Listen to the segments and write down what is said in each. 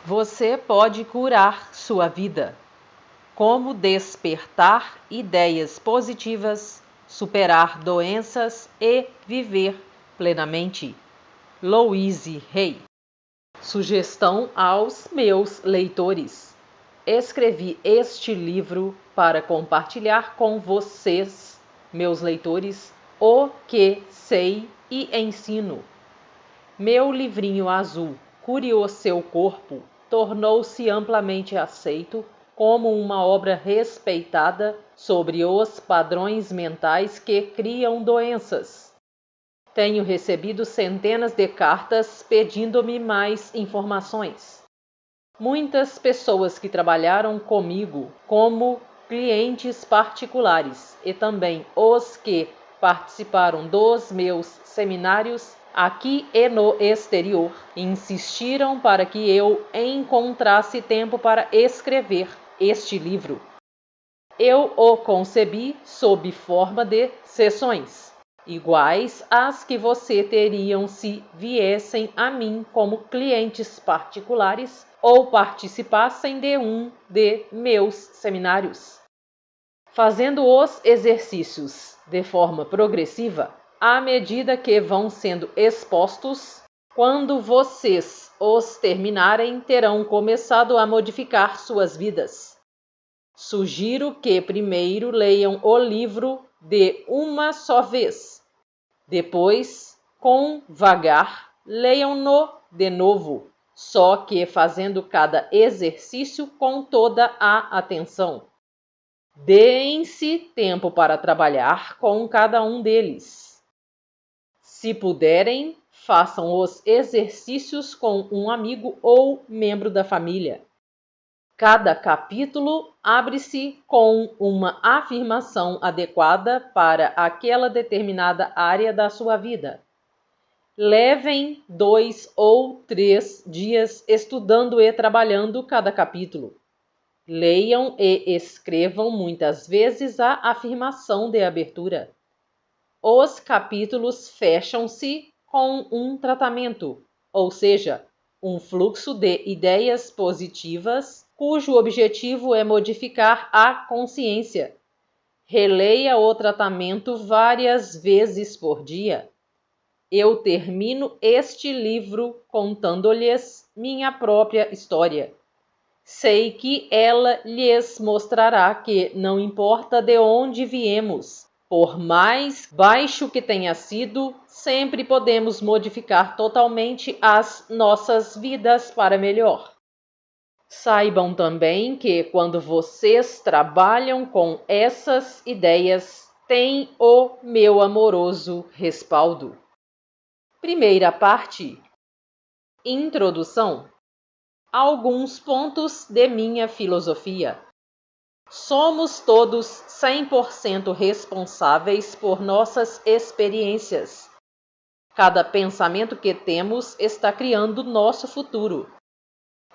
Você pode curar sua vida. Como despertar ideias positivas, superar doenças e viver plenamente. Louise Hay. Sugestão aos meus leitores. Escrevi este livro para compartilhar com vocês, meus leitores, o que sei e ensino. Meu livrinho azul, Cure o Seu Corpo, tornou-se amplamente aceito como uma obra respeitada sobre os padrões mentais que criam doenças. Tenho recebido centenas de cartas pedindo-me mais informações. Muitas pessoas que trabalharam comigo como clientes particulares e também os que participaram dos meus seminários aqui e no exterior insistiram para que eu encontrasse tempo para escrever este livro. Eu o concebi sob forma de sessões, iguais às que você teriam se viessem a mim como clientes particulares ou participassem de um de meus seminários. Fazendo os exercícios de forma progressiva, à medida que vão sendo expostos, quando vocês os terminarem, terão começado a modificar suas vidas. Sugiro que primeiro leiam o livro de uma só vez. Depois, com vagar, leiam-no de novo, só que fazendo cada exercício com toda a atenção. Deem-se tempo para trabalhar com cada um deles. Se puderem, façam os exercícios com um amigo ou membro da família. Cada capítulo abre-se com uma afirmação adequada para aquela determinada área da sua vida. Levem 2 ou 3 dias estudando e trabalhando cada capítulo. Leiam e escrevam muitas vezes a afirmação de abertura. Os capítulos fecham-se com um tratamento, ou seja, um fluxo de ideias positivas cujo objetivo é modificar a consciência. Releia o tratamento várias vezes por dia. Eu termino este livro contando-lhes minha própria história. Sei que ela lhes mostrará que não importa de onde viemos, por mais baixo que tenha sido, sempre podemos modificar totalmente as nossas vidas para melhor. Saibam também que quando vocês trabalham com essas ideias, têm o meu amoroso respaldo. Primeira parte. Introdução. Alguns pontos de minha filosofia. Somos todos 100% responsáveis por nossas experiências. Cada pensamento que temos está criando nosso futuro.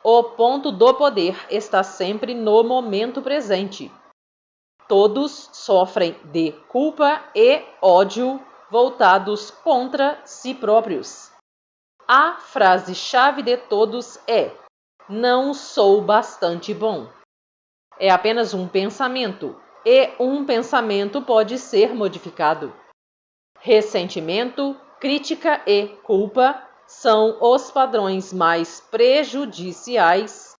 O ponto do poder está sempre no momento presente. Todos sofrem de culpa e ódio voltados contra si próprios. A frase-chave de todos é: não sou bastante bom. É apenas um pensamento, e um pensamento pode ser modificado. Ressentimento, crítica e culpa são os padrões mais prejudiciais.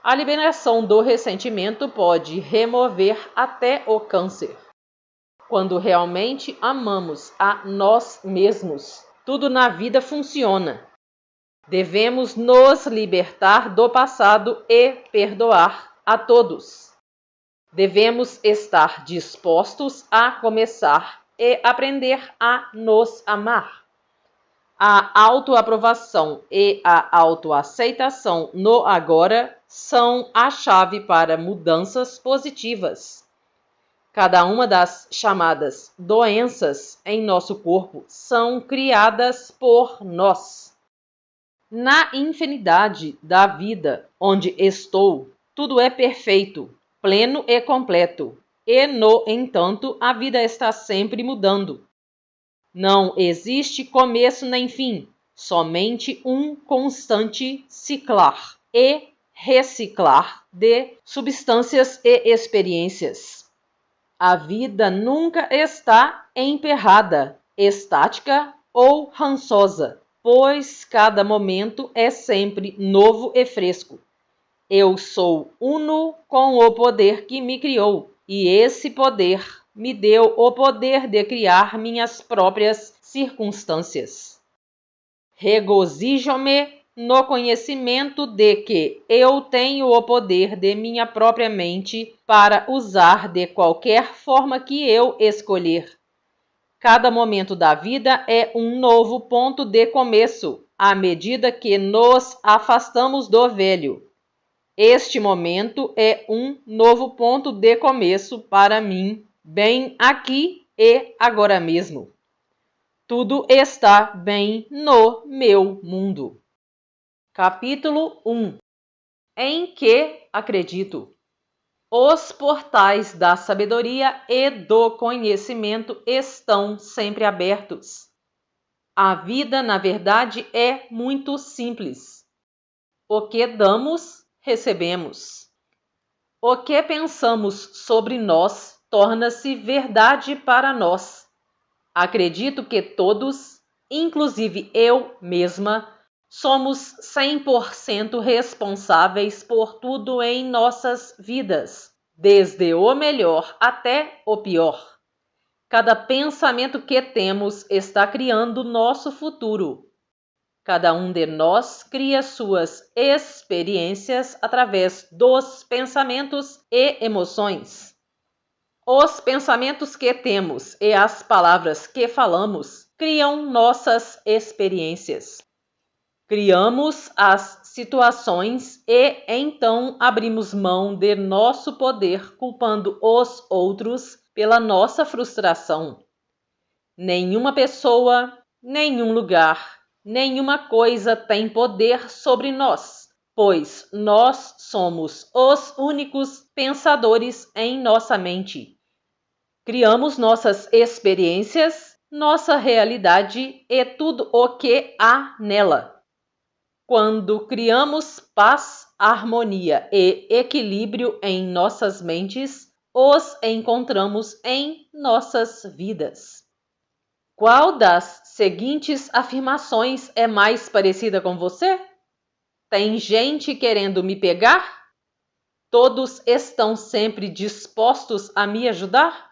A liberação do ressentimento pode remover até o câncer. Quando realmente amamos a nós mesmos, tudo na vida funciona. Devemos nos libertar do passado e perdoar a todos. Devemos estar dispostos a começar e aprender a nos amar. A autoaprovação e a autoaceitação no agora são a chave para mudanças positivas. Cada uma das chamadas doenças em nosso corpo são criadas por nós. Na infinidade da vida onde estou, tudo é perfeito, pleno e completo, e, no entanto, a vida está sempre mudando. Não existe começo nem fim, somente um constante ciclar. e reciclar de substâncias e experiências. A vida nunca está emperrada, estática ou rançosa, pois cada momento é sempre novo e fresco. Eu sou uno com o poder que me criou, e esse poder me deu o poder de criar minhas próprias circunstâncias. Regozijo-me no conhecimento de que eu tenho o poder de minha própria mente para usar de qualquer forma que eu escolher. Cada momento da vida é um novo ponto de começo, à medida que nos afastamos do velho. Este momento é um novo ponto de começo para mim, bem aqui e agora mesmo. Tudo está bem no meu mundo. Capítulo 1. Em que acredito? Os portais da sabedoria e do conhecimento estão sempre abertos. A vida, na verdade, é muito simples. O que damos, recebemos. O que pensamos sobre nós torna-se verdade para nós. Acredito que todos, inclusive eu mesma, somos 100% responsáveis por tudo em nossas vidas, desde o melhor até o pior. Cada pensamento que temos está criando nosso futuro. Cada um de nós cria suas experiências através dos pensamentos e emoções. Os pensamentos que temos e as palavras que falamos criam nossas experiências. Criamos as situações e então abrimos mão de nosso poder culpando os outros pela nossa frustração. Nenhuma pessoa, nenhum lugar, nenhuma coisa tem poder sobre nós, pois nós somos os únicos pensadores em nossa mente. Criamos nossas experiências, nossa realidade e tudo o que há nela. Quando criamos paz, harmonia e equilíbrio em nossas mentes, os encontramos em nossas vidas. Qual das seguintes afirmações é mais parecida com você? Tem gente querendo me pegar? Todos estão sempre dispostos a me ajudar?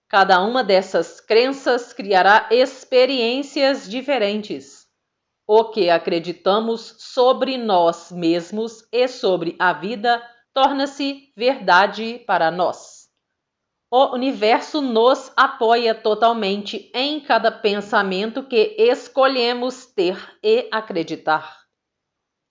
Cada uma dessas crenças criará experiências diferentes. O que acreditamos sobre nós mesmos e sobre a vida torna-se verdade para nós. O universo nos apoia totalmente em cada pensamento que escolhemos ter e acreditar.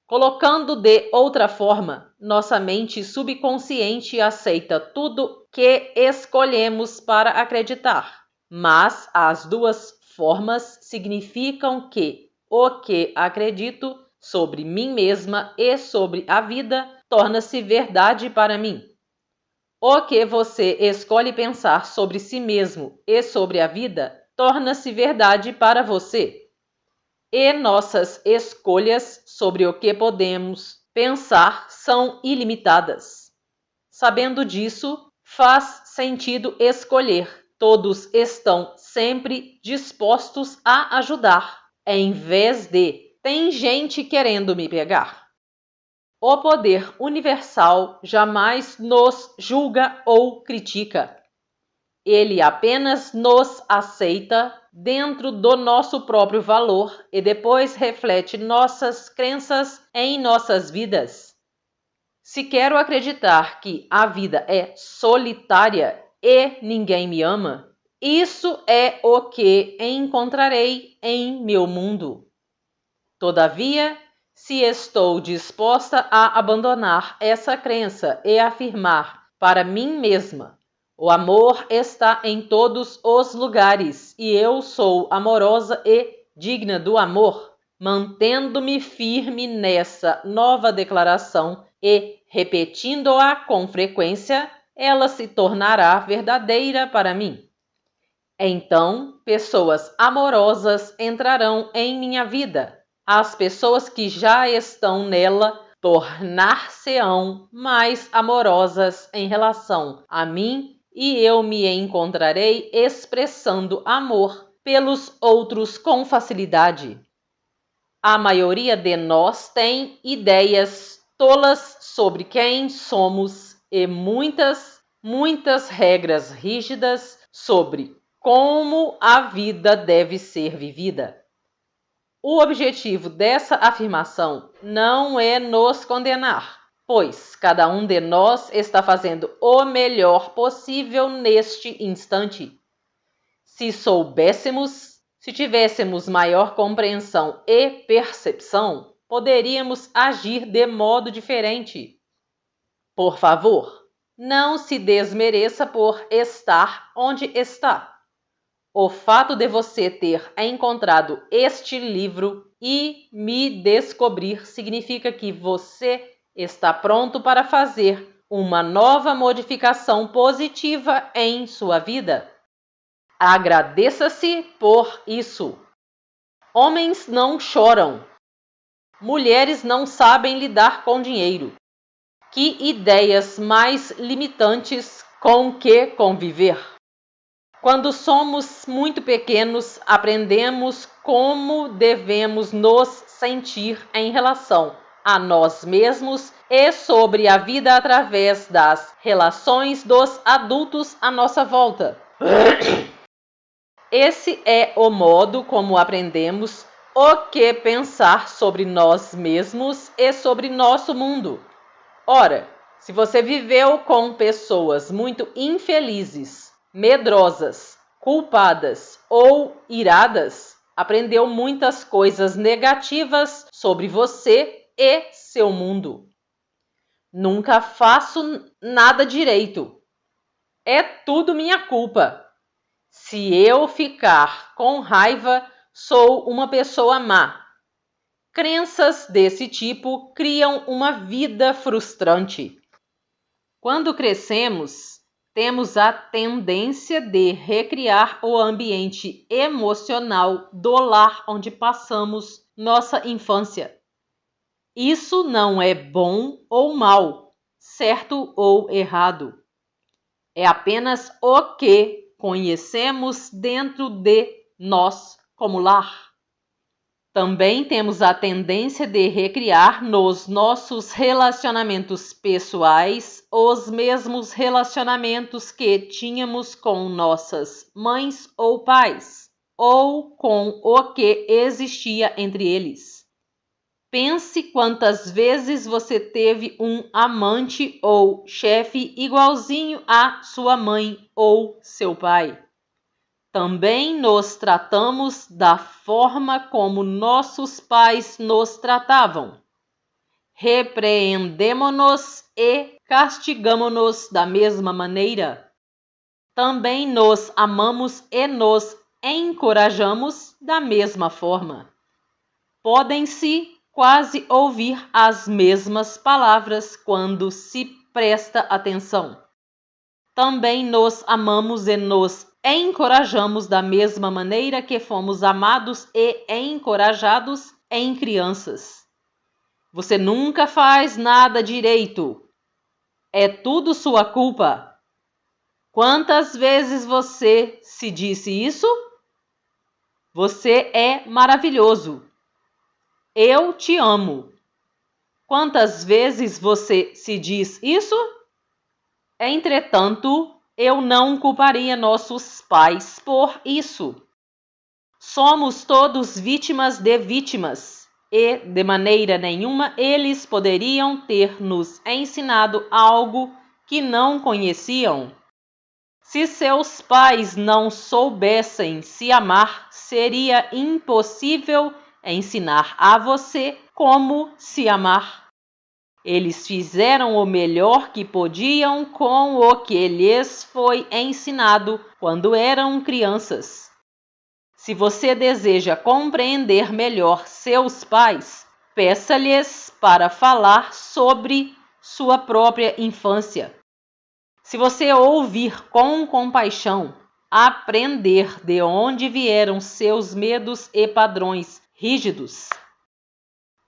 Colocando de outra forma, nossa mente subconsciente aceita tudo que escolhemos para acreditar, mas as duas formas significam que o que acredito sobre mim mesma e sobre a vida torna-se verdade para mim. O que você escolhe pensar sobre si mesmo e sobre a vida torna-se verdade para você. E nossas escolhas sobre o que podemos pensar são ilimitadas. Sabendo disso, faz sentido escolher. Todos estão sempre dispostos a ajudar, em vez de tem gente querendo me pegar. O poder universal jamais nos julga ou critica. Ele apenas nos aceita dentro do nosso próprio valor e depois reflete nossas crenças em nossas vidas. Se quero acreditar que a vida é solitária e ninguém me ama, isso é o que encontrarei em meu mundo. Todavia, se estou disposta a abandonar essa crença e afirmar para mim mesma: o amor está em todos os lugares e eu sou amorosa e digna do amor, mantendo-me firme nessa nova declaração e repetindo-a com frequência, ela se tornará verdadeira para mim. Então, pessoas amorosas entrarão em minha vida. As pessoas que já estão nela tornar-se-ão mais amorosas em relação a mim e eu me encontrarei expressando amor pelos outros com facilidade. A maioria de nós tem ideias tolas sobre quem somos e muitas regras rígidas sobre como a vida deve ser vivida. O objetivo dessa afirmação não é nos condenar, pois cada um de nós está fazendo o melhor possível neste instante. Se tivéssemos maior compreensão e percepção, poderíamos agir de modo diferente. Por favor, não se desmereça por estar onde está. O fato de você ter encontrado este livro e me descobrir significa que você está pronto para fazer uma nova modificação positiva em sua vida. Agradeça-se por isso. Homens não choram. Mulheres não sabem lidar com dinheiro. Que ideias mais limitantes com que conviver. Quando somos muito pequenos, aprendemos como devemos nos sentir em relação a nós mesmos e sobre a vida através das relações dos adultos à nossa volta. Esse é o modo como aprendemos o que pensar sobre nós mesmos e sobre nosso mundo. Ora, se você viveu com pessoas muito infelizes, medrosas, culpadas ou iradas, aprendeu muitas coisas negativas sobre você e seu mundo. Nunca faço nada direito. É tudo minha culpa. Se eu ficar com raiva, sou uma pessoa má. Crenças desse tipo criam uma vida frustrante. Quando crescemos, temos a tendência de recriar o ambiente emocional do lar onde passamos nossa infância. Isso não é bom ou mal, certo ou errado. É apenas o que conhecemos dentro de nós como lar. Também temos a tendência de recriar nos nossos relacionamentos pessoais os mesmos relacionamentos que tínhamos com nossas mães ou pais, ou com o que existia entre eles. Pense quantas vezes você teve um amante ou chefe igualzinho a sua mãe ou seu pai. Também nos tratamos da forma como nossos pais nos tratavam. Repreendemo-nos e castigamo-nos da mesma maneira. Também nos amamos e nos encorajamos da mesma forma. Podem-se quase ouvir as mesmas palavras quando se presta atenção. Também nos amamos e nos encorajamos da mesma maneira que fomos amados e encorajados em crianças. Você nunca faz nada direito. É tudo sua culpa. Quantas vezes você se disse isso? Você é maravilhoso. Eu te amo. Quantas vezes você se diz isso? Entretanto, eu não culparia nossos pais por isso. Somos todos vítimas de vítimas, e de maneira nenhuma eles poderiam ter nos ensinado algo que não conheciam. Se seus pais não soubessem se amar, seria impossível ensinar a você como se amar. Eles fizeram o melhor que podiam com o que lhes foi ensinado quando eram crianças. Se você deseja compreender melhor seus pais, peça-lhes para falar sobre sua própria infância. Se você ouvir com compaixão, aprender de onde vieram seus medos e padrões rígidos,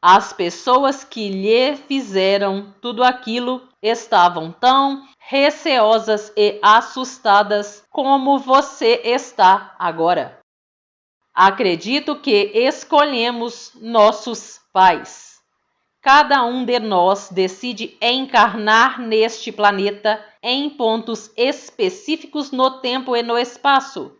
As pessoas que lhe fizeram tudo aquilo estavam tão receosas e assustadas como você está agora. Acredito que escolhemos nossos pais. Cada um de nós decide encarnar neste planeta em pontos específicos no tempo e no espaço.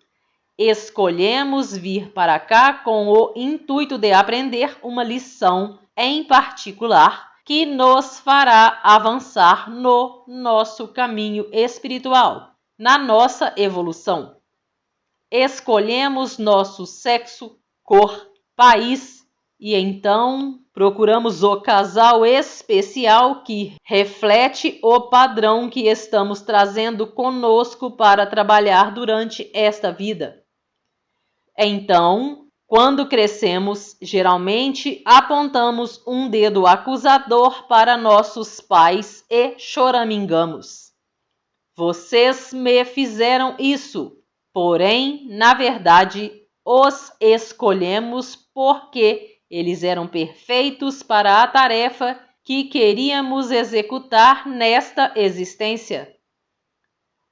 Escolhemos vir para cá com o intuito de aprender uma lição em particular que nos fará avançar no nosso caminho espiritual, na nossa evolução. Escolhemos nosso sexo, cor, país e então procuramos o casal especial que reflete o padrão que estamos trazendo conosco para trabalhar durante esta vida. Então, quando crescemos, geralmente apontamos um dedo acusador para nossos pais e choramingamos. Vocês me fizeram isso, porém, na verdade, os escolhemos porque eles eram perfeitos para a tarefa que queríamos executar nesta existência.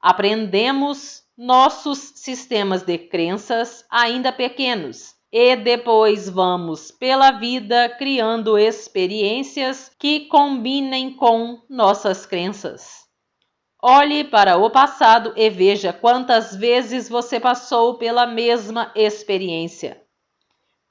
Aprendemos nossos sistemas de crenças ainda pequenos e depois vamos pela vida criando experiências que combinem com nossas crenças. Olhe para o passado e veja quantas vezes você passou pela mesma experiência.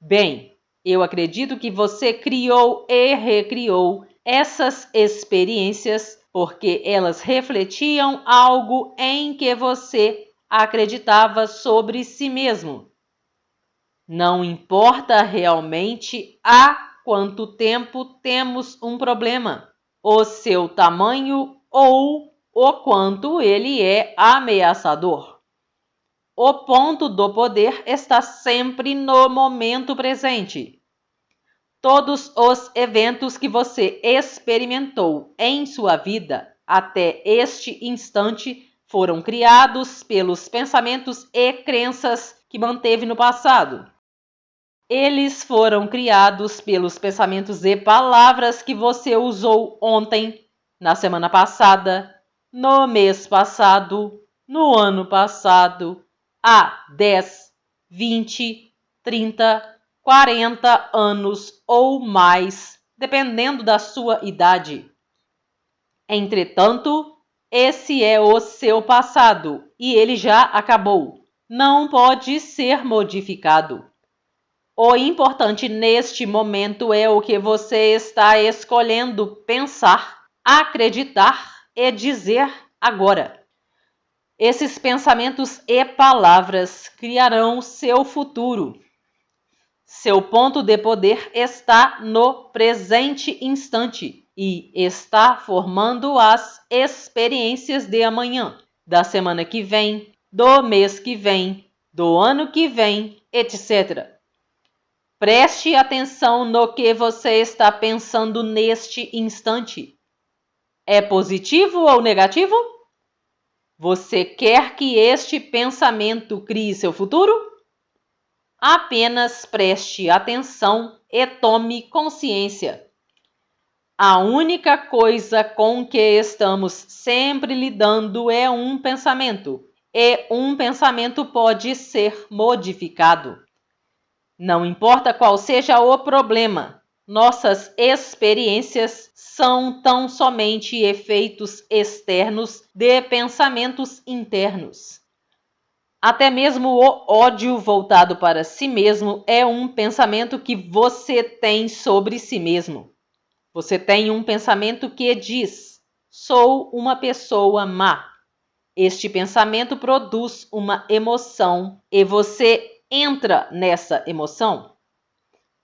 Bem, eu acredito que você criou e recriou essas experiências porque elas refletiam algo em que você acreditava sobre si mesmo. Não importa realmente há quanto tempo temos um problema, o seu tamanho ou o quanto ele é ameaçador. O ponto do poder está sempre no momento presente. Todos os eventos que você experimentou em sua vida até este instante foram criados pelos pensamentos e crenças que manteve no passado. Eles foram criados pelos pensamentos e palavras que você usou ontem, na semana passada, no mês passado, no ano passado, há 10, 20, 30, 40 anos ou mais, dependendo da sua idade. Entretanto, esse é o seu passado e ele já acabou. Não pode ser modificado. O importante neste momento é o que você está escolhendo pensar, acreditar e dizer agora. Esses pensamentos e palavras criarão seu futuro. Seu ponto de poder está no presente instante e está formando as experiências de amanhã, da semana que vem, do mês que vem, do ano que vem, etc. Preste atenção no que você está pensando neste instante. É positivo ou negativo? Você quer que este pensamento crie seu futuro? Apenas preste atenção e tome consciência. A única coisa com que estamos sempre lidando é um pensamento, e um pensamento pode ser modificado. Não importa qual seja o problema, nossas experiências são tão somente efeitos externos de pensamentos internos. Até mesmo o ódio voltado para si mesmo é um pensamento que você tem sobre si mesmo. Você tem um pensamento que diz: sou uma pessoa má. Este pensamento produz uma emoção e você entra nessa emoção.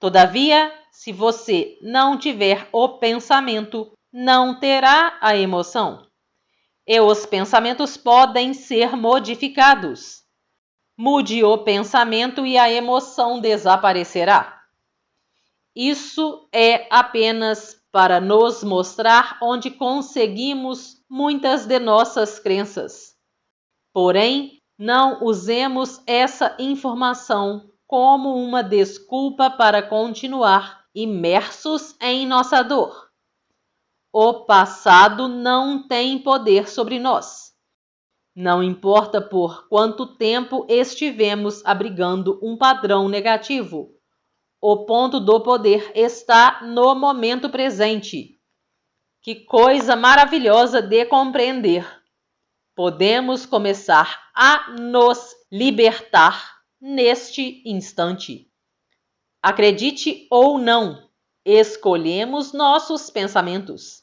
Todavia, se você não tiver o pensamento, não terá a emoção. E os pensamentos podem ser modificados. Mude o pensamento e a emoção desaparecerá. Isso é apenas para nos mostrar onde conseguimos muitas de nossas crenças. Porém, não usemos essa informação como uma desculpa para continuar imersos em nossa dor. O passado não tem poder sobre nós. Não importa por quanto tempo estivemos abrigando um padrão negativo. O ponto do poder está no momento presente. Que coisa maravilhosa de compreender! Podemos começar a nos libertar neste instante. Acredite ou não, escolhemos nossos pensamentos.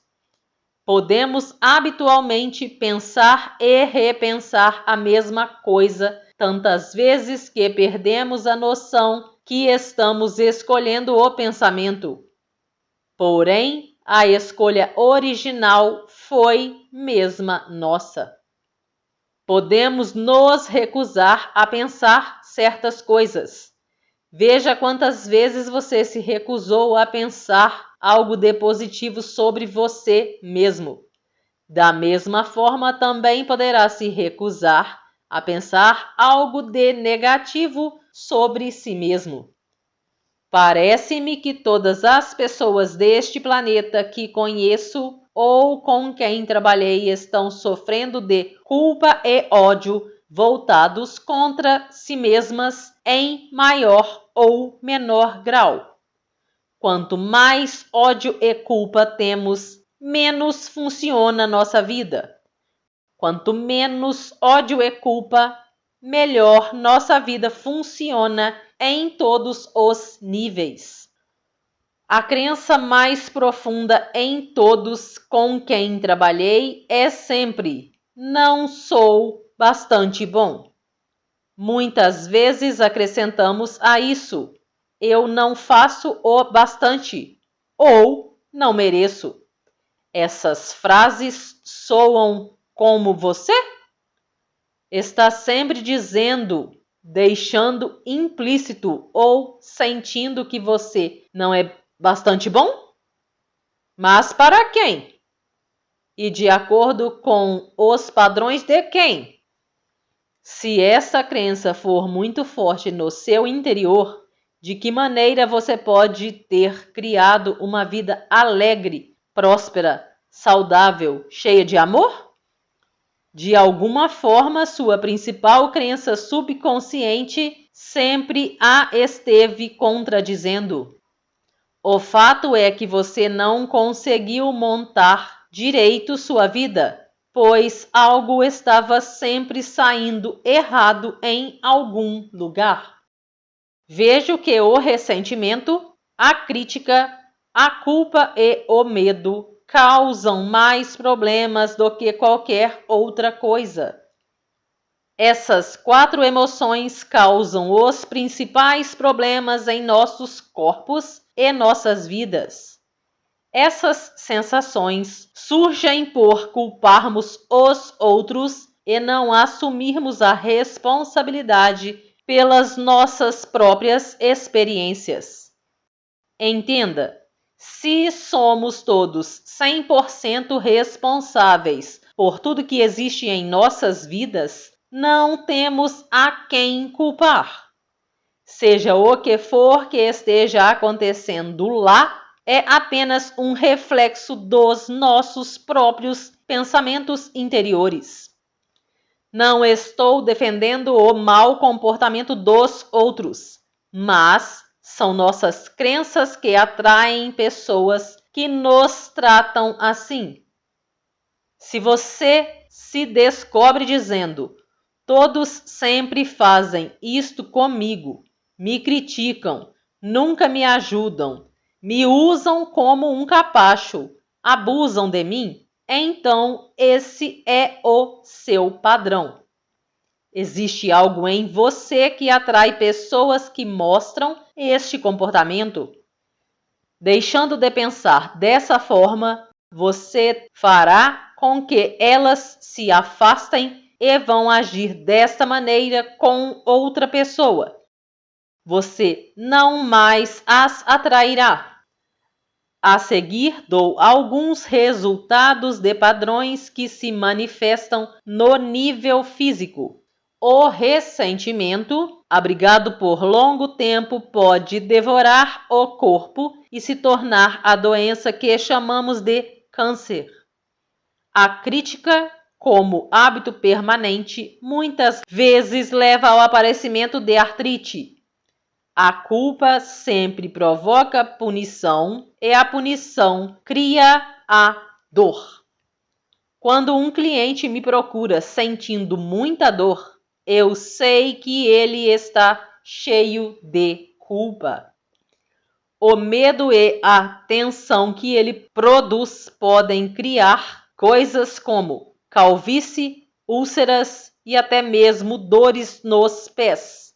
Podemos habitualmente pensar e repensar a mesma coisa tantas vezes que perdemos a noção que estamos escolhendo o pensamento. Porém, a escolha original foi mesma nossa. Podemos nos recusar a pensar certas coisas. Veja quantas vezes você se recusou a pensar algo de positivo sobre você mesmo. Da mesma forma, também poderá se recusar a pensar algo de negativo sobre si mesmo. Parece-me que todas as pessoas deste planeta que conheço ou com quem trabalhei estão sofrendo de culpa e ódio voltados contra si mesmas em maior ou menor grau. Quanto mais ódio e culpa temos, menos funciona nossa vida. Quanto menos ódio e culpa, melhor nossa vida funciona em todos os níveis. A crença mais profunda em todos com quem trabalhei é sempre: não sou bastante bom. Muitas vezes acrescentamos a isso: eu não faço o bastante ou não mereço. Essas frases soam como você? Está sempre dizendo, deixando implícito ou sentindo que você não é bastante bom? Mas para quem? E de acordo com os padrões de quem? Se essa crença for muito forte no seu interior, de que maneira você pode ter criado uma vida alegre, próspera, saudável, cheia de amor? De alguma forma, sua principal crença subconsciente sempre a esteve contradizendo. O fato é que você não conseguiu montar direito sua vida, pois algo estava sempre saindo errado em algum lugar. Vejo que o ressentimento, a crítica, a culpa e o medo causam mais problemas do que qualquer outra coisa. Essas 4 emoções causam os principais problemas em nossos corpos e nossas vidas. Essas sensações surgem por culparmos os outros e não assumirmos a responsabilidade pelas nossas próprias experiências. Entenda, se somos todos 100% responsáveis por tudo que existe em nossas vidas, não temos a quem culpar. Seja o que for que esteja acontecendo lá, é apenas um reflexo dos nossos próprios pensamentos interiores. Não estou defendendo o mau comportamento dos outros, mas são nossas crenças que atraem pessoas que nos tratam assim. Se você se descobre dizendo: todos sempre fazem isto comigo, me criticam, nunca me ajudam, me usam como um capacho, abusam de mim, então esse é o seu padrão. Existe algo em você que atrai pessoas que mostram este comportamento. Deixando de pensar dessa forma, você fará com que elas se afastem e vão agir desta maneira com outra pessoa. Você não mais as atrairá. A seguir, dou alguns resultados de padrões que se manifestam no nível físico. O ressentimento, abrigado por longo tempo, pode devorar o corpo e se tornar a doença que chamamos de câncer. A crítica, como hábito permanente, muitas vezes leva ao aparecimento de artrite. A culpa sempre provoca punição e a punição cria a dor. Quando um cliente me procura sentindo muita dor, eu sei que ele está cheio de culpa. O medo e a tensão que ele produz podem criar coisas como calvície, úlceras e até mesmo dores nos pés.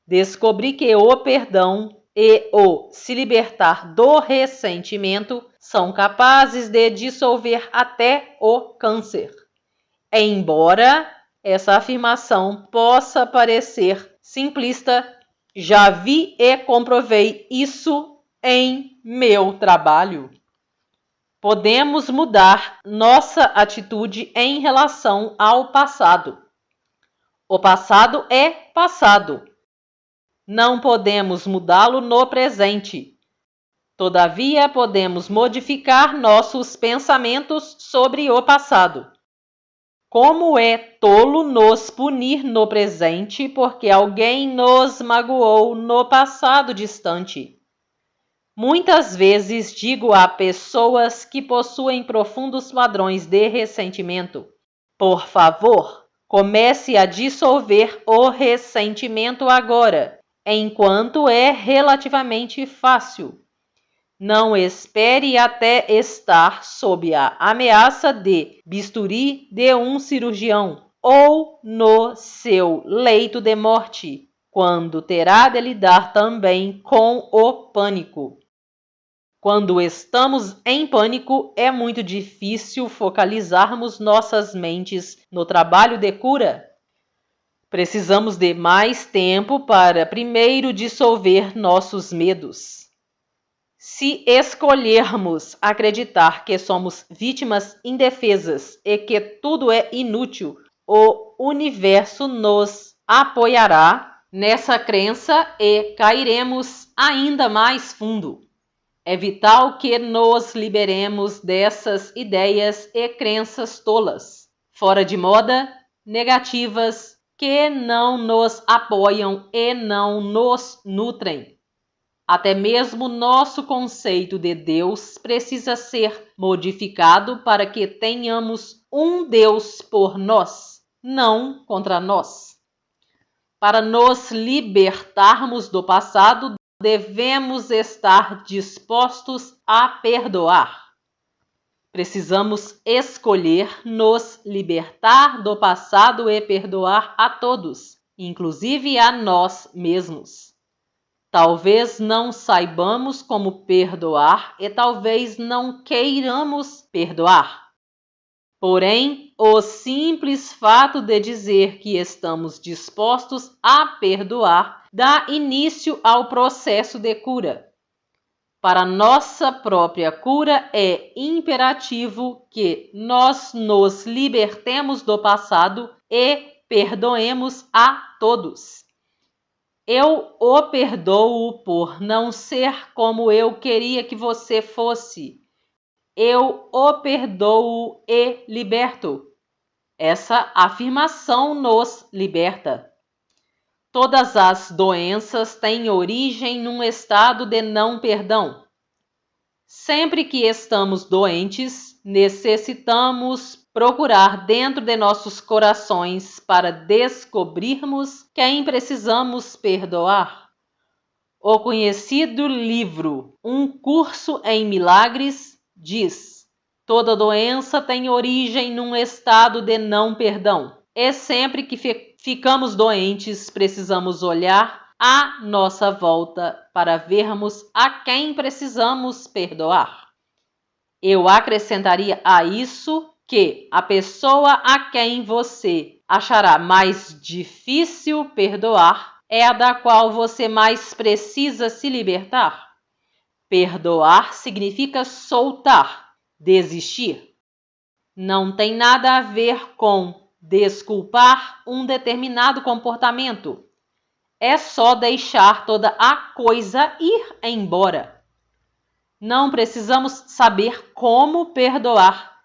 Descobri que o perdão e o se libertar do ressentimento são capazes de dissolver até o câncer. Embora essa afirmação possa parecer simplista, já vi e comprovei isso em meu trabalho. Podemos mudar nossa atitude em relação ao passado. O passado é passado. Não podemos mudá-lo no presente. Todavia, podemos modificar nossos pensamentos sobre o passado. Como é tolo nos punir no presente porque alguém nos magoou no passado distante. Muitas vezes digo a pessoas que possuem profundos padrões de ressentimento: por favor, comece a dissolver o ressentimento agora, enquanto é relativamente fácil. Não espere até estar sob a ameaça de bisturi de um cirurgião ou no seu leito de morte, quando terá de lidar também com o pânico. Quando estamos em pânico, é muito difícil focalizarmos nossas mentes no trabalho de cura. Precisamos de mais tempo para primeiro dissolver nossos medos. Se escolhermos acreditar que somos vítimas indefesas e que tudo é inútil, o universo nos apoiará nessa crença e cairemos ainda mais fundo. É vital que nos liberemos dessas ideias e crenças tolas, fora de moda, negativas, que não nos apoiam e não nos nutrem. Até mesmo nosso conceito de Deus precisa ser modificado para que tenhamos um Deus por nós, não contra nós. Para nos libertarmos do passado, devemos estar dispostos a perdoar. Precisamos escolher nos libertar do passado e perdoar a todos, inclusive a nós mesmos. Talvez não saibamos como perdoar e talvez não queiramos perdoar. Porém, o simples fato de dizer que estamos dispostos a perdoar dá início ao processo de cura. Para nossa própria cura, é imperativo que nós nos libertemos do passado e perdoemos a todos. Eu o perdoo por não ser como eu queria que você fosse. Eu o perdoo e liberto. Essa afirmação nos liberta. Todas as doenças têm origem num estado de não perdão. Sempre que estamos doentes, necessitamos procurar dentro de nossos corações para descobrirmos quem precisamos perdoar. O conhecido livro Um Curso em Milagres diz: toda doença tem origem num estado de não perdão. E sempre que ficamos doentes, precisamos olhar à nossa volta para vermos a quem precisamos perdoar. Eu acrescentaria a isso que a pessoa a quem você achará mais difícil perdoar é a da qual você mais precisa se libertar. Perdoar significa soltar, desistir. Não tem nada a ver com desculpar um determinado comportamento. é só deixar toda a coisa ir embora. Não precisamos saber como perdoar.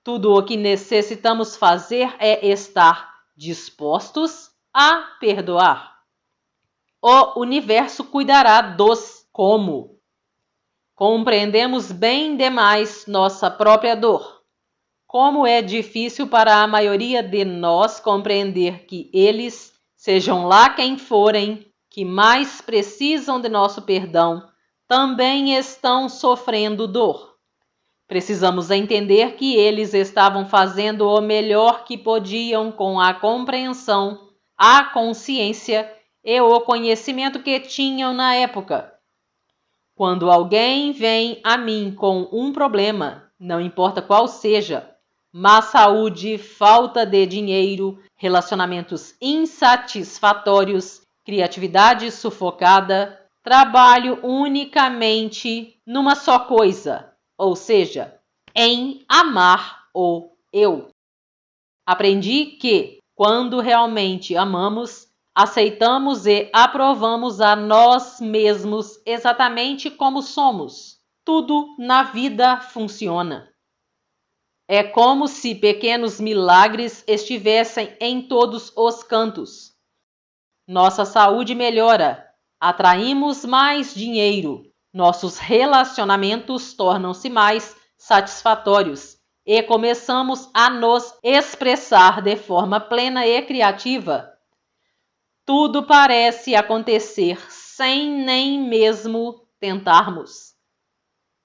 Tudo o que necessitamos fazer é estar dispostos a perdoar. O universo cuidará dos como. Compreendemos bem demais nossa própria dor. Como é difícil para a maioria de nós compreender que eles, sejam lá quem forem, que mais precisam de nosso perdão, também estão sofrendo dor. Precisamos entender que eles estavam fazendo o melhor que podiam com a compreensão, a consciência e o conhecimento que tinham na época. Quando alguém vem a mim com um problema, não importa qual seja, má saúde, falta de dinheiro, relacionamentos insatisfatórios, criatividade sufocada, trabalho unicamente numa só coisa, ou seja, em amar o eu. Aprendi que, quando realmente amamos, aceitamos e aprovamos a nós mesmos exatamente como somos. Tudo na vida funciona. É como se pequenos milagres estivessem em todos os cantos. Nossa saúde melhora, atraímos mais dinheiro, nossos relacionamentos tornam-se mais satisfatórios e começamos a nos expressar de forma plena e criativa. Tudo parece acontecer sem nem mesmo tentarmos.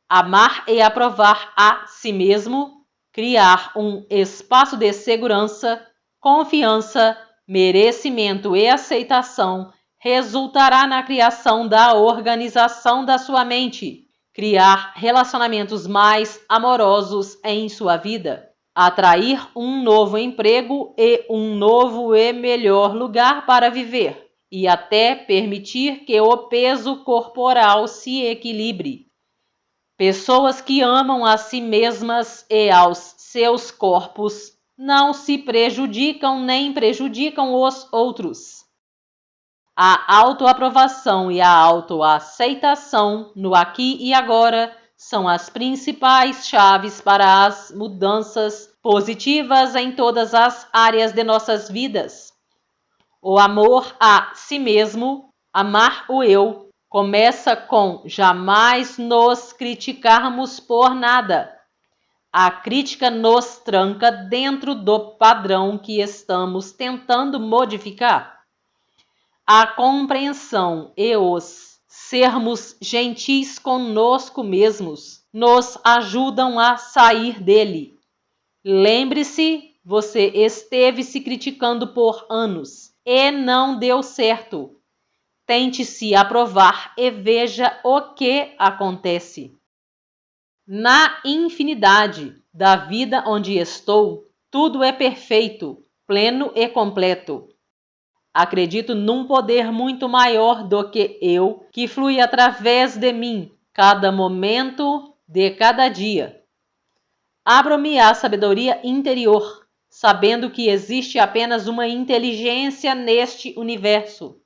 Amar e aprovar a si mesmo, criar um espaço de segurança, confiança, merecimento e aceitação resultará na criação da organização da sua mente, criar relacionamentos mais amorosos em sua vida, atrair um novo emprego e um novo e melhor lugar para viver, e até permitir que o peso corporal se equilibre. Pessoas que amam a si mesmas e aos seus corpos não se prejudicam nem prejudicam os outros. A autoaprovação e a autoaceitação no aqui e agora são as principais chaves para as mudanças positivas em todas as áreas de nossas vidas. O amor a si mesmo, amar o eu, começa com jamais nos criticarmos por nada. A crítica nos tranca dentro do padrão que estamos tentando modificar. A compreensão e os sermos gentis conosco mesmos nos ajudam a sair dele. Lembre-se, você esteve se criticando por anos e não deu certo. Tente se aprovar e veja o que acontece. Na infinidade da vida onde estou, tudo é perfeito, pleno e completo. Acredito num poder muito maior do que eu, que flui através de mim, cada momento de cada dia. Abro-me à sabedoria interior, sabendo que existe apenas uma inteligência neste universo.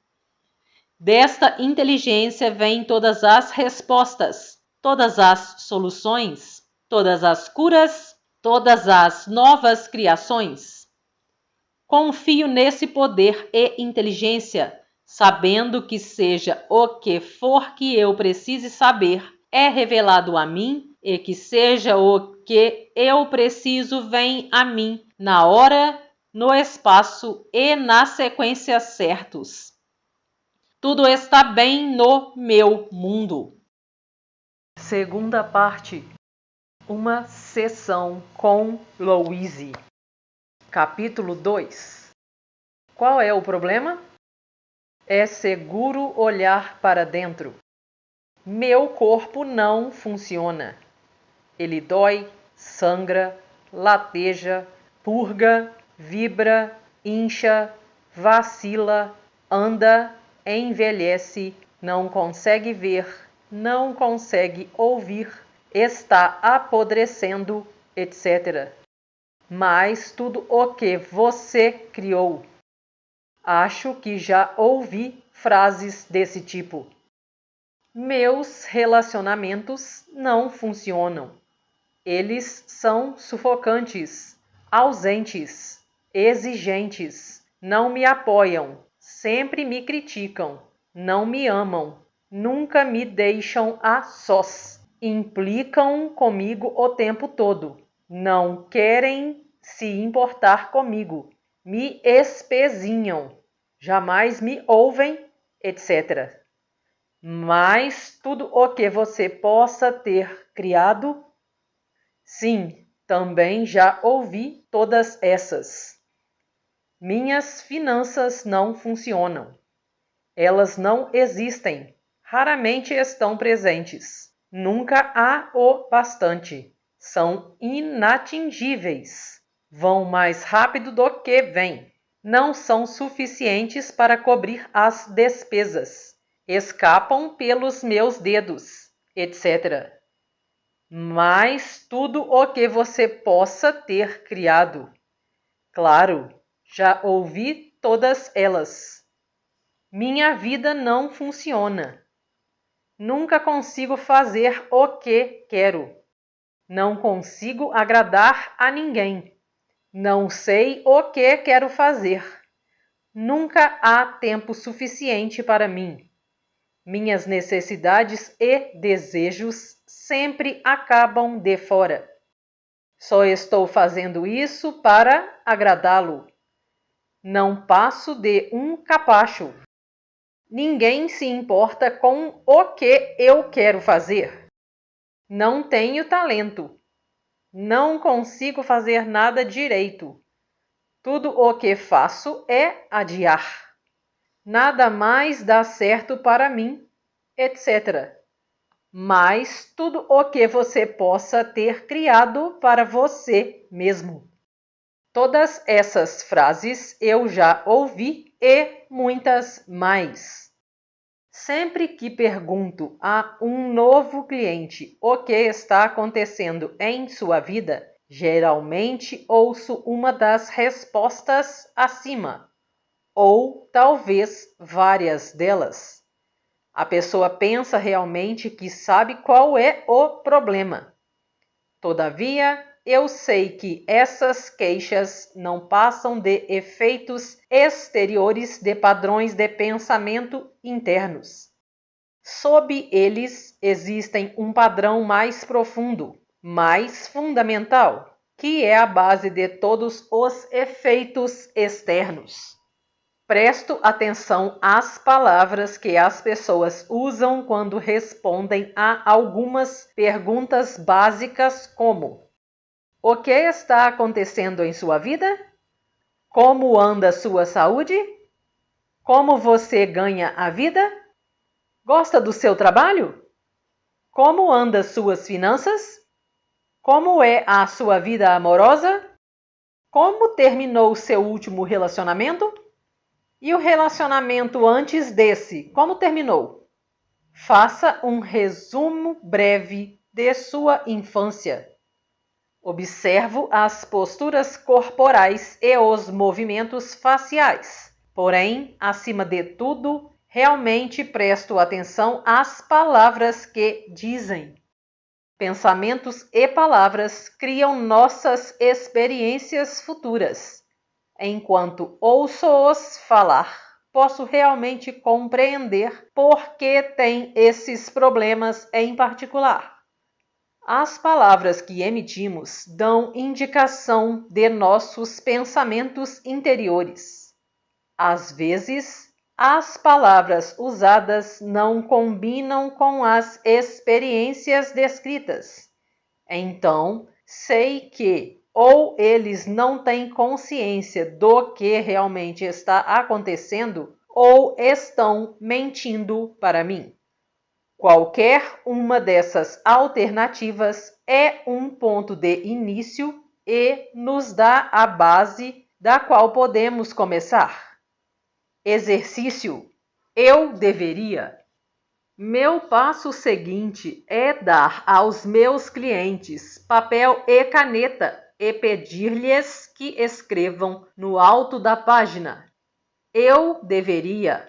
Desta inteligência vêm todas as respostas, todas as soluções, todas as curas, todas as novas criações. Confio nesse poder e inteligência, sabendo que seja o que for que eu precise saber, é revelado a mim, e que seja o que eu preciso vem a mim, na hora, no espaço e na sequência certos. Tudo está bem no meu mundo. Segunda parte. Uma sessão com Louise. Capítulo 2. Qual é o problema? É seguro olhar para dentro. Meu corpo não funciona. Ele dói, sangra, lateja, purga, vibra, incha, vacila, anda, envelhece, não consegue ver, não consegue ouvir, está apodrecendo, etc. Mas tudo o que você criou. Acho que já ouvi frases desse tipo. Meus relacionamentos não funcionam. Eles são sufocantes, ausentes, exigentes, não me apoiam, sempre me criticam, não me amam, nunca me deixam a sós, implicam comigo o tempo todo, não querem se importar comigo, me espezinham, jamais me ouvem, etc. Mas tudo o que você possa ter criado, sim, também já ouvi todas essas. Minhas finanças não funcionam. Elas não existem. Raramente estão presentes. Nunca há o bastante. São inatingíveis. Vão mais rápido do que vêm. Não são suficientes para cobrir as despesas. Escapam pelos meus dedos, etc. Mas tudo o que você possa ter criado. Claro, já ouvi todas elas. Minha vida não funciona. Nunca consigo fazer o que quero. Não consigo agradar a ninguém. Não sei o que quero fazer. Nunca há tempo suficiente para mim. Minhas necessidades e desejos sempre acabam de fora. Só estou fazendo isso para agradá-lo. Não passo de um capacho. Ninguém se importa com o que eu quero fazer. Não tenho talento. Não consigo fazer nada direito. Tudo o que faço é adiar. Nada mais dá certo para mim, etc. Mas tudo o que você possa ter criado para você mesmo. Todas essas frases eu já ouvi e muitas mais. Sempre que pergunto a um novo cliente o que está acontecendo em sua vida, geralmente ouço uma das respostas acima, ou talvez várias delas. A pessoa pensa realmente que sabe qual é o problema. Todavia, eu sei que essas queixas não passam de efeitos exteriores de padrões de pensamento internos. Sob eles existem um padrão mais profundo, mais fundamental, que é a base de todos os efeitos externos. Presto atenção às palavras que as pessoas usam quando respondem a algumas perguntas básicas como: o que está acontecendo em sua vida? Como anda sua saúde? Como você ganha a vida? Gosta do seu trabalho? Como anda suas finanças? Como é a sua vida amorosa? Como terminou seu último relacionamento? E o relacionamento antes desse, como terminou? Faça um resumo breve de sua infância. Observo as posturas corporais e os movimentos faciais. Porém, acima de tudo, realmente presto atenção às palavras que dizem. Pensamentos e palavras criam nossas experiências futuras. Enquanto ouço-os falar, posso realmente compreender por que tem esses problemas em particular. As palavras que emitimos dão indicação de nossos pensamentos interiores. Às vezes, as palavras usadas não combinam com as experiências descritas. Então, sei que ou eles não têm consciência do que realmente está acontecendo, ou estão mentindo para mim. Qualquer uma dessas alternativas é um ponto de início e nos dá a base da qual podemos começar. Exercício: eu deveria. Meu passo seguinte é dar aos meus clientes papel e caneta e pedir-lhes que escrevam no alto da página: Eu deveria.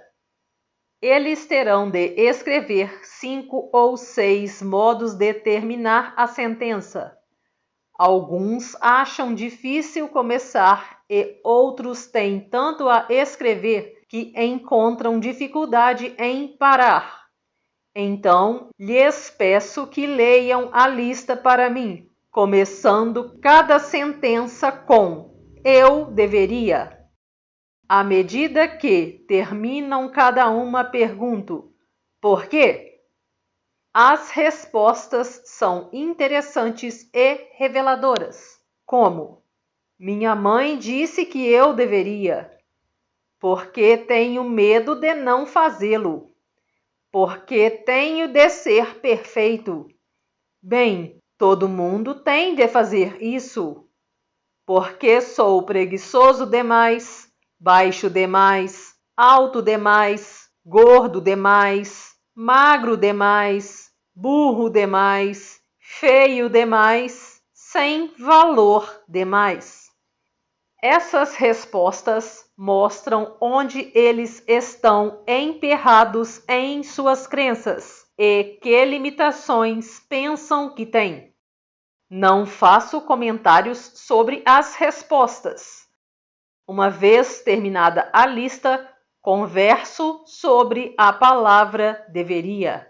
Eles terão de escrever 5 ou 6 modos de terminar a sentença. Alguns acham difícil começar e outros têm tanto a escrever que encontram dificuldade em parar. Então, lhes peço que leiam a lista para mim, começando cada sentença com eu deveria. À medida que terminam cada uma, pergunto: por quê? As respostas são interessantes e reveladoras, como: minha mãe disse que eu deveria, porque tenho medo de não fazê-lo, porque tenho de ser perfeito. Bem, todo mundo tem de fazer isso, porque sou preguiçoso demais, baixo demais, alto demais, gordo demais, magro demais, burro demais, feio demais, sem valor demais. Essas respostas mostram onde eles estão emperrados em suas crenças e que limitações pensam que têm. Não faço comentários sobre as respostas. Uma vez terminada a lista, converso sobre a palavra deveria.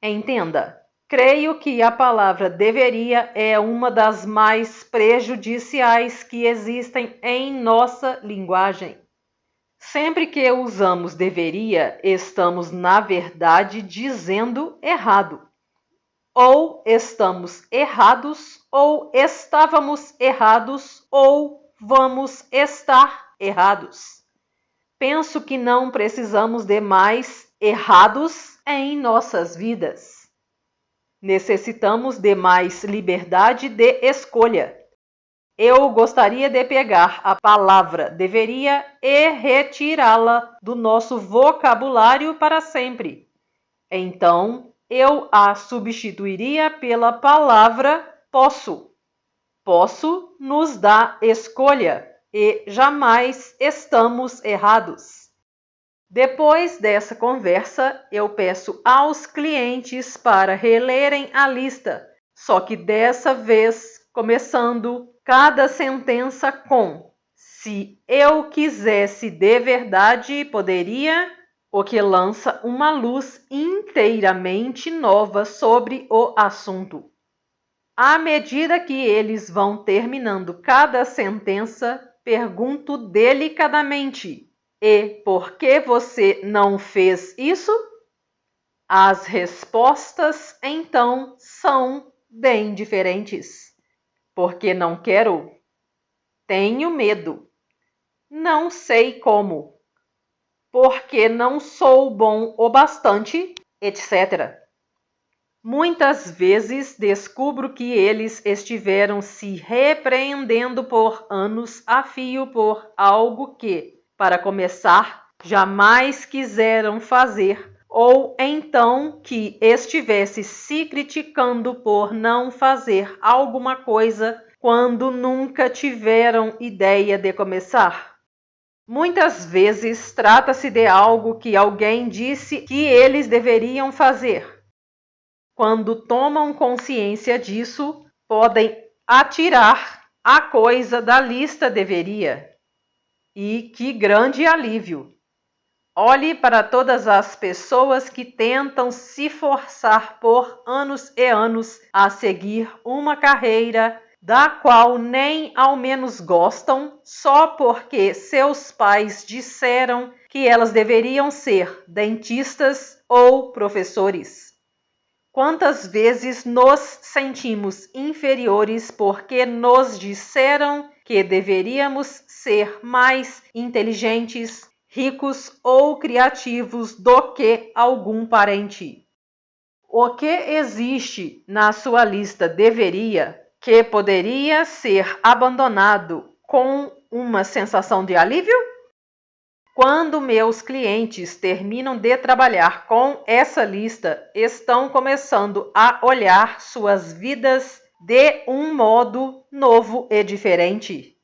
Entenda, creio que a palavra deveria é uma das mais prejudiciais que existem em nossa linguagem. Sempre que usamos deveria, estamos, na verdade, dizendo errado. Ou estamos errados, ou estávamos errados, ou vamos estar errados. Penso que não precisamos de mais errados em nossas vidas. Necessitamos de mais liberdade de escolha. Eu gostaria de pegar a palavra deveria e retirá-la do nosso vocabulário para sempre. Então, eu a substituiria pela palavra posso. Posso nos dá escolha e jamais estamos errados. Depois dessa conversa, eu peço aos clientes para relerem a lista, só que dessa vez começando cada sentença com se eu quisesse de verdade, poderia, o que lança uma luz inteiramente nova sobre o assunto. À medida que eles vão terminando cada sentença, pergunto delicadamente: e por que você não fez isso? As respostas, então, são bem diferentes. Porque não quero? Tenho medo. Não sei como. Porque não sou bom o bastante, etc. Muitas vezes descubro que eles estiveram se repreendendo por anos a fio por algo que, para começar, jamais quiseram fazer, ou então que estivesse se criticando por não fazer alguma coisa quando nunca tiveram ideia de começar. Muitas vezes trata-se de algo que alguém disse que eles deveriam fazer. Quando tomam consciência disso, podem atirar a coisa da lista deveria. E que grande alívio! Olhe para todas as pessoas que tentam se forçar por anos e anos a seguir uma carreira da qual nem ao menos gostam, só porque seus pais disseram que elas deveriam ser dentistas ou professores. Quantas vezes nos sentimos inferiores porque nos disseram que deveríamos ser mais inteligentes, ricos ou criativos do que algum parente? O que existe na sua lista deveria que poderia ser abandonado com uma sensação de alívio? Quando meus clientes terminam de trabalhar com essa lista, estão começando a olhar suas vidas de um modo novo e diferente.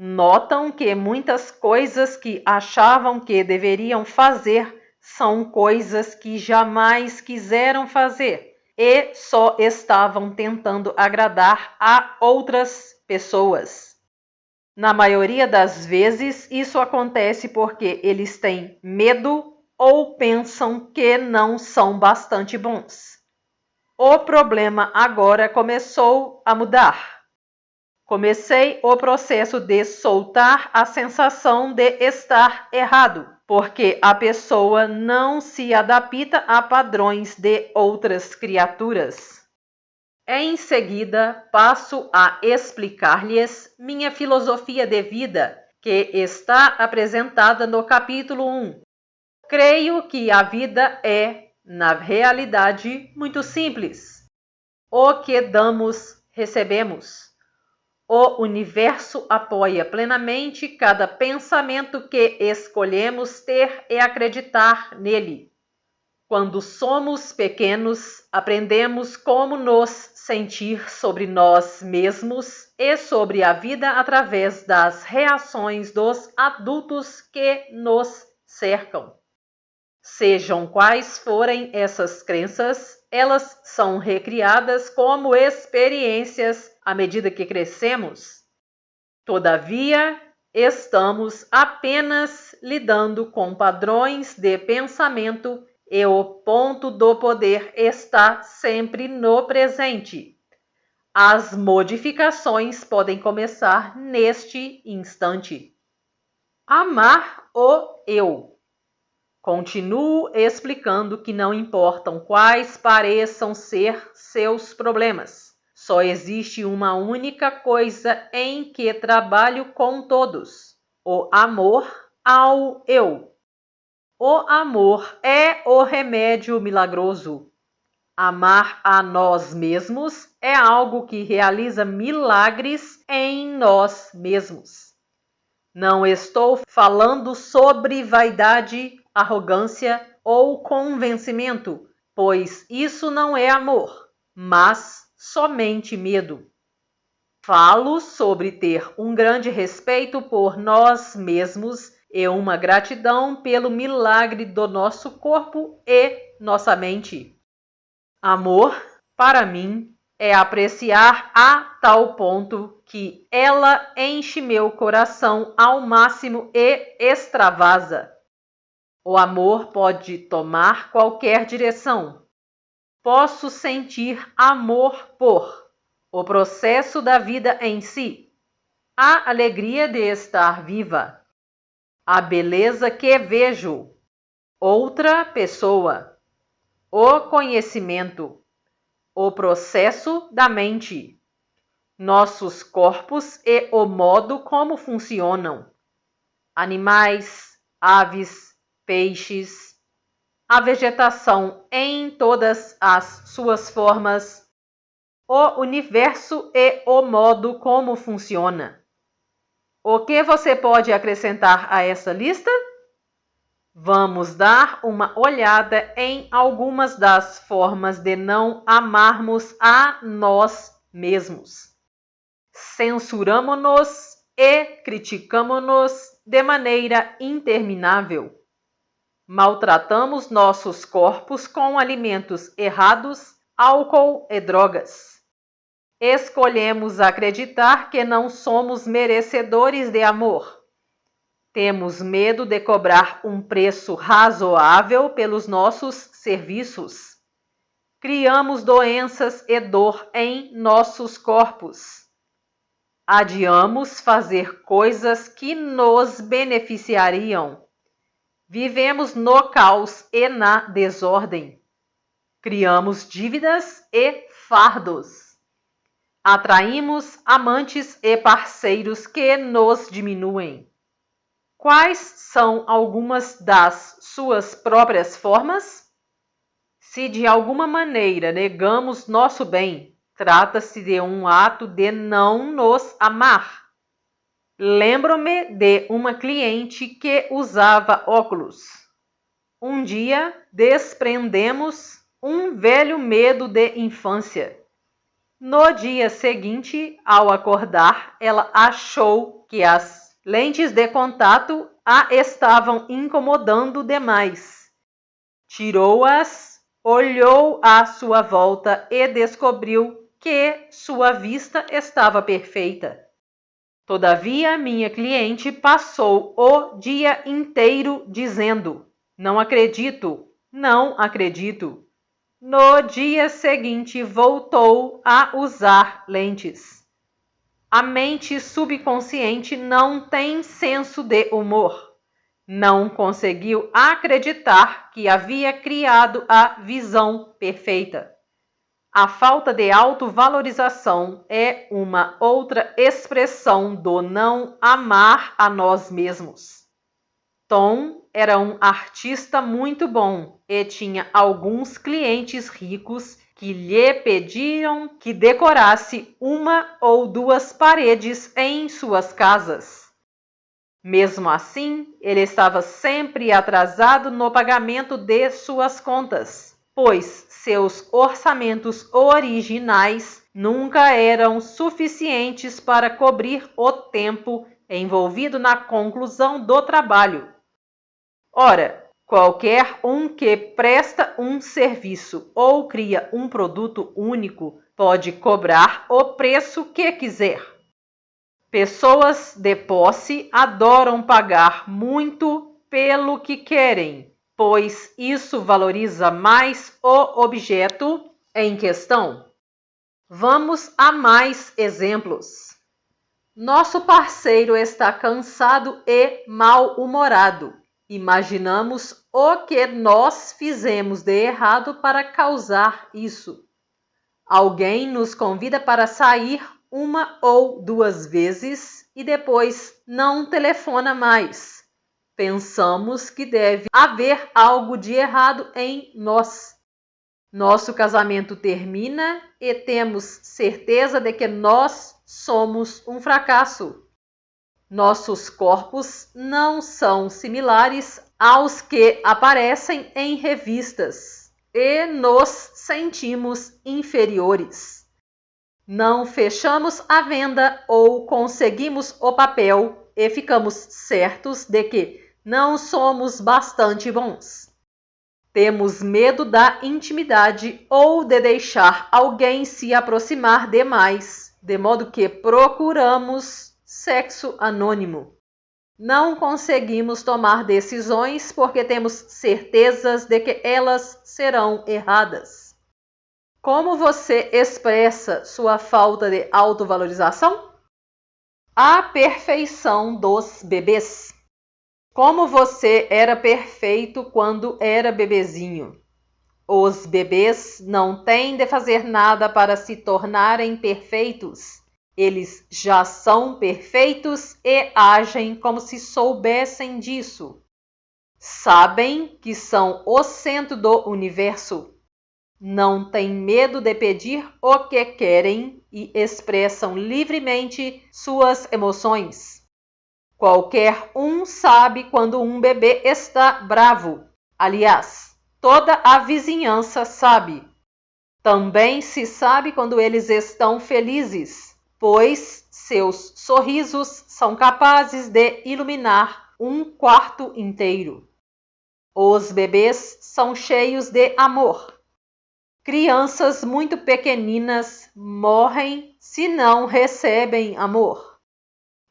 Notam que muitas coisas que achavam que deveriam fazer são coisas que jamais quiseram fazer e só estavam tentando agradar a outras pessoas. Na maioria das vezes, isso acontece porque eles têm medo ou pensam que não são bastante bons. O problema agora começou a mudar. Comecei o processo de soltar a sensação de estar errado, porque a pessoa não se adapta a padrões de outras criaturas. Em seguida, passo a explicar-lhes minha filosofia de vida, que está apresentada no capítulo 1. Creio que a vida é, na realidade, muito simples. O que damos, recebemos. O universo apoia plenamente cada pensamento que escolhemos ter e acreditar nele. Quando somos pequenos, aprendemos como nos sentir sobre nós mesmos e sobre a vida através das reações dos adultos que nos cercam. Sejam quais forem essas crenças, elas são recriadas como experiências à medida que crescemos. Todavia, estamos apenas lidando com padrões de pensamento e o ponto do poder está sempre no presente. As modificações podem começar neste instante. Amar o eu. Continuo explicando que não importam quais pareçam ser seus problemas. Só existe uma única coisa em que trabalho com todos: o amor ao eu. O amor é o remédio milagroso. Amar a nós mesmos é algo que realiza milagres em nós mesmos. Não estou falando sobre vaidade, arrogância ou convencimento, pois isso não é amor, mas somente medo. Falo sobre ter um grande respeito por nós mesmos e uma gratidão pelo milagre do nosso corpo e nossa mente. Amor, para mim, é apreciar a tal ponto que ela enche meu coração ao máximo e extravasa. O amor pode tomar qualquer direção. Posso sentir amor por o processo da vida em si, a alegria de estar viva, a beleza que vejo, outra pessoa, o conhecimento, o processo da mente, nossos corpos e o modo como funcionam, animais, aves, peixes, a vegetação em todas as suas formas, o universo e o modo como funciona. O que você pode acrescentar a essa lista? Vamos dar uma olhada em algumas das formas de não amarmos a nós mesmos. Censuramo-nos e criticamo-nos de maneira interminável. Maltratamos nossos corpos com alimentos errados, álcool e drogas. Escolhemos acreditar que não somos merecedores de amor. Temos medo de cobrar um preço razoável pelos nossos serviços. Criamos doenças e dor em nossos corpos. Adiamos fazer coisas que nos beneficiariam. Vivemos no caos e na desordem. Criamos dívidas e fardos. Atraímos amantes e parceiros que nos diminuem. Quais são algumas das suas próprias formas? Se de alguma maneira negamos nosso bem, trata-se de um ato de não nos amar. Lembro-me de uma cliente que usava óculos. Um dia desprendemos um velho medo de infância. No dia seguinte, ao acordar, ela achou que as lentes de contato a estavam incomodando demais. Tirou-as, olhou à sua volta e descobriu que sua vista estava perfeita. Todavia, minha cliente passou o dia inteiro dizendo: "Não acredito, não acredito." No dia seguinte, voltou a usar lentes. A mente subconsciente não tem senso de humor. Não conseguiu acreditar que havia criado a visão perfeita. A falta de autovalorização é uma outra expressão do não amar a nós mesmos. Tom era um artista muito bom e tinha alguns clientes ricos que lhe pediam que decorasse uma ou duas paredes em suas casas. Mesmo assim, ele estava sempre atrasado no pagamento de suas contas, pois seus orçamentos originais nunca eram suficientes para cobrir o tempo envolvido na conclusão do trabalho. Ora, qualquer um que presta um serviço ou cria um produto único pode cobrar o preço que quiser. Pessoas de posse adoram pagar muito pelo que querem, pois isso valoriza mais o objeto em questão. Vamos a mais exemplos. Nosso parceiro está cansado e mal-humorado. Imaginamos o que nós fizemos de errado para causar isso. Alguém nos convida para sair uma ou duas vezes e depois não telefona mais. Pensamos que deve haver algo de errado em nós. Nosso casamento termina e temos certeza de que nós somos um fracasso. Nossos corpos não são similares aos que aparecem em revistas e nos sentimos inferiores. Não fechamos a venda ou conseguimos o papel e ficamos certos de que não somos bastante bons. Temos medo da intimidade ou de deixar alguém se aproximar demais, de modo que procuramos sexo anônimo. Não conseguimos tomar decisões porque temos certezas de que elas serão erradas. Como você expressa sua falta de autovalorização? A perfeição dos bebês. Como você era perfeito quando era bebezinho. Os bebês não têm de fazer nada para se tornarem perfeitos. Eles já são perfeitos e agem como se soubessem disso. Sabem que são o centro do universo. Não têm medo de pedir o que querem e expressam livremente suas emoções. Qualquer um sabe quando um bebê está bravo. Aliás, toda a vizinhança sabe. Também se sabe quando eles estão felizes, pois seus sorrisos são capazes de iluminar um quarto inteiro. Os bebês são cheios de amor. Crianças muito pequeninas morrem se não recebem amor.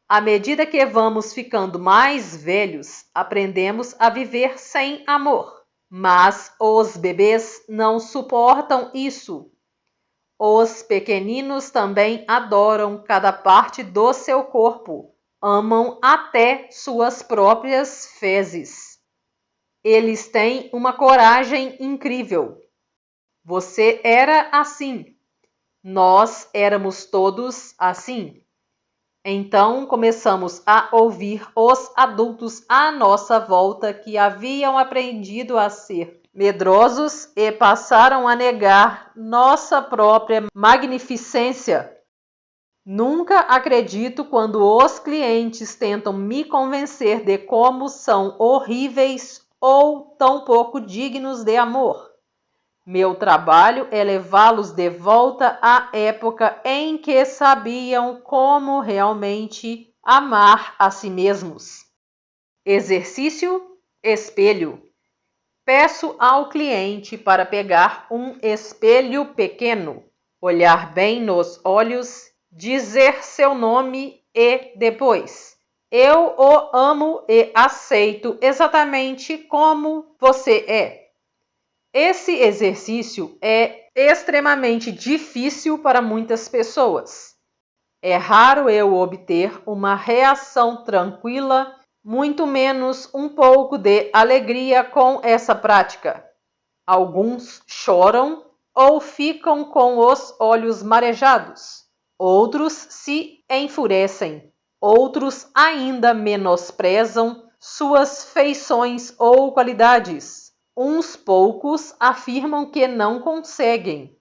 À medida que vamos ficando mais velhos, aprendemos a viver sem amor. Mas os bebês não suportam isso. Os pequeninos também adoram cada parte do seu corpo. Amam até suas próprias fezes. Eles têm uma coragem incrível. Você era assim. Nós éramos todos assim. Então começamos a ouvir os adultos à nossa volta que haviam aprendido a ser medrosos e passaram a negar nossa própria magnificência. Nunca acredito quando os clientes tentam me convencer de como são horríveis ou tão pouco dignos de amor. Meu trabalho é levá-los de volta à época em que sabiam como realmente amar a si mesmos. Exercício: espelho. Peço ao cliente para pegar um espelho pequeno, olhar bem nos olhos, dizer seu nome e depois: eu o amo e aceito exatamente como você é. Esse exercício é extremamente difícil para muitas pessoas. É raro eu obter uma reação tranquila, muito menos um pouco de alegria com essa prática. Alguns choram ou ficam com os olhos marejados. Outros se enfurecem. Outros ainda menosprezam suas feições ou qualidades. Uns poucos afirmam que não conseguem.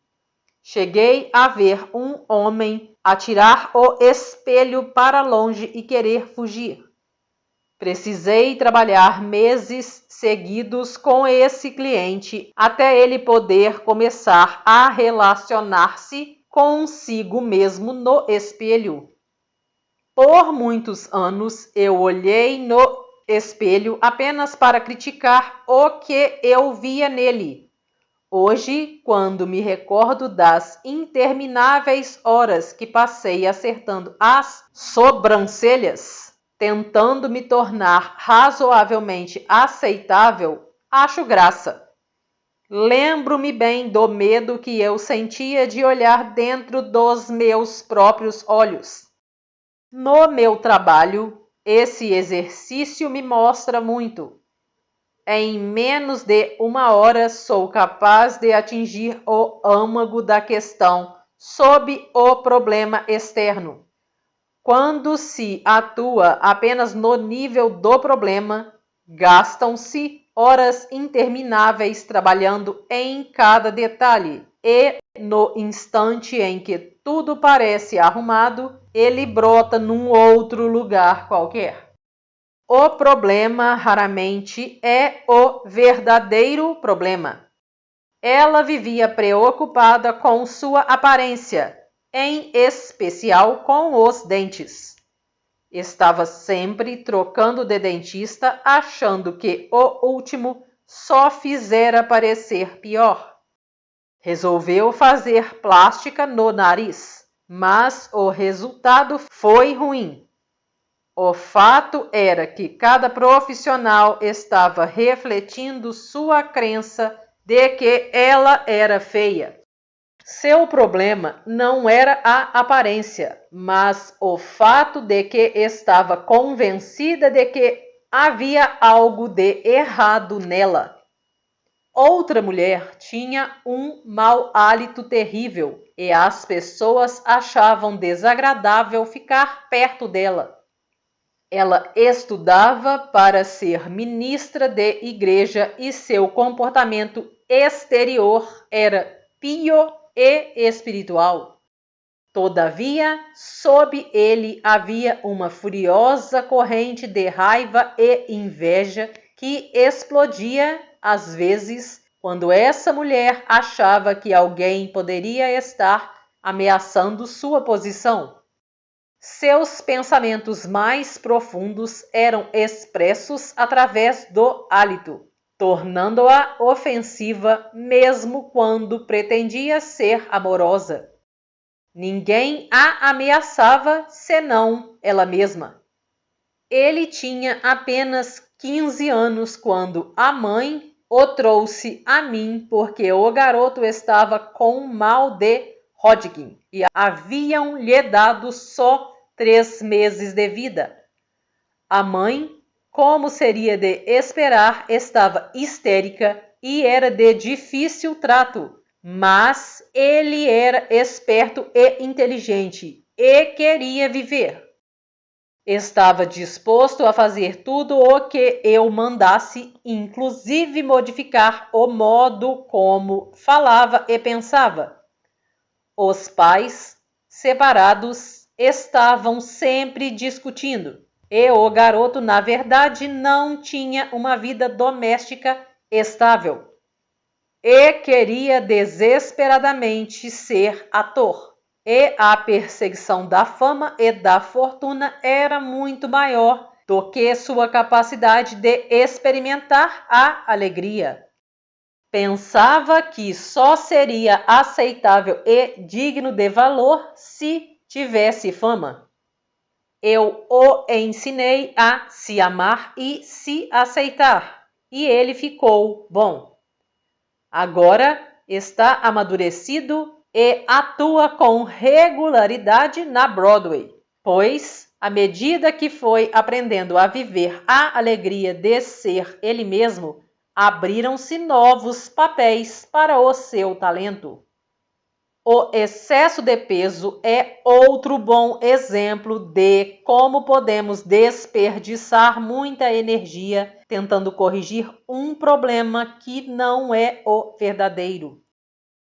Cheguei a ver um homem atirar o espelho para longe e querer fugir. Precisei trabalhar meses seguidos com esse cliente até ele poder começar a relacionar-se consigo mesmo no espelho. Por muitos anos eu olhei no espelho apenas para criticar o que eu via nele. Hoje, quando me recordo das intermináveis horas que passei acertando as sobrancelhas, tentando me tornar razoavelmente aceitável, acho graça. Lembro-me bem do medo que eu sentia de olhar dentro dos meus próprios olhos. No meu trabalho, esse exercício me mostra muito. Em menos de 1 hora sou capaz de atingir o âmago da questão sob o problema externo. Quando se atua apenas no nível do problema, gastam-se horas intermináveis trabalhando em cada detalhe e, no instante em que tudo parece arrumado, ele brota num outro lugar qualquer. O problema raramente é o verdadeiro problema. Ela vivia preocupada com sua aparência, em especial com os dentes. Estava sempre trocando de dentista, achando que o último só fizera parecer pior. Resolveu fazer plástica no nariz, mas o resultado foi ruim. O fato era que cada profissional estava refletindo sua crença de que ela era feia. Seu problema não era a aparência, mas o fato de que estava convencida de que havia algo de errado nela. Outra mulher tinha um mau hálito terrível e as pessoas achavam desagradável ficar perto dela. Ela estudava para ser ministra de igreja e seu comportamento exterior era pio e espiritual. Todavia, sob ele havia uma furiosa corrente de raiva e inveja que explodia, às vezes, quando essa mulher achava que alguém poderia estar ameaçando sua posição. Seus pensamentos mais profundos eram expressos através do hálito, tornando-a ofensiva mesmo quando pretendia ser amorosa. Ninguém a ameaçava senão ela mesma. Ele tinha apenas 15 anos quando a mãe o trouxe a mim porque o garoto estava com mal de Hodgkin e haviam lhe dado só 3 meses de vida. A mãe, como seria de esperar, estava histérica e era de difícil trato, mas ele era esperto e inteligente e queria viver. Estava disposto a fazer tudo o que eu mandasse, inclusive modificar o modo como falava e pensava. Os pais, separados, estavam sempre discutindo, e o garoto, na verdade, não tinha uma vida doméstica estável. e queria desesperadamente ser ator. E a perseguição da fama e da fortuna era muito maior do que sua capacidade de experimentar a alegria. Pensava que só seria aceitável e digno de valor se tivesse fama. Eu o ensinei a se amar e se aceitar, e ele ficou bom. Agora está amadurecido e atua com regularidade na Broadway, pois, à medida que foi aprendendo a viver a alegria de ser ele mesmo, abriram-se novos papéis para o seu talento. O excesso de peso é outro bom exemplo de como podemos desperdiçar muita energia tentando corrigir um problema que não é o verdadeiro.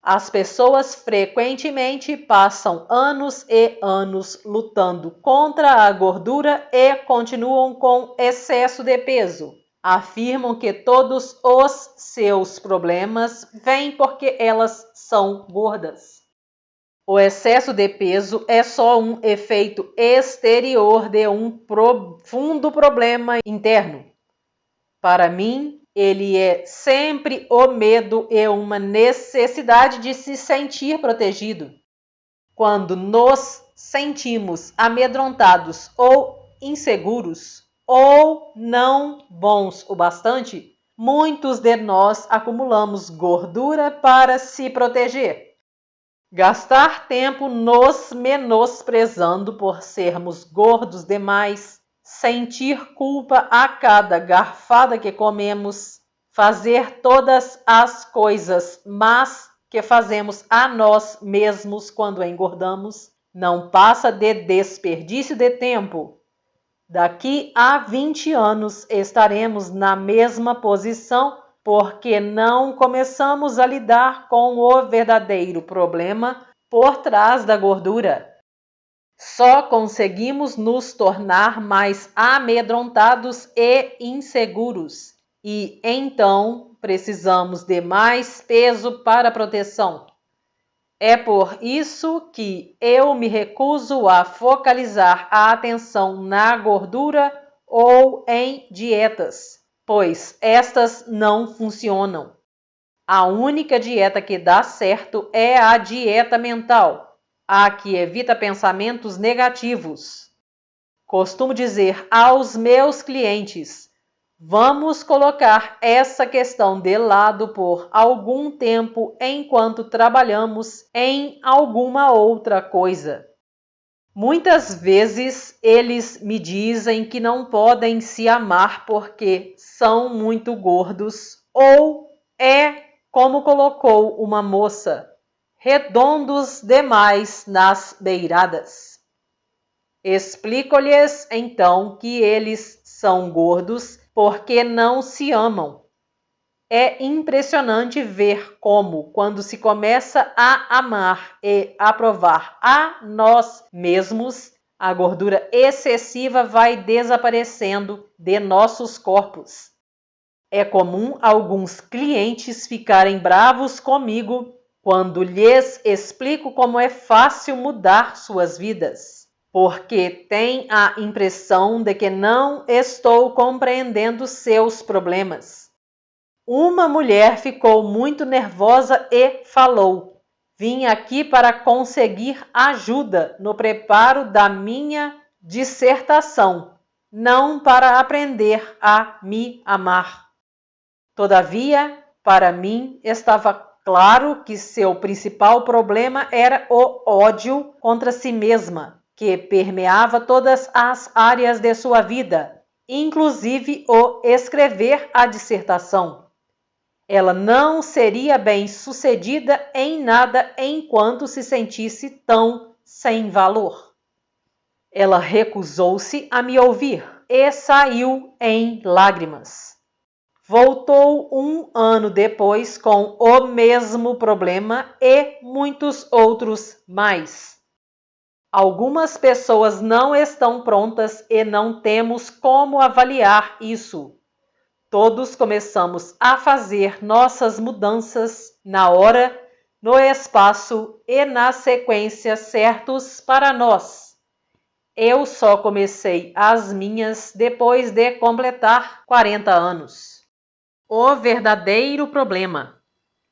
As pessoas frequentemente passam anos e anos lutando contra a gordura e continuam com excesso de peso. Afirmam que todos os seus problemas vêm porque elas são gordas. O excesso de peso é só um efeito exterior de um profundo problema interno. Para mim, ele é sempre o medo e uma necessidade de se sentir protegido. Quando nos sentimos amedrontados ou inseguros, ou não bons o bastante, muitos de nós acumulamos gordura para se proteger. Gastar tempo nos menosprezando por sermos gordos demais, sentir culpa a cada garfada que comemos, fazer todas as coisas más que fazemos a nós mesmos quando engordamos, não passa de desperdício de tempo. Daqui a 20 anos estaremos na mesma posição porque não começamos a lidar com o verdadeiro problema por trás da gordura. Só conseguimos nos tornar mais amedrontados e inseguros, e então precisamos de mais peso para proteção. É por isso que eu me recuso a focalizar a atenção na gordura ou em dietas, pois estas não funcionam. A única dieta que dá certo é a dieta mental, a que evita pensamentos negativos. Costumo dizer aos meus clientes: vamos colocar essa questão de lado por algum tempo enquanto trabalhamos em alguma outra coisa. Muitas vezes eles me dizem que não podem se amar porque são muito gordos ou como colocou uma moça, redondos demais nas beiradas. Explico-lhes então que eles são gordos porque não se amam. É impressionante ver como, quando se começa a amar e aprovar a nós mesmos, a gordura excessiva vai desaparecendo de nossos corpos. É comum alguns clientes ficarem bravos comigo quando lhes explico como é fácil mudar suas vidas, porque têm a impressão de que não estou compreendendo seus problemas. Uma mulher ficou muito nervosa e falou: vim aqui para conseguir ajuda no preparo da minha dissertação, não para aprender a me amar. Todavia, para mim, estava claro que seu principal problema era o ódio contra si mesma, que permeava todas as áreas de sua vida, inclusive o escrever a dissertação. Ela não seria bem-sucedida em nada enquanto se sentisse tão sem valor. Ela recusou-se a me ouvir e saiu em lágrimas. Voltou 1 ano depois com o mesmo problema e muitos outros mais. Algumas pessoas não estão prontas e não temos como avaliar isso. Todos começamos a fazer nossas mudanças na hora, no espaço e na sequência certos para nós. Eu só comecei as minhas depois de completar 40 anos. O verdadeiro problema.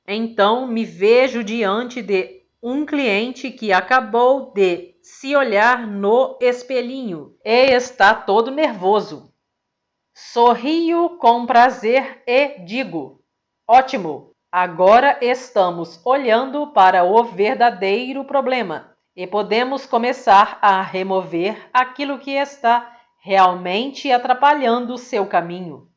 Então me vejo diante de um cliente que acabou de se olhar no espelhinho e está todo nervoso. Sorrio com prazer e digo: ótimo, agora estamos olhando para o verdadeiro problema e podemos começar a remover aquilo que está realmente atrapalhando seu caminho.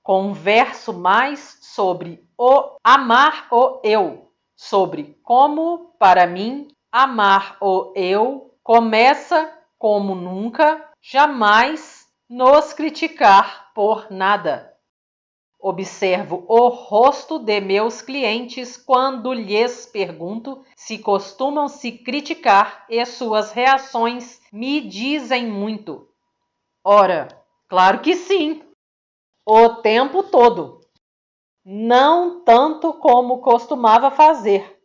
Converso mais sobre o amar o eu, sobre como, para mim, amar o eu começa como nunca, jamais nos criticar por nada. Observo o rosto de meus clientes quando lhes pergunto se costumam se criticar e suas reações me dizem muito. Ora, claro que sim, o tempo todo. Não tanto como costumava fazer.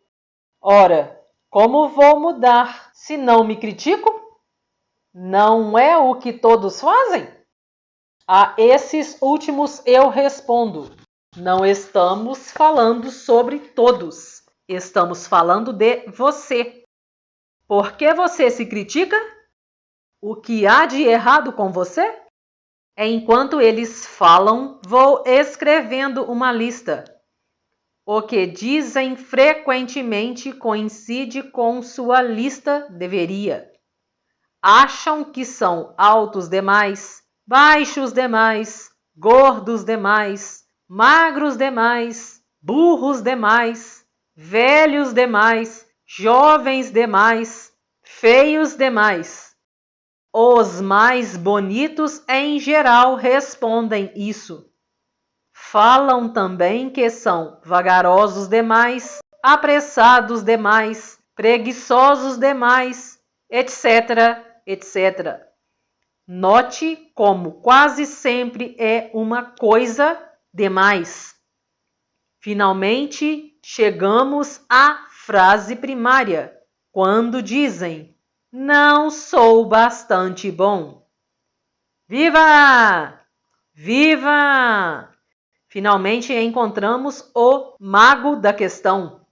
Ora, como vou mudar se não me critico? Não é o que todos fazem? A esses últimos eu respondo: não estamos falando sobre todos, estamos falando de você. Por que você se critica? O que há de errado com você? Enquanto eles falam, vou escrevendo uma lista. O que dizem frequentemente coincide com sua lista deveria. Acham que são altos demais, baixos demais, gordos demais, magros demais, burros demais, velhos demais, jovens demais, feios demais. Os mais bonitos em geral respondem isso. Falam também que são vagarosos demais, apressados demais, preguiçosos demais, etc, etc. Note como quase sempre é uma coisa demais. Finalmente, chegamos à frase primária, quando dizem: não sou bastante bom. Viva! Viva! Finalmente encontramos o mago da questão.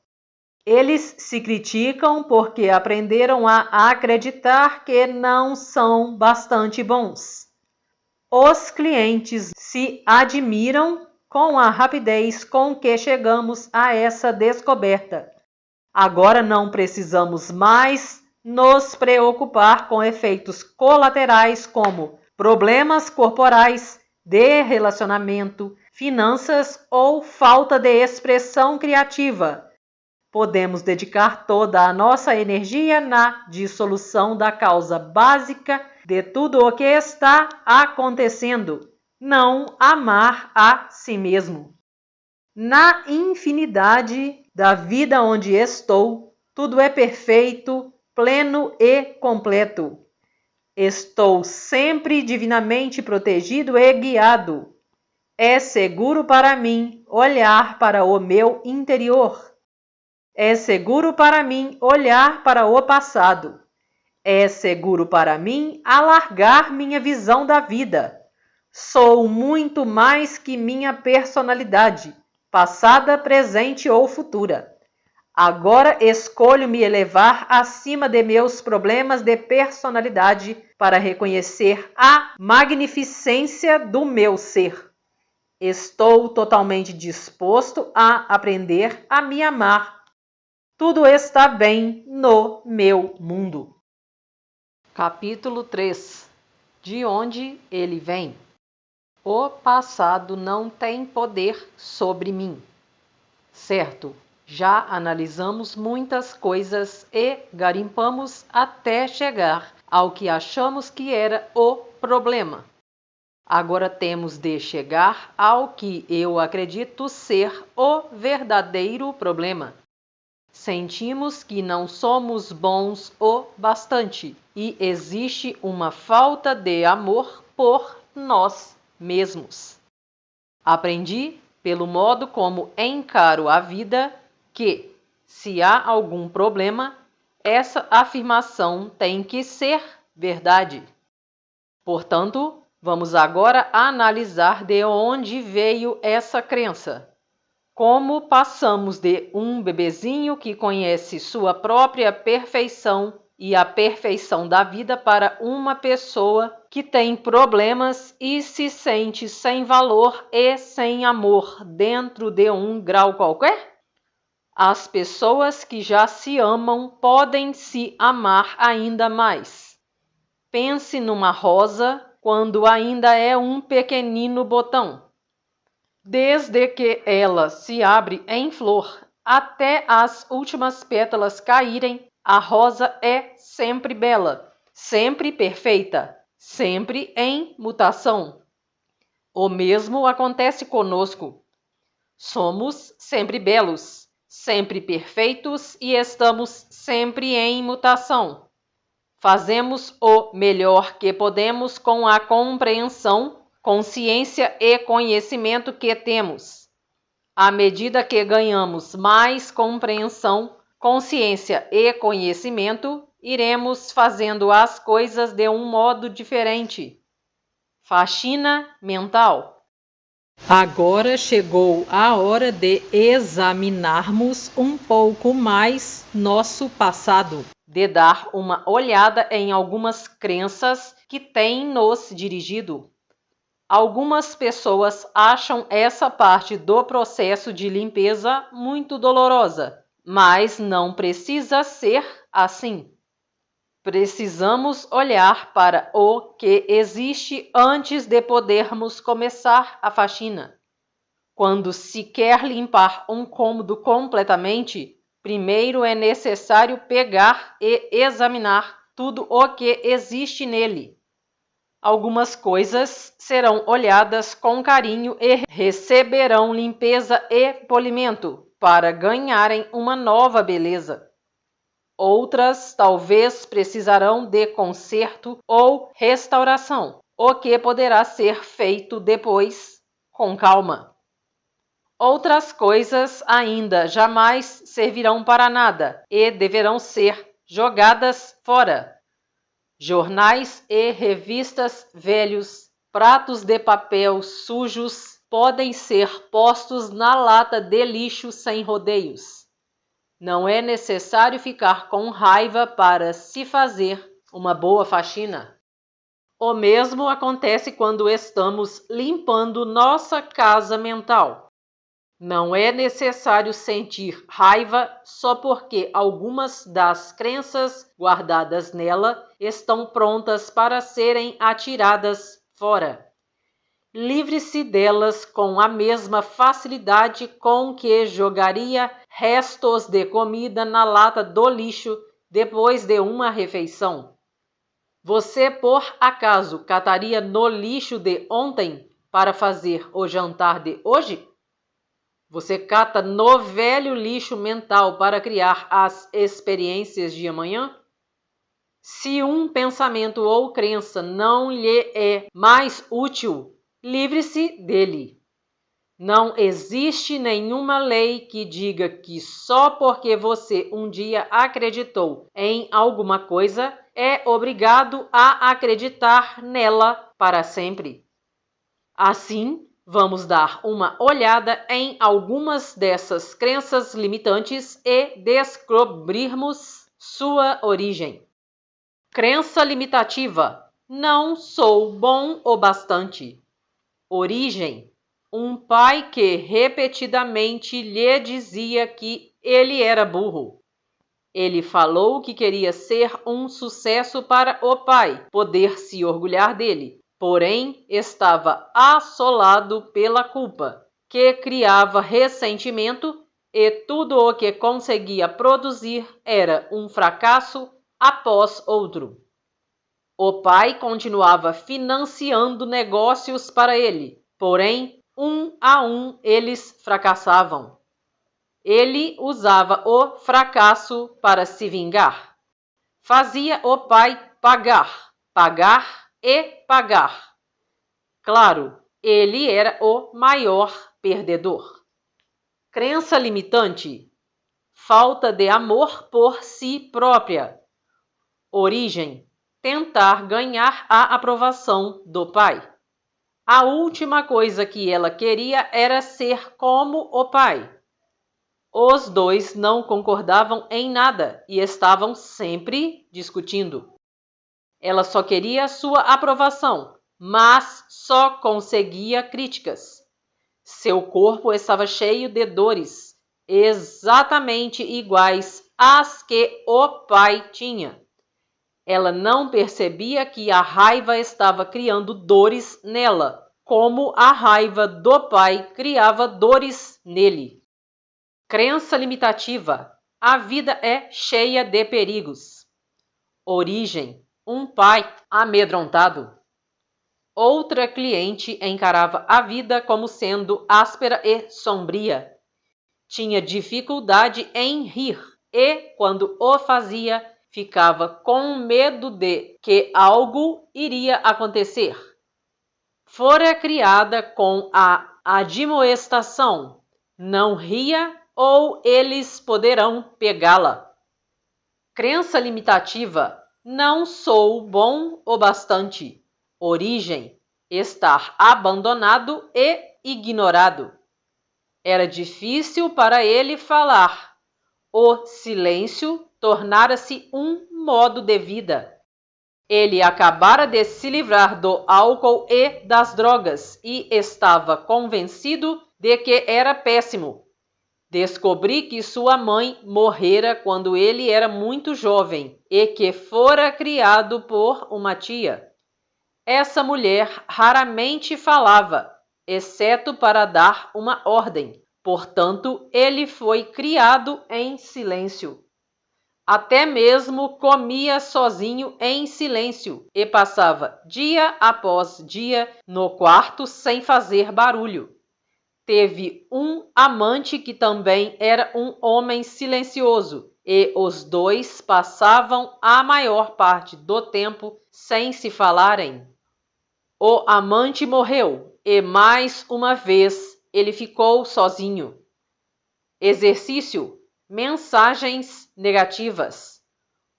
Eles se criticam porque aprenderam a acreditar que não são bastante bons. Os clientes se admiram com a rapidez com que chegamos a essa descoberta. Agora não precisamos mais nos preocupar com efeitos colaterais como problemas corporais, de relacionamento, finanças ou falta de expressão criativa. Podemos dedicar toda a nossa energia na dissolução da causa básica de tudo o que está acontecendo, não amar a si mesmo. Na infinidade da vida onde estou, tudo é perfeito, pleno e completo. Estou sempre divinamente protegido e guiado. É seguro para mim olhar para o meu interior. É seguro para mim olhar para o passado. É seguro para mim alargar minha visão da vida. Sou muito mais que minha personalidade, passada, presente ou futura. Agora escolho me elevar acima de meus problemas de personalidade para reconhecer a magnificência do meu ser. Estou totalmente disposto a aprender a me amar. Tudo está bem no meu mundo. Capítulo 3. De onde ele vem? O passado não tem poder sobre mim. Certo, já analisamos muitas coisas e garimpamos até chegar ao que achamos que era o problema. Agora temos de chegar ao que eu acredito ser o verdadeiro problema. Sentimos que não somos bons o bastante e existe uma falta de amor por nós mesmos. Aprendi, pelo modo como encaro a vida, que, se há algum problema, essa afirmação tem que ser verdade. Portanto, vamos agora analisar de onde veio essa crença. Como passamos de um bebezinho que conhece sua própria perfeição e a perfeição da vida para uma pessoa que tem problemas e se sente sem valor e sem amor dentro de um grau qualquer? As pessoas que já se amam podem se amar ainda mais. Pense numa rosa quando ainda é um pequenino botão. Desde que ela se abre em flor até as últimas pétalas caírem, a rosa é sempre bela, sempre perfeita, sempre em mutação. O mesmo acontece conosco. Somos sempre belos, sempre perfeitos e estamos sempre em mutação. Fazemos o melhor que podemos com a compreensão, consciência e conhecimento que temos. À medida que ganhamos mais compreensão, consciência e conhecimento, iremos fazendo as coisas de um modo diferente. Faxina mental. Agora chegou a hora de examinarmos um pouco mais nosso passado, de dar uma olhada em algumas crenças que têm nos dirigido. Algumas pessoas acham essa parte do processo de limpeza muito dolorosa, mas não precisa ser assim. Precisamos olhar para o que existe antes de podermos começar a faxina. Quando se quer limpar um cômodo completamente, primeiro é necessário pegar e examinar tudo o que existe nele. Algumas coisas serão olhadas com carinho e receberão limpeza e polimento para ganharem uma nova beleza. Outras talvez precisarão de conserto ou restauração, o que poderá ser feito depois, com calma. Outras coisas ainda jamais servirão para nada e deverão ser jogadas fora. Jornais e revistas velhos, pratos de papel sujos podem ser postos na lata de lixo sem rodeios. Não é necessário ficar com raiva para se fazer uma boa faxina. O mesmo acontece quando estamos limpando nossa casa mental. Não é necessário sentir raiva só porque algumas das crenças guardadas nela estão prontas para serem atiradas fora. Livre-se delas com a mesma facilidade com que jogaria restos de comida na lata do lixo depois de uma refeição. Você, por acaso, cataria no lixo de ontem para fazer o jantar de hoje? Você cata no velho lixo mental para criar as experiências de amanhã? Se um pensamento ou crença não lhe é mais útil, livre-se dele. Não existe nenhuma lei que diga que só porque você um dia acreditou em alguma coisa, é obrigado a acreditar nela para sempre. Assim, vamos dar uma olhada em algumas dessas crenças limitantes e descobrirmos sua origem. Crença limitativa: não sou bom o bastante. Origem: um pai que repetidamente lhe dizia que ele era burro. Ele falou que queria ser um sucesso para o pai, poder se orgulhar dele. Porém, estava assolado pela culpa, que criava ressentimento e tudo o que conseguia produzir era um fracasso após outro. O pai continuava financiando negócios para ele, porém, um a um eles fracassavam. Ele usava o fracasso para se vingar. Fazia o pai pagar e pagar. Claro, Ele era o maior perdedor. Crença limitante: falta de amor por si própria. Origem: tentar ganhar a aprovação do pai. A última coisa que ela queria era ser como o pai. Os dois não concordavam em nada e estavam sempre discutindo. Ela só queria sua aprovação, mas só conseguia críticas. Seu corpo estava cheio de dores, exatamente iguais às que o pai tinha. Ela não percebia que a raiva estava criando dores nela, como a raiva do pai criava dores nele. Crença limitativa: a vida é cheia de perigos. Origem: um pai amedrontado. Outra cliente encarava a vida como sendo áspera e sombria. Tinha dificuldade em rir e, quando o fazia, ficava com medo de que algo iria acontecer. Fora criada com a admoestação: não ria ou eles poderão pegá-la. Crença limitativa: não sou bom o bastante. Origem: estar abandonado e ignorado. Era difícil para ele falar. O silêncio tornara-se um modo de vida. Ele acabara de se livrar do álcool e das drogas e estava convencido de que era péssimo. Descobri que sua mãe morrera quando ele era muito jovem e que fora criado por uma tia. Essa mulher raramente falava, exceto para dar uma ordem. Portanto, ele foi criado em silêncio. Até mesmo comia sozinho em silêncio e passava dia após dia no quarto sem fazer barulho. Teve um amante que também era um homem silencioso e os dois passavam a maior parte do tempo sem se falarem. O amante morreu e mais uma vez ele ficou sozinho. Exercício: mensagens negativas.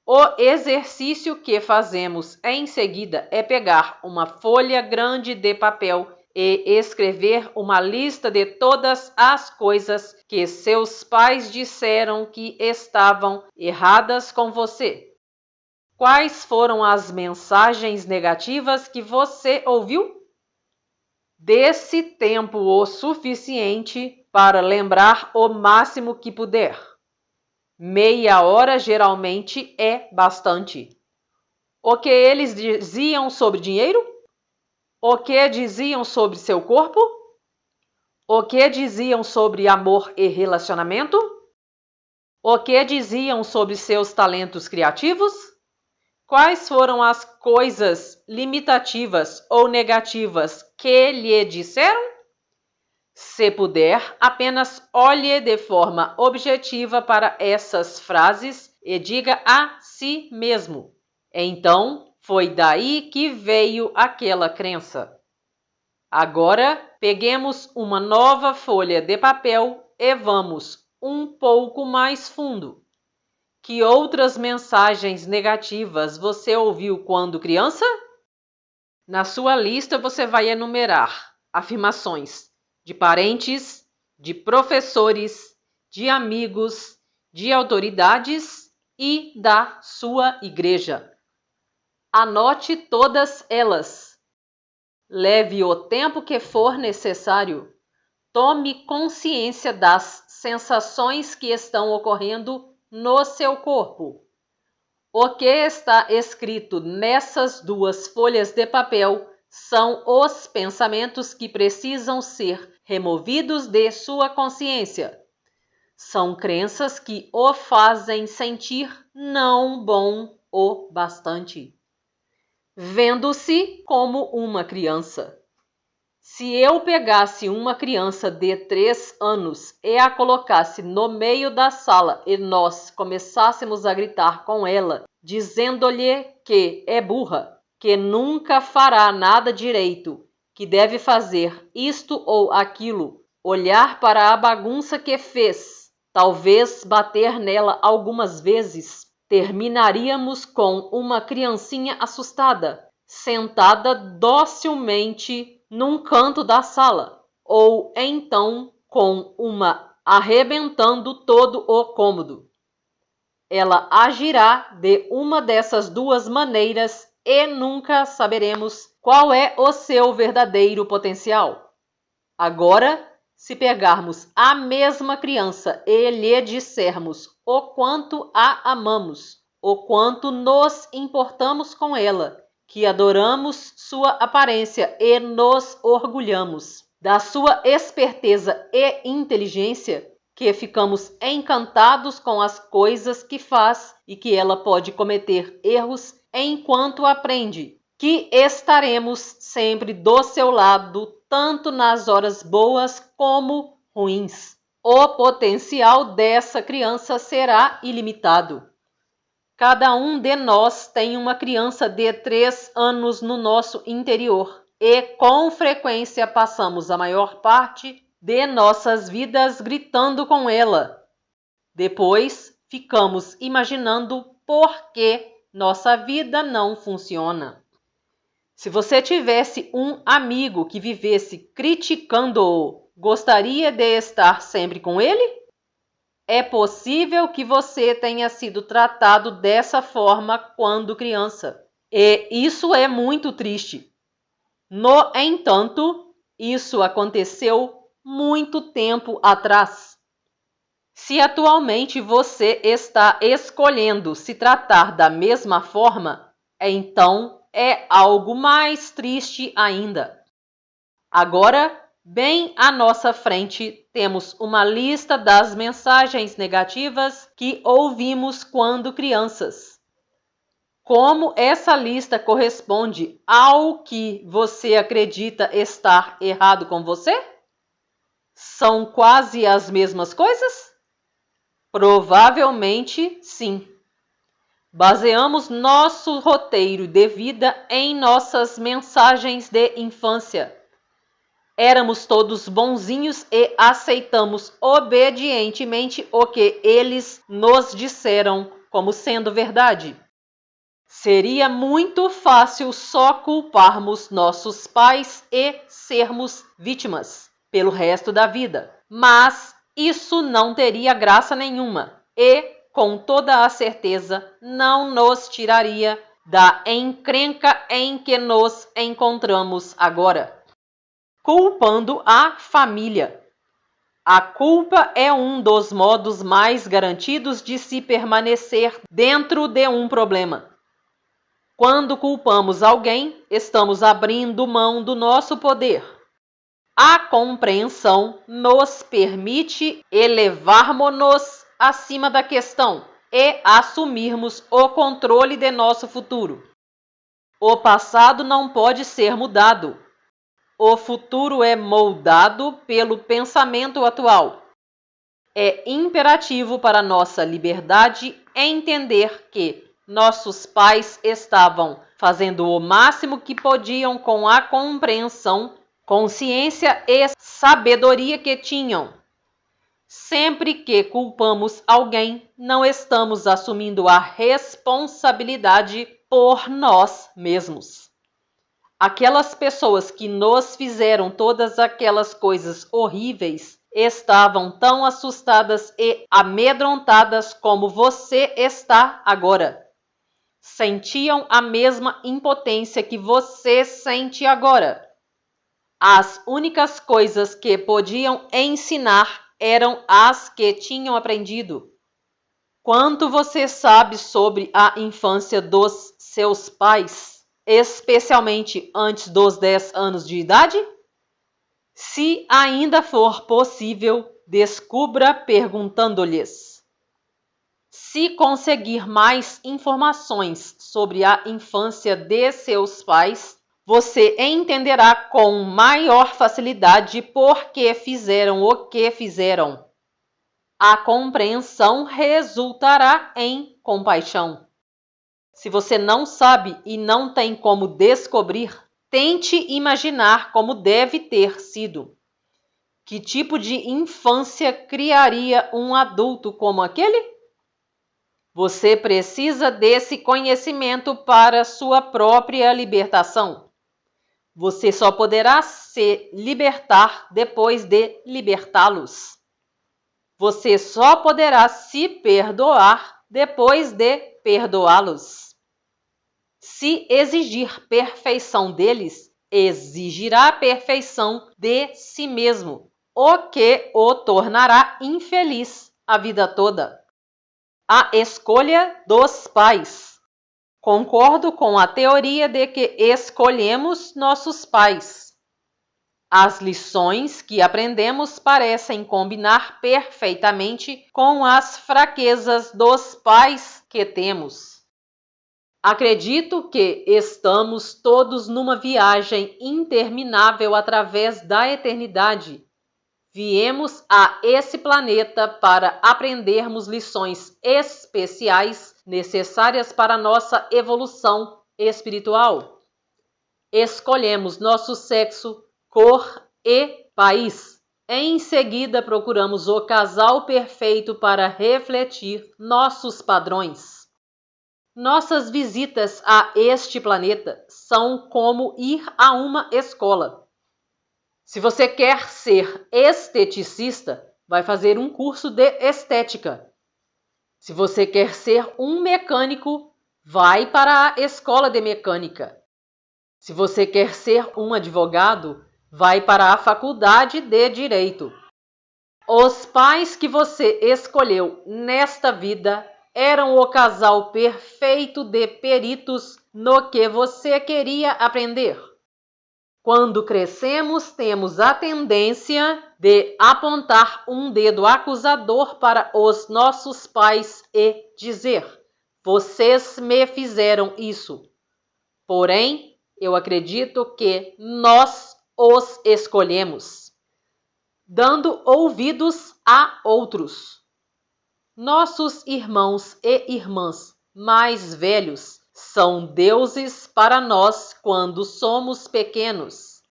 O exercício que fazemos em seguida é pegar uma folha grande de papel e escrever uma lista de todas as coisas que seus pais disseram que estavam erradas com você. Quais foram as mensagens negativas que você ouviu? Dê-se tempo o suficiente para lembrar o máximo que puder. Meia hora geralmente é bastante. O que eles diziam sobre dinheiro? O que diziam sobre seu corpo? O que diziam sobre amor e relacionamento? O que diziam sobre seus talentos criativos? Quais foram as coisas limitativas ou negativas que lhe disseram? Se puder, apenas olhe de forma objetiva para essas frases e diga a si mesmo: então, foi daí que veio aquela crença. Agora, peguemos uma nova folha de papel e vamos um pouco mais fundo. Que outras mensagens negativas você ouviu quando criança? Na sua lista você vai enumerar afirmações de parentes, de professores, de amigos, de autoridades e da sua igreja. Anote todas elas. Leve o tempo que for necessário. Tome consciência das sensações que estão ocorrendo no seu corpo. O que está escrito nessas duas folhas de papel são os pensamentos que precisam ser removidos de sua consciência. São crenças que o fazem sentir não bom o bastante, vendo-se como uma criança. Se eu pegasse uma criança de 3 anos e a colocasse no meio da sala e nós começássemos a gritar com ela, dizendo-lhe que é burra, que nunca fará nada direito que deve fazer isto ou aquilo, olhar para a bagunça que fez, talvez bater nela algumas vezes, terminaríamos com uma criancinha assustada, sentada docilmente num canto da sala, ou então com uma arrebentando todo o cômodo. Ela agirá de uma dessas duas maneiras e nunca saberemos qual é o seu verdadeiro potencial. Agora, se pegarmos a mesma criança e lhe dissermos o quanto a amamos, o quanto nos importamos com ela, que adoramos sua aparência e nos orgulhamos da sua esperteza e inteligência, que ficamos encantados com as coisas que faz e que ela pode cometer erros enquanto aprende, que estaremos sempre do seu lado, tanto nas horas boas como ruins. O potencial dessa criança será ilimitado. Cada um de nós tem uma criança de 3 anos no nosso interior e com frequência passamos a maior parte de nossas vidas gritando com ela. Depois ficamos imaginando por que nossa vida não funciona. Se você tivesse um amigo que vivesse criticando-o, gostaria de estar sempre com ele? É possível que você tenha sido tratado dessa forma quando criança, e isso é muito triste. No entanto, isso aconteceu muito tempo atrás. Se atualmente você está escolhendo se tratar da mesma forma, então é algo mais triste ainda. Agora, bem à nossa frente, temos uma lista das mensagens negativas que ouvimos quando crianças. Como essa lista corresponde ao que você acredita estar errado com você? São quase as mesmas coisas? Provavelmente sim. Baseamos nosso roteiro de vida em nossas mensagens de infância. Éramos todos bonzinhos e aceitamos obedientemente o que eles nos disseram como sendo verdade. Seria muito fácil só culparmos nossos pais e sermos vítimas pelo resto da vida, mas isso não teria graça nenhuma e, com toda a certeza, não nos tiraria da encrenca em que nos encontramos agora. Culpando a família. A culpa é um dos modos mais garantidos de se permanecer dentro de um problema. Quando culpamos alguém, estamos abrindo mão do nosso poder. A compreensão nos permite elevarmos-nos acima da questão e assumirmos o controle de nosso futuro. O passado não pode ser mudado. O futuro é moldado pelo pensamento atual. É imperativo para nossa liberdade entender que nossos pais estavam fazendo o máximo que podiam com a compreensão, consciência e sabedoria que tinham. Sempre que culpamos alguém, não estamos assumindo a responsabilidade por nós mesmos. Aquelas pessoas que nos fizeram todas aquelas coisas horríveis estavam tão assustadas e amedrontadas como você está agora. Sentiam a mesma impotência que você sente agora. As únicas coisas que podiam ensinar eram as que tinham aprendido. Quanto você sabe sobre a infância dos seus pais, especialmente antes dos 10 anos de idade? Se ainda for possível, descubra perguntando-lhes. Se conseguir mais informações sobre a infância de seus pais, você entenderá com maior facilidade por que fizeram o que fizeram. A compreensão resultará em compaixão. Se você não sabe e não tem como descobrir, Tente imaginar como deve ter sido. Que tipo de infância criaria um adulto como aquele? Você precisa desse conhecimento para sua própria libertação. Você só poderá se libertar depois de libertá-los. Você só poderá se perdoar depois de perdoá-los. Se exigir perfeição deles, exigirá a perfeição de si mesmo, o que o tornará infeliz a vida toda. A escolha dos pais. Concordo com a teoria de que escolhemos nossos pais. As lições que aprendemos parecem combinar perfeitamente com as fraquezas dos pais que temos. Acredito que estamos todos numa viagem interminável através da eternidade. Viemos a esse planeta para aprendermos lições especiais necessárias para nossa evolução espiritual. Escolhemos nosso sexo, cor e país. Em seguida, procuramos o casal perfeito para refletir nossos padrões. Nossas visitas a este planeta são como ir a uma escola. Se você quer ser esteticista, vai fazer um curso de estética. Se você quer ser um mecânico, vai para a escola de mecânica. Se você quer ser um advogado, vai para a faculdade de direito. Os pais que você escolheu nesta vida eram o casal perfeito de peritos no que você queria aprender. Quando crescemos, temos a tendência de apontar um dedo acusador para os nossos pais e dizer: vocês me fizeram isso. Porém, eu acredito que nós os escolhemos, dando ouvidos a outros. Nossos irmãos e irmãs mais velhos são deuses para nós quando somos pequenos.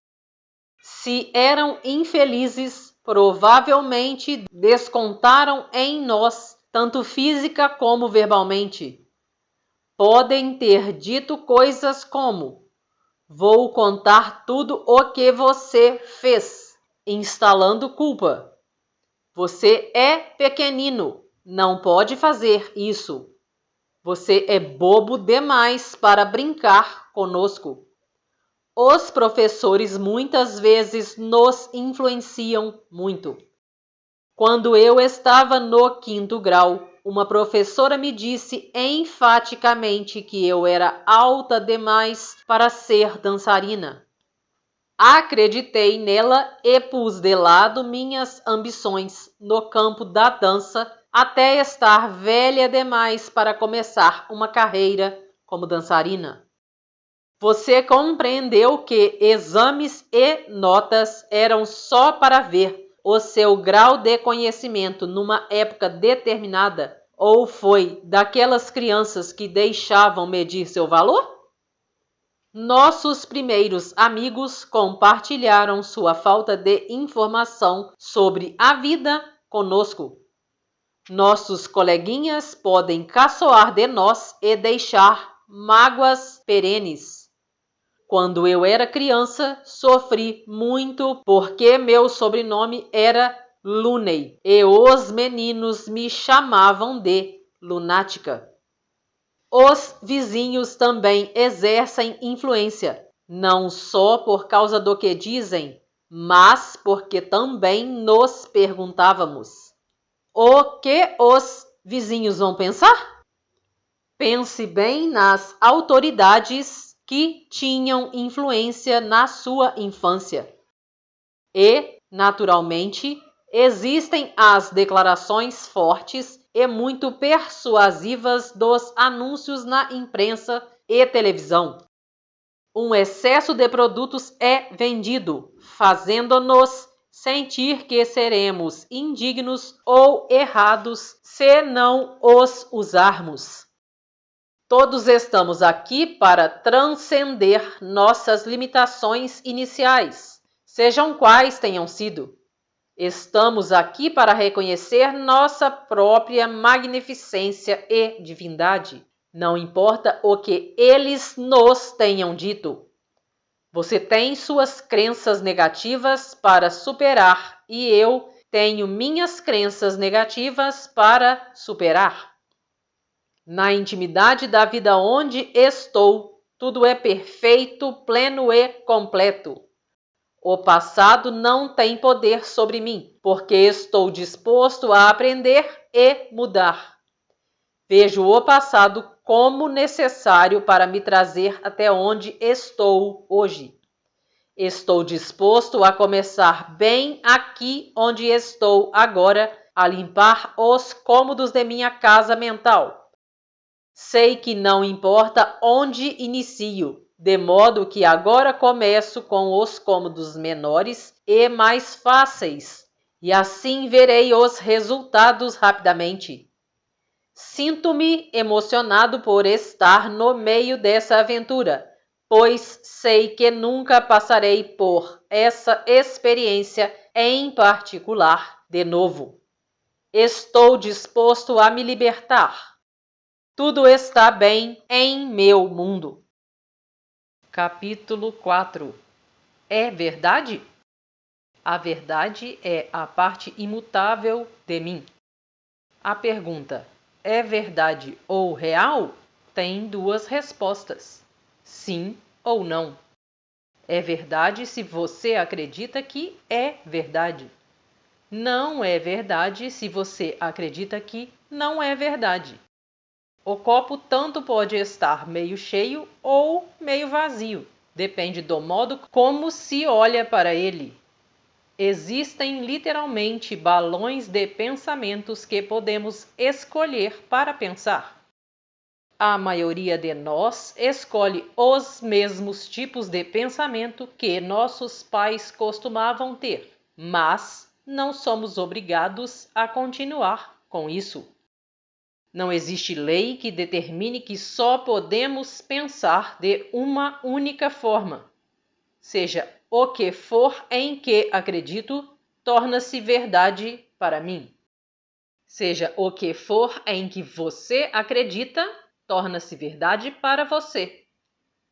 Se eram infelizes, provavelmente descontaram em nós, tanto física como verbalmente. Podem ter dito coisas como: vou contar tudo o que você fez, instalando culpa. Você é pequenino, não pode fazer isso. Você é bobo demais para brincar conosco. Os professores muitas vezes nos influenciam muito. Quando eu estava no 5º grau, uma professora me disse enfaticamente que eu era alta demais para ser dançarina. Acreditei nela e pus de lado minhas ambições no campo da dança até estar velha demais para começar uma carreira como dançarina. Você compreendeu que exames e notas eram só para ver o seu grau de conhecimento numa época determinada? Ou foi daquelas crianças que deixavam medir seu valor? Nossos primeiros amigos compartilharam sua falta de informação sobre a vida conosco. Nossos coleguinhas podem caçoar de nós e deixar mágoas perenes. Quando eu era criança, sofri muito porque meu sobrenome era Looney e os meninos me chamavam de lunática. Os vizinhos também exercem influência, não só por causa do que dizem, mas porque também nos perguntávamos: o que os vizinhos vão pensar? Pense bem nas autoridades que tinham influência na sua infância. E, naturalmente, existem as declarações fortes e muito persuasivas dos anúncios na imprensa e televisão. Um excesso de produtos é vendido, fazendo-nos sentir que seremos indignos ou errados se não os usarmos. Todos estamos aqui para transcender nossas limitações iniciais, sejam quais tenham sido. Estamos aqui para reconhecer nossa própria magnificência e divindade. Não importa o que eles nos tenham dito. Você tem suas crenças negativas para superar e eu tenho minhas crenças negativas para superar. Na intimidade da vida onde estou, tudo é perfeito, pleno e completo. O passado não tem poder sobre mim, porque estou disposto a aprender e mudar. Vejo o passado como necessário para me trazer até onde estou hoje. Estou disposto a começar bem aqui onde estou agora, a limpar os cômodos de minha casa mental. Sei que não importa onde inicio, de modo que agora começo com os cômodos menores e mais fáceis, e assim verei os resultados rapidamente. Sinto-me emocionado por estar no meio dessa aventura, pois sei que nunca passarei por essa experiência em particular de novo. Estou disposto a me libertar. Tudo está bem em meu mundo. Capítulo 4. É verdade? A verdade é a parte imutável de mim. A pergunta é verdade ou real? Tem duas respostas: sim ou não. É verdade se você acredita que é verdade. Não é verdade se você acredita que não é verdade. O copo tanto pode estar meio cheio ou meio vazio. Depende do modo como se olha para ele. Existem literalmente balões de pensamentos que podemos escolher para pensar. A maioria de nós escolhe os mesmos tipos de pensamento que nossos pais costumavam ter, mas não somos obrigados a continuar com isso. Não existe lei que determine que só podemos pensar de uma única forma. Seja o que for em que acredito, torna-se verdade para mim. Seja o que for em que você acredita, torna-se verdade para você.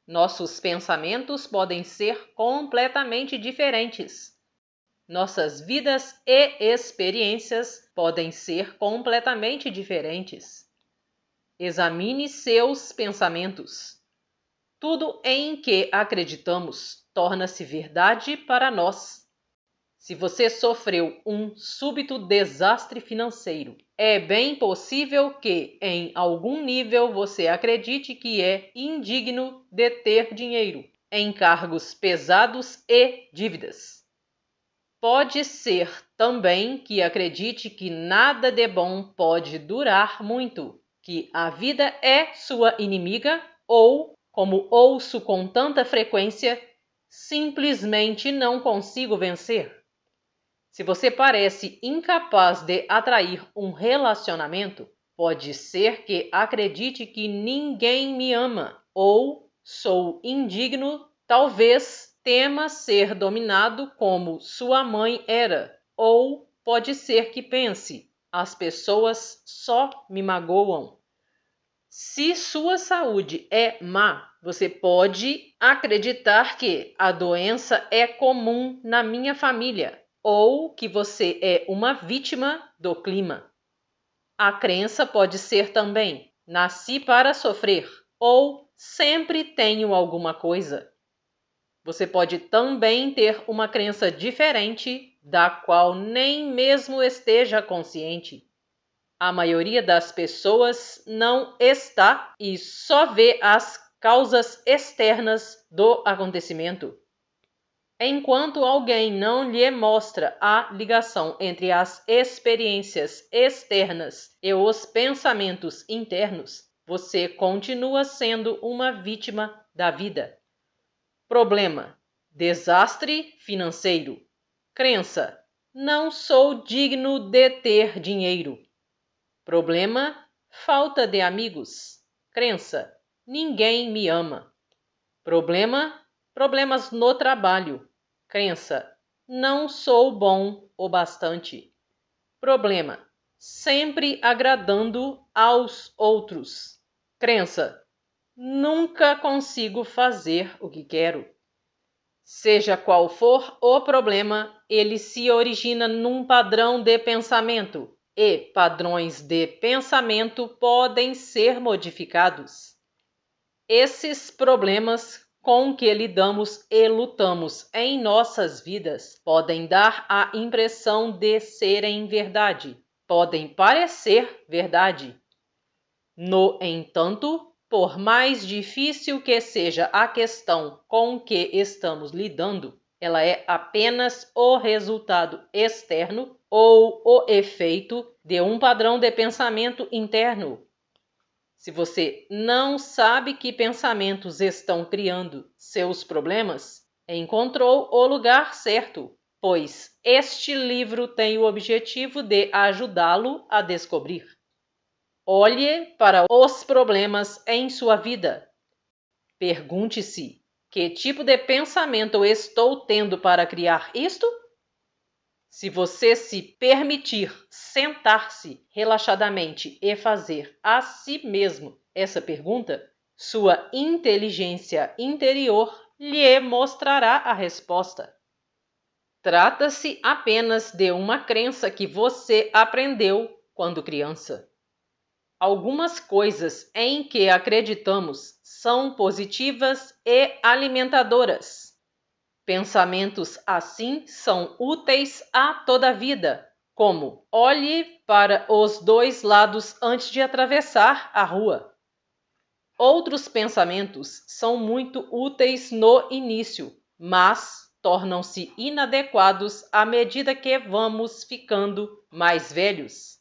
Nossos pensamentos podem ser completamente diferentes. Nossas vidas e experiências podem ser completamente diferentes. Examine seus pensamentos. Tudo em que acreditamos torna-se verdade para nós. Se você sofreu um súbito desastre financeiro, é bem possível que, em algum nível, você acredite que é indigno de ter dinheiro, encargos pesados e dívidas. Pode ser também que acredite que nada de bom pode durar muito, que a vida é sua inimiga ou, como ouço com tanta frequência, simplesmente não consigo vencer. Se você parece incapaz de atrair um relacionamento, pode ser que acredite que ninguém me ama ou sou indigno, talvez tema ser dominado como sua mãe era, ou pode ser que pense: as pessoas só me magoam. Se sua saúde é má, você pode acreditar que a doença é comum na minha família ou que você é uma vítima do clima. A crença pode ser também: nasci para sofrer ou sempre tenho alguma coisa. Você pode também ter uma crença diferente da qual nem mesmo esteja consciente. A maioria das pessoas não está e só vê as causas externas do acontecimento. Enquanto alguém não lhe mostra a ligação entre as experiências externas e os pensamentos internos, você continua sendo uma vítima da vida. Problema: desastre financeiro. Crença: não sou digno de ter dinheiro. Problema: falta de amigos. Crença: ninguém me ama. Problema: problemas no trabalho. Crença: não sou bom o bastante. Problema: sempre agradando aos outros. Crença: nunca consigo fazer o que quero. Seja qual for o problema, ele se origina num padrão de pensamento, e padrões de pensamento podem ser modificados. Esses problemas com que lidamos e lutamos em nossas vidas podem dar a impressão de serem verdade, podem parecer verdade. No entanto, por mais difícil que seja a questão com que estamos lidando, ela é apenas o resultado externo ou o efeito de um padrão de pensamento interno. Se você não sabe que pensamentos estão criando seus problemas, encontrou o lugar certo, pois este livro tem o objetivo de ajudá-lo a descobrir. Olhe para os problemas em sua vida. Pergunte-se: que tipo de pensamento estou tendo para criar isto? Se você se permitir sentar-se relaxadamente e fazer a si mesmo essa pergunta, sua inteligência interior lhe mostrará a resposta. Trata-se apenas de uma crença que você aprendeu quando criança. Algumas coisas em que acreditamos são positivas e alimentadoras. Pensamentos assim são úteis a toda a vida, como olhe para os dois lados antes de atravessar a rua. Outros pensamentos são muito úteis no início, mas tornam-se inadequados à medida que vamos ficando mais velhos.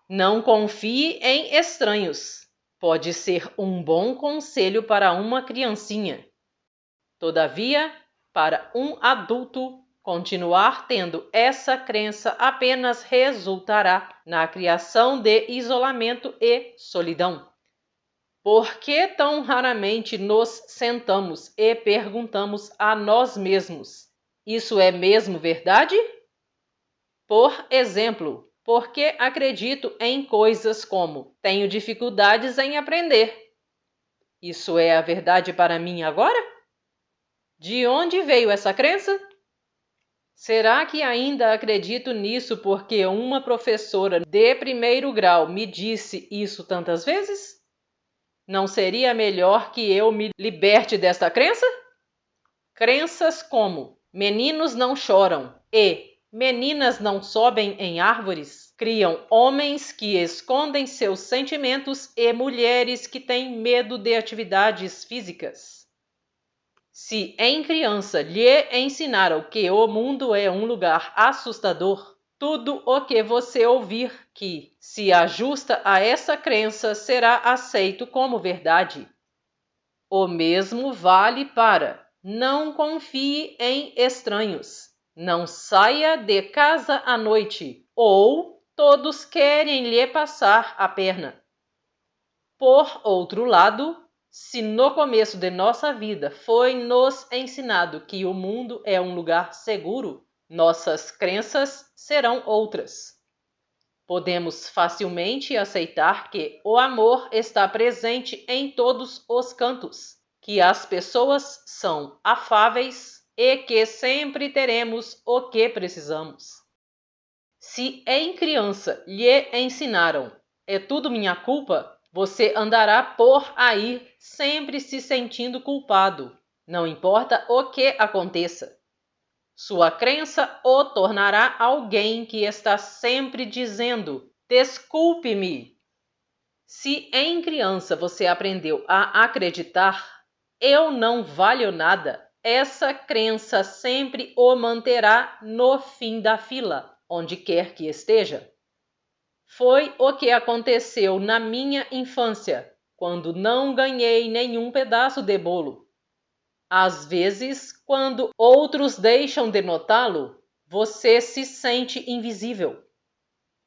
Não confie em estranhos. Pode ser um bom conselho para uma criancinha. Todavia, para um adulto, continuar tendo essa crença apenas resultará na criação de isolamento e solidão. Por que tão raramente nos sentamos e perguntamos a nós mesmos: isso é mesmo verdade? Por exemplo, porque acredito em coisas como: tenho dificuldades em aprender. Isso é a verdade para mim agora? De onde veio essa crença? Será que ainda acredito nisso porque uma professora de primeiro grau me disse isso tantas vezes? Não seria melhor que eu me liberte desta crença? Crenças como meninos não choram e meninas não sobem em árvores criam homens que escondem seus sentimentos e mulheres que têm medo de atividades físicas. Se em criança lhe ensinaram que o mundo é um lugar assustador, tudo o que você ouvir que se ajusta a essa crença será aceito como verdade. O mesmo vale para: não confie em estranhos. Não saia de casa à noite, ou todos querem lhe passar a perna. Por outro lado, se no começo de nossa vida foi nos ensinado que o mundo é um lugar seguro, nossas crenças serão outras. Podemos facilmente aceitar que o amor está presente em todos os cantos, que as pessoas são afáveis e que sempre teremos o que precisamos. Se em criança lhe ensinaram "é tudo minha culpa", você andará por aí sempre se sentindo culpado, não importa o que aconteça. Sua crença o tornará alguém que está sempre dizendo "desculpe-me". Se em criança você aprendeu a acreditar "eu não valho nada", essa crença sempre o manterá no fim da fila, onde quer que esteja. Foi o que aconteceu na minha infância, quando não ganhei nenhum pedaço de bolo. Às vezes, quando outros deixam de notá-lo, você se sente invisível.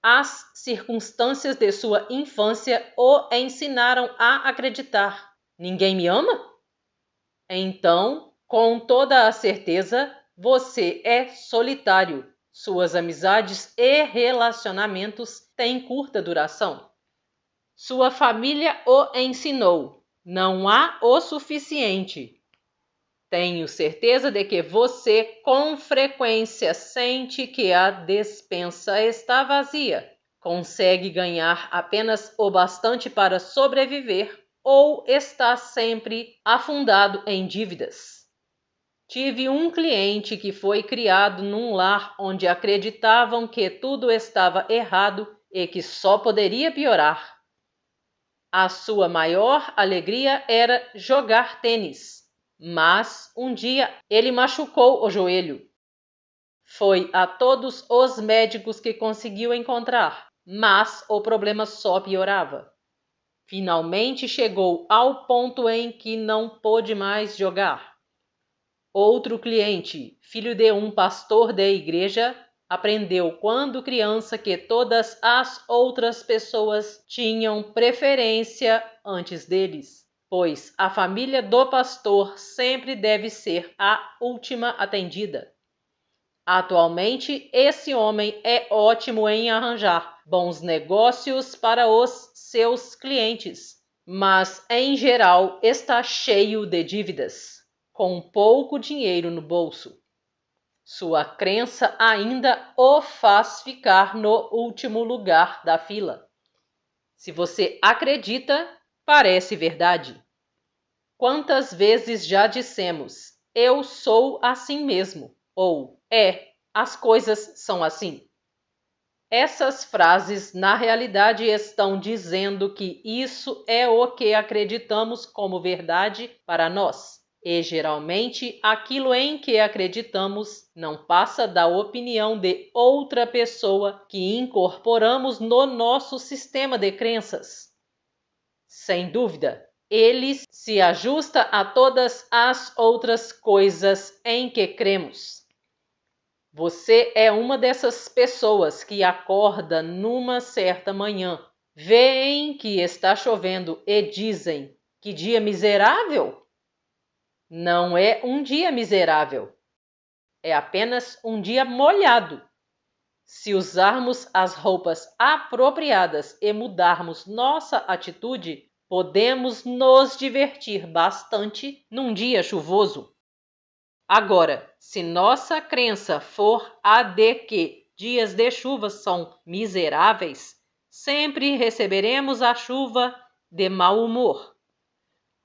As circunstâncias de sua infância o ensinaram a acreditar. Ninguém me ama? Então, com toda a certeza, você é solitário. Suas amizades e relacionamentos têm curta duração. Sua família o ensinou. Não há o suficiente. Tenho certeza de que você com frequência sente que a despensa está vazia. Consegue ganhar apenas o bastante para sobreviver ou está sempre afundado em dívidas. Tive um cliente que foi criado num lar onde acreditavam que tudo estava errado e que só poderia piorar. A sua maior alegria era jogar tênis, mas um dia ele machucou o joelho. Foi a todos os médicos que conseguiu encontrar, mas o problema só piorava. Finalmente chegou ao ponto em que não pôde mais jogar. Outro cliente, filho de um pastor da igreja, aprendeu quando criança que todas as outras pessoas tinham preferência antes deles, pois a família do pastor sempre deve ser a última atendida. Atualmente, esse homem é ótimo em arranjar bons negócios para os seus clientes, mas em geral está cheio de dívidas, com pouco dinheiro no bolso. Sua crença ainda o faz ficar no último lugar da fila. Se você acredita, parece verdade. Quantas vezes já dissemos, eu sou assim mesmo, ou as coisas são assim. Essas frases, na realidade, estão dizendo que isso é o que acreditamos como verdade para nós. E, geralmente, aquilo em que acreditamos não passa da opinião de outra pessoa que incorporamos no nosso sistema de crenças. Sem dúvida, ele se ajusta a todas as outras coisas em que cremos. Você é uma dessas pessoas que acorda numa certa manhã, veem que está chovendo e dizem: que dia miserável! Não é um dia miserável, é apenas um dia molhado. Se usarmos as roupas apropriadas e mudarmos nossa atitude, podemos nos divertir bastante num dia chuvoso. Agora, se nossa crença for a de que dias de chuva são miseráveis, sempre receberemos a chuva de mau humor.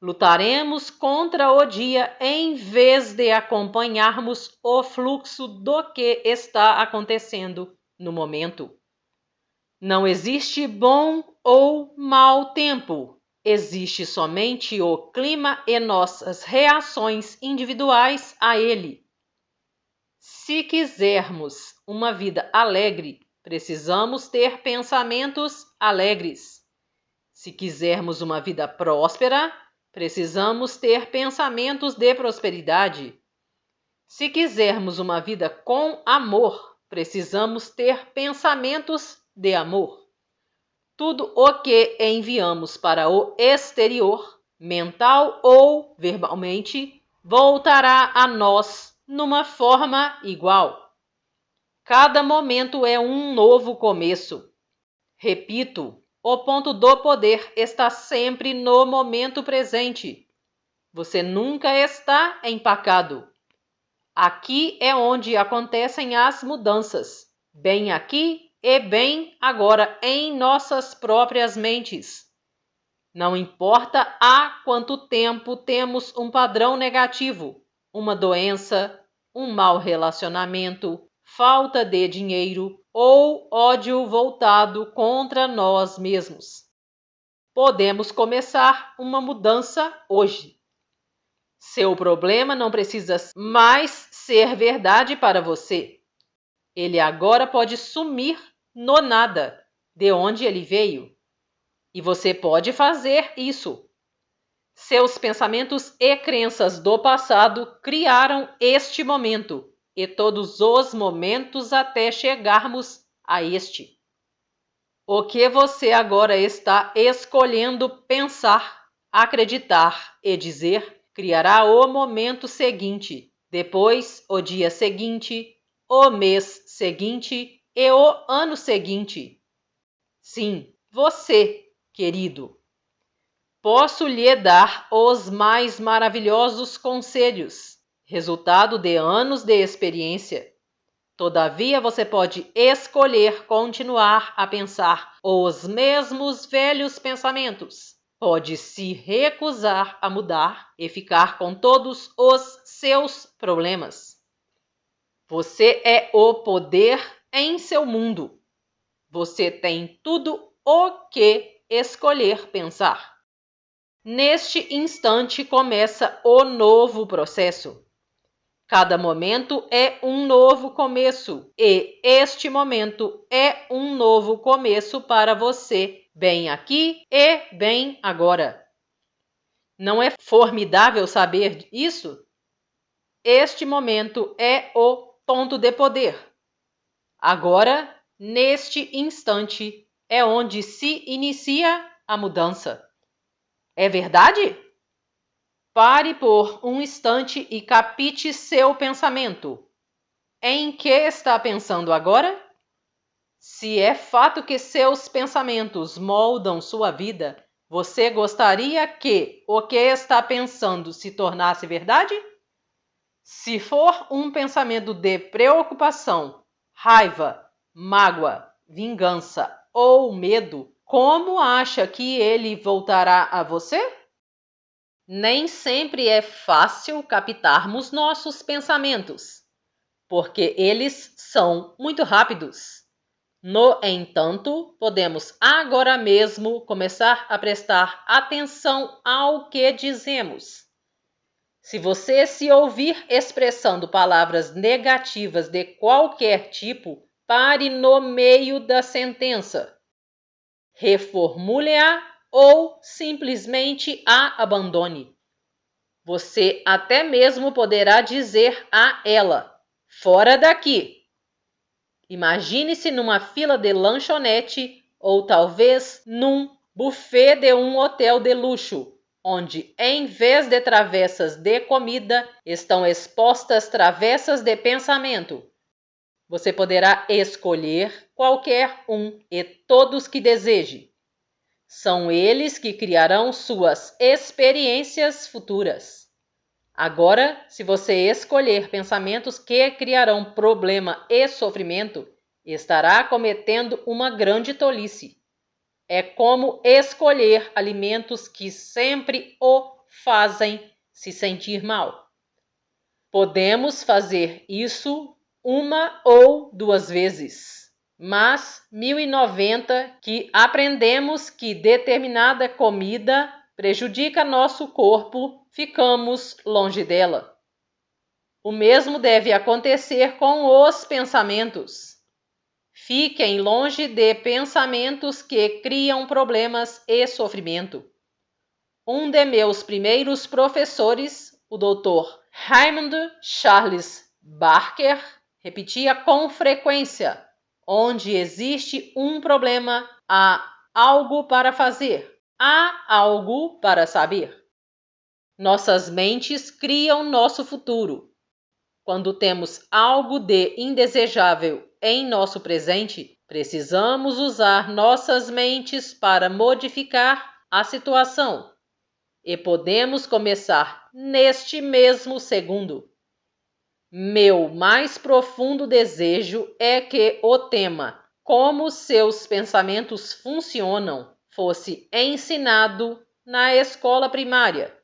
Lutaremos contra o dia em vez de acompanharmos o fluxo do que está acontecendo no momento. Não existe bom ou mau tempo. Existe somente o clima e nossas reações individuais a ele. Se quisermos uma vida alegre, precisamos ter pensamentos alegres. Se quisermos uma vida próspera, precisamos ter pensamentos de prosperidade. Se quisermos uma vida com amor, precisamos ter pensamentos de amor. Tudo o que enviamos para o exterior, mental ou verbalmente, voltará a nós numa forma igual. Cada momento é um novo começo. Repito, o ponto do poder está sempre no momento presente. Você nunca está empacado. Aqui é onde acontecem as mudanças, bem aqui e bem agora em nossas próprias mentes. Não importa há quanto tempo temos um padrão negativo, uma doença, um mau relacionamento, falta de dinheiro ou ódio voltado contra nós mesmos. Podemos começar uma mudança hoje. Seu problema não precisa mais ser verdade para você. Ele agora pode sumir no nada, de onde ele veio. E você pode fazer isso. Seus pensamentos e crenças do passado criaram este momento e todos os momentos até chegarmos a este. O que você agora está escolhendo pensar, acreditar e dizer criará o momento seguinte, depois o dia seguinte, o mês seguinte e o ano seguinte. Sim, você, querido. Posso lhe dar os mais maravilhosos conselhos, resultado de anos de experiência. Todavia, você pode escolher continuar a pensar os mesmos velhos pensamentos. Pode se recusar a mudar e ficar com todos os seus problemas. Você é o poder em seu mundo. Você tem tudo o que escolher pensar. Neste instante começa o novo processo. Cada momento é um novo começo e este momento é um novo começo para você, bem aqui e bem agora. Não é formidável saber isso? Este momento é o ponto de poder. Agora, neste instante, é onde se inicia a mudança. É verdade? Pare por um instante e capte seu pensamento. Em que está pensando agora? Se é fato que seus pensamentos moldam sua vida, você gostaria que o que está pensando se tornasse verdade? Se for um pensamento de preocupação, raiva, mágoa, vingança ou medo, como acha que ele voltará a você? Nem sempre é fácil captarmos nossos pensamentos, porque eles são muito rápidos. No entanto, podemos agora mesmo começar a prestar atenção ao que dizemos. Se você se ouvir expressando palavras negativas de qualquer tipo, pare no meio da sentença. Reformule-a ou simplesmente a abandone. Você até mesmo poderá dizer a ela: fora daqui! Imagine-se numa fila de lanchonete ou talvez num buffet de um hotel de luxo, onde em vez de travessas de comida estão expostas travessas de pensamento. Você poderá escolher qualquer um e todos que deseje. São eles que criarão suas experiências futuras. Agora, se você escolher pensamentos que criarão problema e sofrimento, estará cometendo uma grande tolice. É como escolher alimentos que sempre o fazem se sentir mal. Podemos fazer isso uma ou duas vezes, mas 1090 que aprendemos que determinada comida prejudica nosso corpo, ficamos longe dela. O mesmo deve acontecer com os pensamentos. Fiquem longe de pensamentos que criam problemas e sofrimento. Um de meus primeiros professores, o Dr. Raymond Charles Barker, repetia com frequência: onde existe um problema, há algo para fazer. Há algo para saber. Nossas mentes criam nosso futuro. Quando temos algo de indesejável em nosso presente, precisamos usar nossas mentes para modificar a situação. E podemos começar neste mesmo segundo. Meu mais profundo desejo é que o tema Como seus pensamentos funcionam fosse ensinado na escola primária.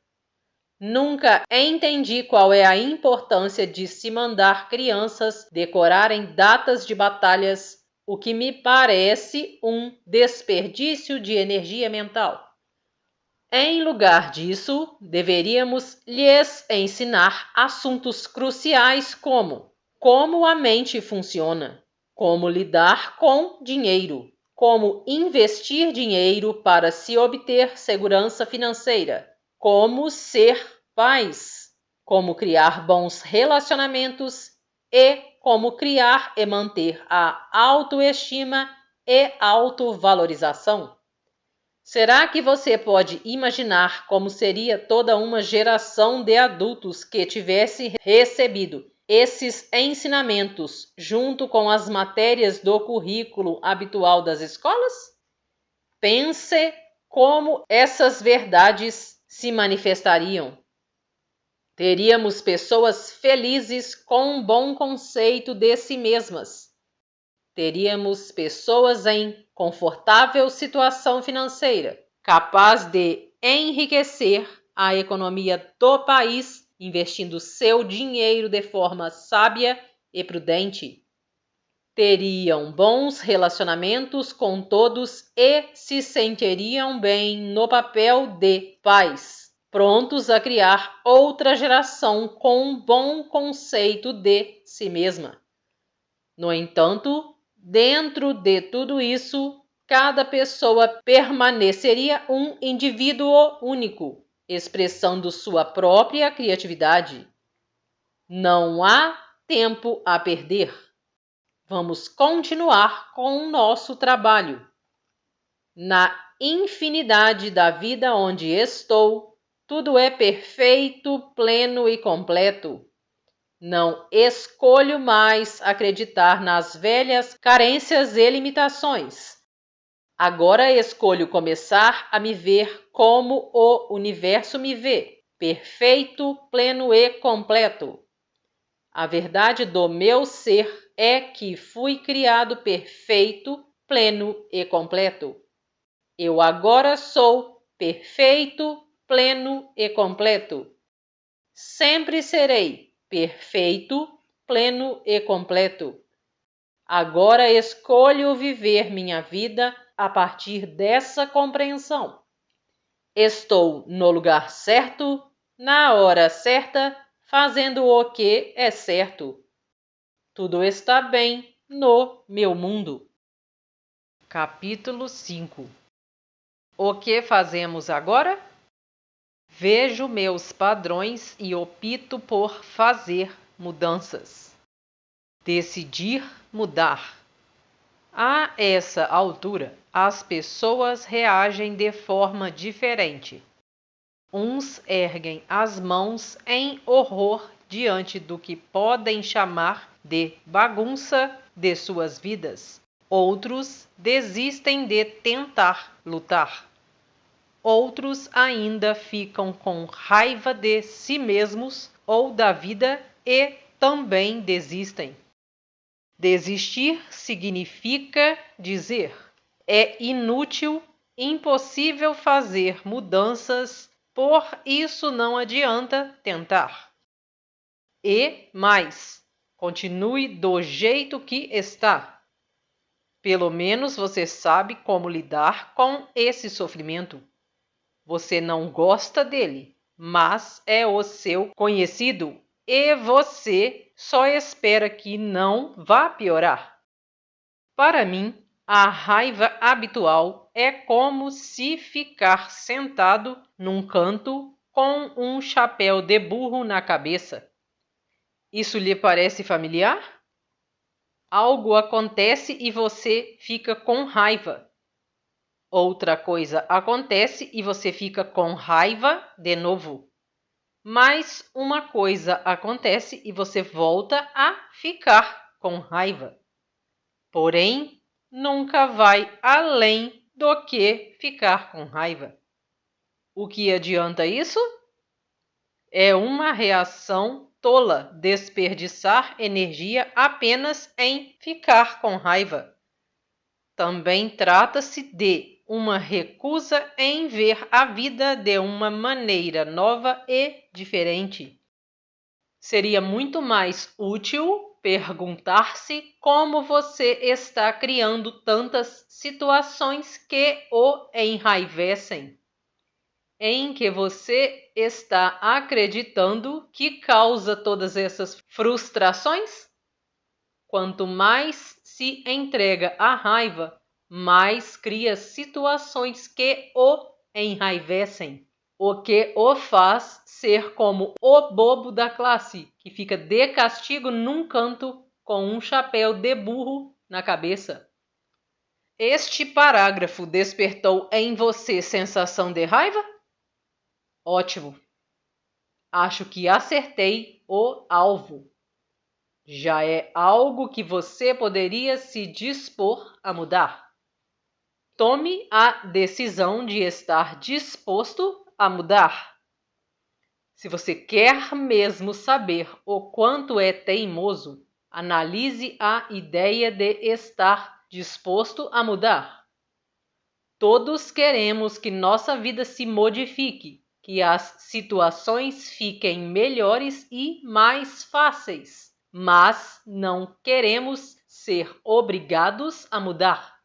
Nunca entendi qual é a importância de se mandar crianças decorarem datas de batalhas, o que me parece um desperdício de energia mental. Em lugar disso, deveríamos lhes ensinar assuntos cruciais como a mente funciona, como lidar com dinheiro, como investir dinheiro para se obter segurança financeira, como ser pais, como criar bons relacionamentos e como criar e manter a autoestima e autovalorização? Será que você pode imaginar como seria toda uma geração de adultos que tivesse recebido esses ensinamentos junto com as matérias do currículo habitual das escolas? Pense como essas verdades se manifestariam. Teríamos pessoas felizes com um bom conceito de si mesmas. Teríamos pessoas em confortável situação financeira, capaz de enriquecer a economia do país, investindo seu dinheiro de forma sábia e prudente. Teriam bons relacionamentos com todos e se sentiriam bem no papel de pais, prontos a criar outra geração com um bom conceito de si mesma. No entanto, dentro de tudo isso, cada pessoa permaneceria um indivíduo único, expressando sua própria criatividade. Não há tempo a perder. Vamos continuar com o nosso trabalho. Na infinidade da vida onde estou, tudo é perfeito, pleno e completo. Não escolho mais acreditar nas velhas carências e limitações. Agora escolho começar a me ver como o universo me vê, perfeito, pleno e completo. A verdade do meu ser é que fui criado perfeito, pleno e completo. Eu agora sou perfeito, pleno e completo. Sempre serei perfeito, pleno e completo. Agora escolho viver minha vida a partir dessa compreensão. Estou no lugar certo, na hora certa, fazendo o que é certo. Tudo está bem no meu mundo. Capítulo 5. O que fazemos agora? Vejo meus padrões e opto por fazer mudanças. Decidir mudar. A essa altura, as pessoas reagem de forma diferente. Uns erguem as mãos em horror diante do que podem chamar de bagunça de suas vidas. Outros desistem de tentar lutar. Outros ainda ficam com raiva de si mesmos ou da vida e também desistem. Desistir significa dizer: é inútil, impossível fazer mudanças, por isso não adianta tentar. E mais, continue do jeito que está. Pelo menos você sabe como lidar com esse sofrimento. Você não gosta dele, mas é o seu conhecido e você só espera que não vá piorar. Para mim, a raiva habitual é como se ficar sentado num canto com um chapéu de burro na cabeça. Isso lhe parece familiar? Algo acontece e você fica com raiva. Outra coisa acontece e você fica com raiva de novo. Mais uma coisa acontece e você volta a ficar com raiva. Porém, nunca vai além do que ficar com raiva. O que adianta isso? É uma reação tola desperdiçar energia apenas em ficar com raiva. Também trata-se de uma recusa em ver a vida de uma maneira nova e diferente. Seria muito mais útil perguntar-se como você está criando tantas situações que o enraivecem, em que você está acreditando que causa todas essas frustrações? Quanto mais se entrega à raiva, mais cria situações que o enraivecem, o que o faz ser como o bobo da classe, que fica de castigo num canto com um chapéu de burro na cabeça. Este parágrafo despertou em você sensação de raiva? Ótimo! Acho que acertei o alvo. Já é algo que você poderia se dispor a mudar. Tome a decisão de estar disposto a mudar. Se você quer mesmo saber o quanto é teimoso, analise a ideia de estar disposto a mudar. Todos queremos que nossa vida se modifique, que as situações fiquem melhores e mais fáceis, mas não queremos ser obrigados a mudar.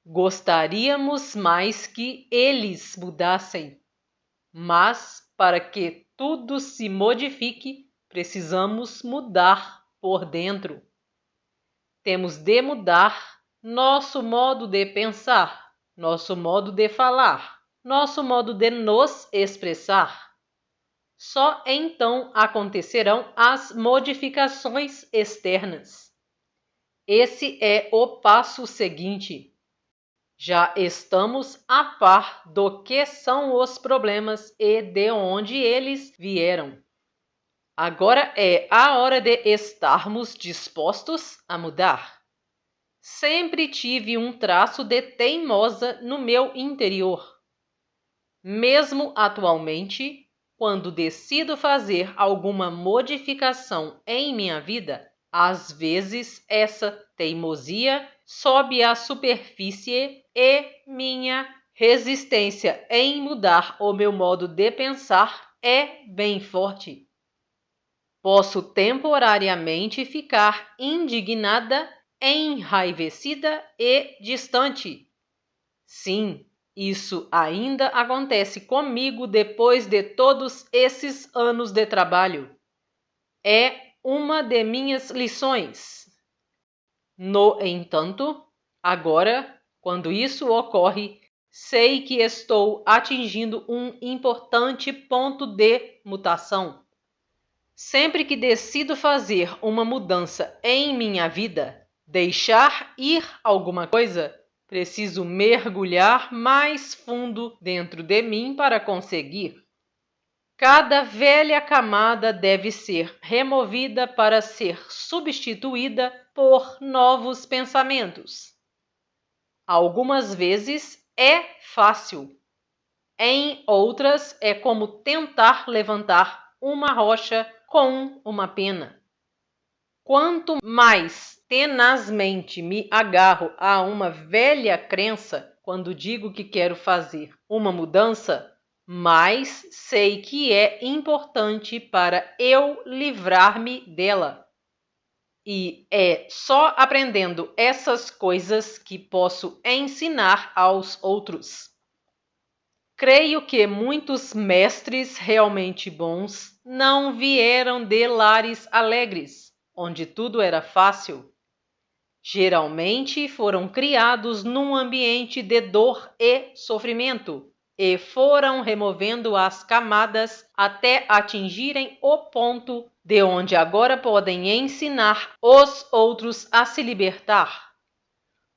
Gostaríamos mais que eles mudassem, mas para que tudo se modifique, precisamos mudar por dentro. Temos de mudar nosso modo de pensar, nosso modo de falar, nosso modo de nos expressar. Só então acontecerão as modificações externas. Esse é o passo seguinte. Já estamos a par do que são os problemas e de onde eles vieram. Agora é a hora de estarmos dispostos a mudar. Sempre tive um traço de teimosa no meu interior. Mesmo atualmente, quando decido fazer alguma modificação em minha vida, às vezes essa teimosia sobe à superfície e minha resistência em mudar o meu modo de pensar é bem forte. Posso temporariamente ficar indignada, enraivecida e distante. Sim, isso ainda acontece comigo depois de todos esses anos de trabalho. É uma de minhas lições. No entanto, agora, quando isso ocorre, sei que estou atingindo um importante ponto de mutação. Sempre que decido fazer uma mudança em minha vida, deixar ir alguma coisa, preciso mergulhar mais fundo dentro de mim para conseguir. Cada velha camada deve ser removida para ser substituída por novos pensamentos. Algumas vezes é fácil, em outras é como tentar levantar uma rocha com uma pena. Quanto mais tenazmente me agarro a uma velha crença quando digo que quero fazer uma mudança, mais sei que é importante para eu livrar-me dela. E é só aprendendo essas coisas que posso ensinar aos outros. Creio que muitos mestres realmente bons não vieram de lares alegres, onde tudo era fácil. Geralmente foram criados num ambiente de dor e sofrimento, e foram removendo as camadas até atingirem o ponto de onde agora podem ensinar os outros a se libertar.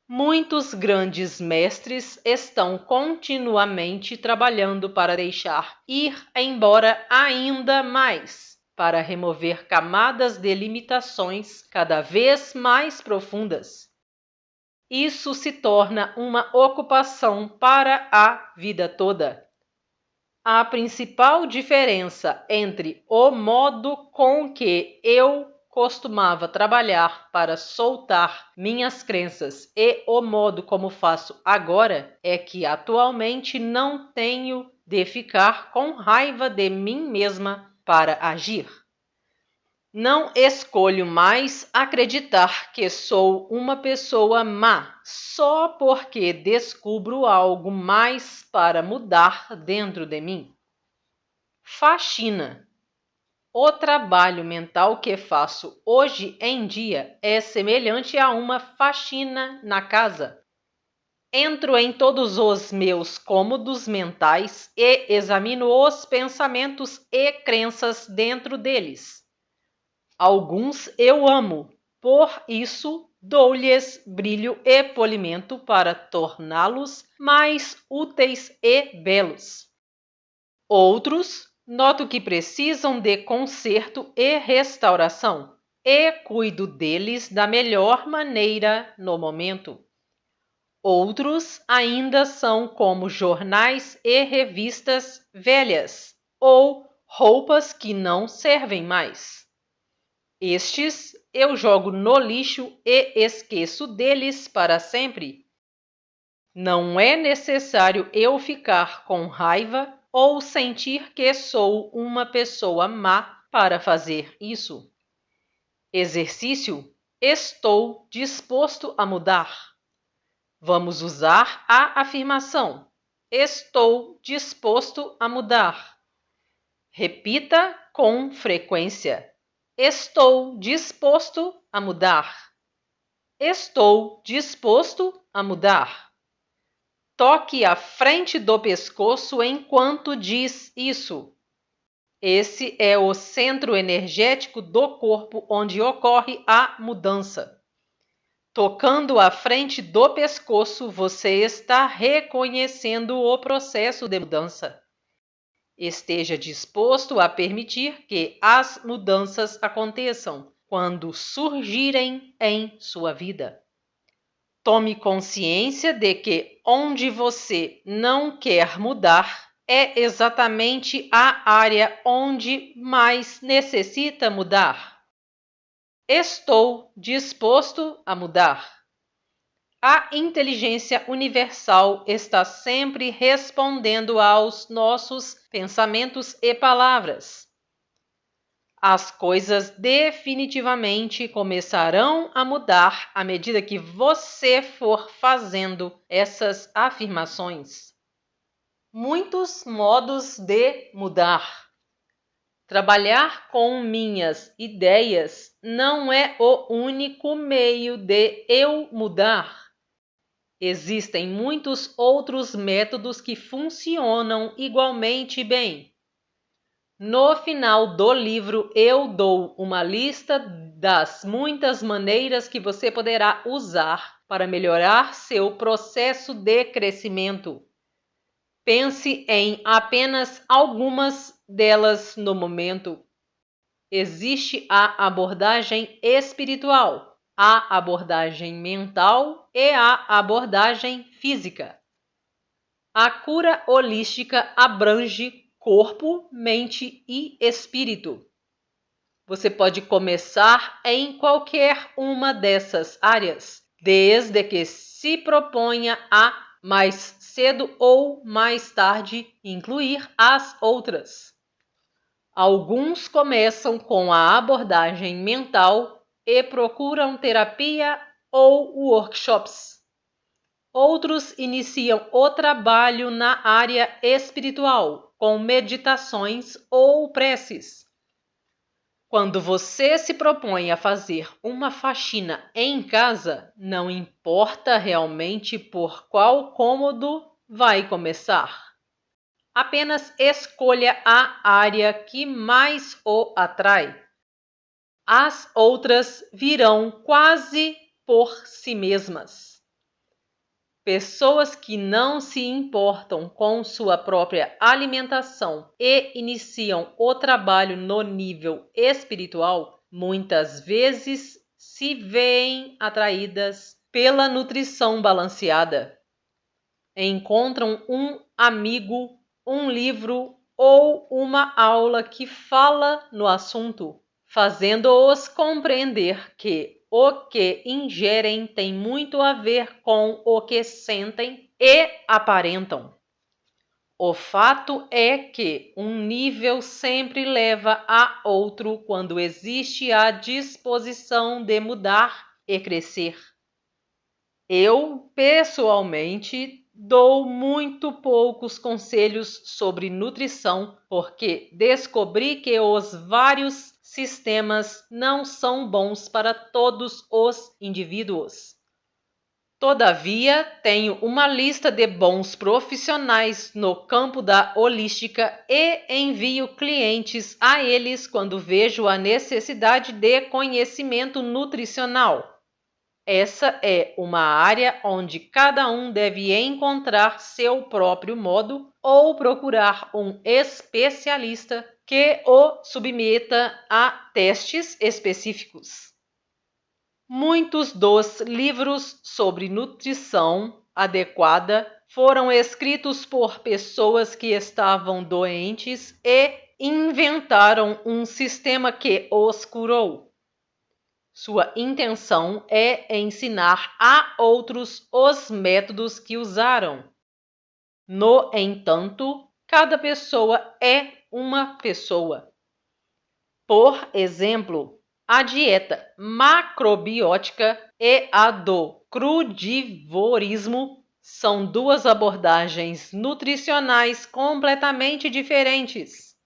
Muitos grandes mestres estão continuamente trabalhando para deixar ir embora ainda mais, para remover camadas de limitações cada vez mais profundas. Isso se torna uma ocupação para a vida toda. A principal diferença entre o modo com que eu costumava trabalhar para soltar minhas crenças e o modo como faço agora é que atualmente não tenho de ficar com raiva de mim mesma para agir. Não escolho mais acreditar que sou uma pessoa má só porque descubro algo mais para mudar dentro de mim. Faxina. O trabalho mental que faço hoje em dia é semelhante a uma faxina na casa. Entro em todos os meus cômodos mentais e examino os pensamentos e crenças dentro deles. Alguns eu amo, por isso dou-lhes brilho e polimento para torná-los mais úteis e belos. Outros, noto que precisam de conserto e restauração, e cuido deles da melhor maneira no momento. Outros ainda são como jornais e revistas velhas, ou roupas que não servem mais. Estes eu jogo no lixo e esqueço deles para sempre. Não é necessário eu ficar com raiva ou sentir que sou uma pessoa má para fazer isso. Exercício: estou disposto a mudar. Vamos usar a afirmação: estou disposto a mudar. Repita com frequência: estou disposto a mudar. Estou disposto a mudar. Toque a frente do pescoço enquanto diz isso. Esse é o centro energético do corpo onde ocorre a mudança. Tocando a frente do pescoço, você está reconhecendo o processo de mudança. Esteja disposto a permitir que as mudanças aconteçam quando surgirem em sua vida. Tome consciência de que onde você não quer mudar é exatamente a área onde mais necessita mudar. Estou disposto a mudar. A inteligência universal está sempre respondendo aos nossos pensamentos e palavras. As coisas definitivamente começarão a mudar à medida que você for fazendo essas afirmações. Muitos modos de mudar. Trabalhar com minhas ideias não é o único meio de eu mudar. Existem muitos outros métodos que funcionam igualmente bem. No final do livro, eu dou uma lista das muitas maneiras que você poderá usar para melhorar seu processo de crescimento. Pense em apenas algumas delas no momento. Existe a abordagem espiritual, a abordagem mental e a abordagem física. A cura holística abrange corpo, mente e espírito. Você pode começar em qualquer uma dessas áreas, desde que se proponha a mais cedo ou mais tarde incluir as outras. Alguns começam com a abordagem mental e procuram terapia ou workshops. Outros iniciam o trabalho na área espiritual, com meditações ou preces. Quando você se propõe a fazer uma faxina em casa, não importa realmente por qual cômodo vai começar. Apenas escolha a área que mais o atrai. As outras virão quase por si mesmas. Pessoas que não se importam com sua própria alimentação e iniciam o trabalho no nível espiritual, muitas vezes se veem atraídas pela nutrição balanceada. Encontram um amigo, um livro ou uma aula que fala no assunto, fazendo-os compreender que o que ingerem tem muito a ver com o que sentem e aparentam. O fato é que um nível sempre leva a outro quando existe a disposição de mudar e crescer. Eu, pessoalmente, dou muito poucos conselhos sobre nutrição porque descobri que os vários sistemas não são bons para todos os indivíduos. Todavia, tenho uma lista de bons profissionais no campo da holística e envio clientes a eles quando vejo a necessidade de conhecimento nutricional. Essa é uma área onde cada um deve encontrar seu próprio modo ou procurar um especialista que o submeta a testes específicos. Muitos dos livros sobre nutrição adequada foram escritos por pessoas que estavam doentes e inventaram um sistema que os curou. Sua intenção é ensinar a outros os métodos que usaram. No entanto, cada pessoa é uma pessoa. Por exemplo, a dieta macrobiótica e a do crudivorismo são duas abordagens nutricionais completamente diferentes.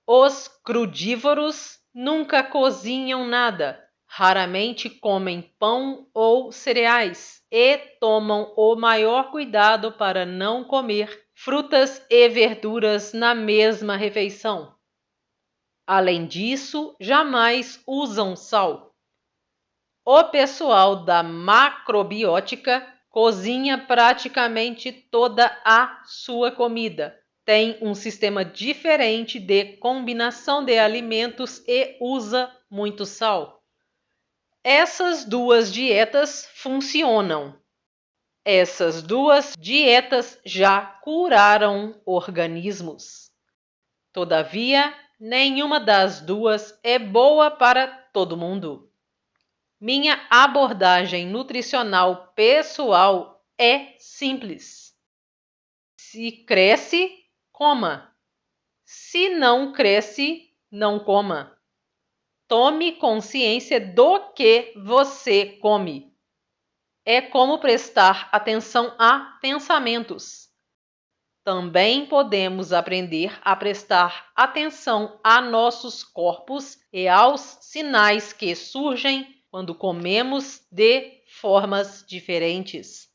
Os crudívoros nunca cozinham nada, raramente comem pão ou cereais e tomam o maior cuidado para não comer frutas e verduras na mesma refeição. Além disso, jamais usam sal. O pessoal da macrobiótica cozinha praticamente toda a sua comida. Tem um sistema diferente de combinação de alimentos e usa muito sal. Essas duas dietas funcionam. Essas duas dietas já curaram organismos. Todavia, nenhuma das duas é boa para todo mundo. Minha abordagem nutricional pessoal é simples. Se cresce, coma. Se não cresce, não coma. Tome consciência do que você come. É como prestar atenção a pensamentos. Também podemos aprender a prestar atenção a nossos corpos e aos sinais que surgem quando comemos de formas diferentes.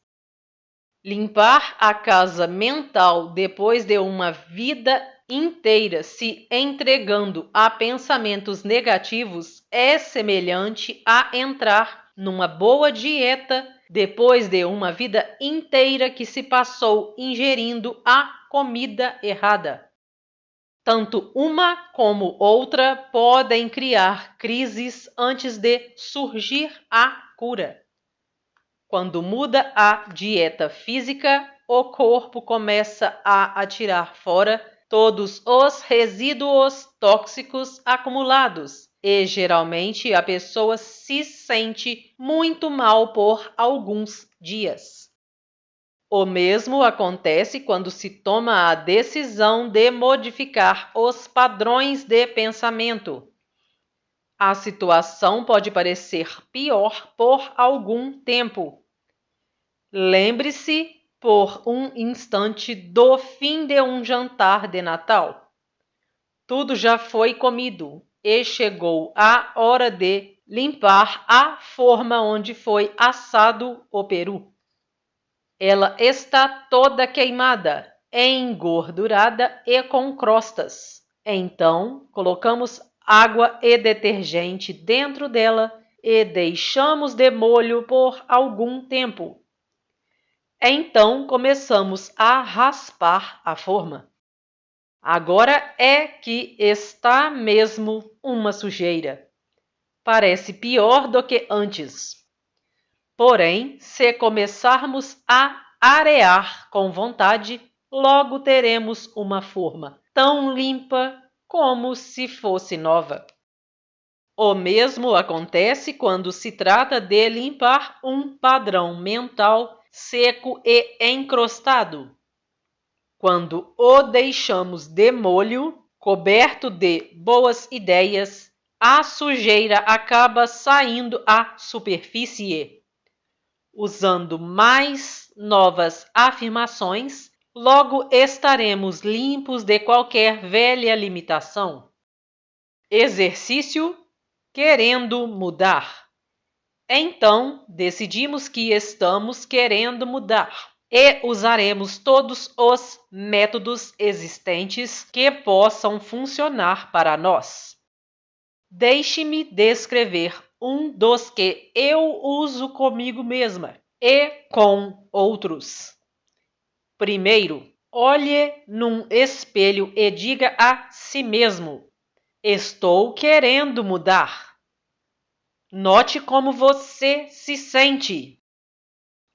Limpar a casa mental depois de uma vida inteira se entregando a pensamentos negativos é semelhante a entrar numa boa dieta depois de uma vida inteira que se passou ingerindo a comida errada. Tanto uma como outra podem criar crises antes de surgir a cura. Quando muda a dieta física, o corpo começa a atirar fora todos os resíduos tóxicos acumulados e geralmente a pessoa se sente muito mal por alguns dias. O mesmo acontece quando se toma a decisão de modificar os padrões de pensamento. A situação pode parecer pior por algum tempo. Lembre-se por um instante do fim de um jantar de Natal. Tudo já foi comido e chegou a hora de limpar a forma onde foi assado o peru. Ela está toda queimada, engordurada e com crostas. Então, colocamos água e detergente dentro dela e deixamos de molho por algum tempo. Então, começamos a raspar a forma. Agora é que está mesmo uma sujeira. Parece pior do que antes. Porém, se começarmos a arear com vontade, logo teremos uma forma tão limpa como se fosse nova. O mesmo acontece quando se trata de limpar um padrão mental seco e encrostado. Quando o deixamos de molho, coberto de boas ideias, a sujeira acaba saindo à superfície. Usando mais novas afirmações, logo estaremos limpos de qualquer velha limitação. Exercício querendo mudar. Então, decidimos que estamos querendo mudar e usaremos todos os métodos existentes que possam funcionar para nós. Deixe-me descrever um dos que eu uso comigo mesma e com outros. Primeiro, olhe num espelho e diga a si mesmo: estou querendo mudar. Note como você se sente.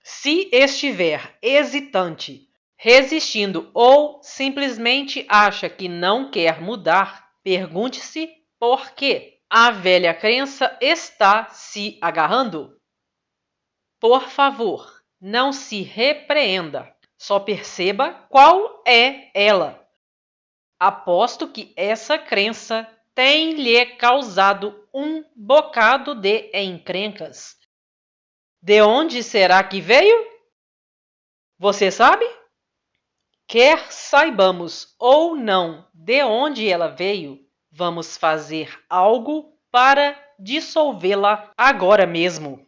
Se estiver hesitante, resistindo ou simplesmente acha que não quer mudar, pergunte-se por quê. A velha crença está se agarrando? Por favor, não se repreenda. Só perceba qual é ela. Aposto que essa crença tem lhe causado um bocado de encrencas. De onde será que veio? Você sabe? Quer saibamos ou não de onde ela veio, vamos fazer algo para dissolvê-la agora mesmo.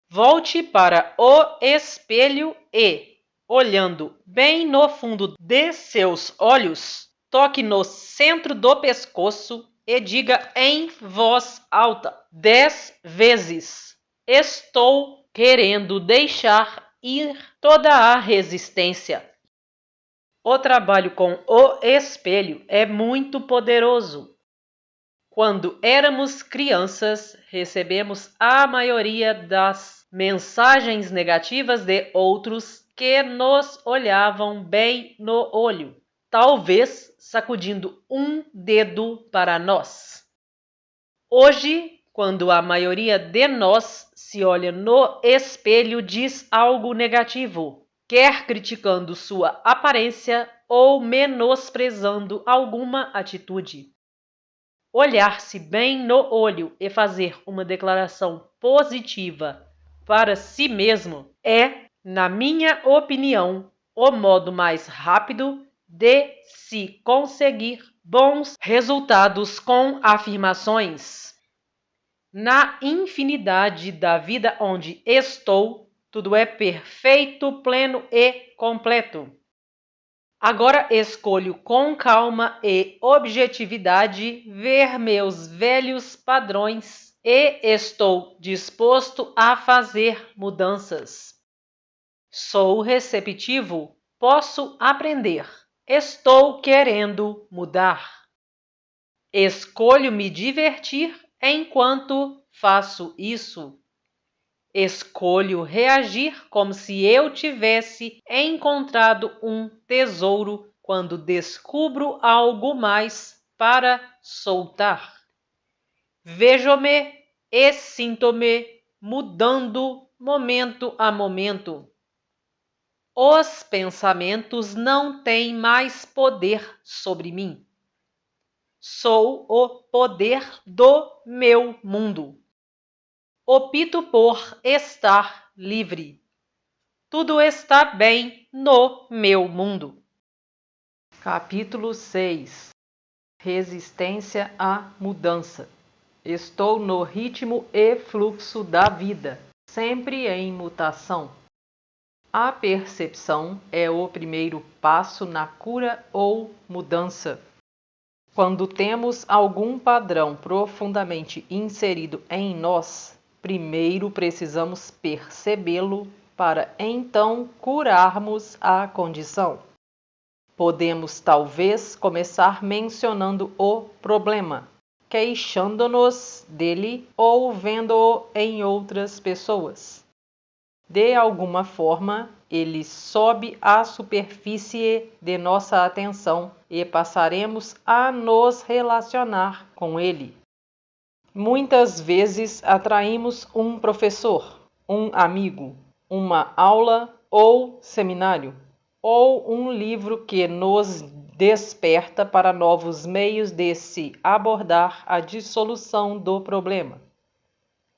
Volte para o espelho e, olhando bem no fundo de seus olhos, toque no centro do pescoço e diga em voz alta 10 vezes: estou querendo deixar ir toda a resistência. O trabalho com o espelho é muito poderoso. Quando éramos crianças, recebemos a maioria das mensagens negativas de outros que nos olhavam bem no olho, talvez sacudindo um dedo para nós. Hoje, quando a maioria de nós se olha no espelho, diz algo negativo, quer criticando sua aparência ou menosprezando alguma atitude. Olhar-se bem no olho e fazer uma declaração positiva para si mesmo é, na minha opinião, o modo mais rápido de se conseguir bons resultados com afirmações. Na infinidade da vida onde estou, tudo é perfeito, pleno e completo. Agora escolho com calma e objetividade ver meus velhos padrões e estou disposto a fazer mudanças. Sou receptivo, posso aprender, estou querendo mudar. Escolho me divertir enquanto faço isso. Escolho reagir como se eu tivesse encontrado um tesouro quando descubro algo mais para soltar. Vejo-me e sinto-me mudando momento a momento. Os pensamentos não têm mais poder sobre mim. Sou o poder do meu mundo. Opto por estar livre. Tudo está bem no meu mundo. Capítulo 6. Resistência à mudança. Estou no ritmo e fluxo da vida, sempre em mutação. A percepção é o primeiro passo na cura ou mudança. Quando temos algum padrão profundamente inserido em nós, primeiro precisamos percebê-lo para então curarmos a condição. Podemos talvez começar mencionando o problema, queixando-nos dele ou vendo-o em outras pessoas. De alguma forma, ele sobe à superfície de nossa atenção e passaremos a nos relacionar com ele. Muitas vezes atraímos um professor, um amigo, uma aula ou seminário, ou um livro que nos desperta para novos meios de se abordar a dissolução do problema.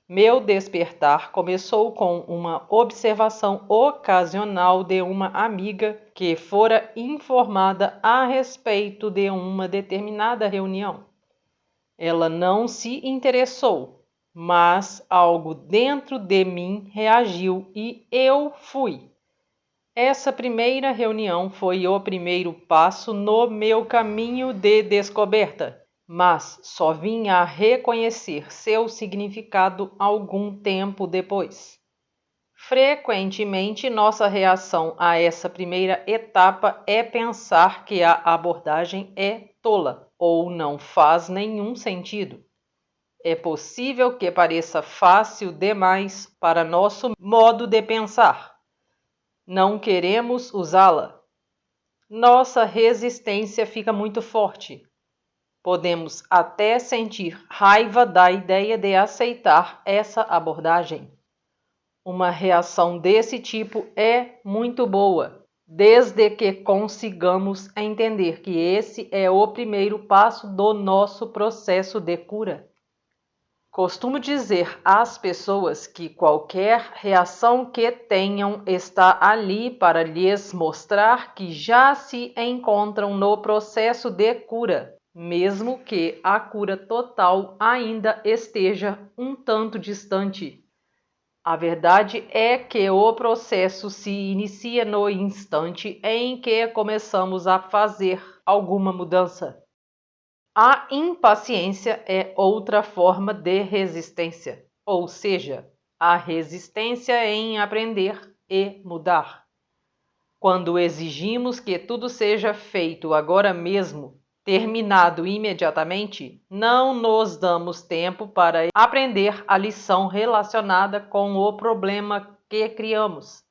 Meu despertar começou com uma observação ocasional de uma amiga que fora informada a respeito de uma determinada reunião. Ela não se interessou, mas algo dentro de mim reagiu e eu fui. Essa primeira reunião foi o primeiro passo no meu caminho de descoberta. mas só vim a reconhecer seu significado algum tempo depois. Frequentemente, nossa reação a essa primeira etapa é pensar que a abordagem é tola ou não faz nenhum sentido. É possível que pareça fácil demais para nosso modo de pensar. Não queremos usá-la. Nossa resistência fica muito forte. Podemos até sentir raiva da ideia de aceitar essa abordagem. Uma reação desse tipo é muito boa, desde que consigamos entender que esse é o primeiro passo do nosso processo de cura. Costumo dizer às pessoas que qualquer reação que tenham está ali para lhes mostrar que já se encontram no processo de cura, mesmo que a cura total ainda esteja um tanto distante. A verdade é que o processo se inicia no instante em que começamos a fazer alguma mudança. A impaciência é outra forma de resistência, ou seja, a resistência em aprender e mudar. Quando exigimos que tudo seja feito agora mesmo, terminado imediatamente, não nos damos tempo para aprender a lição relacionada com o problema que criamos.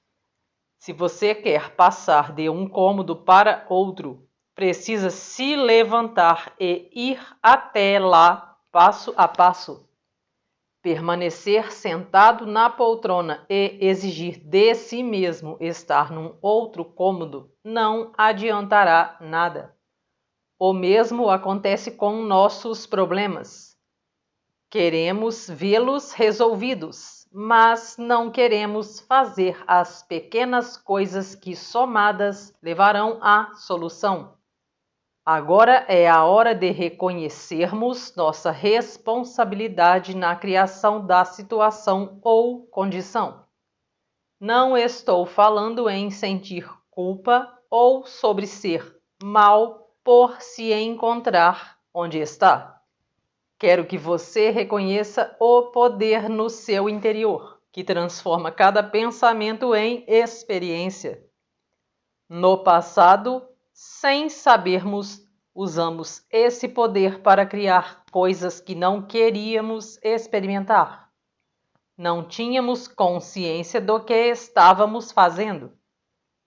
Se você quer passar de um cômodo para outro, precisa se levantar e ir até lá passo a passo. Permanecer sentado na poltrona e exigir de si mesmo estar num outro cômodo não adiantará nada. O mesmo acontece com nossos problemas. Queremos vê-los resolvidos, mas não queremos fazer as pequenas coisas que, somadas, levarão à solução. Agora é a hora de reconhecermos nossa responsabilidade na criação da situação ou condição. Não estou falando em sentir culpa ou sobre ser mal por se encontrar onde está. Quero que você reconheça o poder no seu interior, que transforma cada pensamento em experiência. No passado, sem sabermos, usamos esse poder para criar coisas que não queríamos experimentar. Não tínhamos consciência do que estávamos fazendo.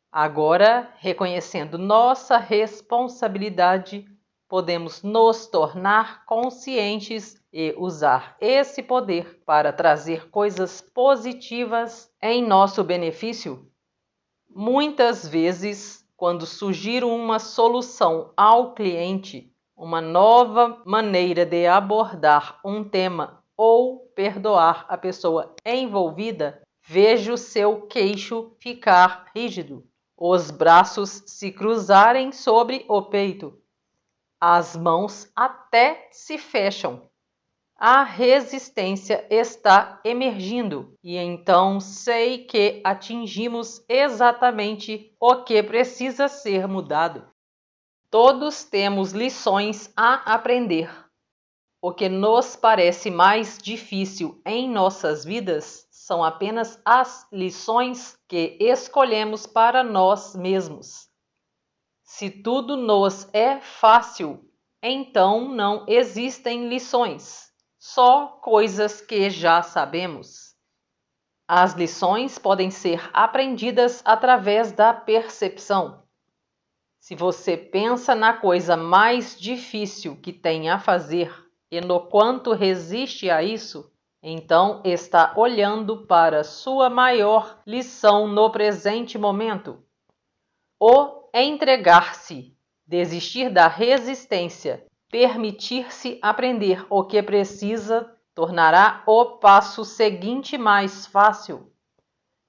Agora, reconhecendo nossa responsabilidade, podemos nos tornar conscientes e usar esse poder para trazer coisas positivas em nosso benefício. Muitas vezes, quando surgir uma solução ao cliente, uma nova maneira de abordar um tema ou perdoar a pessoa envolvida, vejo seu queixo ficar rígido, os braços se cruzarem sobre o peito, as mãos até se fecham. A resistência está emergindo e então sei que atingimos exatamente o que precisa ser mudado. Todos temos lições a aprender. O que nos parece mais difícil em nossas vidas são apenas as lições que escolhemos para nós mesmos. Se tudo nos é fácil, então não existem lições, só coisas que já sabemos. As lições podem ser aprendidas através da percepção. Se você pensa na coisa mais difícil que tem a fazer e no quanto resiste a isso, então está olhando para sua maior lição no presente momento. O entregar-se, desistir da resistência, permitir-se aprender o que precisa, tornará o passo seguinte mais fácil.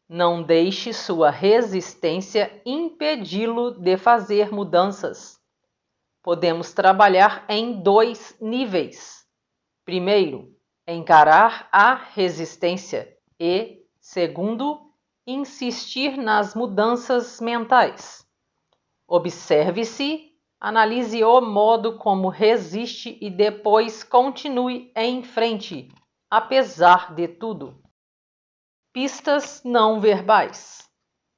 Não deixe sua resistência impedi-lo de fazer mudanças. Podemos trabalhar em 2 níveis. Primeiro, encarar a resistência e, segundo, insistir nas mudanças mentais. Observe-se Analise o modo como resiste e depois continue em frente, apesar de tudo. Pistas não verbais.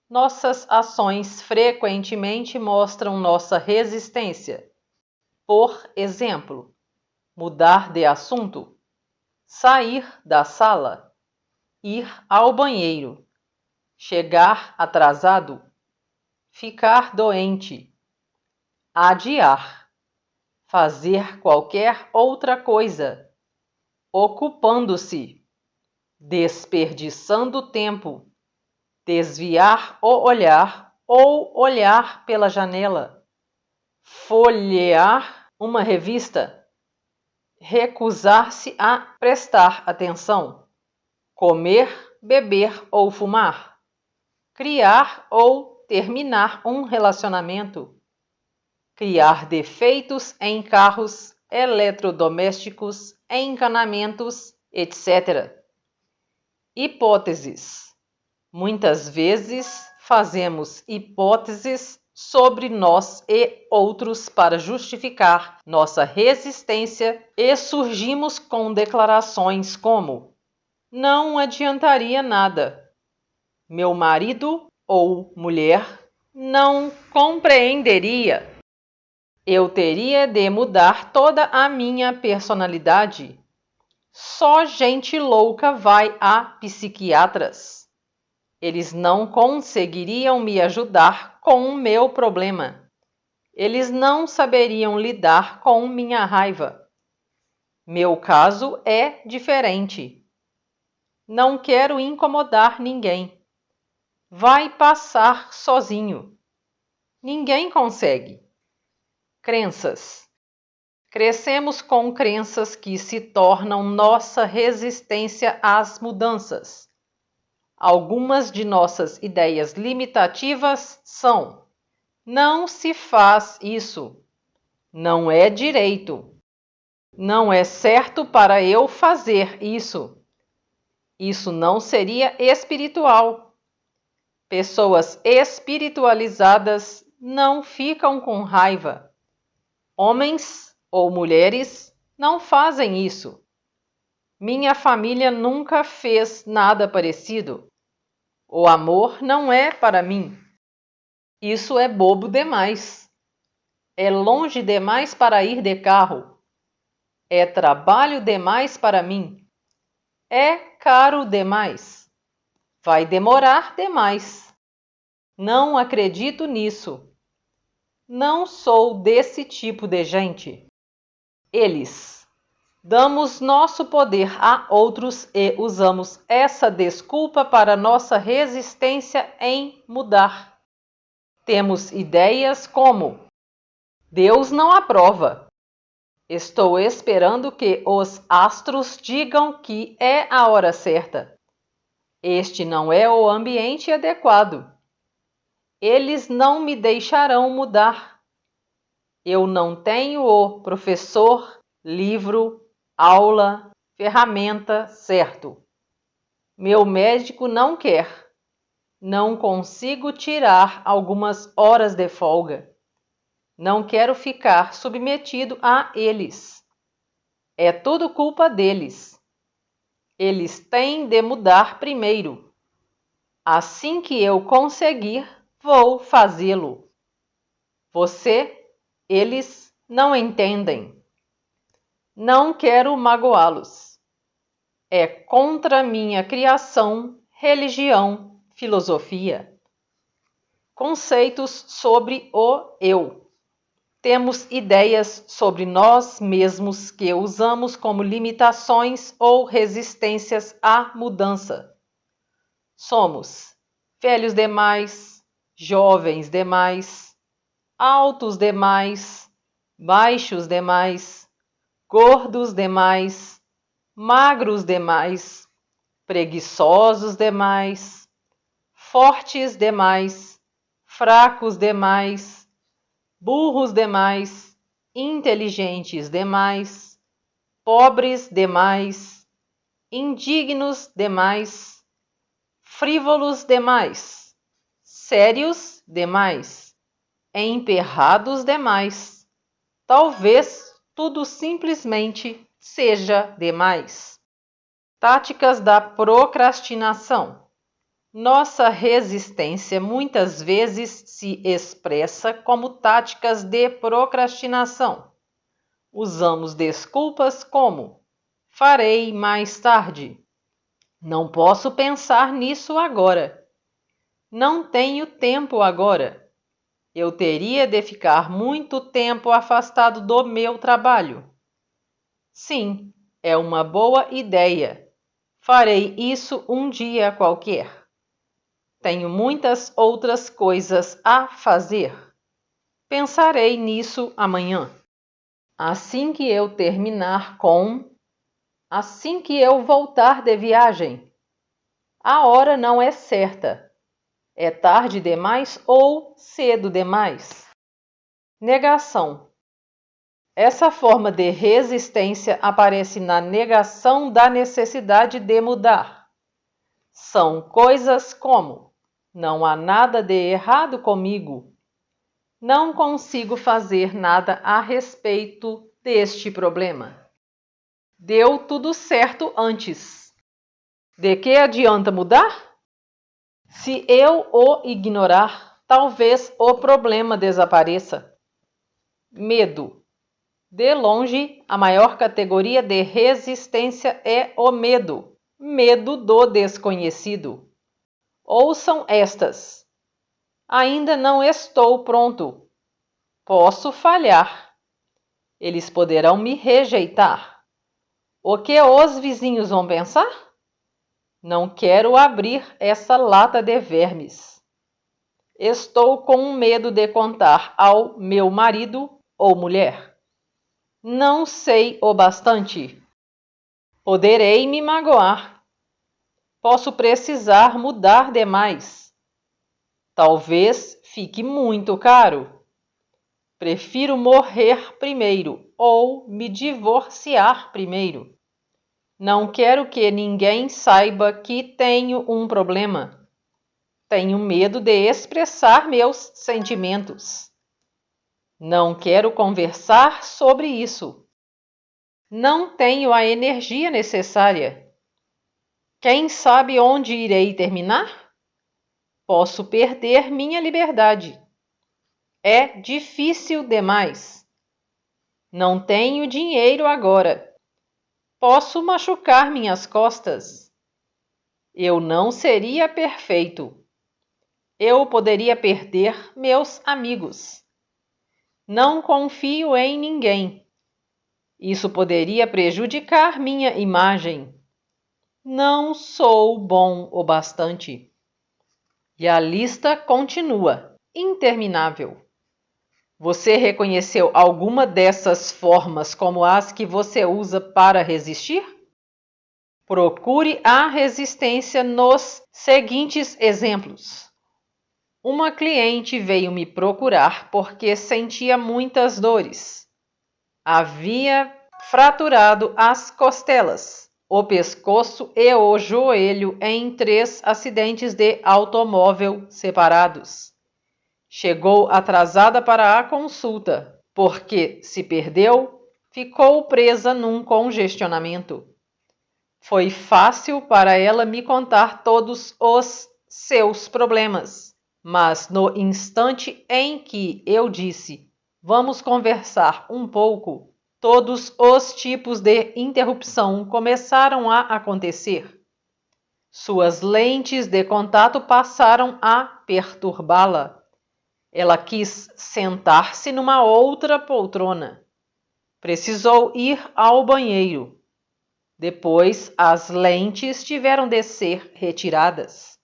Nossas ações frequentemente mostram nossa resistência. Por exemplo, mudar de assunto, sair da sala, ir ao banheiro, chegar atrasado, ficar doente, adiar, fazer qualquer outra coisa, ocupando-se, desperdiçando tempo, desviar o olhar ou olhar pela janela, folhear uma revista, recusar-se a prestar atenção, comer, beber ou fumar, criar ou terminar um relacionamento, criar defeitos em carros, eletrodomésticos, encanamentos, etc. Hipóteses. Muitas vezes fazemos hipóteses sobre nós e outros para justificar nossa resistência e surgimos com declarações como: não adiantaria nada. Meu marido ou mulher não compreenderia. Eu teria de mudar toda a minha personalidade. Só gente louca vai a psiquiatras. Eles não conseguiriam me ajudar com o meu problema. Eles não saberiam lidar com minha raiva. Meu caso é diferente. Não quero incomodar ninguém. Vai passar sozinho. Ninguém consegue. Crenças. Crescemos com crenças que se tornam nossa resistência às mudanças. Algumas de nossas ideias limitativas são: não se faz isso, não é direito, não é certo para eu fazer isso, isso não seria espiritual. Pessoas espiritualizadas não ficam com raiva. Homens ou mulheres não fazem isso. Minha família nunca fez nada parecido. O amor não é para mim. Isso é bobo demais. É longe demais para ir de carro. É trabalho demais para mim. É caro demais. Vai demorar demais. Não acredito nisso. Não sou desse tipo de gente. Eles. Damos nosso poder a outros e usamos essa desculpa para nossa resistência em mudar. Temos ideias como: Deus não aprova. Estou esperando que os astros digam que é a hora certa. Este não é o ambiente adequado. Eles não me deixarão mudar. Eu não tenho o professor, livro, aula, ferramenta certo. Meu médico não quer. Não consigo tirar algumas horas de folga. Não quero ficar submetido a eles. É tudo culpa deles. Eles têm de mudar primeiro. Assim que eu conseguir, vou fazê-lo. Eles não entendem. Não quero magoá-los. É contra minha criação, religião, filosofia. Conceitos sobre o eu. Temos ideias sobre nós mesmos que usamos como limitações ou resistências à mudança. Somos velhos demais, jovens demais, altos demais, baixos demais, gordos demais, magros demais, preguiçosos demais, fortes demais, fracos demais, burros demais, inteligentes demais, pobres demais, indignos demais, frívolos demais, sérios demais, emperrados demais. Talvez tudo simplesmente seja demais. Táticas da procrastinação. Nossa resistência muitas vezes se expressa como táticas de procrastinação. Usamos desculpas como: farei mais tarde. Não posso pensar nisso agora. Não tenho tempo agora. Eu teria de ficar muito tempo afastado do meu trabalho. Sim, é uma boa ideia. Farei isso um dia qualquer. Tenho muitas outras coisas a fazer. Pensarei nisso amanhã. Assim que eu terminar com... Assim que eu voltar de viagem. A hora não é certa. É tarde demais ou cedo demais? Negação. Essa forma de resistência aparece na negação da necessidade de mudar. São coisas como: não há nada de errado comigo. Não consigo fazer nada a respeito deste problema. Deu tudo certo antes. De que adianta mudar? Se eu o ignorar, talvez o problema desapareça. Medo. De longe, a maior categoria de resistência é o medo. Medo do desconhecido. Ouçam estas. Ainda não estou pronto. Posso falhar. Eles poderão me rejeitar. O que os vizinhos vão pensar? Não quero abrir essa lata de vermes. Estou com medo de contar ao meu marido ou mulher. Não sei o bastante. Poderei me magoar. Posso precisar mudar demais. Talvez fique muito caro. Prefiro morrer primeiro ou me divorciar primeiro. Não quero que ninguém saiba que tenho um problema. Tenho medo de expressar meus sentimentos. Não quero conversar sobre isso. Não tenho a energia necessária. Quem sabe onde irei terminar? Posso perder minha liberdade. É difícil demais. Não tenho dinheiro agora. Posso machucar minhas costas. Eu não seria perfeito. Eu poderia perder meus amigos. Não confio em ninguém. Isso poderia prejudicar minha imagem. Não sou bom o bastante. E a lista continua, interminável. Você reconheceu alguma dessas formas como as que você usa para resistir? Procure a resistência nos seguintes exemplos. Uma cliente veio me procurar porque sentia muitas dores. Havia fraturado as costelas, o pescoço e o joelho em 3 acidentes de automóvel separados. Chegou atrasada para a consulta, porque se perdeu, ficou presa num congestionamento. Foi fácil para ela me contar todos os seus problemas, mas no instante em que eu disse, vamos conversar um pouco, todos os tipos de interrupção começaram a acontecer. Suas lentes de contato passaram a perturbá-la. Ela quis sentar-se numa outra poltrona. Precisou ir ao banheiro. Depois, as lentes tiveram de ser retiradas.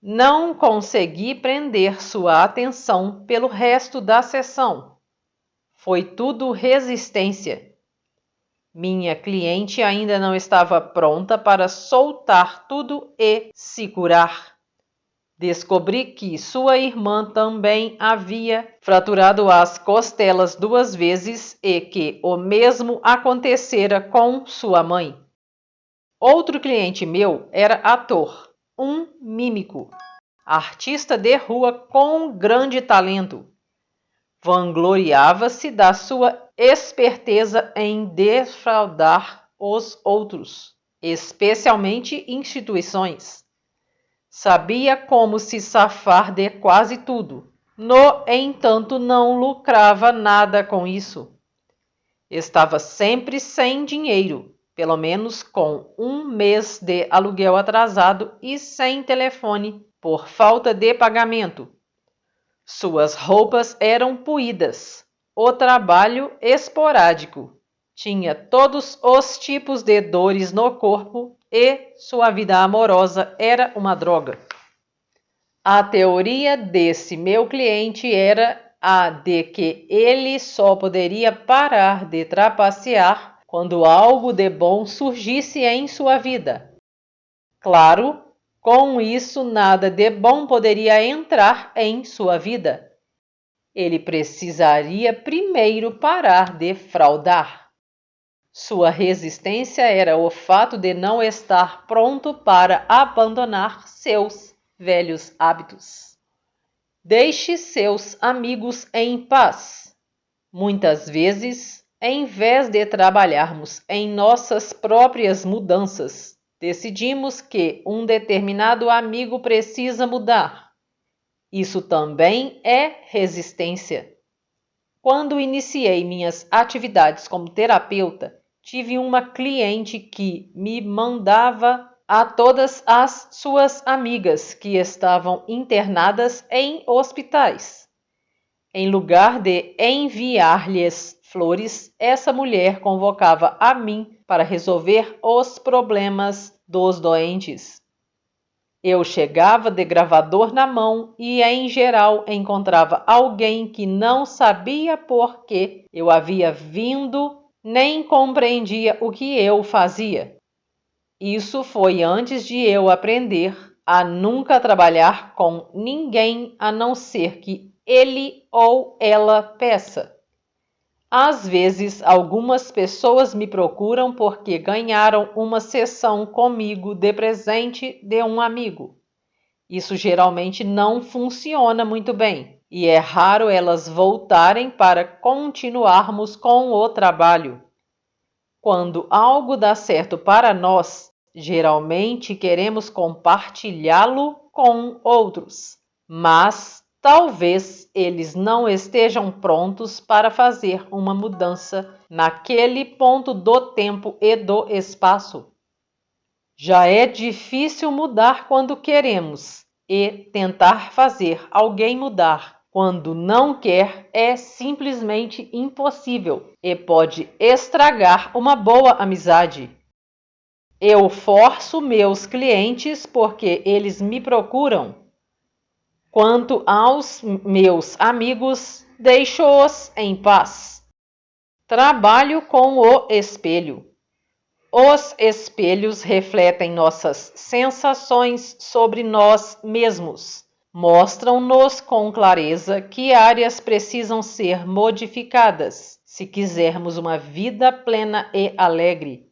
Não consegui prender sua atenção pelo resto da sessão. Foi tudo resistência. Minha cliente ainda não estava pronta para soltar tudo e se curar. Descobri que sua irmã também havia fraturado as costelas 2 vezes e que o mesmo acontecera com sua mãe. Outro cliente meu era ator, um mímico, artista de rua com grande talento. Vangloriava-se da sua esperteza em defraudar os outros, especialmente instituições. Sabia como se safar de quase tudo. No entanto, não lucrava nada com isso. Estava sempre sem dinheiro, pelo menos com um mês de aluguel atrasado e sem telefone por falta de pagamento. Suas roupas eram puídas, o trabalho esporádico. Tinha todos os tipos de dores no corpo e sua vida amorosa era uma droga. A teoria desse meu cliente era a de que ele só poderia parar de trapacear quando algo de bom surgisse em sua vida. Claro, com isso nada de bom poderia entrar em sua vida. Ele precisaria primeiro parar de fraudar. Sua resistência era o fato de não estar pronto para abandonar seus velhos hábitos. Deixe seus amigos em paz. Muitas vezes, em vez de trabalharmos em nossas próprias mudanças, decidimos que um determinado amigo precisa mudar. Isso também é resistência. Quando iniciei minhas atividades como terapeuta, tive uma cliente que me mandava a todas as suas amigas que estavam internadas em hospitais. Em lugar de enviar-lhes flores, essa mulher convocava a mim para resolver os problemas dos doentes. Eu chegava de gravador na mão e, em geral, encontrava alguém que não sabia por que eu havia vindo, nem compreendia o que eu fazia. Isso foi antes de eu aprender a nunca trabalhar com ninguém a não ser que ele ou ela peça. Às vezes, algumas pessoas me procuram porque ganharam uma sessão comigo de presente de um amigo. Isso geralmente não funciona muito bem e é raro elas voltarem para continuarmos com o trabalho. Quando algo dá certo para nós, geralmente queremos compartilhá-lo com outros, mas talvez eles não estejam prontos para fazer uma mudança naquele ponto do tempo e do espaço. Já é difícil mudar quando queremos, e tentar fazer alguém mudar quando não quer é simplesmente impossível e pode estragar uma boa amizade. Eu forço meus clientes porque eles me procuram. Quanto aos meus amigos, deixo-os em paz. Trabalho com o espelho. Os espelhos refletem nossas sensações sobre nós mesmos. Mostram-nos com clareza que áreas precisam ser modificadas se quisermos uma vida plena e alegre.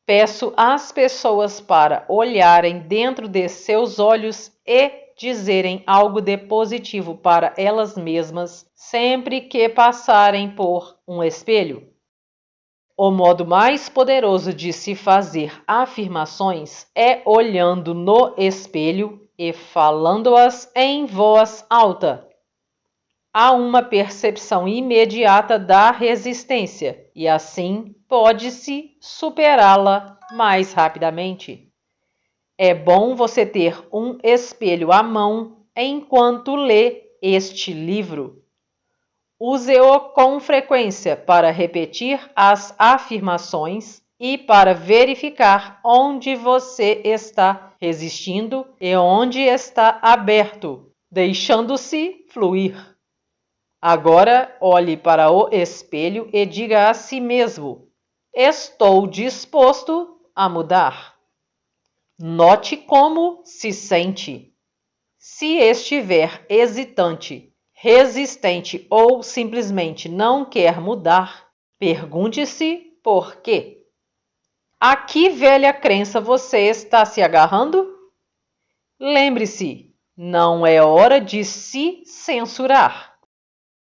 Peço às pessoas para olharem dentro de seus olhos e dizerem algo de positivo para elas mesmas sempre que passarem por um espelho. O modo mais poderoso de se fazer afirmações é olhando no espelho e falando-as em voz alta. Há uma percepção imediata da resistência e assim pode-se superá-la mais rapidamente. É bom você ter um espelho à mão enquanto lê este livro. Use-o com frequência para repetir as afirmações e para verificar onde você está resistindo e onde está aberto, deixando-se fluir. Agora olhe para o espelho e diga a si mesmo: estou disposto a mudar. Note como se sente. Se estiver hesitante, resistente ou simplesmente não quer mudar, pergunte-se por quê. A que velha crença você está se agarrando? Lembre-se, não é hora de se censurar.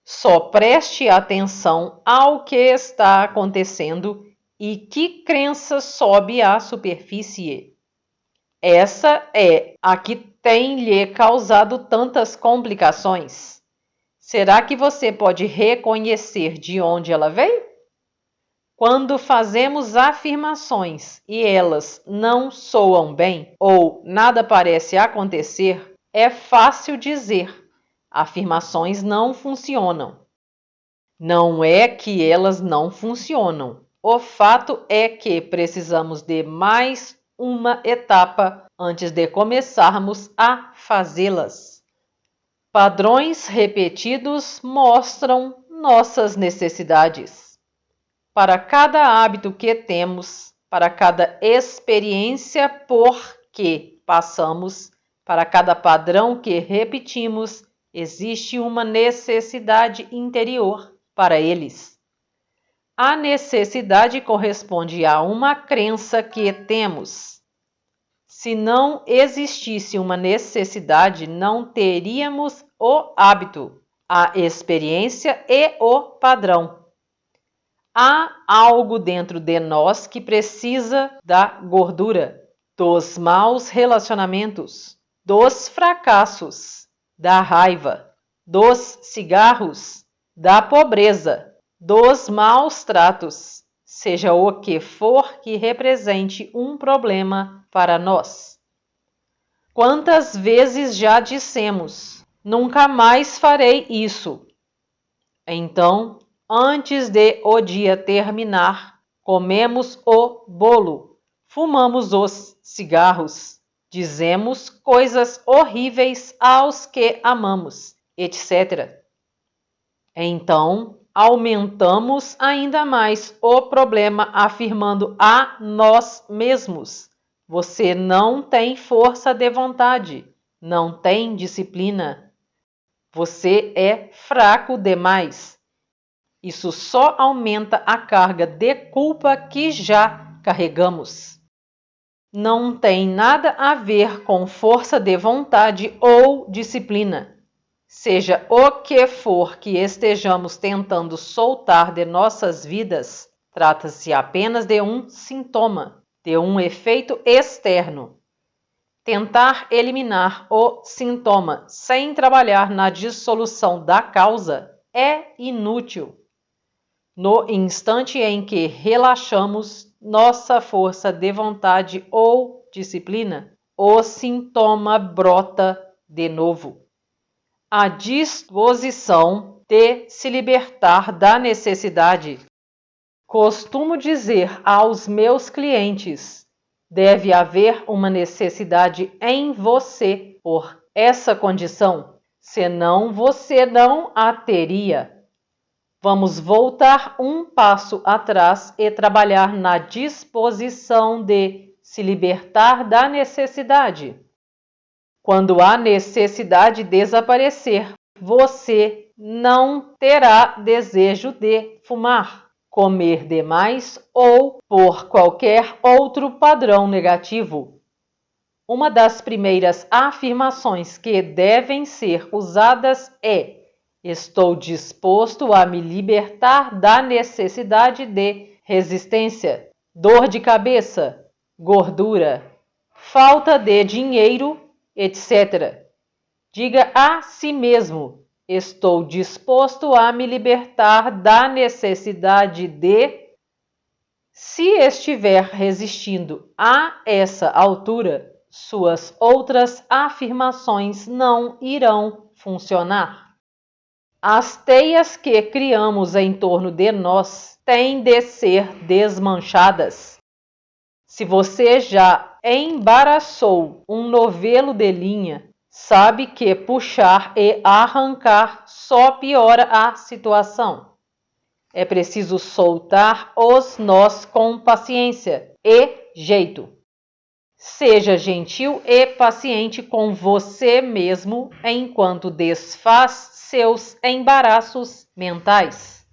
Só preste atenção ao que está acontecendo e que crença sobe à superfície. Essa é a que tem lhe causado tantas complicações. Será que você pode reconhecer de onde ela veio? Quando fazemos afirmações e elas não soam bem ou nada parece acontecer, é fácil dizer: afirmações não funcionam. Não é que elas não funcionam. O fato é que precisamos de mais uma etapa antes de começarmos a fazê-las. Padrões repetidos mostram nossas necessidades. Para cada hábito que temos, para cada experiência por que passamos, para cada padrão que repetimos, existe uma necessidade interior para eles. A necessidade corresponde a uma crença que temos. Se não existisse uma necessidade, não teríamos o hábito, a experiência e o padrão. Há algo dentro de nós que precisa da gordura, dos maus relacionamentos, dos fracassos, da raiva, dos cigarros, da pobreza, dos maus tratos, seja o que for que represente um problema para nós. Quantas vezes já dissemos: nunca mais farei isso? Então, antes de o dia terminar, comemos o bolo, fumamos os cigarros, dizemos coisas horríveis aos que amamos, etc. Então, aumentamos ainda mais o problema afirmando a nós mesmos: você não tem força de vontade, não tem disciplina, você é fraco demais. Isso só aumenta a carga de culpa que já carregamos. Não tem nada a ver com força de vontade ou disciplina. Seja o que for que estejamos tentando soltar de nossas vidas, trata-se apenas de um sintoma, de um efeito externo. Tentar eliminar o sintoma sem trabalhar na dissolução da causa é inútil. No instante em que relaxamos nossa força de vontade ou disciplina, o sintoma brota de novo. A disposição de se libertar da necessidade. Costumo dizer aos meus clientes: deve haver uma necessidade em você por essa condição, senão você não a teria. Vamos voltar um passo atrás e trabalhar na disposição de se libertar da necessidade. Quando a necessidade desaparecer, você não terá desejo de fumar, comer demais ou por qualquer outro padrão negativo. Uma das primeiras afirmações que devem ser usadas é: estou disposto a me libertar da necessidade de resistência, dor de cabeça, gordura, falta de dinheiro, etc. Diga a si mesmo: estou disposto a me libertar da necessidade de. Se estiver resistindo a essa altura, suas outras afirmações não irão funcionar. As teias que criamos em torno de nós têm de ser desmanchadas. Se você já embaraçou um novelo de linha, sabe que puxar e arrancar só piora a situação. É preciso soltar os nós com paciência e jeito. Seja gentil e paciente com você mesmo enquanto desfaz seus embaraços mentais.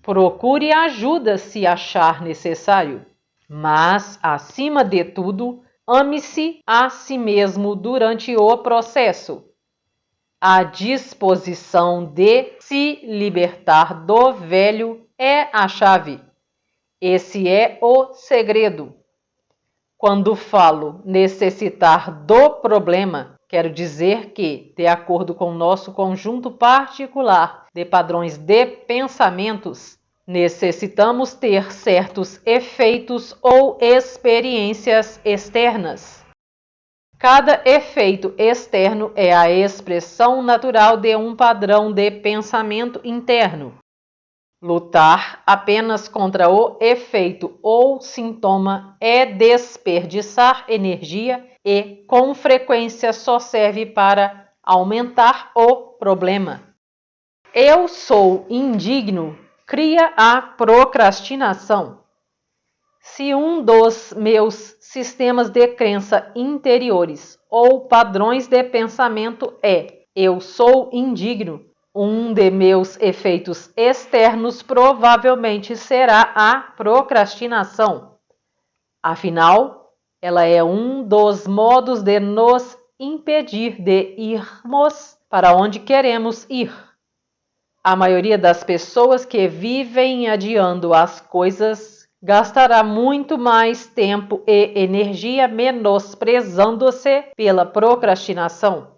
Procure ajuda se achar necessário, mas, acima de tudo, ame-se a si mesmo durante o processo. A disposição de se libertar do velho é a chave. Esse é o segredo. Quando falo necessitar do problema, quero dizer que, de acordo com nosso conjunto particular de padrões de pensamentos, necessitamos ter certos efeitos ou experiências externas. Cada efeito externo é a expressão natural de um padrão de pensamento interno. Lutar apenas contra o efeito ou sintoma é desperdiçar energia e, com frequência, só serve para aumentar o problema. Eu sou indigno cria a procrastinação. Se um dos meus sistemas de crença interiores ou padrões de pensamento é eu sou indigno, um de meus efeitos externos provavelmente será a procrastinação. Afinal, ela é um dos modos de nos impedir de irmos para onde queremos ir. A maioria das pessoas que vivem adiando as coisas gastará muito mais tempo e energia menosprezando-se pela procrastinação.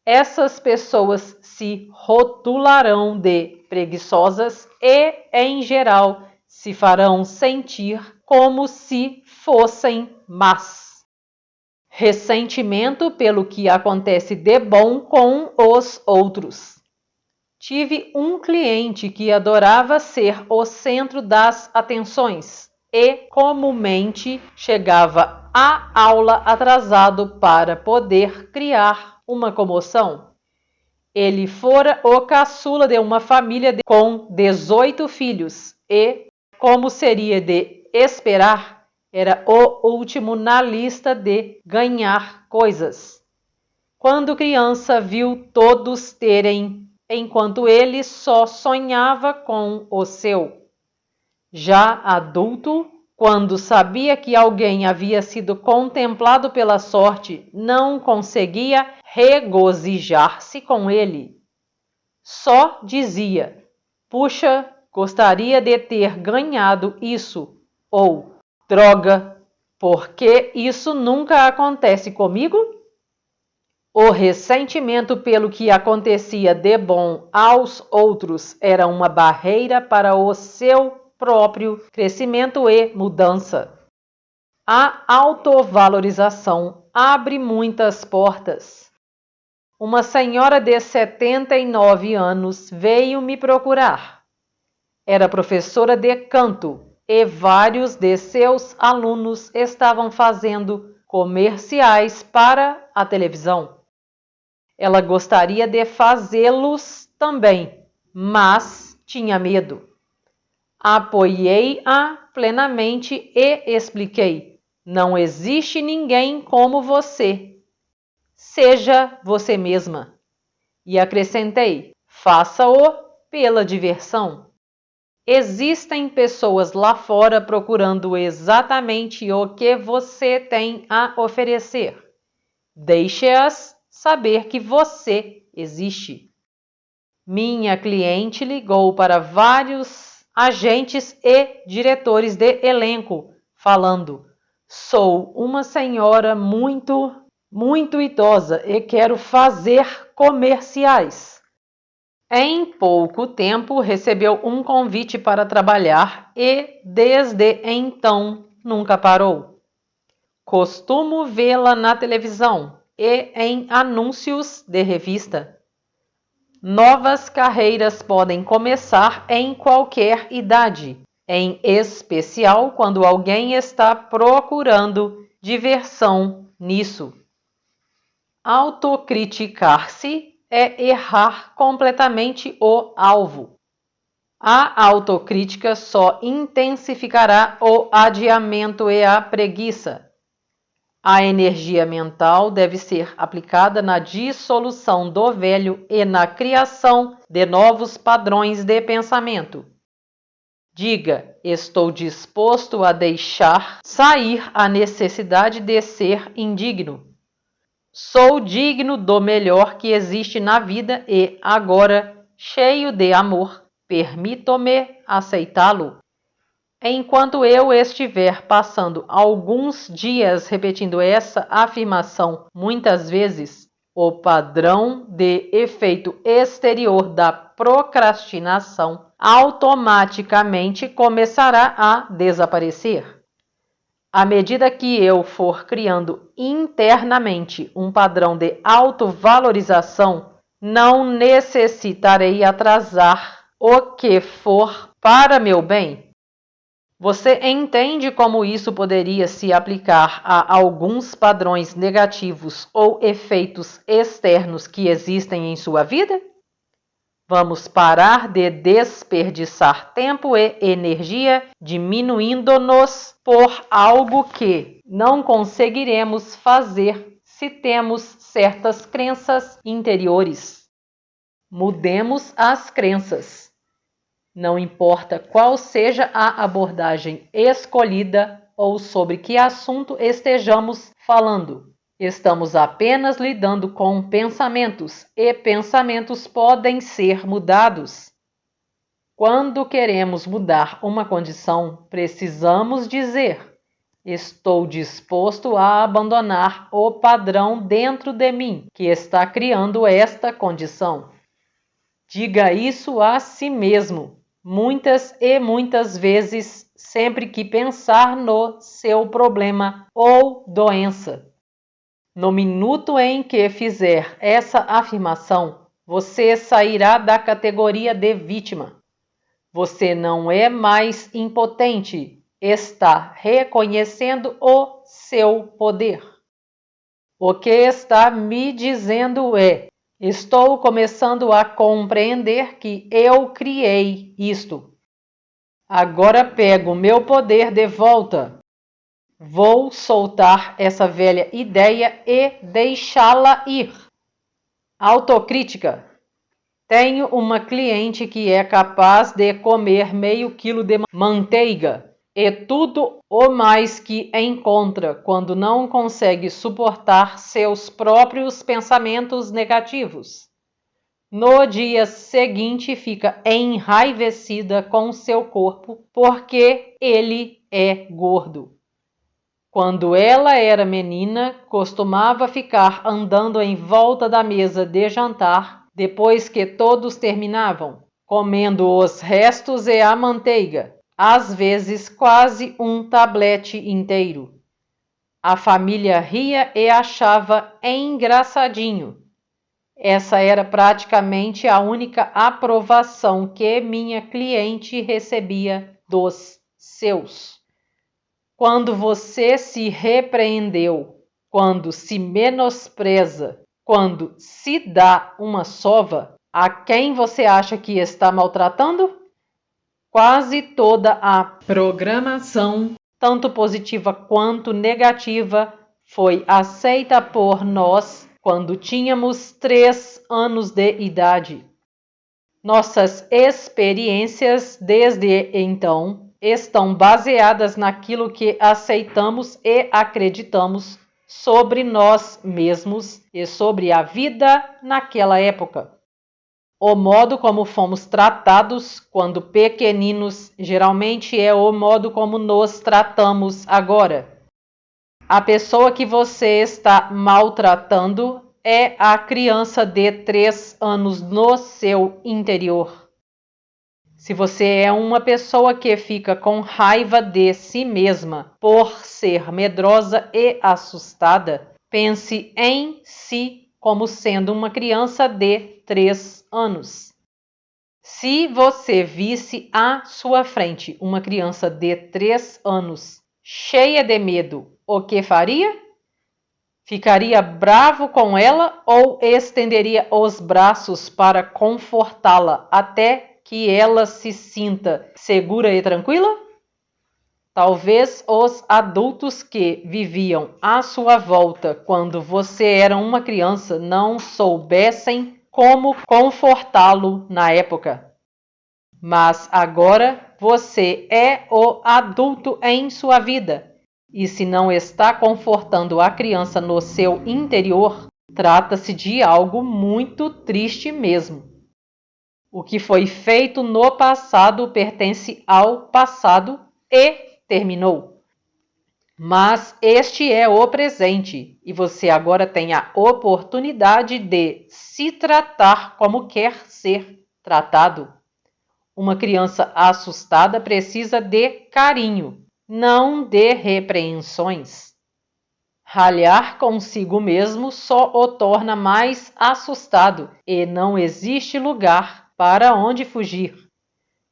Essas pessoas se rotularão de preguiçosas e, em geral, se farão sentir como se fossem más. Ressentimento pelo que acontece de bom com os outros. Tive um cliente que adorava ser o centro das atenções e comumente chegava à aula atrasado para poder criar uma comoção. Ele fora o caçula de uma família com 18 filhos e, como seria de esperar, era o último na lista de ganhar coisas. Quando criança, viu todos terem, enquanto ele só sonhava com o seu. Já adulto, quando sabia que alguém havia sido contemplado pela sorte, não conseguia regozijar-se com ele. Só dizia: puxa, gostaria de ter ganhado isso, ou droga, por que isso nunca acontece comigo? O ressentimento pelo que acontecia de bom aos outros era uma barreira para o seu próprio crescimento e mudança. A autovalorização abre muitas portas. Uma senhora de 79 anos veio me procurar. Era professora de canto e vários de seus alunos estavam fazendo comerciais para a televisão. Ela gostaria de fazê-los também, mas tinha medo. Apoiei-a plenamente e expliquei: não existe ninguém como você. Seja você mesma. E acrescentei: faça-o pela diversão. Existem pessoas lá fora procurando exatamente o que você tem a oferecer. Deixe-as saber que você existe. Minha cliente ligou para vários agentes e diretores de elenco, falando: sou uma senhora muito idosa e quero fazer comerciais. Em pouco tempo recebeu um convite para trabalhar e, desde então, nunca parou. Costumo vê-la na televisão e em anúncios de revista. Novas carreiras podem começar em qualquer idade, em especial quando alguém está procurando diversão nisso. Autocriticar-se é errar completamente o alvo. A autocrítica só intensificará o adiamento e a preguiça. A energia mental deve ser aplicada na dissolução do velho e na criação de novos padrões de pensamento. Diga: estou disposto a deixar sair a necessidade de ser indigno. Sou digno do melhor que existe na vida e, agora, cheio de amor, permito-me aceitá-lo. Enquanto eu estiver passando alguns dias repetindo essa afirmação muitas vezes, o padrão de efeito exterior da procrastinação automaticamente começará a desaparecer. À medida que eu for criando internamente um padrão de autovalorização, não necessitarei atrasar o que for para meu bem. Você entende como isso poderia se aplicar a alguns padrões negativos ou efeitos externos que existem em sua vida? Vamos parar de desperdiçar tempo e energia diminuindo-nos por algo que não conseguiremos fazer se temos certas crenças interiores. Mudemos as crenças. Não importa qual seja a abordagem escolhida ou sobre que assunto estejamos falando. Estamos apenas lidando com pensamentos e pensamentos podem ser mudados. Quando queremos mudar uma condição, precisamos dizer: estou disposto a abandonar o padrão dentro de mim que está criando esta condição. Diga isso a si mesmo, muitas e muitas vezes, sempre que pensar no seu problema ou doença. No minuto em que fizer essa afirmação, você sairá da categoria de vítima. Você não é mais impotente, está reconhecendo o seu poder. O que está me dizendo é: estou começando a compreender que eu criei isto. Agora pego meu poder de volta. Vou soltar essa velha ideia e deixá-la ir. Autocrítica. Tenho uma cliente que é capaz de comer meio quilo de manteiga e tudo o mais que encontra quando não consegue suportar seus próprios pensamentos negativos. No dia seguinte fica enraivecida com seu corpo porque ele é gordo. Quando ela era menina, costumava ficar andando em volta da mesa de jantar depois que todos terminavam, comendo os restos e a manteiga, às vezes quase um tablete inteiro. A família ria e achava engraçadinho. Essa era praticamente a única aprovação que minha cliente recebia dos seus. Quando você se repreendeu, quando se menospreza, quando se dá uma sova, a quem você acha que está maltratando? Quase toda a programação, tanto positiva quanto negativa, foi aceita por nós quando tínhamos 3 anos de idade. Nossas experiências desde então estão baseadas naquilo que aceitamos e acreditamos sobre nós mesmos e sobre a vida naquela época. O modo como fomos tratados quando pequeninos geralmente é o modo como nos tratamos agora. A pessoa que você está maltratando é a criança de 3 anos no seu interior. Se você é uma pessoa que fica com raiva de si mesma por ser medrosa e assustada, pense em si como sendo uma criança de 3 anos. Se você visse à sua frente uma criança de 3 anos cheia de medo, o que faria? Ficaria bravo com ela ou estenderia os braços para confortá-la até que ela se sinta segura e tranquila? Talvez os adultos que viviam à sua volta quando você era uma criança não soubessem como confortá-lo na época. Mas agora você é o adulto em sua vida E se não está confortando a criança no seu interior, trata-se de algo muito triste mesmo. O que foi feito no passado pertence ao passado e terminou. Mas este é o presente e você agora tem a oportunidade de se tratar como quer ser tratado. Uma criança assustada precisa de carinho, não de repreensões. Ralhar consigo mesmo só o torna mais assustado e não existe lugar para onde fugir.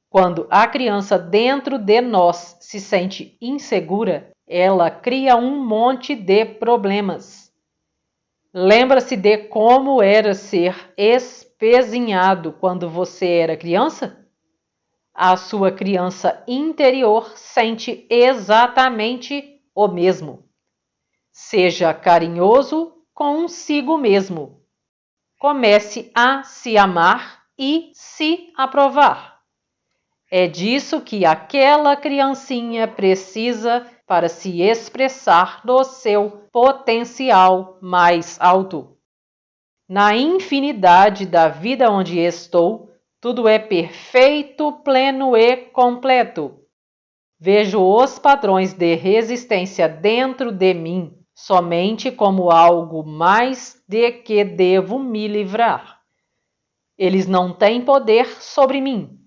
Quando a criança dentro de nós se sente insegura, ela cria um monte de problemas. Lembra-se de como era ser espezinhado quando você era criança? A sua criança interior sente exatamente o mesmo. Seja carinhoso consigo mesmo. Comece a se amar e se aprovar. É disso que aquela criancinha precisa para se expressar no seu potencial mais alto. Na infinidade da vida onde estou, tudo é perfeito, pleno e completo. Vejo os padrões de resistência dentro de mim somente como algo mais de que devo me livrar. Eles não têm poder sobre mim.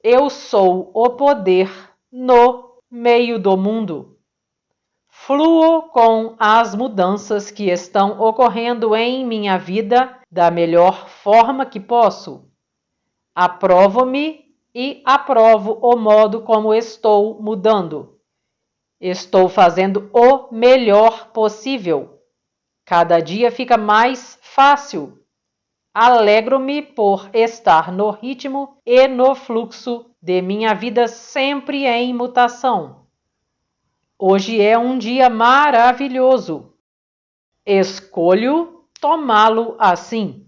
Eu sou o poder no meio do mundo. Fluo com as mudanças que estão ocorrendo em minha vida da melhor forma que posso. Aprovo-me e aprovo o modo como estou mudando. Estou fazendo o melhor possível. Cada dia fica mais fácil. Alegro-me por estar no ritmo e no fluxo de minha vida sempre em mutação. Hoje é um dia maravilhoso. Escolho tomá-lo assim.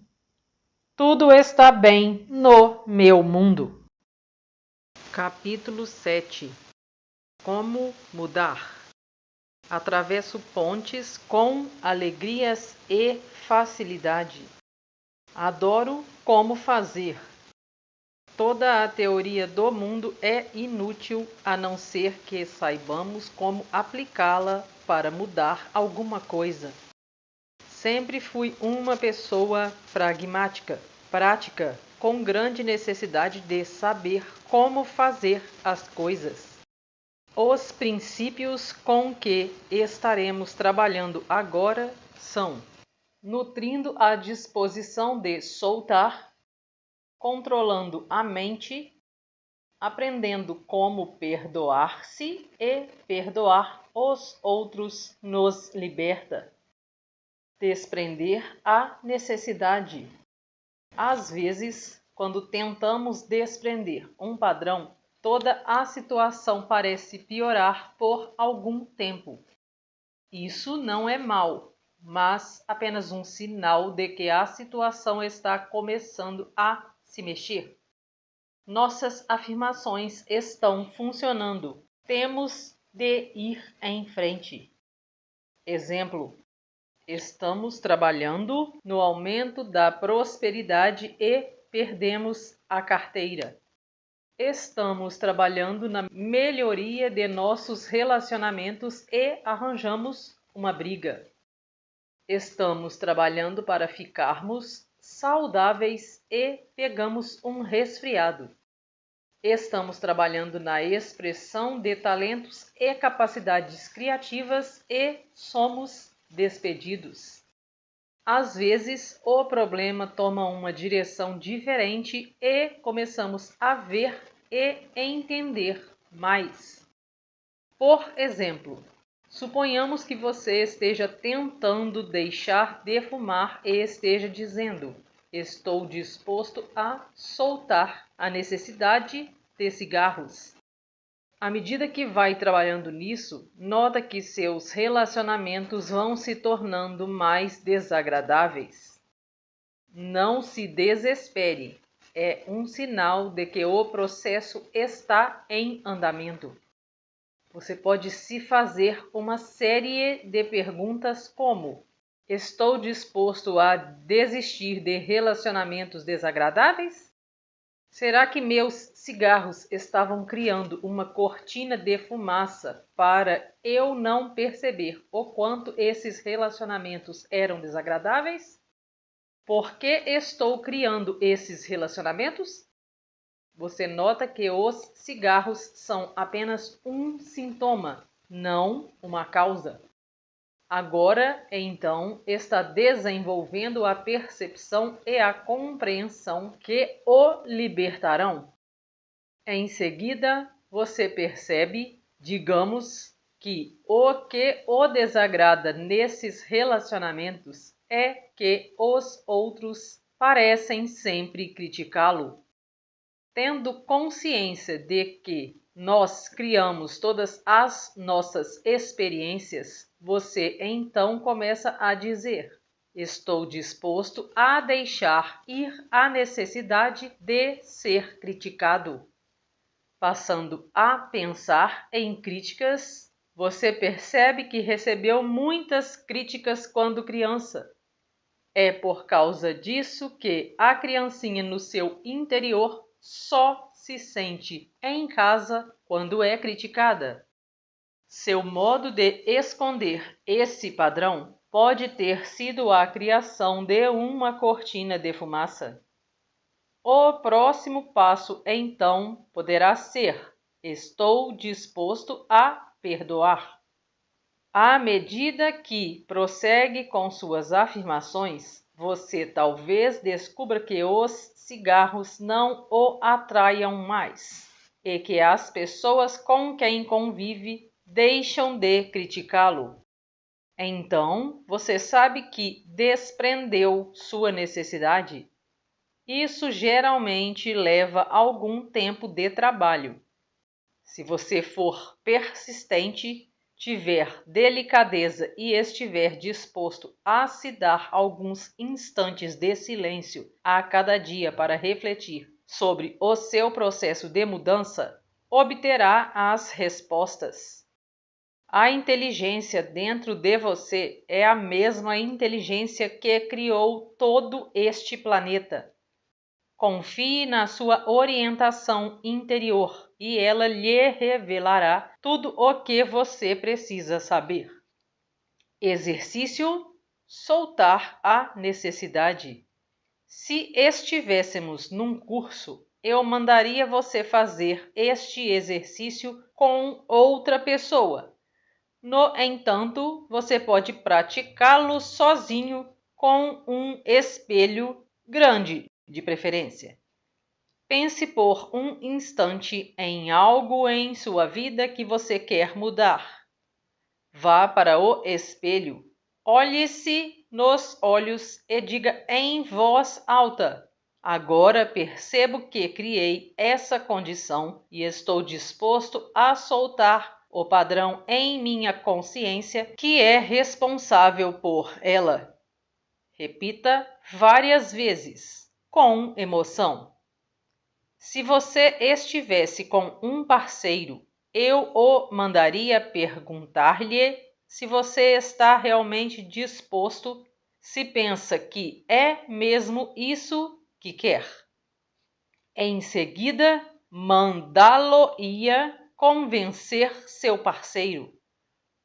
Tudo está bem no meu mundo. Capítulo 7. Como mudar? Atravesso pontes com alegrias e facilidade. Adoro como fazer. Toda a teoria do mundo é inútil a não ser que saibamos como aplicá-la para mudar alguma coisa. Sempre fui uma pessoa pragmática, prática, com grande necessidade de saber como fazer as coisas. Os princípios com que estaremos trabalhando agora são: nutrindo a disposição de soltar, controlando a mente, aprendendo como perdoar-se e perdoar os outros nos liberta. Desprender a necessidade. Às vezes, quando tentamos desprender um padrão, toda a situação parece piorar por algum tempo. Isso não é mal, mas apenas um sinal de que a situação está começando a se mexer. Nossas afirmações estão funcionando. Temos de ir em frente. Exemplo: estamos trabalhando no aumento da prosperidade e perdemos a carteira. Estamos trabalhando na melhoria de nossos relacionamentos e arranjamos uma briga. Estamos trabalhando para ficarmos saudáveis e pegamos um resfriado. Estamos trabalhando na expressão de talentos e capacidades criativas e somos despedidos. Às vezes, o problema toma uma direção diferente e começamos a ver e entender mais. Por exemplo, suponhamos que você esteja tentando deixar de fumar e esteja dizendo: estou disposto a soltar a necessidade de cigarros. À medida que vai trabalhando nisso, nota que seus relacionamentos vão se tornando mais desagradáveis. Não se desespere, é um sinal de que o processo está em andamento. Você pode se fazer uma série de perguntas como: estou disposto a desistir de relacionamentos desagradáveis? Será que meus cigarros estavam criando uma cortina de fumaça para eu não perceber o quanto esses relacionamentos eram desagradáveis? Por que estou criando esses relacionamentos? Você nota que os cigarros são apenas um sintoma, não uma causa. Agora, então, está desenvolvendo a percepção e a compreensão que o libertarão. Em seguida, você percebe, digamos, que o desagrada nesses relacionamentos é que os outros parecem sempre criticá-lo. Tendo consciência de que nós criamos todas as nossas experiências, você então começa a dizer: estou disposto a deixar ir a necessidade de ser criticado. Passando a pensar em críticas, você percebe que recebeu muitas críticas quando criança. É por causa disso que a criancinha no seu interior só se sente em casa quando é criticada. Seu modo de esconder esse padrão pode ter sido a criação de uma cortina de fumaça. O próximo passo, então, poderá ser: estou disposto a perdoar. À medida que prossegue com suas afirmações, você talvez descubra que os cigarros não o atraiam mais e que as pessoas com quem convive deixam de criticá-lo. Então, você sabe que desprendeu sua necessidade. Isso geralmente leva algum tempo de trabalho. Se você for persistente, tiver delicadeza e estiver disposto a se dar alguns instantes de silêncio a cada dia para refletir sobre o seu processo de mudança, obterá as respostas. A inteligência dentro de você é a mesma inteligência que criou todo este planeta. Confie na sua orientação interior e ela lhe revelará tudo o que você precisa saber. Exercício: soltar a necessidade. Se estivéssemos num curso, eu mandaria você fazer este exercício com outra pessoa. No entanto, você pode praticá-lo sozinho com um espelho grande, de preferência. Pense por um instante em algo em sua vida que você quer mudar. Vá para o espelho, olhe-se nos olhos e diga em voz alta: agora percebo que criei essa condição e estou disposto a soltar o padrão em minha consciência que é responsável por ela. Repita várias vezes, com emoção. Se você estivesse com um parceiro, eu o mandaria perguntar-lhe se você está realmente disposto, se pensa que é mesmo isso que quer. Em seguida, mandá-lo-ia convencer seu parceiro.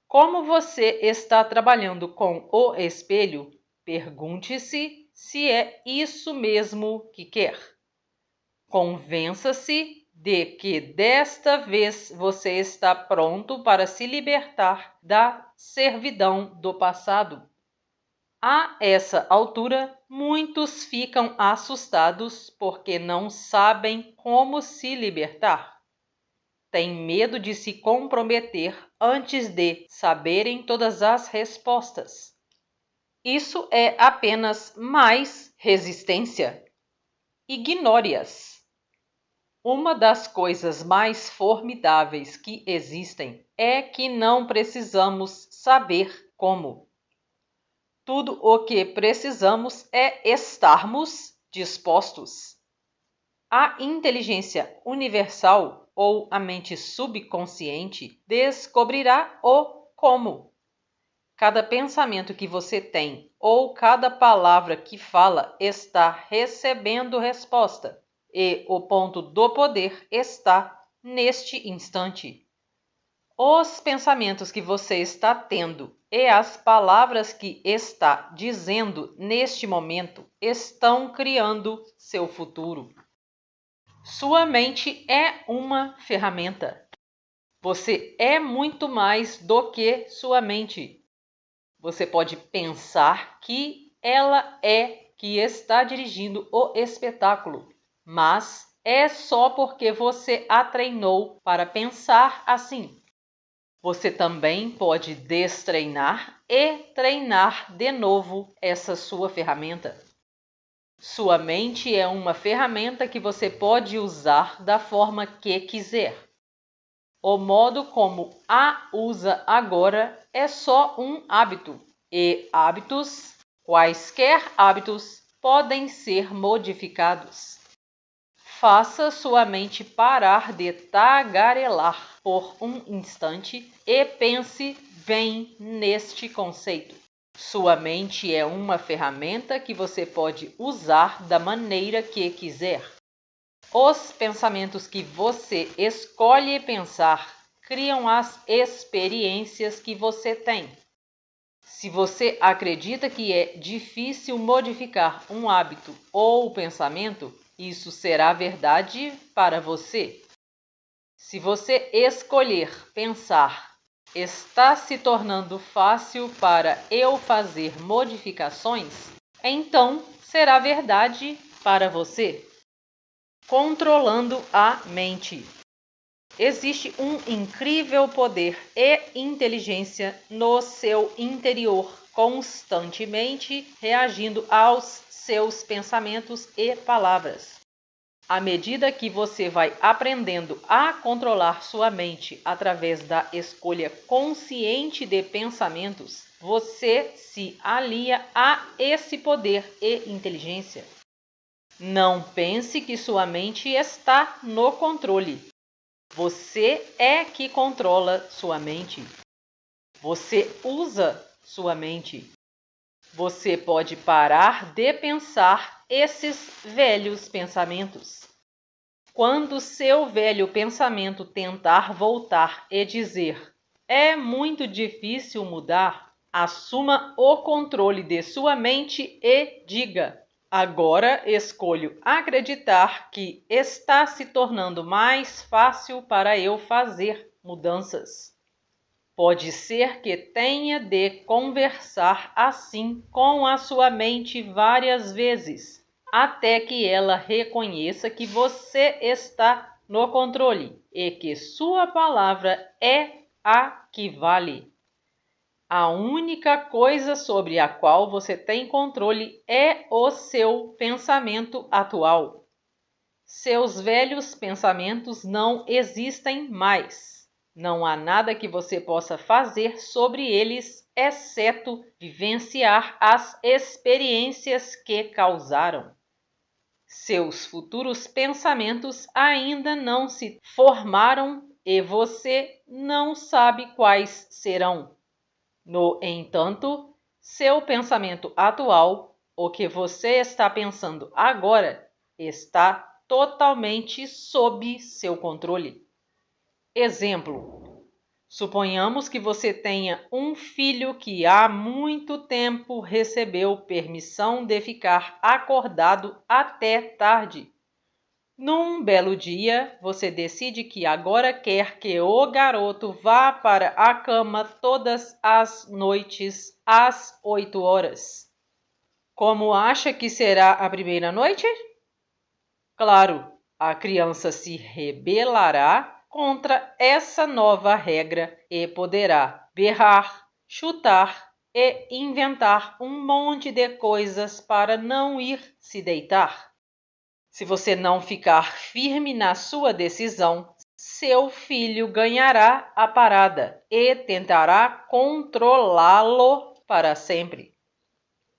Como você está trabalhando com o espelho, pergunte-se se é isso mesmo que quer. Convença-se de que desta vez você está pronto para se libertar da servidão do passado. A essa altura, muitos ficam assustados porque não sabem como se libertar. Têm medo de se comprometer antes de saberem todas as respostas. Isso é apenas mais resistência. Ignore-as. Uma das coisas mais formidáveis que existem é que não precisamos saber como. Tudo o que precisamos é estarmos dispostos. A inteligência universal ou a mente subconsciente descobrirá o como. Cada pensamento que você tem ou cada palavra que fala está recebendo resposta, e o ponto do poder está neste instante. Os pensamentos que você está tendo e as palavras que está dizendo neste momento estão criando seu futuro. Sua mente é uma ferramenta. Você é muito mais do que sua mente. Você pode pensar que ela é que está dirigindo o espetáculo, mas é só porque você a treinou para pensar assim. Você também pode destreinar e treinar de novo essa sua ferramenta. Sua mente é uma ferramenta que você pode usar da forma que quiser. O modo como a usa agora é só um hábito, e hábitos, quaisquer hábitos, podem ser modificados. Faça sua mente parar de tagarelar por um instante e pense bem neste conceito. Sua mente é uma ferramenta que você pode usar da maneira que quiser. Os pensamentos que você escolhe pensar criam as experiências que você tem. Se você acredita que é difícil modificar um hábito ou pensamento, isso será verdade para você. Se você escolher pensar, está se tornando fácil para eu fazer modificações, então será verdade para você. Controlando a mente. Existe um incrível poder e inteligência no seu interior, constantemente reagindo aos seus pensamentos e palavras. À medida que você vai aprendendo a controlar sua mente através da escolha consciente de pensamentos, você se alia a esse poder e inteligência. Não pense que sua mente está no controle. Você é que controla sua mente. Você usa sua mente. Você pode parar de pensar esses velhos pensamentos. Quando seu velho pensamento tentar voltar e dizer: "É muito difícil mudar", assuma o controle de sua mente e diga: "Agora escolho acreditar que está se tornando mais fácil para eu fazer mudanças." Pode ser que tenha de conversar assim com a sua mente várias vezes, até que ela reconheça que você está no controle e que sua palavra é a que vale. A única coisa sobre a qual você tem controle é o seu pensamento atual. Seus velhos pensamentos não existem mais. Não há nada que você possa fazer sobre eles, exceto vivenciar as experiências que causaram. Seus futuros pensamentos ainda não se formaram e você não sabe quais serão. No entanto, seu pensamento atual, o que você está pensando agora, está totalmente sob seu controle. Exemplo: suponhamos que você tenha um filho que há muito tempo recebeu permissão de ficar acordado até tarde. Num belo dia, você decide que agora quer que o garoto vá para a cama todas as noites às 8 horas. Como acha que será a primeira noite? Claro, a criança se rebelará contra essa nova regra e poderá berrar, chutar e inventar um monte de coisas para não ir se deitar. Se você não ficar firme na sua decisão, seu filho ganhará a parada e tentará controlá-lo para sempre.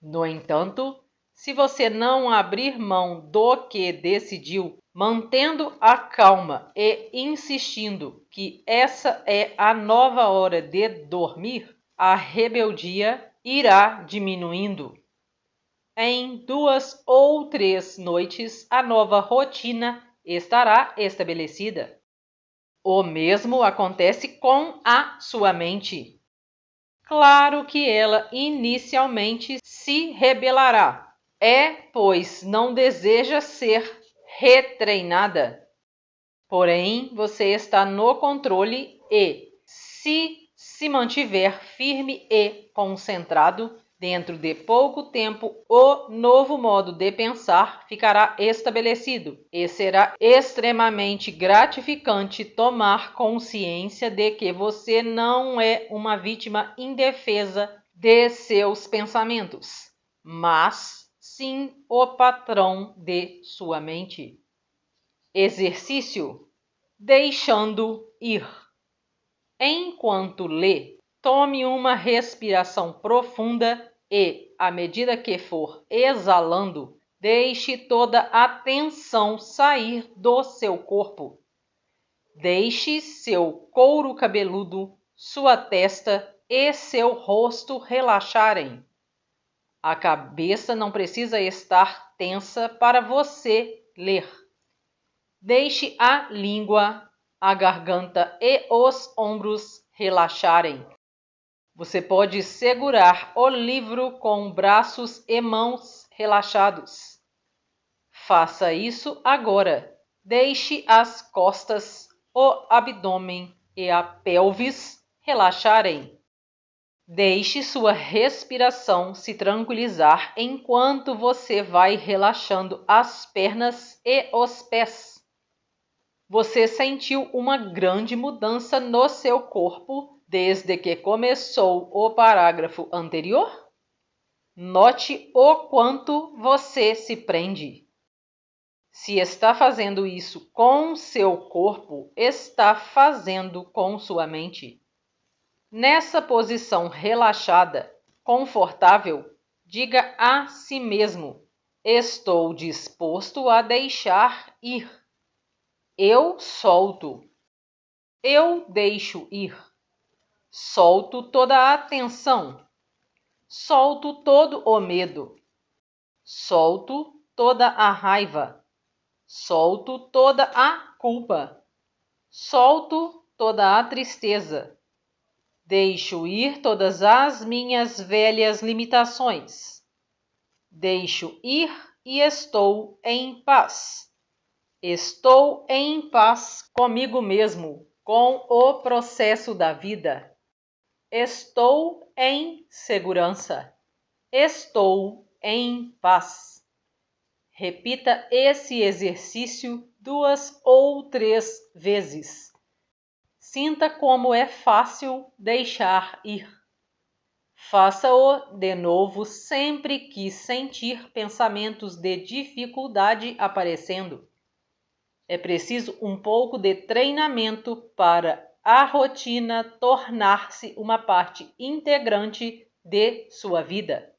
No entanto, Se você não abrir mão do que decidiu, mantendo a calma e insistindo que essa é a nova hora de dormir, a rebeldia irá diminuindo. Em 2 ou 3 noites, a nova rotina estará estabelecida. O mesmo acontece com a sua mente. Claro que ela inicialmente se rebelará, pois não deseja ser retreinada. Porém, você está no controle e, se mantiver firme e concentrado, dentro de pouco tempo, o novo modo de pensar ficará estabelecido e será extremamente gratificante tomar consciência de que você não é uma vítima indefesa de seus pensamentos, mas sim o patrão de sua mente. Exercício: deixando ir. Enquanto lê, tome uma respiração profunda e, à medida que for exalando, deixe toda a tensão sair do seu corpo. Deixe seu couro cabeludo, sua testa e seu rosto relaxarem. A cabeça não precisa estar tensa para você ler. Deixe a língua, a garganta e os ombros relaxarem. Você pode segurar o livro com braços e mãos relaxados. Faça isso agora. Deixe as costas, o abdômen e a pelvis relaxarem. Deixe sua respiração se tranquilizar enquanto você vai relaxando as pernas e os pés. Você sentiu uma grande mudança no seu corpo desde que começou o parágrafo anterior? Note o quanto você se prende. Se está fazendo isso com seu corpo, está fazendo com sua mente. Nessa posição relaxada, confortável, diga a si mesmo: estou disposto a deixar ir. Eu solto. Eu deixo ir. Solto toda a tensão. Solto todo o medo. Solto toda a raiva. Solto toda a culpa. Solto toda a tristeza. Deixo ir todas as minhas velhas limitações. Deixo ir e estou em paz. Estou em paz comigo mesmo, com o processo da vida. Estou em segurança. Estou em paz. Repita esse exercício 2 ou 3 vezes. Sinta como é fácil deixar ir. Faça-o de novo sempre que sentir pensamentos de dificuldade aparecendo. É preciso um pouco de treinamento para a rotina tornar-se uma parte integrante de sua vida.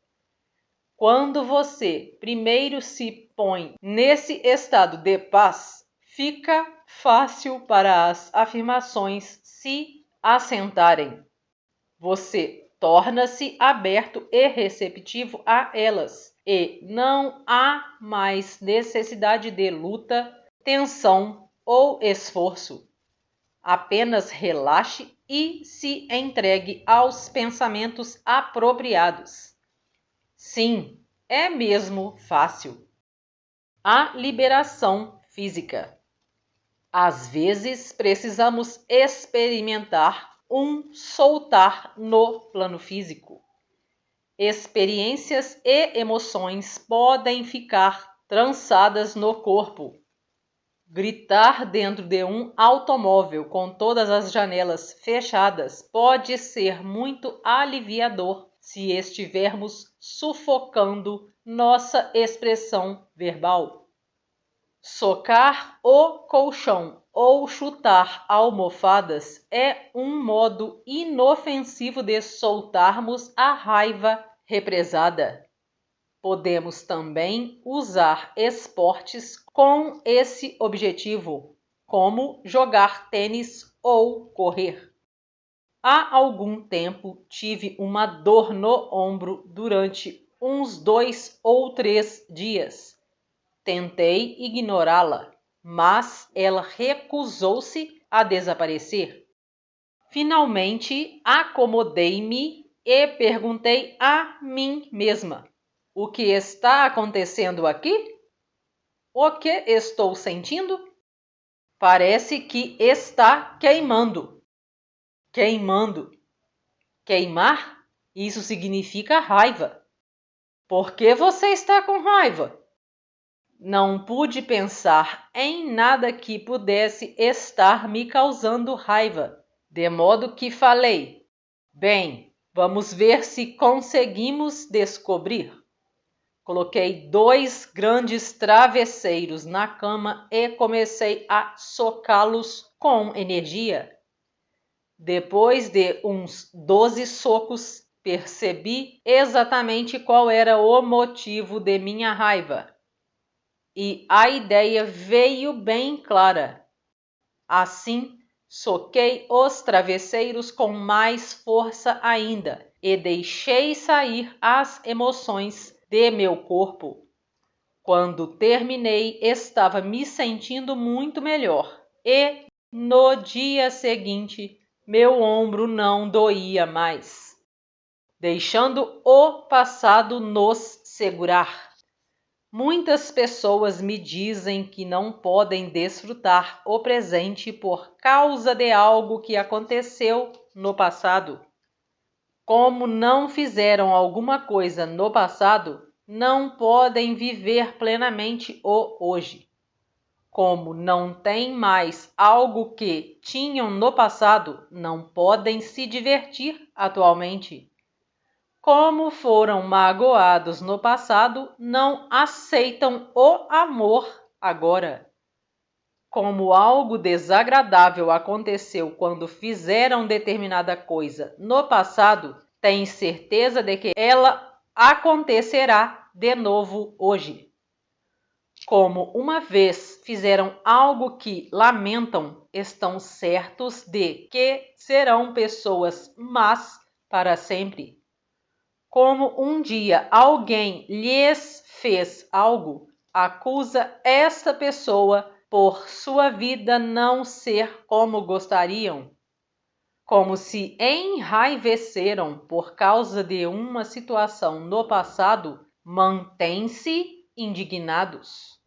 Quando você primeiro se põe nesse estado de paz, fica fácil para as afirmações se assentarem. Você torna-se aberto e receptivo a elas, e não há mais necessidade de luta, tensão ou esforço. Apenas relaxe e se entregue aos pensamentos apropriados. Sim, é mesmo fácil. A liberação física. Às vezes precisamos experimentar um soltar no plano físico. Experiências e emoções podem ficar trançadas no corpo. Gritar dentro de um automóvel com todas as janelas fechadas pode ser muito aliviador se estivermos sufocando nossa expressão verbal. Socar o colchão ou chutar almofadas é um modo inofensivo de soltarmos a raiva represada. Podemos também usar esportes com esse objetivo, como jogar tênis ou correr. Há algum tempo tive uma dor no ombro durante uns 2 ou 3 dias. Tentei ignorá-la, mas ela recusou-se a desaparecer. Finalmente, acomodei-me e perguntei a mim mesma: o que está acontecendo aqui? O que estou sentindo? Parece que está queimando. Queimando. Queimar? Isso significa raiva. Por que você está com raiva? Não pude pensar em nada que pudesse estar me causando raiva, de modo que falei: bem, vamos ver se conseguimos descobrir. Coloquei 2 grandes travesseiros na cama e comecei a socá-los com energia. Depois de uns 12 socos, percebi exatamente qual era o motivo de minha raiva. E a ideia veio bem clara. Assim, soquei os travesseiros com mais força ainda e deixei sair as emoções de meu corpo. Quando terminei, estava me sentindo muito melhor e, no dia seguinte, meu ombro não doía mais, deixando o passado nos segurar. Muitas pessoas me dizem que não podem desfrutar o presente por causa de algo que aconteceu no passado. Como não fizeram alguma coisa no passado, não podem viver plenamente o hoje. Como não têm mais algo que tinham no passado, não podem se divertir atualmente. Como foram magoados no passado, não aceitam o amor agora. Como algo desagradável aconteceu quando fizeram determinada coisa no passado, têm certeza de que ela acontecerá de novo hoje. Como uma vez fizeram algo que lamentam, estão certos de que serão pessoas más para sempre. Como um dia alguém lhes fez algo, acusa esta pessoa por sua vida não ser como gostariam. Como se enraiveceram por causa de uma situação no passado, mantêm-se indignados.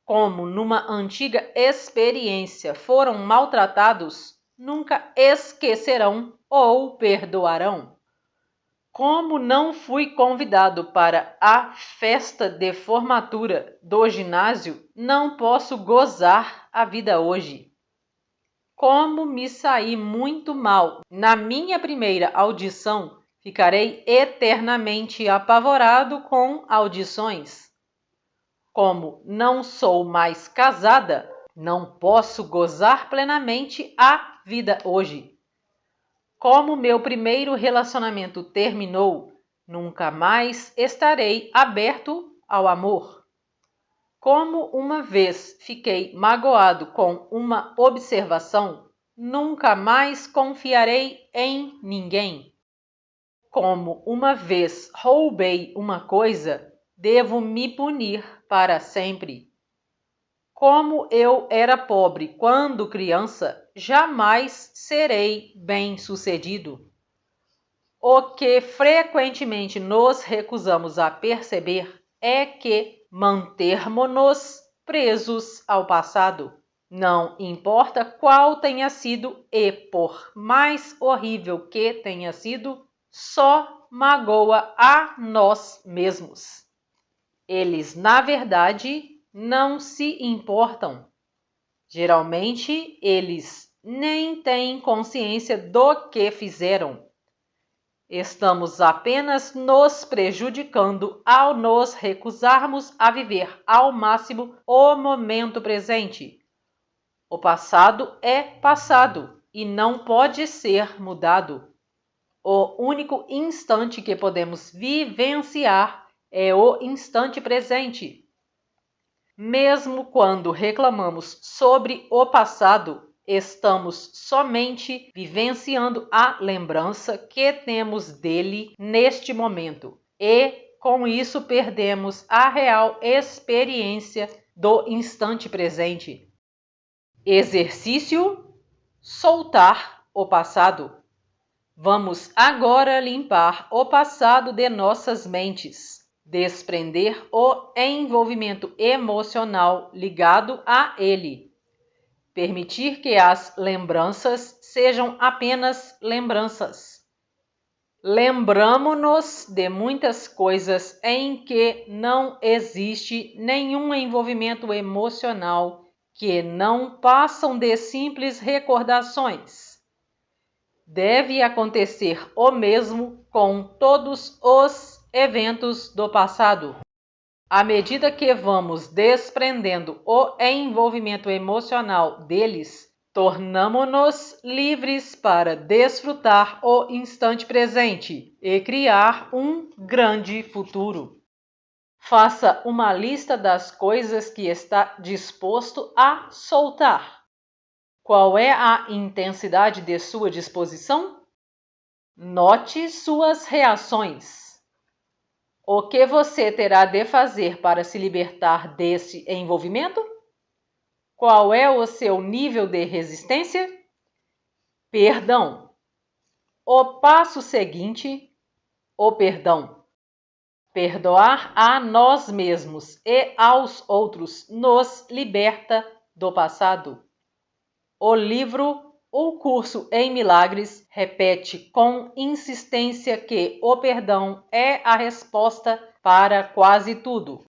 Como numa antiga experiência foram maltratados, nunca esquecerão ou perdoarão. Como não fui convidado para a festa de formatura do ginásio, não posso gozar a vida hoje. Como me saí muito mal na minha primeira audição, ficarei eternamente apavorado com audições. Como não sou mais casada, não posso gozar plenamente a vida hoje. Como meu primeiro relacionamento terminou, nunca mais estarei aberto ao amor. Como uma vez fiquei magoado com uma observação, nunca mais confiarei em ninguém. Como uma vez roubei uma coisa, devo me punir para sempre. Como eu era pobre quando criança, jamais serei bem-sucedido. O que frequentemente nos recusamos a perceber é que mantermos-nos presos ao passado. Não importa qual tenha sido e, por mais horrível que tenha sido, só magoa a nós mesmos. Eles, na verdade, não se importam. Geralmente, eles nem têm consciência do que fizeram. Estamos apenas nos prejudicando ao nos recusarmos a viver ao máximo o momento presente. O passado é passado e não pode ser mudado. O único instante que podemos vivenciar é o instante presente. Mesmo quando reclamamos sobre o passado, estamos somente vivenciando a lembrança que temos dele neste momento e, com isso, perdemos a real experiência do instante presente. Exercício: soltar o passado. Vamos agora limpar o passado de nossas mentes, desprender o envolvimento emocional ligado a ele, permitir que as lembranças sejam apenas lembranças. Lembramo-nos de muitas coisas em que não existe nenhum envolvimento emocional, que não passam de simples recordações. Deve acontecer o mesmo com todos os eventos do passado. À medida que vamos desprendendo o envolvimento emocional deles, tornamo-nos livres para desfrutar o instante presente e criar um grande futuro. Faça uma lista das coisas que está disposto a soltar. Qual é a intensidade de sua disposição? Note suas reações. O que você terá de fazer para se libertar desse envolvimento? Qual é o seu nível de resistência? Perdão. O passo seguinte, o perdão. Perdoar a nós mesmos e aos outros nos liberta do passado. O livro O Curso em Milagres repete com insistência que o perdão é a resposta para quase tudo.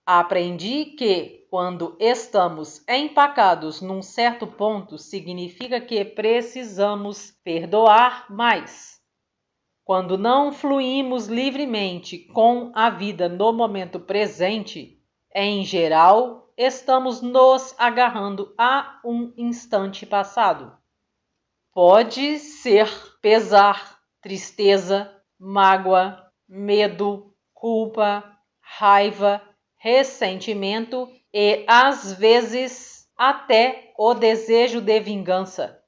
Aprendi que, quando estamos empacados num certo ponto, significa que precisamos perdoar mais. Quando não fluímos livremente com a vida no momento presente, em geral, estamos nos agarrando a um instante passado. Pode ser pesar, tristeza, mágoa, medo, culpa, raiva, ressentimento e, às vezes, até o desejo de vingança.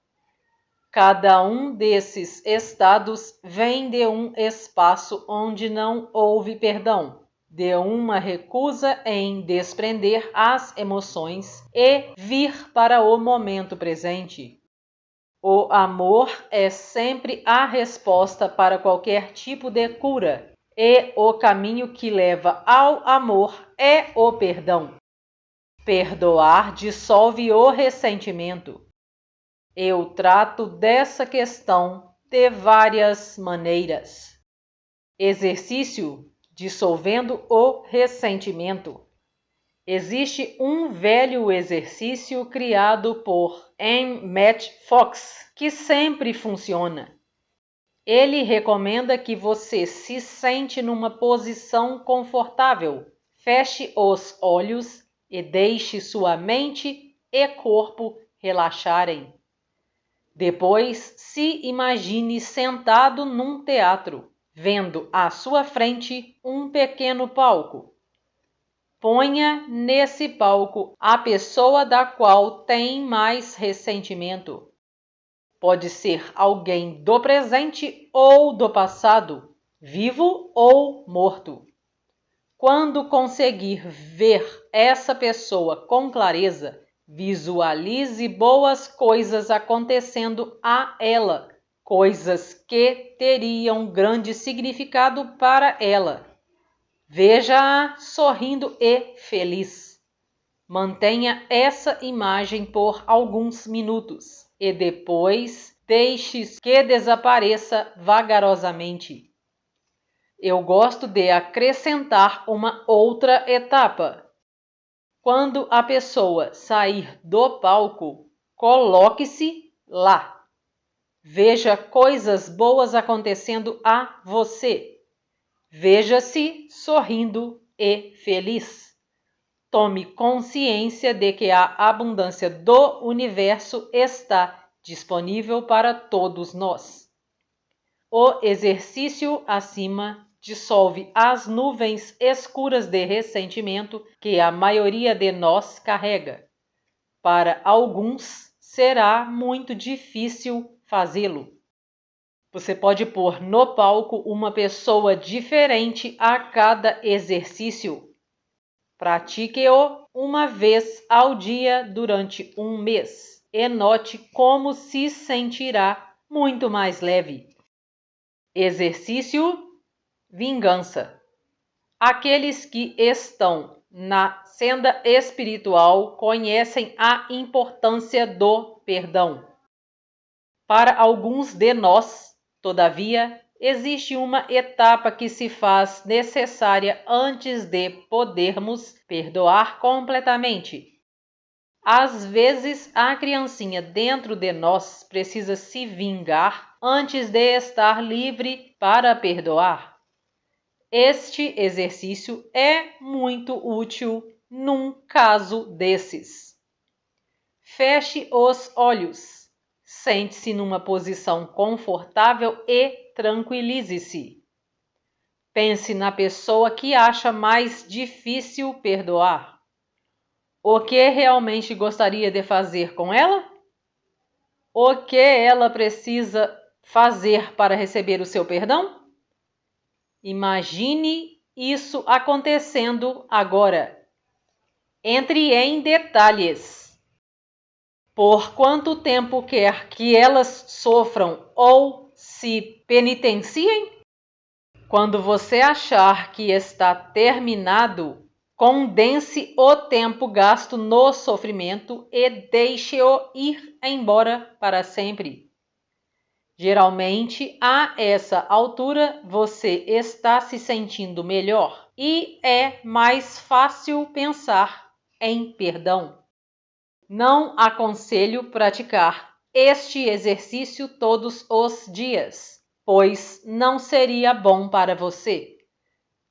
Cada um desses estados vem de um espaço onde não houve perdão, de uma recusa em desprender as emoções e vir para o momento presente. O amor é sempre a resposta para qualquer tipo de cura, e o caminho que leva ao amor é o perdão. Perdoar dissolve o ressentimento. Eu trato dessa questão de várias maneiras. Exercício: dissolvendo o ressentimento. Existe um velho exercício criado por M. Matt Fox que sempre funciona. Ele recomenda que você se sente numa posição confortável, feche os olhos e deixe sua mente e corpo relaxarem. Depois, se imagine sentado num teatro, vendo à sua frente um pequeno palco. Ponha nesse palco a pessoa da qual tem mais ressentimento. Pode ser alguém do presente ou do passado, vivo ou morto. Quando conseguir ver essa pessoa com clareza, visualize boas coisas acontecendo a ela, coisas que teriam grande significado para ela. Veja-a sorrindo e feliz. Mantenha essa imagem por alguns minutos e depois deixe que desapareça vagarosamente. Eu gosto de acrescentar uma outra etapa. Quando a pessoa sair do palco, coloque-se lá. Veja coisas boas acontecendo a você. Veja-se sorrindo e feliz. Tome consciência de que a abundância do universo está disponível para todos nós. O exercício acima dissolve as nuvens escuras de ressentimento que a maioria de nós carrega. Para alguns, será muito difícil fazê-lo. Você pode pôr no palco uma pessoa diferente a cada exercício. Pratique-o uma vez ao dia durante um mês e note como se sentirá muito mais leve. Exercício: vingança. Aqueles que estão na senda espiritual conhecem a importância do perdão. Para alguns de nós, todavia, existe uma etapa que se faz necessária antes de podermos perdoar completamente. Às vezes, a criancinha dentro de nós precisa se vingar antes de estar livre para perdoar. Este exercício é muito útil num caso desses. Feche os olhos. Sente-se numa posição confortável e tranquilize-se. Pense na pessoa que acha mais difícil perdoar. O que realmente gostaria de fazer com ela? O que ela precisa fazer para receber o seu perdão? Imagine isso acontecendo agora. Entre em detalhes. Por quanto tempo quer que elas sofram ou se penitenciem? Quando você achar que está terminado, condense o tempo gasto no sofrimento e deixe-o ir embora para sempre. Geralmente, a essa altura, você está se sentindo melhor e é mais fácil pensar em perdão. Não aconselho praticar este exercício todos os dias, pois não seria bom para você.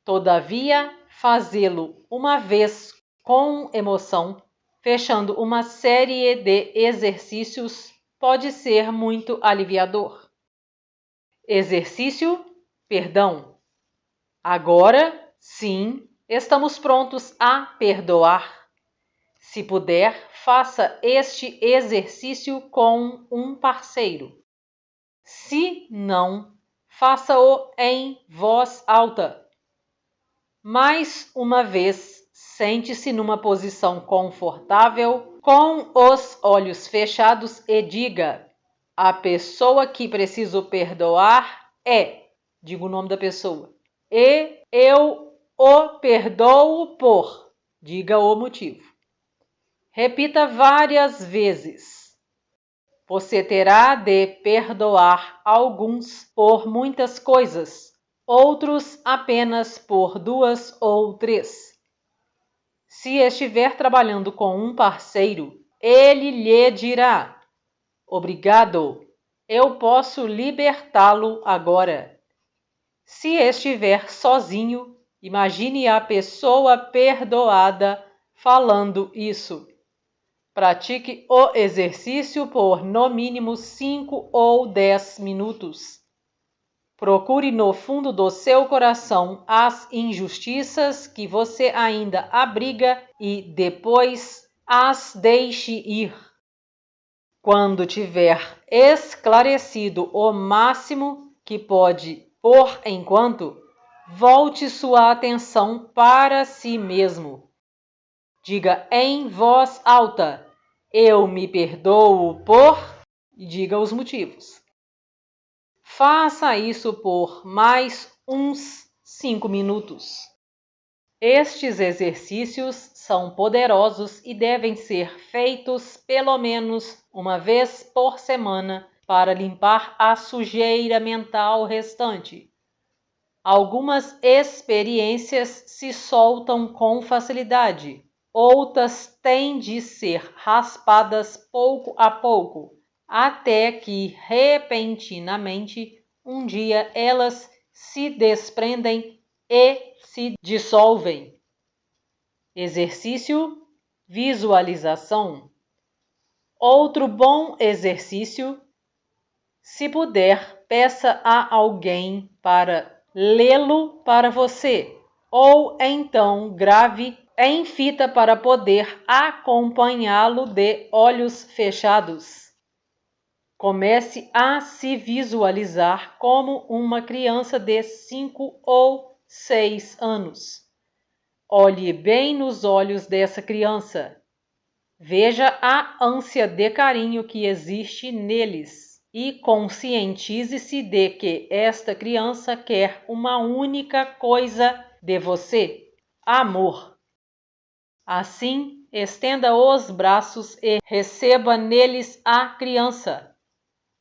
Todavia, fazê-lo uma vez com emoção, fechando uma série de exercícios, pode ser muito aliviador. Exercício: perdão. Agora, sim, estamos prontos a perdoar. Se puder, faça este exercício com um parceiro. Se não, faça-o em voz alta. Mais uma vez, sente-se numa posição confortável, com os olhos fechados e diga: a pessoa que preciso perdoar é, diga o nome da pessoa, e eu o perdoo por, diga o motivo. Repita várias vezes. Você terá de perdoar alguns por muitas coisas, outros apenas por 2 ou 3. Se estiver trabalhando com um parceiro, ele lhe dirá: obrigado, eu posso libertá-lo agora. Se estiver sozinho, imagine a pessoa perdoada falando isso. Pratique o exercício por no mínimo 5 ou 10 minutos. Procure no fundo do seu coração as injustiças que você ainda abriga e depois as deixe ir. Quando tiver esclarecido o máximo que pode por enquanto, volte sua atenção para si mesmo. Diga em voz alta: eu me perdoo por... e diga os motivos. Faça isso por mais uns 5 minutos. Estes exercícios são poderosos e devem ser feitos pelo menos uma vez por semana para limpar a sujeira mental restante. Algumas experiências se soltam com facilidade. Outras têm de ser raspadas pouco a pouco, até que, repentinamente, um dia elas se desprendem e se dissolvem. Exercício: visualização. Outro bom exercício: se puder, peça a alguém para lê-lo para você, ou então grave em fita para poder acompanhá-lo de olhos fechados. Comece a se visualizar como uma criança de 5 ou 6 anos. Olhe bem nos olhos dessa criança. Veja a ânsia de carinho que existe neles e conscientize-se de que esta criança quer uma única coisa de você: amor. Assim, estenda os braços e receba neles a criança.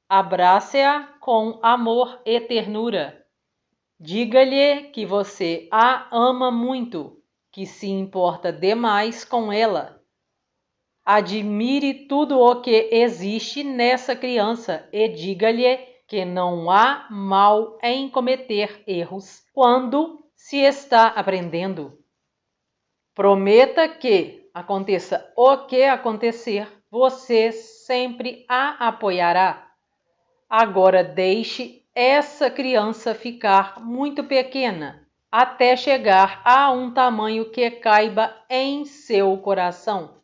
Abrace-a com amor e ternura. Diga-lhe que você a ama muito, que se importa demais com ela. Admire tudo o que existe nessa criança e diga-lhe que não há mal em cometer erros quando se está aprendendo. Prometa que, aconteça o que acontecer, você sempre a apoiará. Agora deixe essa criança ficar muito pequena, até chegar a um tamanho que caiba em seu coração.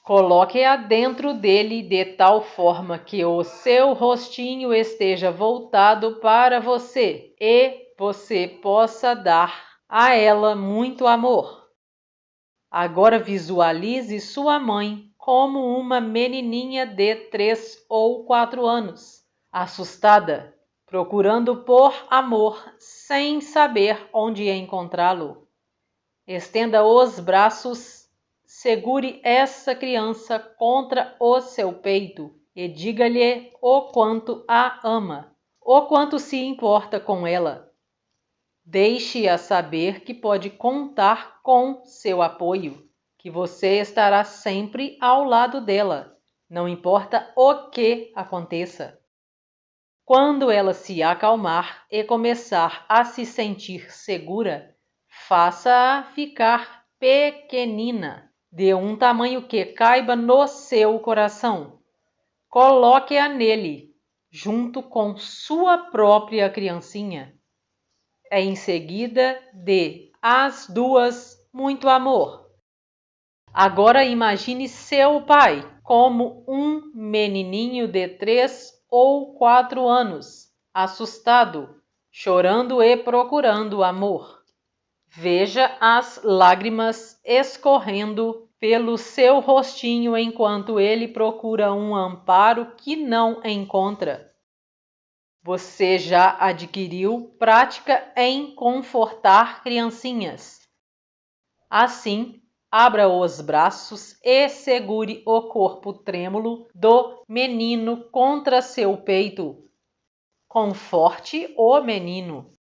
Coloque-a dentro dele de tal forma que o seu rostinho esteja voltado para você e você possa dar a ela muito amor. Agora visualize sua mãe como uma menininha de 3 ou 4 anos, assustada, procurando por amor sem saber onde encontrá-lo. Estenda os braços. Segure essa criança contra o seu peito e diga-lhe o quanto a ama, o quanto se importa com ela. Deixe-a saber que pode contar com seu apoio, que você estará sempre ao lado dela, não importa o que aconteça. Quando ela se acalmar e começar a se sentir segura, faça-a ficar pequenina, de um tamanho que caiba no seu coração. Coloque-a nele, junto com sua própria criancinha. Em seguida, dê às duas muito amor. Agora imagine seu pai como um menininho de 3 ou 4 anos, assustado, chorando e procurando amor. Veja as lágrimas escorrendo pelo seu rostinho enquanto ele procura um amparo que não encontra. Você já adquiriu prática em confortar criancinhas. Assim, abra os braços e segure o corpo trêmulo do menino contra seu peito. Conforte o menino.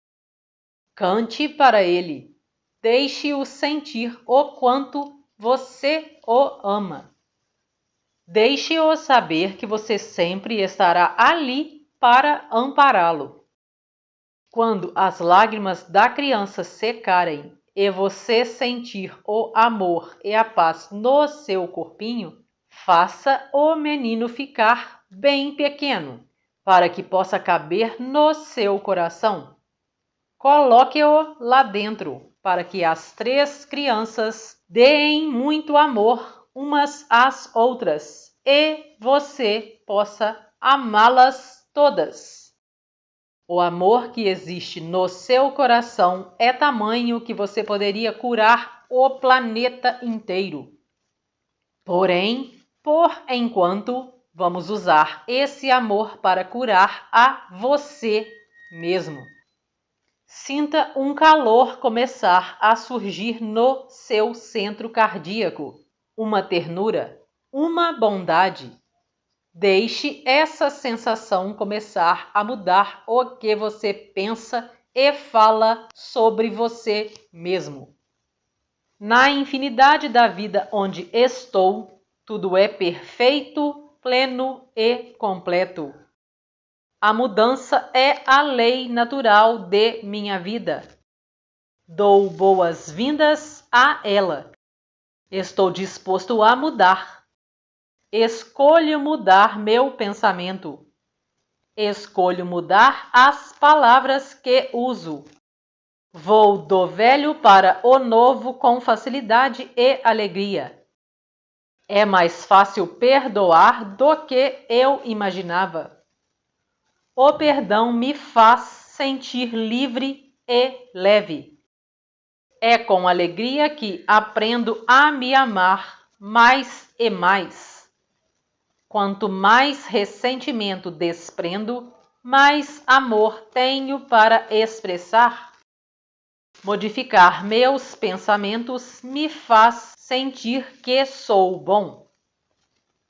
Cante para ele. Deixe-o sentir o quanto você o ama. Deixe-o saber que você sempre estará ali para ampará-lo. Quando as lágrimas da criança secarem e você sentir o amor e a paz no seu corpinho, faça o menino ficar bem pequeno, para que possa caber no seu coração. Coloque-o lá dentro, para que as 3 crianças deem muito amor umas às outras e você possa amá-las todas. O amor que existe no seu coração é tamanho que você poderia curar o planeta inteiro. Porém, por enquanto, vamos usar esse amor para curar a você mesmo. Sinta um calor começar a surgir no seu centro cardíaco, uma ternura, uma bondade. Deixe essa sensação começar a mudar o que você pensa e fala sobre você mesmo. Na infinidade da vida onde estou, tudo é perfeito, pleno e completo. A mudança é a lei natural de minha vida. Dou boas-vindas a ela. Estou disposto a mudar. Escolho mudar meu pensamento. Escolho mudar as palavras que uso. Vou do velho para o novo com facilidade e alegria. É mais fácil perdoar do que eu imaginava. O perdão me faz sentir livre e leve. É com alegria que aprendo a me amar mais e mais. Quanto mais ressentimento desprendo, mais amor tenho para expressar. Modificar meus pensamentos me faz sentir que sou bom.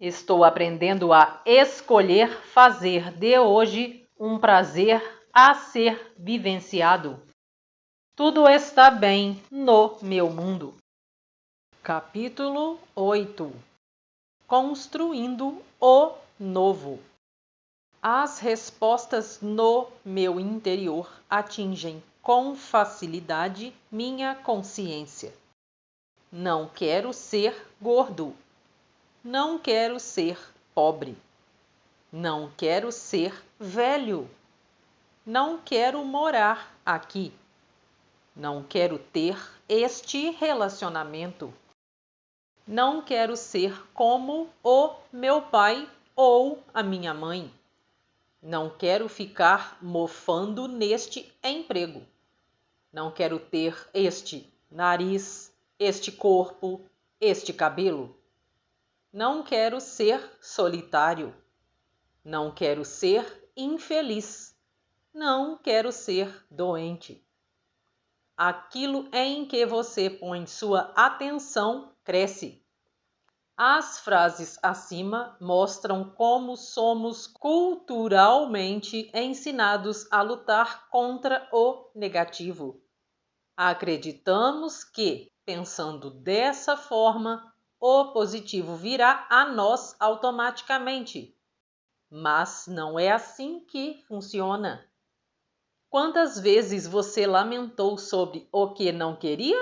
Estou aprendendo a escolher fazer de hoje um prazer a ser vivenciado. Tudo está bem no meu mundo. Capítulo 8. Construindo o novo. As respostas no meu interior atingem com facilidade minha consciência. Não quero ser gordo. Não quero ser pobre. Não quero ser velho. Não quero morar aqui. Não quero ter este relacionamento. Não quero ser como o meu pai ou a minha mãe. Não quero ficar mofando neste emprego. Não quero ter este nariz, este corpo, este cabelo. Não quero ser solitário. Não quero ser infeliz. Não quero ser doente. Aquilo em que você põe sua atenção cresce. As frases acima mostram como somos culturalmente ensinados a lutar contra o negativo. Acreditamos que, pensando dessa forma, o positivo virá a nós automaticamente. Mas não é assim que funciona. Quantas vezes você lamentou sobre o que não queria?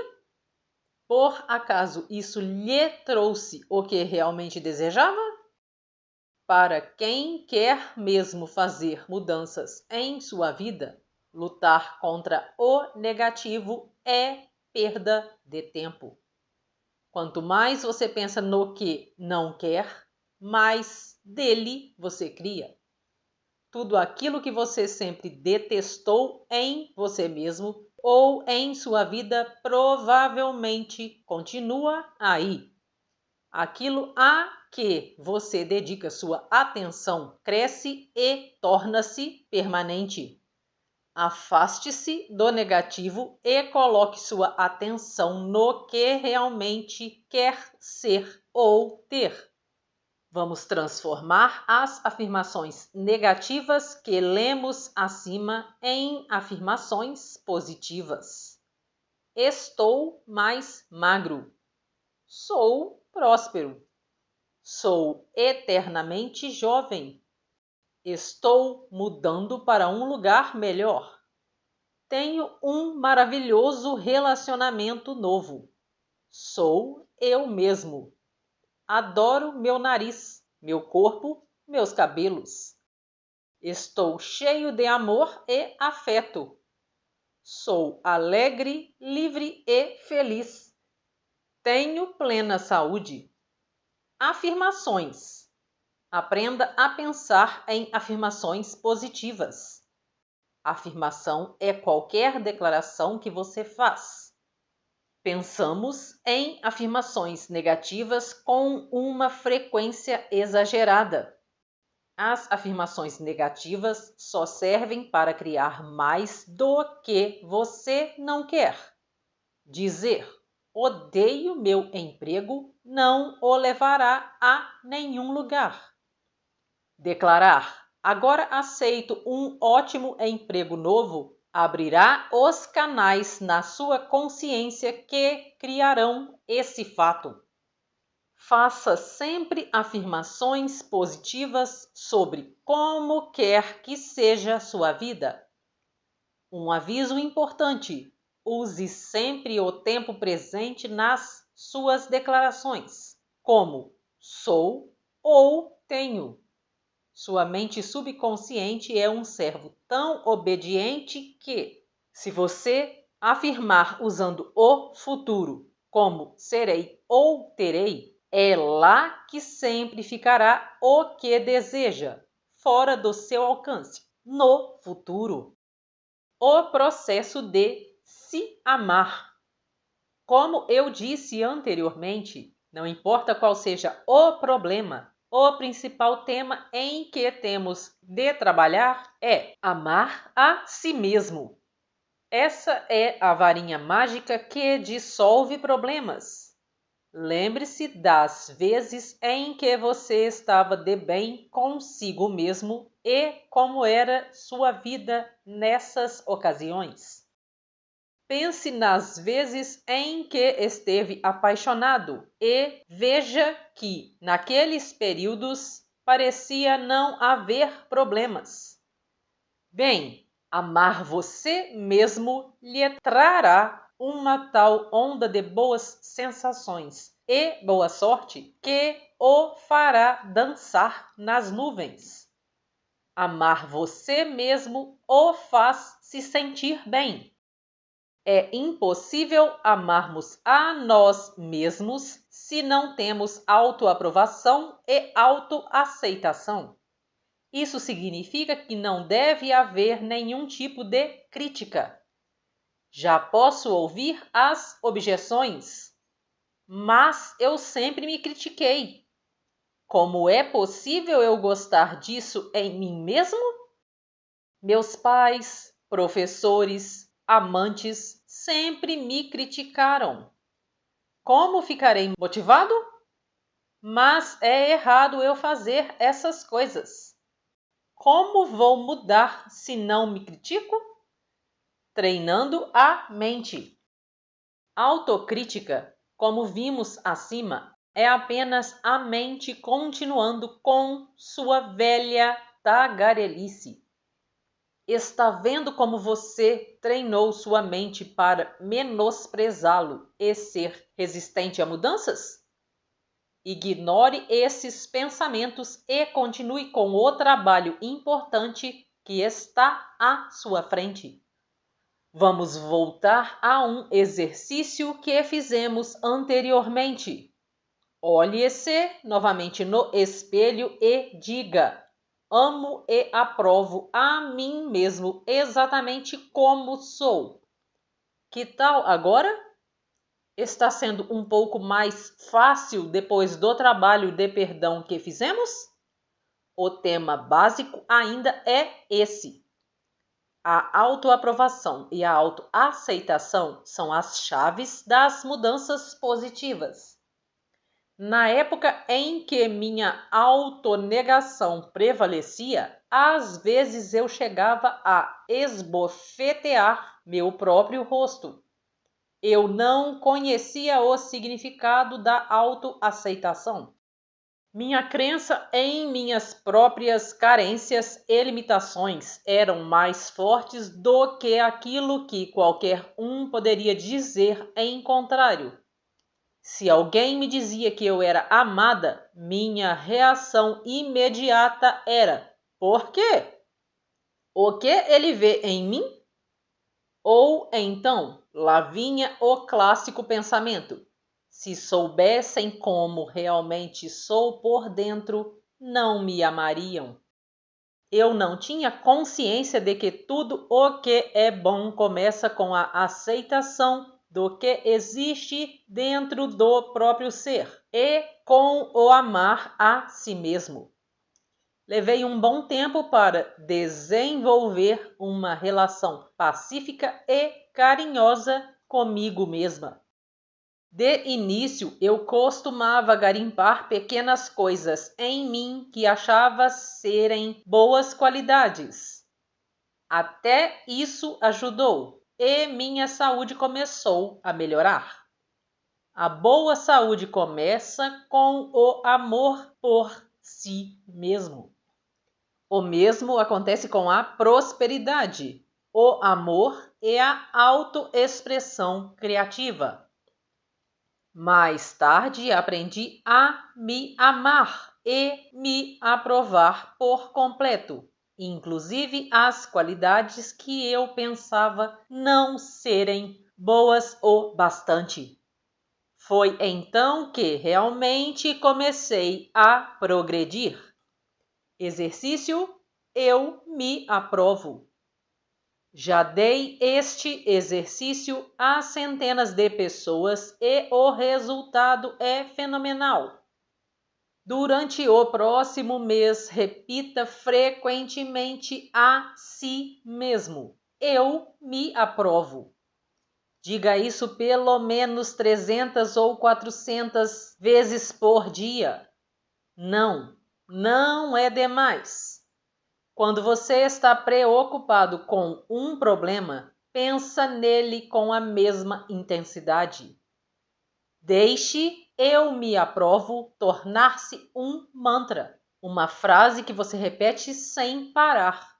Por acaso isso lhe trouxe o que realmente desejava? Para quem quer mesmo fazer mudanças em sua vida, lutar contra o negativo é perda de tempo. Quanto mais você pensa no que não quer, mais dele você cria. Tudo aquilo que você sempre detestou em você mesmo ou em sua vida provavelmente continua aí. Aquilo a que você dedica sua atenção cresce e torna-se permanente. Afaste-se do negativo e coloque sua atenção no que realmente quer ser ou ter. Vamos transformar as afirmações negativas que lemos acima em afirmações positivas. Estou mais magro. Sou próspero. Sou eternamente jovem. Estou mudando para um lugar melhor. Tenho um maravilhoso relacionamento novo. Sou eu mesmo. Adoro meu nariz, meu corpo, meus cabelos. Estou cheio de amor e afeto. Sou alegre, livre e feliz. Tenho plena saúde. Afirmações. Aprenda a pensar em afirmações positivas. Afirmação é qualquer declaração que você faz. Pensamos em afirmações negativas com uma frequência exagerada. As afirmações negativas só servem para criar mais do que você não quer. Dizer odeio meu emprego não o levará a nenhum lugar. Declarar agora aceito um ótimo emprego novo abrirá os canais na sua consciência que criarão esse fato. Faça sempre afirmações positivas sobre como quer que seja sua vida. Um aviso importante: use sempre o tempo presente nas suas declarações, como sou ou tenho. Sua mente subconsciente é um servo tão obediente que, se você afirmar usando o futuro como serei ou terei, é lá que sempre ficará o que deseja, fora do seu alcance, no futuro. O processo de se amar. Como eu disse anteriormente, não importa qual seja o problema, o principal tema em que temos de trabalhar é amar a si mesmo. Essa é a varinha mágica que dissolve problemas. Lembre-se das vezes em que você estava de bem consigo mesmo e como era sua vida nessas ocasiões. Pense nas vezes em que esteve apaixonado e veja que, naqueles períodos, parecia não haver problemas. Bem, amar você mesmo lhe trará uma tal onda de boas sensações e boa sorte que o fará dançar nas nuvens. Amar você mesmo o faz se sentir bem. É impossível amarmos a nós mesmos se não temos autoaprovação e autoaceitação. Isso significa que não deve haver nenhum tipo de crítica. Já posso ouvir as objeções, mas eu sempre me critiquei. Como é possível eu gostar disso em mim mesmo? Meus pais, professores, amantes sempre me criticaram. Como ficarei motivado? Mas é errado eu fazer essas coisas. Como vou mudar se não me critico? Treinando a mente. Autocrítica, como vimos acima, é apenas a mente continuando com sua velha tagarelice. Está vendo como você treinou sua mente para menosprezá-lo e ser resistente a mudanças? Ignore esses pensamentos e continue com o trabalho importante que está à sua frente. Vamos voltar a um exercício que fizemos anteriormente. Olhe-se novamente no espelho e diga: amo e aprovo a mim mesmo exatamente como sou. Que tal agora? Está sendo um pouco mais fácil depois do trabalho de perdão que fizemos? O tema básico ainda é esse. A autoaprovação e a autoaceitação são as chaves das mudanças positivas. Na época em que minha autonegação prevalecia, às vezes eu chegava a esbofetear meu próprio rosto. Eu não conhecia o significado da autoaceitação. Minha crença em minhas próprias carências e limitações eram mais fortes do que aquilo que qualquer um poderia dizer em contrário. Se alguém me dizia que eu era amada, minha reação imediata era: por quê? O que ele vê em mim? Ou então, lá vinha o clássico pensamento: se soubessem como realmente sou por dentro, não me amariam. Eu não tinha consciência de que tudo o que é bom começa com a aceitação do que existe dentro do próprio ser e com o amar a si mesmo. Levei um bom tempo para desenvolver uma relação pacífica e carinhosa comigo mesma. De início, eu costumava garimpar pequenas coisas em mim que achava serem boas qualidades. Até isso ajudou e minha saúde começou a melhorar. A boa saúde começa com o amor por si mesmo. O mesmo acontece com a prosperidade, o amor e a autoexpressão criativa. Mais tarde aprendi a me amar e me aprovar por completo, inclusive as qualidades que eu pensava não serem boas o bastante. Foi então que realmente comecei a progredir. Exercício: eu me aprovo. Já dei este exercício a centenas de pessoas e o resultado é fenomenal. Durante o próximo mês, repita frequentemente a si mesmo: eu me aprovo. Diga isso pelo menos 300 ou 400 vezes por dia. Não é demais. Quando você está preocupado com um problema, pensa nele com a mesma intensidade. Deixe eu me aprovo tornar-se um mantra, uma frase que você repete sem parar.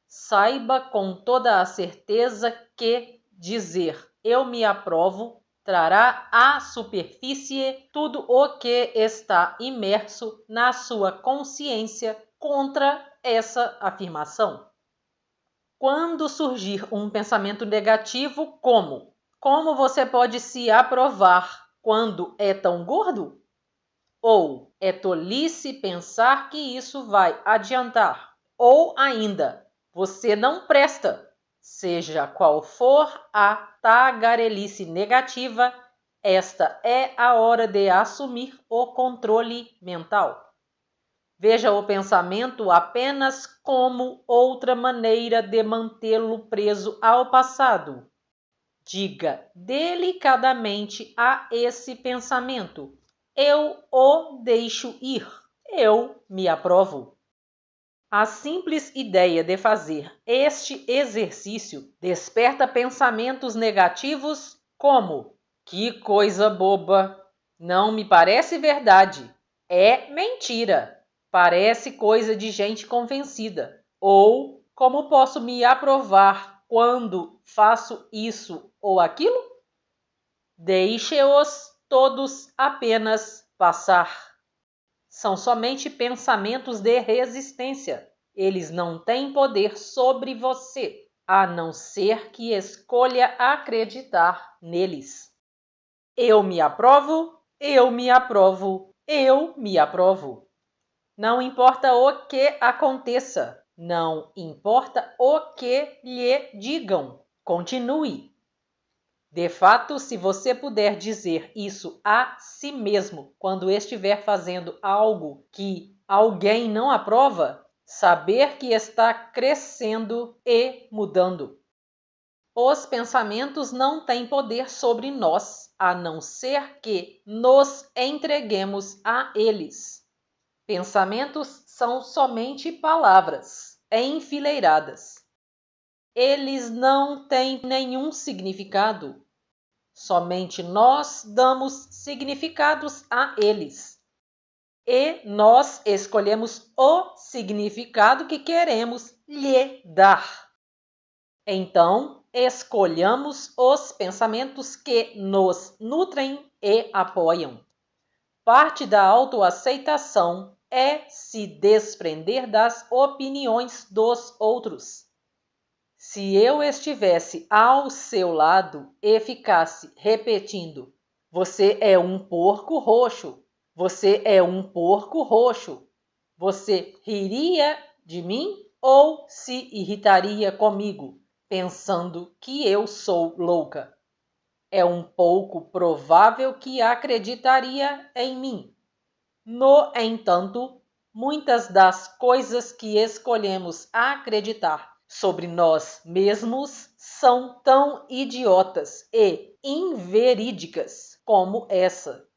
Saiba com toda a certeza que dizer eu me aprovo trará à superfície tudo o que está imerso na sua consciência contra essa afirmação. Quando surgir um pensamento negativo, como você pode se aprovar quando é tão gordo? Ou é tolice pensar que isso vai adiantar? Ou ainda, você não presta. Seja qual for a tagarelice negativa, esta é a hora de assumir o controle mental. Veja o pensamento apenas como outra maneira de mantê-lo preso ao passado. Diga delicadamente a esse pensamento: eu o deixo ir, eu me aprovo. A simples ideia de fazer este exercício desperta pensamentos negativos como: que coisa boba, não me parece verdade, é mentira, parece coisa de gente convencida, ou como posso me aprovar quando faço isso ou aquilo? Deixe-os todos apenas passar. São somente pensamentos de resistência. Eles não têm poder sobre você, a não ser que escolha acreditar neles. Eu me aprovo, eu me aprovo, eu me aprovo. Não importa o que aconteça, não importa o que lhe digam, continue. De fato, se você puder dizer isso a si mesmo quando estiver fazendo algo que alguém não aprova, saber que está crescendo e mudando. Os pensamentos não têm poder sobre nós, a não ser que nos entreguemos a eles. Pensamentos são somente palavras enfileiradas. Eles não têm nenhum significado. Somente nós damos significados a eles. E nós escolhemos o significado que queremos lhe dar. Então, escolhamos os pensamentos que nos nutrem e apoiam. Parte da autoaceitação é se desprender das opiniões dos outros. Se eu estivesse ao seu lado e ficasse repetindo: você é um porco roxo, você é um porco roxo, você riria de mim ou se irritaria comigo, pensando que eu sou louca? É um pouco provável que acreditaria em mim. No entanto, muitas das coisas que escolhemos acreditar sobre nós mesmos são tão idiotas e inverídicas como essa.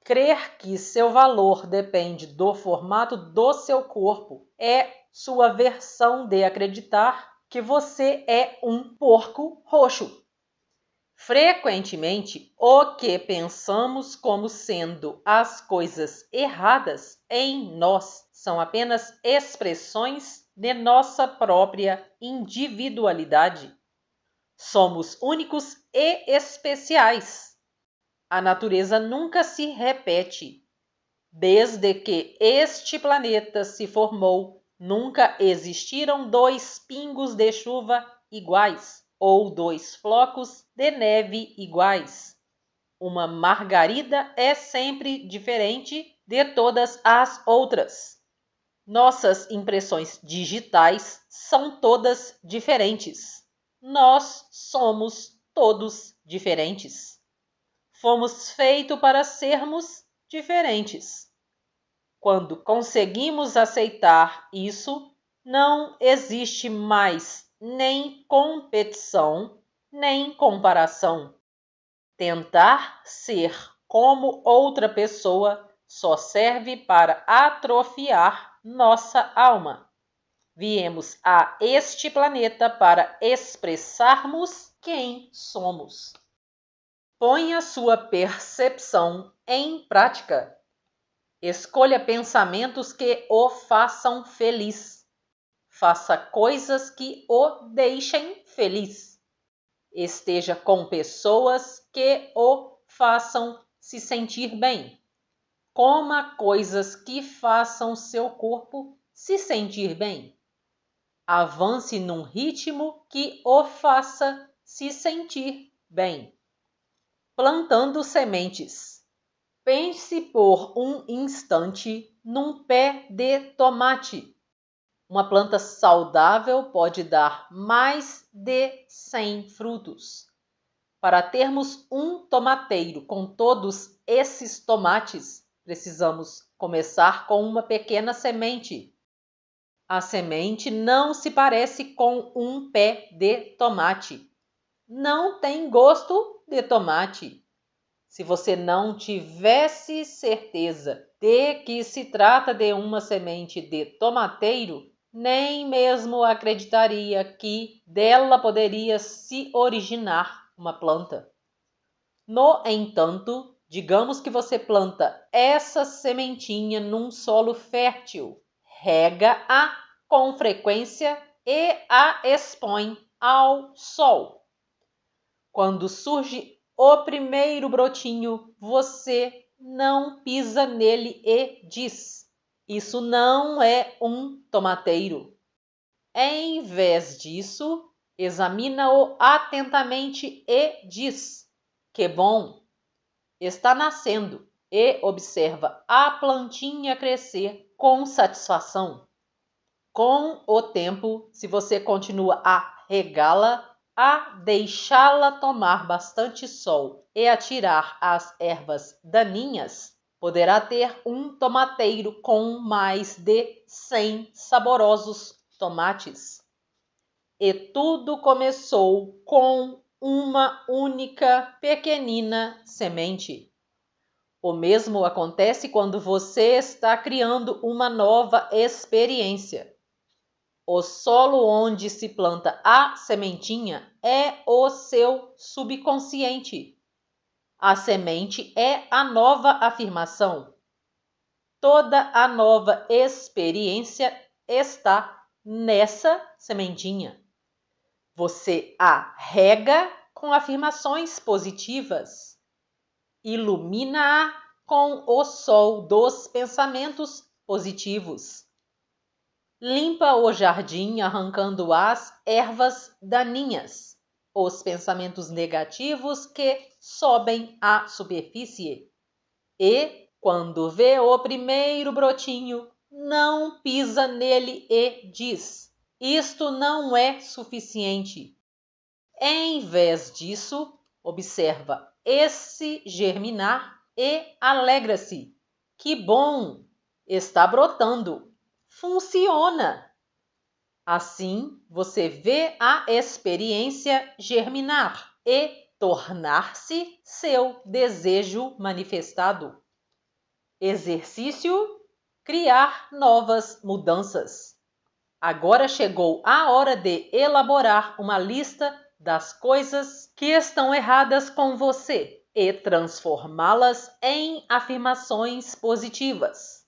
Crer que seu valor depende do formato do seu corpo é sua versão de acreditar que você é um porco roxo. Frequentemente, o que pensamos como sendo as coisas erradas em nós são apenas expressões de nossa própria individualidade. Somos únicos e especiais. A natureza nunca se repete. Desde que este planeta se formou, nunca existiram 2 pingos de chuva iguais ou 2 flocos de neve iguais. Uma margarida é sempre diferente de todas as outras. Nossas impressões digitais são todas diferentes. Nós somos todos diferentes. Fomos feitos para sermos diferentes. Quando conseguimos aceitar isso, não existe mais nem competição, nem comparação. Tentar ser como outra pessoa só serve para atrofiar nossa alma. Viemos a este planeta para expressarmos quem somos. Ponha sua percepção em prática. Escolha pensamentos que o façam feliz. Faça coisas que o deixem feliz. Esteja com pessoas que o façam se sentir bem. Coma coisas que façam seu corpo se sentir bem. Avance num ritmo que o faça se sentir bem. Plantando sementes. Pense por um instante num pé de tomate. Uma planta saudável pode dar mais de 100 frutos. Para termos um tomateiro com todos esses tomates, precisamos começar com uma pequena semente. A semente não se parece com um pé de tomate. Não tem gosto de tomate. Se você não tivesse certeza de que se trata de uma semente de tomateiro, nem mesmo acreditaria que dela poderia se originar uma planta. No entanto, digamos que você planta essa sementinha num solo fértil, rega-a com frequência e a expõe ao sol. Quando surge o primeiro brotinho, você não pisa nele e diz: isso não é um tomateiro. Em vez disso, examina-o atentamente e diz: que bom, está nascendo, e observa a plantinha crescer com satisfação. Com o tempo, se você continua a regá-la, a deixá-la tomar bastante sol e a tirar as ervas daninhas, poderá ter um tomateiro com mais de 100 saborosos tomates. E tudo começou com uma única pequenina semente. O mesmo acontece quando você está criando uma nova experiência. O solo onde se planta a sementinha é o seu subconsciente. A semente é a nova afirmação. Toda a nova experiência está nessa sementinha. Você a rega com afirmações positivas. Ilumina-a com o sol dos pensamentos positivos. Limpa o jardim arrancando as ervas daninhas, os pensamentos negativos que sobem à superfície. E, quando vê o primeiro brotinho, não pisa nele e diz: isto não é suficiente. Em vez disso, observa esse germinar e alegra-se. Que bom! Está brotando! Funciona! Assim, você vê a experiência germinar e tornar-se seu desejo manifestado. Exercício: criar novas mudanças. Agora chegou a hora de elaborar uma lista das coisas que estão erradas com você e transformá-las em afirmações positivas.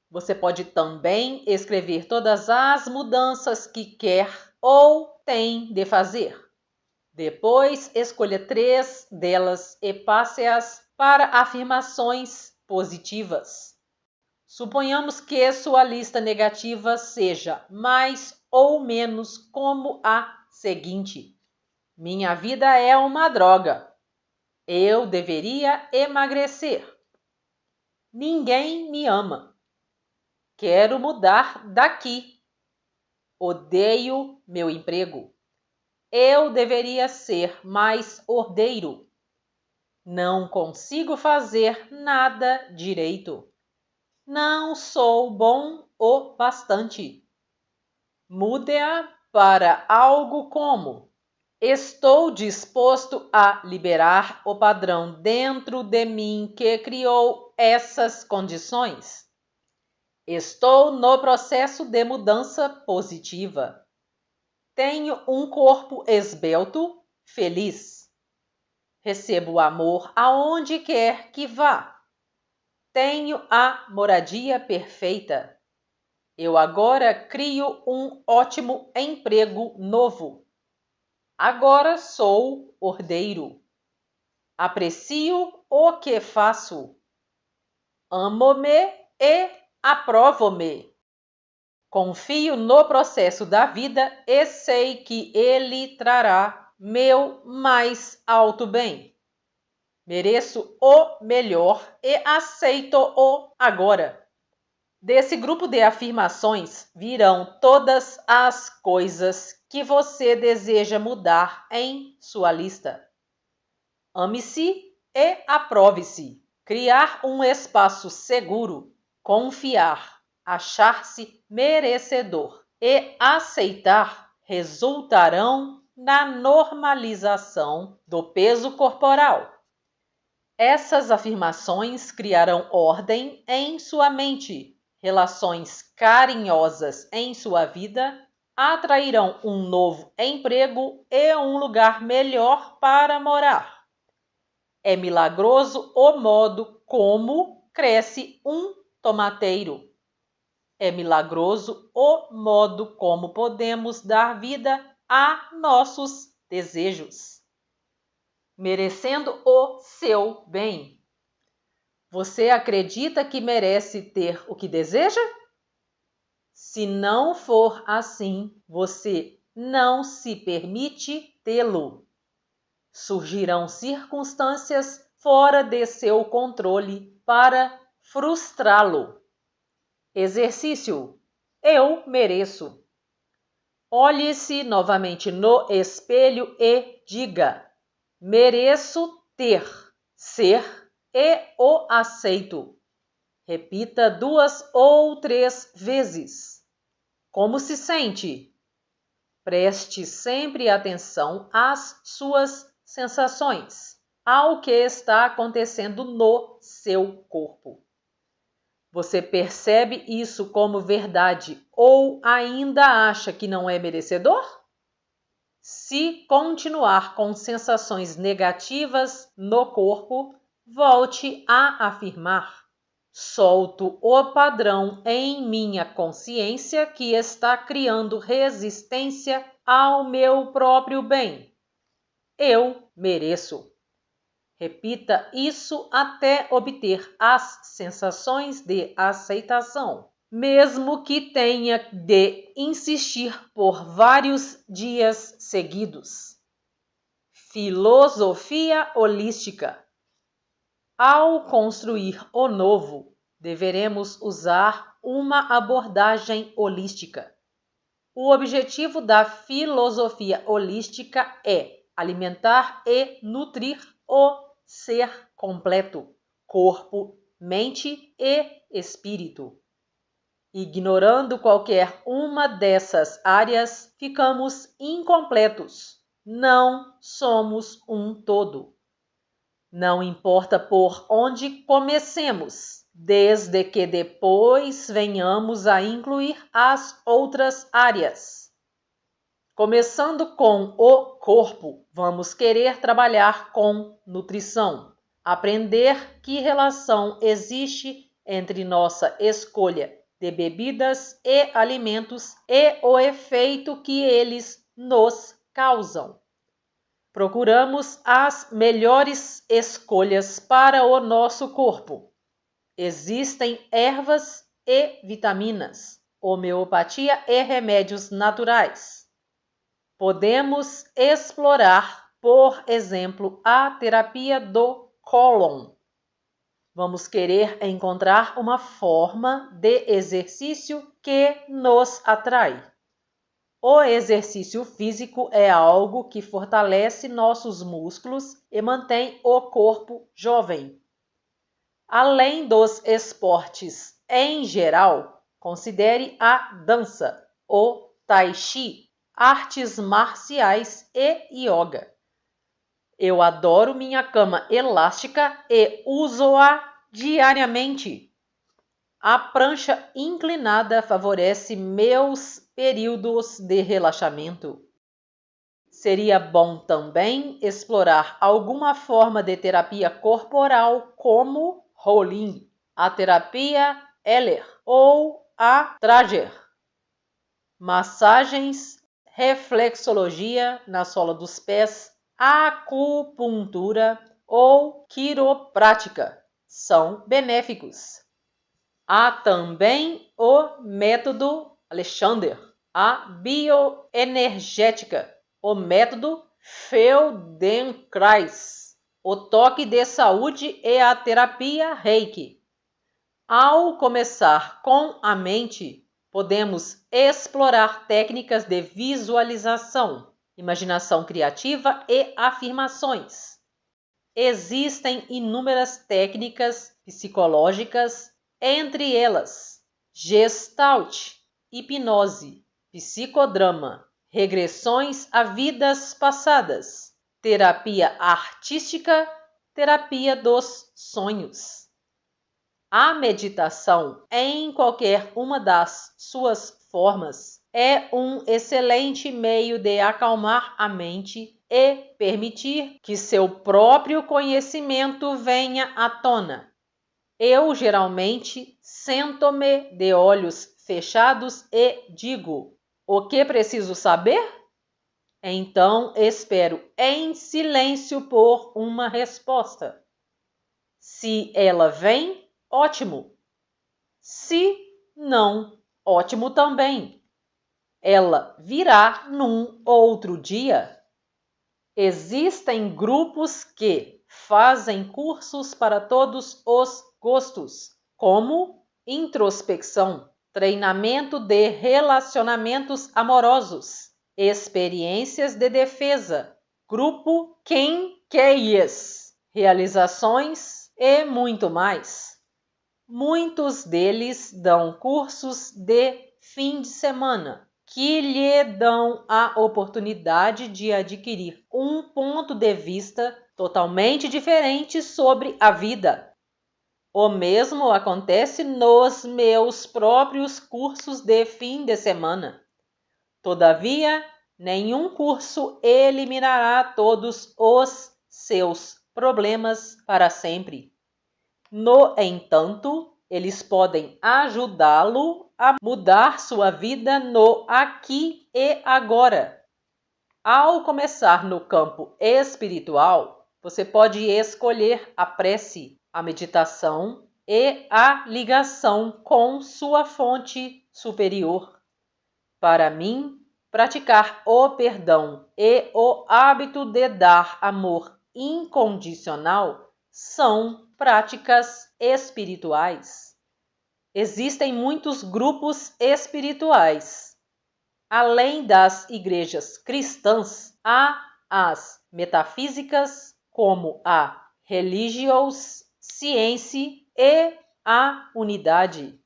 Você pode também escrever todas as mudanças que quer ou tem de fazer. Depois, escolha 3 delas e passe-as para afirmações positivas. Suponhamos que sua lista negativa seja mais ou menos como a seguinte: minha vida é uma droga. Eu deveria emagrecer. Ninguém me ama. Quero mudar daqui. Odeio meu emprego. Eu deveria ser mais ordeiro. Não consigo fazer nada direito. Não sou bom o bastante. Mude-a para algo como: estou disposto a liberar o padrão dentro de mim que criou essas condições. Estou no processo de mudança positiva. Tenho um corpo esbelto, feliz. Recebo amor aonde quer que vá. Tenho a moradia perfeita. Eu agora crio um ótimo emprego novo. Agora sou ordeiro. Aprecio o que faço. Amo-me e aprovo-me. Confio no processo da vida e sei que ele trará meu mais alto bem. Mereço o melhor e aceito-o agora. Desse grupo de afirmações virão todas as coisas que você deseja mudar em sua lista. Ame-se e aprove-se. Criar um espaço seguro, confiar, achar-se merecedor e aceitar resultarão na normalização do peso corporal. Essas afirmações criarão ordem em sua mente, relações carinhosas em sua vida, atrairão um novo emprego e um lugar melhor para morar. É milagroso o modo como cresce um tomateiro. É milagroso o modo como podemos dar vida a nossos desejos, merecendo o seu bem. Você acredita que merece ter o que deseja? Se não for assim, você não se permite tê-lo. Surgirão circunstâncias fora de seu controle para frustrá-lo. Exercício: eu mereço. Olhe-se novamente no espelho e diga: mereço ter, ser e o aceito. Repita 2 ou 3 vezes. Como se sente? Preste sempre atenção às suas sensações, ao que está acontecendo no seu corpo. Você percebe isso como verdade ou ainda acha que não é merecedor? Se continuar com sensações negativas no corpo, volte a afirmar: solto o padrão em minha consciência que está criando resistência ao meu próprio bem. Eu mereço. Repita isso até obter as sensações de aceitação, mesmo que tenha de insistir por vários dias seguidos. Filosofia holística. Ao construir o novo, deveremos usar uma abordagem holística. O objetivo da filosofia holística é alimentar e nutrir o ser completo, corpo, mente e espírito. Ignorando qualquer uma dessas áreas, ficamos incompletos. Não somos um todo. Não importa por onde comecemos, desde que depois venhamos a incluir as outras áreas. Começando com o corpo, vamos querer trabalhar com nutrição, aprender que relação existe entre nossa escolha de bebidas e alimentos e o efeito que eles nos causam. Procuramos as melhores escolhas para o nosso corpo. Existem ervas e vitaminas, homeopatia e remédios naturais. Podemos explorar, por exemplo, a terapia do cólon. Vamos querer encontrar uma forma de exercício que nos atrai. O exercício físico é algo que fortalece nossos músculos e mantém o corpo jovem. Além dos esportes em geral, considere a dança, o tai chi, artes marciais e yoga. Eu adoro minha cama elástica e uso-a diariamente. A prancha inclinada favorece meus períodos de relaxamento. Seria bom também explorar alguma forma de terapia corporal como Rolling, a terapia Eller ou a Trager. Massagens, reflexologia na sola dos pés, acupuntura ou quiroprática são benéficos. Há também o método Alexander, a bioenergética, o método Feldenkrais, o toque de saúde e a terapia Reiki. Ao começar com a mente, podemos explorar técnicas de visualização, imaginação criativa e afirmações. Existem inúmeras técnicas psicológicas, entre elas Gestalt, hipnose, psicodrama, regressões a vidas passadas, terapia artística, terapia dos sonhos. A meditação, em qualquer uma das suas formas, é um excelente meio de acalmar a mente e permitir que seu próprio conhecimento venha à tona. Eu geralmente sento-me de olhos fechados e digo: o que preciso saber? Então espero em silêncio por uma resposta. Se ela vem, ótimo. Se não, ótimo também. Ela virá num outro dia. Existem grupos que fazem cursos para todos os gostos, como introspecção, treinamento de relacionamentos amorosos, experiências de defesa, grupo Quem Quer Yes, realizações e muito mais. Muitos deles dão cursos de fim de semana, que lhe dão a oportunidade de adquirir um ponto de vista totalmente diferente sobre a vida. O mesmo acontece nos meus próprios cursos de fim de semana. Todavia, nenhum curso eliminará todos os seus problemas para sempre. No entanto, eles podem ajudá-lo a mudar sua vida no aqui e agora. Ao começar no campo espiritual, você pode escolher a prece, a meditação e a ligação com sua fonte superior. Para mim, praticar o perdão e o hábito de dar amor incondicional são práticas espirituais. Existem muitos grupos espirituais. Além das igrejas cristãs, há as metafísicas, como a Religious Science e a Unidade.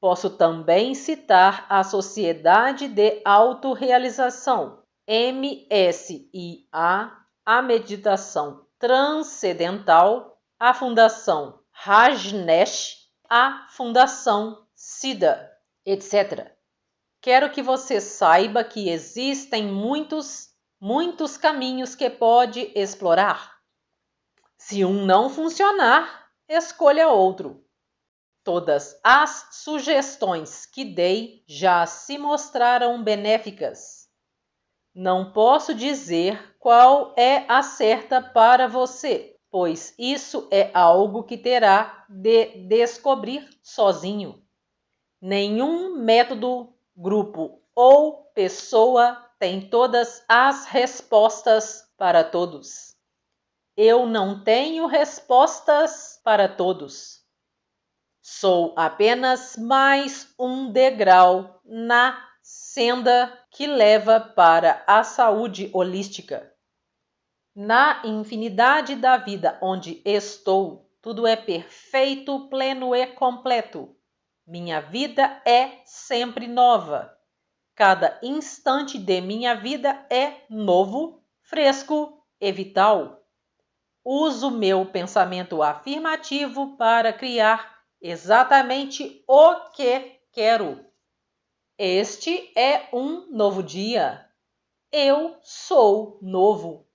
Posso também citar a Sociedade de Autorrealização, MSIA, a Meditação Transcendental, a Fundação Rajneesh, a Fundação Siddha, etc. Quero que você saiba que existem muitos caminhos que pode explorar. Se um não funcionar, escolha outro. Todas as sugestões que dei já se mostraram benéficas. Não posso dizer qual é a certa para você, pois isso é algo que terá de descobrir sozinho. Nenhum método, grupo ou pessoa tem todas as respostas para todos. Eu não tenho respostas para todos. Sou apenas mais um degrau na senda que leva para a saúde holística. Na infinidade da vida onde estou, tudo é perfeito, pleno e completo. Minha vida é sempre nova. Cada instante de minha vida é novo, fresco e vital. Uso meu pensamento afirmativo para criar exatamente o que quero. Este é um novo dia. Eu sou novo.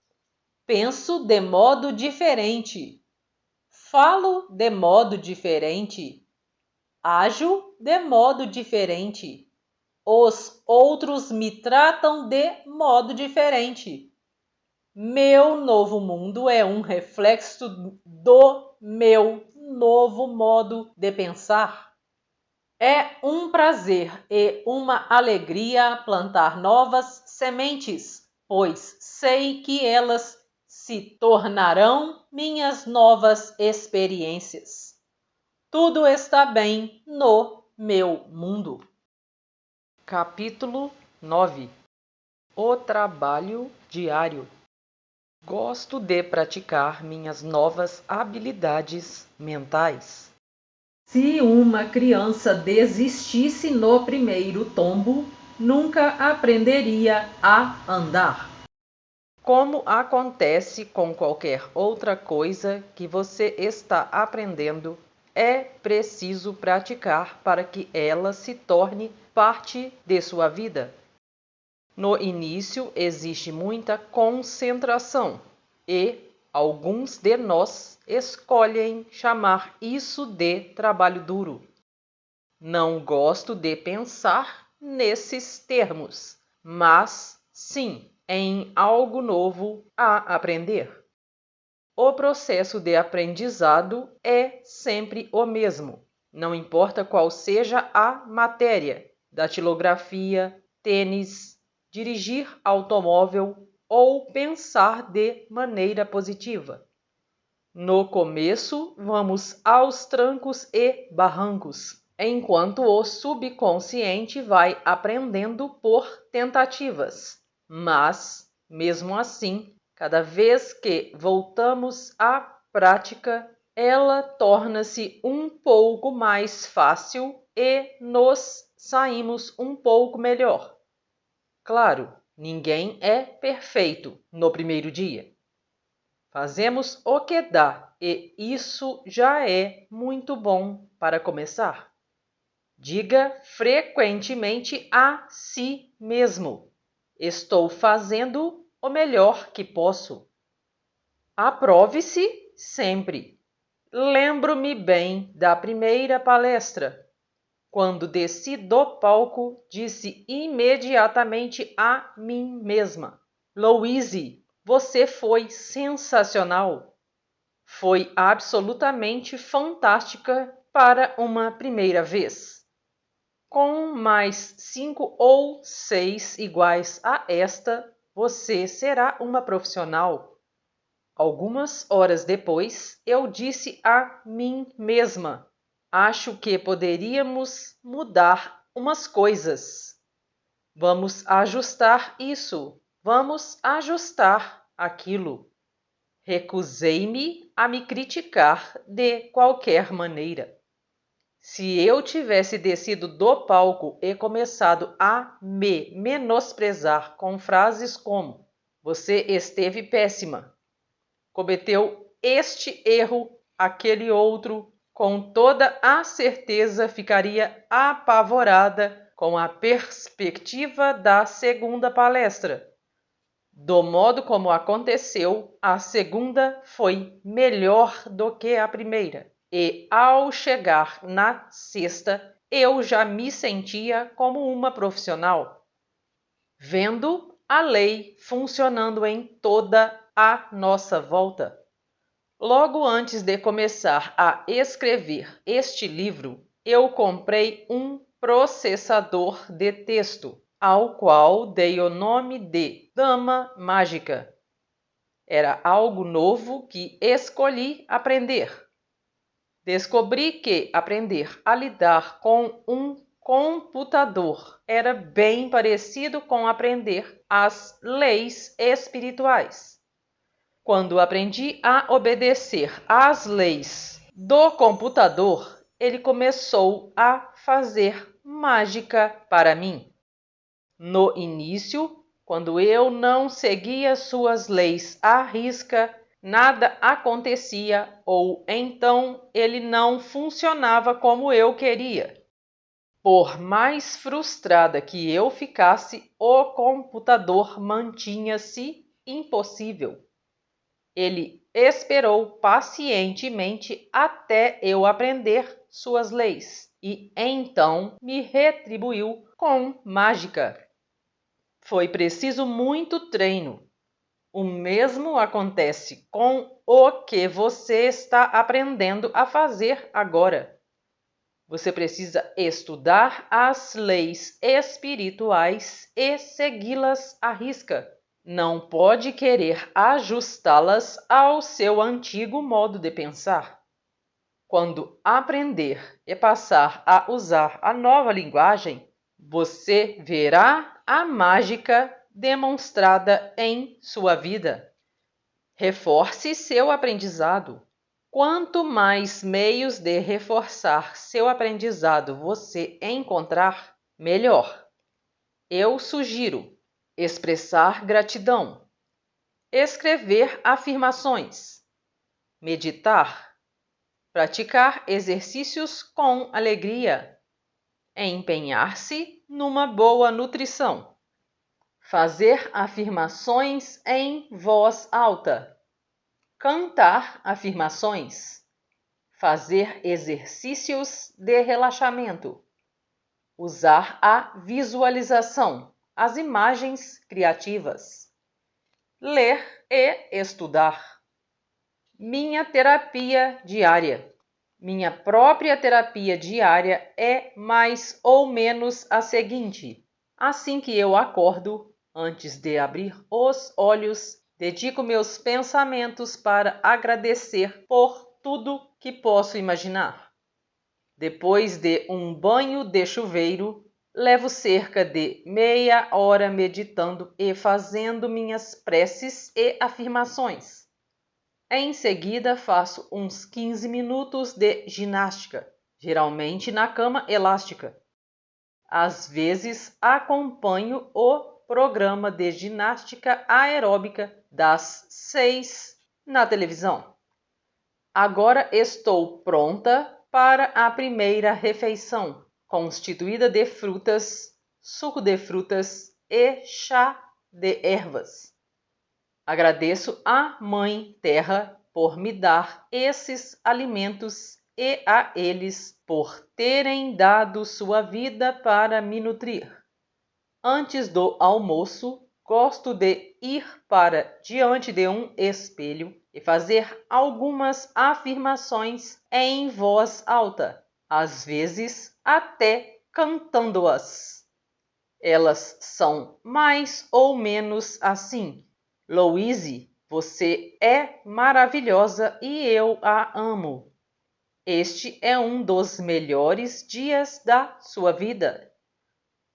Penso de modo diferente. Falo de modo diferente. Ajo de modo diferente. Os outros me tratam de modo diferente. Meu novo mundo é um reflexo do meu novo modo de pensar. É um prazer e uma alegria plantar novas sementes, pois sei que elas se tornarão minhas novas experiências. Tudo está bem no meu mundo. Capítulo 9. O trabalho diário. Gosto de praticar minhas novas habilidades mentais. Se uma criança desistisse no primeiro tombo, nunca aprenderia a andar. Como acontece com qualquer outra coisa que você está aprendendo, é preciso praticar para que ela se torne parte de sua vida. No início existe muita concentração e alguns de nós escolhem chamar isso de trabalho duro. Não gosto de pensar nesses termos, mas sim em algo novo a aprender. O processo de aprendizado é sempre o mesmo, não importa qual seja a matéria: datilografia, tênis, dirigir automóvel ou pensar de maneira positiva. No começo, vamos aos trancos e barrancos, enquanto o subconsciente vai aprendendo por tentativas. Mas, mesmo assim, cada vez que voltamos à prática, ela torna-se um pouco mais fácil e nos saímos um pouco melhor. Claro, ninguém é perfeito no primeiro dia. Fazemos o que dá e isso já é muito bom para começar. Diga frequentemente a si mesmo: estou fazendo o melhor que posso. Aprove-se sempre. Lembro-me bem da primeira palestra. Quando desci do palco, disse imediatamente a mim mesma: Louise, você foi sensacional. Foi absolutamente fantástica para uma primeira vez. Com mais 5 ou 6 iguais a esta, você será uma profissional. Algumas horas depois, eu disse a mim mesma: acho que poderíamos mudar umas coisas. Vamos ajustar isso, vamos ajustar aquilo. Recusei-me a me criticar de qualquer maneira. Se eu tivesse descido do palco e começado a me menosprezar com frases como: você esteve péssima, cometeu este erro, aquele outro, com toda a certeza ficaria apavorada com a perspectiva da segunda palestra. Do modo como aconteceu, a segunda foi melhor do que a primeira, e ao chegar na sexta, eu já me sentia como uma profissional, vendo a lei funcionando em toda a nossa volta. Logo antes de começar a escrever este livro, eu comprei um processador de texto, ao qual dei o nome de Dama Mágica. Era algo novo que escolhi aprender. Descobri que aprender a lidar com um computador era bem parecido com aprender as leis espirituais. Quando aprendi a obedecer às leis do computador, ele começou a fazer mágica para mim. No início, quando eu não seguia suas leis à risca, nada acontecia ou então ele não funcionava como eu queria. Por mais frustrada que eu ficasse, o computador mantinha-se impossível. Ele esperou pacientemente até eu aprender suas leis e então me retribuiu com mágica. Foi preciso muito treino. O mesmo acontece com o que você está aprendendo a fazer agora. Você precisa estudar as leis espirituais e segui-las à risca. Não pode querer ajustá-las ao seu antigo modo de pensar. Quando aprender e passar a usar a nova linguagem, você verá a mágica demonstrada em sua vida. Reforce seu aprendizado. Quanto mais meios de reforçar seu aprendizado você encontrar, melhor. Eu sugiro expressar gratidão, escrever afirmações, meditar, praticar exercícios com alegria, empenhar-se numa boa nutrição, fazer afirmações em voz alta, cantar afirmações, fazer exercícios de relaxamento, usar a visualização, as imagens criativas, ler e estudar. Minha terapia diária. Minha própria terapia diária é mais ou menos a seguinte: assim que eu acordo, antes de abrir os olhos, dedico meus pensamentos para agradecer por tudo que posso imaginar. Depois de um banho de chuveiro, levo cerca de meia hora meditando e fazendo minhas preces e afirmações. Em seguida, faço uns 15 minutos de ginástica, geralmente na cama elástica. Às vezes, acompanho o programa de ginástica aeróbica das 6 na televisão. Agora estou pronta para a primeira refeição, constituída de frutas, suco de frutas e chá de ervas. Agradeço à Mãe Terra por me dar esses alimentos e a eles por terem dado sua vida para me nutrir. Antes do almoço, gosto de ir para diante de um espelho e fazer algumas afirmações em voz alta, às vezes até cantando-as. Elas são mais ou menos assim: Louise, você é maravilhosa e eu a amo. Este é um dos melhores dias da sua vida.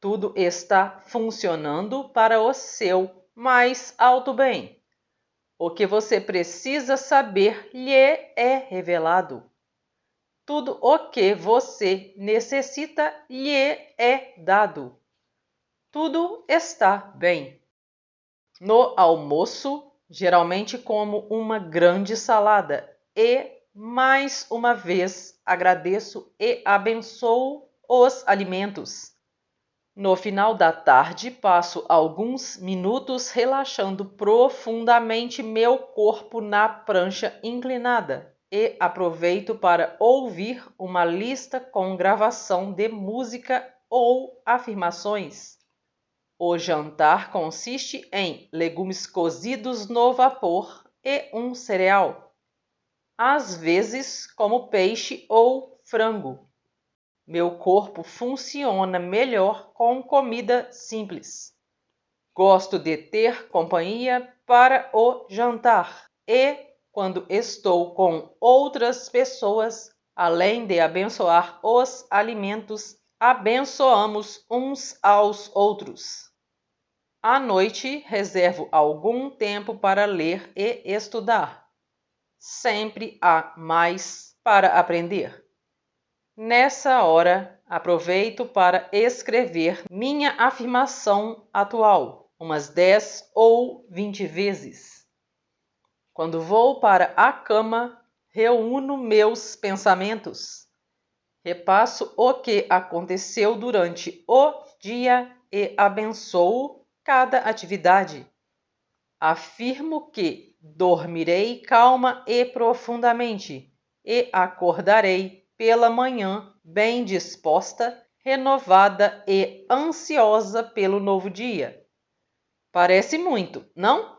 Tudo está funcionando para o seu mais alto bem. O que você precisa saber lhe é revelado. Tudo o que você necessita lhe é dado. Tudo está bem. No almoço, geralmente como uma grande salada e, mais uma vez, agradeço e abençoo os alimentos. No final da tarde, passo alguns minutos relaxando profundamente meu corpo na prancha inclinada e aproveito para ouvir uma lista com gravação de música ou afirmações. O jantar consiste em legumes cozidos no vapor e um cereal. às vezes como peixe ou frango. Meu corpo funciona melhor com comida simples. Gosto de ter companhia para o jantar e, quando estou com outras pessoas, além de abençoar os alimentos, abençoamos uns aos outros. À noite, reservo algum tempo para ler e estudar. Sempre há mais para aprender. Nessa hora, aproveito para escrever minha afirmação atual, umas 10 ou 20 vezes. Quando vou para a cama, reúno meus pensamentos. Repasso o que aconteceu durante o dia e abençoo cada atividade. Afirmo que dormirei calma e profundamente e acordarei pela manhã bem disposta, renovada e ansiosa pelo novo dia. Parece muito, não?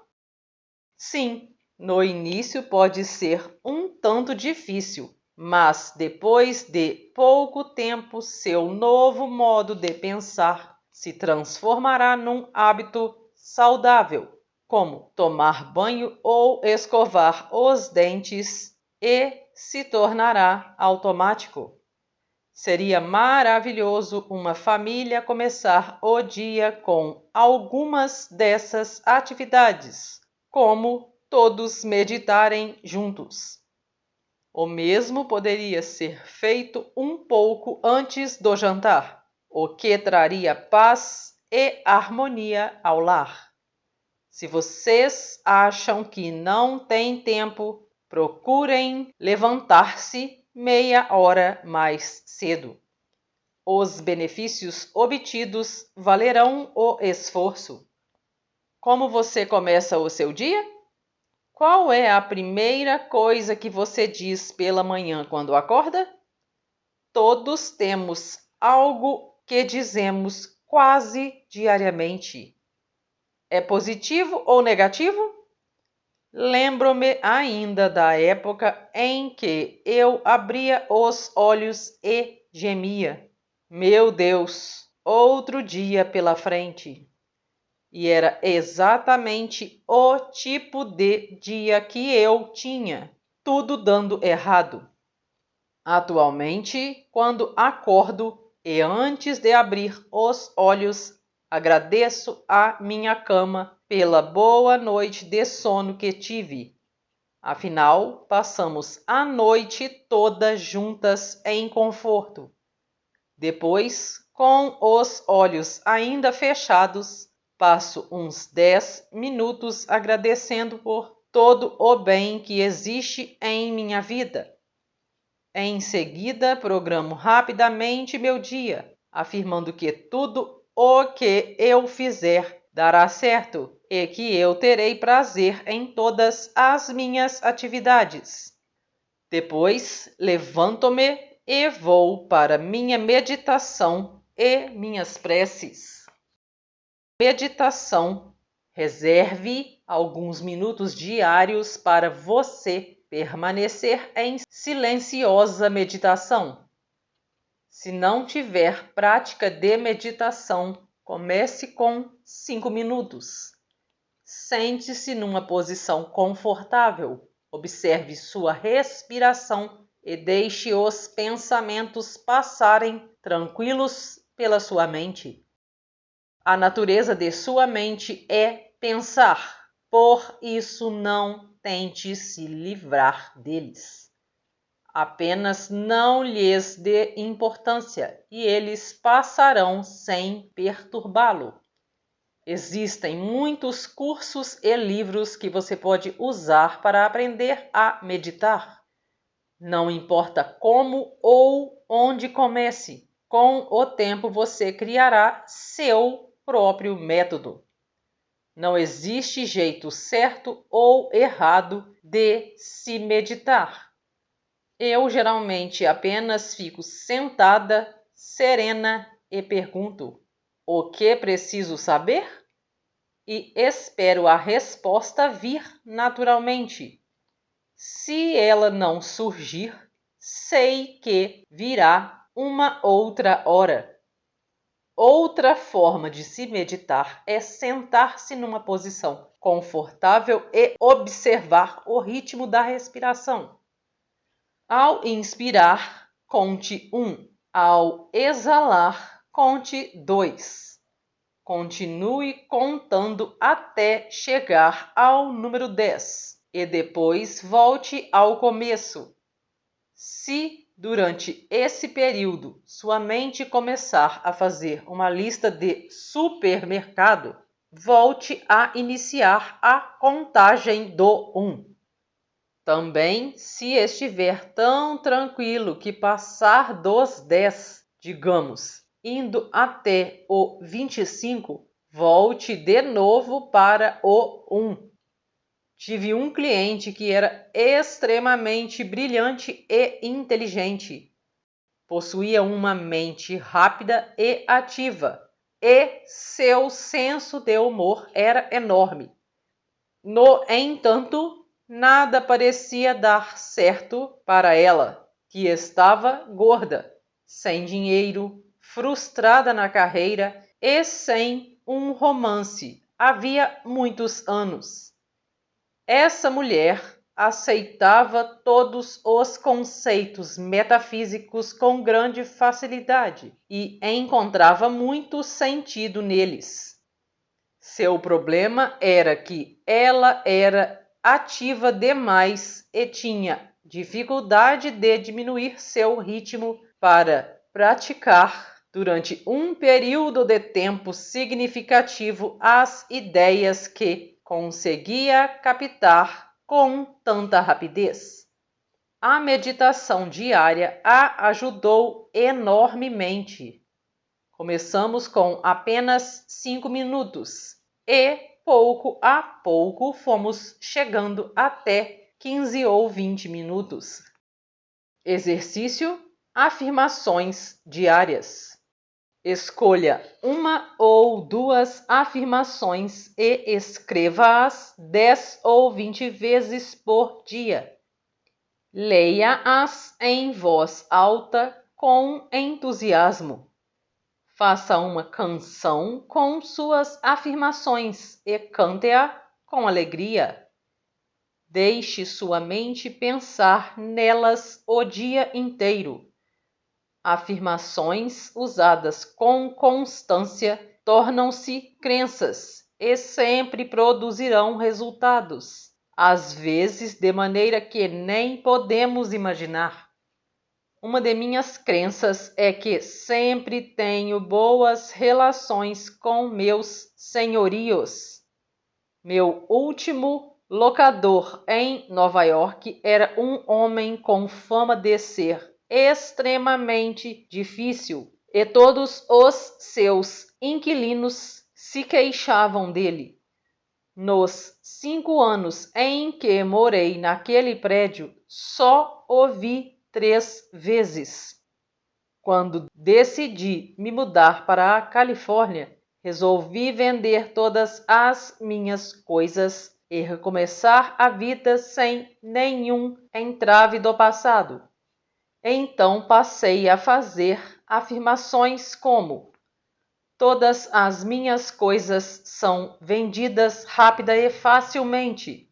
Sim, no início pode ser um tanto difícil, mas depois de pouco tempo, seu novo modo de pensar se transformará num hábito saudável, como tomar banho ou escovar os dentes, e se tornará automático. Seria maravilhoso uma família começar o dia com algumas dessas atividades, como todos meditarem juntos. O mesmo poderia ser feito um pouco antes do jantar, o que traria paz e harmonia ao lar. Se vocês acham que não têm tempo, procurem levantar-se meia hora mais cedo. Os benefícios obtidos valerão o esforço. Como você começa o seu dia? Qual é a primeira coisa que você diz pela manhã quando acorda? Todos temos algo que dizemos quase diariamente. É positivo ou negativo? Lembro-me ainda da época em que eu abria os olhos e gemia. Meu Deus, outro dia pela frente. E era exatamente o tipo de dia que eu tinha, tudo dando errado. Atualmente, quando acordo e antes de abrir os olhos, agradeço a minha cama pela boa noite de sono que tive. Afinal, passamos a noite toda juntas em conforto. Depois, com os olhos ainda fechados, passo uns 10 minutos agradecendo por todo o bem que existe em minha vida. Em seguida, programo rapidamente meu dia, afirmando que tudo o que eu fizer dará certo e que eu terei prazer em todas as minhas atividades. Depois, levanto-me e vou para minha meditação e minhas preces. Meditação. Reserve alguns minutos diários para você permanecer em silenciosa meditação. Se não tiver prática de meditação, comece com 5 minutos. Sente-se numa posição confortável, observe sua respiração e deixe os pensamentos passarem tranquilos pela sua mente. A natureza de sua mente é pensar, por isso não tente se livrar deles. Apenas não lhes dê importância e eles passarão sem perturbá-lo. Existem muitos cursos e livros que você pode usar para aprender a meditar. Não importa como ou onde comece, com o tempo você criará seu próprio método. Não existe jeito certo ou errado de se meditar. Eu geralmente apenas fico sentada, serena e pergunto: o que preciso saber? E espero a resposta vir naturalmente. Se ela não surgir, sei que virá uma outra hora. Outra forma de se meditar é sentar-se numa posição confortável e observar o ritmo da respiração. Ao inspirar, conte 1. Ao exalar, conte 2. Continue contando até chegar ao número 10 e depois volte ao começo. Se durante esse período sua mente começar a fazer uma lista de supermercado, volte a iniciar a contagem do 1. Também, se estiver tão tranquilo que passar dos 10, digamos, indo até o 25, volte de novo para o 1. Tive um cliente que era extremamente brilhante e inteligente. Possuía uma mente rápida e ativa, e seu senso de humor era enorme. No entanto, nada parecia dar certo para ela, que estava gorda, sem dinheiro, frustrada na carreira e sem um romance havia muitos anos. Essa mulher aceitava todos os conceitos metafísicos com grande facilidade e encontrava muito sentido neles. Seu problema era que ela era ativa demais e tinha dificuldade de diminuir seu ritmo para praticar durante um período de tempo significativo as ideias que conseguia captar com tanta rapidez. A meditação diária a ajudou enormemente. Começamos com apenas 5 minutos e, pouco a pouco, fomos chegando até 15 ou 20 minutos. Exercício: afirmações diárias. Escolha uma ou duas afirmações e escreva-as 10 ou 20 vezes por dia. Leia-as em voz alta com entusiasmo. Faça uma canção com suas afirmações e cante-a com alegria. Deixe sua mente pensar nelas o dia inteiro. Afirmações usadas com constância tornam-se crenças e sempre produzirão resultados, às vezes de maneira que nem podemos imaginar. Uma de minhas crenças é que sempre tenho boas relações com meus senhorios. Meu último locador em Nova York era um homem com fama de ser extremamente difícil e todos os seus inquilinos se queixavam dele. Nos 5 anos em que morei naquele prédio, só o vi 3 vezes. Quando decidi me mudar para a Califórnia, resolvi vender todas as minhas coisas e recomeçar a vida sem nenhum entrave do passado. Então passei a fazer afirmações como: todas as minhas coisas são vendidas rápida e facilmente.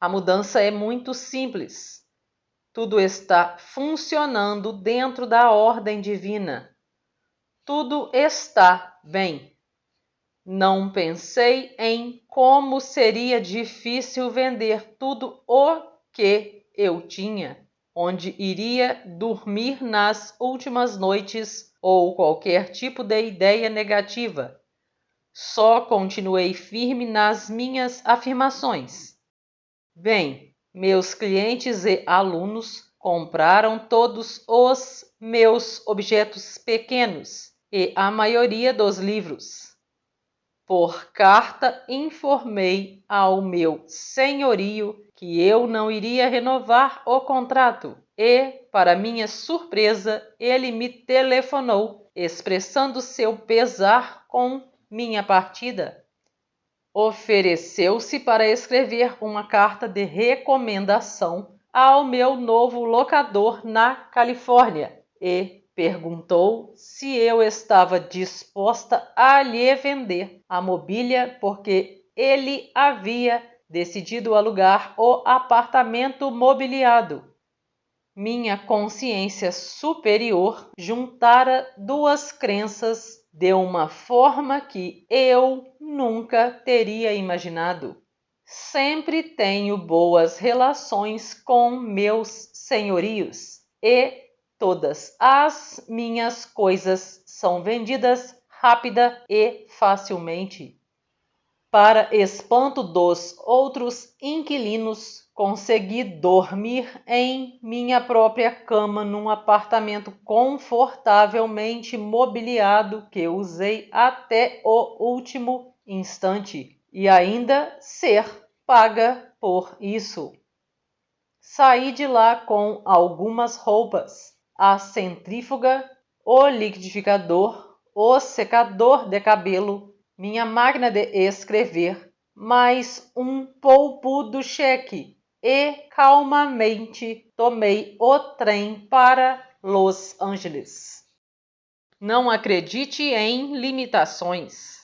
A mudança é muito simples. Tudo está funcionando dentro da ordem divina. Tudo está bem. Não pensei em como seria difícil vender tudo o que eu tinha, onde iria dormir nas últimas noites ou qualquer tipo de ideia negativa. Só continuei firme nas minhas afirmações. Bem, meus clientes e alunos compraram todos os meus objetos pequenos e a maioria dos livros. Por carta, informei ao meu senhorio que eu não iria renovar o contrato e, para minha surpresa, ele me telefonou, expressando seu pesar com minha partida. Ofereceu-se para escrever uma carta de recomendação ao meu novo locador na Califórnia e perguntou se eu estava disposta a lhe vender a mobília porque ele havia decidido alugar o apartamento mobiliado. Minha consciência superior juntara duas crenças de uma forma que eu nunca teria imaginado. Sempre tenho boas relações com meus senhorios e todas as minhas coisas são vendidas rápida e facilmente. Para espanto dos outros inquilinos, consegui dormir em minha própria cama num apartamento confortavelmente mobiliado que usei até o último instante e ainda ser paga por isso. Saí de lá com algumas roupas, a centrífuga, o liquidificador, o secador de cabelo, minha máquina de escrever, mais um polpudo cheque e calmamente tomei o trem para Los Angeles. Não acredite em limitações.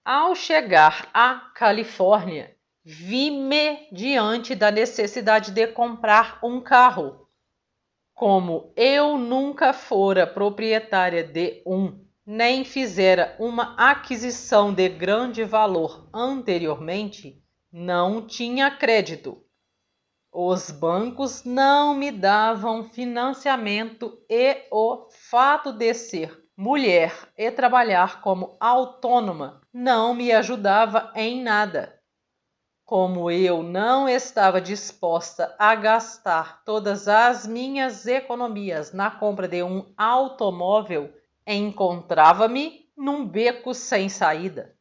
Ao chegar à Califórnia, vi-me diante da necessidade de comprar um carro. Como eu nunca fora proprietária de um, nem fizera uma aquisição de grande valor anteriormente, não tinha crédito. Os bancos não me davam financiamento e o fato de ser mulher e trabalhar como autônoma não me ajudava em nada. Como eu não estava disposta a gastar todas as minhas economias na compra de um automóvel, encontrava-me num beco sem saída.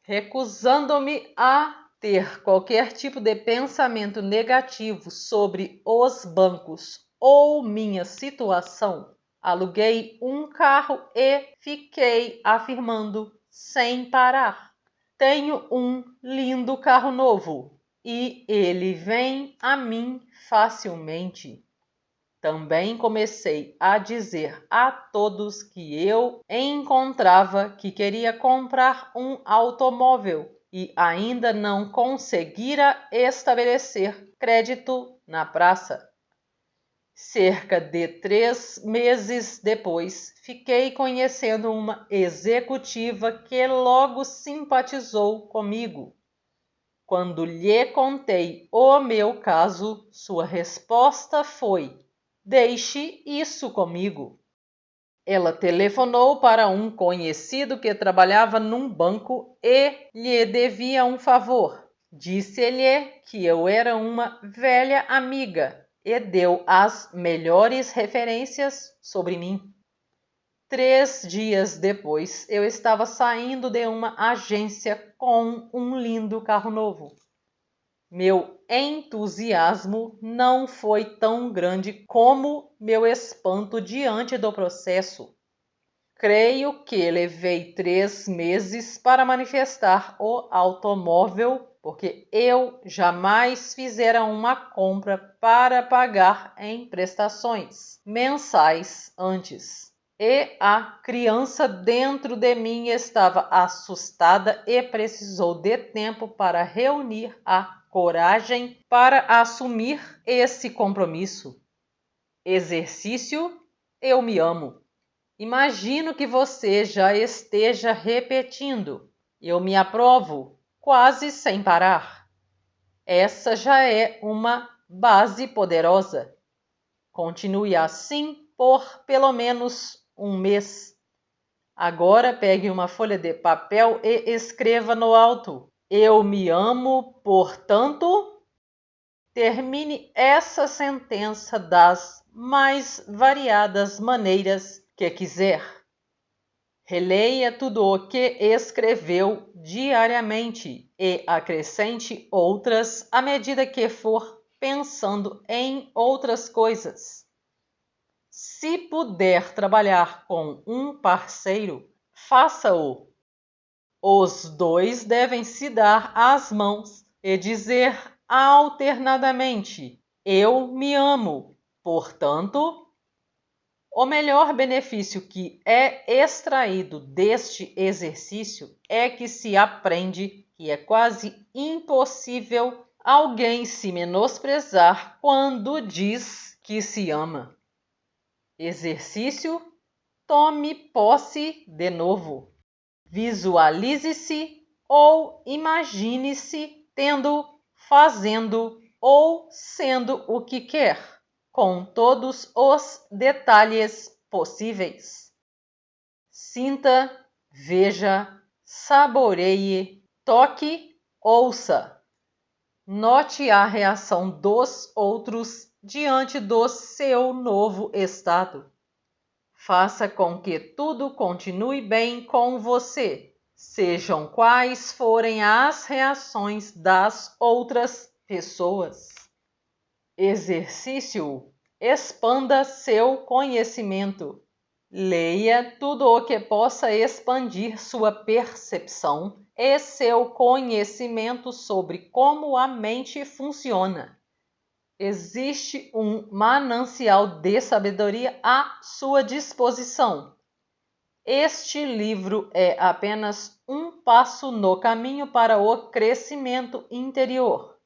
Recusando-me a ter qualquer tipo de pensamento negativo sobre os bancos ou minha situação, aluguei um carro e fiquei afirmando sem parar: tenho um lindo carro novo e ele vem a mim facilmente. Também comecei a dizer a todos que eu encontrava que queria comprar um automóvel e ainda não conseguira estabelecer crédito na praça. Cerca de 3 meses depois, fiquei conhecendo uma executiva que logo simpatizou comigo. Quando lhe contei o meu caso, sua resposta foi: deixe isso comigo. Ela telefonou para um conhecido que trabalhava num banco e lhe devia um favor. Disse-lhe que eu era uma velha amiga e deu as melhores referências sobre mim. 3 dias depois, eu estava saindo de uma agência com um lindo carro novo. Meu entusiasmo não foi tão grande como meu espanto diante do processo. Creio que levei 3 meses para manifestar o automóvel, porque eu jamais fizera uma compra para pagar em prestações mensais antes. E a criança dentro de mim estava assustada e precisou de tempo para reunir a coragem para assumir esse compromisso. Exercício: eu me amo. Imagino que você já esteja repetindo: eu me aprovo, quase sem parar. Essa já é uma base poderosa. Continue assim por pelo menos um mês. Agora pegue uma folha de papel e escreva no alto: eu me amo, portanto. Termine essa sentença das mais variadas maneiras que quiser. Releia tudo o que escreveu diariamente e acrescente outras à medida que for pensando em outras coisas. Se puder trabalhar com um parceiro, faça-o. Os dois devem se dar as mãos e dizer alternadamente: eu me amo. Portanto, o melhor benefício que é extraído deste exercício é que se aprende que é quase impossível alguém se menosprezar quando diz que se ama. Exercício: tome posse de novo. Visualize-se ou imagine-se tendo, fazendo ou sendo o que quer, com todos os detalhes possíveis. Sinta, veja, saboreie, toque, ouça. Note a reação dos outros diante do seu novo estado. Faça com que tudo continue bem com você, sejam quais forem as reações das outras pessoas. Exercício: expanda seu conhecimento. Leia tudo o que possa expandir sua percepção e seu conhecimento sobre como a mente funciona. Existe um manancial de sabedoria à sua disposição. Este livro é apenas um passo no caminho para o crescimento interior.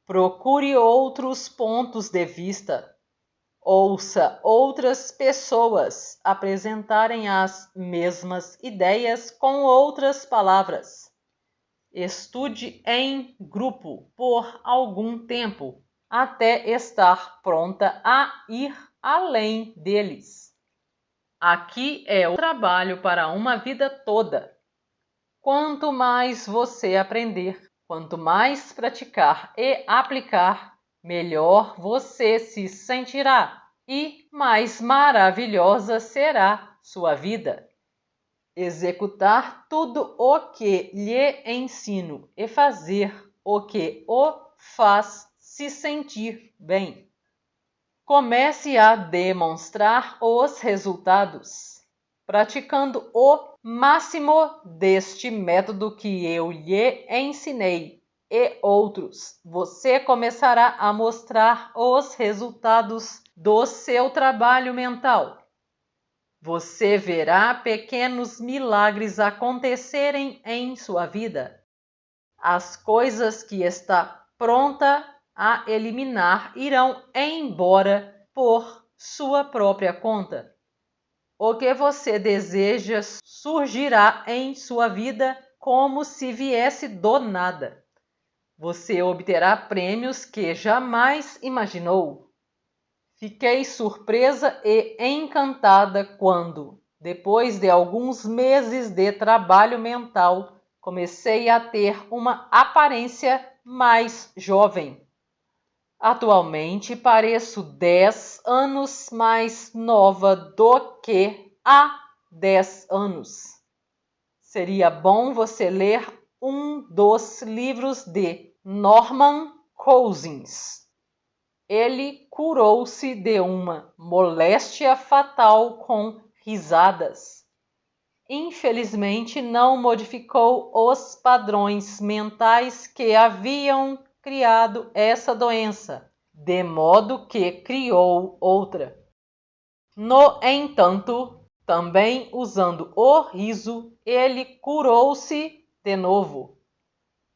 Procure outros pontos de vista. Ouça outras pessoas apresentarem as mesmas ideias com outras palavras. Estude em grupo por algum tempo, até estar pronta a ir além deles. Aqui é o trabalho para uma vida toda. Quanto mais você aprender, quanto mais praticar e aplicar, melhor você se sentirá e mais maravilhosa será sua vida. Executar tudo o que lhe ensino e fazer o que o faz se sentir bem. Comece a demonstrar os resultados, praticando o máximo deste método que eu lhe ensinei e outros. Você começará a mostrar os resultados do seu trabalho mental. Você verá pequenos milagres acontecerem em sua vida. As coisas que está pronta a eliminar irão embora por sua própria conta. O que você deseja surgirá em sua vida como se viesse do nada. Você obterá prêmios que jamais imaginou. Fiquei surpresa e encantada quando, depois de alguns meses de trabalho mental, comecei a ter uma aparência mais jovem. Atualmente pareço 10 anos mais nova do que há 10 anos. Seria bom você ler um dos livros de Norman Cousins. Ele curou-se de uma moléstia fatal com risadas. Infelizmente, não modificou os padrões mentais que haviam criado essa doença, de modo que criou outra. No entanto, também usando o riso, ele curou-se de novo.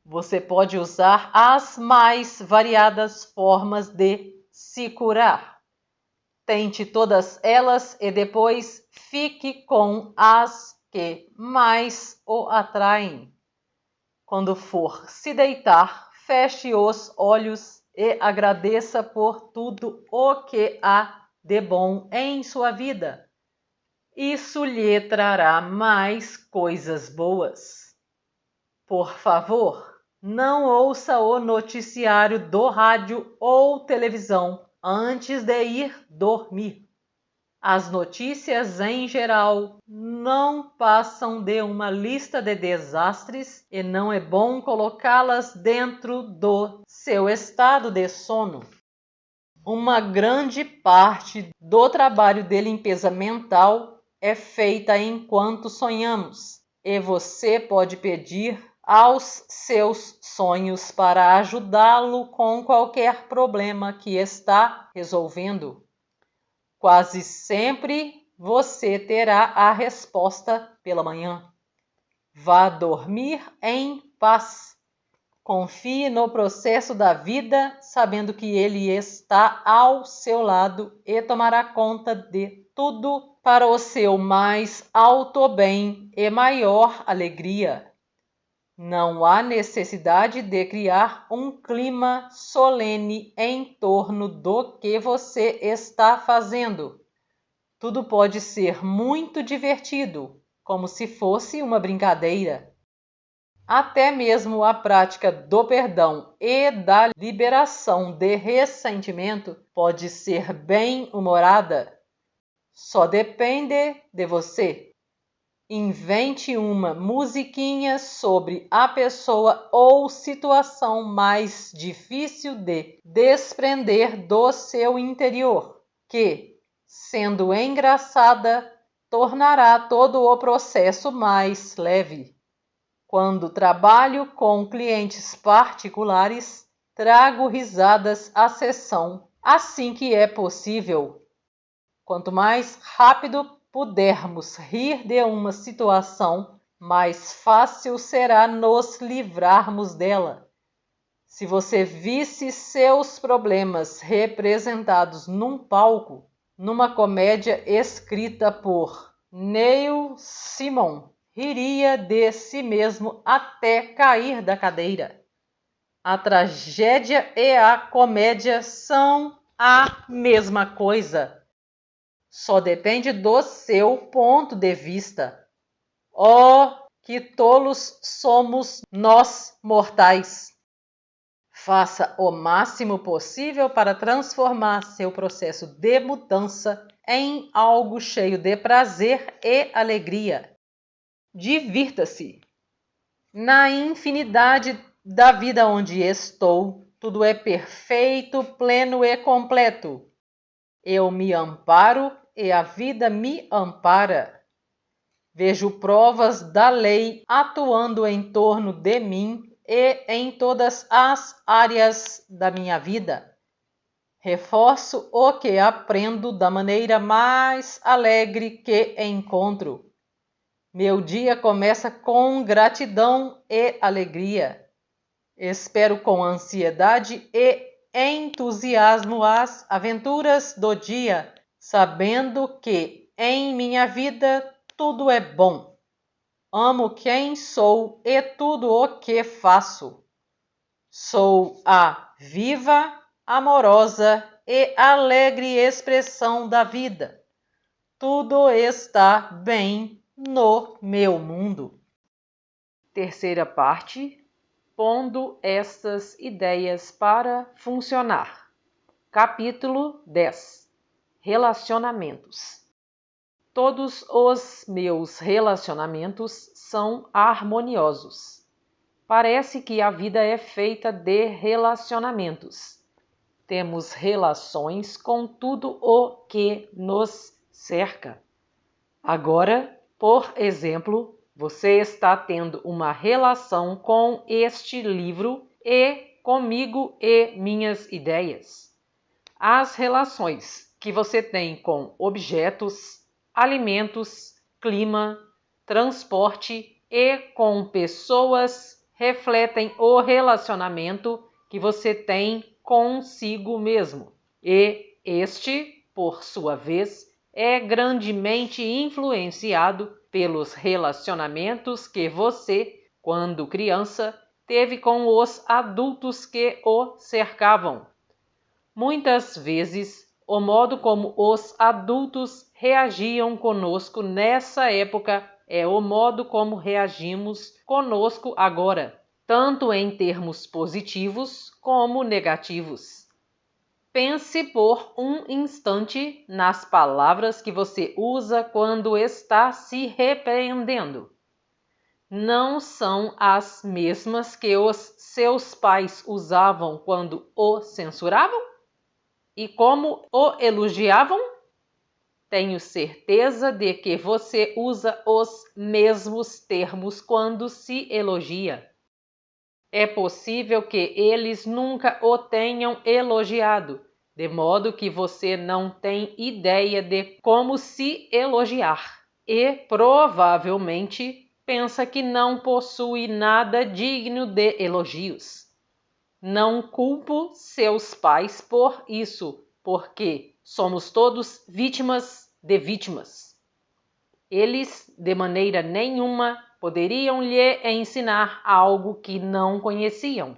Você pode usar as mais variadas formas de se curar. Tente todas elas e depois fique com as que mais o atraem. Quando for se deitar, feche os olhos e agradeça por tudo o que há de bom em sua vida. Isso lhe trará mais coisas boas. Por favor, não ouça o noticiário do rádio ou televisão antes de ir dormir. As notícias em geral não passam de uma lista de desastres e não é bom colocá-las dentro do seu estado de sono. Uma grande parte do trabalho de limpeza mental é feita enquanto sonhamos. e você pode pedir aos seus sonhos para ajudá-lo com qualquer problema que está resolvendo. Quase sempre você terá a resposta pela manhã. Vá dormir em paz. Confie no processo da vida, sabendo que ele está ao seu lado e tomará conta de tudo para o seu mais alto bem e maior alegria. Não há necessidade de criar um clima solene em torno do que você está fazendo. Tudo pode ser muito divertido, como se fosse uma brincadeira. Até mesmo a prática do perdão e da liberação de ressentimento pode ser bem-humorada. Só depende de você. Invente uma musiquinha sobre a pessoa ou situação mais difícil de desprender do seu interior, que, sendo engraçada, tornará todo o processo mais leve. Quando trabalho com clientes particulares, trago risadas à sessão assim que é possível. Quanto mais rápido pudermos rir de uma situação, mais fácil será nos livrarmos dela. Se você visse seus problemas representados num palco, numa comédia escrita por Neil Simon, riria de si mesmo até cair da cadeira. A tragédia e a comédia são a mesma coisa. Só depende do seu ponto de vista. Oh, que tolos somos nós mortais! Faça o máximo possível para transformar seu processo de mudança em algo cheio de prazer e alegria. Divirta-se. Na infinidade da vida onde estou, tudo é perfeito, pleno e completo. Eu me amparo e a vida me ampara. Vejo provas da lei atuando em torno de mim e em todas as áreas da minha vida. Reforço o que aprendo da maneira mais alegre que encontro. Meu dia começa com gratidão e alegria. Espero com ansiedade e entusiasmo as aventuras do dia, sabendo que em minha vida tudo é bom. Amo quem sou e tudo o que faço. Sou a viva, amorosa e alegre expressão da vida. Tudo está bem no meu mundo. Terceira parte. Pondo estas ideias para funcionar. Capítulo 10. Relacionamentos. Todos os meus relacionamentos são harmoniosos. Parece que a vida é feita de relacionamentos. Temos relações com tudo o que nos cerca. Agora, por exemplo, você está tendo uma relação com este livro e comigo e minhas ideias. As relações que você tem com objetos, alimentos, clima, transporte e com pessoas refletem o relacionamento que você tem consigo mesmo. E este, por sua vez, é grandemente influenciado pelos relacionamentos que você, quando criança, teve com os adultos que o cercavam. Muitas vezes, o modo como os adultos reagiam conosco nessa época é o modo como reagimos conosco agora, tanto em termos positivos como negativos. Pense por um instante nas palavras que você usa quando está se repreendendo. Não são as mesmas que os seus pais usavam quando o censuravam? E como o elogiavam? tenho certeza de que você usa os mesmos termos quando se elogia. É possível que eles nunca o tenham elogiado, de modo que você não tem ideia de como se elogiar e provavelmente pensa que não possui nada digno de elogios. Não culpo seus pais por isso, porque somos todos vítimas de vítimas. Eles, de maneira nenhuma, poderiam lhe ensinar algo que não conheciam.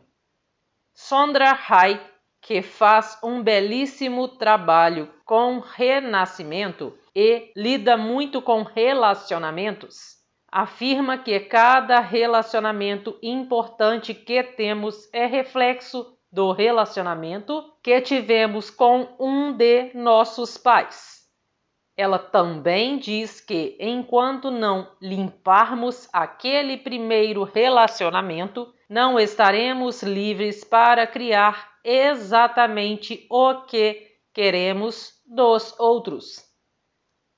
Sondra Rai, que faz um belíssimo trabalho com renascimento e lida muito com relacionamentos, afirma que cada relacionamento importante que temos é reflexo do relacionamento que tivemos com um de nossos pais. Ela também diz que, enquanto não limparmos aquele primeiro relacionamento, não estaremos livres para criar exatamente o que queremos dos outros.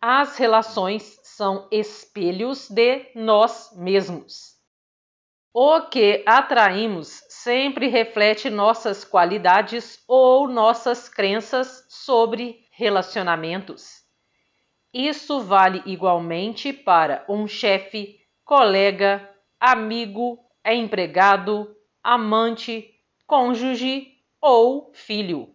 As relações são espelhos de nós mesmos. O que atraímos sempre reflete nossas qualidades ou nossas crenças sobre relacionamentos. Isso vale igualmente para um chefe, colega, amigo, empregado, amante, cônjuge ou filho.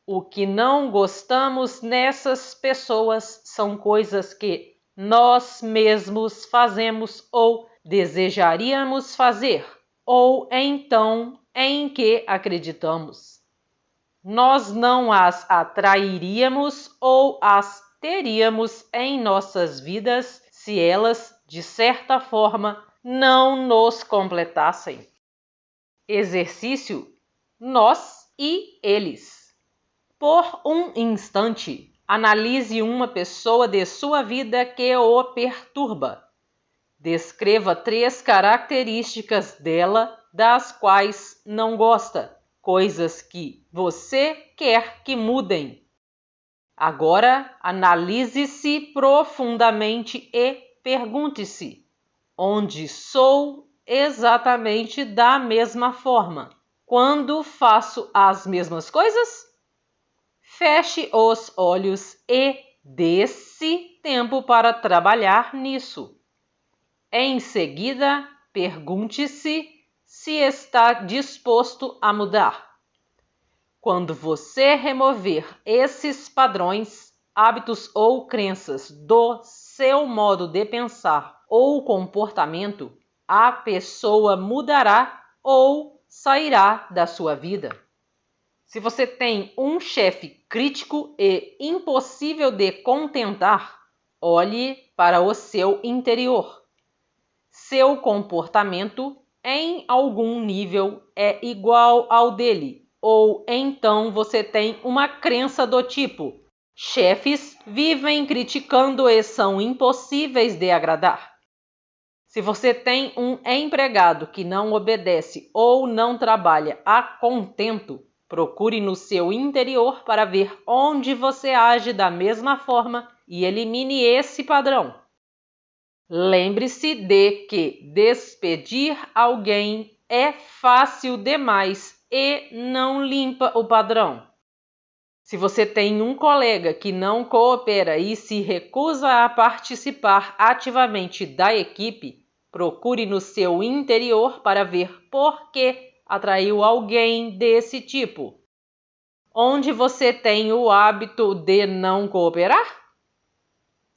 O que não gostamos nessas pessoas são coisas que nós mesmos fazemos ou desejaríamos fazer, ou então em que acreditamos. Nós não as atrairíamos ou as teríamos em nossas vidas se elas, de certa forma, não nos completassem. Exercício: nós e eles. Por um instante, analise uma pessoa de sua vida que o perturba. Descreva 3 características dela das quais não gosta, coisas que você quer que mudem. Agora, analise-se profundamente e pergunte-se: onde sou exatamente da mesma forma? Quando faço as mesmas coisas? Feche os olhos e dê-se tempo para trabalhar nisso. Em seguida, pergunte-se se está disposto a mudar. Quando você remover esses padrões, hábitos ou crenças do seu modo de pensar ou comportamento, a pessoa mudará ou sairá da sua vida. Se você tem um chefe crítico e impossível de contentar, olhe para o seu interior. Seu comportamento, em algum nível, é igual ao dele. Ou então você tem uma crença do tipo: chefes vivem criticando e são impossíveis de agradar. Se você tem um empregado que não obedece ou não trabalha a contento, procure no seu interior para ver onde você age da mesma forma e elimine esse padrão. Lembre-se de que despedir alguém é fácil demais e não limpa o padrão. Se você tem um colega que não coopera e se recusa a participar ativamente da equipe, procure no seu interior para ver por que atraiu alguém desse tipo. Onde você tem o hábito de não cooperar?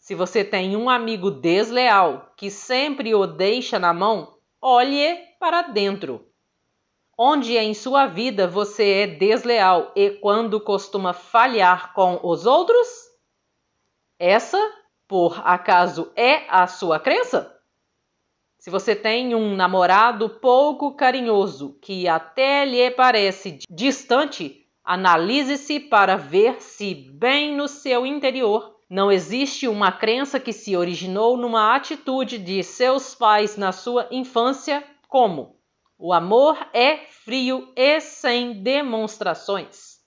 Se você tem um amigo desleal que sempre o deixa na mão, olhe para dentro. Onde em sua vida você é desleal e quando costuma falhar com os outros? Essa, por acaso, é a sua crença? Se você tem um namorado pouco carinhoso que até lhe parece distante, analise-se para ver se, bem no seu interior, não existe uma crença que se originou numa atitude de seus pais na sua infância, como: o amor é frio e sem demonstrações.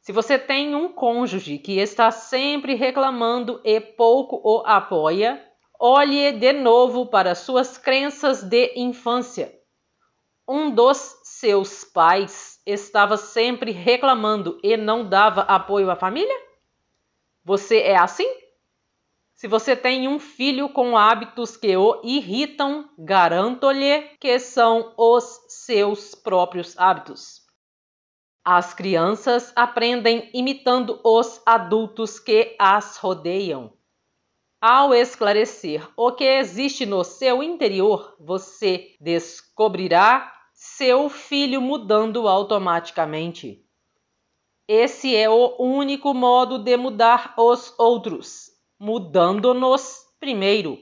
Se você tem um cônjuge que está sempre reclamando e pouco o apoia, olhe de novo para suas crenças de infância. Um dos seus pais estava sempre reclamando e não dava apoio à família? Você é assim? Se você tem um filho com hábitos que o irritam, garanto-lhe que são os seus próprios hábitos. As crianças aprendem imitando os adultos que as rodeiam. Ao esclarecer o que existe no seu interior, você descobrirá seu filho mudando automaticamente. Esse é o único modo de mudar os outros, mudando-nos primeiro.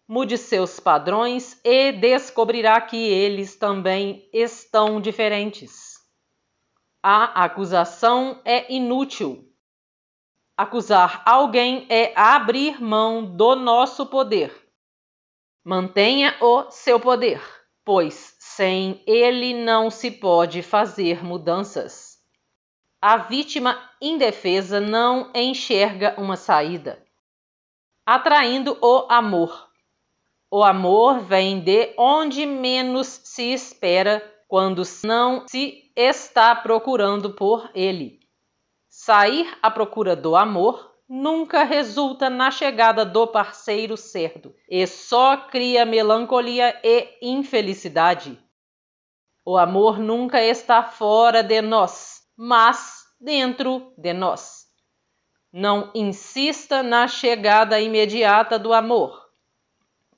Mude seus padrões e descobrirá que eles também estão diferentes. A acusação é inútil. Acusar alguém é abrir mão do nosso poder. Mantenha o seu poder, pois sem ele não se pode fazer mudanças. A vítima indefesa não enxerga uma saída. Atraindo o amor. O amor vem de onde menos se espera, quando não se está procurando por ele. Sair à procura do amor nunca resulta na chegada do parceiro certo e só cria melancolia e infelicidade. O amor nunca está fora de nós, mas dentro de nós. Não insista na chegada imediata do amor.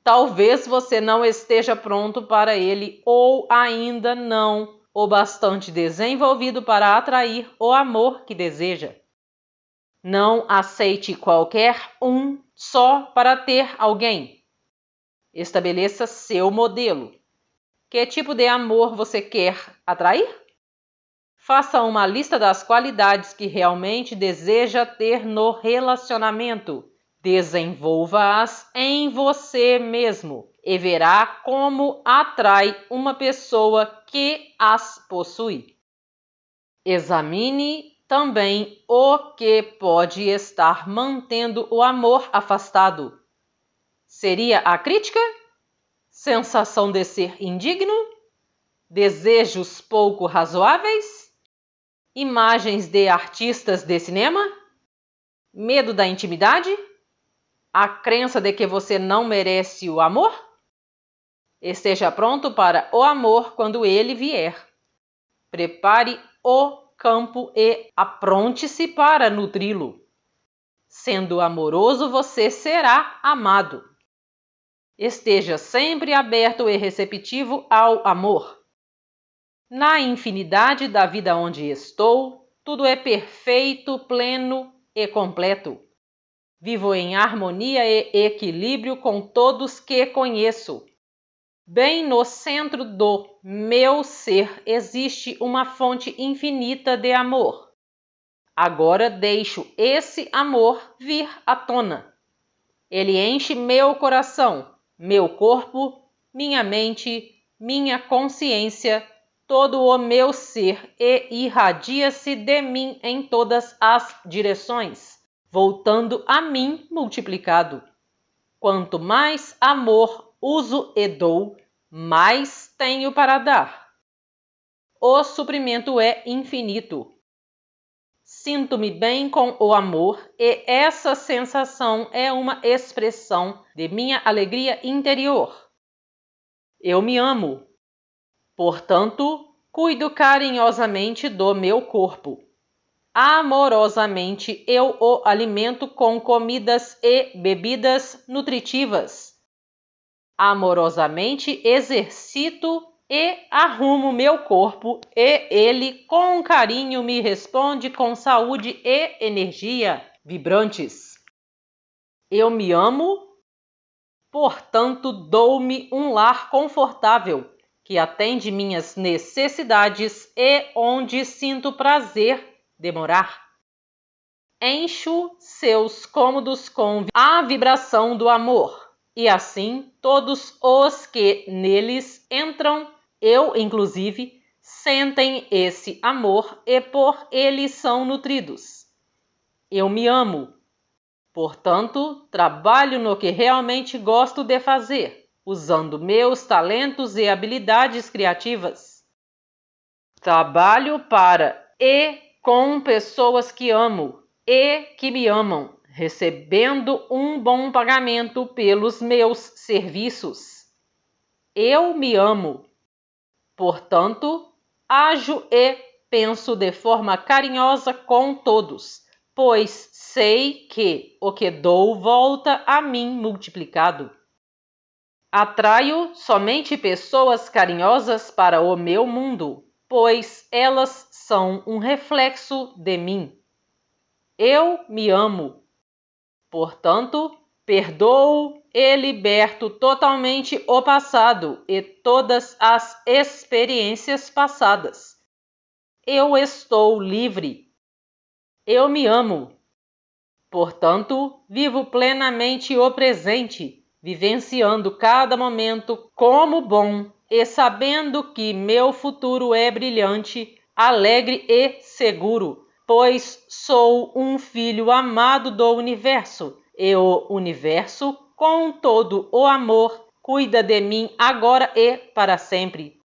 Talvez você não esteja pronto para ele ou ainda não o bastante desenvolvido para atrair o amor que deseja. Não aceite qualquer um só para ter alguém. Estabeleça seu modelo. Que tipo de amor você quer atrair? Faça uma lista das qualidades que realmente deseja ter no relacionamento. Desenvolva-as em você mesmo e verá como atrai uma pessoa que as possui. Examine também o que pode estar mantendo o amor afastado. Seria a crítica? Sensação de ser indigno? Desejos pouco razoáveis? Imagens de artistas de cinema? Medo da intimidade? A crença de que você não merece o amor? Esteja pronto para o amor quando ele vier. Prepare o campo e apronte-se para nutri-lo. Sendo amoroso, você será amado. Esteja sempre aberto e receptivo ao amor. Na infinidade da vida onde estou, tudo é perfeito, pleno e completo. Vivo em harmonia e equilíbrio com todos que conheço. Bem no centro do meu ser existe uma fonte infinita de amor. Agora deixo esse amor vir à tona. Ele enche meu coração, meu corpo, minha mente, minha consciência, todo o meu ser e irradia-se de mim em todas as direções, voltando a mim multiplicado. Quanto mais amor uso e dou, mais tenho para dar. O suprimento é infinito. Sinto-me bem com o amor e essa sensação é uma expressão de minha alegria interior. Eu me amo. Portanto, cuido carinhosamente do meu corpo. Amorosamente eu o alimento com comidas e bebidas nutritivas. Amorosamente exercito e arrumo meu corpo e ele com carinho me responde com saúde e energia vibrantes. Eu me amo, portanto dou-me um lar confortável que atende minhas necessidades e onde sinto prazer de morar. Encho seus cômodos com a vibração do amor, e assim todos os que neles entram, eu inclusive, sentem esse amor e por ele são nutridos. Eu me amo. Portanto, trabalho no que realmente gosto de fazer, usando meus talentos e habilidades criativas. Trabalho para e com pessoas que amo e que me amam, recebendo um bom pagamento pelos meus serviços. Eu me amo. Portanto, ajo e penso de forma carinhosa com todos, pois sei que o que dou volta a mim multiplicado. Atraio somente pessoas carinhosas para o meu mundo, pois elas são um reflexo de mim. Eu me amo. Portanto, perdoo e liberto totalmente o passado e todas as experiências passadas. Eu estou livre. Eu me amo. Portanto, vivo plenamente o presente, vivenciando cada momento como bom e sabendo que meu futuro é brilhante, alegre e seguro, pois sou um filho amado do universo, e o universo, com todo o amor, cuida de mim agora e para sempre.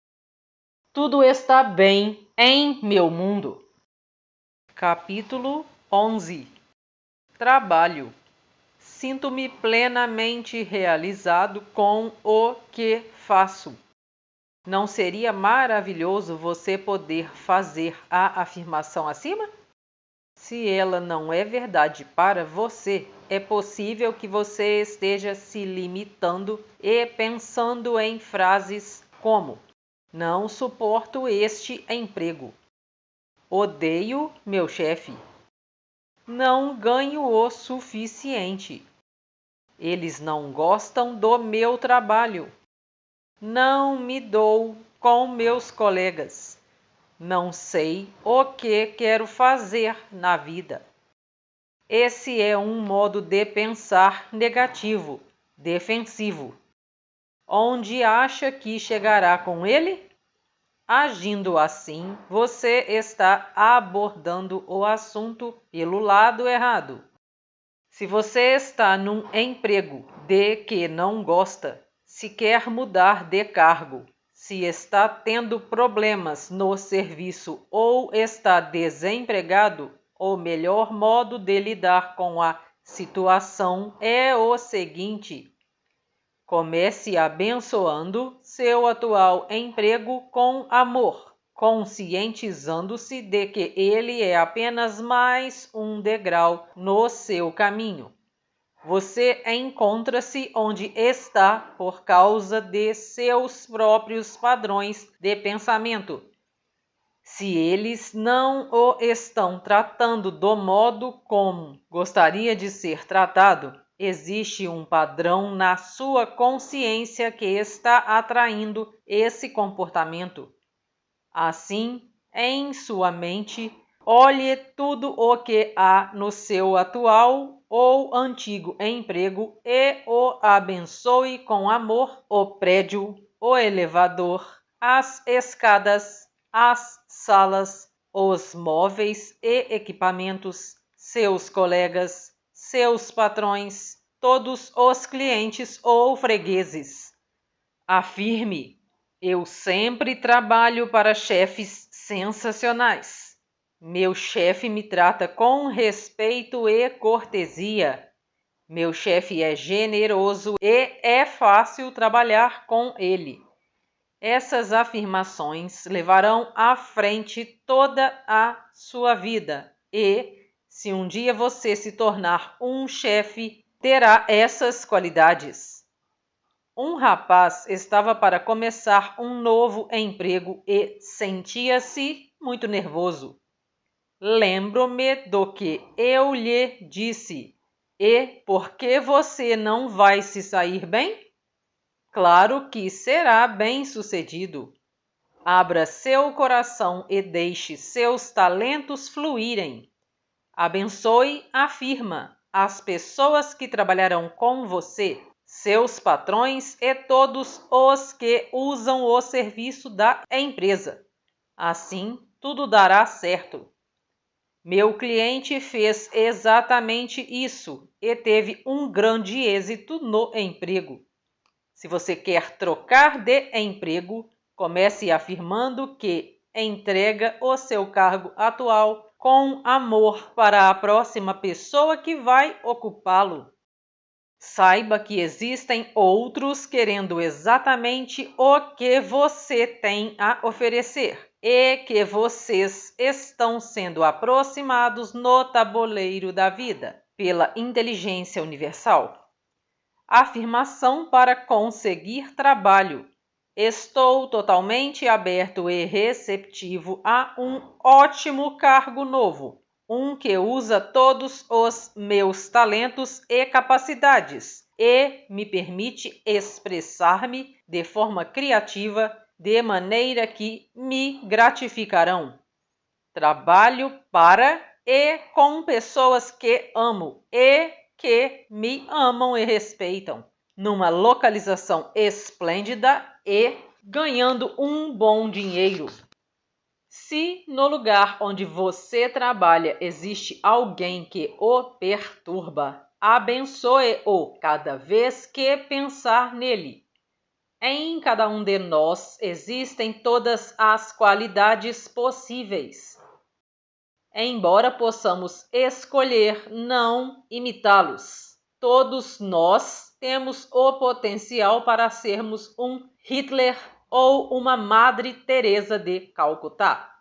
Tudo está bem em meu mundo. Capítulo 11. Trabalho. Sinto-me plenamente realizado com o que faço. Não seria maravilhoso você poder fazer a afirmação acima? Se ela não é verdade para você, é possível que você esteja se limitando e pensando em frases como: não suporto este emprego. Odeio meu chefe. Não ganho o suficiente. Eles não gostam do meu trabalho. Não me dou com meus colegas. Não sei o que quero fazer na vida. Esse é um modo de pensar negativo, defensivo. Onde acha que chegará com ele? Agindo assim, você está abordando o assunto pelo lado errado. Se você está num emprego de que não gosta, se quer mudar de cargo, se está tendo problemas no serviço ou está desempregado, o melhor modo de lidar com a situação é o seguinte: comece abençoando seu atual emprego com amor, conscientizando-se de que ele é apenas mais um degrau no seu caminho. Você encontra-se onde está por causa de seus próprios padrões de pensamento. Se eles não o estão tratando do modo como gostaria de ser tratado, existe um padrão na sua consciência que está atraindo esse comportamento. Assim, em sua mente, olhe tudo o que há no seu atual ou antigo emprego e o abençoe com amor: o prédio, o elevador, as escadas, as salas, os móveis e equipamentos, seus colegas, seus patrões, todos os clientes ou fregueses. Afirme: eu sempre trabalho para chefes sensacionais. Meu chefe me trata com respeito e cortesia. Meu chefe é generoso e é fácil trabalhar com ele. Essas afirmações levarão à frente toda a sua vida e, se um dia você se tornar um chefe, terá essas qualidades. Um rapaz estava para começar um novo emprego e sentia-se muito nervoso. Lembro-me do que eu lhe disse. E por que você não vai se sair bem? Claro que será bem-sucedido. Abra seu coração e deixe seus talentos fluírem. Abençoe, afirma, as pessoas que trabalharão com você, seus patrões e todos os que usam o serviço da empresa. Assim, tudo dará certo. Meu cliente fez exatamente isso e teve um grande êxito no emprego. Se você quer trocar de emprego, comece afirmando que entrega o seu cargo atual com amor para a próxima pessoa que vai ocupá-lo. Saiba que existem outros querendo exatamente o que você tem a oferecer e que vocês estão sendo aproximados no tabuleiro da vida pela inteligência universal. Afirmação para conseguir trabalho. Estou totalmente aberto e receptivo a um ótimo cargo novo, um que usa todos os meus talentos e capacidades e me permite expressar-me de forma criativa, de maneira que me gratificarão. Trabalho para e com pessoas que amo e que me amam e respeitam, numa localização esplêndida e ganhando um bom dinheiro. Se no lugar onde você trabalha existe alguém que o perturba, abençoe-o cada vez que pensar nele. Em cada um de nós existem todas as qualidades possíveis. Embora possamos escolher não imitá-los, todos nós temos o potencial para sermos um Hitler ou uma Madre Teresa de Calcutá.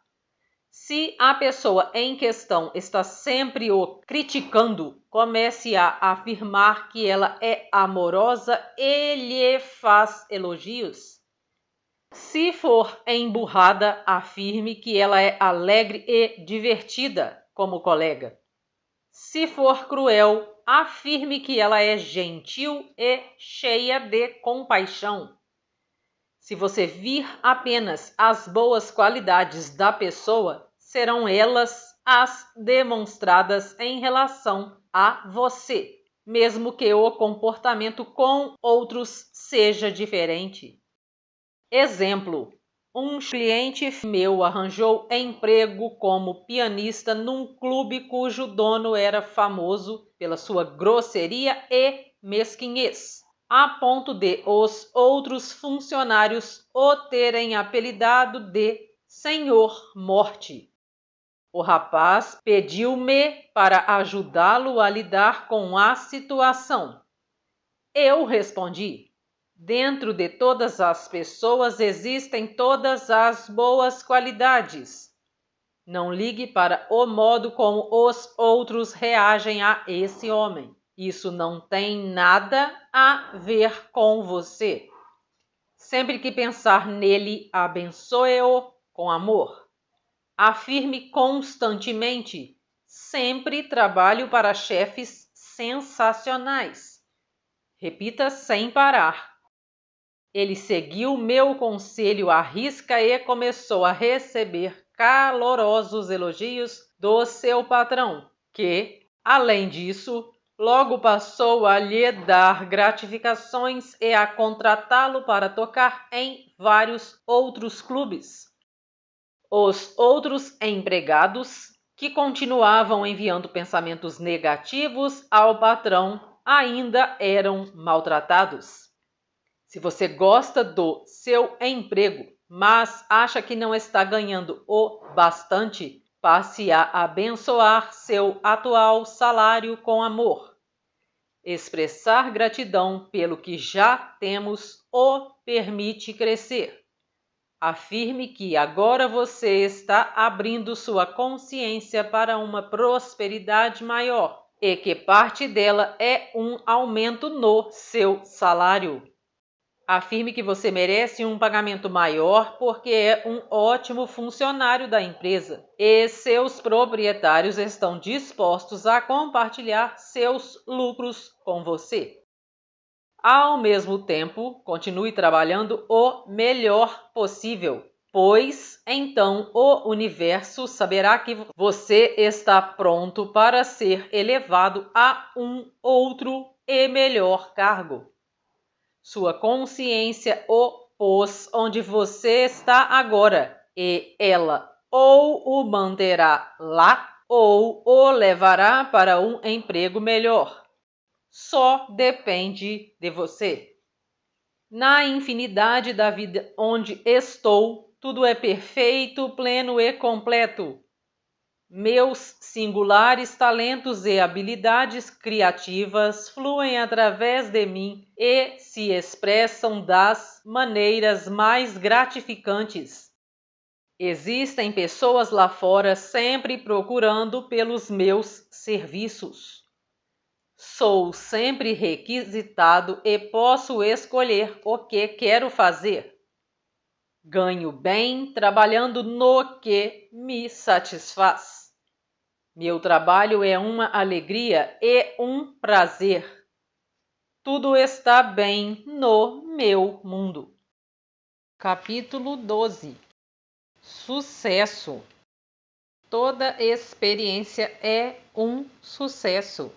Se a pessoa em questão está sempre o criticando, comece a afirmar que ela é amorosa e lhe faz elogios. Se for emburrada, afirme que ela é alegre e divertida como colega. Se for cruel, afirme que ela é gentil e cheia de compaixão. Se você vir apenas as boas qualidades da pessoa, serão elas as demonstradas em relação a você, mesmo que o comportamento com outros seja diferente. Exemplo: um cliente meu arranjou emprego como pianista num clube cujo dono era famoso pela sua grosseria e mesquinhez, a ponto de os outros funcionários o terem apelidado de Senhor Morte. O rapaz pediu-me para ajudá-lo a lidar com a situação. Eu respondi: dentro de todas as pessoas existem todas as boas qualidades. Não ligue para o modo como os outros reagem a esse homem. Isso não tem nada a ver com você. Sempre que pensar nele, abençoe-o com amor. Afirme constantemente: sempre trabalho para chefes sensacionais. Repita sem parar. Ele seguiu meu conselho à risca e começou a receber calorosos elogios do seu patrão, que, além disso, logo passou a lhe dar gratificações e a contratá-lo para tocar em vários outros clubes. Os outros empregados, que continuavam enviando pensamentos negativos ao patrão, ainda eram maltratados. Se você gosta do seu emprego, mas acha que não está ganhando o bastante, passe a abençoar seu atual salário com amor. Expressar gratidão pelo que já temos o permite crescer. Afirme que agora você está abrindo sua consciência para uma prosperidade maior e que parte dela é um aumento no seu salário. Afirme que você merece um pagamento maior porque é um ótimo funcionário da empresa e seus proprietários estão dispostos a compartilhar seus lucros com você. Ao mesmo tempo, continue trabalhando o melhor possível, pois então o universo saberá que você está pronto para ser elevado a um outro e melhor cargo. Sua consciência o pôs onde você está agora e ela ou o manterá lá ou o levará para um emprego melhor. Só depende de você. Na infinidade da vida onde estou, tudo é perfeito, pleno e completo. Meus singulares talentos e habilidades criativas fluem através de mim e se expressam das maneiras mais gratificantes. Existem pessoas lá fora sempre procurando pelos meus serviços. Sou sempre requisitado e posso escolher o que quero fazer. Ganho bem trabalhando no que me satisfaz. Meu trabalho é uma alegria e um prazer. Tudo está bem no meu mundo. Capítulo 12. Sucesso. Toda experiência é um sucesso.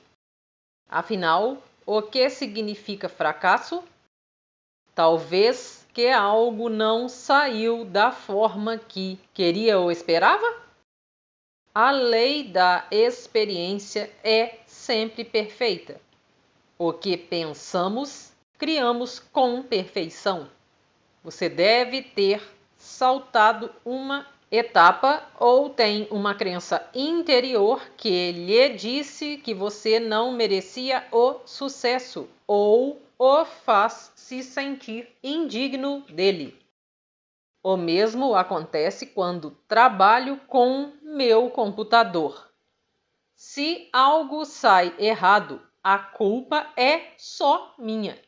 Afinal, o que significa fracasso? Talvez que algo não saiu da forma que queria ou esperava? A lei da experiência é sempre perfeita. O que pensamos, criamos com perfeição. Você deve ter saltado uma etapa ou tem uma crença interior que lhe disse que você não merecia o sucesso ou o faz se sentir indigno dele. O mesmo acontece quando trabalho com meu computador. Se algo sai errado, a culpa é só minha.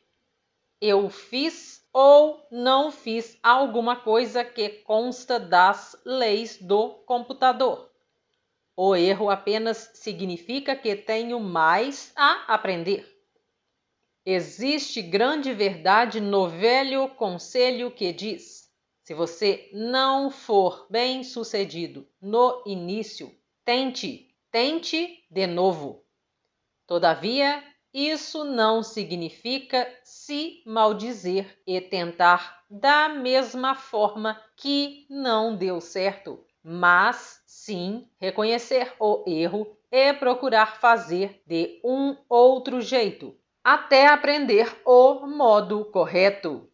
Eu fiz ou não fiz alguma coisa que consta das leis do computador. O erro apenas significa que tenho mais a aprender. Existe grande verdade no velho conselho que diz: se você não for bem-sucedido no início, tente de novo. Todavia, isso não significa se maldizer e tentar da mesma forma que não deu certo, mas sim reconhecer o erro e procurar fazer de um outro jeito, até aprender o modo correto.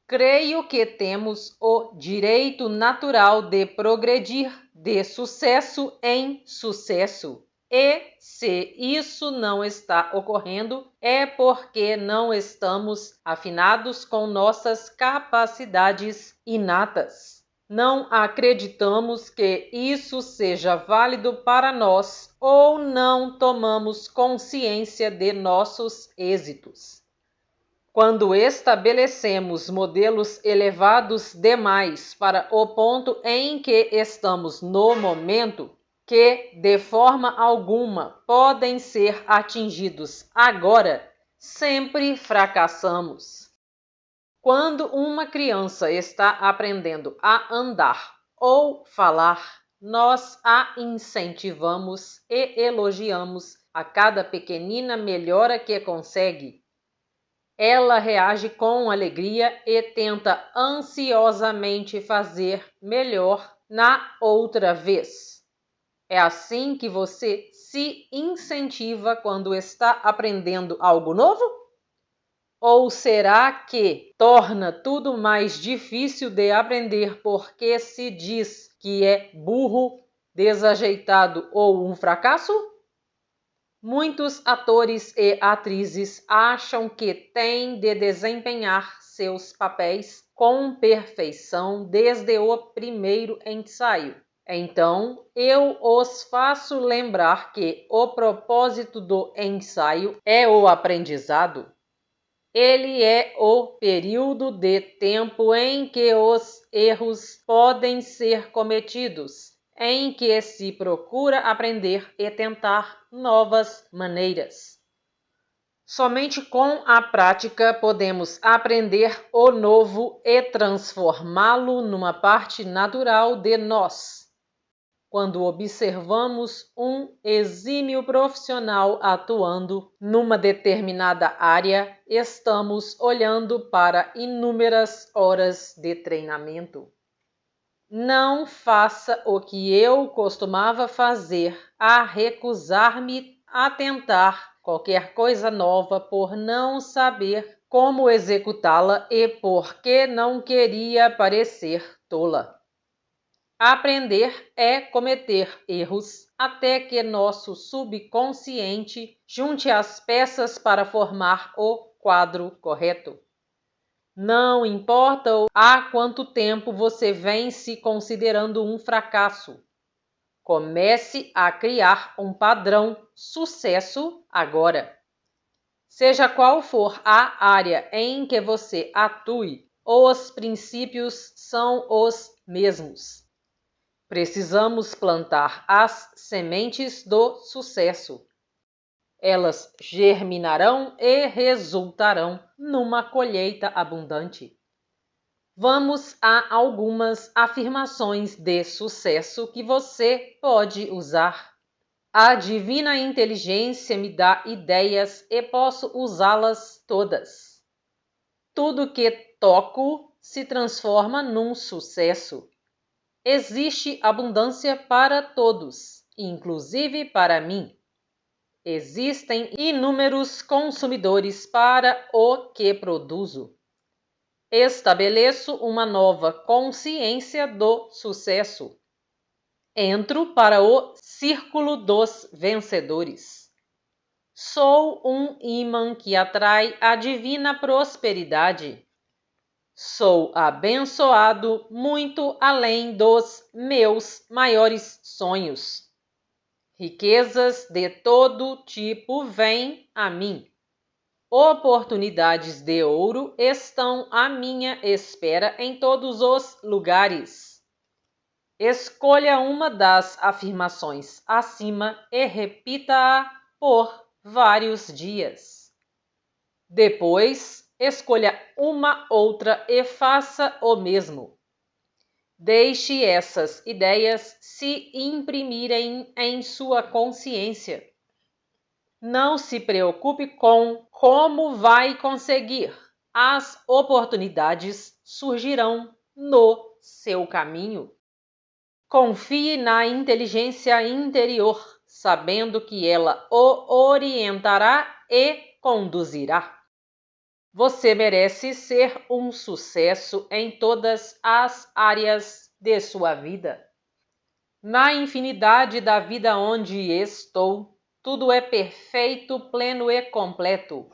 Creio que temos o direito natural de progredir de sucesso em sucesso. E se isso não está ocorrendo, é porque não estamos afinados com nossas capacidades inatas. Não acreditamos que isso seja válido para nós ou não tomamos consciência de nossos êxitos. Quando estabelecemos modelos elevados demais para o ponto em que estamos no momento, que de forma alguma podem ser atingidos agora, sempre fracassamos. Quando uma criança está aprendendo a andar ou falar, nós a incentivamos e elogiamos a cada pequenina melhora que consegue. Ela reage com alegria e tenta ansiosamente fazer melhor na outra vez. É assim que você se incentiva quando está aprendendo algo novo? Ou será que torna tudo mais difícil de aprender porque se diz que é burro, desajeitado ou um fracasso? Muitos atores e atrizes acham que têm de desempenhar seus papéis com perfeição desde o primeiro ensaio. Então, eu os faço lembrar que o propósito do ensaio é o aprendizado. Ele é o período de tempo em que os erros podem ser cometidos, em que se procura aprender e tentar novas maneiras. Somente com a prática podemos aprender o novo e transformá-lo numa parte natural de nós. Quando observamos um exímio profissional atuando numa determinada área, estamos olhando para inúmeras horas de treinamento. Não faça o que eu costumava fazer, a recusar-me a tentar qualquer coisa nova por não saber como executá-la e porque não queria parecer tola. Aprender é cometer erros até que nosso subconsciente junte as peças para formar o quadro correto. Não importa há quanto tempo você vem se considerando um fracasso. Comece a criar um padrão sucesso agora. Seja qual for a área em que você atue, os princípios são os mesmos. Precisamos plantar as sementes do sucesso. Elas germinarão e resultarão numa colheita abundante. Vamos a algumas afirmações de sucesso que você pode usar. A divina inteligência me dá ideias e posso usá-las todas. Tudo que toco se transforma num sucesso. Existe abundância para todos, inclusive para mim. Existem inúmeros consumidores para o que produzo. Estabeleço uma nova consciência do sucesso. Entro para o círculo dos vencedores. Sou um ímã que atrai a divina prosperidade. Sou abençoado muito além dos meus maiores sonhos. Riquezas de todo tipo vêm a mim. Oportunidades de ouro estão à minha espera em todos os lugares. Escolha uma das afirmações acima e repita-a por vários dias. Depois, escolha uma outra e faça o mesmo. Deixe essas ideias se imprimirem em sua consciência. Não se preocupe com como vai conseguir. As oportunidades surgirão no seu caminho. Confie na inteligência interior, sabendo que ela o orientará e conduzirá. Você merece ser um sucesso em todas as áreas de sua vida. Na infinidade da vida onde estou, tudo é perfeito, pleno e completo.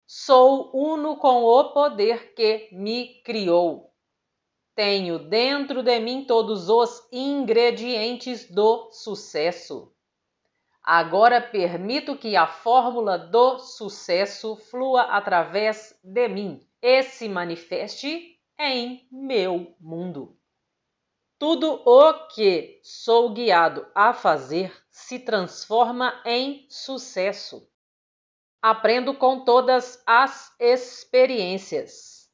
Sou uno com o poder que me criou. Tenho dentro de mim todos os ingredientes do sucesso. Agora permito que a fórmula do sucesso flua através de mim e se manifeste em meu mundo. Tudo o que sou guiado a fazer se transforma em sucesso. Aprendo com todas as experiências.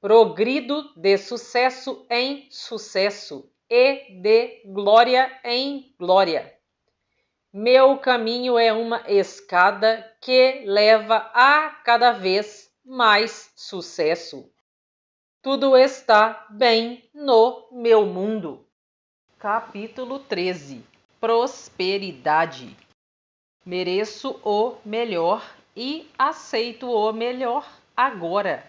Progrido de sucesso em sucesso e de glória em glória. Meu caminho é uma escada que leva a cada vez mais sucesso. Tudo está bem no meu mundo. Capítulo 13. Prosperidade. Mereço o melhor e aceito o melhor agora.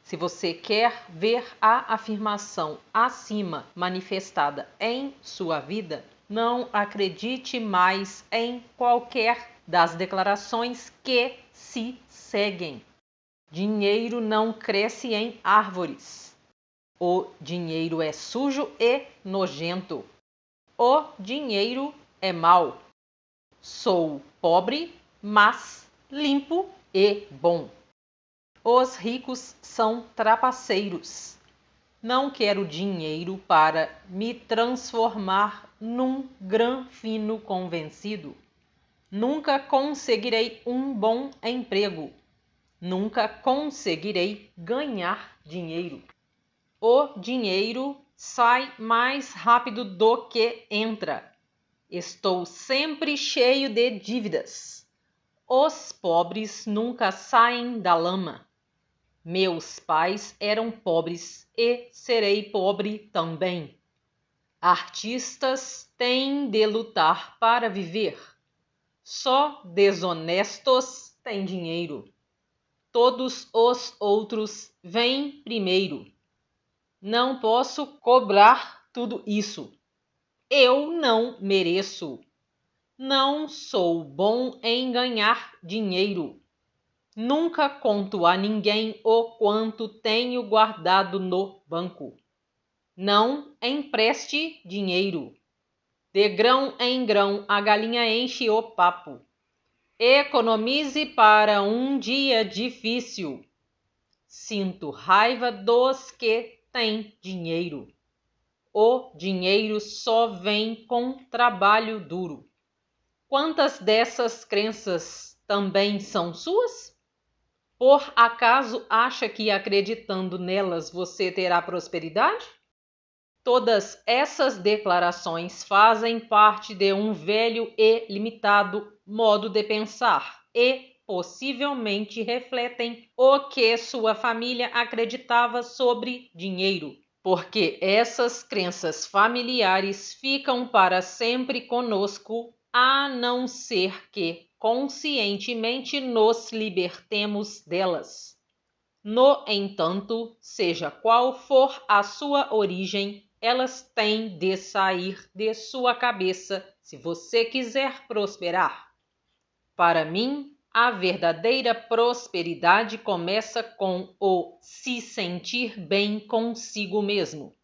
Se você quer ver a afirmação acima manifestada em sua vida, não acredite mais em qualquer das declarações que se seguem. Dinheiro não cresce em árvores. O dinheiro é sujo e nojento. O dinheiro é mau. Sou pobre, mas limpo e bom. Os ricos são trapaceiros. Não quero dinheiro para me transformar num granfino convencido. Nunca conseguirei um bom emprego. Nunca conseguirei ganhar dinheiro. O dinheiro sai mais rápido do que entra. Estou sempre cheio de dívidas. Os pobres nunca saem da lama. Meus pais eram pobres e serei pobre também. Artistas têm de lutar para viver. Só desonestos têm dinheiro. Todos os outros vêm primeiro. Não posso cobrar tudo isso. Eu não mereço. Não sou bom em ganhar dinheiro. Nunca conto a ninguém o quanto tenho guardado no banco. Não empreste dinheiro. De grão em grão a galinha enche o papo. Economize para um dia difícil. Sinto raiva dos que têm dinheiro. O dinheiro só vem com trabalho duro. Quantas dessas crenças também são suas? Por acaso acha que acreditando nelas você terá prosperidade? Todas essas declarações fazem parte de um velho e limitado modo de pensar e possivelmente refletem o que sua família acreditava sobre dinheiro, porque essas crenças familiares ficam para sempre conosco, a não ser que conscientemente nos libertemos delas. No entanto, seja qual for a sua origem, elas têm de sair de sua cabeça se você quiser prosperar. Para mim, a verdadeira prosperidade começa com o se sentir bem consigo mesmo.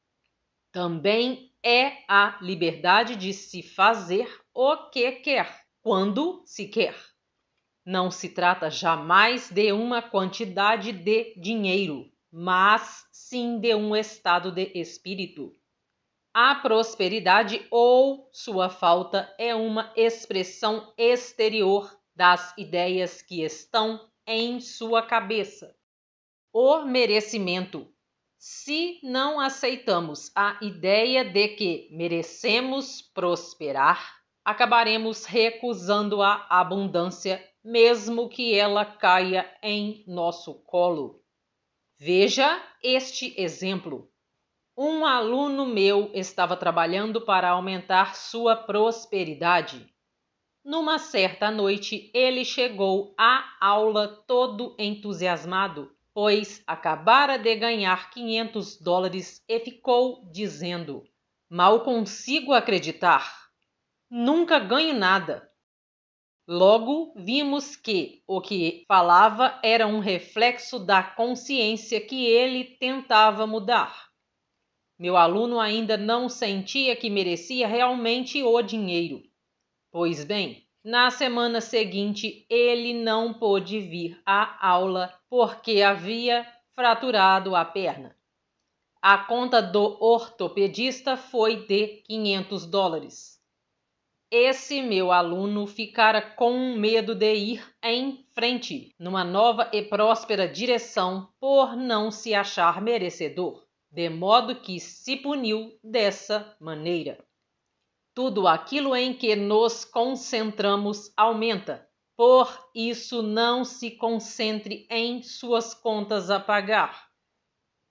Também é a liberdade de se fazer o que quer, quando se quer. Não se trata jamais de uma quantidade de dinheiro, mas sim de um estado de espírito. A prosperidade ou sua falta é uma expressão exterior das ideias que estão em sua cabeça. O merecimento. Se não aceitamos a ideia de que merecemos prosperar, acabaremos recusando a abundância, mesmo que ela caia em nosso colo. Veja este exemplo. Um aluno meu estava trabalhando para aumentar sua prosperidade. Numa certa noite, ele chegou à aula todo entusiasmado, pois acabara de ganhar $500 e ficou dizendo: "Mal consigo acreditar. Nunca ganho nada." Logo vimos que o que falava era um reflexo da consciência que ele tentava mudar. Meu aluno ainda não sentia que merecia realmente o dinheiro. Pois bem, na semana seguinte ele não pôde vir à aula porque havia fraturado a perna. A conta do ortopedista foi de $500. Esse meu aluno ficara com medo de ir em frente, numa nova e próspera direção, por não se achar merecedor, de modo que se puniu dessa maneira. Tudo aquilo em que nos concentramos aumenta, por isso não se concentre em suas contas a pagar.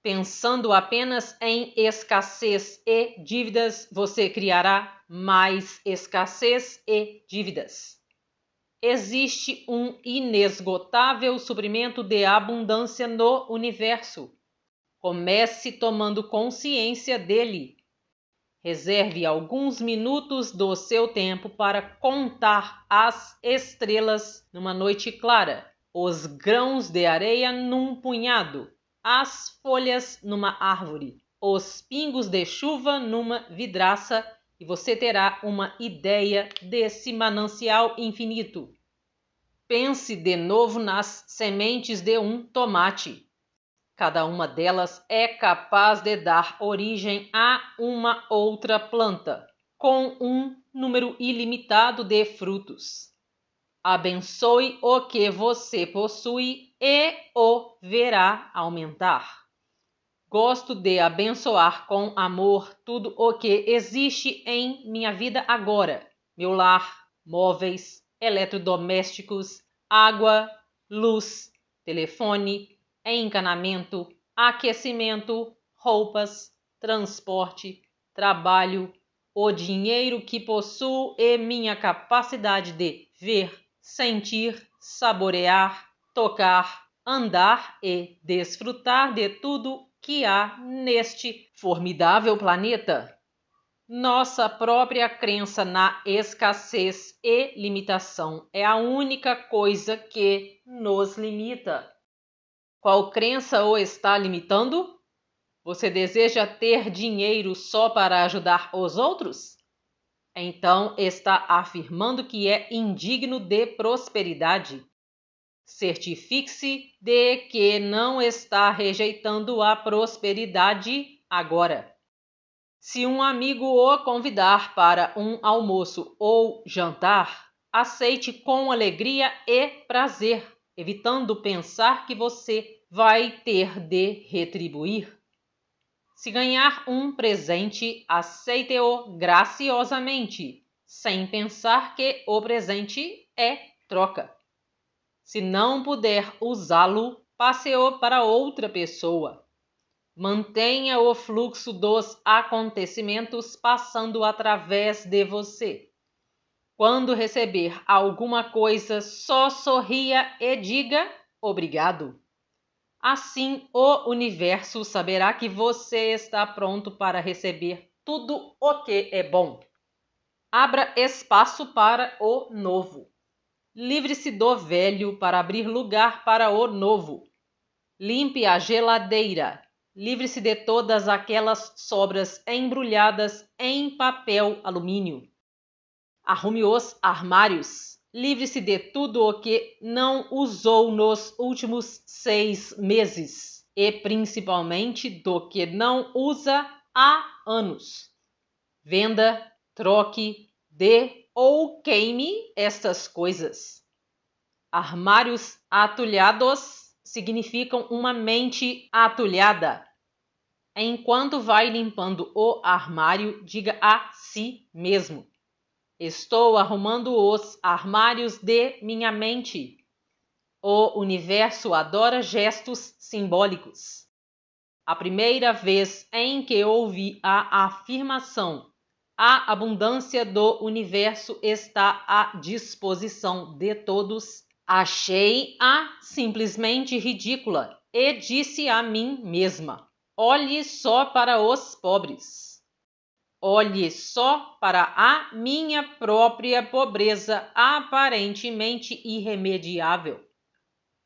Pensando apenas em escassez e dívidas, você criará mais escassez e dívidas. Existe um inesgotável suprimento de abundância no universo. Comece tomando consciência dele. Reserve alguns minutos do seu tempo para contar as estrelas numa noite clara, os grãos de areia num punhado, as folhas numa árvore, os pingos de chuva numa vidraça, e você terá uma ideia desse manancial infinito. Pense de novo nas sementes de um tomate. Cada uma delas é capaz de dar origem a uma outra planta, com um número ilimitado de frutos. Abençoe o que você possui e o verá aumentar. Gosto de abençoar com amor tudo o que existe em minha vida agora: meu lar, móveis, eletrodomésticos, água, luz, telefone, encanamento, aquecimento, roupas, transporte, trabalho, o dinheiro que possuo e minha capacidade de ver, sentir, saborear, tocar, andar e desfrutar de tudo que há neste formidável planeta. Nossa própria crença na escassez e limitação é a única coisa que nos limita. Qual crença o está limitando? Você deseja ter dinheiro só para ajudar os outros? Então está afirmando que é indigno de prosperidade. Certifique-se de que não está rejeitando a prosperidade agora. Se um amigo o convidar para um almoço ou jantar, aceite com alegria e prazer, evitando pensar que você vai ter de retribuir. Se ganhar um presente, aceite-o graciosamente, sem pensar que o presente é troca. Se não puder usá-lo, passe-o para outra pessoa. Mantenha o fluxo dos acontecimentos passando através de você. Quando receber alguma coisa, só sorria e diga obrigado. Assim, o universo saberá que você está pronto para receber tudo o que é bom. Abra espaço para o novo. Livre-se do velho para abrir lugar para o novo. Limpe a geladeira. Livre-se de todas aquelas sobras embrulhadas em papel alumínio. Arrume os armários. Livre-se de tudo o que não usou nos últimos 6 meses e principalmente do que não usa há anos. Venda, troque, dê ou queime estas coisas. Armários atulhados significam uma mente atulhada. Enquanto vai limpando o armário, diga a si mesmo: estou arrumando os armários de minha mente. O universo adora gestos simbólicos. A primeira vez em que ouvi a afirmação "a abundância do universo está à disposição de todos", achei-a simplesmente ridícula e disse a mim mesma: olhe só para os pobres. Olhe só para a minha própria pobreza aparentemente irremediável.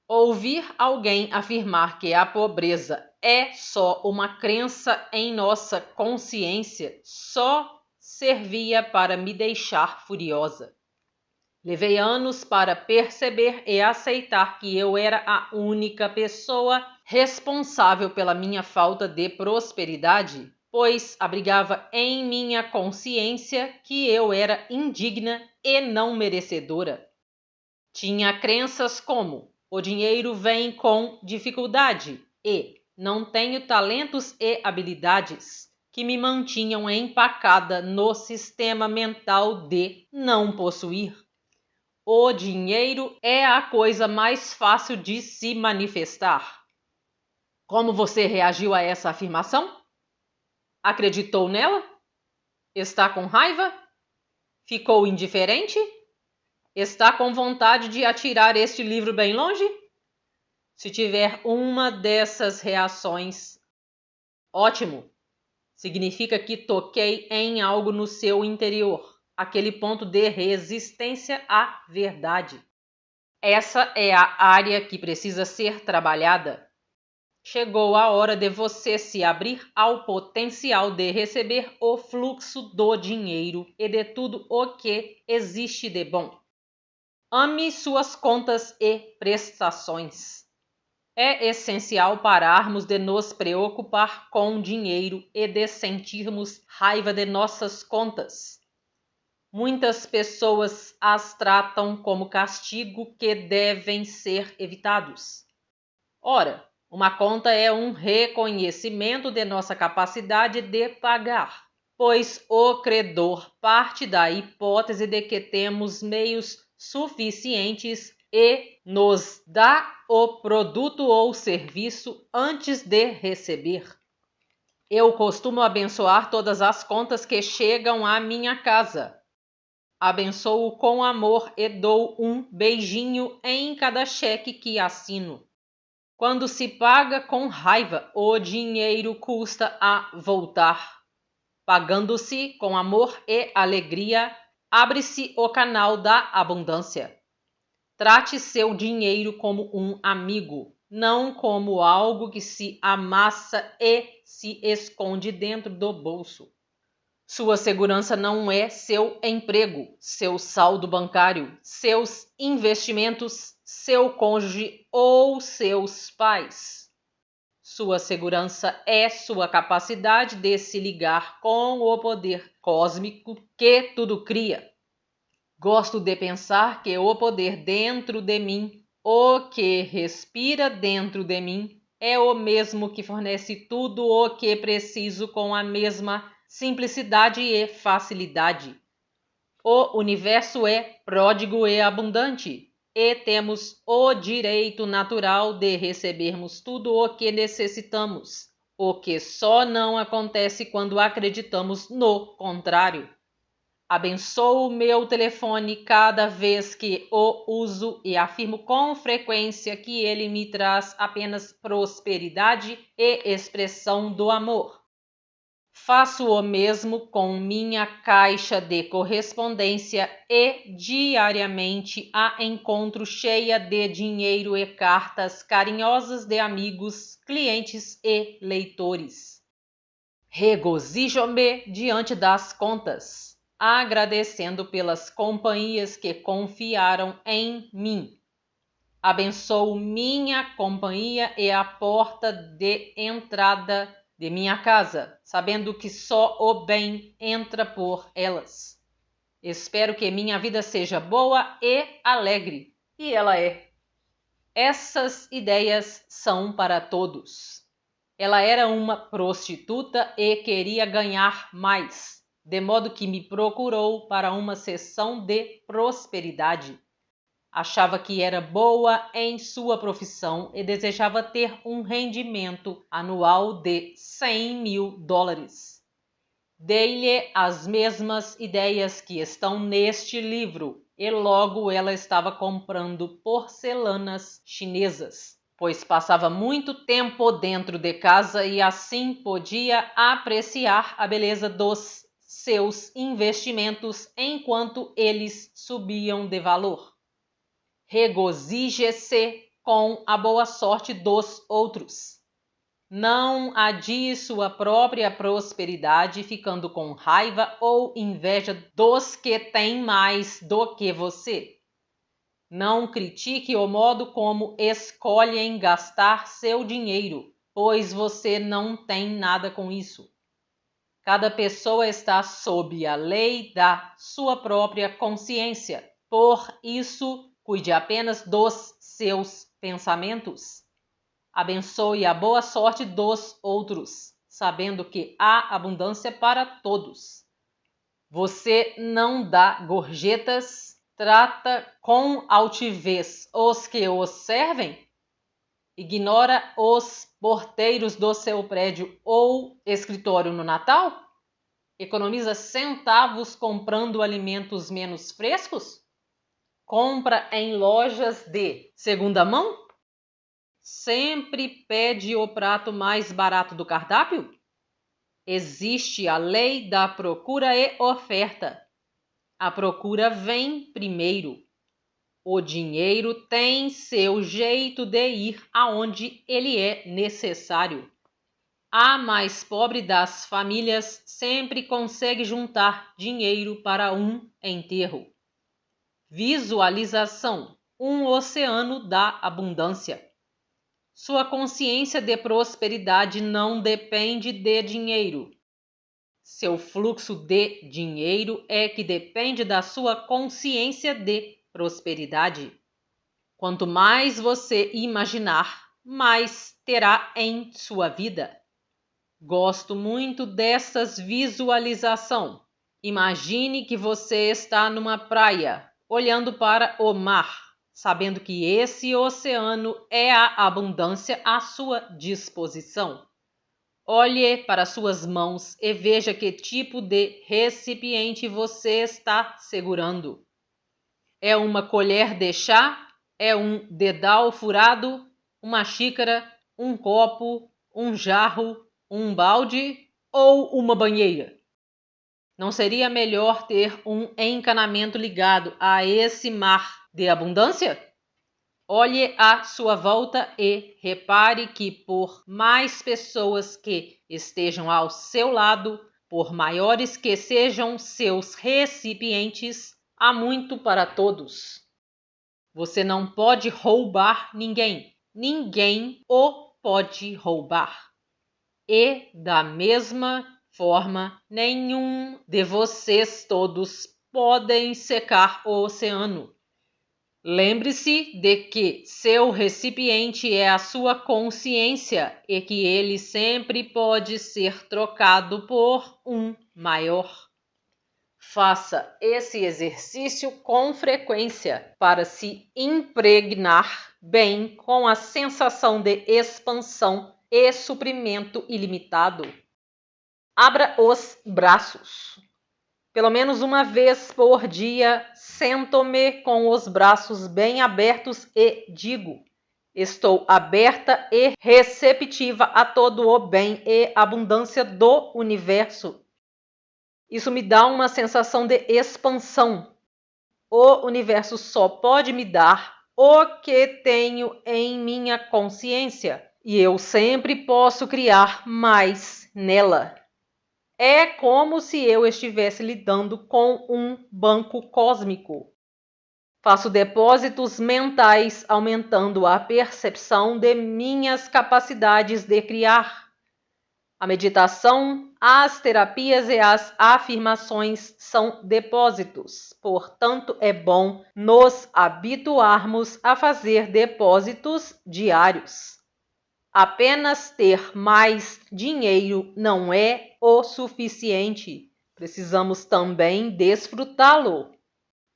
Ouvir alguém afirmar que a pobreza é só uma crença em nossa consciência só servia para me deixar furiosa. Levei anos para perceber e aceitar que eu era a única pessoa responsável pela minha falta de prosperidade, pois abrigava em minha consciência que eu era indigna e não merecedora. Tinha crenças como: o dinheiro vem com dificuldade e não tenho talentos e habilidades, que me mantinham empacada no sistema mental de não possuir. O dinheiro é a coisa mais fácil de se manifestar. Como você reagiu a essa afirmação? Acreditou nela? Está com raiva? Ficou indiferente? Está com vontade de atirar este livro bem longe? Se tiver uma dessas reações, ótimo! Significa que toquei em algo no seu interior, aquele ponto de resistência à verdade. Essa é a área que precisa ser trabalhada. Chegou a hora de você se abrir ao potencial de receber o fluxo do dinheiro e de tudo o que existe de bom. Ame suas contas e prestações. É essencial pararmos de nos preocupar com dinheiro e de sentirmos raiva de nossas contas. Muitas pessoas as tratam como castigo que devem ser evitados. Ora, uma conta é um reconhecimento de nossa capacidade de pagar, pois o credor parte da hipótese de que temos meios suficientes e nos dá o produto ou serviço antes de receber. Eu costumo abençoar todas as contas que chegam à minha casa. Abençoo com amor e dou um beijinho em cada cheque que assino. Quando se paga com raiva, o dinheiro custa a voltar. Pagando-se com amor e alegria, abre-se o canal da abundância. Trate seu dinheiro como um amigo, não como algo que se amassa e se esconde dentro do bolso. Sua segurança não é seu emprego, seu saldo bancário, seus investimentos, seu cônjuge ou seus pais. Sua segurança é sua capacidade de se ligar com o poder cósmico que tudo cria. Gosto de pensar que o poder dentro de mim, o que respira dentro de mim, é o mesmo que fornece tudo o que preciso com a mesma simplicidade e facilidade. O universo é pródigo e abundante, e temos o direito natural de recebermos tudo o que necessitamos, o que só não acontece quando acreditamos no contrário. Abençoo o meu telefone cada vez que o uso e afirmo com frequência que ele me traz apenas prosperidade e expressão do amor. Faço o mesmo com minha caixa de correspondência e diariamente a encontro cheia de dinheiro e cartas carinhosas de amigos, clientes e leitores. Regozijo-me diante das contas, agradecendo pelas companhias que confiaram em mim. Abençoo minha companhia e a porta de entrada de minha casa, sabendo que só o bem entra por elas. Espero que minha vida seja boa e alegre, e ela é. Essas ideias são para todos. Ela era uma prostituta e queria ganhar mais, de modo que me procurou para uma sessão de prosperidade. Achava que era boa em sua profissão e desejava ter um rendimento anual de $100.000. Dei-lhe as mesmas ideias que estão neste livro e logo ela estava comprando porcelanas chinesas, pois passava muito tempo dentro de casa e assim podia apreciar a beleza dos seus investimentos enquanto eles subiam de valor. Regozije-se com a boa sorte dos outros. Não adie sua própria prosperidade ficando com raiva ou inveja dos que têm mais do que você. Não critique o modo como escolhem gastar seu dinheiro, pois você não tem nada com isso. Cada pessoa está sob a lei da sua própria consciência. Por isso, cuide apenas dos seus pensamentos. Abençoe a boa sorte dos outros, sabendo que há abundância para todos. Você não dá gorjetas, trata com altivez os que os servem? Ignora os porteiros do seu prédio ou escritório no Natal? Economiza centavos comprando alimentos menos frescos? Compra em lojas de segunda mão? Sempre pede o prato mais barato do cardápio? Existe a lei da procura e oferta. A procura vem primeiro. O dinheiro tem seu jeito de ir aonde ele é necessário. A mais pobre das famílias sempre consegue juntar dinheiro para um enterro. Visualização: um oceano da abundância. Sua consciência de prosperidade não depende de dinheiro. Seu fluxo de dinheiro é que depende da sua consciência de prosperidade. Quanto mais você imaginar, mais terá em sua vida. Gosto muito dessas visualizações. Imagine que você está numa praia, olhando para o mar. sabendo que esse oceano é a abundância à sua disposição. Olhe para suas mãos e veja que tipo de recipiente você está segurando. É uma colher de chá? É um dedal furado? Uma xícara? Um copo? Um jarro? Um balde? Ou uma banheira? Não seria melhor ter um encanamento ligado a esse mar de abundância? Olhe à sua volta e repare que, por mais pessoas que estejam ao seu lado, por maiores que sejam seus recipientes, há muito para todos. Você não pode roubar ninguém. Ninguém o pode roubar. E, da mesma forma, nenhum de vocês todos podem secar o oceano. Lembre-se de que seu recipiente é a sua consciência e que ele sempre pode ser trocado por um maior. Faça esse exercício com frequência para se impregnar bem com a sensação de expansão e suprimento ilimitado. Abra os braços. Pelo menos uma vez por dia, sento-me com os braços bem abertos e digo: estou aberta e receptiva a todo o bem e abundância do universo. Isso me dá uma sensação de expansão. O universo só pode me dar o que tenho em minha consciência, e eu sempre posso criar mais nela. É como se eu estivesse lidando com um banco cósmico. Faço depósitos mentais, aumentando a percepção de minhas capacidades de criar. A meditação, as terapias e as afirmações são depósitos. Portanto, é bom nos habituarmos a fazer depósitos diários. Apenas ter mais dinheiro não é o suficiente. Precisamos também desfrutá-lo.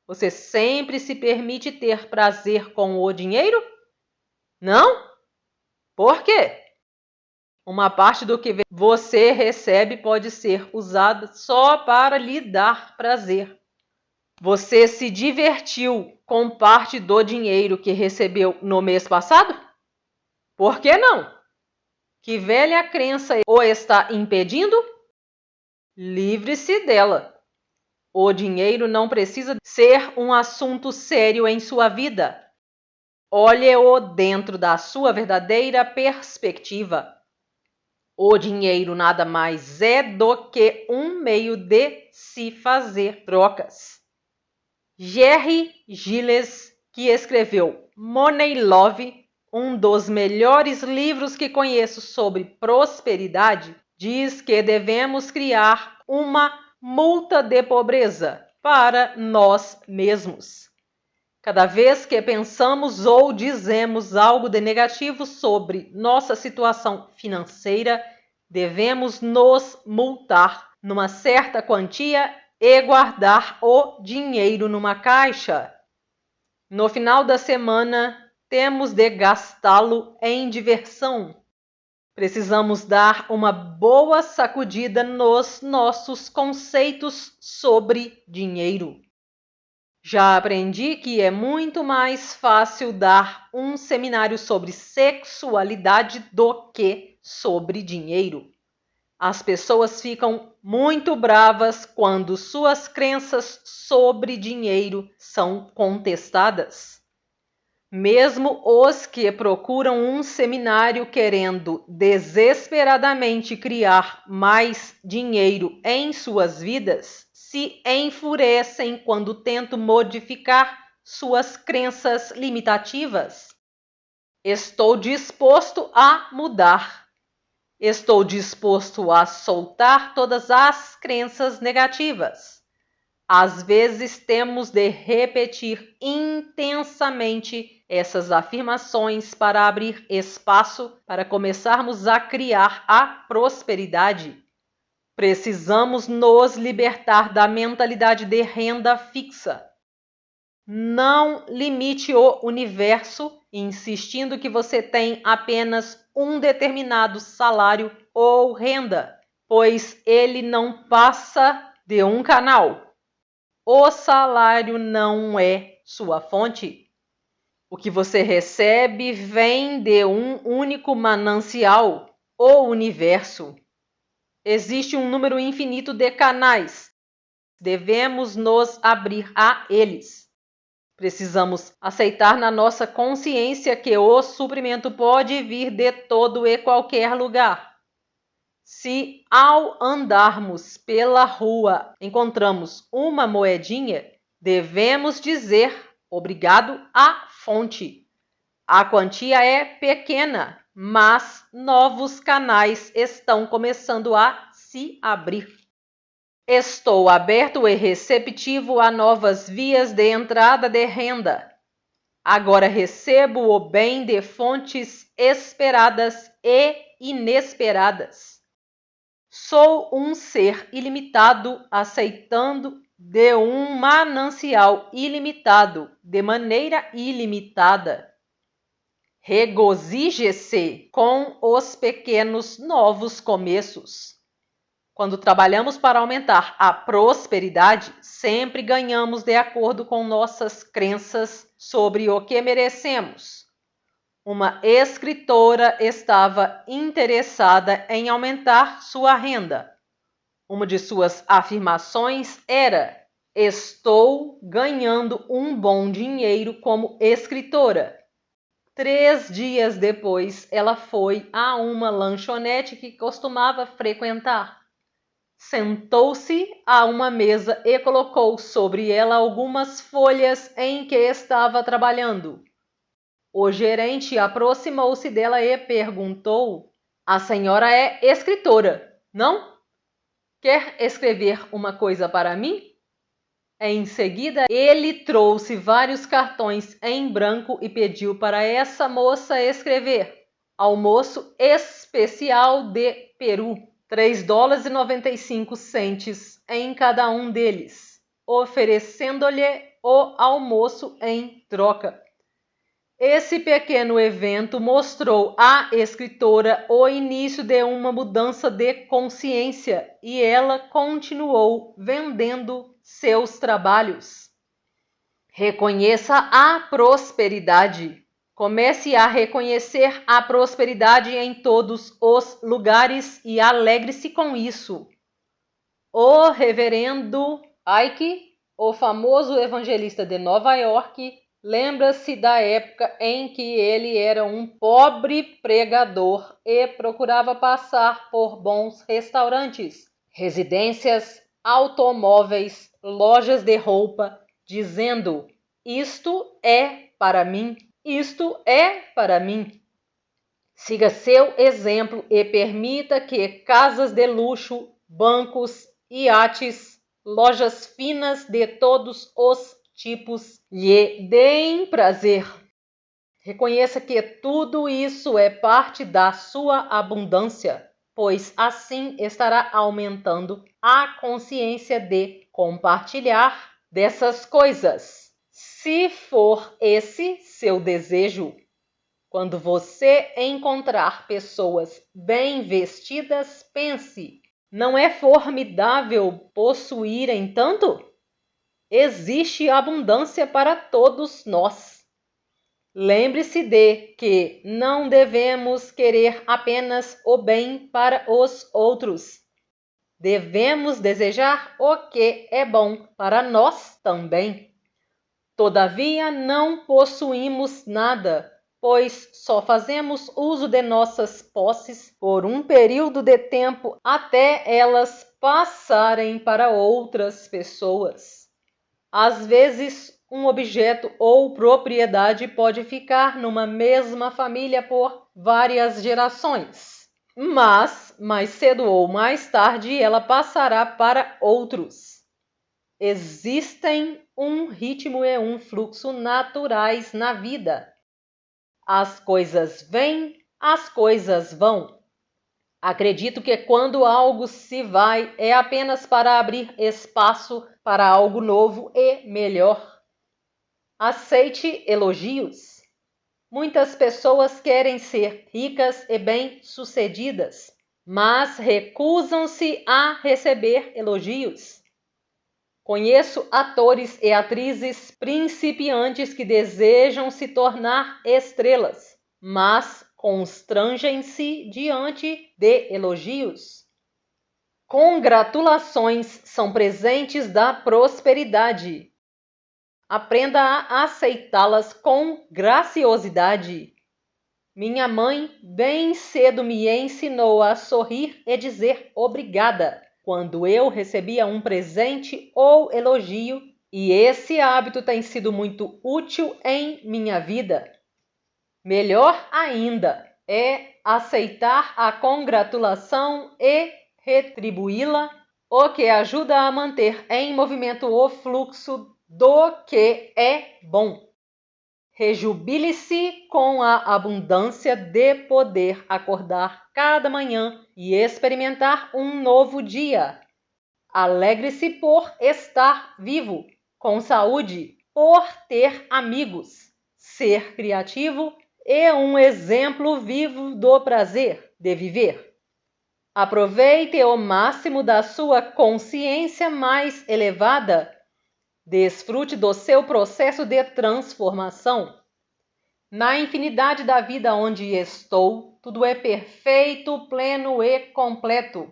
Você sempre se permite ter prazer com o dinheiro? Não? Por quê? Uma parte do que você recebe pode ser usada só para lhe dar prazer. Você se divertiu com parte do dinheiro que recebeu no mês passado? Por que não? Que velha crença o está impedindo? Livre-se dela. O dinheiro não precisa ser um assunto sério em sua vida. Olhe-o dentro da sua verdadeira perspectiva. O dinheiro nada mais é do que um meio de se fazer trocas. Jerry Giles, que escreveu Money Love, um dos melhores livros que conheço sobre prosperidade, diz que devemos criar uma multa de pobreza para nós mesmos. Cada vez que pensamos ou dizemos algo de negativo sobre nossa situação financeira, devemos nos multar numa certa quantia e guardar o dinheiro numa caixa. No final da semana, temos de gastá-lo em diversão. Precisamos dar uma boa sacudida nos nossos conceitos sobre dinheiro. Já aprendi que é muito mais fácil dar um seminário sobre sexualidade do que sobre dinheiro. As pessoas ficam muito bravas quando suas crenças sobre dinheiro são contestadas. Mesmo os que procuram um seminário querendo desesperadamente criar mais dinheiro em suas vidas, se enfurecem quando tentam modificar suas crenças limitativas. Estou disposto a mudar. Estou disposto a soltar todas as crenças negativas. Às vezes temos de repetir intensamente essas afirmações para abrir espaço para começarmos a criar a prosperidade. Precisamos nos libertar da mentalidade de renda fixa. Não limite o universo insistindo que você tem apenas um determinado salário ou renda, pois ele não passa de um canal. O salário não é sua fonte. O que você recebe vem de um único manancial, o universo. Existe um número infinito de canais. Devemos nos abrir a eles. Precisamos aceitar na nossa consciência que o suprimento pode vir de todo e qualquer lugar. Se ao andarmos pela rua encontramos uma moedinha, devemos dizer obrigado à fonte. A quantia é pequena, mas novos canais estão começando a se abrir. Estou aberto e receptivo a novas vias de entrada de renda. Agora recebo o bem de fontes esperadas e inesperadas. Sou um ser ilimitado aceitando de um manancial ilimitado, de maneira ilimitada. Regozije-se com os pequenos novos começos. Quando trabalhamos para aumentar a prosperidade, sempre ganhamos de acordo com nossas crenças sobre o que merecemos. Uma escritora estava interessada em aumentar sua renda. Uma de suas afirmações era: estou ganhando um bom dinheiro como escritora. 3 dias depois, ela foi a uma lanchonete que costumava frequentar. Sentou-se a uma mesa e colocou sobre ela algumas folhas em que estava trabalhando. O gerente aproximou-se dela e perguntou: a senhora é escritora, não? Quer escrever uma coisa para mim? Em seguida, ele trouxe vários cartões em branco e pediu para essa moça escrever: almoço especial de Peru. $3,95 em cada um deles, oferecendo-lhe o almoço em troca. Esse pequeno evento mostrou à escritora o início de uma mudança de consciência e ela continuou vendendo seus trabalhos. Reconheça a prosperidade. Comece a reconhecer a prosperidade em todos os lugares e alegre-se com isso. O reverendo Ike, o famoso evangelista de Nova York, lembra-se da época em que ele era um pobre pregador e procurava passar por bons restaurantes, residências, automóveis, lojas de roupa, dizendo: isto é para mim. Isto é para mim. Siga seu exemplo e permita que casas de luxo, bancos, iates, lojas finas de todos os tipos lhe deem prazer. Reconheça que tudo isso é parte da sua abundância, pois assim estará aumentando a consciência de compartilhar dessas coisas. Se for esse seu desejo, quando você encontrar pessoas bem vestidas, pense: não é formidável possuírem tanto? Existe abundância para todos nós. Lembre-se de que não devemos querer apenas o bem para os outros. Devemos desejar o que é bom para nós também. Todavia, não possuímos nada, pois só fazemos uso de nossas posses por um período de tempo até elas passarem para outras pessoas. Às vezes, um objeto ou propriedade pode ficar numa mesma família por várias gerações, mas mais cedo ou mais tarde ela passará para outros. Existem um ritmo e um fluxo naturais na vida. As coisas vêm, as coisas vão. Acredito que quando algo se vai, é apenas para abrir espaço para algo novo e melhor. Aceite elogios. Muitas pessoas querem ser ricas e bem-sucedidas, mas recusam-se a receber elogios. Conheço atores e atrizes principiantes que desejam se tornar estrelas, mas constrangem-se diante de elogios. Congratulações são presentes da prosperidade. Aprenda a aceitá-las com graciosidade. Minha mãe bem cedo me ensinou a sorrir e dizer obrigada quando eu recebia um presente ou elogio, e esse hábito tem sido muito útil em minha vida. Melhor ainda é aceitar a congratulação e retribuí-la, o que ajuda a manter em movimento o fluxo do que é bom. Rejubile-se com a abundância de poder acordar cada manhã e experimentar um novo dia. Alegre-se por estar vivo, com saúde, por ter amigos, ser criativo e um exemplo vivo do prazer de viver. Aproveite o máximo da sua consciência mais elevada. Desfrute do seu processo de transformação. Na infinidade da vida onde estou, tudo é perfeito, pleno e completo.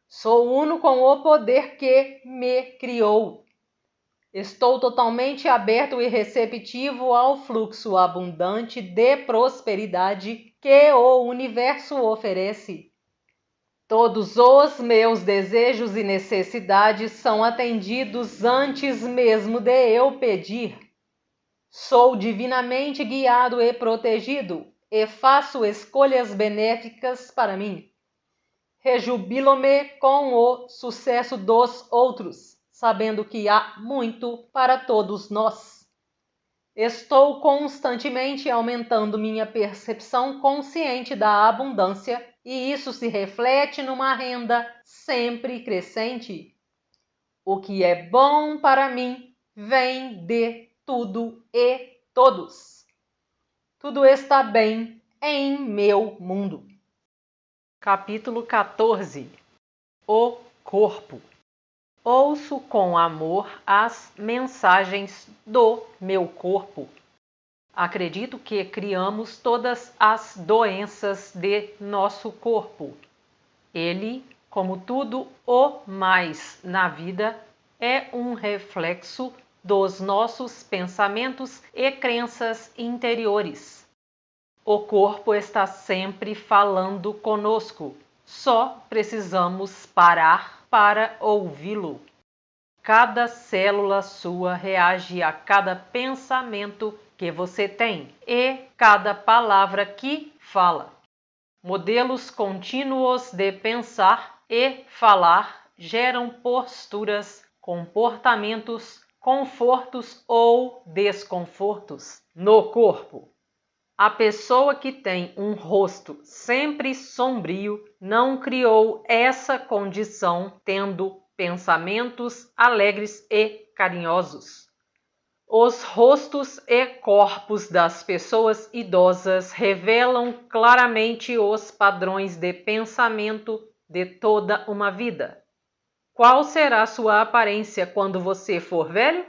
Sou uno com o poder que me criou. Estou totalmente aberto e receptivo ao fluxo abundante de prosperidade que o universo oferece. Todos os meus desejos e necessidades são atendidos antes mesmo de eu pedir. Sou divinamente guiado e protegido e faço escolhas benéficas para mim. Rejubilo-me com o sucesso dos outros, sabendo que há muito para todos nós. Estou constantemente aumentando minha percepção consciente da abundância e isso se reflete numa renda sempre crescente. O que é bom para mim vem de tudo e todos. Tudo está bem em meu mundo. Capítulo 14. O corpo. Ouço com amor as mensagens do meu corpo. Acredito que criamos todas as doenças de nosso corpo. Ele, como tudo o mais na vida, é um reflexo dos nossos pensamentos e crenças interiores. O corpo está sempre falando conosco, só precisamos parar para ouvi-lo. Cada célula sua reage a cada pensamento que você tem e cada palavra que fala. Modelos contínuos de pensar e falar geram posturas, comportamentos, confortos ou desconfortos no corpo. A pessoa que tem um rosto sempre sombrio não criou essa condição tendo pensamentos alegres e carinhosos. Os rostos e corpos das pessoas idosas revelam claramente os padrões de pensamento de toda uma vida. Qual será sua aparência quando você for velho?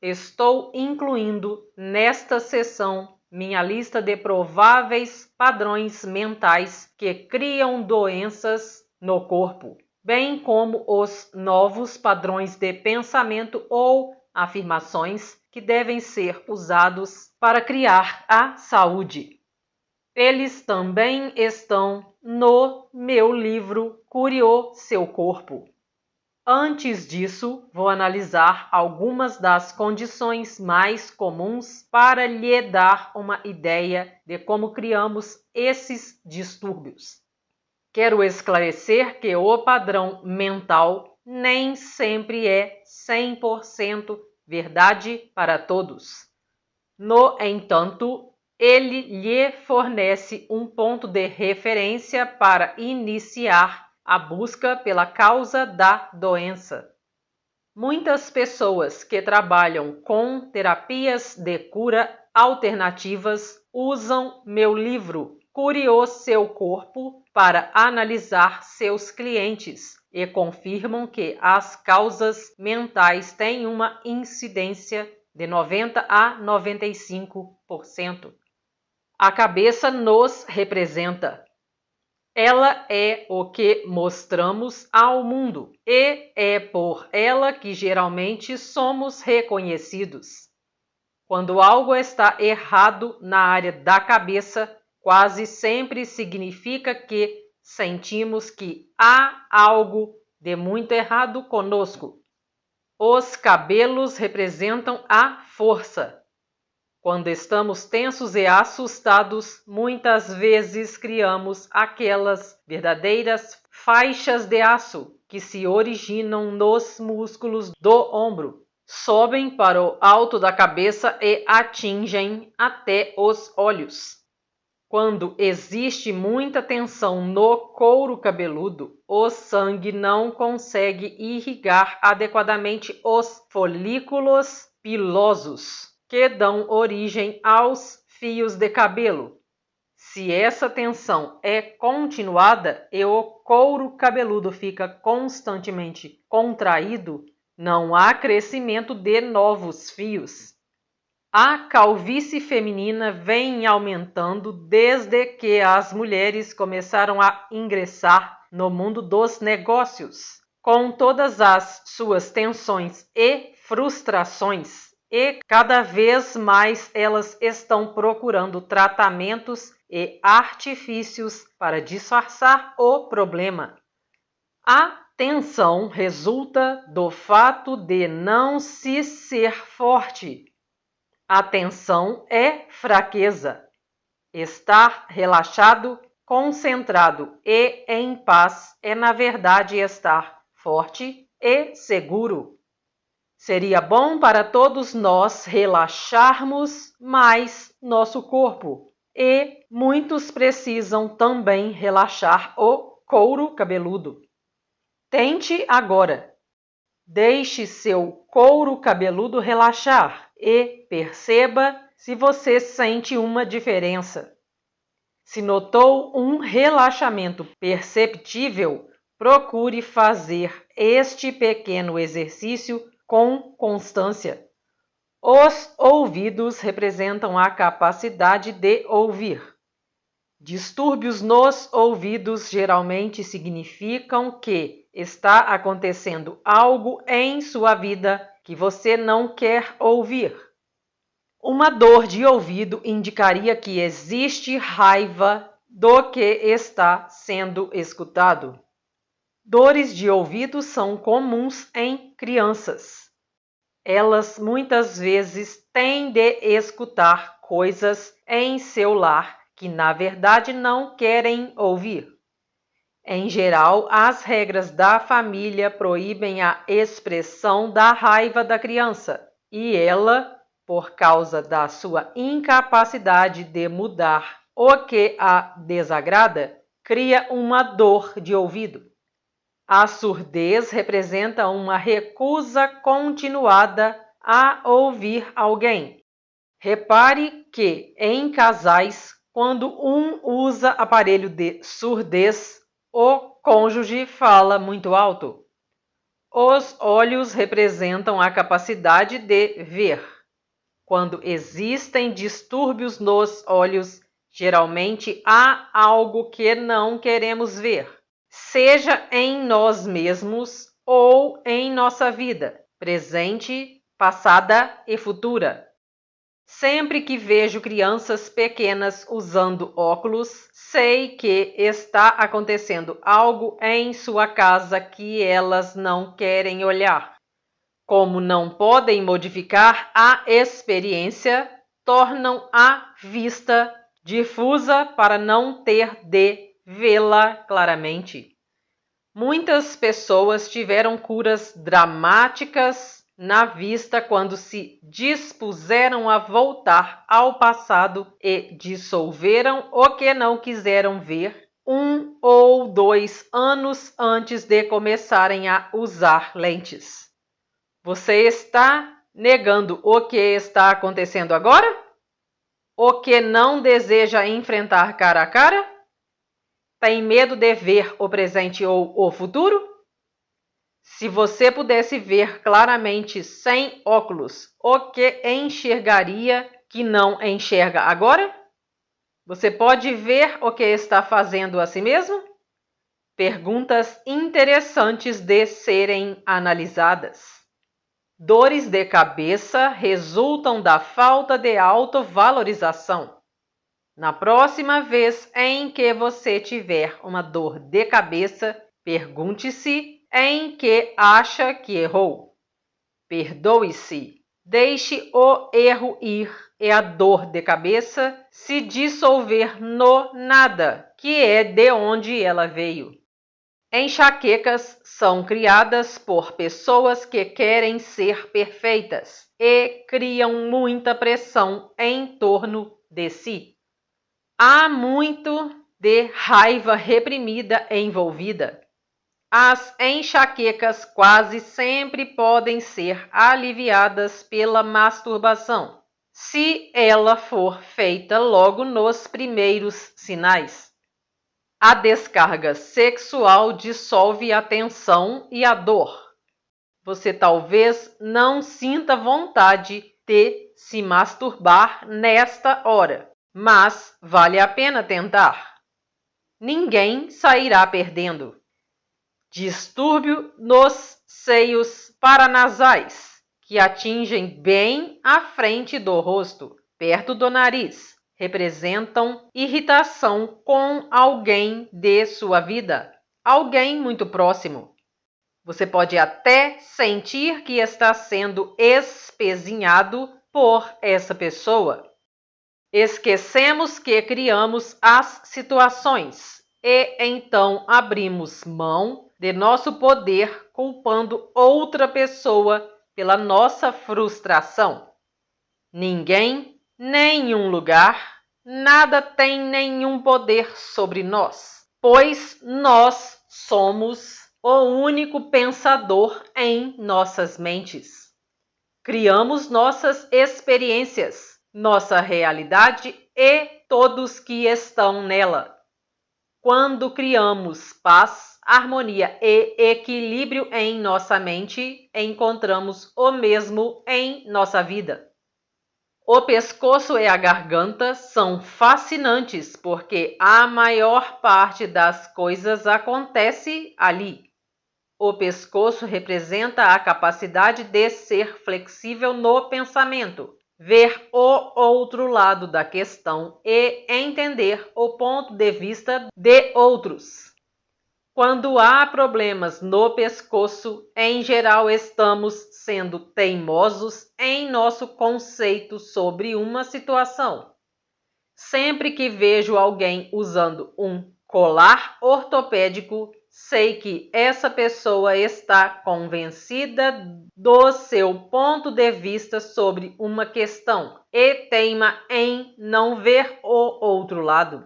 Estou incluindo nesta sessão minha lista de prováveis padrões mentais que criam doenças no corpo, bem como os novos padrões de pensamento ou afirmações que devem ser usados para criar a saúde. Eles também estão no meu livro Cure o Seu Corpo. Antes disso, vou analisar algumas das condições mais comuns para lhe dar uma ideia de como criamos esses distúrbios. Quero esclarecer que o padrão mental nem sempre é 100% verdade para todos. No entanto, ele lhe fornece um ponto de referência para iniciar a busca pela causa da doença. Muitas pessoas que trabalham com terapias de cura alternativas usam meu livro Cure o Seu Corpo para analisar seus clientes e confirmam que as causas mentais têm uma incidência de 90 a 95%. A cabeça nos representa. Ela é o que mostramos ao mundo e é por ela que geralmente somos reconhecidos. Quando algo está errado na área da cabeça, quase sempre significa que sentimos que há algo de muito errado conosco. Os cabelos representam a força. Quando estamos tensos e assustados, muitas vezes criamos aquelas verdadeiras faixas de aço que se originam nos músculos do ombro, sobem para o alto da cabeça e atingem até os olhos. Quando existe muita tensão no couro cabeludo, o sangue não consegue irrigar adequadamente os folículos pilosos, que dão origem aos fios de cabelo. Se essa tensão é continuada e o couro cabeludo fica constantemente contraído, não há crescimento de novos fios. A calvície feminina vem aumentando desde que as mulheres começaram a ingressar no mundo dos negócios, com todas as suas tensões e frustrações. E cada vez mais elas estão procurando tratamentos e artifícios para disfarçar o problema. A tensão resulta do fato de não se ser forte. A tensão é fraqueza. Estar relaxado, concentrado e em paz é, na verdade, estar forte e seguro. Seria bom para todos nós relaxarmos mais nosso corpo e muitos precisam também relaxar o couro cabeludo. Tente agora. Deixe seu couro cabeludo relaxar e perceba se você sente uma diferença. Se notou um relaxamento perceptível, procure fazer este pequeno exercício com constância. Os ouvidos representam a capacidade de ouvir. Distúrbios nos ouvidos geralmente significam que está acontecendo algo em sua vida que você não quer ouvir. Uma dor de ouvido indicaria que existe raiva do que está sendo escutado. Dores de ouvido são comuns em crianças. Elas muitas vezes têm de escutar coisas em seu lar que na verdade não querem ouvir. Em geral, as regras da família proíbem a expressão da raiva da criança, e ela, por causa da sua incapacidade de mudar o que a desagrada, cria uma dor de ouvido. A surdez representa uma recusa continuada a ouvir alguém. Repare que, em casais, quando um usa aparelho de surdez, o cônjuge fala muito alto. Os olhos representam a capacidade de ver. Quando existem distúrbios nos olhos, geralmente há algo que não queremos ver, seja em nós mesmos ou em nossa vida, presente, passada e futura. Sempre que vejo crianças pequenas usando óculos, sei que está acontecendo algo em sua casa que elas não querem olhar. Como não podem modificar a experiência, tornam a vista difusa para não ter de vê-la claramente. Muitas pessoas tiveram curas dramáticas na vista quando se dispuseram a voltar ao passado e dissolveram o que não quiseram ver 1 ou 2 anos antes de começarem a usar lentes. Você está negando o que está acontecendo agora? O que não deseja enfrentar cara a cara? Tem medo de ver o presente ou o futuro? Se você pudesse ver claramente sem óculos, o que enxergaria que não enxerga agora? Você pode ver o que está fazendo a si mesmo? Perguntas interessantes de serem analisadas. Dores de cabeça resultam da falta de autovalorização. Na próxima vez em que você tiver uma dor de cabeça, pergunte-se em que acha que errou. Perdoe-se. Deixe o erro ir e a dor de cabeça se dissolver no nada, que é de onde ela veio. Enxaquecas são criadas por pessoas que querem ser perfeitas e criam muita pressão em torno de si. Há muito de raiva reprimida envolvida. As enxaquecas quase sempre podem ser aliviadas pela masturbação, se ela for feita logo nos primeiros sinais. A descarga sexual dissolve a tensão e a dor. Você talvez não sinta vontade de se masturbar nesta hora, mas vale a pena tentar. Ninguém sairá perdendo. Distúrbio nos seios paranasais, que atingem bem à frente do rosto, perto do nariz, representam irritação com alguém de sua vida, alguém muito próximo. Você pode até sentir que está sendo espezinhado por essa pessoa. Esquecemos que criamos as situações e então abrimos mão de nosso poder culpando outra pessoa pela nossa frustração. Ninguém, nenhum lugar, nada tem nenhum poder sobre nós, pois nós somos o único pensador em nossas mentes. Criamos nossas experiências, nossa realidade e todos que estão nela. Quando criamos paz, harmonia e equilíbrio em nossa mente, encontramos o mesmo em nossa vida. O pescoço e a garganta são fascinantes porque a maior parte das coisas acontece ali. O pescoço representa a capacidade de ser flexível no pensamento, ver o outro lado da questão e entender o ponto de vista de outros. Quando há problemas no pescoço, em geral estamos sendo teimosos em nosso conceito sobre uma situação. Sempre que vejo alguém usando um colar ortopédico, sei que essa pessoa está convencida do seu ponto de vista sobre uma questão e teima em não ver o outro lado.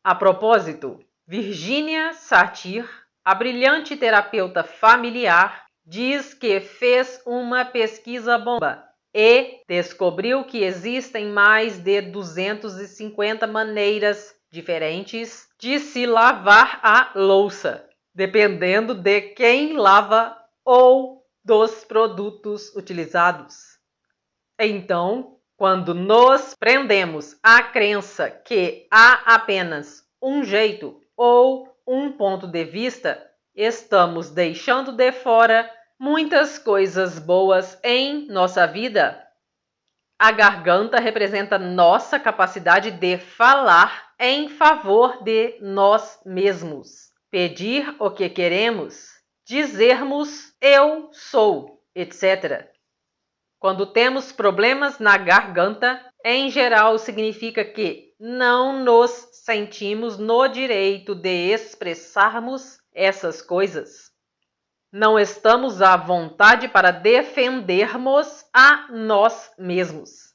A propósito, Virginia Satir, a brilhante terapeuta familiar, diz que fez uma pesquisa bomba e descobriu que existem mais de 250 maneiras diferentes de se lavar a louça, dependendo de quem lava ou dos produtos utilizados. Então, quando nos prendemos à crença que há apenas um jeito ou um ponto de vista, estamos deixando de fora muitas coisas boas em nossa vida. A garganta representa nossa capacidade de falar em favor de nós mesmos, pedir o que queremos, dizermos eu sou, etc. Quando temos problemas na garganta, em geral significa que não nos sentimos no direito de expressarmos essas coisas. Não estamos à vontade para defendermos a nós mesmos.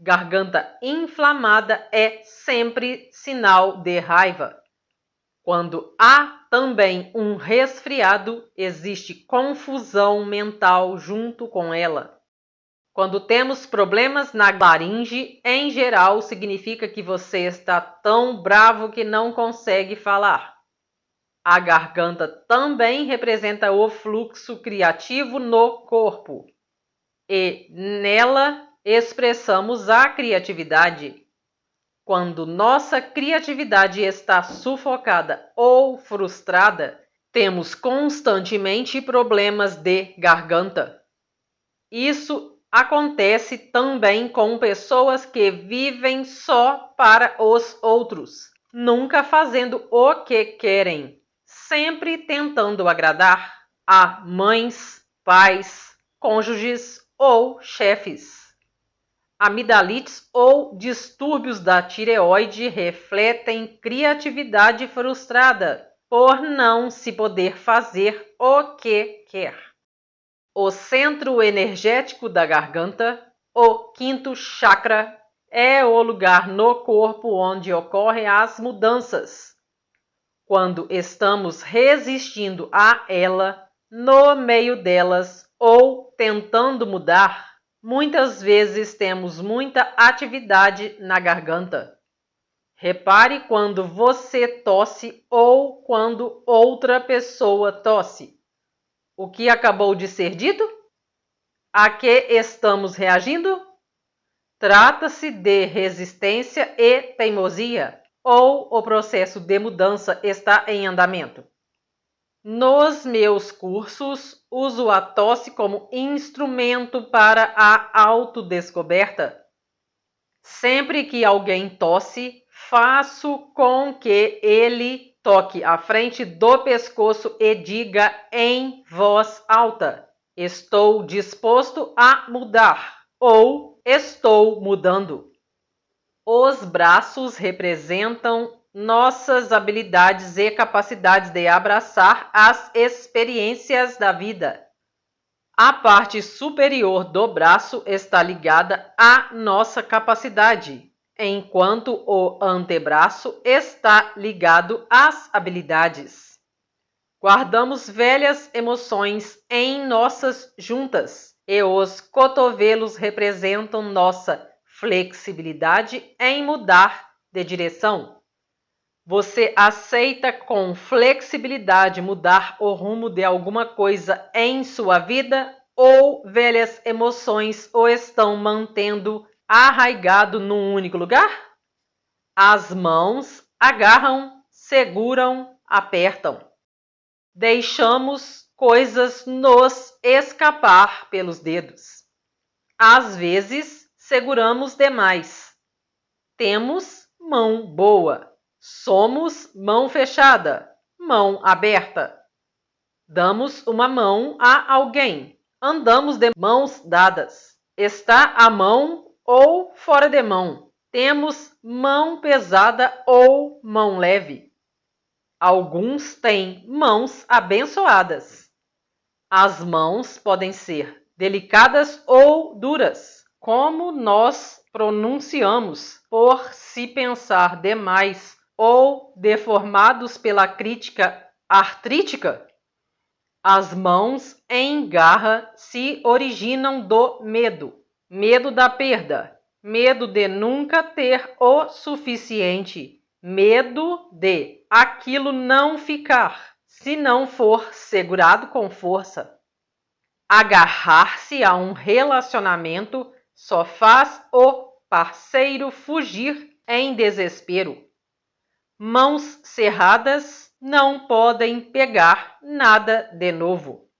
Garganta inflamada é sempre sinal de raiva. Quando há também um resfriado, existe confusão mental junto com ela. Quando temos problemas na laringe, em geral, significa que você está tão bravo que não consegue falar. A garganta também representa o fluxo criativo no corpo, e nela expressamos a criatividade. Quando nossa criatividade está sufocada ou frustrada, temos constantemente problemas de garganta. Isso acontece também com pessoas que vivem só para os outros, nunca fazendo o que querem, sempre tentando agradar a mães, pais, cônjuges ou chefes. Amidalites ou distúrbios da tireoide refletem criatividade frustrada por não se poder fazer o que quer. O centro energético da garganta, o quinto chakra, é o lugar no corpo onde ocorrem as mudanças. Quando estamos resistindo a ela, no meio delas ou tentando mudar, muitas vezes temos muita atividade na garganta. Repare quando você tosse ou quando outra pessoa tosse. O que acabou de ser dito? A que estamos reagindo? Trata-se de resistência e teimosia, ou o processo de mudança está em andamento? Nos meus cursos, uso a tosse como instrumento para a autodescoberta. Sempre que alguém tosse, faço com que ele toque à frente do pescoço e diga em voz alta: estou disposto a mudar ou estou mudando. Os braços representam nossas habilidades e capacidades de abraçar as experiências da vida. A parte superior do braço está ligada à nossa capacidade, enquanto o antebraço está ligado às habilidades. Guardamos velhas emoções em nossas juntas e os cotovelos representam nossa flexibilidade em mudar de direção. Você aceita com flexibilidade mudar o rumo de alguma coisa em sua vida ou velhas emoções o estão mantendo arraigado num único lugar? As mãos agarram, seguram, apertam. Deixamos coisas nos escapar pelos dedos. Às vezes, seguramos demais. Temos mão boa. Somos mão fechada, mão aberta. Damos uma mão a alguém. Andamos de mãos dadas. Está à mão ou fora de mão. Temos mão pesada ou mão leve. Alguns têm mãos abençoadas. As mãos podem ser delicadas ou duras, como nós pronunciamos, por se pensar demais ou deformados pela crítica artrítica. As mãos em garra se originam do medo, medo da perda, medo de nunca ter o suficiente, medo de aquilo não ficar, se não for segurado com força. Agarrar-se a um relacionamento só faz o parceiro fugir em desespero. Mãos cerradas não podem pegar nada de novo.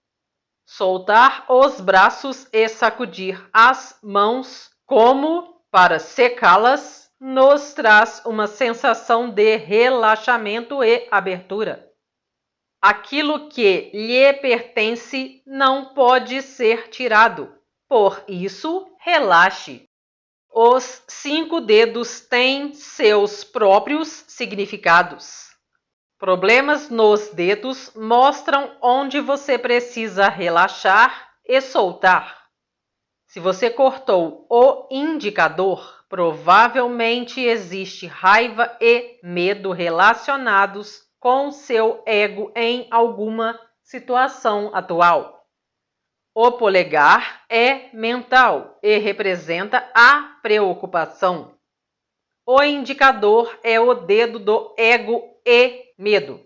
Soltar os braços e sacudir as mãos como para secá-las nos traz uma sensação de relaxamento e abertura. Aquilo que lhe pertence não pode ser tirado. Por isso, relaxe. Os 5 dedos têm seus próprios significados. Problemas nos dedos mostram onde você precisa relaxar e soltar. Se você cortou o indicador, provavelmente existe raiva e medo relacionados com seu ego em alguma situação atual. O polegar é mental e representa a preocupação. O indicador é o dedo do ego e medo.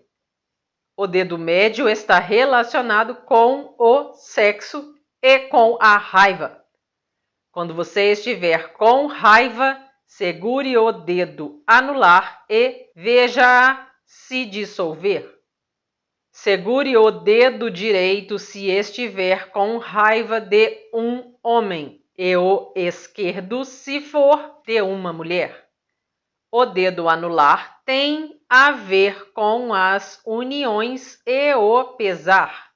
O dedo médio está relacionado com o sexo e com a raiva. Quando você estiver com raiva, segure o dedo anular e veja-a se dissolver. Segure o dedo direito se estiver com raiva de um homem e o esquerdo se for de uma mulher. O dedo anular tem a ver com as uniões e o pesar.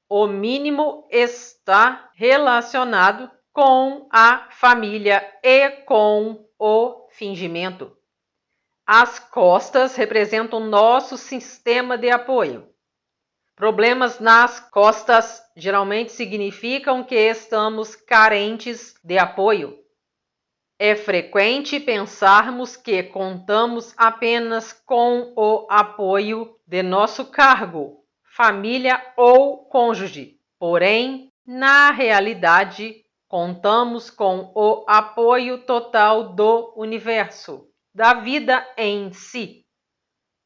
O mínimo está relacionado com a família e com o fingimento. As costas representam nosso sistema de apoio. Problemas nas costas geralmente significam que estamos carentes de apoio. É frequente pensarmos que contamos apenas com o apoio de nosso cargo, família ou cônjuge. Porém, na realidade, contamos com o apoio total do universo, da vida em si.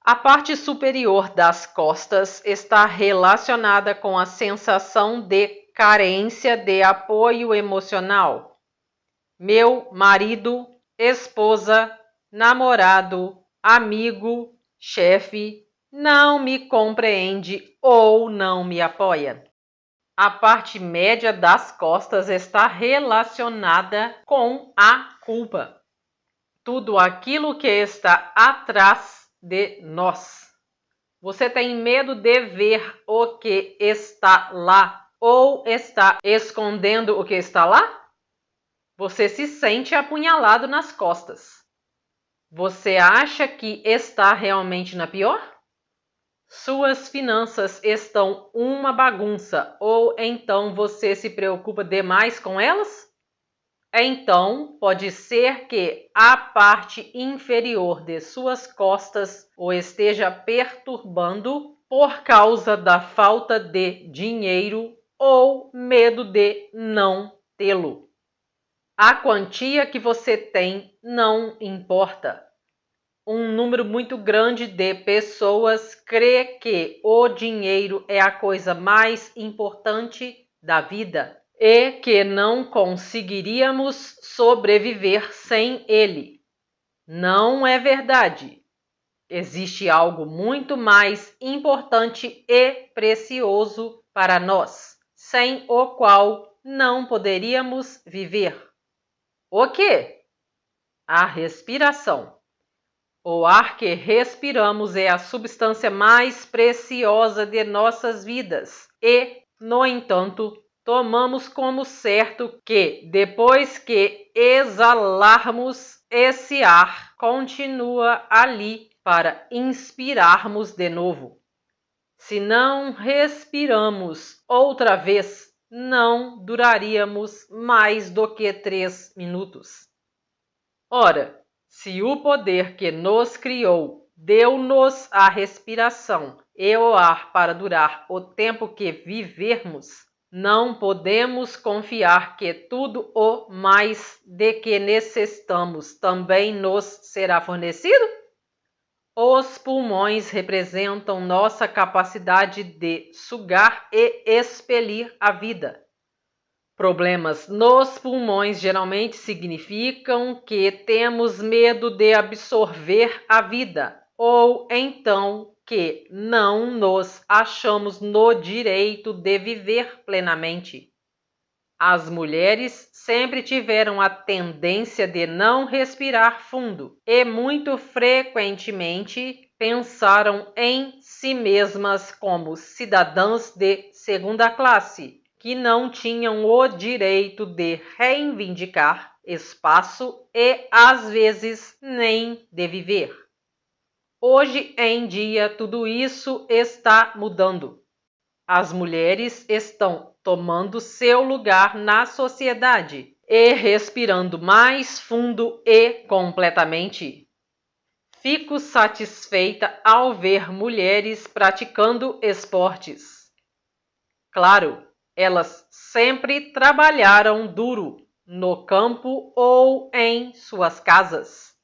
A parte superior das costas está relacionada com a sensação de carência de apoio emocional. Meu marido, esposa, namorado, amigo, chefe não me compreende ou não me apoia. A parte média das costas está relacionada com a culpa. Tudo aquilo que está atrás de nós. Você tem medo de ver o que está lá ou está escondendo o que está lá? Você se sente apunhalado nas costas. Você acha que está realmente na pior? Suas finanças estão uma bagunça ou então você se preocupa demais com elas? Então, pode ser que a parte inferior de suas costas o esteja perturbando por causa da falta de dinheiro ou medo de não tê-lo. A quantia que você tem não importa. Um número muito grande de pessoas crê que o dinheiro é a coisa mais importante da vida e que não conseguiríamos sobreviver sem ele. Não é verdade. Existe algo muito mais importante e precioso para nós, sem o qual não poderíamos viver. O quê? A respiração. O ar que respiramos é a substância mais preciosa de nossas vidas e, no entanto, tomamos como certo que, depois que exalarmos, esse ar continua ali para inspirarmos de novo. Se não respiramos outra vez, não duraríamos mais do que 3 minutos. Ora, se o poder que nos criou deu-nos a respiração e o ar para durar o tempo que vivermos, não podemos confiar que tudo o mais de que necessitamos também nos será fornecido? Os pulmões representam nossa capacidade de sugar e expelir a vida. Problemas nos pulmões geralmente significam que temos medo de absorver a vida, ou então que não nos achamos no direito de viver plenamente. As mulheres sempre tiveram a tendência de não respirar fundo e muito frequentemente pensaram em si mesmas como cidadãs de segunda classe, que não tinham o direito de reivindicar espaço e, às vezes, nem de viver. Hoje em dia, tudo isso está mudando. As mulheres estão tomando seu lugar na sociedade e respirando mais fundo e completamente. Fico satisfeita ao ver mulheres praticando esportes. Claro, elas sempre trabalharam duro no campo ou em suas casas.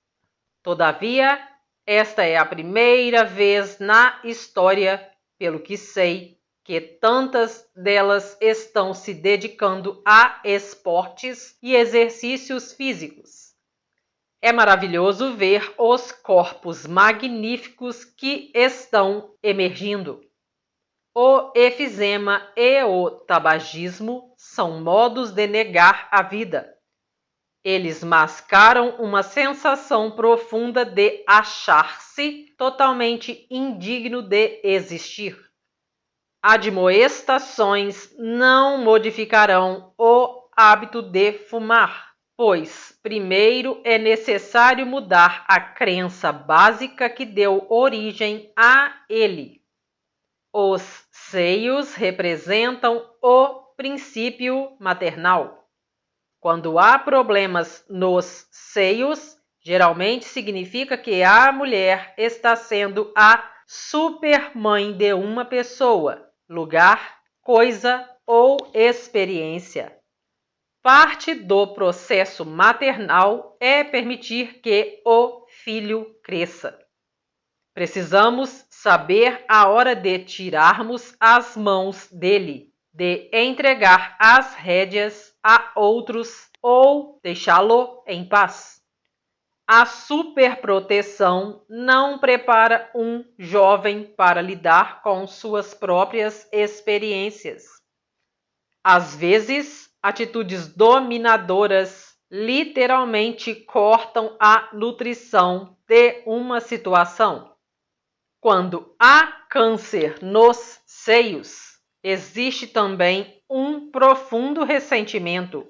Todavia, esta é a primeira vez na história, pelo que sei, que tantas delas estão se dedicando a esportes e exercícios físicos. É maravilhoso ver os corpos magníficos que estão emergindo. O efizema e o tabagismo são modos de negar a vida. Eles mascaram uma sensação profunda de achar-se totalmente indigno de existir. Admoestações não modificarão o hábito de fumar, pois primeiro é necessário mudar a crença básica que deu origem a ele. Os seios representam o princípio maternal. Quando há problemas nos seios, geralmente significa que a mulher está sendo a supermãe de uma pessoa, lugar, coisa ou experiência. Parte do processo maternal é permitir que o filho cresça. Precisamos saber a hora de tirarmos as mãos dele, de entregar as rédeas a outros ou deixá-lo em paz. A superproteção não prepara um jovem para lidar com suas próprias experiências. Às vezes, atitudes dominadoras literalmente cortam a nutrição de uma situação. Quando há câncer nos seios, existe também um profundo ressentimento.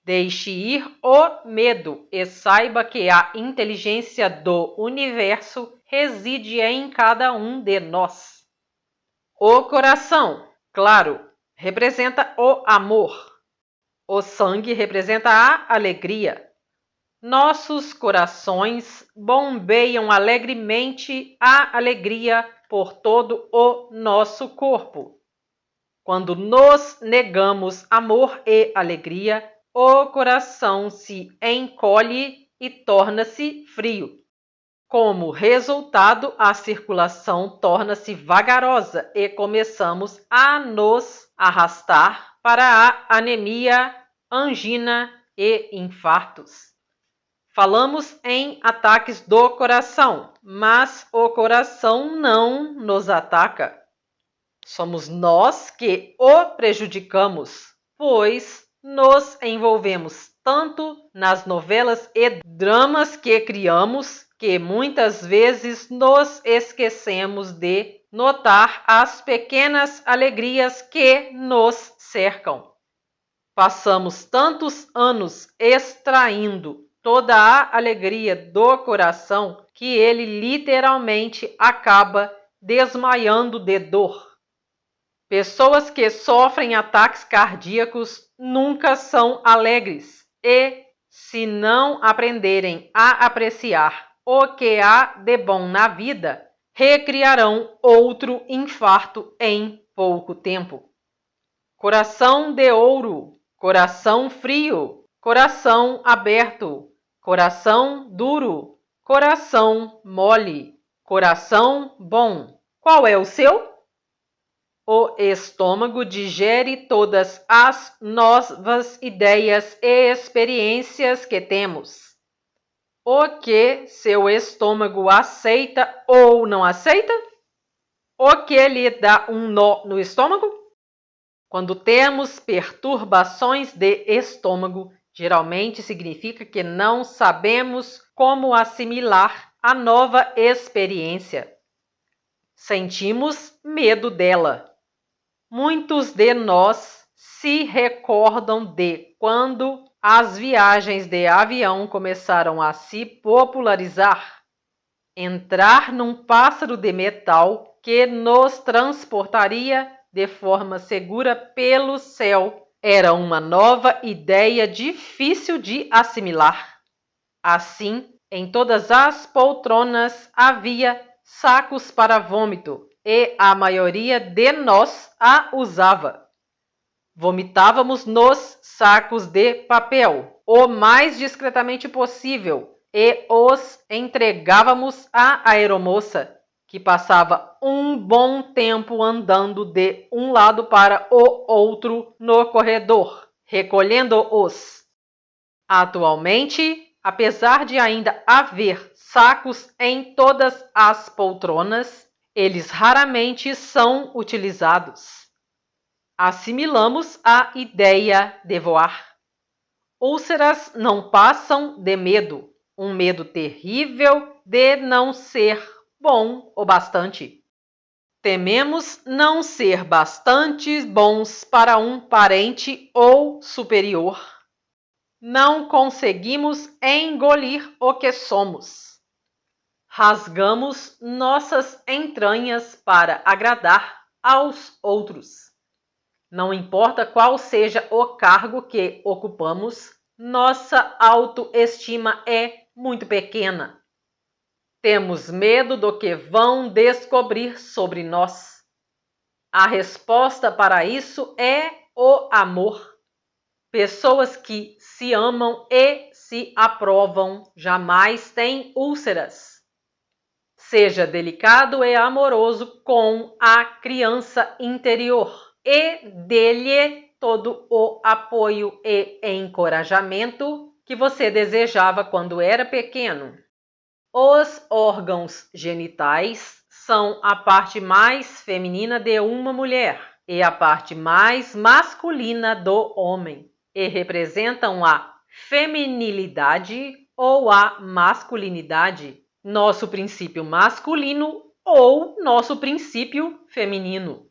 Deixe ir o medo e saiba que a inteligência do universo reside em cada um de nós. O coração, claro, representa o amor. O sangue representa a alegria. Nossos corações bombeiam alegremente a alegria por todo o nosso corpo. Quando nos negamos amor e alegria, o coração se encolhe e torna-se frio. Como resultado, a circulação torna-se vagarosa e começamos a nos arrastar para a anemia, angina e infartos. Falamos em ataques do coração, mas o coração não nos ataca. Somos nós que o prejudicamos, pois nos envolvemos tanto nas novelas e dramas que criamos que muitas vezes nos esquecemos de notar as pequenas alegrias que nos cercam. Passamos tantos anos extraindo toda a alegria do coração que ele literalmente acaba desmaiando de dor. Pessoas que sofrem ataques cardíacos nunca são alegres e, se não aprenderem a apreciar o que há de bom na vida, recriarão outro infarto em pouco tempo. Coração de ouro, coração frio, coração aberto, coração duro, coração mole, coração bom. Qual é o seu? O estômago digere todas as novas ideias e experiências que temos. O que seu estômago aceita ou não aceita? O que lhe dá um nó no estômago? Quando temos perturbações de estômago, geralmente significa que não sabemos como assimilar a nova experiência. Sentimos medo dela. Muitos de nós se recordam de quando as viagens de avião começaram a se popularizar. Entrar num pássaro de metal que nos transportaria de forma segura pelo céu era uma nova ideia difícil de assimilar. Assim, Em todas as poltronas havia sacos para vômito, e a maioria de nós a usava. Vomitávamos nos sacos de papel, o mais discretamente possível, e os entregávamos à aeromoça, que passava um bom tempo andando de um lado para o outro no corredor, recolhendo-os. Atualmente, apesar de ainda haver sacos em todas as poltronas, eles raramente são utilizados. Assimilamos a ideia de voar. Úlceras não passam de medo, um medo terrível de não ser bom o bastante. Tememos não ser bastante bons para um parente ou superior. Não conseguimos engolir o que somos. Rasgamos nossas entranhas para agradar aos outros. Não importa qual seja o cargo que ocupamos, nossa autoestima é muito pequena. Temos medo do que vão descobrir sobre nós. A resposta para isso é o amor. Pessoas que se amam e se aprovam jamais têm úlceras. Seja delicado e amoroso com a criança interior e dê-lhe todo o apoio e encorajamento que você desejava quando era pequeno. Os órgãos genitais são a parte mais feminina de uma mulher e a parte mais masculina do homem, e representam a feminilidade ou a masculinidade, nosso princípio masculino ou nosso princípio feminino.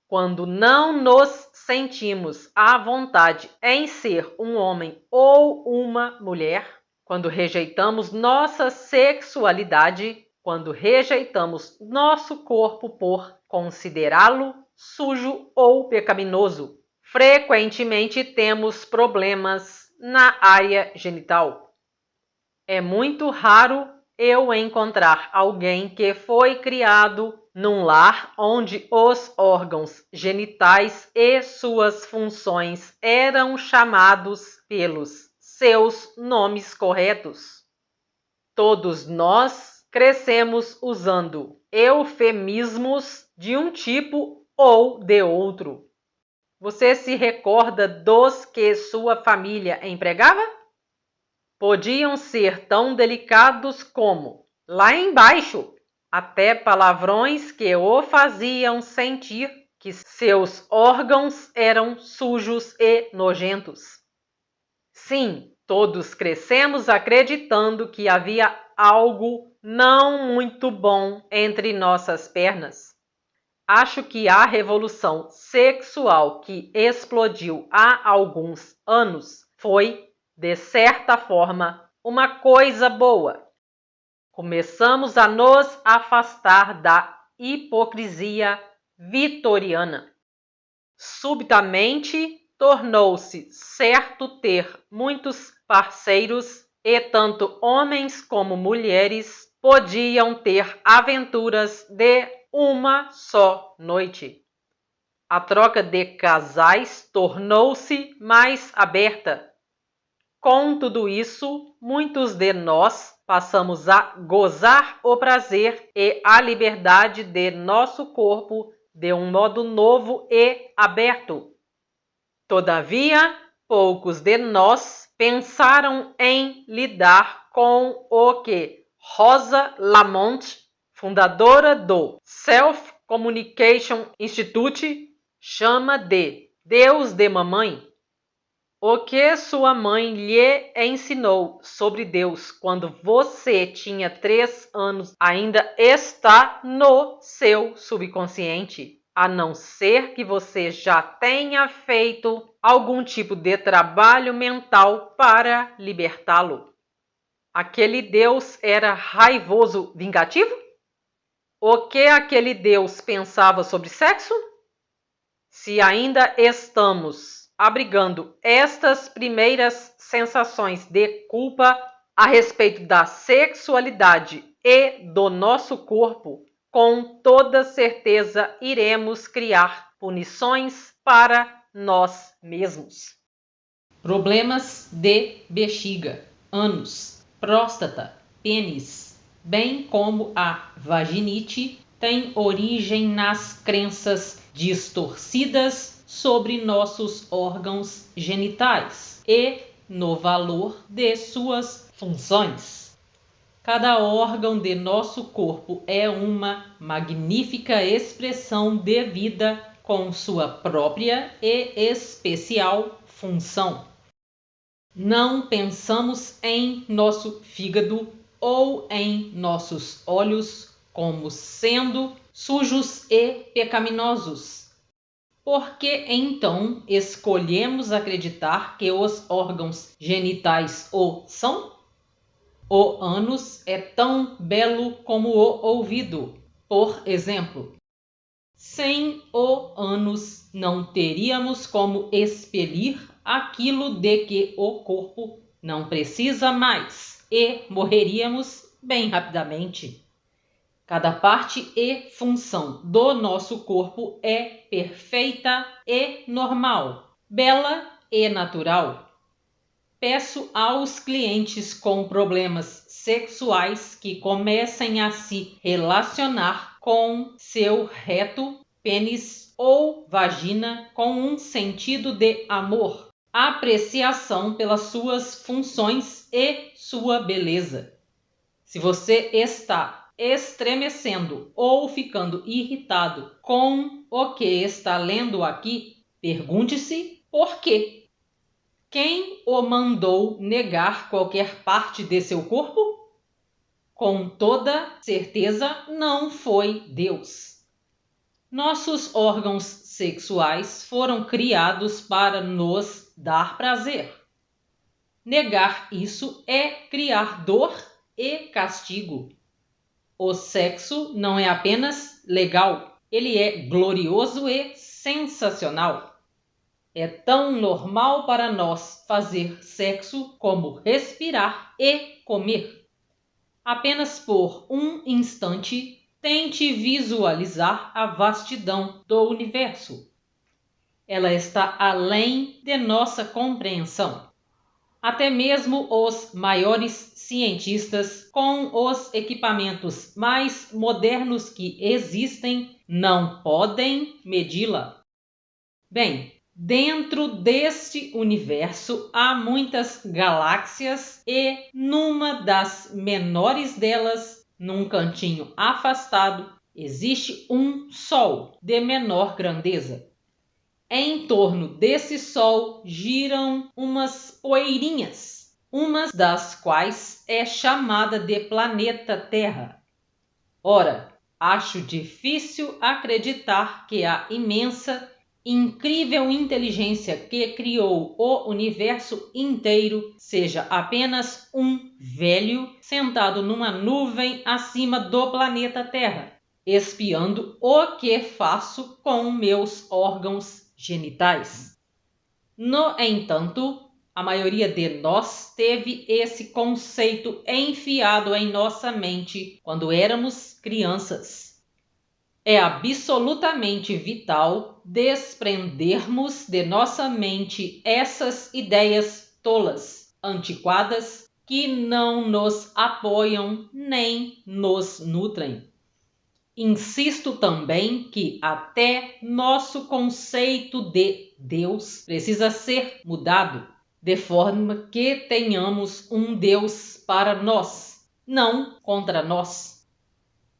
Quando não nos sentimos à vontade em ser um homem ou uma mulher, quando rejeitamos nossa sexualidade, quando rejeitamos nosso corpo por considerá-lo sujo ou pecaminoso, frequentemente temos problemas na área genital. É muito raro eu encontrar alguém que foi criado num lar onde os órgãos genitais e suas funções eram chamados pelos seus nomes corretos. Todos nós crescemos usando eufemismos de um tipo ou de outro. Você se recorda dos que sua família empregava? Podiam ser tão delicados como lá embaixo, até palavrões que o faziam sentir que seus órgãos eram sujos e nojentos. Sim, todos crescemos acreditando que havia algo não muito bom entre nossas pernas. Acho que a revolução sexual que explodiu há alguns anos foi, de certa forma, uma coisa boa. Começamos a nos afastar da hipocrisia vitoriana. Subitamente, tornou-se certo ter muitos parceiros e tanto homens como mulheres podiam ter aventuras de uma só noite. A troca de casais tornou-se mais aberta. Com tudo isso, muitos de nós passamos a gozar o prazer e a liberdade de nosso corpo de um modo novo e aberto. Todavia, poucos de nós pensaram em lidar com o que Rosa Lamont, fundadora do Self-Communication Institute, chama de Deus de mamãe. O que sua mãe lhe ensinou sobre Deus quando você tinha 3 anos ainda está no seu subconsciente, a não ser que você já tenha feito algum tipo de trabalho mental para libertá-lo. Aquele Deus era raivoso, vingativo? O que aquele Deus pensava sobre sexo? Se ainda estamos abrigando estas primeiras sensações de culpa, a respeito da sexualidade e do nosso corpo, com toda certeza iremos criar punições para nós mesmos. Problemas de bexiga, ânus, próstata, pênis, bem como a vaginite, têm origem nas crenças distorcidas sobre nossos órgãos genitais e no valor de suas funções. Cada órgão de nosso corpo é uma magnífica expressão de vida com sua própria e especial função. Não pensamos em nosso fígado ou em nossos olhos como sendo sujos e pecaminosos. Por que então escolhemos acreditar que os órgãos genitais o são? O ânus é tão belo como o ouvido, por exemplo. Sem o ânus não teríamos como expelir aquilo de que o corpo não precisa mais e morreríamos bem rapidamente. Cada parte e função do nosso corpo é perfeita e normal, bela e natural. Peço aos clientes com problemas sexuais que comecem a se relacionar com seu reto, pênis ou vagina com um sentido de amor, apreciação pelas suas funções e sua beleza. Se você está estremecendo ou ficando irritado com o que está lendo aqui, pergunte-se por quê. Quem o mandou negar qualquer parte de seu corpo? Com toda certeza não foi Deus. Nossos órgãos sexuais foram criados para nos dar prazer. Negar isso é criar dor e castigo. O sexo não é apenas legal, ele é glorioso e sensacional. É tão normal para nós fazer sexo como respirar e comer. Apenas por um instante, tente visualizar a vastidão do universo. Ela está além de nossa compreensão. Até mesmo os maiores cientistas, com os equipamentos mais modernos que existem, não podem medi-la. Bem, dentro deste universo há muitas galáxias e, numa das menores delas, num cantinho afastado, existe um Sol de menor grandeza. Em torno desse Sol giram umas poeirinhas, uma das quais é chamada de planeta Terra. Ora, acho difícil acreditar que a imensa, incrível inteligência que criou o universo inteiro seja apenas um velho sentado numa nuvem acima do planeta Terra, espiando o que faço com meus órgãos genitais. No entanto, a maioria de nós teve esse conceito enfiado em nossa mente quando éramos crianças. É absolutamente vital desprendermos de nossa mente essas ideias tolas, antiquadas, que não nos apoiam nem nos nutrem. Insisto também que até nosso conceito de Deus precisa ser mudado, de forma que tenhamos um Deus para nós, não contra nós.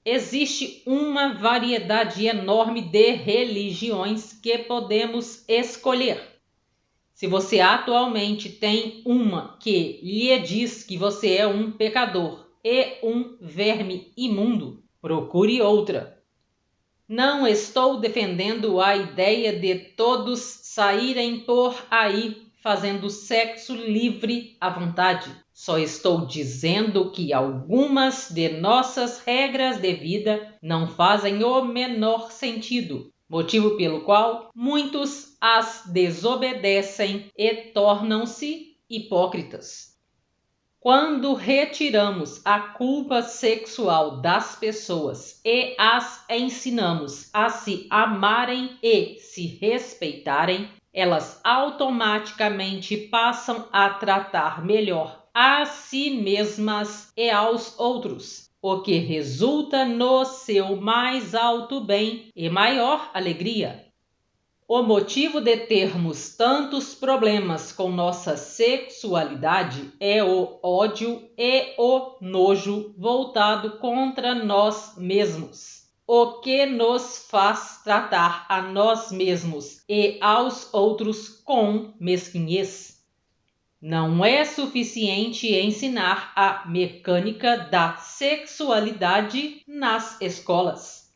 Existe uma variedade enorme de religiões que podemos escolher. Se você atualmente tem uma que lhe diz que você é um pecador e um verme imundo, procure outra. Não estou defendendo a ideia de todos saírem por aí fazendo sexo livre à vontade. Só estou dizendo que algumas de nossas regras de vida não fazem o menor sentido, motivo pelo qual muitos as desobedecem e tornam-se hipócritas. Quando retiramos a culpa sexual das pessoas e as ensinamos a se amarem e se respeitarem, elas automaticamente passam a tratar melhor a si mesmas e aos outros, o que resulta no seu mais alto bem e maior alegria. O motivo de termos tantos problemas com nossa sexualidade é o ódio e o nojo voltado contra nós mesmos, o que nos faz tratar a nós mesmos e aos outros com mesquinhez. Não é suficiente ensinar a mecânica da sexualidade nas escolas.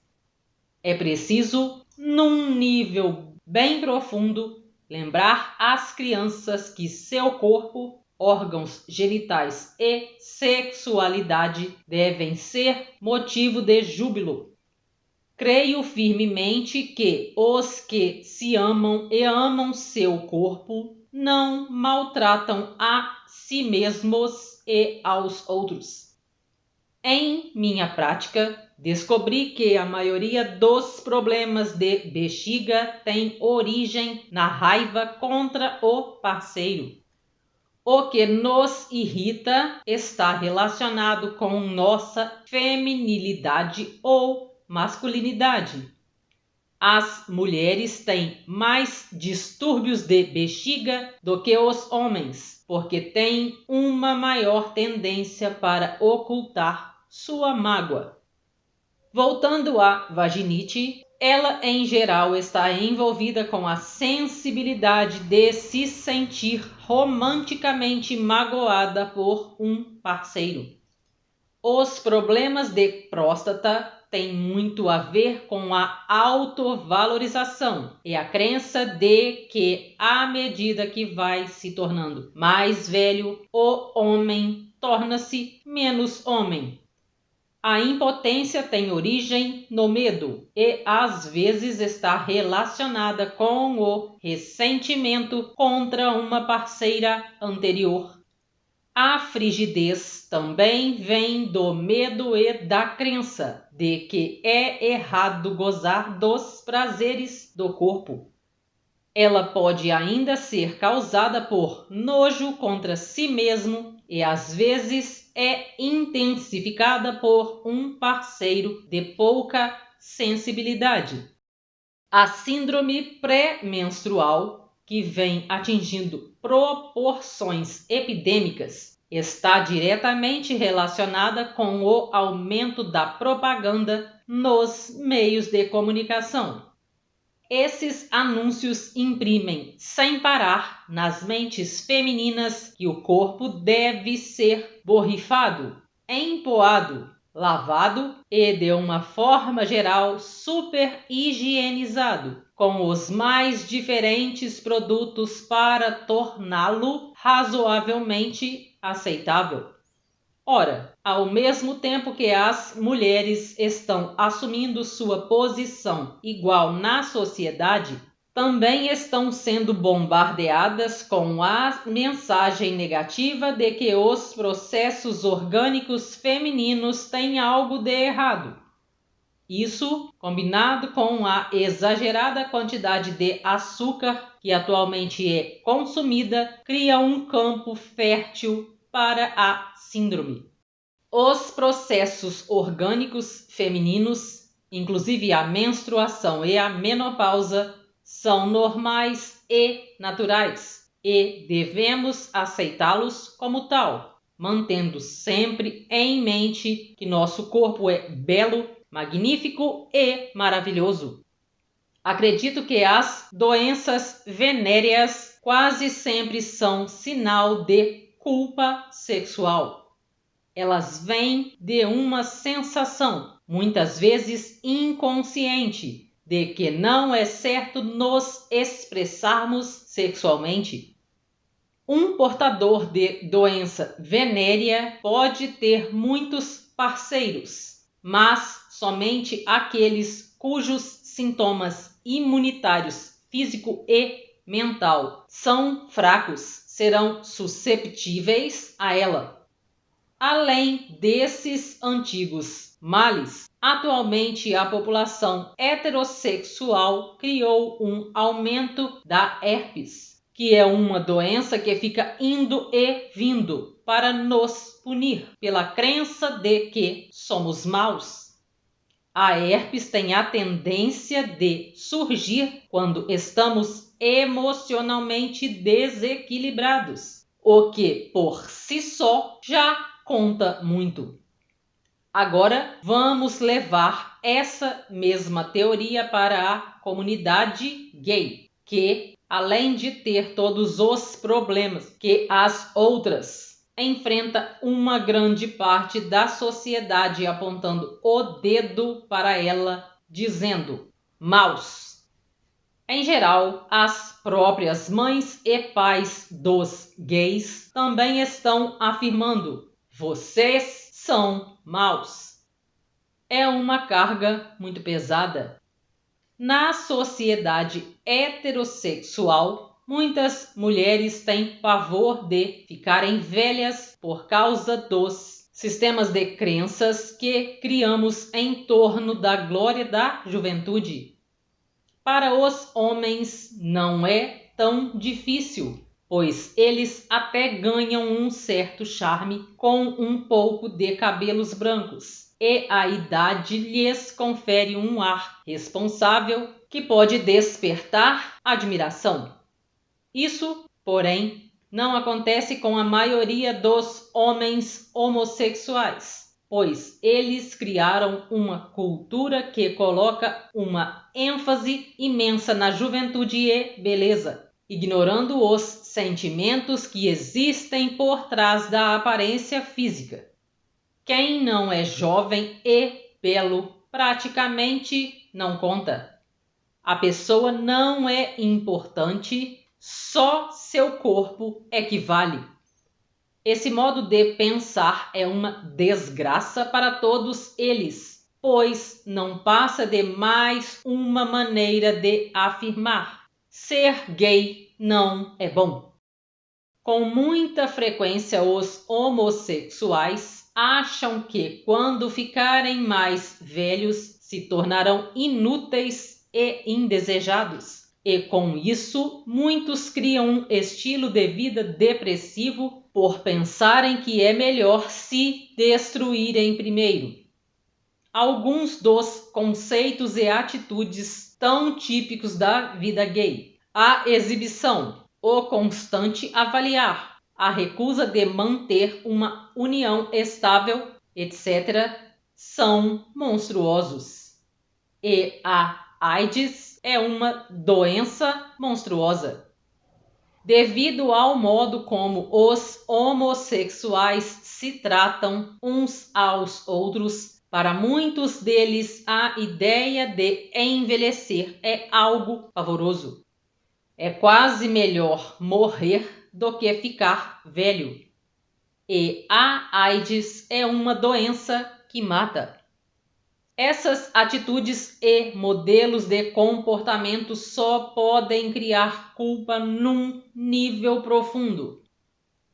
É preciso, num nível bem profundo, lembrar às crianças que seu corpo, órgãos genitais e sexualidade devem ser motivo de júbilo. Creio firmemente que os que se amam e amam seu corpo não maltratam a si mesmos e aos outros. Em minha prática, descobri que a maioria dos problemas de bexiga tem origem na raiva contra o parceiro. O que nos irrita está relacionado com nossa feminilidade ou masculinidade. As mulheres têm mais distúrbios de bexiga do que os homens, porque têm uma maior tendência para ocultar sua mágoa. Voltando à vaginite, ela em geral está envolvida com a sensibilidade de se sentir romanticamente magoada por um parceiro. Os problemas de próstata têm muito a ver com a autovalorização e a crença de que, à medida que vai se tornando mais velho, o homem torna-se menos homem. A impotência tem origem no medo e às vezes está relacionada com o ressentimento contra uma parceira anterior. A frigidez também vem do medo e da crença de que é errado gozar dos prazeres do corpo. Ela pode ainda ser causada por nojo contra si mesmo e às vezes é intensificada por um parceiro de pouca sensibilidade. A síndrome pré-menstrual, que vem atingindo proporções epidêmicas, está diretamente relacionada com o aumento da propaganda nos meios de comunicação. Esses anúncios imprimem sem parar nas mentes femininas que o corpo deve ser borrifado, empoado, lavado e, de uma forma geral, super higienizado, com os mais diferentes produtos para torná-lo razoavelmente aceitável. Ora, ao mesmo tempo que as mulheres estão assumindo sua posição igual na sociedade, também estão sendo bombardeadas com a mensagem negativa de que os processos orgânicos femininos têm algo de errado. Isso, combinado com a exagerada quantidade de açúcar que atualmente é consumida, cria um campo fértil para a síndrome. Os processos orgânicos femininos, inclusive a menstruação e a menopausa, são normais e naturais e devemos aceitá-los como tal, mantendo sempre em mente que nosso corpo é belo, magnífico e maravilhoso. Acredito que as doenças venéreas quase sempre são sinal de culpa sexual. Elas vêm de uma sensação, muitas vezes inconsciente, de que não é certo nos expressarmos sexualmente. Um portador de doença venérea pode ter muitos parceiros, mas somente aqueles cujos sintomas imunitários físico e mental são fracos serão susceptíveis a ela. Além desses antigos males, atualmente a população heterossexual criou um aumento da herpes, que é uma doença que fica indo e vindo para nos punir pela crença de que somos maus. A herpes tem a tendência de surgir quando estamos emocionalmente desequilibrados, o que por si só já conta muito. Agora vamos levar essa mesma teoria para a comunidade gay, que, além de ter todos os problemas que as outras, enfrenta uma grande parte da sociedade apontando o dedo para ela, dizendo maus. Em geral, as próprias mães e pais dos gays também estão afirmando: vocês são maus. É uma carga muito pesada. Na sociedade heterossexual, muitas mulheres têm pavor de ficarem velhas por causa dos sistemas de crenças que criamos em torno da glória da juventude. Para os homens não é tão difícil, pois eles até ganham um certo charme com um pouco de cabelos brancos, e a idade lhes confere um ar responsável que pode despertar admiração. Isso, porém, não acontece com a maioria dos homens homossexuais, pois eles criaram uma cultura que coloca uma ênfase imensa na juventude e beleza, ignorando os sentimentos que existem por trás da aparência física. Quem não é jovem e belo praticamente não conta. A pessoa não é importante, só seu corpo é que vale. Esse modo de pensar é uma desgraça para todos eles, pois não passa de mais uma maneira de afirmar: ser gay não é bom. Com muita frequência, os homossexuais acham que, quando ficarem mais velhos, se tornarão inúteis e indesejados. E com isso, muitos criam um estilo de vida depressivo por pensarem que é melhor se destruírem primeiro. Alguns dos conceitos e atitudes tão típicos da vida gay: a exibição, o constante avaliar, a recusa de manter uma união estável, etc., são monstruosos. E a AIDS é uma doença monstruosa. Devido ao modo como os homossexuais se tratam uns aos outros, para muitos deles a ideia de envelhecer é algo pavoroso. É quase melhor morrer do que ficar velho. E a AIDS é uma doença que mata. Essas atitudes e modelos de comportamento só podem criar culpa num nível profundo.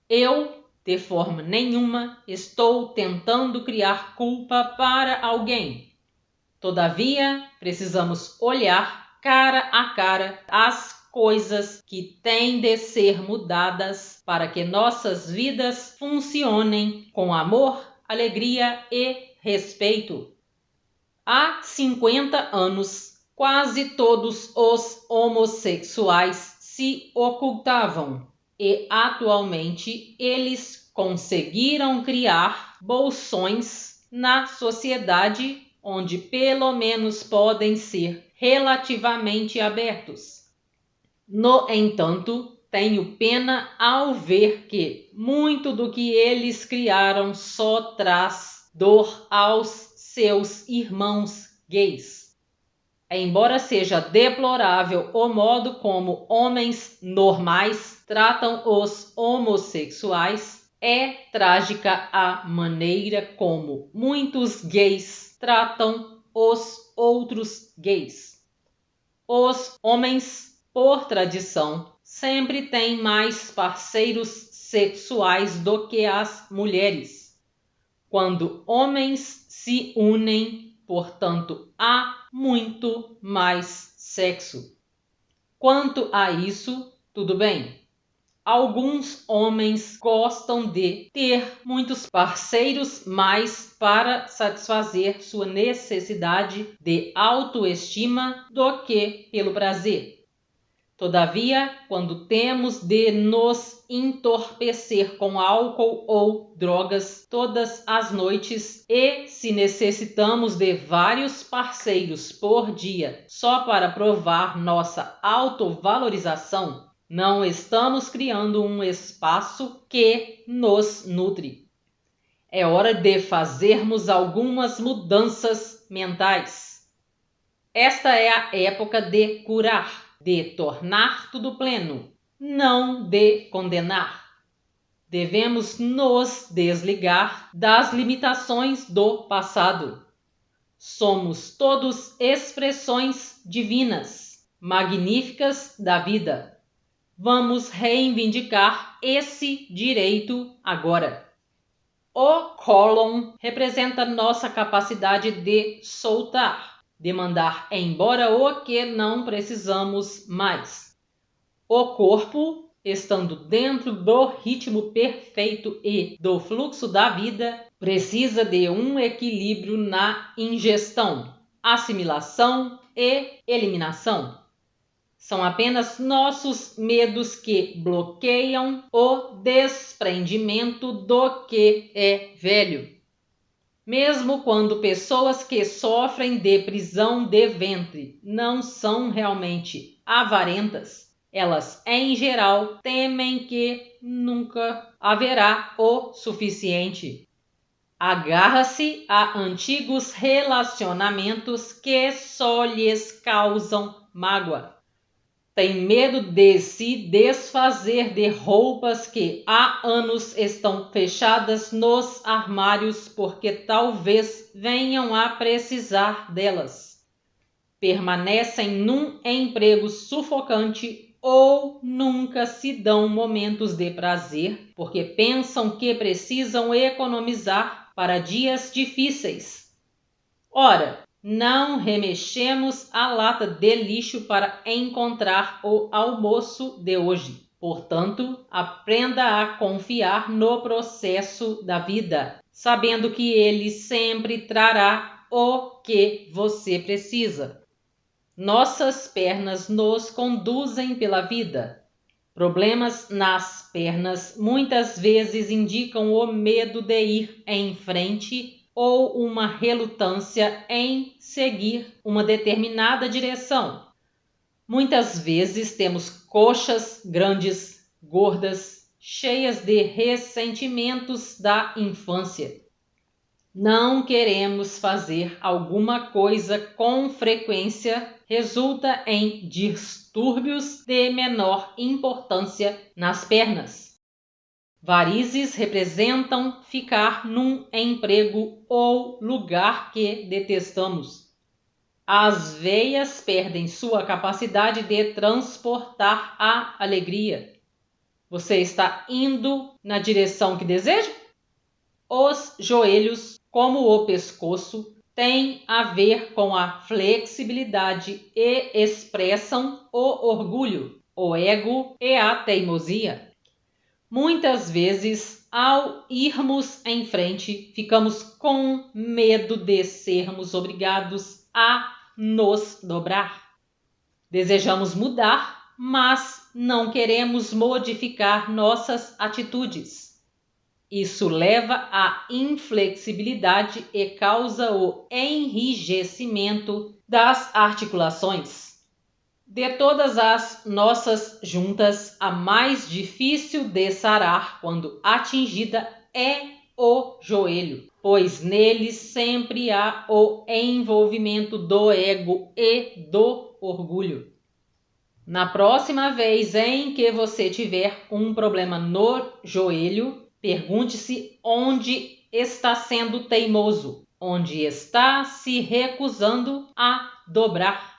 Eu, de forma nenhuma, estou tentando criar culpa para alguém. Todavia, precisamos olhar cara a cara as coisas que têm de ser mudadas para que nossas vidas funcionem com amor, alegria e respeito. Há 50 anos, quase todos os homossexuais se ocultavam e atualmente eles conseguiram criar bolsões na sociedade onde pelo menos podem ser relativamente abertos. No entanto, tenho pena ao ver que muito do que eles criaram só traz dor aos seus irmãos gays. Embora seja deplorável o modo como homens normais tratam os homossexuais, é trágica a maneira como muitos gays tratam os outros gays. Os homens, por tradição, sempre têm mais parceiros sexuais do que as mulheres. Quando homens se unem, portanto, há muito mais sexo. Quanto a isso, tudo bem. Alguns homens gostam de ter muitos parceiros mais para satisfazer sua necessidade de autoestima do que pelo prazer. Todavia, quando temos de nos entorpecer com álcool ou drogas todas as noites e se necessitamos de vários parceiros por dia só para provar nossa autovalorização, não estamos criando um espaço que nos nutre. É hora de fazermos algumas mudanças mentais. Esta é a época de curar, de tornar tudo pleno, não de condenar. Devemos nos desligar das limitações do passado. Somos todos expressões divinas, magníficas da vida. Vamos reivindicar esse direito agora. O cólon representa nossa capacidade de soltar, de mandar embora o que não precisamos mais. O corpo, estando dentro do ritmo perfeito e do fluxo da vida, precisa de um equilíbrio na ingestão, assimilação e eliminação. São apenas nossos medos que bloqueiam o desprendimento do que é velho. Mesmo quando pessoas que sofrem de prisão de ventre não são realmente avarentas, elas, em geral, temem que nunca haverá o suficiente. Agarra-se a antigos relacionamentos que só lhes causam mágoa. Tem medo de se desfazer de roupas que há anos estão fechadas nos armários porque talvez venham a precisar delas. Permanecem num emprego sufocante ou nunca se dão momentos de prazer porque pensam que precisam economizar para dias difíceis. Ora, não remexemos a lata de lixo para encontrar o almoço de hoje. Portanto, aprenda a confiar no processo da vida, sabendo que ele sempre trará o que você precisa. Nossas pernas nos conduzem pela vida. Problemas nas pernas muitas vezes indicam o medo de ir em frente ou uma relutância em seguir uma determinada direção. Muitas vezes temos coxas grandes, gordas, cheias de ressentimentos da infância. Não queremos fazer alguma coisa com frequência, resulta em distúrbios de menor importância nas pernas. Varizes representam ficar num emprego ou lugar que detestamos. As veias perdem sua capacidade de transportar a alegria. Você está indo na direção que deseja? Os joelhos, como o pescoço, têm a ver com a flexibilidade e expressam o orgulho, o ego e a teimosia. Muitas vezes, ao irmos em frente, ficamos com medo de sermos obrigados a nos dobrar. Desejamos mudar, mas não queremos modificar nossas atitudes. Isso leva à inflexibilidade e causa o enrijecimento das articulações. De todas as nossas juntas, a mais difícil de sarar quando atingida é o joelho, pois nele sempre há o envolvimento do ego e do orgulho. Na próxima vez em que você tiver um problema no joelho, pergunte-se onde está sendo teimoso, onde está se recusando a dobrar.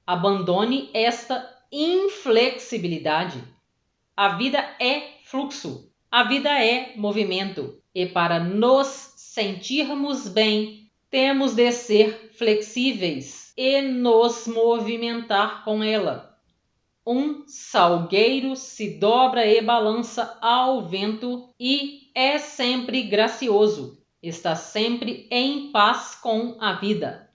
Abandone esta inflexibilidade. A vida é fluxo, a vida é movimento, e para nos sentirmos bem, temos de ser flexíveis e nos movimentar com ela. Um salgueiro se dobra e balança ao vento e é sempre gracioso, está sempre em paz com a vida.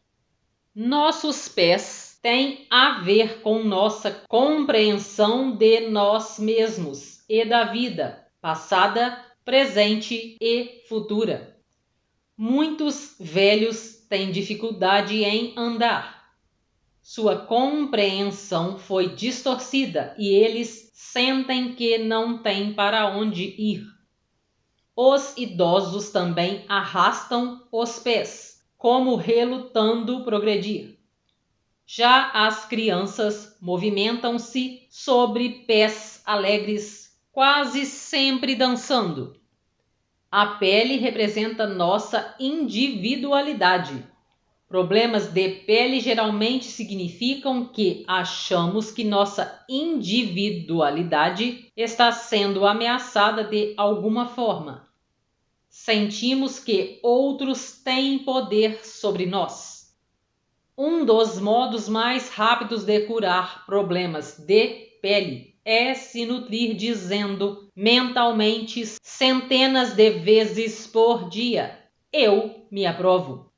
Nossos pés têm a ver com nossa compreensão de nós mesmos e da vida, passada, presente e futura. Muitos velhos têm dificuldade em andar. Sua compreensão foi distorcida e eles sentem que não têm para onde ir. Os idosos também arrastam os pés, como relutando progredir. Já as crianças movimentam-se sobre pés alegres, quase sempre dançando. A pele representa nossa individualidade. Problemas de pele geralmente significam que achamos que nossa individualidade está sendo ameaçada de alguma forma. Sentimos que outros têm poder sobre nós. Um dos modos mais rápidos de curar problemas de pele é se nutrir dizendo mentalmente centenas de vezes por dia: eu me aprovo.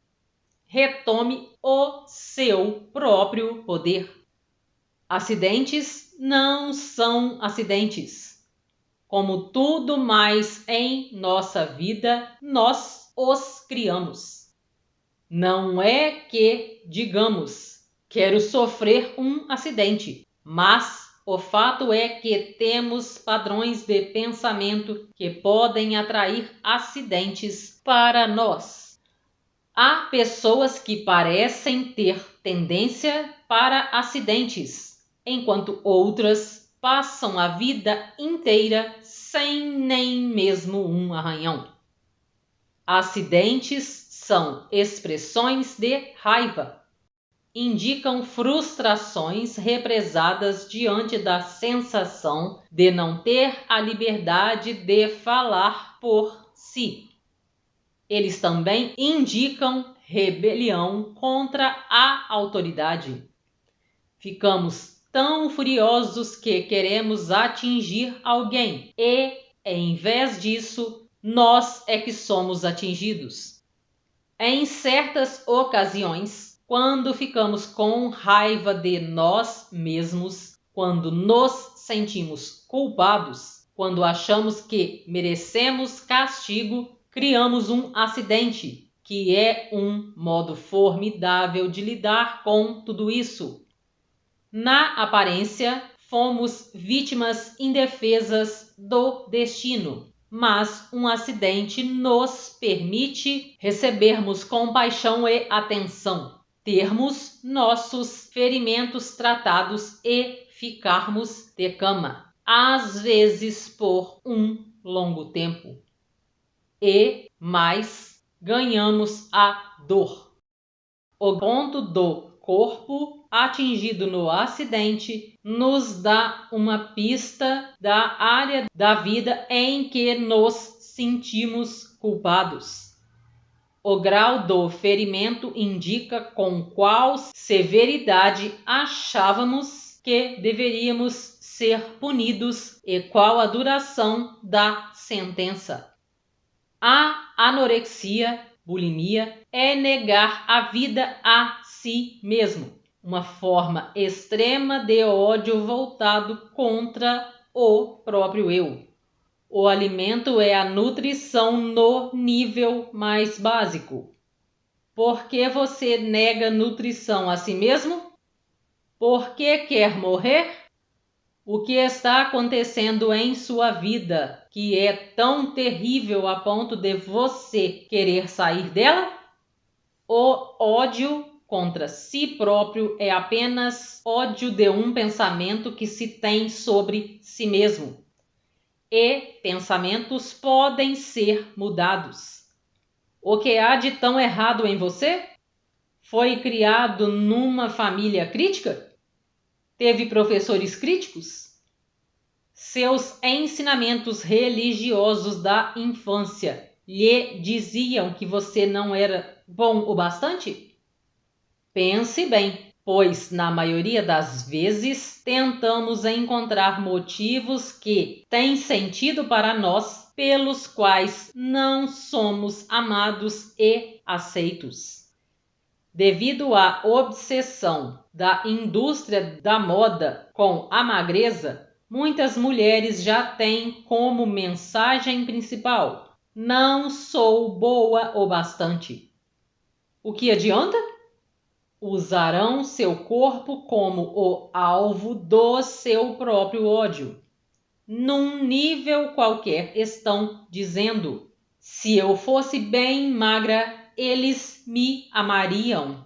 Retome o seu próprio poder. Acidentes não são acidentes. Como tudo mais em nossa vida, nós os criamos. Não é que digamos, quero sofrer um acidente, mas o fato é que temos padrões de pensamento que podem atrair acidentes para nós. Há pessoas que parecem ter tendência para acidentes, enquanto outras passam a vida inteira sem nem mesmo um arranhão. Acidentes são expressões de raiva. Indicam frustrações represadas diante da sensação de não ter a liberdade de falar por si. Eles também indicam rebelião contra a autoridade. Ficamos tão furiosos que queremos atingir alguém e, em vez disso, nós é que somos atingidos. Em certas ocasiões, quando ficamos com raiva de nós mesmos, quando nos sentimos culpados, quando achamos que merecemos castigo, criamos um acidente, que é um modo formidável de lidar com tudo isso. Na aparência, fomos vítimas indefesas do destino, mas um acidente nos permite recebermos compaixão e atenção, termos nossos ferimentos tratados e ficarmos de cama, às vezes por um longo tempo. E mais ganhamos a dor. O ponto do corpo atingido no acidente nos dá uma pista da área da vida em que nos sentimos culpados. O grau do ferimento indica com qual severidade achávamos que deveríamos ser punidos e qual a duração da sentença. A anorexia, bulimia, é negar a vida a si mesmo, uma forma extrema de ódio voltado contra o próprio eu. O alimento é a nutrição no nível mais básico. Por que você nega nutrição a si mesmo? Por que quer morrer? O que está acontecendo em sua vida que é tão terrível a ponto de você querer sair dela? O ódio contra si próprio é apenas ódio de um pensamento que se tem sobre si mesmo. E pensamentos podem ser mudados. O que há de tão errado em você? Foi criado numa família crítica? Teve professores críticos? Seus ensinamentos religiosos da infância lhe diziam que você não era bom o bastante? Pense bem, pois na maioria das vezes tentamos encontrar motivos que têm sentido para nós, pelos quais não somos amados e aceitos. Devido à obsessão da indústria da moda com a magreza, muitas mulheres já têm como mensagem principal: não sou boa o bastante. O que adianta? Usarão seu corpo como o alvo do seu próprio ódio. Num nível qualquer estão dizendo: se eu fosse bem magra, eles me amariam.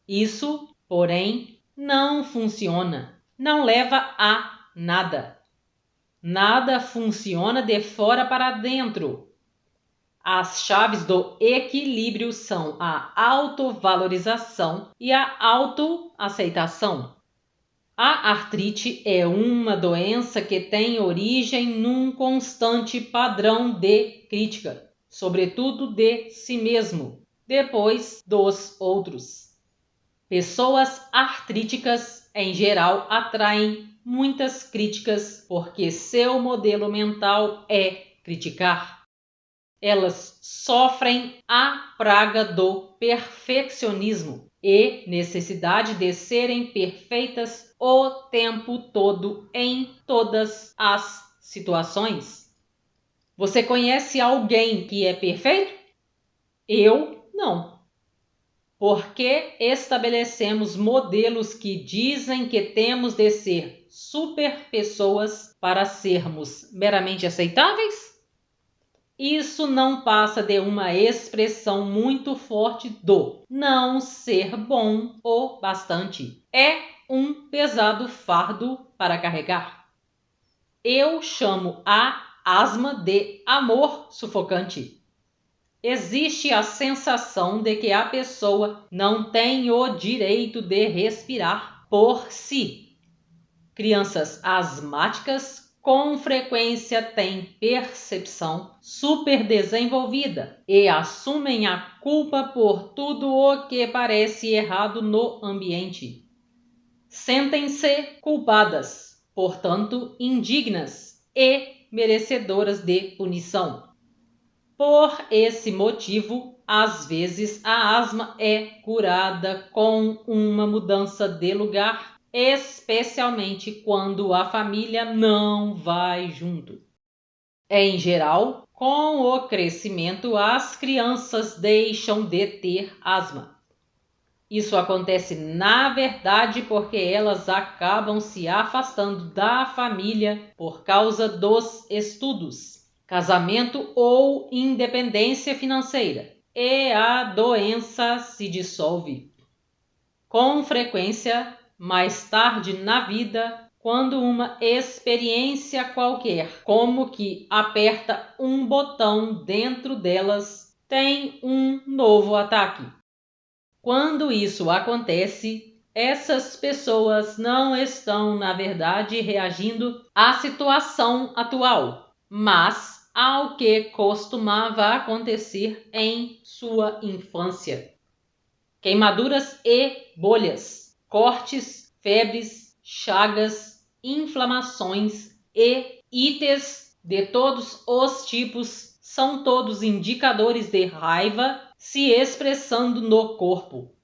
Isso, porém, não funciona. Não leva a nada. Nada funciona de fora para dentro. As chaves do equilíbrio são a autovalorização e a autoaceitação. A artrite é uma doença que tem origem num constante padrão de crítica, sobretudo de si mesmo, depois dos outros. Pessoas artríticas, em geral, atraem muitas críticas porque seu modelo mental é criticar. Elas sofrem a praga do perfeccionismo e necessidade de serem perfeitas o tempo todo em todas as situações. Você conhece alguém que é perfeito? Eu não. Porque estabelecemos modelos que dizem que temos de ser super pessoas para sermos meramente aceitáveis? Isso não passa de uma expressão muito forte do não ser bom o bastante. É um pesado fardo para carregar. Eu chamo a asma de amor sufocante. Existe a sensação de que a pessoa não tem o direito de respirar por si. Crianças asmáticas com frequência têm percepção superdesenvolvida e assumem a culpa por tudo o que parece errado no ambiente. Sentem-se culpadas, portanto indignas e merecedoras de punição. Por esse motivo, às vezes a asma é curada com uma mudança de lugar, especialmente quando a família não vai junto. Em geral, com o crescimento, as crianças deixam de ter asma. Isso acontece, na verdade, porque elas acabam se afastando da família por causa dos estudos, casamento ou independência financeira, e a doença se dissolve. Com frequência, mais tarde na vida, quando uma experiência qualquer, como que aperta um botão dentro delas, tem um novo ataque. Quando isso acontece, essas pessoas não estão, na verdade, reagindo à situação atual, mas ao que costumava acontecer em sua infância. Queimaduras e bolhas, cortes, febres, chagas, inflamações e ites de todos os tipos são todos indicadores de raiva se expressando no corpo.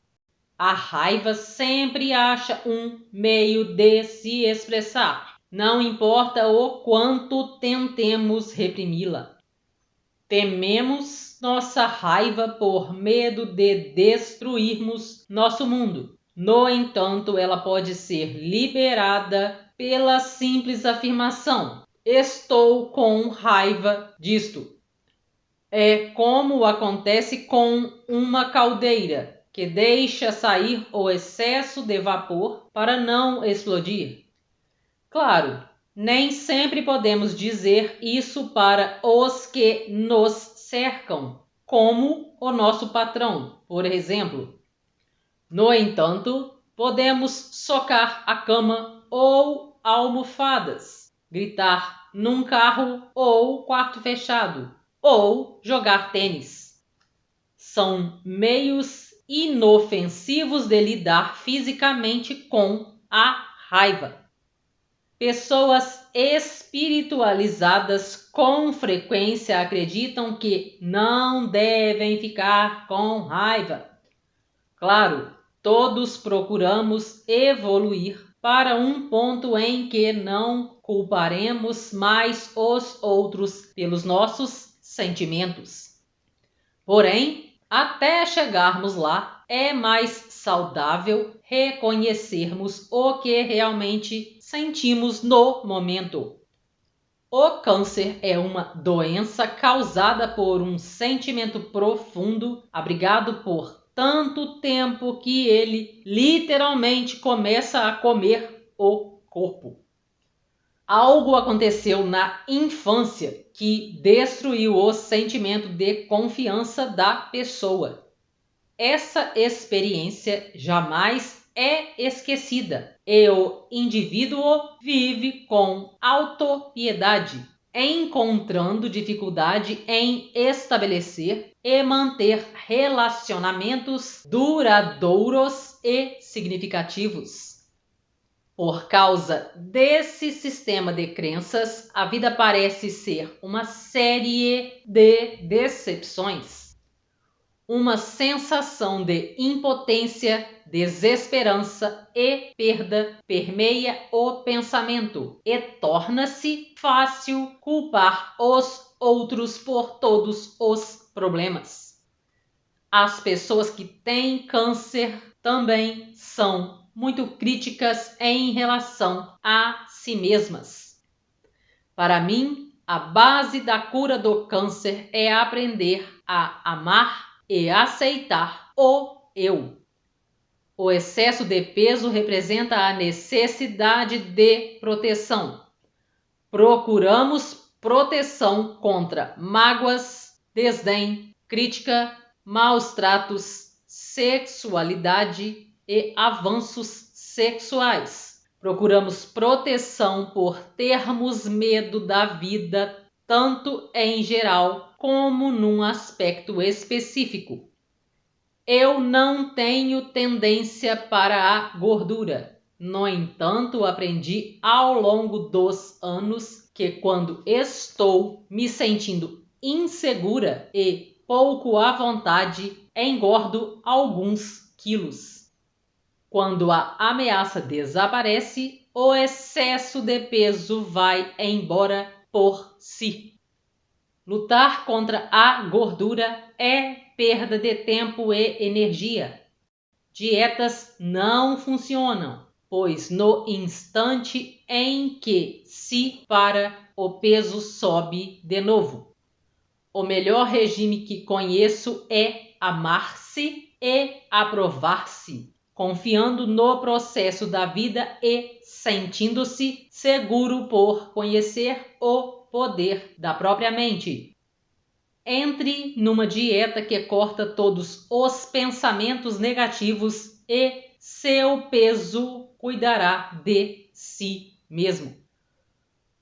A raiva sempre acha um meio de se expressar, não importa o quanto tentemos reprimi-la. Tememos nossa raiva por medo de destruirmos nosso mundo. No entanto, ela pode ser liberada pela simples afirmação: estou com raiva disto. É como acontece com uma caldeira, que deixa sair o excesso de vapor para não explodir. Claro, nem sempre podemos dizer isso para os que nos cercam, como o nosso patrão, por exemplo. No entanto, podemos socar a cama ou almofadas, gritar num carro ou quarto fechado, ou jogar tênis. São meios inofensivos de lidar fisicamente com a raiva. Pessoas espiritualizadas com frequência acreditam que não devem ficar com raiva. Claro, todos procuramos evoluir para um ponto em que não culparemos mais os outros pelos nossos sentimentos. Porém, até chegarmos lá, é mais saudável reconhecermos o que realmente sentimos no momento. O câncer é uma doença causada por um sentimento profundo, abrigado por tanto tempo que ele literalmente começa a comer o corpo. Algo aconteceu na infância que destruiu o sentimento de confiança da pessoa. Essa experiência jamais é esquecida e o indivíduo vive com autopiedade, encontrando dificuldade em estabelecer e manter relacionamentos duradouros e significativos. Por causa desse sistema de crenças, a vida parece ser uma série de decepções. Uma sensação de impotência, desesperança e perda permeia o pensamento e torna-se fácil culpar os outros por todos os problemas. As pessoas que têm câncer também são muito críticas em relação a si mesmas. Para mim, a base da cura do câncer é aprender a amar e aceitar o eu. O excesso de peso representa a necessidade de proteção. Procuramos proteção contra mágoas, desdém, crítica, maus tratos, sexualidade e avanços sexuais. Procuramos proteção por termos medo da vida, tanto em geral como num aspecto específico. Eu não tenho tendência para a gordura. No entanto, aprendi ao longo dos anos que quando estou me sentindo insegura e pouco à vontade, engordo alguns quilos. Quando a ameaça desaparece, o excesso de peso vai embora por si. Lutar contra a gordura é perda de tempo e energia. Dietas não funcionam, pois no instante em que se para, o peso sobe de novo. O melhor regime que conheço é amar-se e aprovar-se, confiando no processo da vida e sentindo-se seguro por conhecer o poder da própria mente. Entre numa dieta que corta todos os pensamentos negativos e seu peso cuidará de si mesmo.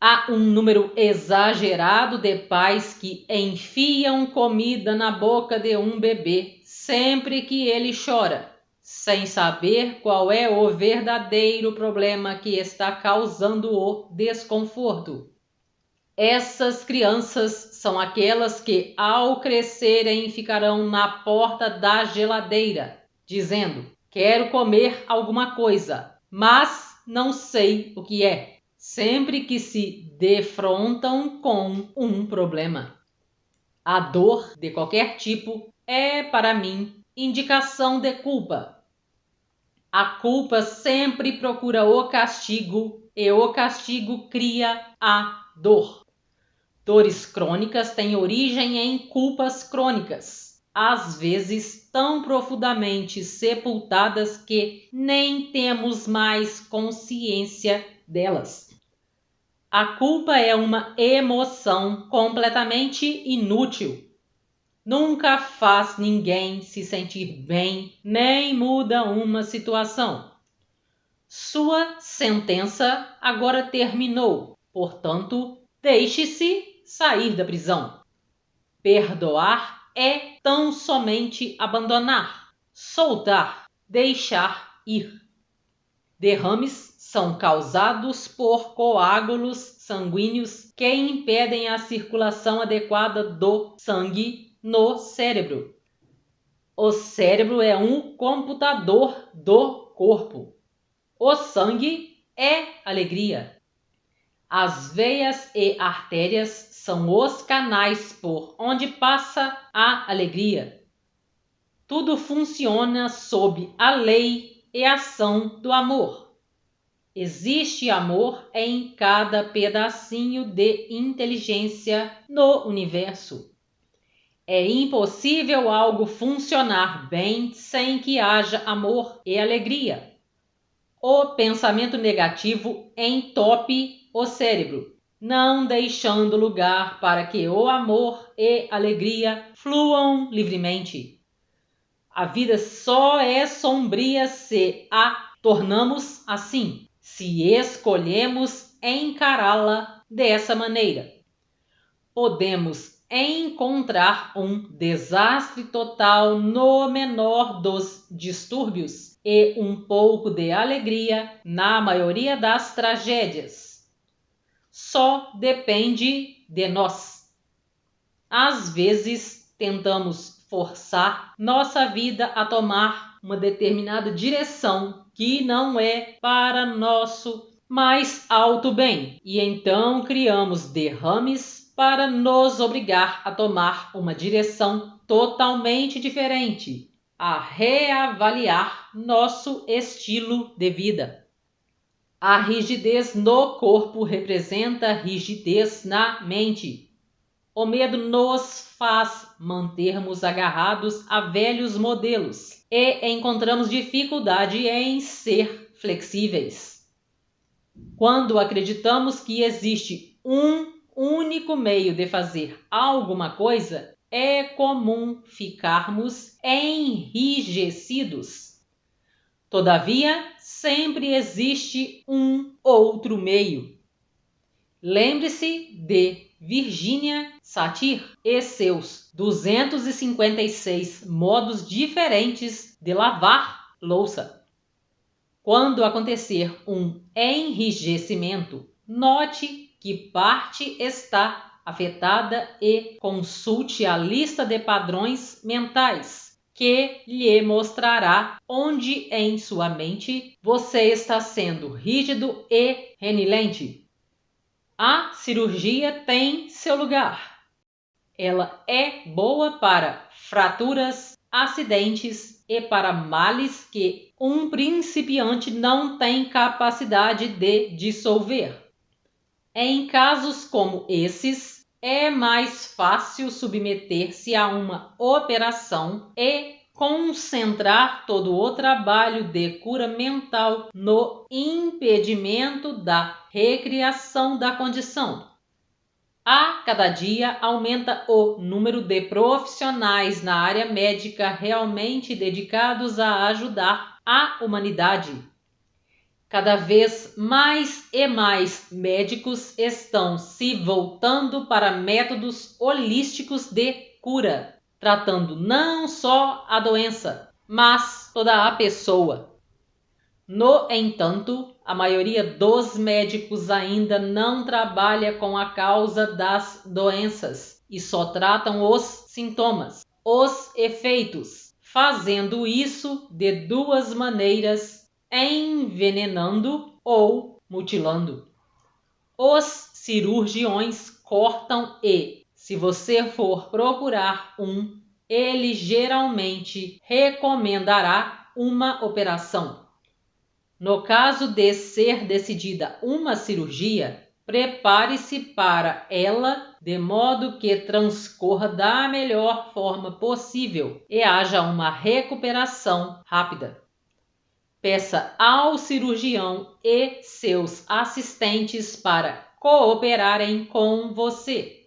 Há um número exagerado de pais que enfiam comida na boca de um bebê sempre que ele chora, sem saber qual é o verdadeiro problema que está causando o desconforto. Essas crianças são aquelas que, ao crescerem, ficarão na porta da geladeira, dizendo: quero comer alguma coisa, mas não sei o que é, sempre que se defrontam com um problema. A dor, de qualquer tipo, é, para mim, indicação de culpa. A culpa sempre procura o castigo e o castigo cria a dor. Dores crônicas têm origem em culpas crônicas, às vezes tão profundamente sepultadas que nem temos mais consciência delas. A culpa é uma emoção completamente inútil. Nunca faz ninguém se sentir bem, nem muda uma situação. Sua sentença agora terminou, portanto, deixe-se sair da prisão. Perdoar é tão somente abandonar, soltar, deixar ir. Derrames são causados por coágulos sanguíneos que impedem a circulação adequada do sangue no cérebro. O cérebro é um computador do corpo. O sangue é alegria. As veias e artérias são os canais por onde passa a alegria. Tudo funciona sob a lei e ação do amor. Existe amor em cada pedacinho de inteligência no universo. É impossível algo funcionar bem sem que haja amor e alegria. O pensamento negativo entope o cérebro, não deixando lugar para que o amor e alegria fluam livremente. A vida só é sombria se a tornamos assim, se escolhemos encará-la dessa maneira. Podemos encontrar um desastre total no menor dos distúrbios e um pouco de alegria na maioria das tragédias. Só depende de nós. Às vezes, tentamos forçar nossa vida a tomar uma determinada direção que não é para nosso mais alto bem, e então criamos derrames para nos obrigar a tomar uma direção totalmente diferente, a reavaliar nosso estilo de vida. A rigidez no corpo representa rigidez na mente. O medo nos faz mantermos agarrados a velhos modelos e encontramos dificuldade em ser flexíveis. Quando acreditamos que existe um único meio de fazer alguma coisa, é comum ficarmos enrijecidos. Todavia, sempre existe um outro meio. Lembre-se de Virginia Satir e seus 256 modos diferentes de lavar louça. Quando acontecer um enrijecimento, note que parte está afetada e consulte a lista de padrões mentais, que lhe mostrará onde em sua mente você está sendo rígido e renilente. A cirurgia tem seu lugar. Ela é boa para fraturas, acidentes e para males que um principiante não tem capacidade de dissolver. Em casos como esses, é mais fácil submeter-se a uma operação e concentrar todo o trabalho de cura mental no impedimento da recriação da condição. A cada dia aumenta o número de profissionais na área médica realmente dedicados a ajudar a humanidade. Cada vez mais e mais médicos estão se voltando para métodos holísticos de cura, tratando não só a doença, mas toda a pessoa. No entanto, a maioria dos médicos ainda não trabalha com a causa das doenças e só tratam os sintomas, os efeitos, fazendo isso de duas maneiras: envenenando ou mutilando. Os cirurgiões cortam e, se você for procurar ele geralmente recomendará uma operação. No caso de ser decidida uma cirurgia, prepare-se para ela de modo que transcorra da melhor forma possível e haja uma recuperação rápida. Peça ao cirurgião e seus assistentes para cooperarem com você.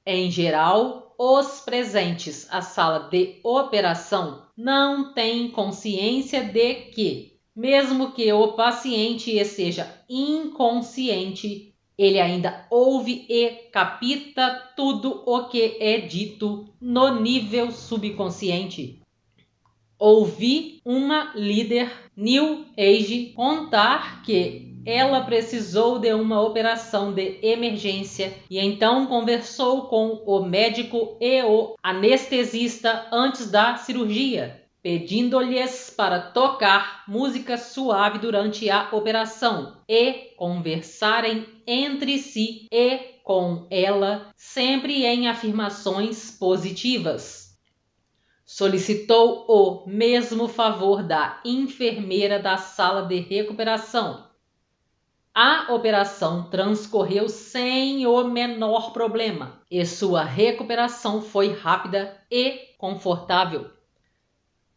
Em geral, os presentes à sala de operação não têm consciência de que, mesmo que o paciente esteja inconsciente, Ele ainda ouve e capta tudo o que é dito no nível subconsciente. Ouvi uma líder New Age contar que ela precisou de uma operação de emergência e então conversou com o médico e o anestesista antes da cirurgia, pedindo-lhes para tocar música suave durante a operação e conversarem entre si e com ela, sempre em afirmações positivas. Solicitou o mesmo favor da enfermeira da sala de recuperação. A operação transcorreu sem o menor problema e sua recuperação foi rápida e confortável.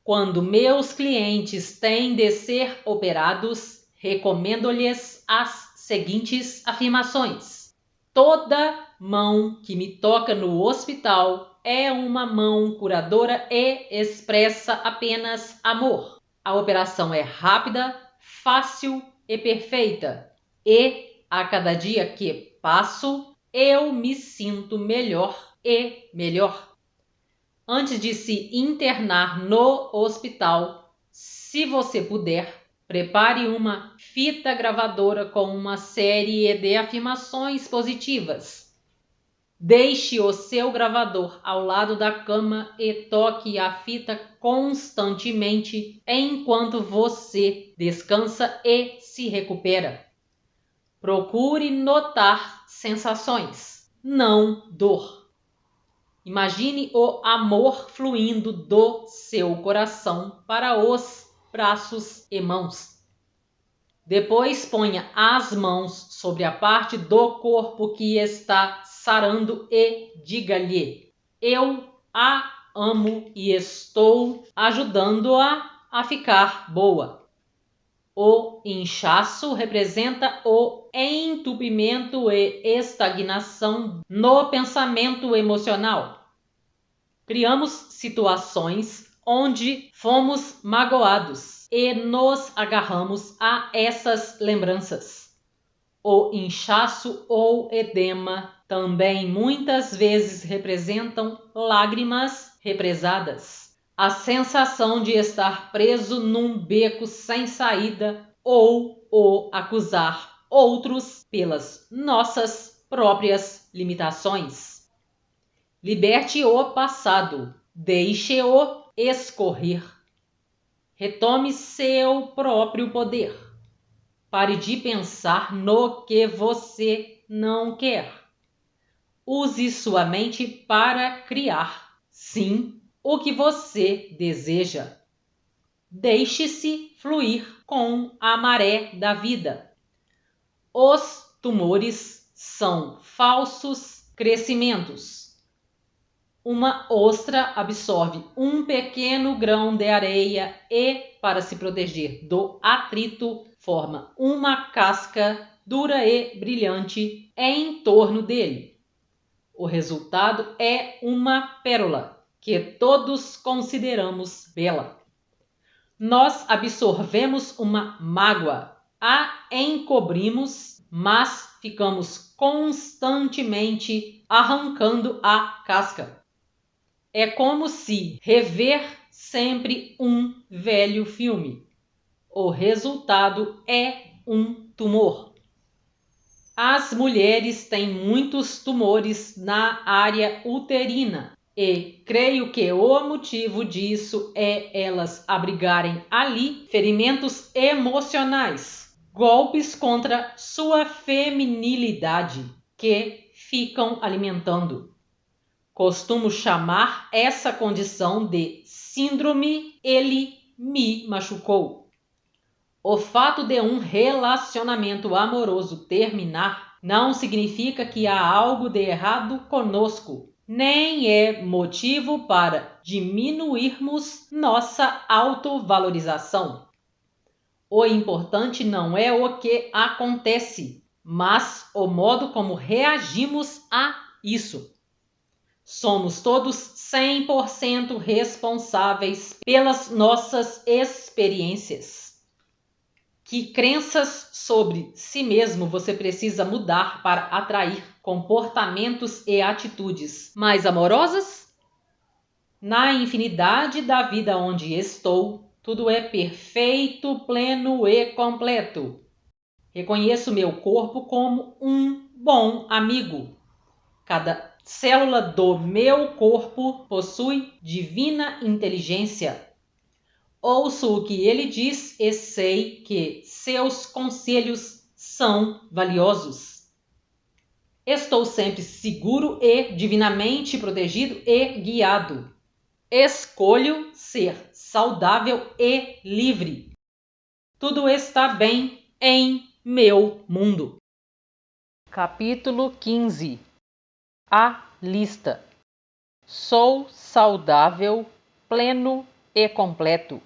Quando meus clientes têm de ser operados, recomendo-lhes as seguintes afirmações: toda mão que me toca no hospital é uma mão curadora e expressa apenas amor. A operação é rápida, fácil e perfeita. E a cada dia que passo, eu me sinto melhor e melhor. Antes de se internar no hospital, se você puder, prepare uma fita gravadora com uma série de afirmações positivas. Deixe o seu gravador ao lado da cama e toque a fita constantemente enquanto você descansa e se recupera. Procure notar sensações, não dor. Imagine o amor fluindo do seu coração para os braços e mãos. Depois ponha as mãos sobre a parte do corpo que está sarando e diga-lhe: eu a amo e estou ajudando-a a ficar boa. O inchaço representa o entupimento e estagnação no pensamento emocional. Criamos situações onde fomos magoados e nos agarramos a essas lembranças. O inchaço ou edema também muitas vezes representam lágrimas represadas, a sensação de estar preso num beco sem saída ou o acusar outros pelas nossas próprias limitações. Liberte o passado, deixe-o escorrer. Retome seu próprio poder. Pare de pensar no que você não quer. Use sua mente para criar, sim, o que você deseja. Deixe-se fluir com a maré da vida. Os tumores são falsos crescimentos. Uma ostra absorve um pequeno grão de areia e, para se proteger do atrito, forma uma casca dura e brilhante em torno dele. O resultado é uma pérola que todos consideramos bela. Nós absorvemos uma mágoa, a encobrimos, mas ficamos constantemente arrancando a casca. É como se rever sempre um velho filme. O resultado é um tumor. As mulheres têm muitos tumores na área uterina e creio que o motivo disso é elas abrigarem ali ferimentos emocionais, golpes contra sua feminilidade que ficam alimentando. Costumo chamar essa condição de síndrome "ele me machucou". O fato de um relacionamento amoroso terminar não significa que há algo de errado conosco, nem é motivo para diminuirmos nossa autovalorização. O importante não é o que acontece, mas o modo como reagimos a isso. Somos todos 100% responsáveis pelas nossas experiências. Que crenças sobre si mesmo você precisa mudar para atrair comportamentos e atitudes mais amorosas? Na infinidade da vida onde estou, tudo é perfeito, pleno e completo. Reconheço meu corpo como um bom amigo. Cada célula do meu corpo possui divina inteligência. Ouço o que ele diz e sei que seus conselhos são valiosos. Estou sempre seguro e divinamente protegido e guiado. Escolho ser saudável e livre. Tudo está bem em meu mundo. Capítulo 15. A lista. Sou saudável, pleno e completo.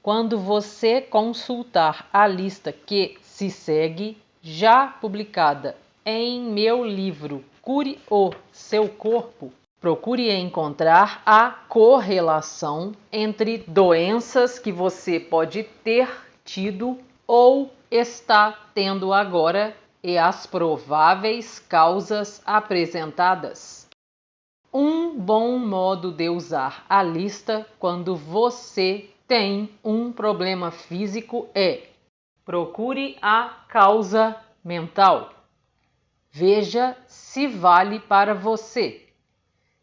Quando você consultar a lista que se segue, já publicada em meu livro Cure o Seu Corpo, procure encontrar a correlação entre doenças que você pode ter tido ou está tendo agora e as prováveis causas apresentadas. Um bom modo de usar a lista quando você tem um problema físico é: procure a causa mental. Veja se vale para você.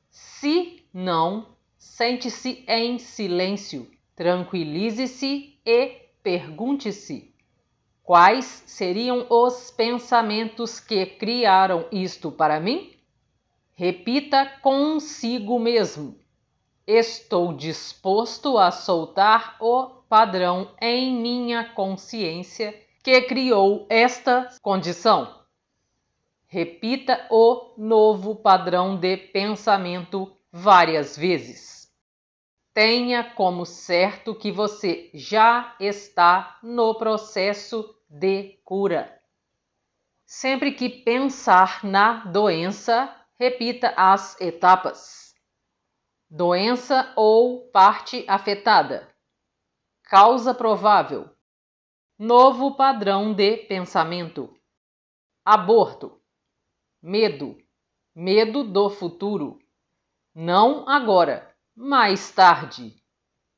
Se não, sente-se em silêncio, tranquilize-se e pergunte-se: quais seriam os pensamentos que criaram isto para mim? Repita consigo mesmo: estou disposto a soltar o padrão em minha consciência que criou esta condição. Repita o novo padrão de pensamento várias vezes. Tenha como certo que você já está no processo de cura. Sempre que pensar na doença, repita as etapas. Doença ou parte afetada. Causa provável. Novo padrão de pensamento. Aborto. Medo. Medo do futuro. Não agora, mais tarde.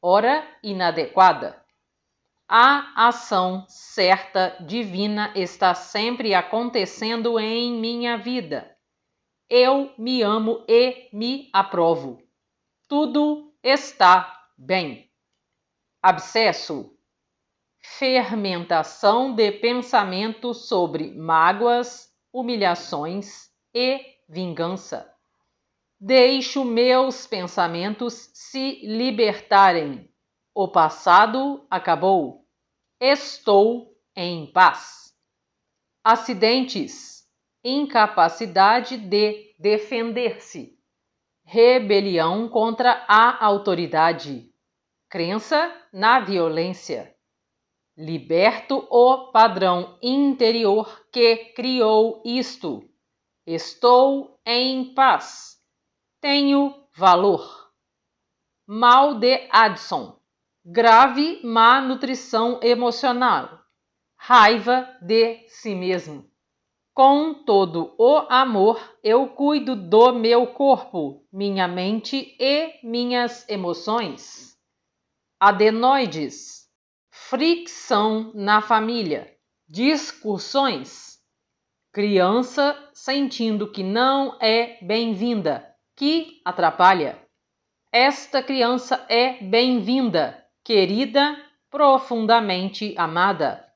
Hora inadequada. A ação certa divina está sempre acontecendo em minha vida. Eu me amo e me aprovo. Tudo está bem. Abscesso. Fermentação de pensamento sobre mágoas, humilhações e vingança. Deixo meus pensamentos se libertarem. O passado acabou. Estou em paz. Acidentes. Incapacidade de defender-se. Rebelião contra a autoridade. Crença na violência. Liberto o padrão interior que criou isto. Estou em paz. Tenho valor. Mal de Addison. Grave má nutrição emocional. Raiva de si mesmo. Com todo o amor, eu cuido do meu corpo, minha mente e minhas emoções. Adenoides. Fricção na família. Discussões. Criança sentindo que não é bem-vinda, que atrapalha. Esta criança é bem-vinda, querida, profundamente amada.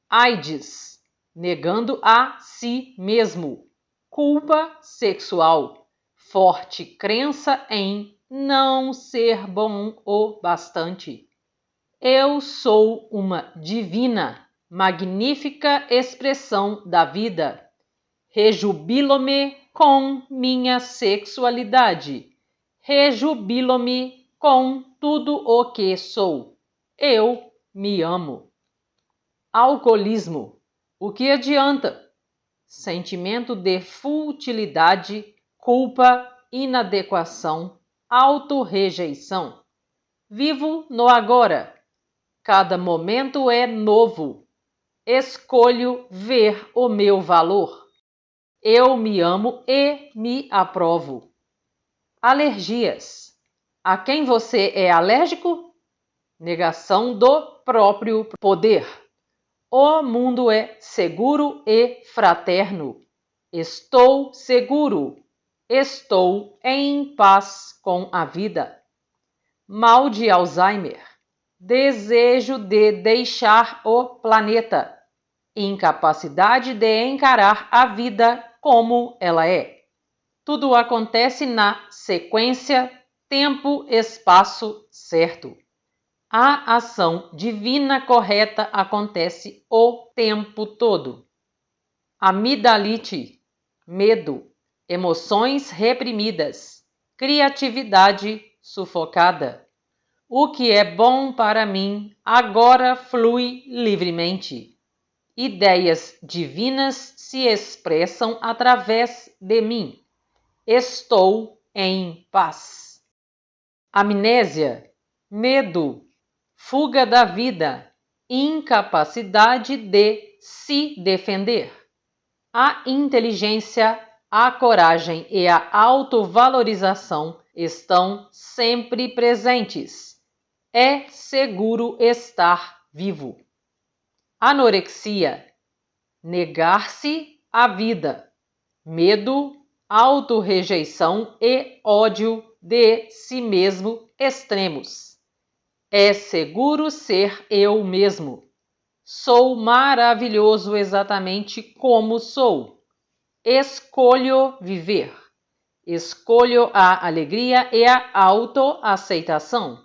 AIDS. Negando a si mesmo. Culpa sexual. Forte crença em não ser bom o bastante. Eu sou uma divina, magnífica expressão da vida. Rejubilo-me com minha sexualidade. Rejubilo-me com tudo o que sou. Eu me amo. Alcoolismo. O que adianta? Sentimento de futilidade, culpa, inadequação, autorrejeição. Vivo no agora. Cada momento é novo. Escolho ver o meu valor. Eu me amo e me aprovo. Alergias. A quem você é alérgico? Negação do próprio poder. O mundo é seguro e fraterno. Estou seguro. Estou em paz com a vida. Mal de Alzheimer. Desejo de deixar o planeta. Incapacidade de encarar a vida como ela é. Tudo acontece na sequência, tempo, espaço certo. A ação divina correta acontece o tempo todo. Amidalite, medo, emoções reprimidas, criatividade sufocada. O que é bom para mim agora flui livremente. Ideias divinas se expressam através de mim. Estou em paz. Amnésia, medo, fuga da vida, incapacidade de se defender. A inteligência, a coragem e a autovalorização estão sempre presentes. É seguro estar vivo. Anorexia, negar-se à vida, medo, autorrejeição e ódio de si mesmo extremos. É seguro ser eu mesmo. Sou maravilhoso exatamente como sou. Escolho viver. Escolho a alegria e a autoaceitação.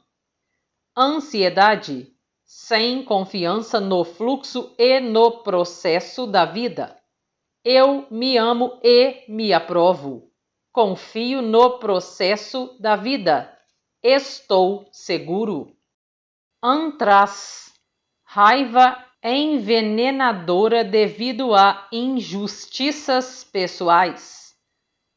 Ansiedade, sem confiança no fluxo e no processo da vida. Eu me amo e me aprovo. Confio no processo da vida. Estou seguro. Antraz, raiva envenenadora devido a injustiças pessoais.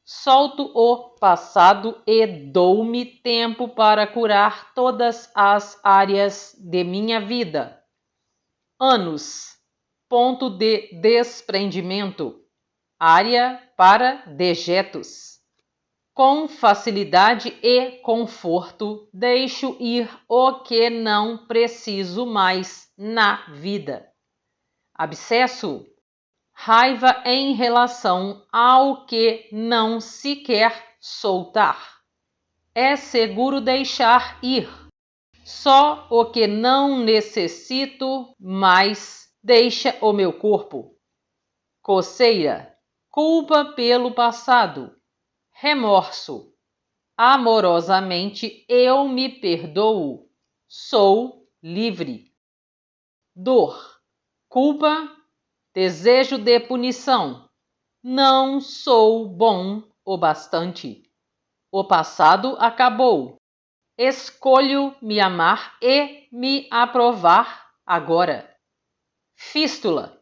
Solto o passado e dou-me tempo para curar todas as áreas de minha vida. Anos, ponto de desprendimento, área para dejetos. Com facilidade e conforto, deixo ir o que não preciso mais na vida. Abscesso, raiva em relação ao que não se quer soltar. É seguro deixar ir. Só o que não necessito mais deixa o meu corpo. Coceira, culpa pelo passado. Remorso, amorosamente eu me perdoo. Sou livre. Dor, culpa, desejo de punição. Não sou bom o bastante. O passado acabou. Escolho me amar e me aprovar agora. Fístula,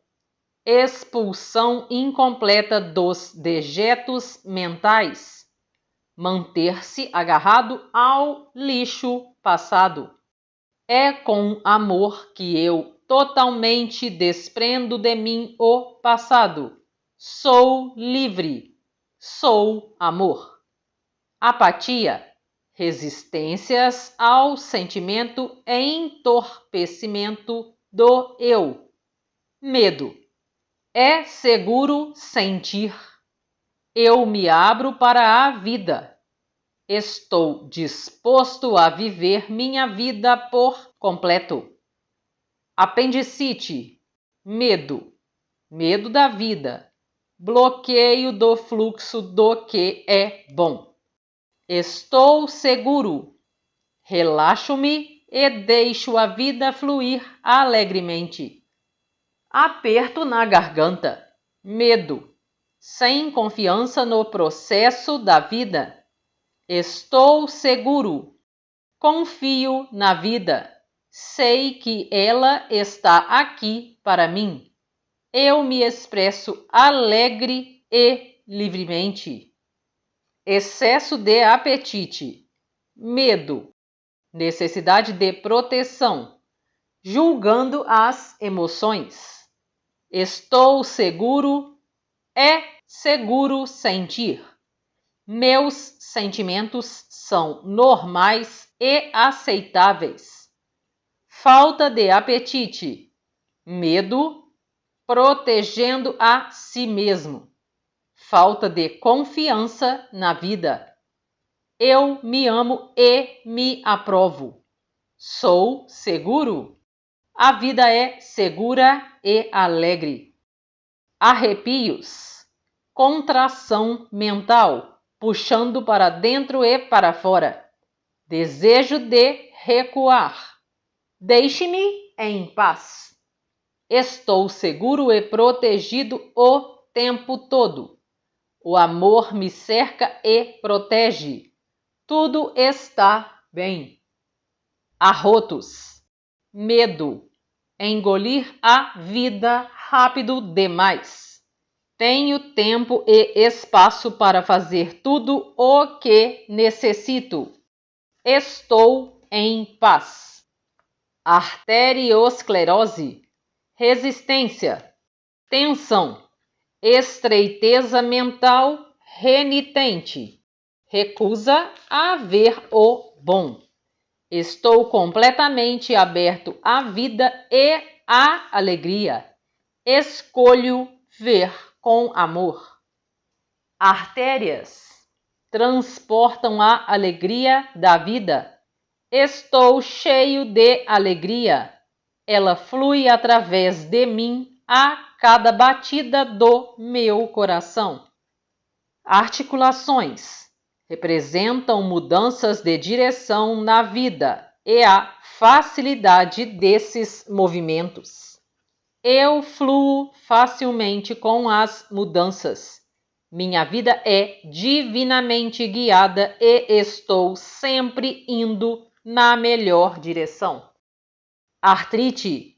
expulsão incompleta dos dejetos mentais. Manter-se agarrado ao lixo passado. É com amor que eu totalmente desprendo de mim o passado. Sou livre. Sou amor. Apatia, resistências ao sentimento entorpecimento do eu. Medo, é seguro sentir. Eu me abro para a vida. Estou disposto a viver minha vida por completo. Apendicite, medo, medo da vida, bloqueio do fluxo do que é bom. Estou seguro. Relaxo-me e deixo a vida fluir alegremente. Aperto na garganta, medo, sem confiança no processo da vida. Estou seguro. Confio na vida. Sei que ela está aqui para mim. Eu me expresso alegre e livremente. Excesso de apetite, medo, necessidade de proteção, julgando as emoções. Estou seguro, é seguro sentir. Meus sentimentos são normais e aceitáveis. Falta de apetite, medo, protegendo a si mesmo. Falta de confiança na vida. Eu me amo e me aprovo. Sou seguro. A vida é segura e alegre. Arrepios. Contração mental, puxando para dentro e para fora. Desejo de recuar. Deixe-me em paz. Estou seguro e protegido o tempo todo. O amor me cerca e protege. Tudo está bem. Arrotos. Medo. Engolir a vida rápido demais. Tenho tempo e espaço para fazer tudo o que necessito. Estou em paz. Arteriosclerose. Resistência. Tensão. Estreiteza mental renitente. Recusa a ver o bom. Estou completamente aberto à vida e à alegria. Escolho ver com amor. Artérias transportam a alegria da vida. Estou cheio de alegria. Ela flui através de mim a cada batida do meu coração. Articulações representam mudanças de direção na vida e a facilidade desses movimentos. Eu fluo facilmente com as mudanças. Minha vida é divinamente guiada e estou sempre indo na melhor direção. Artrite,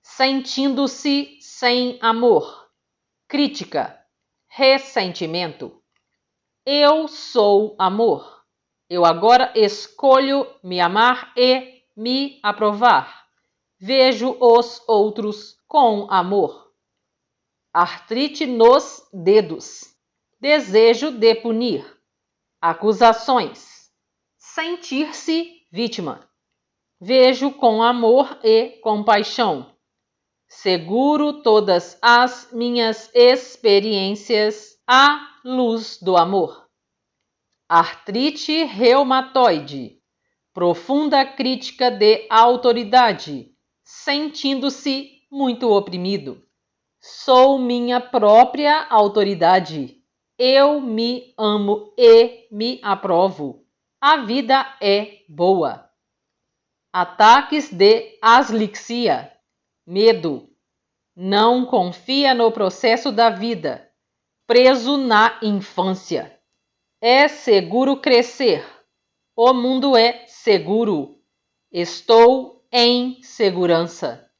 sentindo-se sem amor. Crítica, ressentimento. Eu sou amor. Eu agora escolho me amar e me aprovar. Vejo os outros com amor. Artrite nos dedos. Desejo de punir. Acusações. Sentir-se vítima. Vejo com amor e compaixão. Seguro todas as minhas experiências à luz do amor. Artrite reumatoide. Profunda crítica de autoridade, sentindo-se muito oprimido. Sou minha própria autoridade. Eu me amo e me aprovo. A vida é boa. Ataques de aslixia. Medo. Não confia no processo da vida. Preso na infância. É seguro crescer. O mundo é seguro. Estou em segurança.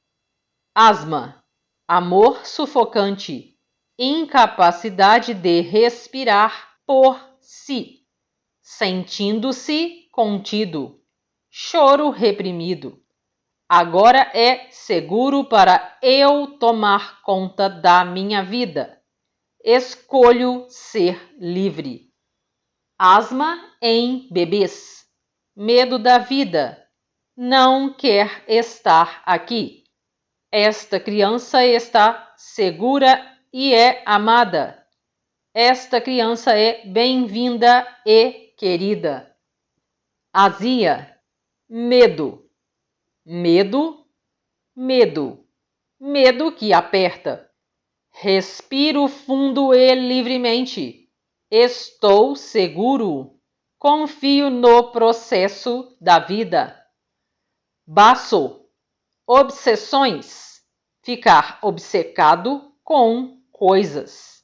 Asma. Amor sufocante. Incapacidade de respirar por si. Sentindo-se contido. Choro reprimido. Agora é seguro para eu tomar conta da minha vida. Escolho ser livre. Asma em bebês. Medo da vida. Não quer estar aqui. Esta criança está segura e é amada. Esta criança é bem-vinda e querida. Azia. Medo. Medo, medo, medo que aperta. Respiro fundo e livremente. Estou seguro. Confio no processo da vida. Baço, obsessões. Ficar obcecado com coisas.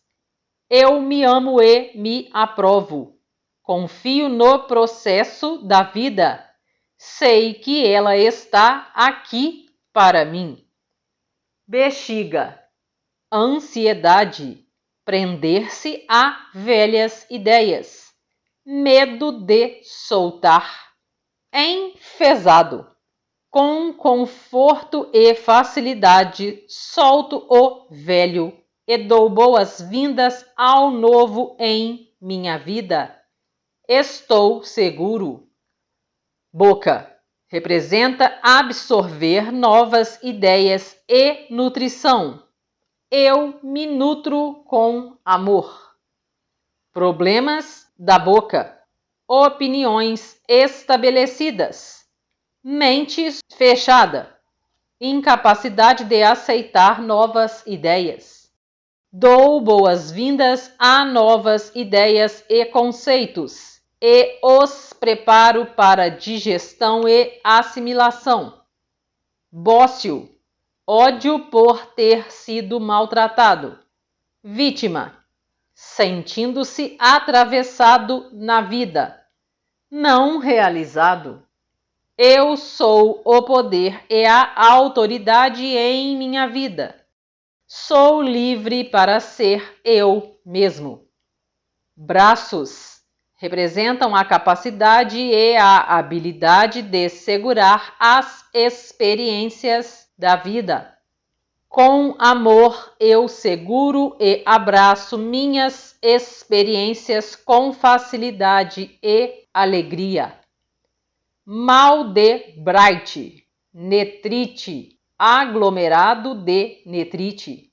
Eu me amo e me aprovo. Confio no processo da vida. Sei que ela está aqui para mim. Bexiga. Ansiedade. Prender-se a velhas ideias. Medo de soltar. Enfesado. Com conforto e facilidade, solto o velho e dou boas-vindas ao novo em minha vida. Estou seguro. Boca representa absorver novas ideias e nutrição. Eu me nutro com amor. Problemas da boca. Opiniões estabelecidas. Mente fechada. Incapacidade de aceitar novas ideias. Dou boas-vindas a novas ideias e conceitos e os preparo para digestão e assimilação. Bócio. Ódio por ter sido maltratado. Vítima. Sentindo-se atravessado na vida. Não realizado. Eu sou o poder e a autoridade em minha vida. Sou livre para ser eu mesmo. Braços representam a capacidade e a habilidade de segurar as experiências da vida. Com amor, eu seguro e abraço minhas experiências com facilidade e alegria. Mal de Bright, netrite, aglomerado de netrite,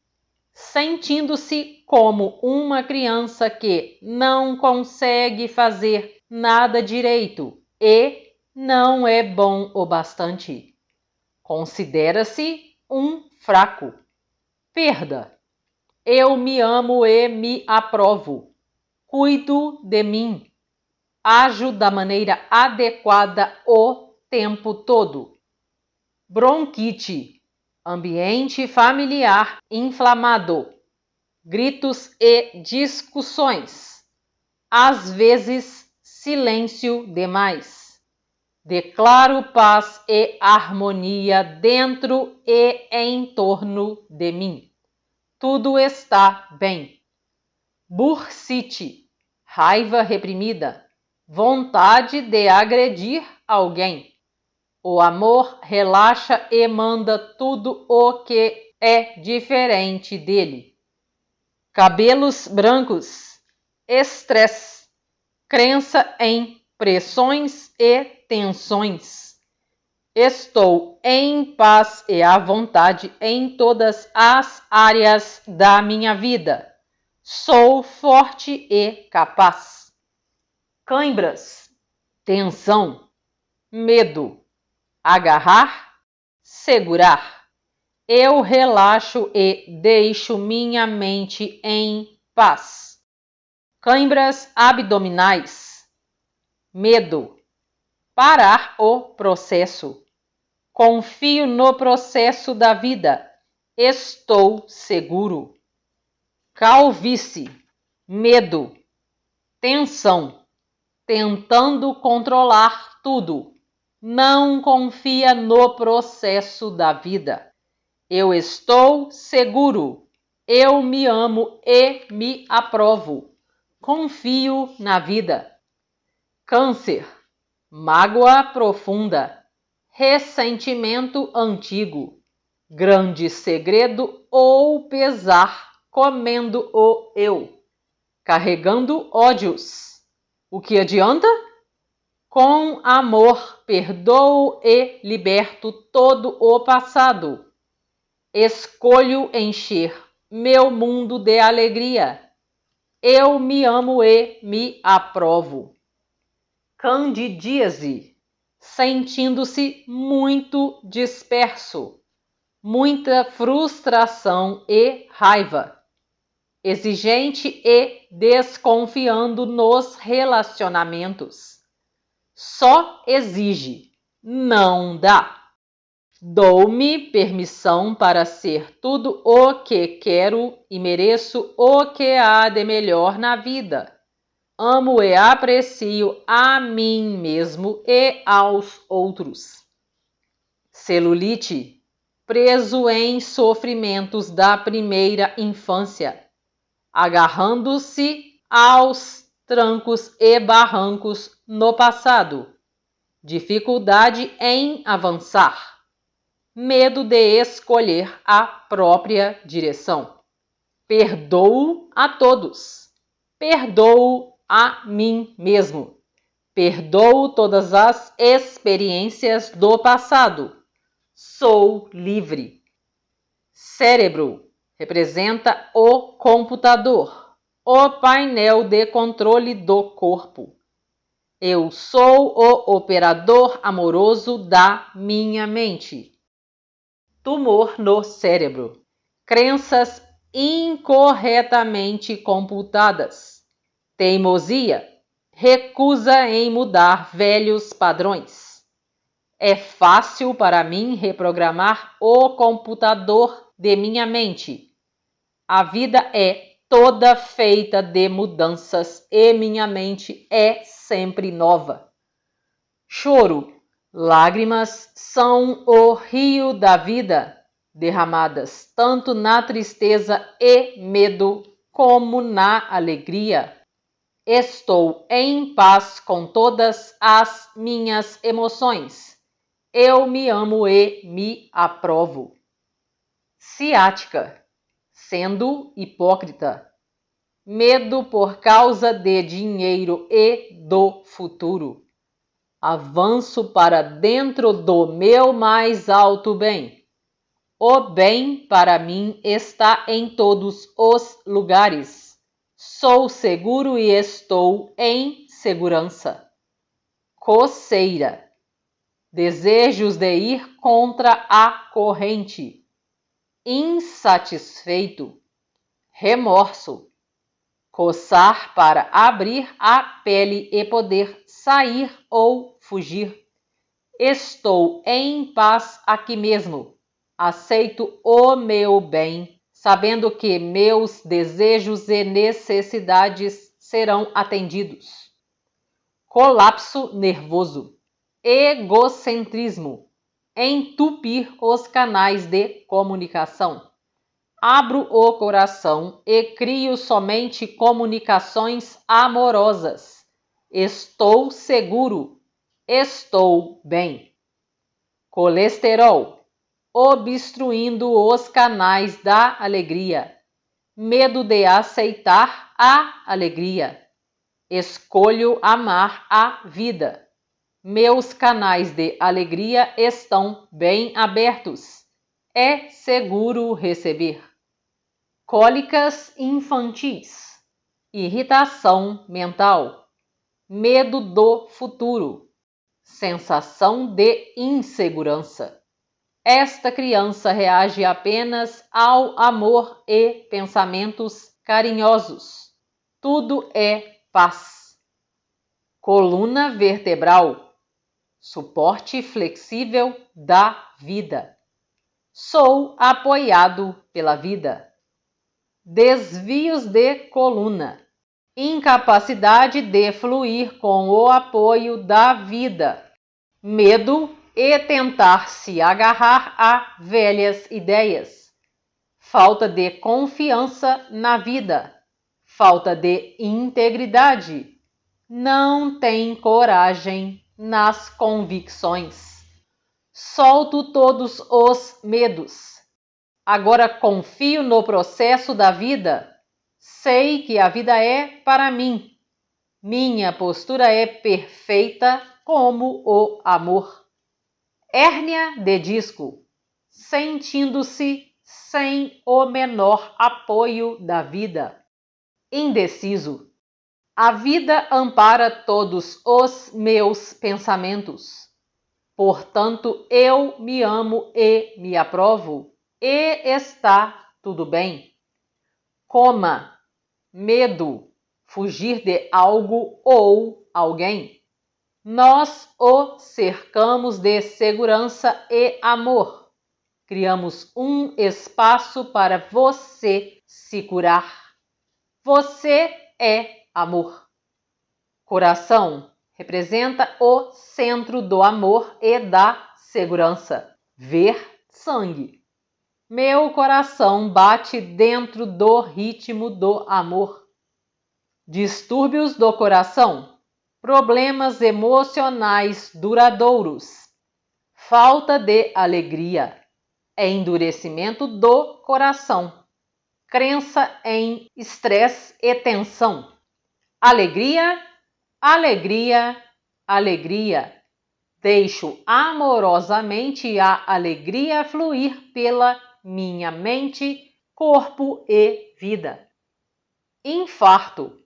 sentindo-se como uma criança que não consegue fazer nada direito e não é bom o bastante. Considera-se um fraco. Perda. Eu me amo e me aprovo. Cuido de mim. Ajo da maneira adequada o tempo todo. Bronquite. Ambiente familiar inflamado. Gritos e discussões. Às vezes, silêncio demais. Declaro paz e harmonia dentro e em torno de mim. Tudo está bem. Bursite. Raiva reprimida. Vontade de agredir alguém. O amor relaxa e manda tudo o que é diferente dele. Cabelos brancos. Estresse. Crença em pressões e tensões. Estou em paz e à vontade em todas as áreas da minha vida. Sou forte e capaz. Cãibras, tensão, medo, agarrar, segurar. Eu relaxo e deixo minha mente em paz. Cãibras abdominais, medo, parar o processo. Confio no processo da vida. Estou seguro. Calvície, medo, tensão. Tentando controlar tudo. Não confia no processo da vida. Eu estou seguro. Eu me amo e me aprovo. Confio na vida. Câncer. Mágoa profunda. Ressentimento antigo. Grande segredo ou pesar comendo o eu. Carregando ódios. O que adianta? Com amor, perdoo e liberto todo o passado. Escolho encher meu mundo de alegria. Eu me amo e me aprovo. Candidíase, sentindo-se muito disperso, muita frustração e raiva. Exigente e desconfiando nos relacionamentos. Só exige, não dá. Dou-me permissão para ser tudo o que quero e mereço o que há de melhor na vida. Amo e aprecio a mim mesmo e aos outros. Celulite, preso em sofrimentos da primeira infância. Agarrando-se aos trancos e barrancos no passado. Dificuldade em avançar. medo de escolher a própria direção. Perdoo a todos. Perdoo a mim mesmo. Perdoo todas as experiências do passado. Sou livre. Cérebro representa o computador, o painel de controle do corpo. Eu sou o operador amoroso da minha mente. Tumor no cérebro. Crenças incorretamente computadas. Teimosia. Recusa em mudar velhos padrões. É fácil para mim reprogramar o computador de minha mente. A vida é toda feita de mudanças e minha mente é sempre nova. Choro. Lágrimas são o rio da vida, derramadas tanto na tristeza e medo como na alegria. Estou em paz com todas as minhas emoções. Eu me amo e me aprovo. Ciática. Sendo hipócrita. Medo por causa de dinheiro e do futuro. Avanço para dentro do meu mais alto bem. O bem para mim está em todos os lugares. Sou seguro e estou em segurança. Coceira. Desejos de ir contra a corrente. Insatisfeito. Remorso. Coçar para abrir a pele e poder sair ou fugir. Estou em paz aqui mesmo. Aceito o meu bem, sabendo que meus desejos e necessidades serão atendidos. Colapso nervoso. Egocentrismo. Entupir os canais de comunicação. Abro o coração e crio somente comunicações amorosas. Estou seguro. Estou bem. Colesterol. Obstruindo os canais da alegria. Medo de aceitar a alegria. Escolho amar a vida. Meus canais de alegria estão bem abertos. É seguro receber. Cólicas infantis. Irritação mental. Medo do futuro. Sensação de insegurança. Esta criança reage apenas ao amor e pensamentos carinhosos. Tudo é paz. Coluna vertebral. Suporte flexível da vida. Sou apoiado pela vida. Desvios de coluna. Incapacidade de fluir com o apoio da vida. Medo e tentar se agarrar a velhas ideias. Falta de confiança na vida. Falta de integridade. Não tem coragem nas convicções. Solto todos os medos. Agora confio no processo da vida. Sei que a vida é para mim. Minha postura é perfeita como o amor. Hérnia de disco. Sentindo-se sem o menor apoio da vida. Indeciso. A vida ampara todos os meus pensamentos. Portanto, eu me amo e me aprovo. E está tudo bem. Coma. Medo. Fugir de algo ou alguém. Nós o cercamos de segurança e amor. Criamos um espaço para você se curar. Você é amor. Coração representa o centro do amor e da segurança. Ver sangue. Meu coração bate dentro do ritmo do amor. Distúrbios do coração. Problemas emocionais duradouros. Falta de alegria. é endurecimento do coração, crença em estresse e tensão. Alegria, alegria, alegria. Deixo amorosamente a alegria fluir pela minha mente, corpo e vida. Infarto.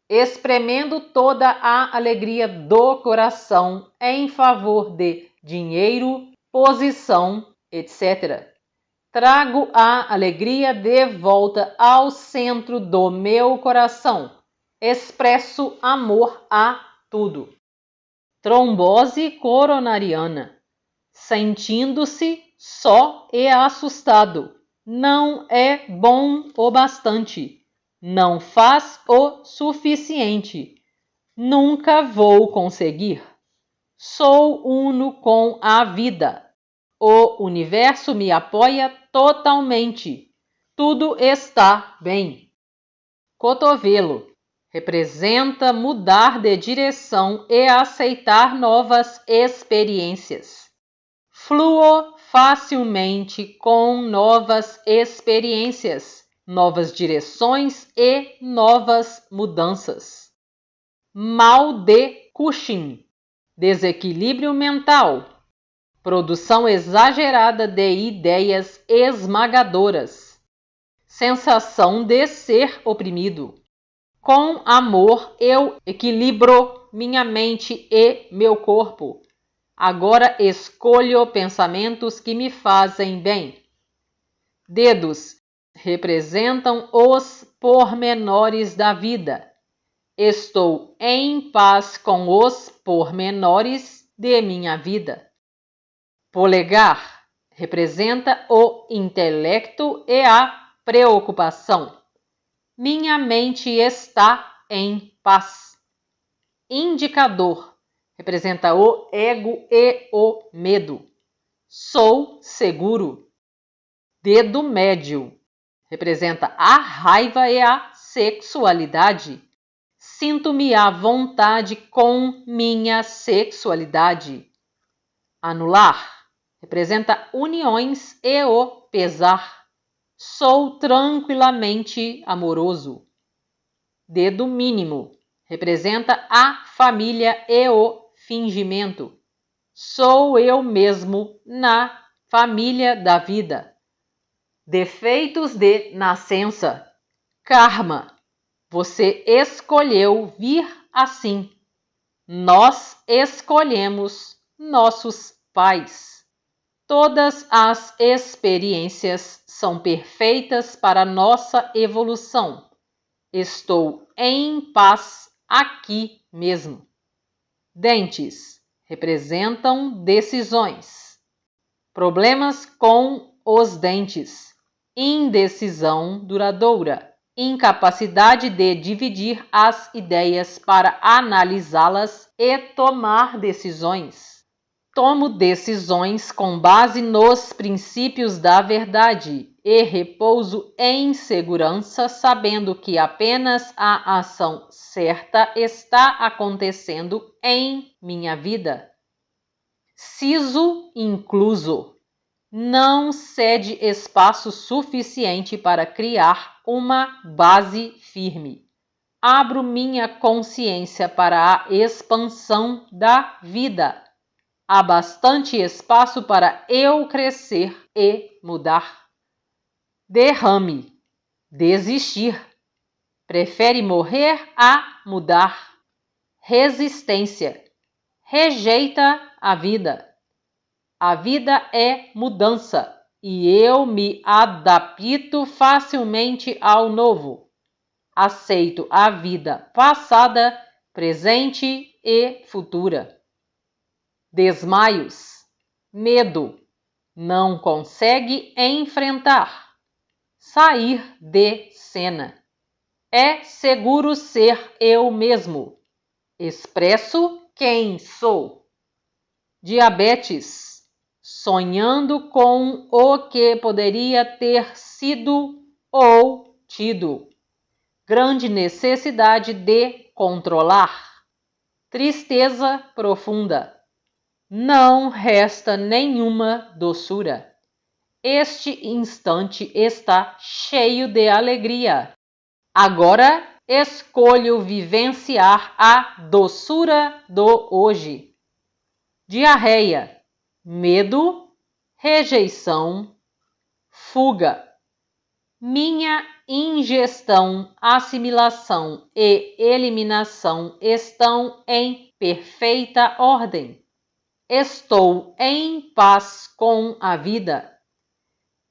Espremendo toda a alegria do coração em favor de dinheiro, posição, etc. Trago a alegria de volta ao centro do meu coração. Expresso amor a tudo. Trombose coronariana. Sentindo-se só e assustado. Não é bom o bastante. Não faz o suficiente. Nunca vou conseguir. Sou uno com a vida. O universo me apoia totalmente. Tudo está bem. Cotovelo. Representa mudar de direção e aceitar novas experiências. Fluo facilmente com novas experiências, novas direções e novas mudanças. Mal de Cushing. Desequilíbrio mental. Produção exagerada de ideias esmagadoras. Sensação de ser oprimido. Com amor eu equilibro minha mente e meu corpo. Agora escolho pensamentos que me fazem bem. Dedos representam os pormenores da vida. Estou em paz com os pormenores de minha vida. Polegar representa o intelecto e a preocupação. Minha mente está em paz. Indicador representa o ego e o medo. Sou seguro. Dedo médio representa a raiva e a sexualidade. Sinto-me à vontade com minha sexualidade. Anular representa uniões e o pesar. Sou tranquilamente amoroso. Dedo mínimo representa a família e o fingimento. Sou eu mesmo na família da vida. Defeitos de nascença. Karma. Você escolheu vir assim. Nós escolhemos nossos pais. Todas as experiências são perfeitas para nossa evolução. Estou em paz aqui mesmo. Dentes representam decisões. Problemas com os dentes. Indecisão duradoura. Incapacidade de dividir as ideias para analisá-las e tomar decisões. Tomo decisões com base nos princípios da verdade e repouso em segurança, sabendo que apenas a ação certa está acontecendo em minha vida. Siso incluso. Não cede espaço suficiente para criar uma base firme. Abro minha consciência para a expansão da vida. Há bastante espaço para eu crescer e mudar. Derrame. Desistir. Prefere morrer a mudar. Resistência. Rejeita a vida. A vida é mudança e eu me adapto facilmente ao novo. Aceito a vida passada, presente e futura. Desmaios. Medo. Não consegue enfrentar. Sair de cena. É seguro ser eu mesmo. Expresso quem sou. Diabetes. Sonhando com o que poderia ter sido ou tido. Grande necessidade de controlar. Tristeza profunda. Não resta nenhuma doçura. Este instante está cheio de alegria. Agora escolho vivenciar a doçura do hoje. Diarreia, medo, rejeição, fuga. Minha ingestão, assimilação e eliminação estão em perfeita ordem. Estou em paz com a vida.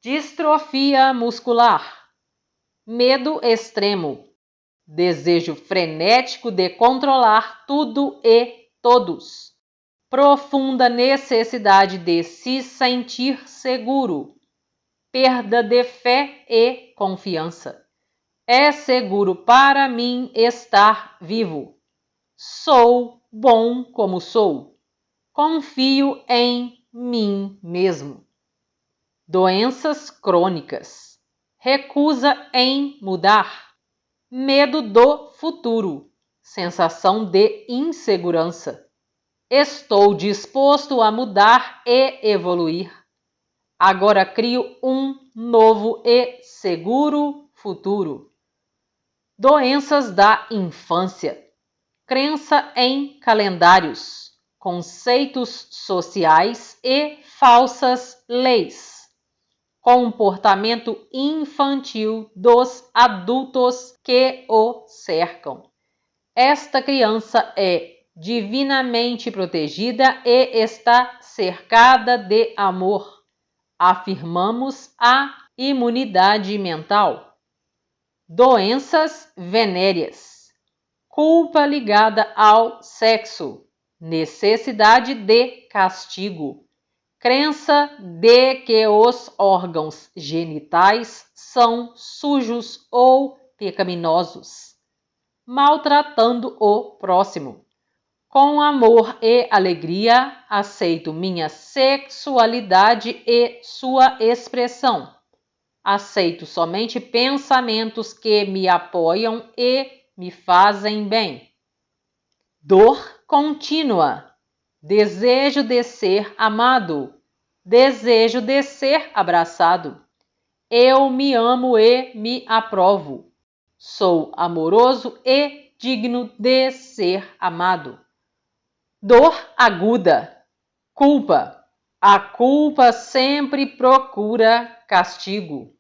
Distrofia muscular, medo extremo, desejo frenético de controlar tudo e todos, profunda necessidade de se sentir seguro, perda de fé e confiança. É seguro para mim estar vivo. Sou bom como sou. Confio em mim mesmo. Doenças crônicas. Recusa em mudar. Medo do futuro. Sensação de insegurança. Estou disposto a mudar e evoluir. Agora crio um novo e seguro futuro. Doenças da infância. Crença em calendários, conceitos sociais e falsas leis. Comportamento infantil dos adultos que o cercam. Esta criança é divinamente protegida e está cercada de amor. Afirmamos a imunidade mental. Doenças venéreas. Culpa ligada ao sexo. Necessidade de castigo. Crença de que os órgãos genitais são sujos ou pecaminosos. Maltratando o próximo. Com amor e alegria, aceito minha sexualidade e sua expressão. Aceito somente pensamentos que me apoiam e me fazem bem. Dor contínua. Desejo de ser amado. Desejo de ser abraçado. Eu me amo e me aprovo. Sou amoroso e digno de ser amado. Dor aguda. Culpa. A culpa sempre procura castigo.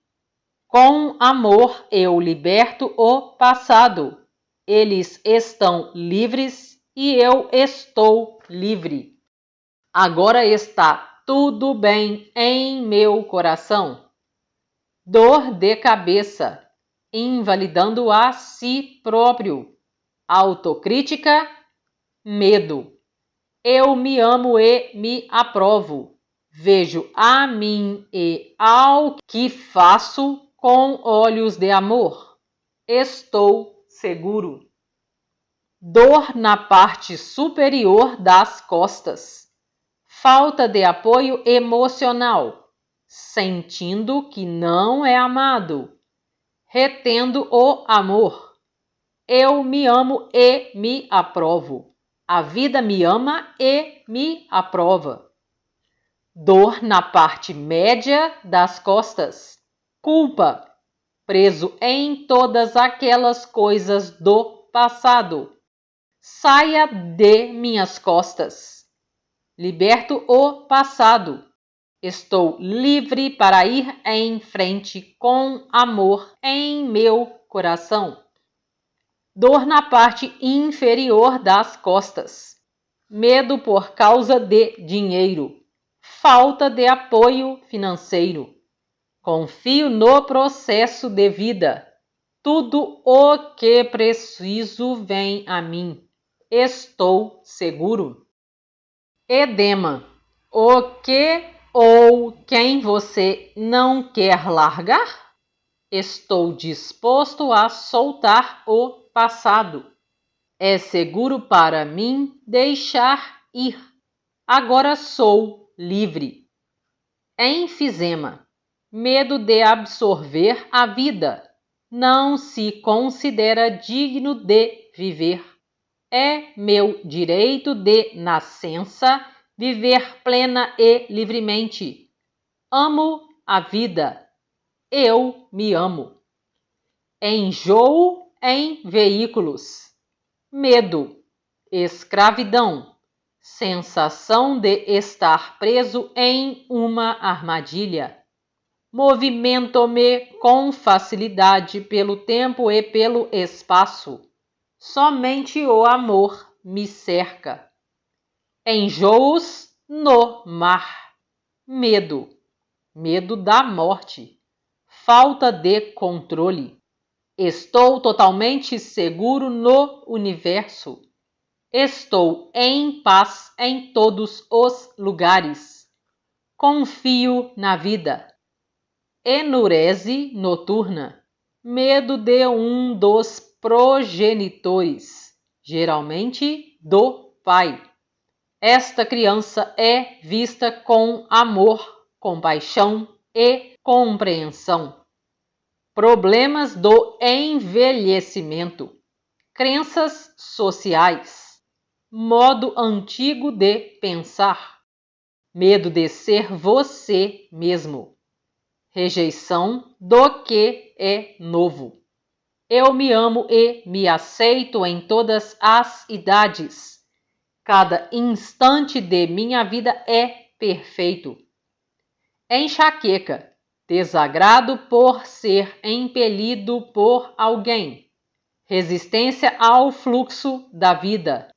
Com amor eu liberto o passado. Eles estão livres e eu estou livre. Agora está tudo bem em meu coração. Dor de cabeça. Invalidando a si próprio. Autocrítica. Medo. Eu me amo e me aprovo. Vejo a mim e ao que faço com olhos de amor. Estou seguro. Dor na parte superior das costas. Falta de apoio emocional. Sentindo que não é amado. Retendo o amor. Eu me amo e me aprovo. A vida me ama e me aprova. Dor na parte média das costas. Culpa. Preso em todas aquelas coisas do passado. Saia de minhas costas. Liberto o passado. Estou livre para ir em frente com amor em meu coração. Dor na parte inferior das costas. Medo por causa de dinheiro. Falta de apoio financeiro. Confio no processo de vida. Tudo o que preciso vem a mim. Estou seguro. Edema. O que ou quem você não quer largar? Estou disposto a soltar o passado. É seguro para mim deixar ir. Agora sou livre. Enfisema. Medo de absorver a vida. Não se considera digno de viver. É meu direito de nascença viver plena e livremente. Amo a vida. Eu me amo. Enjoo em veículos. Medo, escravidão, sensação de estar preso em uma armadilha. Movimento-me com facilidade pelo tempo e pelo espaço. Somente o amor me cerca. Enjoos no mar. Medo. Medo da morte. Falta de controle. Estou totalmente seguro no universo. Estou em paz em todos os lugares. Confio na vida. Enurese noturna. Medo de um dos progenitores, geralmente do pai. Esta criança é vista com amor, compaixão e compreensão. Problemas do envelhecimento. Crenças sociais. Modo antigo de pensar. Medo de ser você mesmo. Rejeição do que é novo. Eu me amo e me aceito em todas as idades. Cada instante de minha vida é perfeito. Enxaqueca. Desagrado por ser impelido por alguém. Resistência ao fluxo da vida.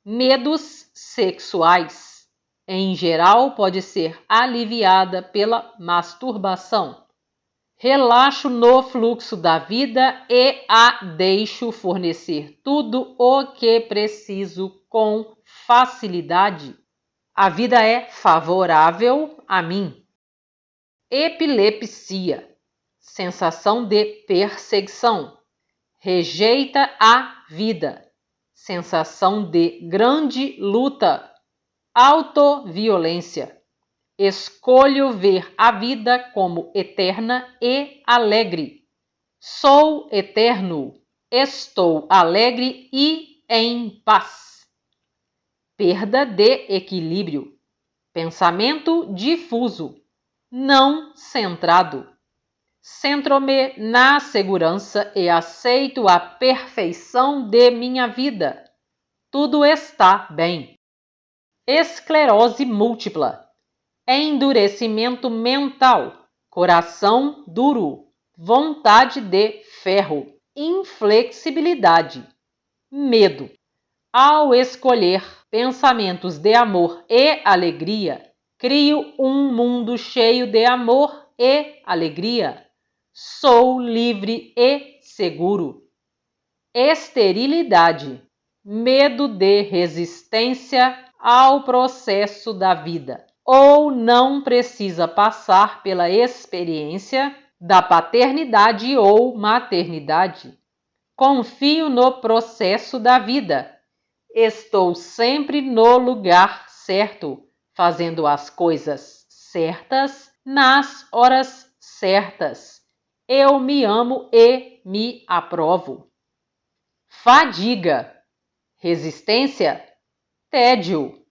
Medos sexuais. Em geral, pode ser aliviada pela masturbação. Relaxo no fluxo da vida e a deixo fornecer tudo o que preciso com facilidade. A vida é favorável a mim. Epilepsia. Sensação de perseguição. Rejeita a vida. Sensação de grande luta. Autoviolência. Escolho ver a vida como eterna e alegre. Sou eterno. Estou alegre e em paz. Perda de equilíbrio. Pensamento difuso. Não centrado. Centro-me na segurança e aceito a perfeição de minha vida. Tudo está bem. Esclerose múltipla. Endurecimento mental. Coração duro. Vontade de ferro. Inflexibilidade. Medo. Ao escolher pensamentos de amor e alegria, crio um mundo cheio de amor e alegria. Sou livre e seguro. Esterilidade. Medo de resistência ao processo da vida, ou não precisa passar pela experiência da paternidade ou maternidade. Confio no processo da vida. Estou sempre no lugar certo, fazendo as coisas certas nas horas certas. Eu me amo e me aprovo. Fadiga. Resistência. Tédio.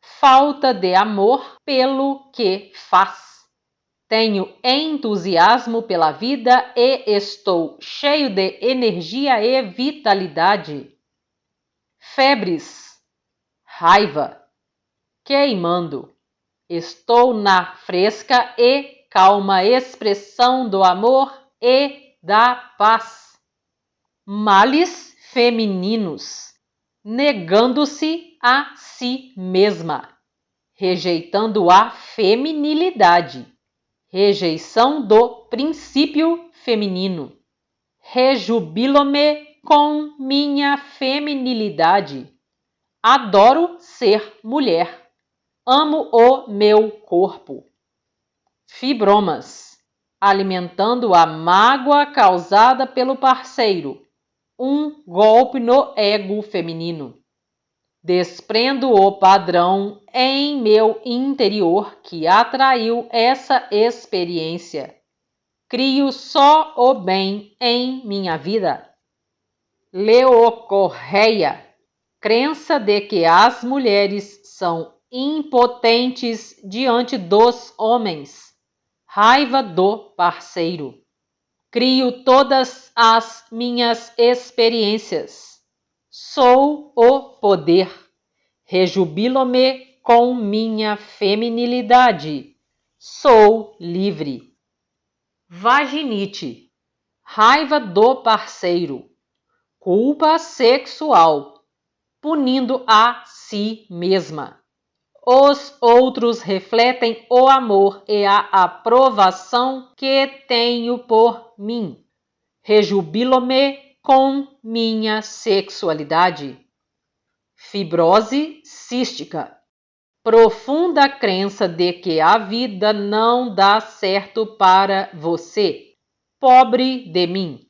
Falta de amor pelo que faz. Tenho entusiasmo pela vida e estou cheio de energia e vitalidade. Febres. Raiva. Queimando. Estou na fresca e calma expressão do amor e da paz. Males femininos. Negando-se a si mesma, rejeitando a feminilidade, rejeição do princípio feminino. Rejubilo-me com minha feminilidade. Adoro ser mulher. Amo o meu corpo. Fibromas. Alimentando a mágoa causada pelo parceiro. Um golpe no ego feminino. Desprendo o padrão em meu interior que atraiu essa experiência. Crio só o bem em minha vida. Leucorreia. Crença de que as mulheres são impotentes diante dos homens. raiva do parceiro. Crio todas as minhas experiências. Sou o poder. Rejubilo-me com minha feminilidade. Sou livre. Vaginite. Raiva do parceiro. Culpa sexual. Punindo a si mesma. Os outros refletem o amor e a aprovação que tenho por mim. Rejubilo-me com minha sexualidade. Fibrose cística. Profunda crença de que a vida não dá certo para você. Pobre de mim.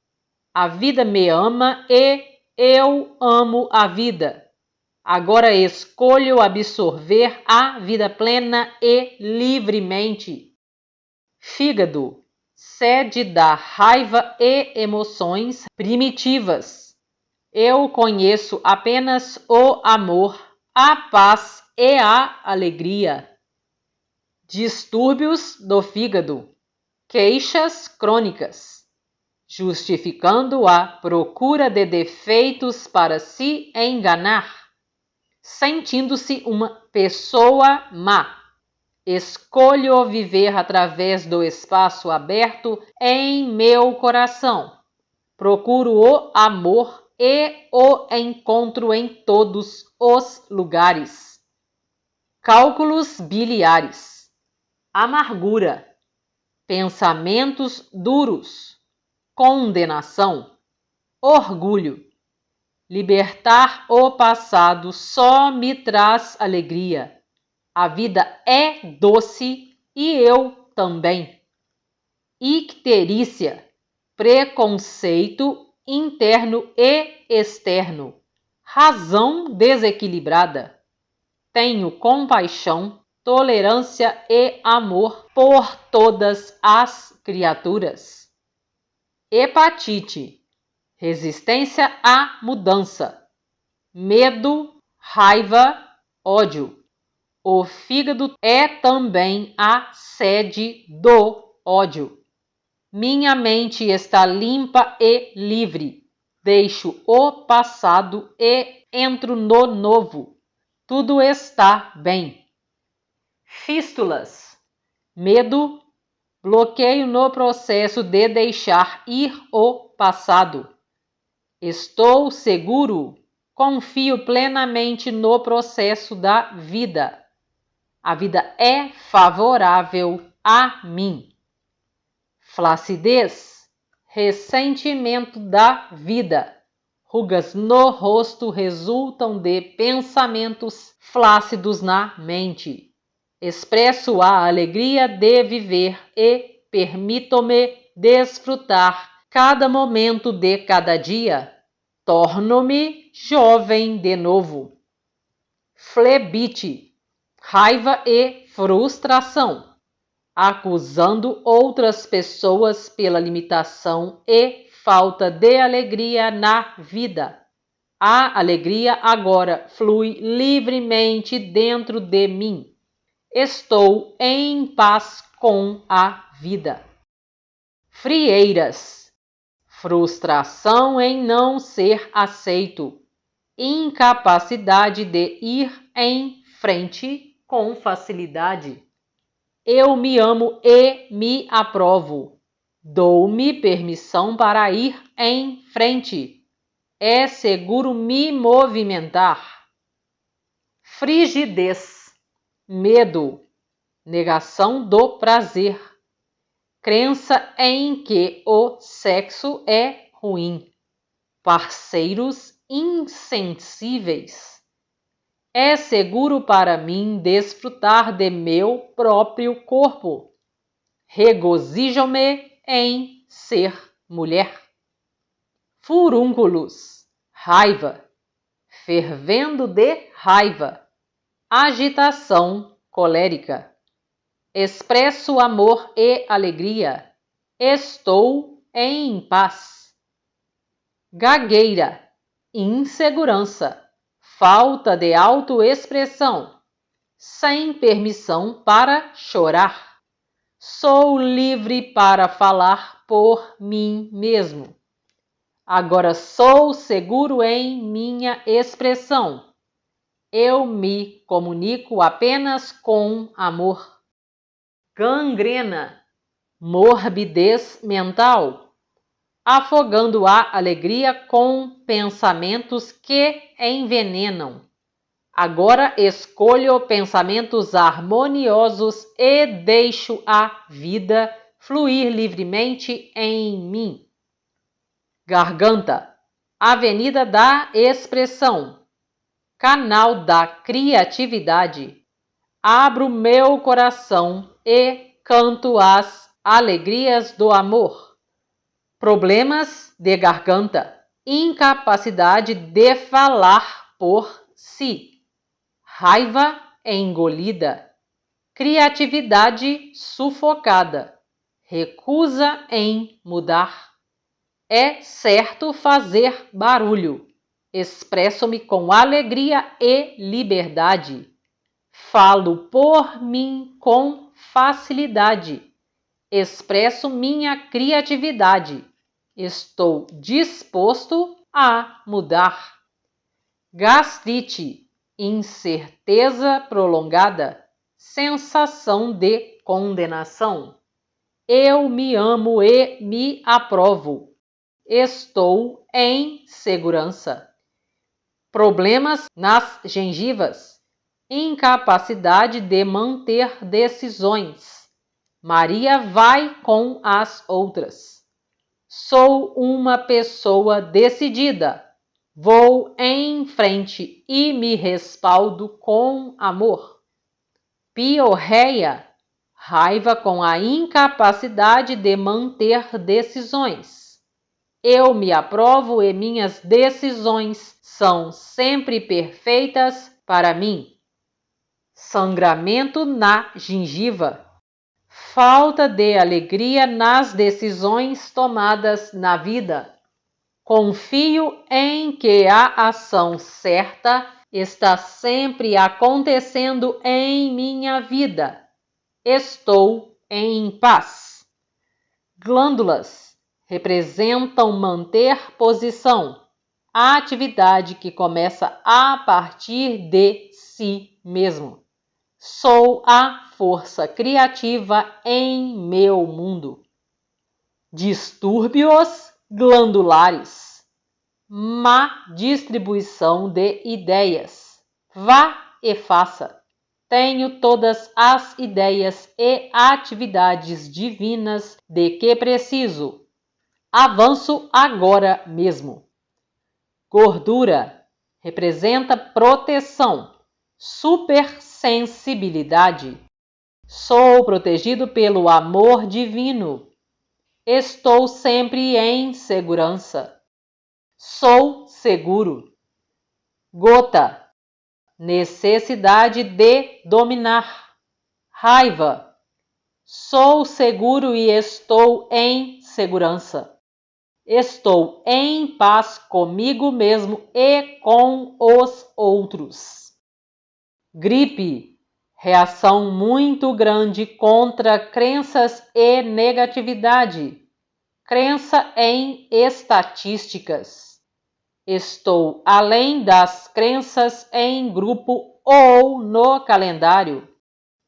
A vida me ama e eu amo a vida. Agora escolho absorver a vida plena e livremente. Fígado, sede da raiva e emoções primitivas. Eu conheço apenas o amor, a paz e a alegria. Distúrbios do fígado, queixas crônicas, justificando a procura de defeitos para se enganar. Sentindo-se uma pessoa má. Escolho viver através do espaço aberto em meu coração. Procuro o amor e o encontro em todos os lugares. Cálculos biliares. Amargura. Pensamentos duros. Condenação. Orgulho. Libertar o passado só me traz alegria. A vida é doce e eu também. Icterícia, preconceito interno e externo. Razão desequilibrada. Tenho compaixão, tolerância e amor por todas as criaturas. Hepatite. Resistência à mudança. Medo, raiva, ódio. O fígado é também a sede do ódio. Minha mente está limpa e livre. Deixo o passado e entro no novo. Tudo está bem. Fístulas. Medo, bloqueio no processo de deixar ir o passado. Estou seguro, confio plenamente no processo da vida. A vida é favorável a mim. Flacidez, ressentimento da vida. Rugas no rosto resultam de pensamentos flácidos na mente. Expresso a alegria de viver e permito-me desfrutar cada momento de cada dia. Torno-me jovem de novo. Flebite, raiva e frustração, acusando outras pessoas pela limitação e falta de alegria na vida. A alegria agora flui livremente dentro de mim. Estou em paz com a vida. Frieiras, frustração em não ser aceito, incapacidade de ir em frente com facilidade. Eu me amo e me aprovo. Dou-me permissão para ir em frente. É seguro me movimentar. Frigidez, medo, negação do prazer. Crença em que o sexo é ruim. Parceiros insensíveis. É seguro para mim desfrutar de meu próprio corpo. Regozijo-me em ser mulher. Furúnculos, raiva, fervendo de raiva. Agitação colérica. Expresso amor e alegria. Estou em paz. Gagueira, insegurança, falta de autoexpressão, sem permissão para chorar. Sou livre para falar por mim mesmo. Agora sou seguro em minha expressão. Eu me comunico apenas com amor. Gangrena, morbidez mental, afogando a alegria com pensamentos que envenenam. Agora escolho pensamentos harmoniosos e deixo a vida fluir livremente em mim. Garganta, avenida da expressão, canal da criatividade. Abro meu coração e canto as alegrias do amor. Problemas de garganta, incapacidade de falar por si, raiva engolida, criatividade sufocada, recusa em mudar. É certo fazer barulho. Expresso-me com alegria e liberdade. Falo por mim com facilidade. Expresso minha criatividade. Estou disposto a mudar. Gastrite, incerteza prolongada, sensação de condenação. Eu me amo e me aprovo. Estou em segurança. Problemas nas gengivas, incapacidade de manter decisões. Maria vai com as outras. Sou uma pessoa decidida. Vou em frente e me respaldo com amor. Piorreia, raiva com a incapacidade de manter decisões. Eu me aprovo e minhas decisões são sempre perfeitas para mim. Sangramento na gengiva. Falta de alegria nas decisões tomadas na vida. Confio em que a ação certa está sempre acontecendo em minha vida. Estou em paz. Glândulas representam manter posição, a atividade que começa a partir de si mesmo. Sou a força criativa em meu mundo. Distúrbios glandulares, má distribuição de ideias. Vá e faça. Tenho todas as ideias e atividades divinas de que preciso. Avanço agora mesmo. Gordura representa proteção, supersensibilidade. Sou protegido pelo amor divino. Estou sempre em segurança. Sou seguro. Gota, necessidade de dominar. Raiva, sou seguro e estou em segurança. Estou em paz comigo mesmo e com os outros. Gripe, reação muito grande contra crenças e negatividade. Crença em estatísticas. Estou além das crenças em grupo ou no calendário.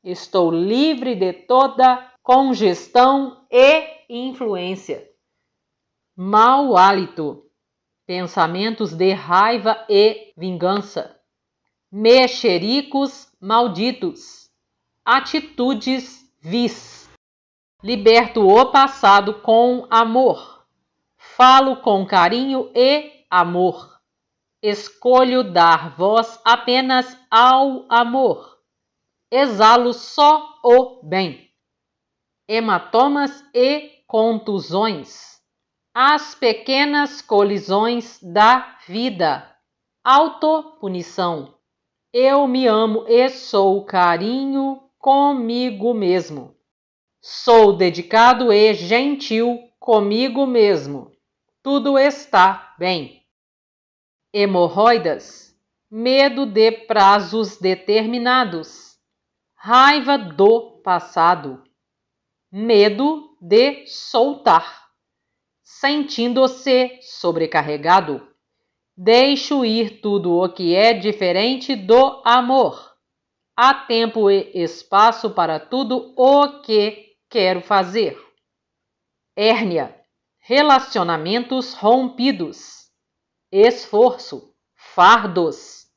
Estou livre de toda congestão e influência. Mau hálito, pensamentos de raiva e vingança. Mexericos malditos, atitudes vis. Liberto o passado com amor. Falo com carinho e amor. Escolho dar voz apenas ao amor. Exalo só o bem. Hematomas e contusões. As pequenas colisões da vida. Autopunição. Eu me amo e sou carinho comigo mesmo. Sou dedicado e gentil comigo mesmo. Tudo está bem. Hemorroidas. Medo de prazos determinados. Raiva do passado. medo de soltar. Sentindo-se sobrecarregado, deixo ir tudo o que é diferente do amor. Há tempo e espaço para tudo o que quero fazer. Hérnia, relacionamentos rompidos, esforço, fardos,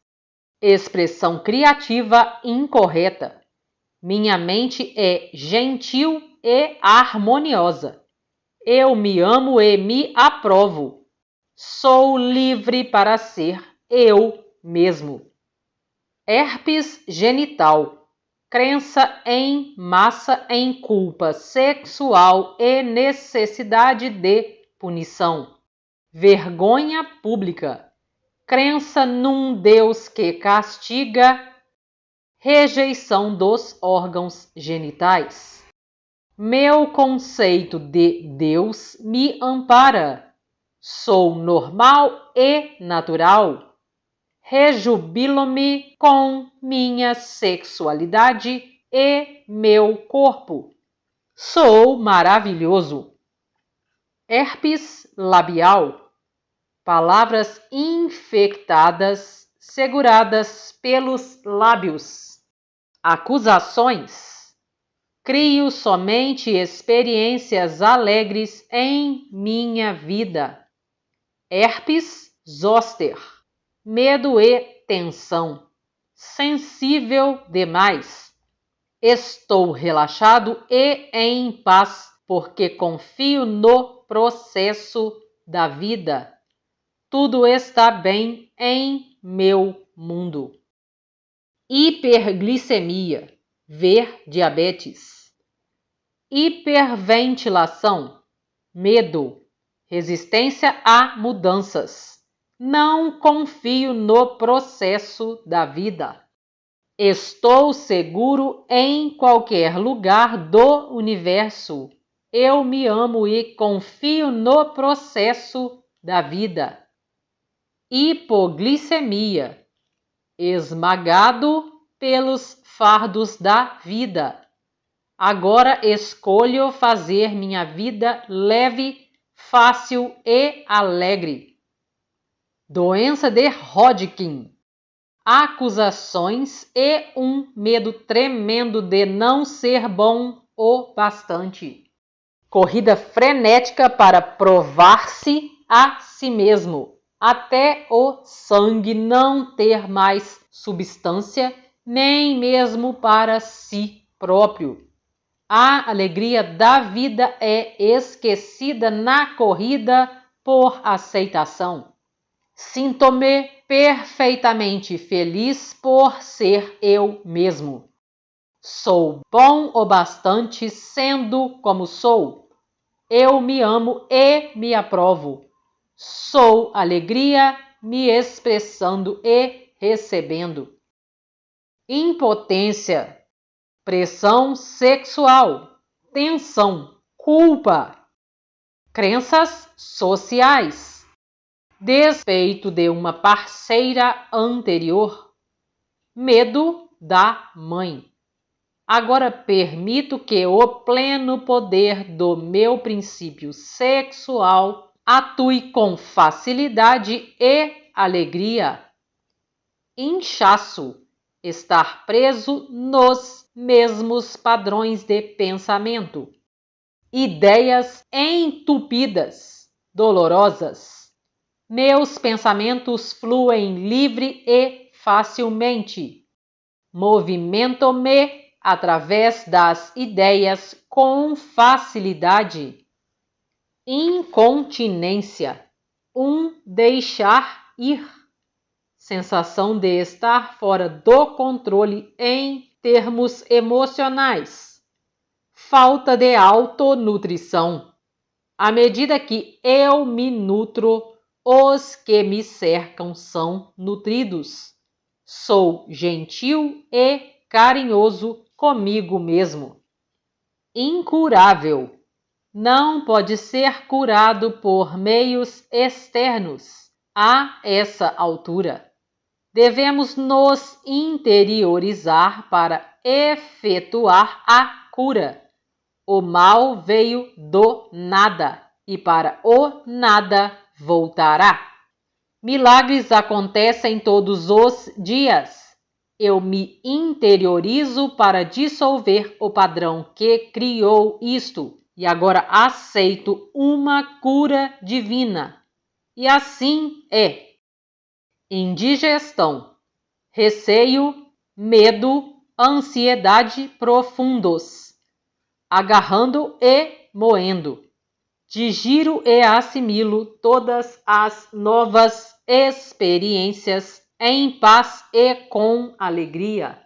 expressão criativa incorreta. Minha mente é gentil e harmoniosa. Eu me amo e me aprovo. Sou livre para ser eu mesmo. Herpes genital. Crença em massa em culpa sexual e necessidade de punição. Vergonha pública. Crença num Deus que castiga. Rejeição dos órgãos genitais. Meu conceito de Deus me ampara. Sou normal e natural. Rejubilo-me com minha sexualidade e meu corpo. Sou maravilhoso. Herpes labial. Palavras infectadas seguradas pelos lábios. Acusações. Crio somente experiências alegres em minha vida. Herpes zoster. Medo e tensão. Sensível demais. Estou relaxado e em paz, porque confio no processo da vida. Tudo está bem em meu mundo. Hiperglicemia. Ver diabetes. Hiperventilação. Medo. Resistência a mudanças. Não confio no processo da vida. Estou seguro em qualquer lugar do universo. Eu me amo e confio no processo da vida. Hipoglicemia. Esmagado pelos fardos da vida. Agora escolho fazer minha vida leve, fácil e alegre. Doença de Hodgkin. Acusações e um medo tremendo de não ser bom o bastante. Corrida frenética para provar-se a si mesmo, até o sangue não ter mais substância, nem mesmo para si próprio. A alegria da vida é esquecida na corrida por aceitação. Sinto-me perfeitamente feliz por ser eu mesmo. Sou bom o bastante sendo como sou. Eu me amo e me aprovo. Sou alegria me expressando e recebendo. Impotência, pressão sexual, tensão, culpa, crenças sociais. Despeito de uma parceira anterior. Medo da mãe. Agora permito que o pleno poder do meu princípio sexual atue com facilidade e alegria. Inchaço. Estar preso nos mesmos padrões de pensamento. Ideias entupidas, dolorosas. Meus pensamentos fluem livre e facilmente. Movimento-me através das ideias com facilidade. Incontinência. Deixar ir. Sensação de estar fora do controle em termos emocionais. Falta de autonutrição. À medida que eu me nutro, os que me cercam são nutridos. Sou gentil e carinhoso comigo mesmo. Incurável. Não pode ser curado por meios externos. A essa altura, devemos nos interiorizar para efetuar a cura. O mal veio do nada e para o nada voltará. Milagres acontecem todos os dias. Eu me interiorizo para dissolver o padrão que criou isto e agora aceito uma cura divina. E assim é. Indigestão, receio, medo, ansiedade profundos, agarrando e moendo. Digiro e assimilo todas as novas experiências em paz e com alegria.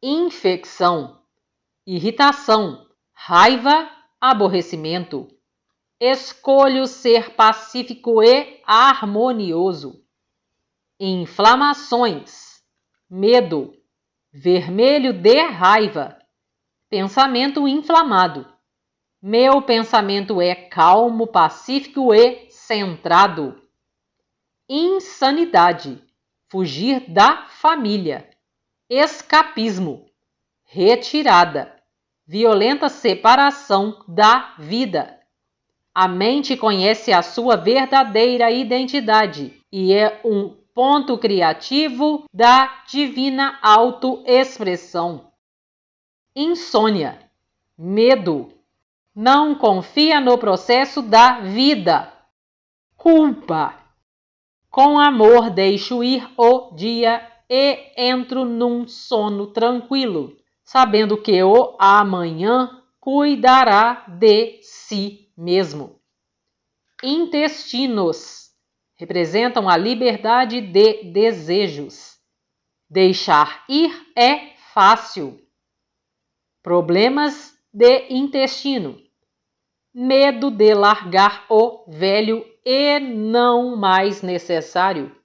Infecção, irritação, raiva, aborrecimento. Escolho ser pacífico e harmonioso. Inflamações, medo, vermelho de raiva, pensamento inflamado. Meu pensamento é calmo, pacífico e centrado. Insanidade, fugir da família. Escapismo, retirada, violenta separação da vida. A mente conhece a sua verdadeira identidade e é um ponto criativo da divina autoexpressão. Insônia, medo, não confia no processo da vida. Culpa, com amor deixo ir o dia e entro num sono tranquilo, sabendo que o amanhã cuidará de si mesmo. Intestinos representam a liberdade de desejos. Deixar ir é fácil. Problemas de intestino. Medo de largar o velho e não mais necessário.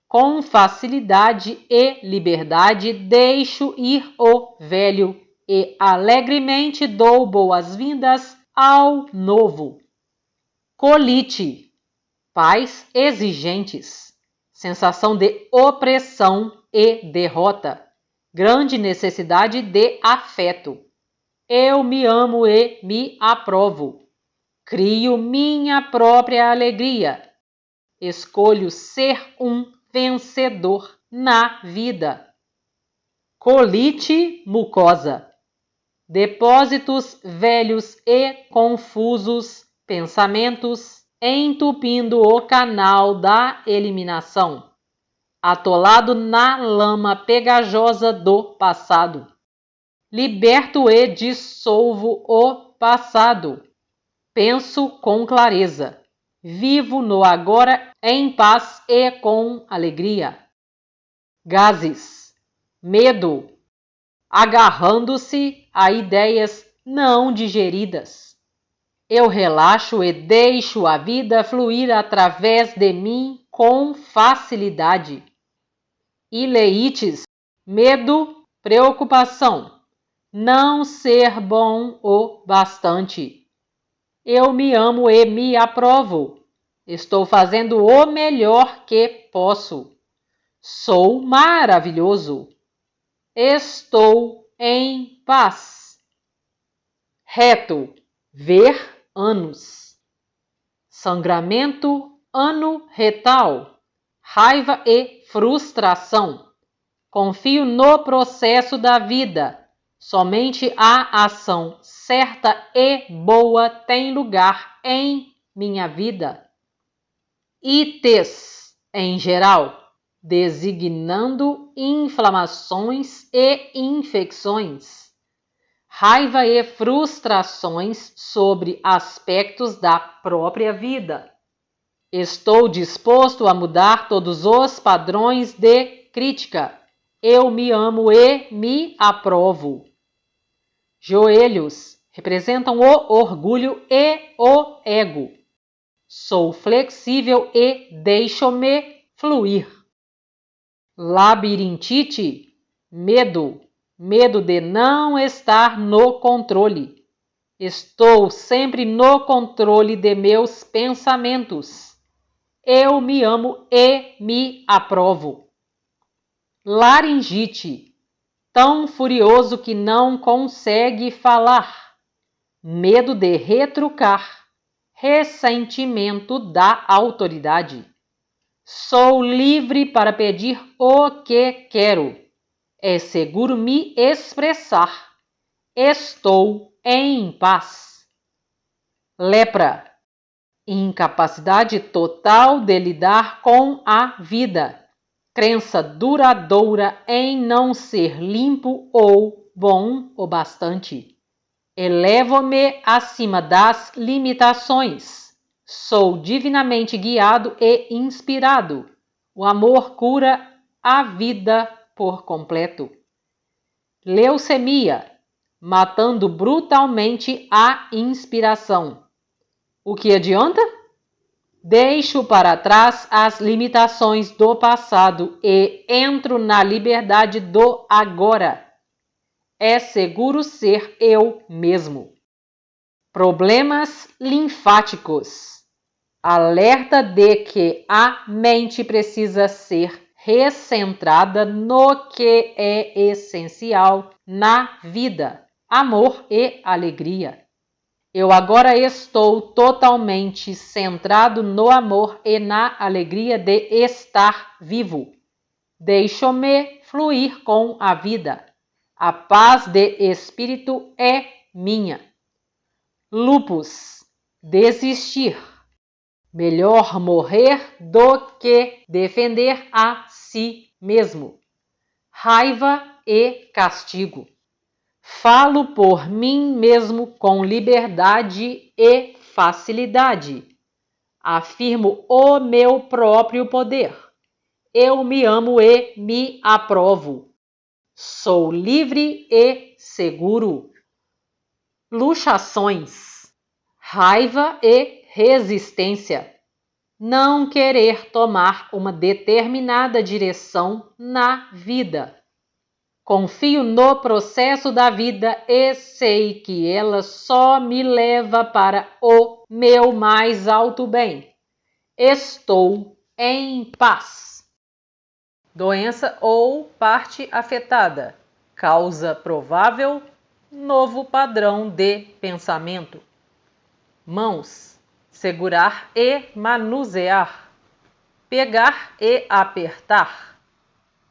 Com facilidade e liberdade deixo ir o velho e alegremente dou boas-vindas ao novo. Colite, pais exigentes, sensação de opressão e derrota, grande necessidade de afeto. Eu me amo e me aprovo. Crio minha própria alegria. Escolho ser um vencedor na vida. Colite mucosa. Depósitos velhos e confusos, pensamentos entupindo o canal da eliminação. Atolado na lama pegajosa do passado. Liberto e dissolvo o passado. Penso com clareza. Vivo no agora em paz e com alegria. Gases. Medo. Agarrando-se a ideias não digeridas. Eu relaxo e deixo a vida fluir através de mim com facilidade. Ileites. Medo, preocupação. Não ser bom o bastante. Eu me amo e me aprovo. Estou fazendo o melhor que posso. Sou maravilhoso. Estou em paz. Reto, ver ânus. Sangramento ano-retal. Raiva e frustração. Confio no processo da vida. Somente a ação certa e boa tem lugar em minha vida. Ites, em geral, designando inflamações e infecções, raiva e frustrações sobre aspectos da própria vida. Estou disposto a mudar todos os padrões de crítica. Eu me amo e me aprovo. Joelhos representam o orgulho e o ego. Sou flexível e deixo-me fluir. Labirintite, medo, medo de não estar no controle. Estou sempre no controle de meus pensamentos. Eu me amo e me aprovo. Laringite, tão furioso que não consegue falar. medo de retrucar, ressentimento da autoridade. Sou livre para pedir o que quero. É seguro me expressar. Estou em paz. Lepra. Incapacidade total de lidar com a vida. Crença duradoura em não ser limpo ou bom o bastante. Elevo-me acima das limitações. Sou divinamente guiado e inspirado. O amor cura a vida por completo. Leucemia, matando brutalmente a inspiração. O que adianta? Deixo para trás as limitações do passado e entro na liberdade do agora. É seguro ser eu mesmo. Problemas linfáticos. Alerta de que a mente precisa ser recentrada no que é essencial na vida: amor e alegria. Eu agora estou totalmente centrado no amor e na alegria de estar vivo. Deixo-me fluir com a vida. A paz de espírito é minha. Lupus. Desistir. Melhor morrer do que defender a si mesmo. Raiva e castigo. Falo por mim mesmo com liberdade e facilidade. Afirmo o meu próprio poder. Eu me amo e me aprovo. Sou livre e seguro. Luxações, raiva e resistência. Não querer tomar uma determinada direção na vida. Confio no processo da vida e sei que ela só me leva para o meu mais alto bem. Estou em paz. Doença ou parte afetada. Causa provável: novo padrão de pensamento. Mãos: segurar e manusear. Pegar e apertar.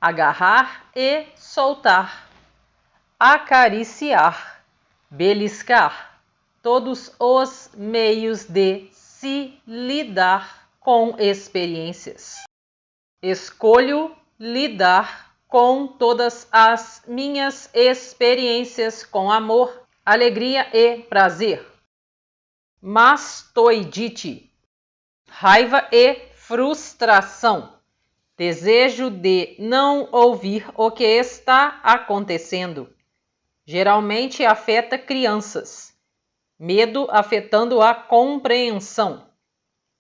Agarrar e soltar, acariciar, beliscar, todos os meios de se lidar com experiências. Escolho lidar com todas as minhas experiências com amor, alegria e prazer. Mastoidite, raiva e frustração. Desejo de não ouvir o que está acontecendo. Geralmente afeta crianças. Medo afetando a compreensão.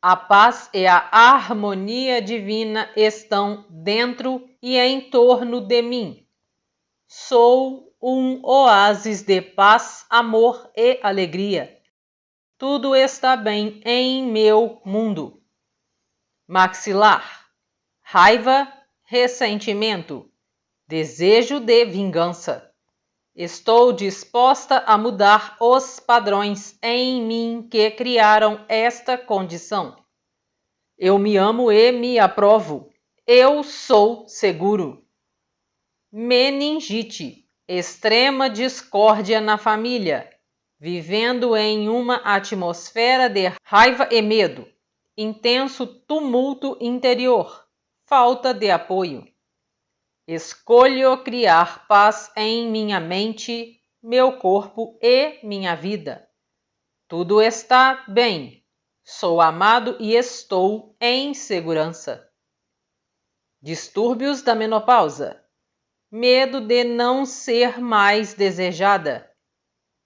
A paz e a harmonia divina estão dentro e em torno de mim. Sou um oásis de paz, amor e alegria. Tudo está bem em meu mundo. Maxilar. Raiva, ressentimento, desejo de vingança. Estou disposta a mudar os padrões em mim que criaram esta condição. Eu me amo e me aprovo. Eu sou seguro. Meningite, extrema discórdia na família, vivendo em uma atmosfera de raiva e medo, intenso tumulto interior. Falta de apoio. Escolho criar paz em minha mente, meu corpo e minha vida. Tudo está bem. Sou amado e estou em segurança. Distúrbios da menopausa. Medo de não ser mais desejada.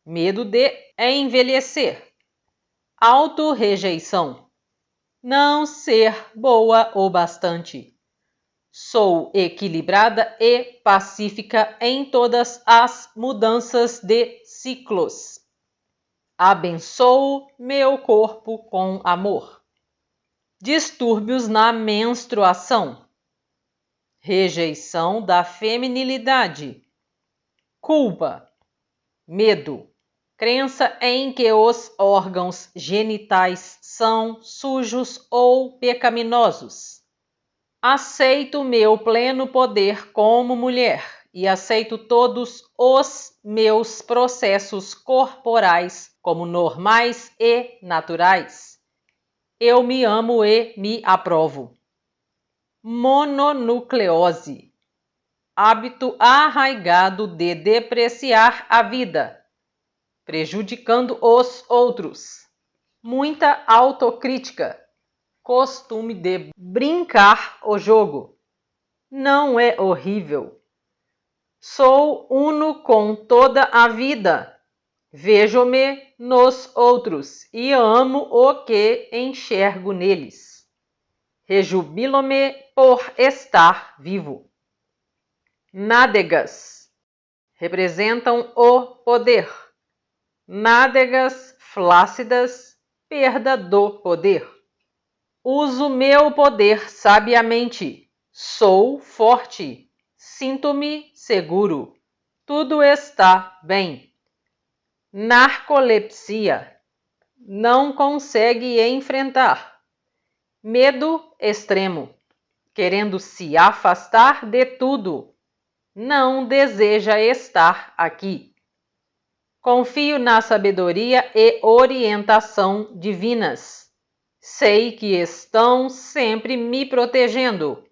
Medo de envelhecer. Autorrejeição. Não ser boa o bastante. Sou equilibrada e pacífica em todas as mudanças de ciclos. Abençoo meu corpo com amor. Distúrbios na menstruação. Rejeição da feminilidade. Culpa. Medo. crença em que os órgãos genitais são sujos ou pecaminosos. Aceito meu pleno poder como mulher e aceito todos os meus processos corporais como normais e naturais. Eu me amo e me aprovo. Mononucleose, hábito arraigado de depreciar a vida, prejudicando os outros. Muita autocrítica, costume de brincar o jogo. Não é horrível. Sou uno com toda a vida. Vejo-me nos outros e amo o que enxergo neles. Rejubilo-me por estar vivo. Nádegas representam o poder. Nádegas flácidas, perda do poder. Uso meu poder sabiamente. Sou forte. Sinto-me seguro. Tudo está bem. Narcolepsia. Não consegue enfrentar. Medo extremo. Querendo se afastar de tudo. Não deseja estar aqui. Confio na sabedoria e orientação divinas. Sei que estão sempre me protegendo.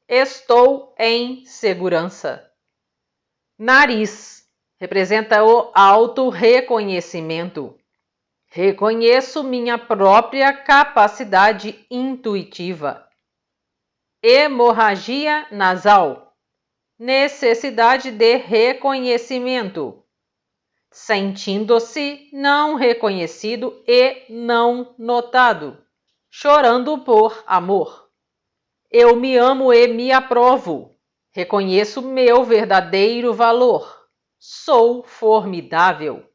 Estou em segurança. Nariz representa o auto-reconhecimento. Reconheço minha própria capacidade intuitiva. Hemorragia nasal. Necessidade de reconhecimento. Sentindo-se não reconhecido e não notado. Chorando por amor. Eu me amo e me aprovo. Reconheço meu verdadeiro valor. Sou formidável.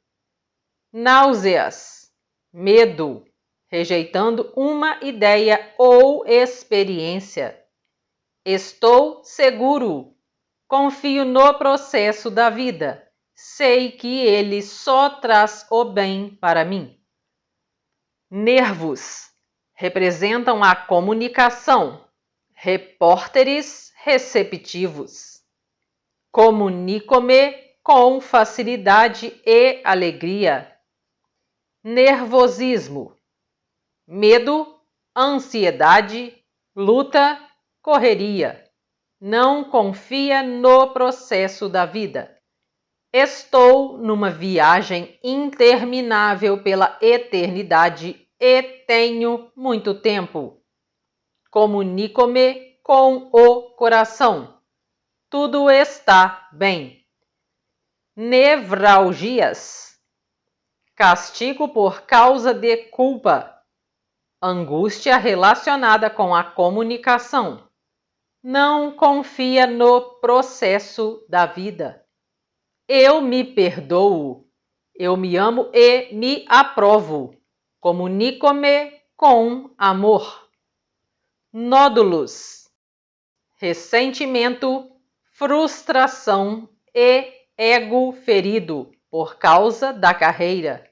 Náuseas. Medo. Rejeitando uma ideia ou experiência. Estou seguro. Confio no processo da vida. Sei que ele só traz o bem para mim. Nervos. Representam a comunicação. Repórteres receptivos. Comunico-me com facilidade e alegria. Nervosismo. Medo, ansiedade, luta, correria. Não confia no processo da vida. Estou numa viagem interminável pela eternidade e tenho muito tempo. Comunico-me com o coração. Tudo está bem. Nevralgias. Castigo por causa de culpa. Angústia relacionada com a comunicação. Não confia no processo da vida. Eu me perdoo. Eu me amo e me aprovo. Comunico-me com amor. Nódulos. Ressentimento, frustração e ego ferido por causa da carreira.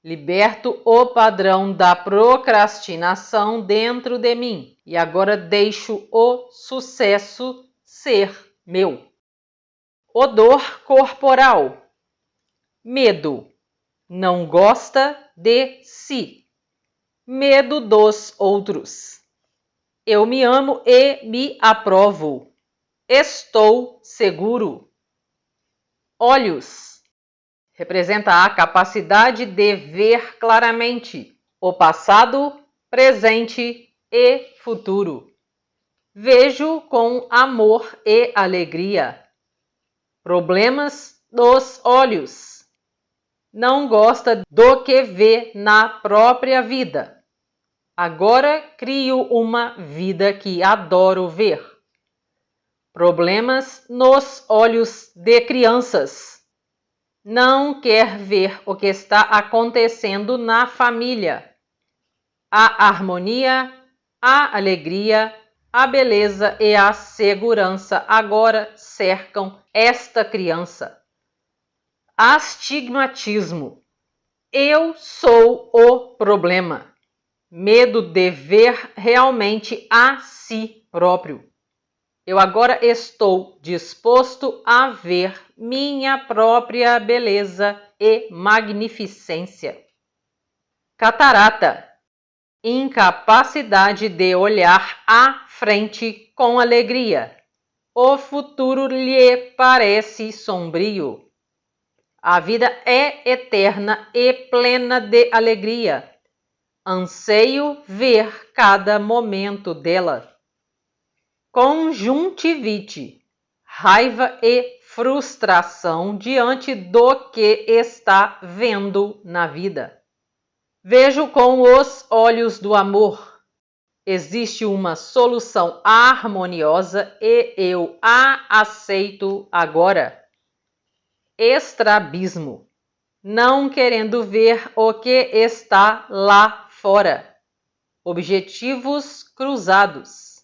Liberto o padrão da procrastinação dentro de mim e agora deixo o sucesso ser meu. Odor corporal. Medo. Não gosta de si. Medo dos outros. Eu me amo e me aprovo. Estou seguro. Olhos. Representa a capacidade de ver claramente o passado, presente e futuro. Vejo com amor e alegria. Problemas dos olhos. Não gosta do que vê na própria vida. Agora crio uma vida que adoro ver. Problemas nos olhos de crianças. Não quer ver o que está acontecendo na família. A harmonia, a alegria, a beleza e a segurança agora cercam esta criança. Astigmatismo. Eu sou o problema. Medo de ver realmente a si próprio. Eu agora estou disposto a ver minha própria beleza e magnificência. Catarata. Incapacidade de olhar à frente com alegria. O futuro lhe parece sombrio. A vida é eterna e plena de alegria. Anseio ver cada momento dela. Conjuntivite. Raiva e frustração diante do que está vendo na vida. Vejo com os olhos do amor. Existe uma solução harmoniosa e eu a aceito agora. Estrabismo. Não querendo ver o que está lá fora. Objetivos cruzados.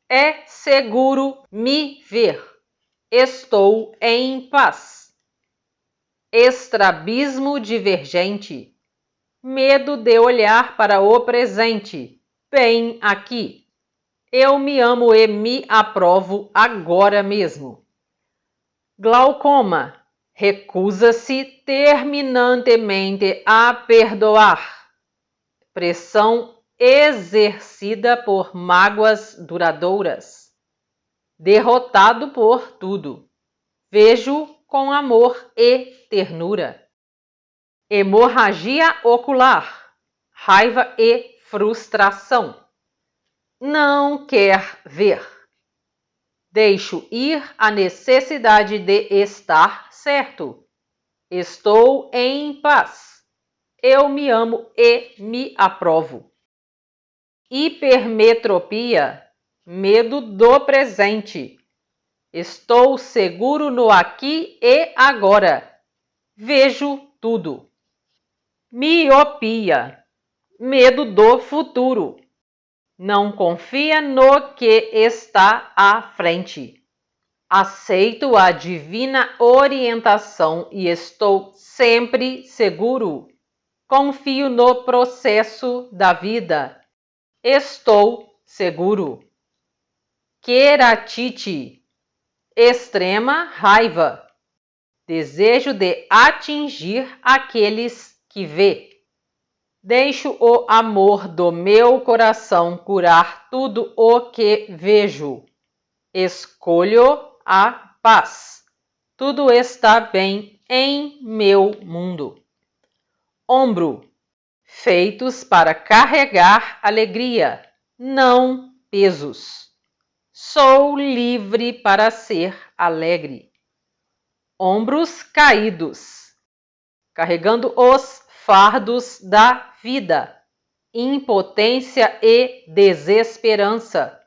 É seguro me ver. Estou em paz. Estrabismo divergente. Medo de olhar para o presente. Bem aqui. Eu me amo e me aprovo agora mesmo. Glaucoma. Recusa-se terminantemente a perdoar. Pressão exercida por mágoas duradouras. Derrotado por tudo. Vejo com amor e ternura. Hemorragia ocular. Raiva e frustração. Não quer ver. Deixo ir a necessidade de estar certo. Estou em paz. Eu me amo e me aprovo. Hipermetropia. Medo do presente. Estou seguro no aqui e agora. Vejo tudo. Miopia. Medo do futuro. Não confia no que está à frente. Aceito a divina orientação e estou sempre seguro. Confio no processo da vida. Estou seguro. Queratite. Extrema raiva. Desejo de atingir aqueles que vê. Deixo o amor do meu coração curar tudo o que vejo. Escolho a paz. Tudo está bem em meu mundo. Ombro. Feitos para carregar alegria, não pesos. Sou livre para ser alegre. Ombros caídos. Carregando os fardos da vida, impotência e desesperança.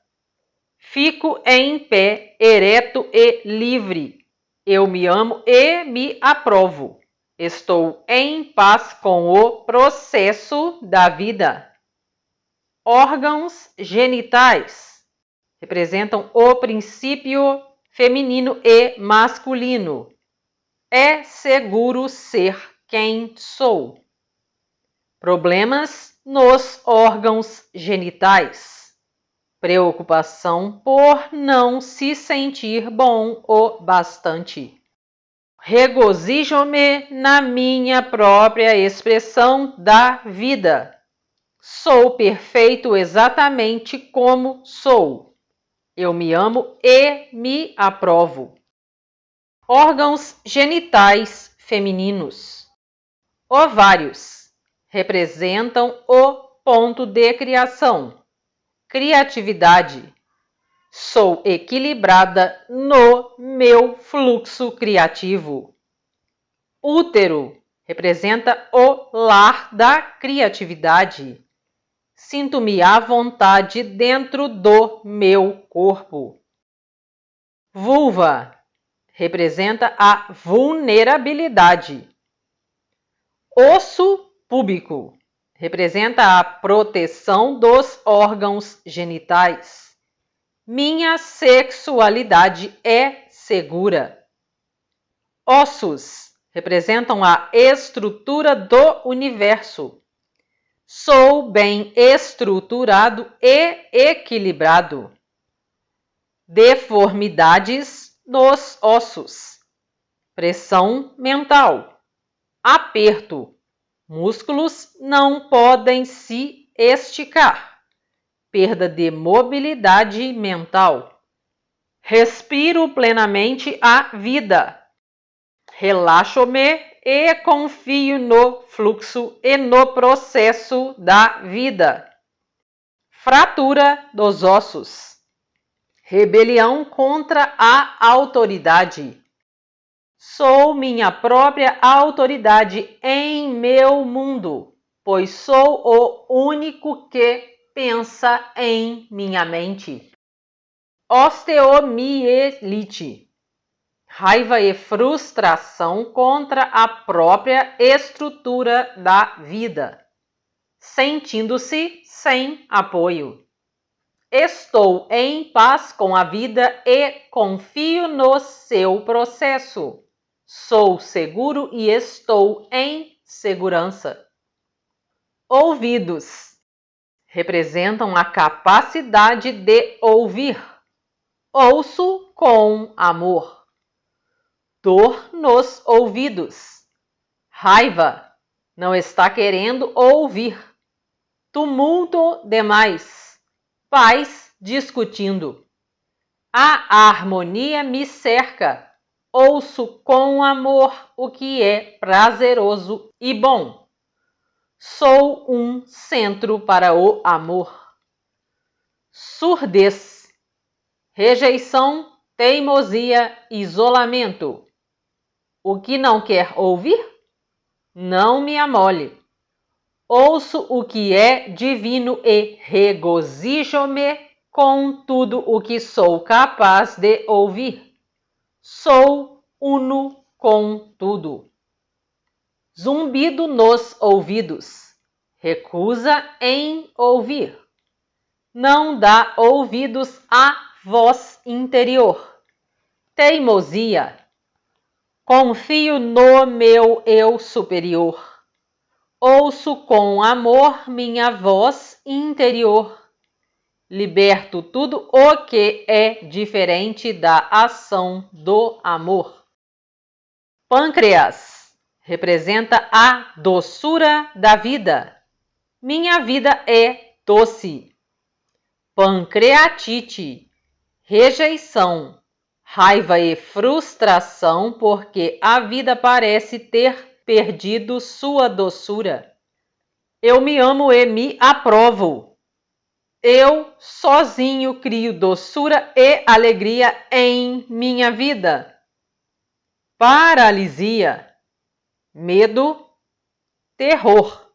Fico em pé, ereto e livre. Eu me amo e me aprovo. Estou em paz com o processo da vida. Órgãos genitais representam o princípio feminino e masculino. É seguro ser quem sou. Problemas nos órgãos genitais. Preocupação por não se sentir bom o bastante. Regozijo-me na minha própria expressão da vida. Sou perfeito exatamente como sou. Eu me amo e me aprovo. Órgãos genitais femininos. Ovários. Representam o ponto de criação, criatividade. Sou equilibrada no meu fluxo criativo. Útero representa o lar da criatividade. Sinto-me à vontade dentro do meu corpo. Vulva representa a vulnerabilidade. Osso púbico representa a proteção dos órgãos genitais. Minha sexualidade é segura. Ossos representam a estrutura do universo. Sou bem estruturado e equilibrado. Deformidades nos ossos. Pressão mental. Aperto. Músculos não podem se esticar. Perda de mobilidade mental. Respiro plenamente a vida. Relaxo-me e confio no fluxo e no processo da vida. Fratura dos ossos. Rebelião contra a autoridade. Sou minha própria autoridade em meu mundo, pois sou o único que pensa em minha mente. Osteomielite. Raiva e frustração contra a própria estrutura da vida, sentindo-se sem apoio. Estou em paz com a vida e confio no seu processo. Sou seguro e estou em segurança. Ouvidos. Representam a capacidade de ouvir. Ouço com amor. Dor nos ouvidos. Raiva. Não está querendo ouvir. Tumulto demais. Paz discutindo. A harmonia me cerca. Ouço com amor o que é prazeroso e bom. Sou um centro para o amor. Surdez. Rejeição, teimosia, isolamento. O que não quer ouvir? Não me amole. Ouço o que é divino e regozijo-me com tudo o que sou capaz de ouvir. Sou uno com tudo. Zumbido nos ouvidos. Recusa em ouvir. Não dá ouvidos à voz interior. Teimosia. Confio no meu eu superior. Ouço com amor minha voz interior. Liberto tudo o que é diferente da ação do amor. Pâncreas. Representa a doçura da vida. Minha vida é doce. Pancreatite. Rejeição. Raiva e frustração porque a vida parece ter perdido sua doçura. Eu me amo e me aprovo. Eu sozinho crio doçura e alegria em minha vida. Paralisia. Medo, terror.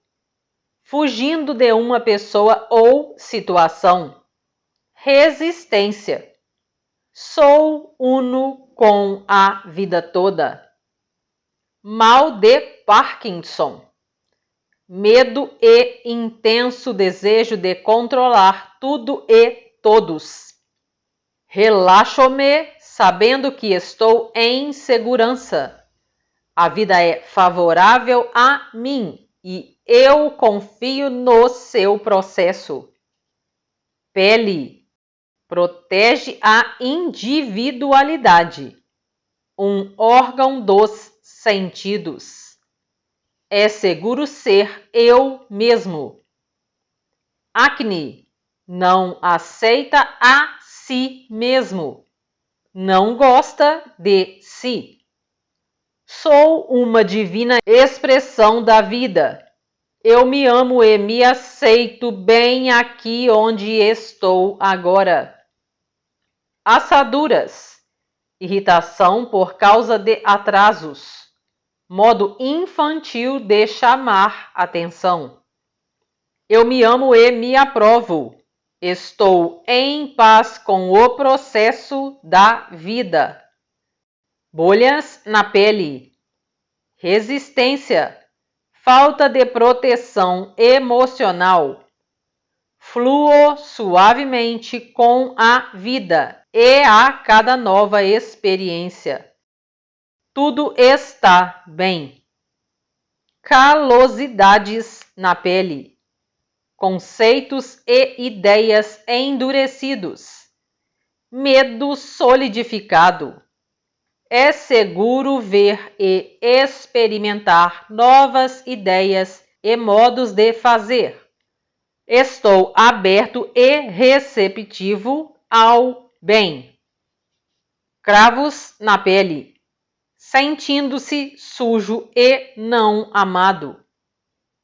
Fugindo de uma pessoa ou situação. Resistência. Sou uno com a vida toda. Mal de Parkinson. Medo e intenso desejo de controlar tudo e todos. Relaxo-me sabendo que estou em segurança. A vida é favorável a mim e eu confio no seu processo. Pele. Protege a individualidade, um órgão dos sentidos. É seguro ser eu mesmo. Acne. Não aceita a si mesmo. Não gosta de si. Sou uma divina expressão da vida. Eu me amo e me aceito bem aqui onde estou agora. Assaduras. Irritação por causa de atrasos. Modo infantil de chamar atenção. Eu me amo e me aprovo. Estou em paz com o processo da vida. Bolhas na pele. Resistência. Falta de proteção emocional. Fluo suavemente com a vida e a cada nova experiência. tudo está bem. Calosidades na pele, conceitos e ideias endurecidos, medo solidificado. É seguro ver e experimentar novas ideias e modos de fazer. Estou aberto e receptivo ao bem. Cravos na pele, sentindo-se sujo e não amado.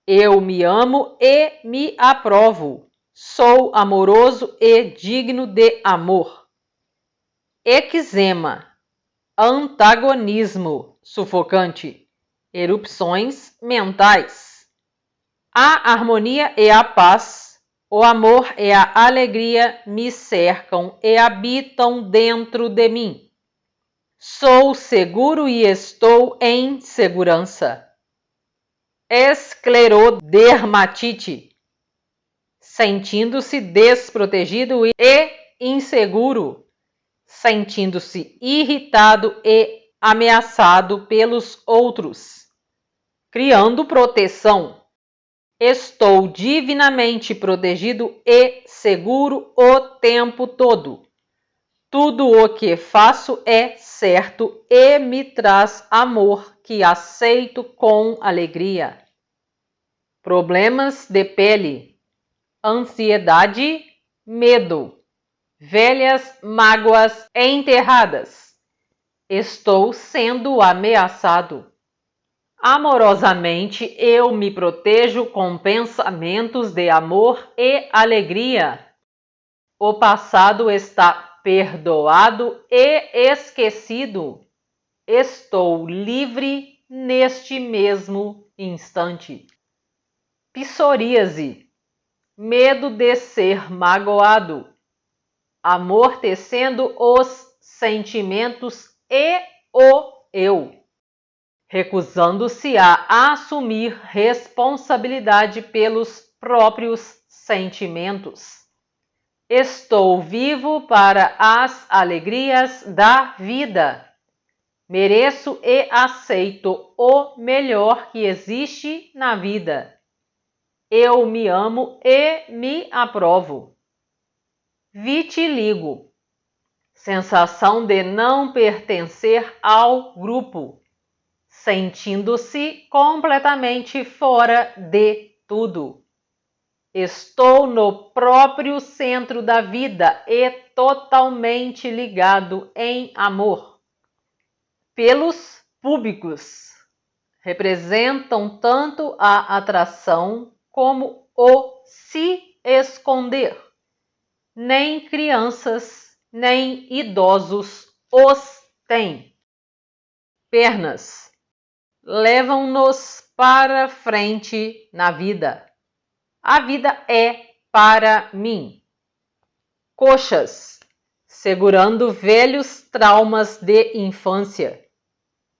Eu me amo e me aprovo. Sou amoroso e digno de amor. Eczema, antagonismo sufocante, erupções mentais. A harmonia e a paz, o amor e a alegria me cercam e habitam dentro de mim. Sou seguro e estou em segurança. Esclerodermatite, sentindo-se desprotegido e inseguro, sentindo-se irritado e ameaçado pelos outros, criando proteção. Estou divinamente protegido e seguro o tempo todo. Tudo o que faço é certo e me traz amor que aceito com alegria. Problemas de pele, ansiedade, medo, velhas mágoas enterradas. Estou sendo ameaçado. Amorosamente eu me protejo com pensamentos de amor e alegria. O passado está perdoado e esquecido. Estou livre neste mesmo instante. Psoríase, medo de ser magoado, amortecendo os sentimentos e o eu, recusando-se a assumir responsabilidade pelos próprios sentimentos. Estou vivo para as alegrias da vida. Mereço e aceito o melhor que existe na vida. Eu me amo e me aprovo. Vitiligo, sensação de não pertencer ao grupo, sentindo-se completamente fora de tudo. Estou no próprio centro da vida e totalmente ligado em amor. Pelos púbicos representam tanto a atração como o se esconder. Nem crianças, nem idosos os têm. Pernas levam-nos para frente na vida. A vida é para mim. Coxas, segurando velhos traumas de infância.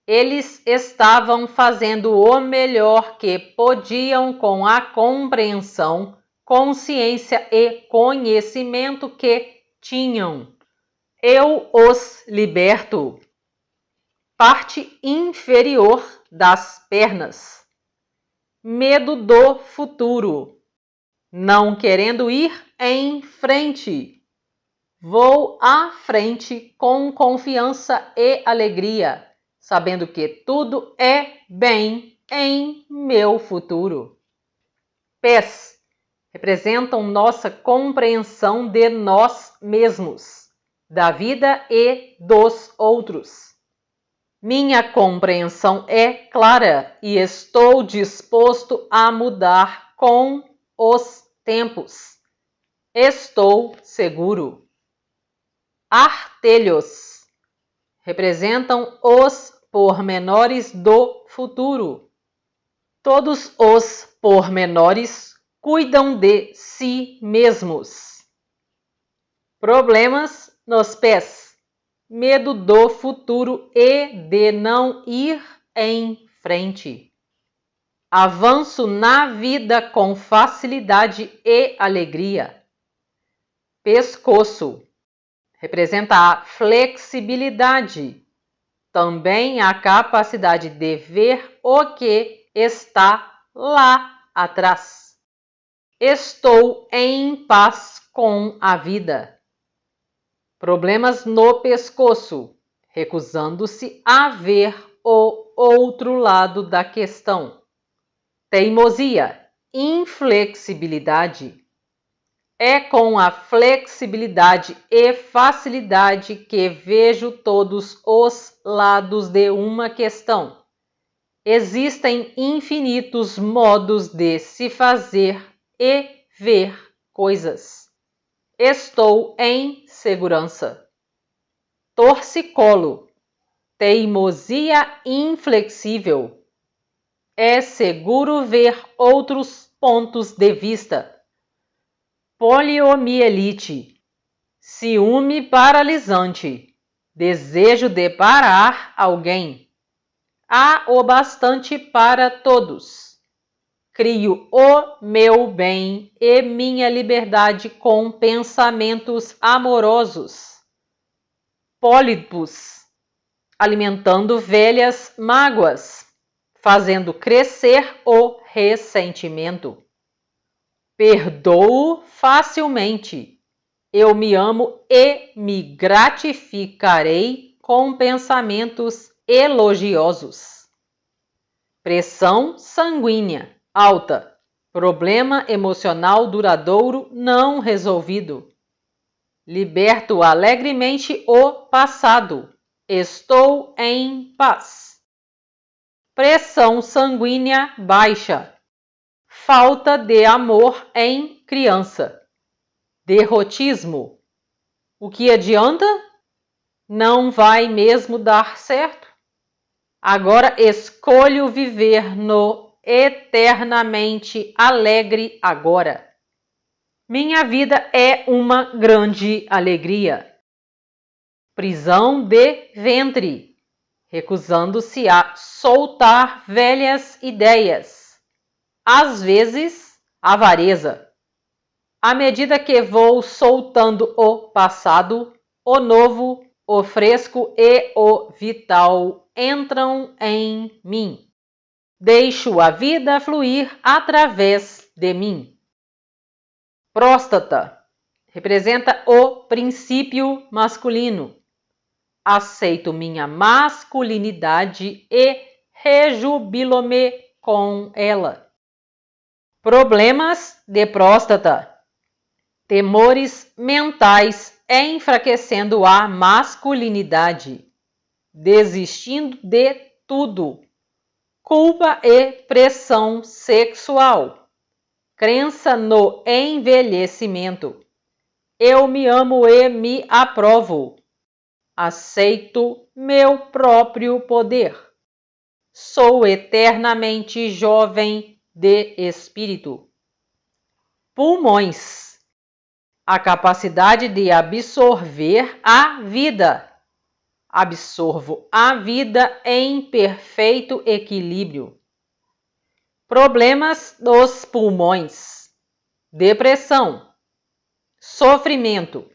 Eles estavam fazendo o melhor que podiam com a compreensão, consciência e conhecimento que tinham. Eu os liberto. Parte inferior das pernas. Medo do futuro. Não querendo ir em frente. Vou à frente com confiança e alegria, sabendo que tudo é bem em meu futuro. Pés representam nossa compreensão de nós mesmos, da vida e dos outros. Minha compreensão é clara e estou disposto a mudar com os tempos. Estou seguro. Artelhos representam os pormenores do futuro. Todos os pormenores cuidam de si mesmos. Problemas nos pés. Medo do futuro e de não ir em frente. Avanço na vida com facilidade e alegria. Pescoço representa a flexibilidade. também a capacidade de ver o que está lá atrás. Estou em paz com a vida. Problemas no pescoço, recusando-se a ver o outro lado da questão. Teimosia, inflexibilidade. É com a flexibilidade e facilidade que vejo todos os lados de uma questão. Existem infinitos modos de se fazer e ver coisas. Estou em segurança. Torcicolo, teimosia inflexível. É seguro ver outros pontos de vista. Poliomielite, ciúme paralisante, desejo de parar alguém. Há o bastante para todos. Crio o meu bem e minha liberdade com pensamentos amorosos. Pólipos, alimentando velhas mágoas, fazendo crescer o ressentimento. Perdoo facilmente. Eu me amo e me gratificarei com pensamentos elogiosos. Pressão sanguínea alta. Problema emocional duradouro não resolvido. Liberto alegremente o passado. Estou em paz. Pressão sanguínea baixa. Falta de amor em criança. Derrotismo. O que adianta? Não vai mesmo dar certo? Agora escolho viver no eternamente alegre agora. Minha vida é uma grande alegria. Prisão de ventre. Recusando-se a soltar velhas ideias. Às vezes, avareza. À medida que vou soltando o passado, o novo, o fresco e o vital entram em mim. Deixo a vida fluir através de mim. Próstata representa o princípio masculino. Aceito minha masculinidade e rejubilo-me com ela. Problemas de próstata. Temores mentais enfraquecendo a masculinidade. Desistindo de tudo. Culpa e pressão sexual. Crença no envelhecimento. Eu me amo e me aprovo. Aceito meu próprio poder. Sou eternamente jovem de espírito. Pulmões. A capacidade de absorver a vida. Absorvo a vida em perfeito equilíbrio. Problemas dos pulmões. Depressão. Sofrimento.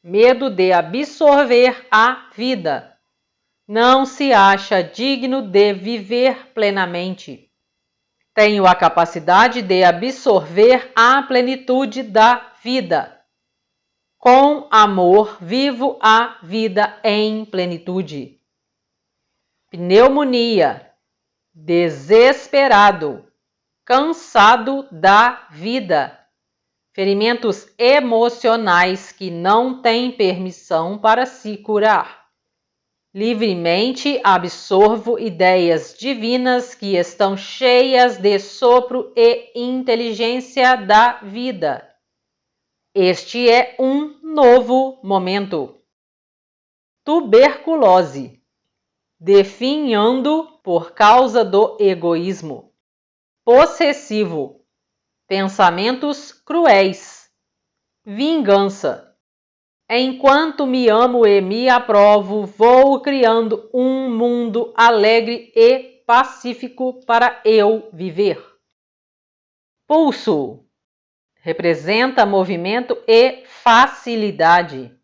Medo de absorver a vida. Não se acha digno de viver plenamente. Tenho a capacidade de absorver a plenitude da vida. Com amor, vivo a vida em plenitude. Pneumonia. Desesperado. Cansado da vida. Ferimentos emocionais que não têm permissão para se curar. Livremente absorvo ideias divinas que estão cheias de sopro e inteligência da vida. Este é um novo momento. Tuberculose. Definhando por causa do egoísmo. Possessivo. Pensamentos cruéis. Vingança. Enquanto me amo e me aprovo, vou criando um mundo alegre e pacífico para eu viver. Pulso. Representa movimento e facilidade.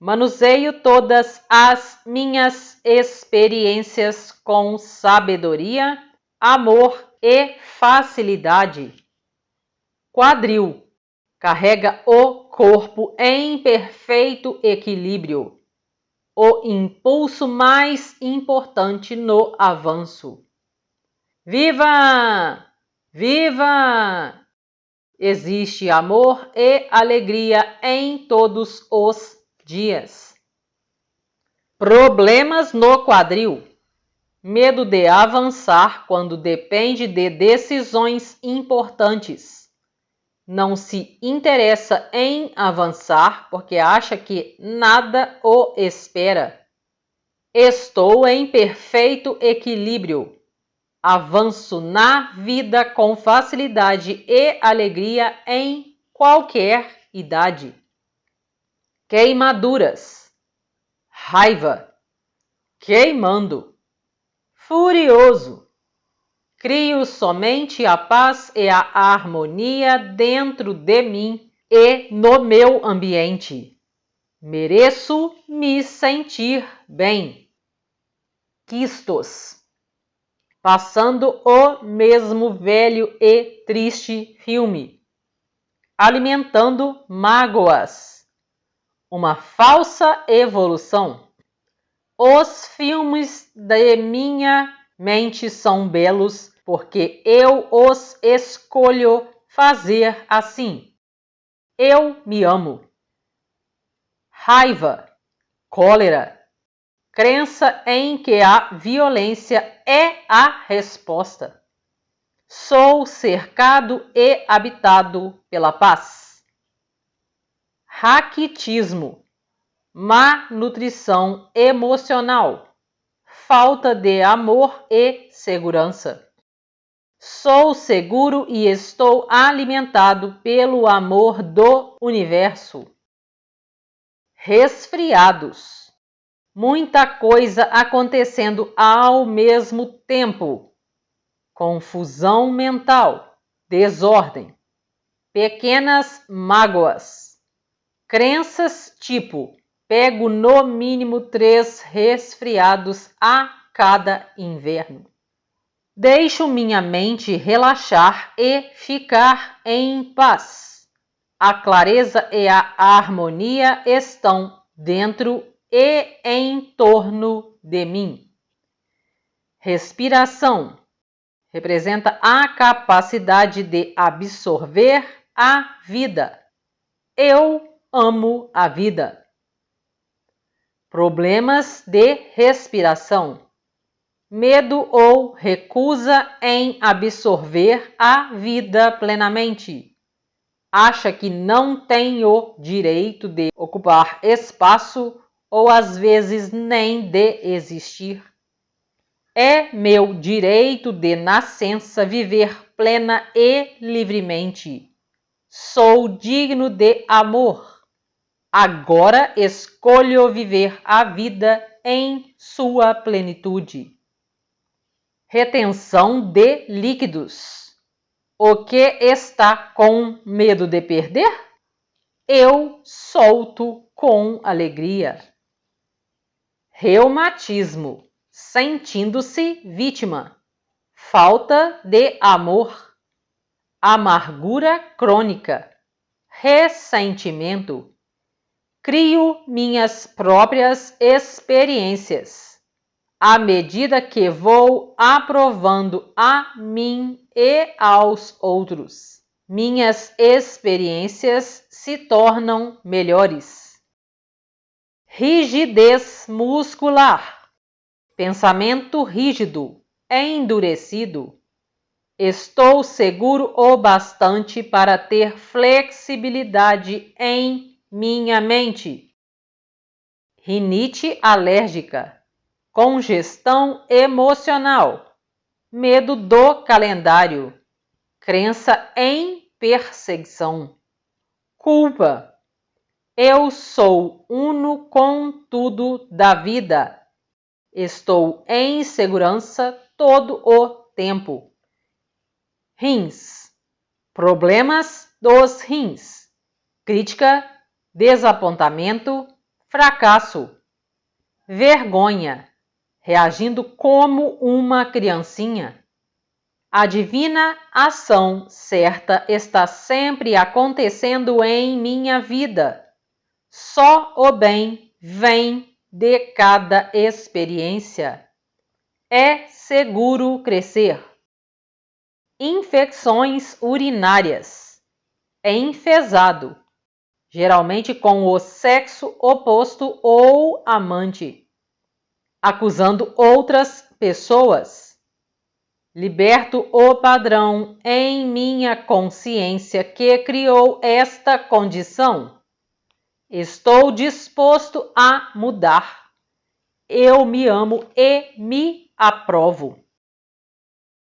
Manuseio todas as minhas experiências com sabedoria, amor e facilidade. Quadril. Carrega o corpo em perfeito equilíbrio. O impulso mais importante no avanço. Viva! Viva! Existe amor e alegria em todos os dias. Problemas no quadril. Medo de avançar quando depende de decisões importantes. Não se interessa em avançar porque acha que nada o espera. Estou em perfeito equilíbrio. Avanço na vida com facilidade e alegria em qualquer idade. Queimaduras. Raiva. Queimando. Furioso. Crio somente a paz e a harmonia dentro de mim e no meu ambiente. Mereço me sentir bem. Quistos. Passando o mesmo velho e triste filme. Alimentando mágoas. Uma falsa evolução. Os filmes de minha mente são belos porque eu os escolho fazer assim. Eu me amo. Raiva, cólera, crença em que a violência é a resposta. Sou cercado e habitado pela paz. Raquitismo, má nutrição emocional, falta de amor e segurança. Sou seguro e estou alimentado pelo amor do universo. Resfriados. Muita coisa acontecendo ao mesmo tempo. Confusão mental. Desordem. Pequenas mágoas. Crenças tipo: pego no mínimo 3 resfriados a cada inverno. Deixo minha mente relaxar e ficar em paz. A clareza e a harmonia estão dentro e em torno de mim. Respiração representa a capacidade de absorver a vida. Eu amo a vida. Problemas de respiração. Medo ou recusa em absorver a vida plenamente. Acha que não tem o direito de ocupar espaço ou às vezes nem de existir. É meu direito de nascença viver plena e livremente. Sou digno de amor. Agora escolho viver a vida em sua plenitude. Retenção de líquidos. O que está com medo de perder? Eu solto com alegria. Reumatismo. Sentindo-se vítima. Falta de amor. Amargura crônica. Ressentimento. Crio minhas próprias experiências. À medida que vou aprovando a mim e aos outros, minhas experiências se tornam melhores. Rigidez muscular. Pensamento rígido, endurecido. Estou seguro o bastante para ter flexibilidade em minha mente. Rinite alérgica. Congestão emocional, medo do calendário, crença em perseguição, culpa. Eu sou uno com tudo da vida. Estou em segurança todo o tempo. Rins, problemas dos rins, crítica, desapontamento, fracasso, vergonha, reagindo como uma criancinha. A divina ação certa está sempre acontecendo em minha vida. Só o bem vem de cada experiência. É seguro crescer. Infecções urinárias. Enfesado, geralmente com o sexo oposto ou amante, acusando outras pessoas. Liberto o padrão em minha consciência que criou esta condição. Estou disposto a mudar. Eu me amo e me aprovo.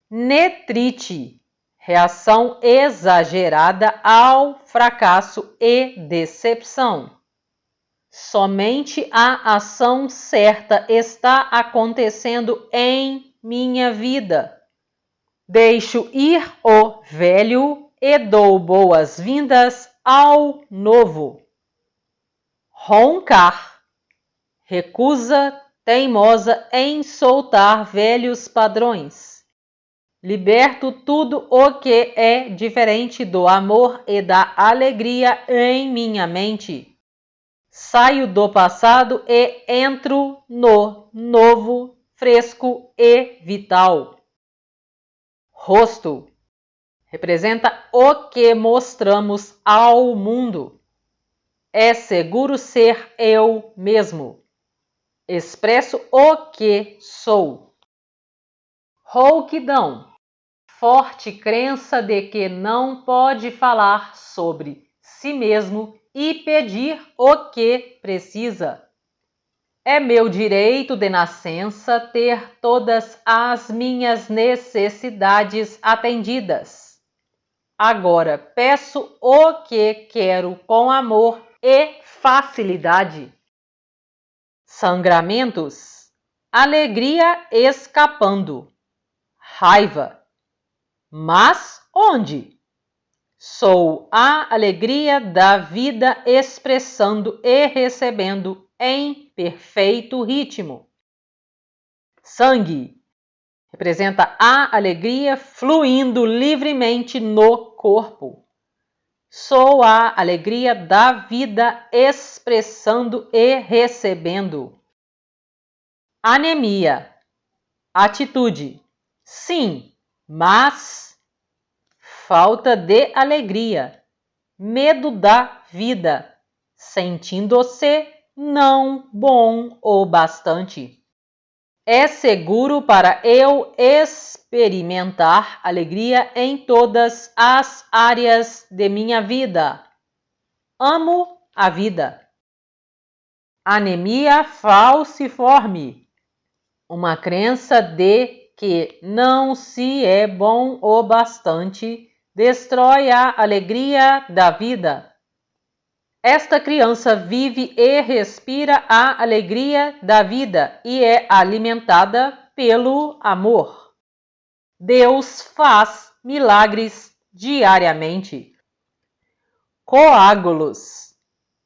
Netrite, reação exagerada ao fracasso e decepção. Somente a ação certa está acontecendo em minha vida. Deixo ir o velho e dou boas-vindas ao novo. Roncar, recusa teimosa em soltar velhos padrões. Liberto tudo o que é diferente do amor e da alegria em minha mente. Saio do passado e entro no novo, fresco e vital. Rosto representa o que mostramos ao mundo. É seguro ser eu mesmo. Expresso o que sou. Rouquidão, forte crença de que não pode falar sobre si mesmo e pedir o que precisa. É meu direito de nascença ter todas as minhas necessidades atendidas. Agora peço o que quero com amor e facilidade. Sangramentos, alegria escapando. Raiva. Mas onde? Sou a alegria da vida expressando e recebendo em perfeito ritmo. Sangue representa a alegria fluindo livremente no corpo. Sou a alegria da vida expressando e recebendo. Anemia. Atitude. Sim, mas falta de alegria, medo da vida, sentindo-se não bom o bastante. É seguro para eu experimentar alegria em todas as áreas de minha vida. Amo a vida. Anemia falciforme. Uma crença de que não se é bom o bastante destrói a alegria da vida. Esta criança vive e respira a alegria da vida e é alimentada pelo amor. Deus faz milagres diariamente. Coágulos,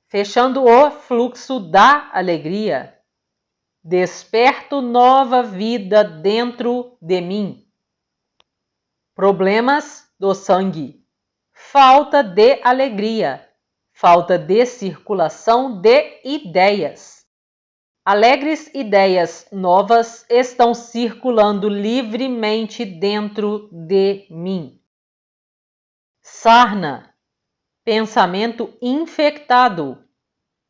fechando o fluxo da alegria. Desperto nova vida dentro de mim. Problemas do sangue. Falta de alegria. Falta de circulação de ideias. Alegres ideias novas estão circulando livremente dentro de mim. Sarna. Pensamento infectado,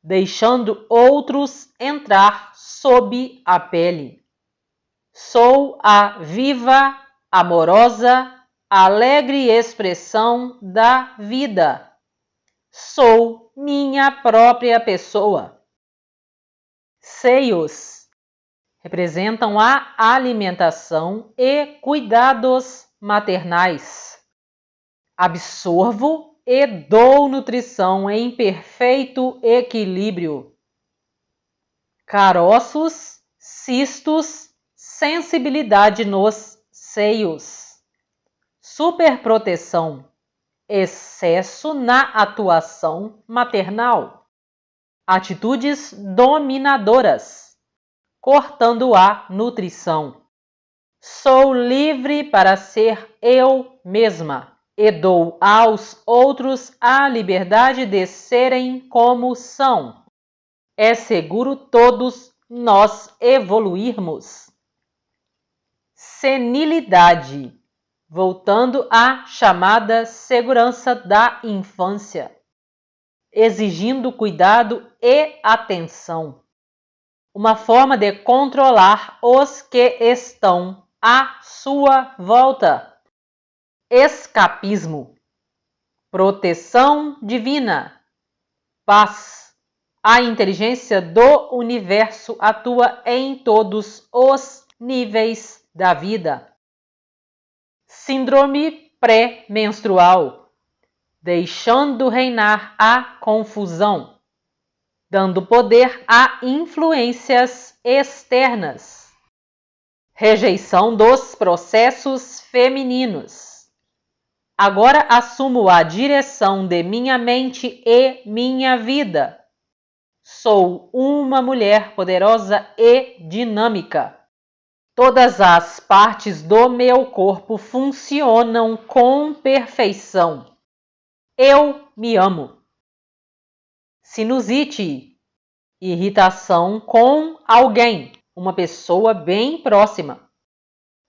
deixando outros entrar sob a pele. Sou a viva, amorosa, alegre expressão da vida. Sou minha própria pessoa. Seios representam a alimentação e cuidados maternais. Absorvo e dou nutrição em perfeito equilíbrio. Caroços, cistos, sensibilidade nos seios. Superproteção, excesso na atuação maternal. Atitudes dominadoras, cortando a nutrição. Sou livre para ser eu mesma e dou aos outros a liberdade de serem como são. É seguro todos nós evoluirmos. Senilidade, voltando à chamada segurança da infância, exigindo cuidado e atenção. Uma forma de controlar os que estão à sua volta. Escapismo, proteção divina, paz. A inteligência do universo atua em todos os níveis da vida. Síndrome pré-menstrual, deixando reinar a confusão, dando poder a influências externas. Rejeição dos processos femininos. Agora assumo a direção de minha mente e minha vida. Sou uma mulher poderosa e dinâmica. Todas as partes do meu corpo funcionam com perfeição. Eu me amo. Sinusite, irritação com alguém, uma pessoa bem próxima.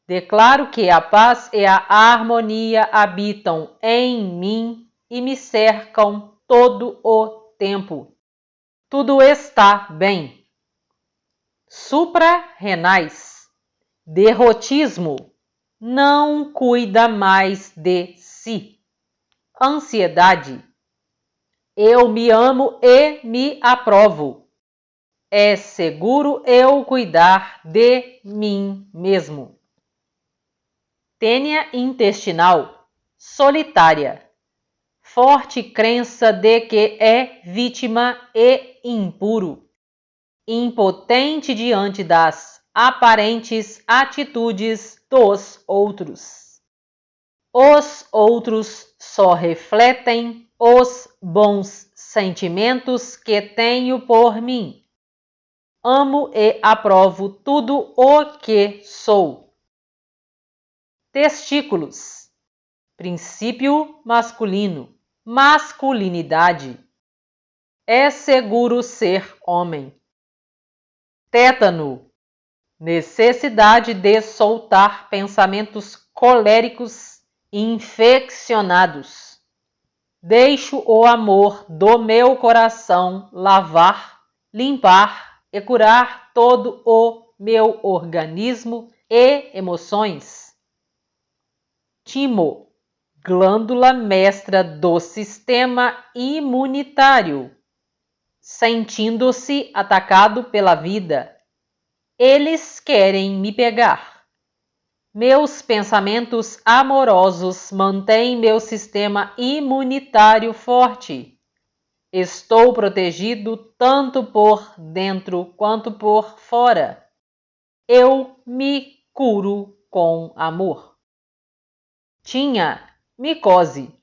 Declaro que a paz e a harmonia habitam em mim e me cercam todo o tempo. Tudo está bem. Suprarrenais, derrotismo, não cuida mais de si. Ansiedade, eu me amo e me aprovo. É seguro eu cuidar de mim mesmo. Tênia intestinal, solitária. Forte crença de que é vítima e impuro. Impotente diante das aparentes atitudes dos outros. Os outros só refletem os bons sentimentos que tenho por mim. Amo e aprovo tudo o que sou. Testículos, princípio masculino, masculinidade. É seguro ser homem. Tétano, necessidade de soltar pensamentos coléricos e infeccionados. Deixo o amor do meu coração lavar, limpar e curar todo o meu organismo e emoções. Timo, glândula mestra do sistema imunitário, sentindo-se atacado pela vida. Eles querem me pegar. Meus pensamentos amorosos mantêm meu sistema imunitário forte. Estou protegido tanto por dentro quanto por fora. Eu me curo com amor. Tinha micose,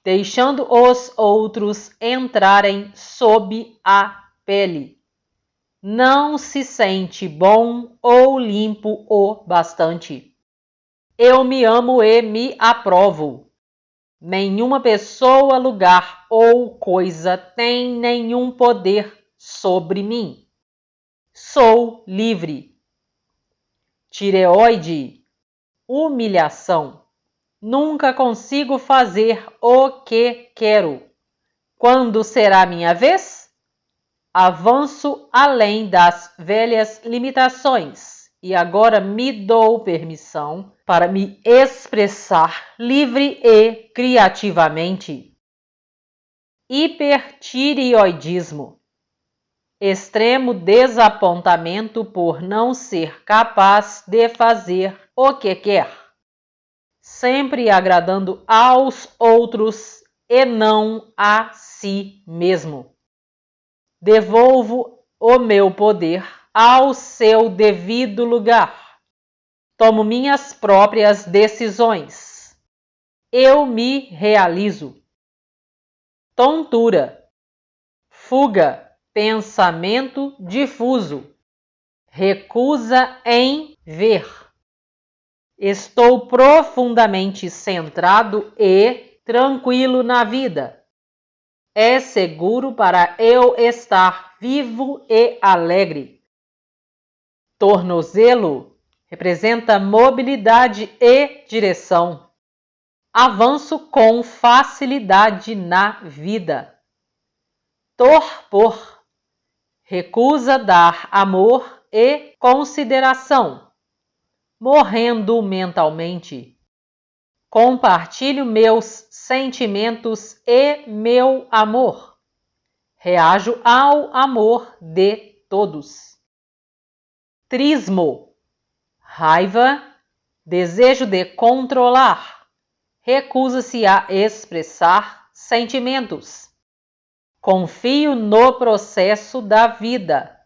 deixando os outros entrarem sob a pele. Não se sente bom ou limpo o bastante. Eu me amo e me aprovo. Nenhuma pessoa, lugar ou coisa tem nenhum poder sobre mim. Sou livre. Tireoide, humilhação. Nunca consigo fazer o que quero. Quando será minha vez? Avanço além das velhas limitações e agora me dou permissão para me expressar livre e criativamente. Hipertireoidismo, extremo desapontamento por não ser capaz de fazer o que quer. Sempre agradando aos outros e não a si mesmo. Devolvo o meu poder ao seu devido lugar. Tomo minhas próprias decisões. Eu me realizo. Tontura, fuga, pensamento difuso, recusa em ver. Estou profundamente centrado e tranquilo na vida. É seguro para eu estar vivo e alegre. Tornozelo representa mobilidade e direção. Avanço com facilidade na vida. Torpor recusa dar amor e consideração, morrendo mentalmente. Compartilho meus sentimentos e meu amor. Reajo ao amor de todos. Trismo, raiva, desejo de controlar. Recusa-se a expressar sentimentos. Confio no processo da vida.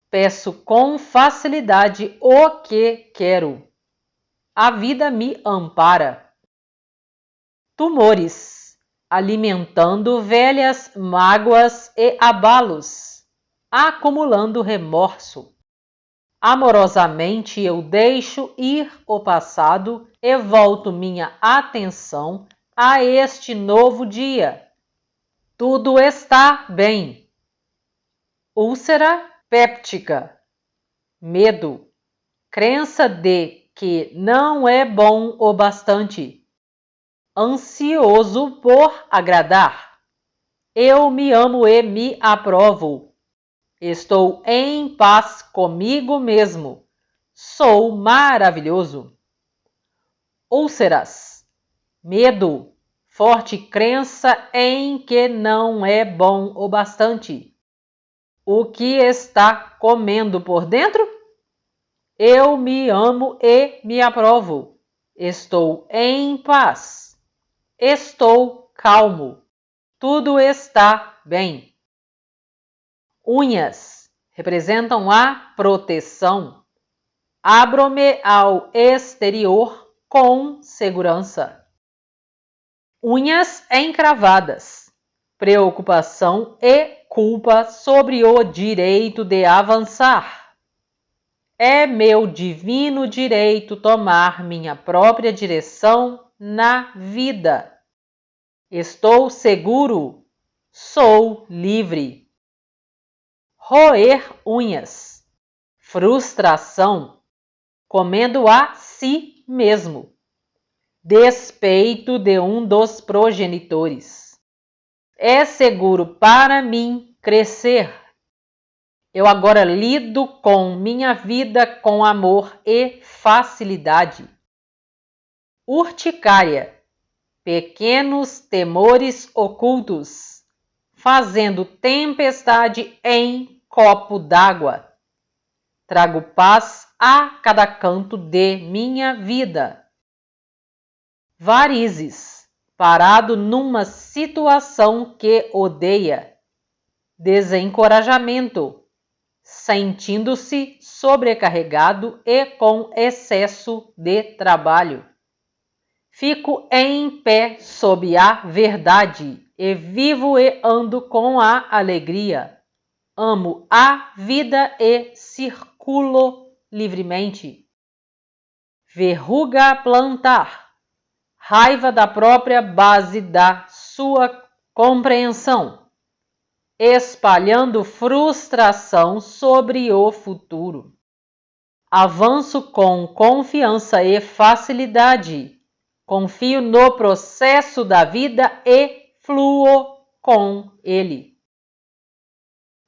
Peço com facilidade o que quero. A vida me ampara. Tumores, alimentando velhas mágoas e abalos, acumulando remorso. Amorosamente eu deixo ir o passado e volto minha atenção a este novo dia. Tudo está bem. Úlcera péptica, medo, crença de que não é bom o bastante. Ansioso por agradar. Eu me amo e me aprovo. Estou em paz comigo mesmo. Sou maravilhoso. Úlceras, medo, forte crença em que não é bom o bastante. O que está comendo por dentro? Eu me amo e me aprovo. Estou em paz. Estou calmo. Tudo está bem. Unhas representam a proteção. Abro-me ao exterior com segurança. Unhas encravadas. Preocupação e culpa sobre o direito de avançar. É meu divino direito tomar minha própria direção na vida. Estou seguro. Sou livre. Roer unhas. Frustração. Comendo a si mesmo. Despeito de um dos progenitores. É seguro para mim crescer. Eu agora lido com minha vida com amor e facilidade. Urticária. Pequenos temores ocultos, fazendo tempestade em copo d'água. Trago paz a cada canto de minha vida. Varizes, parado numa situação que odeia. Desencorajamento, sentindo-se sobrecarregado e com excesso de trabalho. Fico em pé sob a verdade e vivo e ando com a alegria. Amo a vida e circulo livremente. Verruga plantar. Raiva da própria base da sua compreensão. Espalhando frustração sobre o futuro. Avanço com confiança e facilidade. Confio no processo da vida e fluo com ele.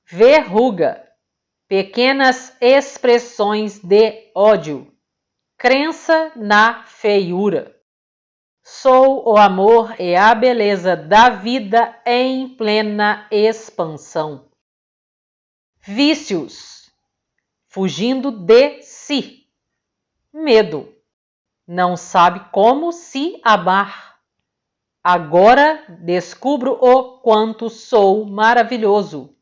Verruga, pequenas expressões de ódio, crença na feiura. Sou o amor e a beleza da vida em plena expansão. Vícios, fugindo de si. Medo. Não sabe como se amar. Agora descubro o quanto sou maravilhoso.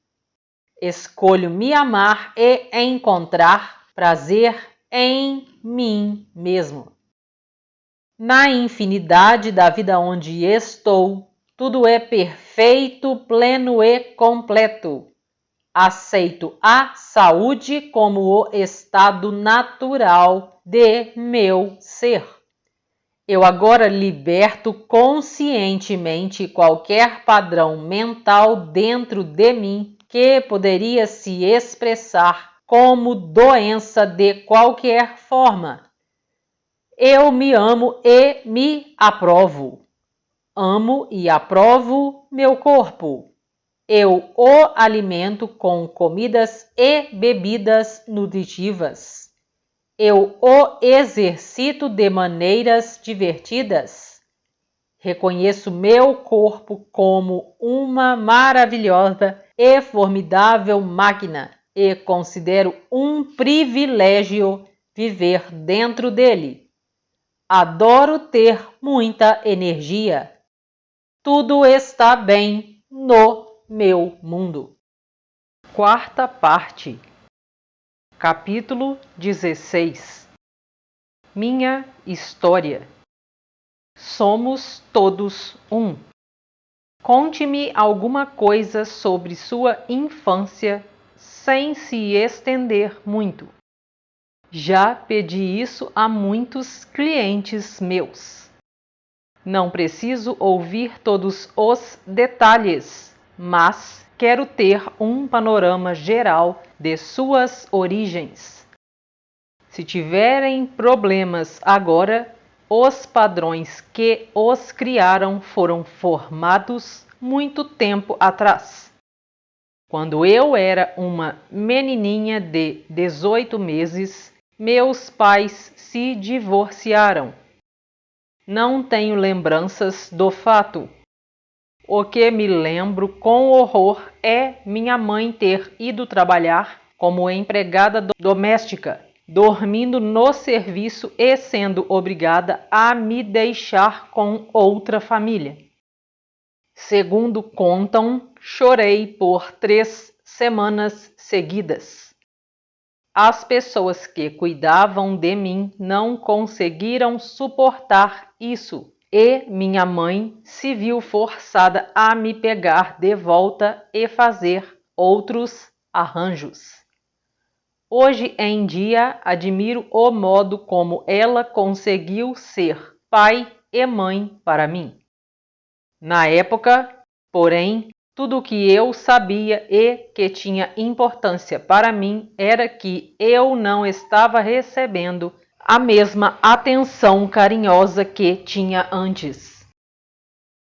Escolho me amar e encontrar prazer em mim mesmo. Na infinidade da vida onde estou, tudo é perfeito, pleno e completo. Aceito a saúde como o estado natural de meu ser. Eu agora liberto conscientemente qualquer padrão mental dentro de mim que poderia se expressar como doença de qualquer forma. Eu me amo e me aprovo. Amo e aprovo meu corpo. Eu o alimento com comidas e bebidas nutritivas. Eu o exercito de maneiras divertidas. Reconheço meu corpo como uma maravilhosa e formidável máquina e considero um privilégio viver dentro dele. Adoro ter muita energia. Tudo está bem no meu mundo. Quarta parte. Capítulo 16. Minha história. Somos todos um. Conte-me alguma coisa sobre sua infância sem se estender muito. Já pedi isso a muitos clientes meus. Não preciso ouvir todos os detalhes, mas quero ter um panorama geral de suas origens. Se tiverem problemas agora, os padrões que os criaram foram formados muito tempo atrás. Quando eu era uma menininha de 18 meses, meus pais se divorciaram. Não tenho lembranças do fato. O que me lembro com horror é minha mãe ter ido trabalhar como empregada doméstica, dormindo no serviço e sendo obrigada a me deixar com outra família. Segundo contam, chorei por 3 semanas seguidas. As pessoas que cuidavam de mim não conseguiram suportar isso e minha mãe se viu forçada a me pegar de volta e fazer outros arranjos. Hoje em dia, admiro o modo como ela conseguiu ser pai e mãe para mim. Na época, porém, tudo o que eu sabia e que tinha importância para mim era que eu não estava recebendo a mesma atenção carinhosa que tinha antes.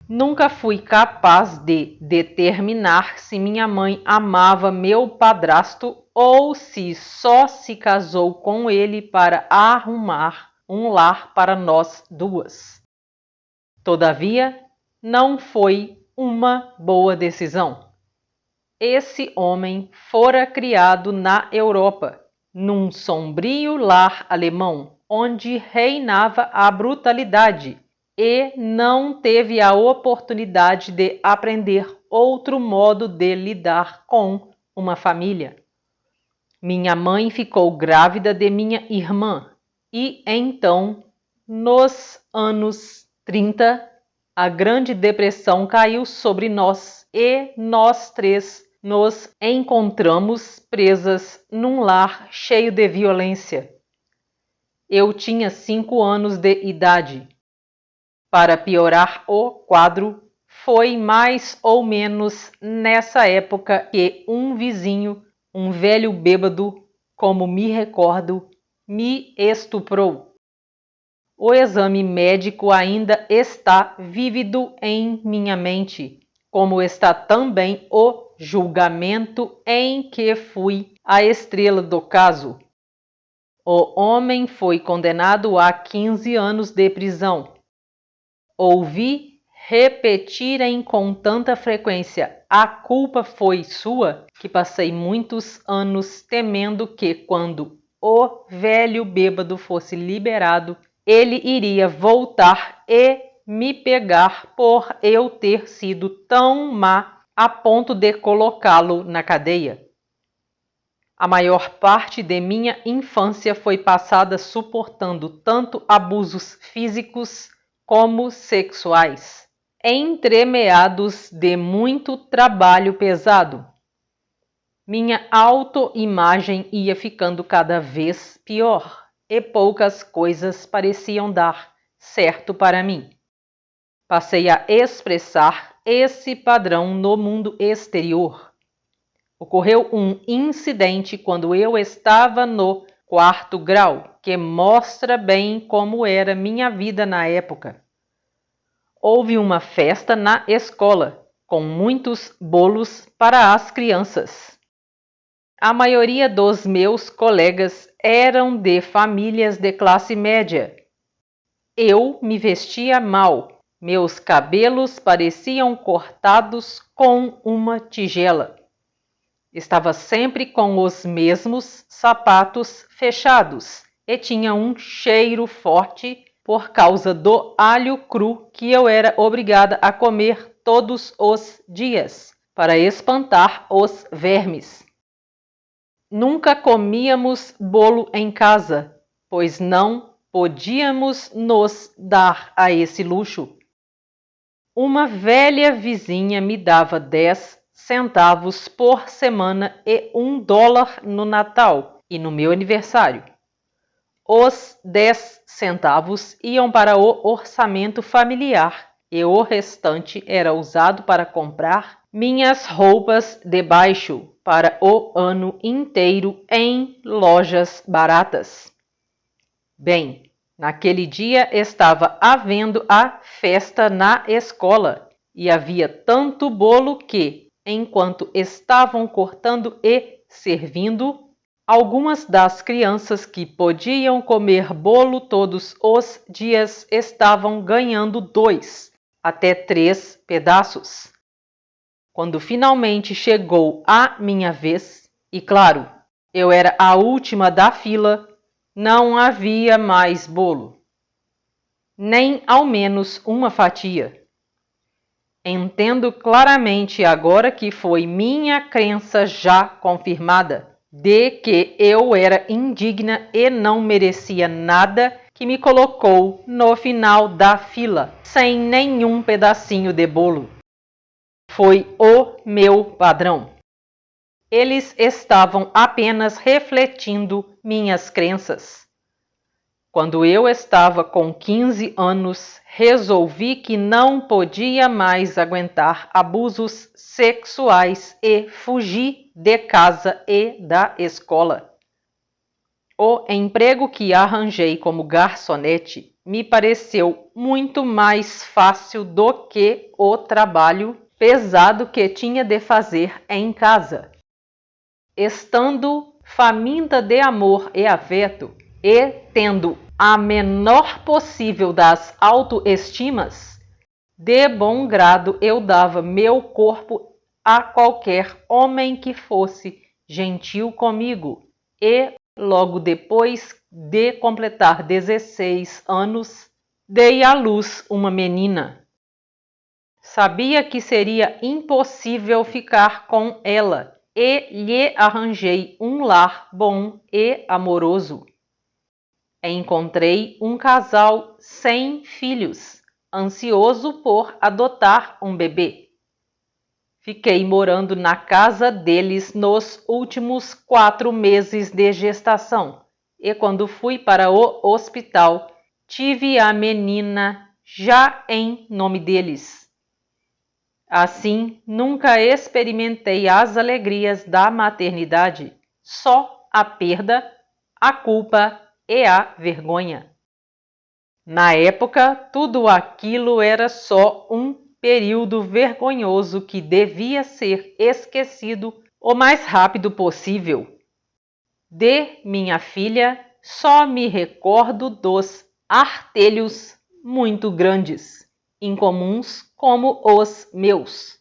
Nunca fui capaz de determinar se minha mãe amava meu padrasto ou se só se casou com ele para arrumar um lar para nós duas. Todavia, não foi uma boa decisão. Esse homem fora criado na Europa, num sombrio lar alemão, onde reinava a brutalidade, e não teve a oportunidade de aprender outro modo de lidar com uma família. Minha mãe ficou grávida de minha irmã, e então, nos anos 30, a Grande Depressão caiu sobre nós e nós 3 nos encontramos presas num lar cheio de violência. Eu tinha 5 anos de idade. Para piorar o quadro, foi mais ou menos nessa época que um vizinho, um velho bêbado, como me recordo, me estuprou. O exame médico ainda está vívido em minha mente, como está também o julgamento em que fui a estrela do caso. O homem foi condenado a 15 anos de prisão. Ouvi repetirem com tanta frequência: a culpa foi sua, que passei muitos anos temendo que, quando o velho bêbado fosse liberado, ele iria voltar e me pegar por eu ter sido tão má a ponto de colocá-lo na cadeia. A maior parte de minha infância foi passada suportando tanto abusos físicos como sexuais, entremeados de muito trabalho pesado. Minha autoimagem ia ficando cada vez pior e poucas coisas pareciam dar certo para mim. Passei a expressar esse padrão no mundo exterior. Ocorreu um incidente quando eu estava no 4º grau, que mostra bem como era minha vida na época. Houve uma festa na escola, com muitos bolos para as crianças. A maioria dos meus colegas eram de famílias de classe média. Eu me vestia mal. Meus cabelos pareciam cortados com uma tigela. Estava sempre com os mesmos sapatos fechados e tinha um cheiro forte por causa do alho cru que eu era obrigada a comer todos os dias para espantar os vermes. Nunca comíamos bolo em casa, pois não podíamos nos dar a esse luxo. Uma velha vizinha me dava 10 centavos por semana e $1 no Natal e no meu aniversário. Os 10 centavos iam para o orçamento familiar e o restante era usado para comprar minhas roupas de baixo para o ano inteiro em lojas baratas. Bem, naquele dia estava havendo a festa na escola e havia tanto bolo que, enquanto estavam cortando e servindo, algumas das crianças que podiam comer bolo todos os dias estavam ganhando 2 até 3 pedaços. Quando finalmente chegou a minha vez, e claro, eu era a última da fila, não havia mais bolo, nem ao menos uma fatia. Entendo claramente agora que foi minha crença já confirmada de que eu era indigna e não merecia nada que me colocou no final da fila, sem nenhum pedacinho de bolo. Foi o meu padrão. Eles estavam apenas refletindo minhas crenças. Quando eu estava com 15 anos, resolvi que não podia mais aguentar abusos sexuais e fugi de casa e da escola. O emprego que arranjei como garçonete me pareceu muito mais fácil do que o trabalho pesado que tinha de fazer em casa. Estando faminta de amor e afeto, e tendo a menor possível das autoestimas, de bom grado eu dava meu corpo a qualquer homem que fosse gentil comigo, e logo depois de completar 16 anos, dei à luz uma menina. Sabia que seria impossível ficar com ela, e lhe arranjei um lar bom e amoroso. Encontrei um casal sem filhos, ansioso por adotar um bebê. Fiquei morando na casa deles nos últimos 4 meses de gestação, e quando fui para o hospital, tive a menina já em nome deles. Assim, nunca experimentei as alegrias da maternidade, só a perda, a culpa e a vergonha. Na época, tudo aquilo era só um período vergonhoso que devia ser esquecido o mais rápido possível. De minha filha, só me recordo dos artelhos muito grandes, incomuns como os meus.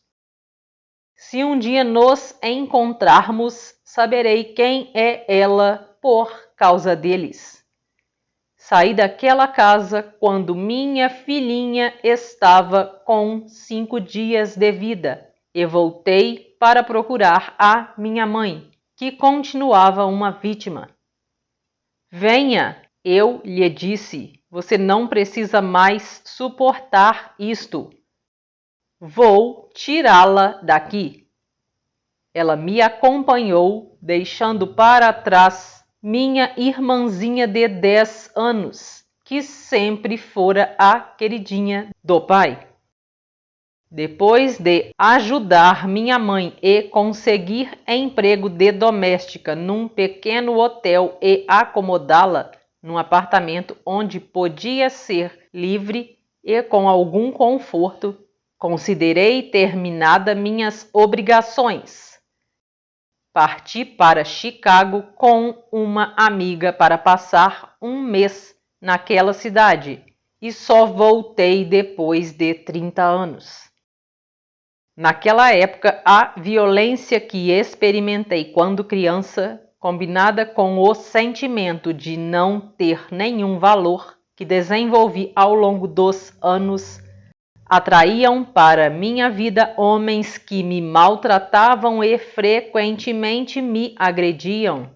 Se um dia nos encontrarmos, saberei quem é ela por causa deles. Saí daquela casa quando minha filhinha estava com 5 dias de vida e voltei para procurar a minha mãe, que continuava uma vítima. Venha, eu lhe disse, você não precisa mais suportar isto. Vou tirá-la daqui. ela me acompanhou, deixando para trás minha irmãzinha de 10 anos, que sempre fora a queridinha do pai. Depois de ajudar minha mãe e conseguir emprego de doméstica num pequeno hotel e acomodá-la num apartamento onde podia ser livre e com algum conforto, considerei terminada minhas obrigações. Parti para Chicago com uma amiga para passar um mês naquela cidade e só voltei depois de 30 anos. Naquela época, a violência que experimentei quando criança, combinada com o sentimento de não ter nenhum valor que desenvolvi ao longo dos anos, atraíam para minha vida homens que me maltratavam e frequentemente me agrediam.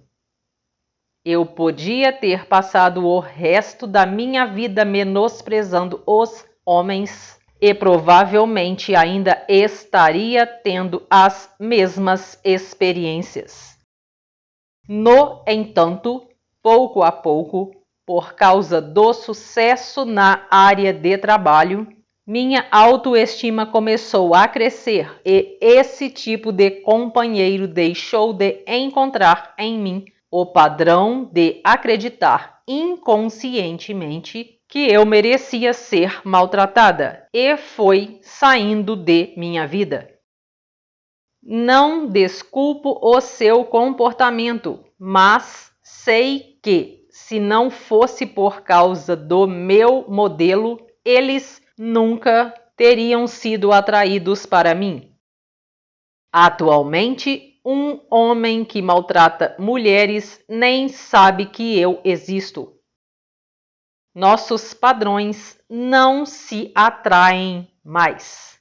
Eu podia ter passado o resto da minha vida menosprezando os homens e provavelmente ainda estaria tendo as mesmas experiências. No entanto, pouco a pouco, por causa do sucesso na área de trabalho, minha autoestima começou a crescer e esse tipo de companheiro deixou de encontrar em mim o padrão de acreditar inconscientemente que eu merecia ser maltratada e foi saindo de minha vida. Não desculpo o seu comportamento, mas sei que, se não fosse por causa do meu modelo, eles nunca teriam sido atraídos para mim. Atualmente, um homem que maltrata mulheres nem sabe que eu existo. Nossos padrões não se atraem mais.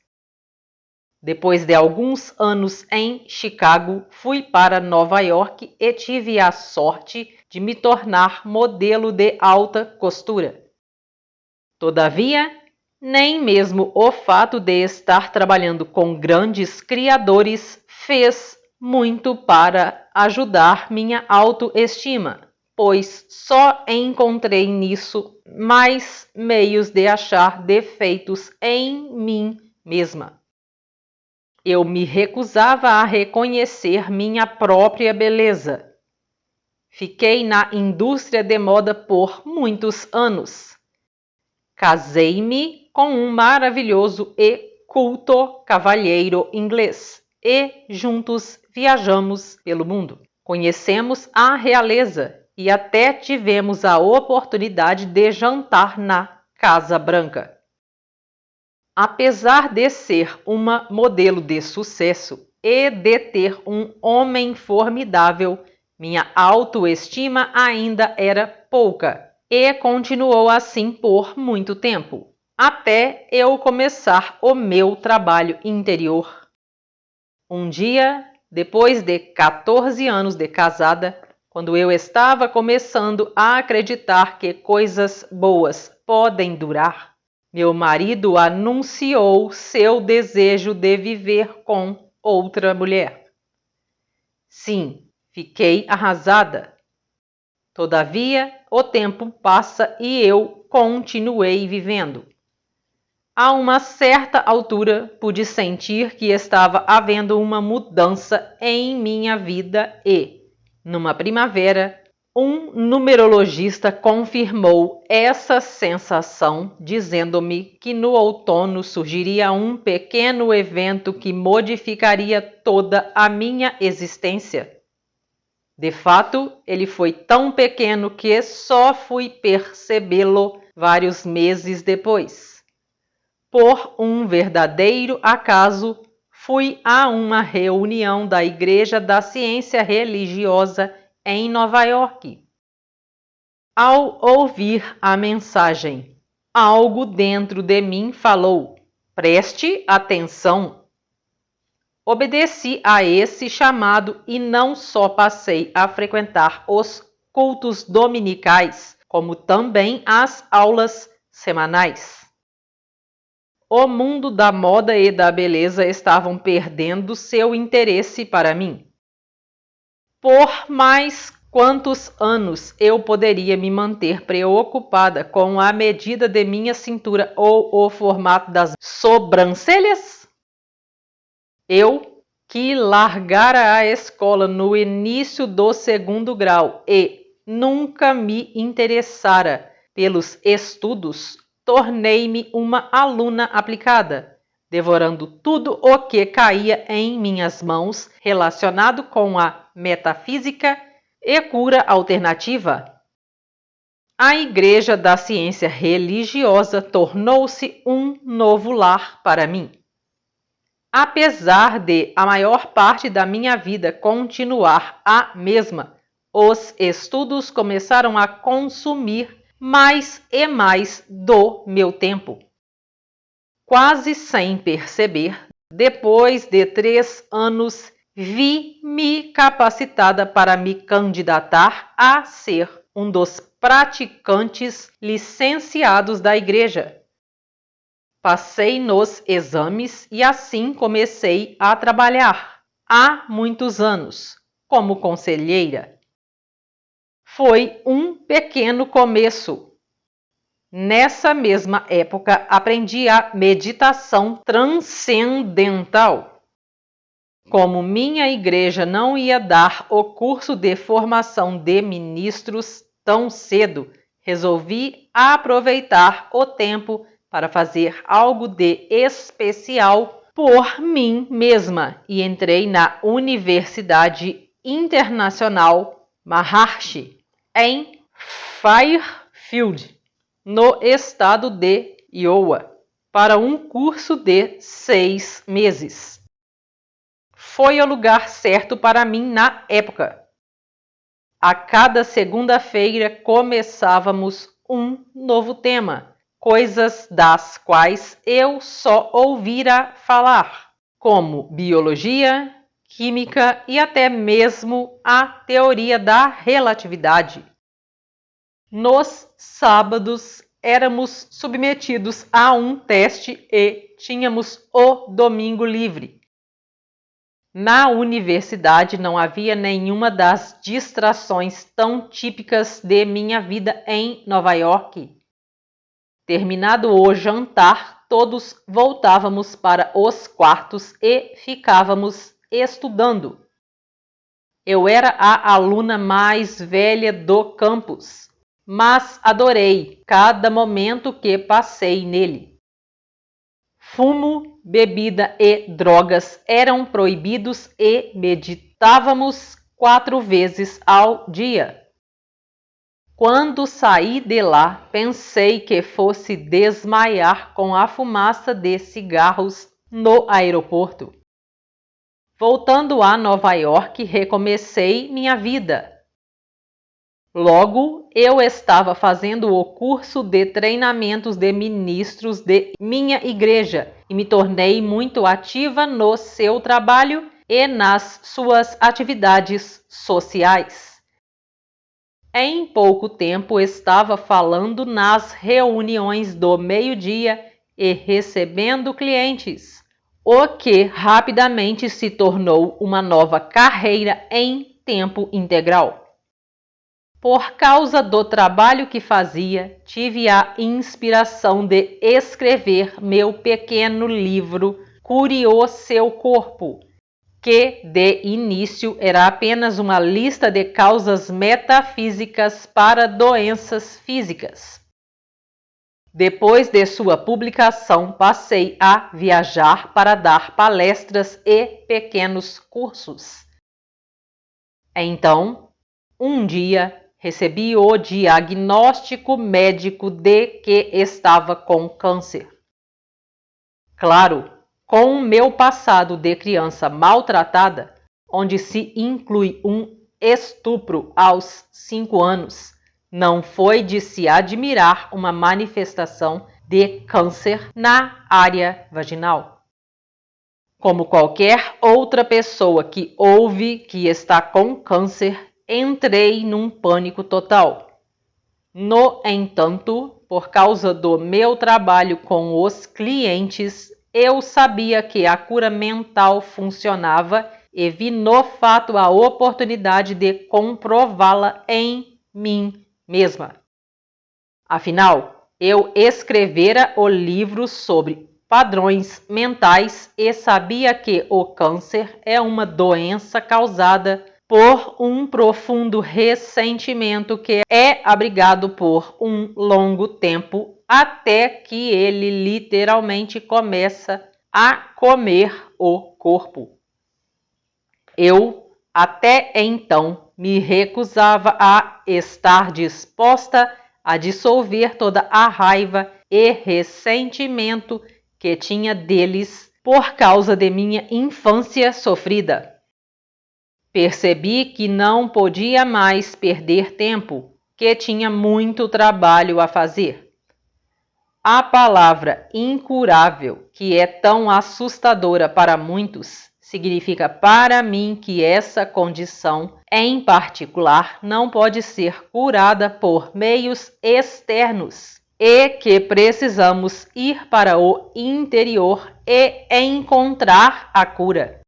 Depois de alguns anos em Chicago, fui para Nova York e tive a sorte de me tornar modelo de alta costura. Todavia, nem mesmo o fato de estar trabalhando com grandes criadores fez muito para ajudar minha autoestima, pois só encontrei nisso mais meios de achar defeitos em mim mesma. Eu me recusava a reconhecer minha própria beleza. Fiquei na indústria de moda por muitos anos. Casei-me com um maravilhoso e culto cavalheiro inglês e juntos viajamos pelo mundo. Conhecemos a realeza e até tivemos a oportunidade de jantar na Casa Branca. Apesar de ser uma modelo de sucesso e de ter um homem formidável, minha autoestima ainda era pouca e continuou assim por muito tempo, até eu começar o meu trabalho interior. Um dia, depois de 14 anos de casada, quando eu estava começando a acreditar que coisas boas podem durar, meu marido anunciou seu desejo de viver com outra mulher. Sim, fiquei arrasada. Todavia, o tempo passa e eu continuei vivendo. A uma certa altura, pude sentir que estava havendo uma mudança em minha vida e, numa primavera, um numerologista confirmou essa sensação, dizendo-me que no outono surgiria um pequeno evento que modificaria toda a minha existência. De fato, ele foi tão pequeno que só fui percebê-lo vários meses depois. Por um verdadeiro acaso, fui a uma reunião da Igreja da Ciência Religiosa em Nova York. Ao ouvir a mensagem, algo dentro de mim falou: preste atenção. Obedeci a esse chamado e não só passei a frequentar os cultos dominicais, como também as aulas semanais. o mundo da moda e da beleza estavam perdendo seu interesse para mim. Por mais quantos anos eu poderia me manter preocupada com a medida de minha cintura ou o formato das sobrancelhas? Eu, que largara a escola no início do 2º grau e nunca me interessara pelos estudos, tornei-me uma aluna aplicada, devorando tudo o que caía em minhas mãos relacionado com a metafísica e cura alternativa. A Igreja da Ciência Religiosa tornou-se um novo lar para mim. Apesar de a maior parte da minha vida continuar a mesma, os estudos começaram a consumir mais e mais do meu tempo. Quase sem perceber, depois de 3 anos, vi-me capacitada para me candidatar a ser um dos praticantes licenciados da Igreja. Passei nos exames e assim comecei a trabalhar, há muitos anos, como conselheira. Foi um pequeno começo. Nessa mesma época, aprendi a meditação transcendental. Como minha igreja não ia dar o curso de formação de ministros tão cedo, resolvi aproveitar o tempo para fazer algo de especial por mim mesma e entrei na Universidade Internacional Maharishi, em Fairfield, no estado de Iowa, para um curso de 6 meses. Foi o lugar certo para mim na época. A cada segunda-feira começávamos um novo tema, coisas das quais eu só ouvira falar, como biologia, química e até mesmo a teoria da relatividade. Nos sábados, éramos submetidos a um teste e tínhamos o domingo livre. Na universidade não havia nenhuma das distrações tão típicas de minha vida em Nova York. Terminado o jantar, todos voltávamos para os quartos e ficávamos estudando. Eu era a aluna mais velha do campus, mas adorei cada momento que passei nele. Fumo, bebida e drogas eram proibidos e meditávamos 4 vezes ao dia. Quando saí de lá, pensei que fosse desmaiar com a fumaça de cigarros no aeroporto. Voltando a Nova York, recomecei minha vida. Logo, eu estava fazendo o curso de treinamentos de ministros de minha igreja e me tornei muito ativa no seu trabalho e nas suas atividades sociais. Em pouco tempo estava falando nas reuniões do meio-dia e recebendo clientes, o que rapidamente se tornou uma nova carreira em tempo integral. Por causa do trabalho que fazia, tive a inspiração de escrever meu pequeno livro Cure o Seu Corpo, que de início era apenas uma lista de causas metafísicas para doenças físicas. Depois de sua publicação, passei a viajar para dar palestras e pequenos cursos. Então, um dia, recebi o diagnóstico médico de que estava com câncer. Claro, com o meu passado de criança maltratada, onde se inclui um estupro aos 5 anos, não foi de se admirar uma manifestação de câncer na área vaginal. Como qualquer outra pessoa que ouve que está com câncer, entrei num pânico total. No entanto, por causa do meu trabalho com os clientes, eu sabia que a cura mental funcionava e vi no fato a oportunidade de comprová-la em mim mesma. Afinal, eu escrevera o livro sobre padrões mentais e sabia que o câncer é uma doença causada por um profundo ressentimento que é abrigado por um longo tempo até que ele literalmente começa a comer o corpo. Eu, até então, me recusava a estar disposta a dissolver toda a raiva e ressentimento que tinha deles por causa de minha infância sofrida. Percebi que não podia mais perder tempo, que tinha muito trabalho a fazer. A palavra incurável, que é tão assustadora para muitos, significa para mim que essa condição, em particular, não pode ser curada por meios externos e que precisamos ir para o interior e encontrar a cura.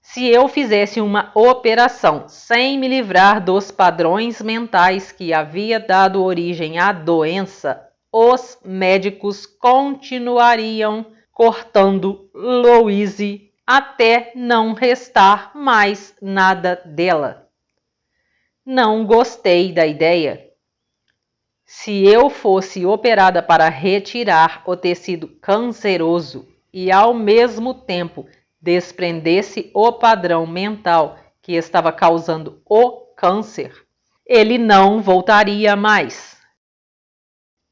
Se eu fizesse uma operação sem me livrar dos padrões mentais que havia dado origem à doença, os médicos continuariam cortando Louise até não restar mais nada dela. Não gostei da ideia. Se eu fosse operada para retirar o tecido canceroso e ao mesmo tempo desprendesse o padrão mental que estava causando o câncer, ele não voltaria mais.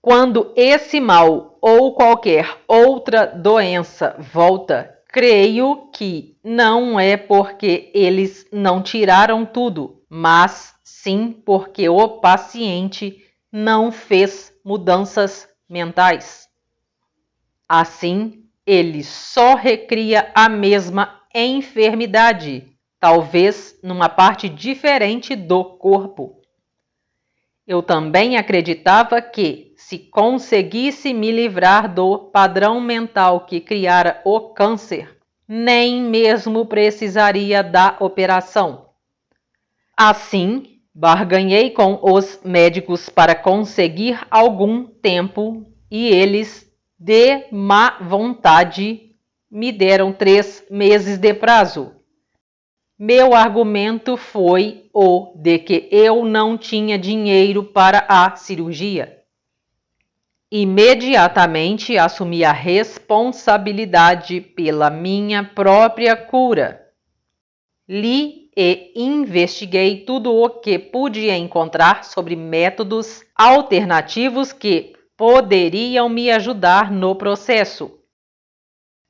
Quando esse mal ou qualquer outra doença volta, creio que não é porque eles não tiraram tudo, mas sim porque o paciente não fez mudanças mentais. Assim, ele só recria a mesma enfermidade, talvez numa parte diferente do corpo. Eu também acreditava que, se conseguisse me livrar do padrão mental que criara o câncer, nem mesmo precisaria da operação. Assim, barganhei com os médicos para conseguir algum tempo e eles, de má vontade, me deram 3 meses de prazo. Meu argumento foi o de que eu não tinha dinheiro para a cirurgia. Imediatamente assumi a responsabilidade pela minha própria cura. Li e investiguei tudo o que pude encontrar sobre métodos alternativos que poderiam me ajudar no processo.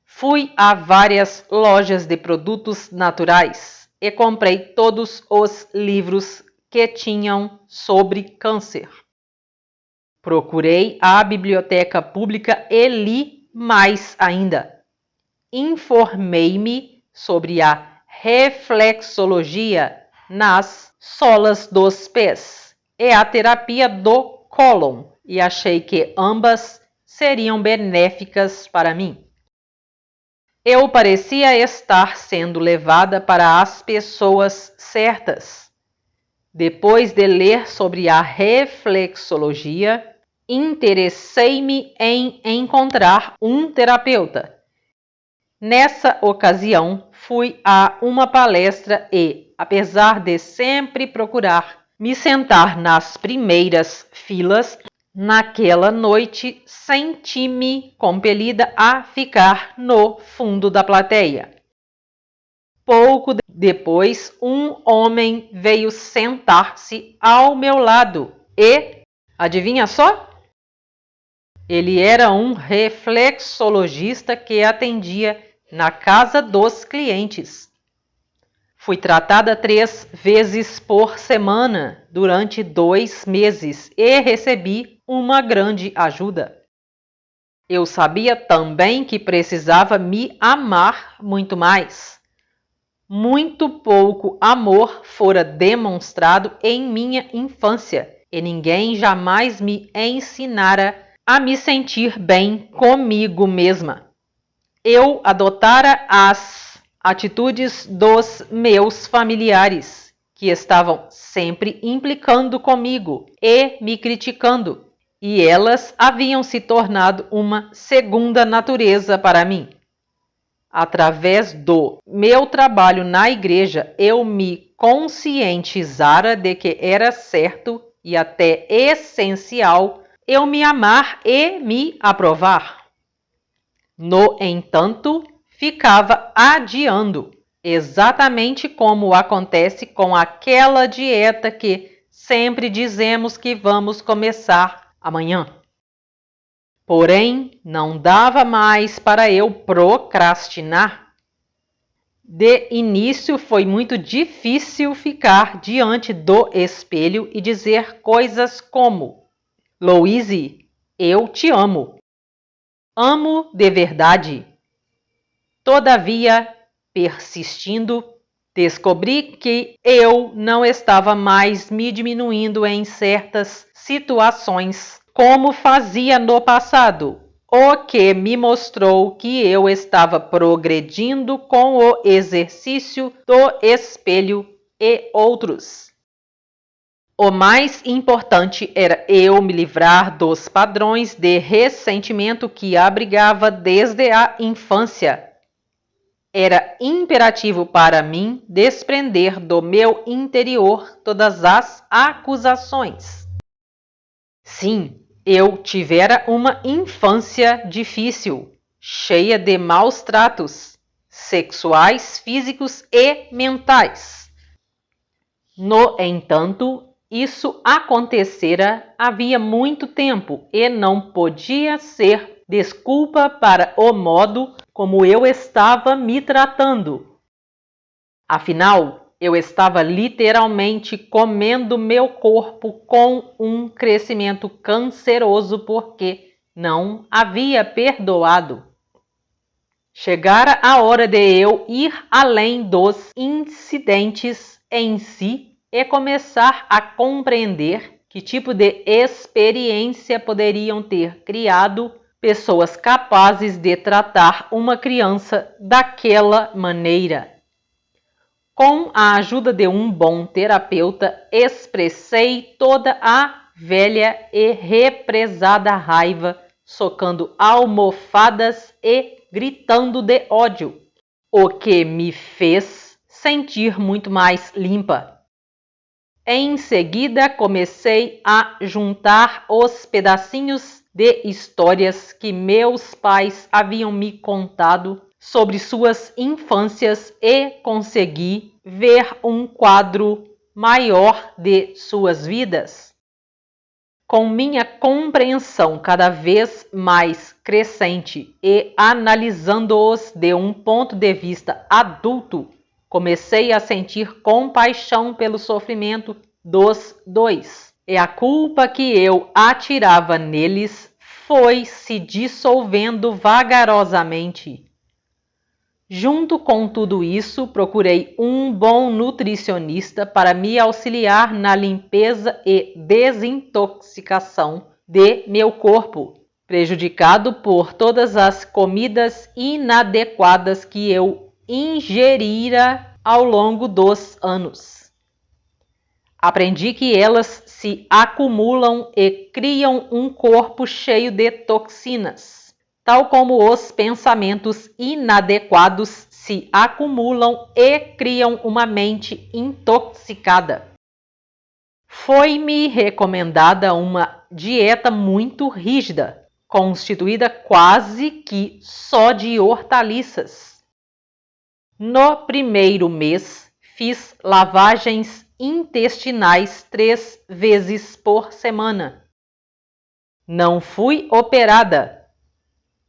Fui a várias lojas de produtos naturais e comprei todos os livros que tinham sobre câncer. Procurei a biblioteca pública e li mais ainda. Informei-me sobre a reflexologia nas solas dos pés e a terapia do cólon e achei que ambas seriam benéficas para mim. Eu parecia estar sendo levada para as pessoas certas. Depois de ler sobre a reflexologia, interessei-me em encontrar um terapeuta. Nessa ocasião, fui a uma palestra e, apesar de sempre procurar me sentar nas primeiras filas, naquela noite senti-me compelida a ficar no fundo da plateia. Pouco depois, um homem veio sentar-se ao meu lado e, adivinha só? Ele era um reflexologista que atendia na casa dos clientes. Fui tratada 3 vezes por semana durante 2 meses e recebi uma grande ajuda. Eu sabia também que precisava me amar muito mais. Muito pouco amor fora demonstrado em minha infância e ninguém jamais me ensinara a me sentir bem comigo mesma. Eu adotara as atitudes dos meus familiares, que estavam sempre implicando comigo e me criticando, e elas haviam se tornado uma segunda natureza para mim. Através do meu trabalho na igreja, eu me conscientizara de que era certo e até essencial eu me amar e me aprovar. No entanto, ficava adiando, exatamente como acontece com aquela dieta que sempre dizemos que vamos começar amanhã. Porém, não dava mais para eu procrastinar. De início, foi muito difícil ficar diante do espelho e dizer coisas como: Louise, eu te amo. Amo de verdade. Todavia, persistindo, descobri que eu não estava mais me diminuindo em certas situações como fazia no passado, o que me mostrou que eu estava progredindo com o exercício do espelho e outros. O mais importante era eu me livrar dos padrões de ressentimento que abrigava desde a infância. Era imperativo para mim desprender do meu interior todas as acusações. Sim, eu tivera uma infância difícil, cheia de maus tratos, sexuais, físicos e mentais. No entanto, isso acontecera havia muito tempo e não podia ser desculpa para o modo como eu estava me tratando. Afinal, eu estava literalmente comendo meu corpo com um crescimento canceroso porque não havia perdoado. Chegara a hora de eu ir além dos incidentes em si e começar a compreender que tipo de experiência poderiam ter criado pessoas capazes de tratar uma criança daquela maneira. Com a ajuda de um bom terapeuta, expressei toda a velha e represada raiva, socando almofadas e gritando de ódio, o que me fez sentir muito mais limpa. Em seguida, comecei a juntar os pedacinhos de histórias que meus pais haviam me contado sobre suas infâncias e consegui ver um quadro maior de suas vidas. Com minha compreensão cada vez mais crescente e analisando-os de um ponto de vista adulto, comecei a sentir compaixão pelo sofrimento dos dois. E a culpa que eu atirava neles foi se dissolvendo vagarosamente. Junto com tudo isso, procurei um bom nutricionista para me auxiliar na limpeza e desintoxicação de meu corpo, prejudicado por todas as comidas inadequadas que eu ingerira ao longo dos anos. Aprendi que elas se acumulam e criam um corpo cheio de toxinas, tal como os pensamentos inadequados se acumulam e criam uma mente intoxicada. Foi-me recomendada uma dieta muito rígida, constituída quase que só de hortaliças. No primeiro mês, fiz lavagens intestinais 3 vezes por semana. Não fui operada.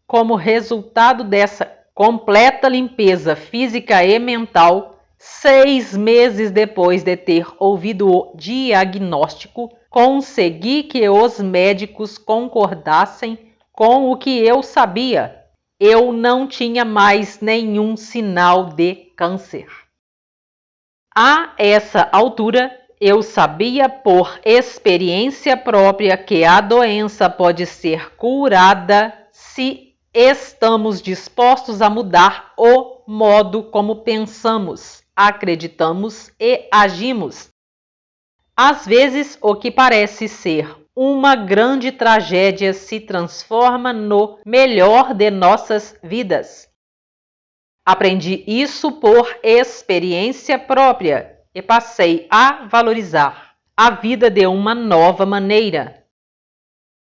Como resultado dessa completa limpeza física e mental, 6 meses depois de ter ouvido o diagnóstico, consegui que os médicos concordassem com o que eu sabia. Eu não tinha mais nenhum sinal de câncer. A essa altura, eu sabia por experiência própria que a doença pode ser curada se estamos dispostos a mudar o modo como pensamos, acreditamos e agimos. Às vezes, o que parece ser uma grande tragédia se transforma no melhor de nossas vidas. Aprendi isso por experiência própria e passei a valorizar a vida de uma nova maneira.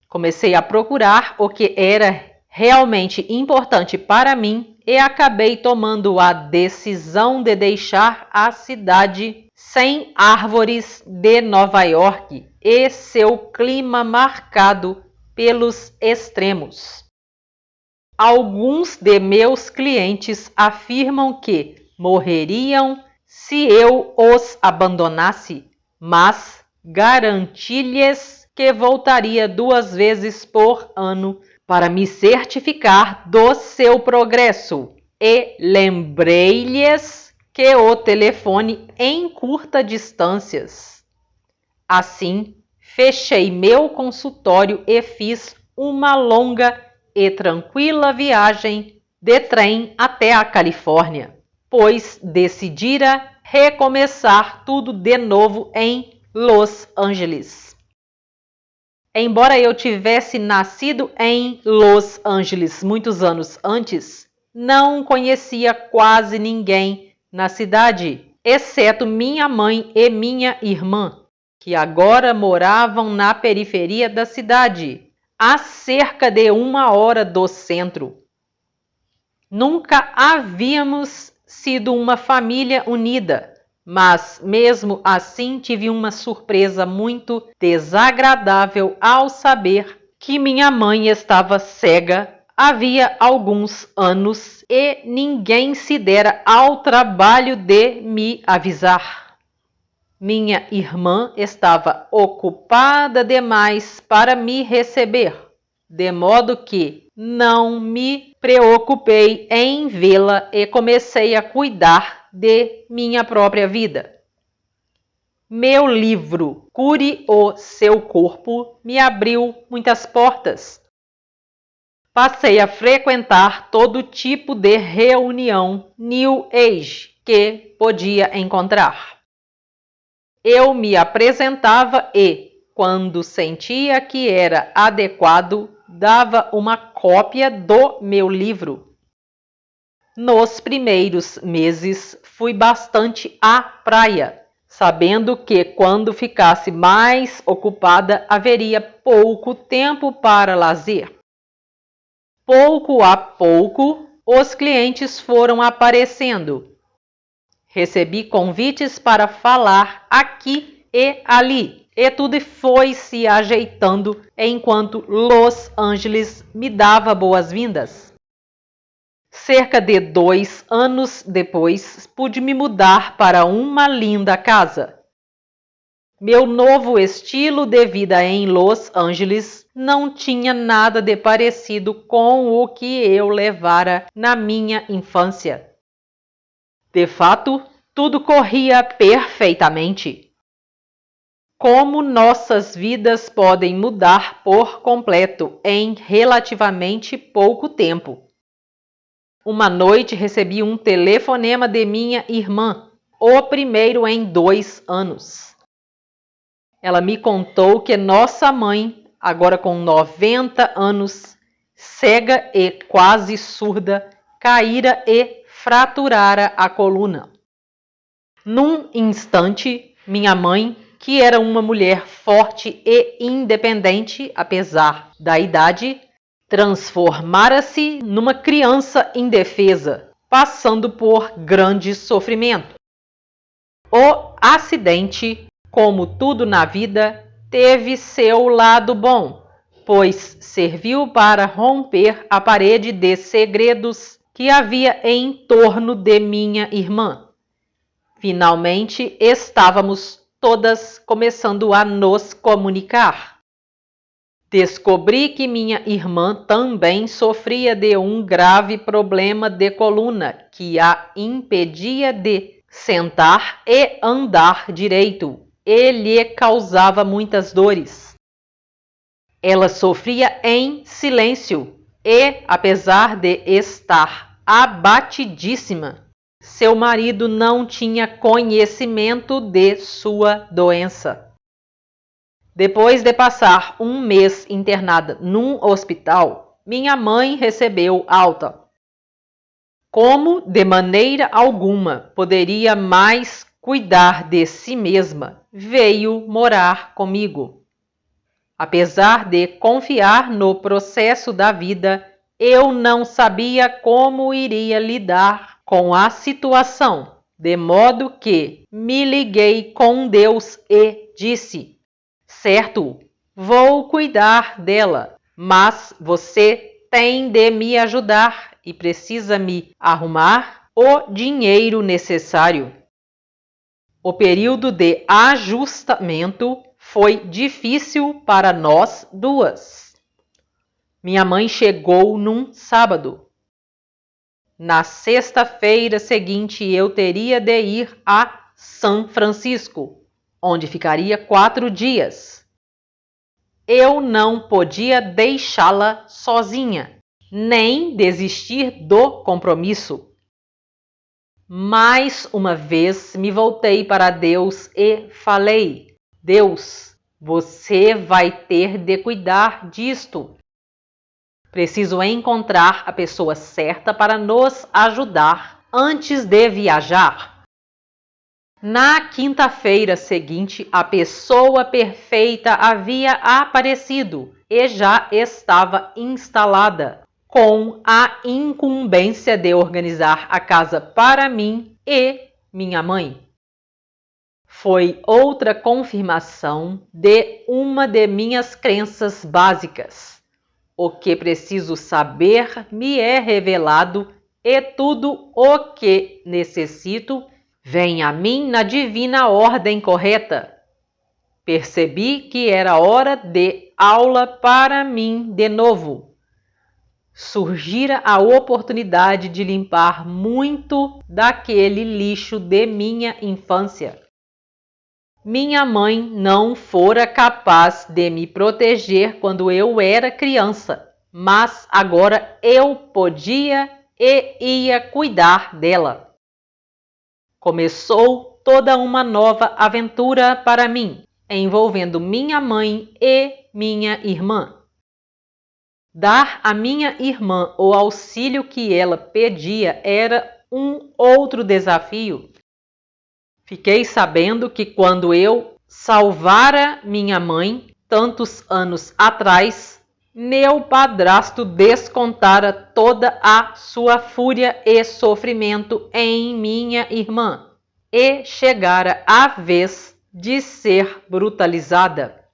Comecei a procurar o que era realmente importante para mim e acabei tomando a decisão de deixar a cidade sem árvores de Nova York e seu clima marcado pelos extremos. Alguns de meus clientes afirmam que morreriam se eu os abandonasse, mas garanti-lhes que voltaria 2 vezes por ano para me certificar do seu progresso e lembrei-lhes que o telefone encurta distâncias. Assim, fechei meu consultório e fiz uma longa e tranquila viagem de trem até a Califórnia, pois decidira recomeçar tudo de novo em Los Angeles. Embora eu tivesse nascido em Los Angeles muitos anos antes, não conhecia quase ninguém na cidade, exceto minha mãe e minha irmã, que agora moravam na periferia da cidade, a cerca de 1 hora do centro. Nunca havíamos sido uma família unida, mas mesmo assim tive uma surpresa muito desagradável ao saber que minha mãe estava cega havia alguns anos e ninguém se dera ao trabalho de me avisar. Minha irmã estava ocupada demais para me receber, de modo que não me preocupei em vê-la e comecei a cuidar de minha própria vida. Meu livro Cure o Seu Corpo me abriu muitas portas. Passei a frequentar todo tipo de reunião New Age que podia encontrar. Eu me apresentava e, quando sentia que era adequado, dava uma cópia do meu livro. Nos primeiros meses, fui bastante à praia, sabendo que quando ficasse mais ocupada, haveria pouco tempo para lazer. Pouco a pouco, os clientes foram aparecendo. Recebi convites para falar aqui e ali, e tudo foi se ajeitando enquanto Los Angeles me dava boas-vindas. Cerca de 2 anos depois, pude me mudar para uma linda casa. Meu novo estilo de vida em Los Angeles não tinha nada de parecido com o que eu levara na minha infância. De fato, tudo corria perfeitamente. Como nossas vidas podem mudar por completo em relativamente pouco tempo. Uma noite recebi um telefonema de minha irmã, o primeiro em 2 anos. Ela me contou que nossa mãe, agora com 90 anos, cega e quase surda, caíra e fraturara a coluna. Num instante, minha mãe, que era uma mulher forte e independente, apesar da idade, transformara-se numa criança indefesa, passando por grande sofrimento. O acidente, como tudo na vida, teve seu lado bom, pois serviu para romper a parede de segredos que havia em torno de minha irmã. Finalmente, estávamos todas começando a nos comunicar. Descobri que minha irmã também sofria de um grave problema de coluna que a impedia de sentar e andar direito, e lhe causava muitas dores. Ela sofria em silêncio e, apesar de estar abatidíssima, seu marido não tinha conhecimento de sua doença. Depois de passar um mês internada num hospital, minha mãe recebeu alta. Como de maneira alguma poderia mais cuidar de si mesma, veio morar comigo. Apesar de confiar no processo da vida, eu não sabia como iria lidar com a situação, de modo que me liguei com Deus e disse: certo, vou cuidar dela, mas você tem de me ajudar e precisa me arrumar o dinheiro necessário. O período de ajustamento foi difícil para nós duas. Minha mãe chegou num sábado. Na sexta-feira seguinte, eu teria de ir a São Francisco, onde ficaria 4 dias. Eu não podia deixá-la sozinha, nem desistir do compromisso. Mais uma vez me voltei para Deus e falei: Deus, você vai ter de cuidar disto. Preciso encontrar a pessoa certa para nos ajudar antes de viajar. Na quinta-feira seguinte, a pessoa perfeita havia aparecido e já estava instalada, com a incumbência de organizar a casa para mim e minha mãe. Foi outra confirmação de uma de minhas crenças básicas. O que preciso saber me é revelado e tudo o que necessito vem a mim na divina ordem correta. Percebi que era hora de aula para mim de novo. Surgira a oportunidade de limpar muito daquele lixo de minha infância. Minha mãe não fora capaz de me proteger quando eu era criança, mas agora eu podia e ia cuidar dela. Começou toda uma nova aventura para mim, envolvendo minha mãe e minha irmã. Dar à minha irmã o auxílio que ela pedia era um outro desafio. Fiquei sabendo que quando eu salvara minha mãe, tantos anos atrás, meu padrasto descontara toda a sua fúria e sofrimento em minha irmã e chegara a vez de ser brutalizada.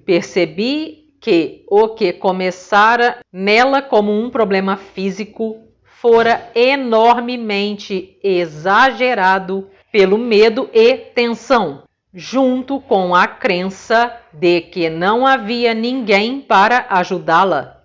Percebi que o que começara nela como um problema físico fora enormemente exagerado pelo medo e tensão, junto com a crença de que não havia ninguém para ajudá-la.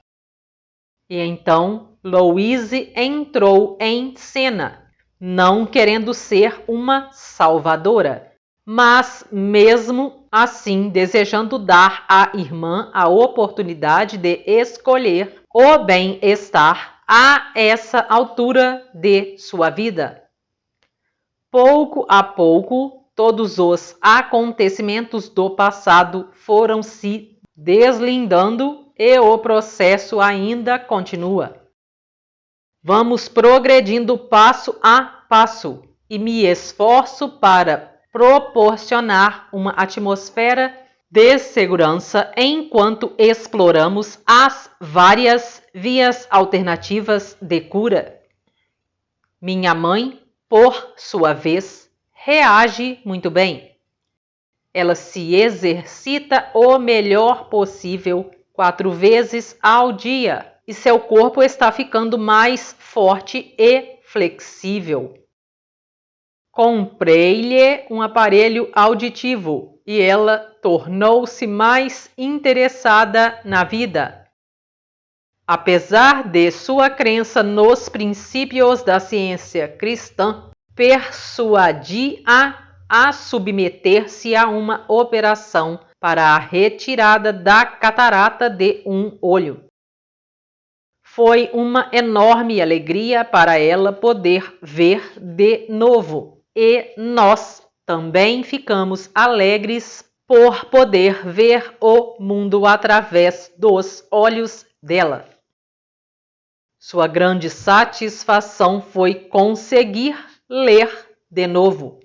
E então Louise entrou em cena, não querendo ser uma salvadora, mas mesmo assim desejando dar à irmã a oportunidade de escolher o bem-estar a essa altura de sua vida. Pouco a pouco, todos os acontecimentos do passado foram se deslindando e o processo ainda continua. Vamos progredindo passo a passo e me esforço para proporcionar uma atmosfera de segurança enquanto exploramos as várias vias alternativas de cura. Minha mãe, por sua vez, reage muito bem. Ela se exercita o melhor possível 4 vezes ao dia e seu corpo está ficando mais forte e flexível. Comprei-lhe um aparelho auditivo e ela tornou-se mais interessada na vida. Apesar de sua crença nos princípios da ciência cristã, persuadi-a a submeter-se a uma operação para a retirada da catarata de um olho. Foi uma enorme alegria para ela poder ver de novo, e nós também ficamos alegres por poder ver o mundo através dos olhos dela. Sua grande satisfação foi conseguir ler de novo.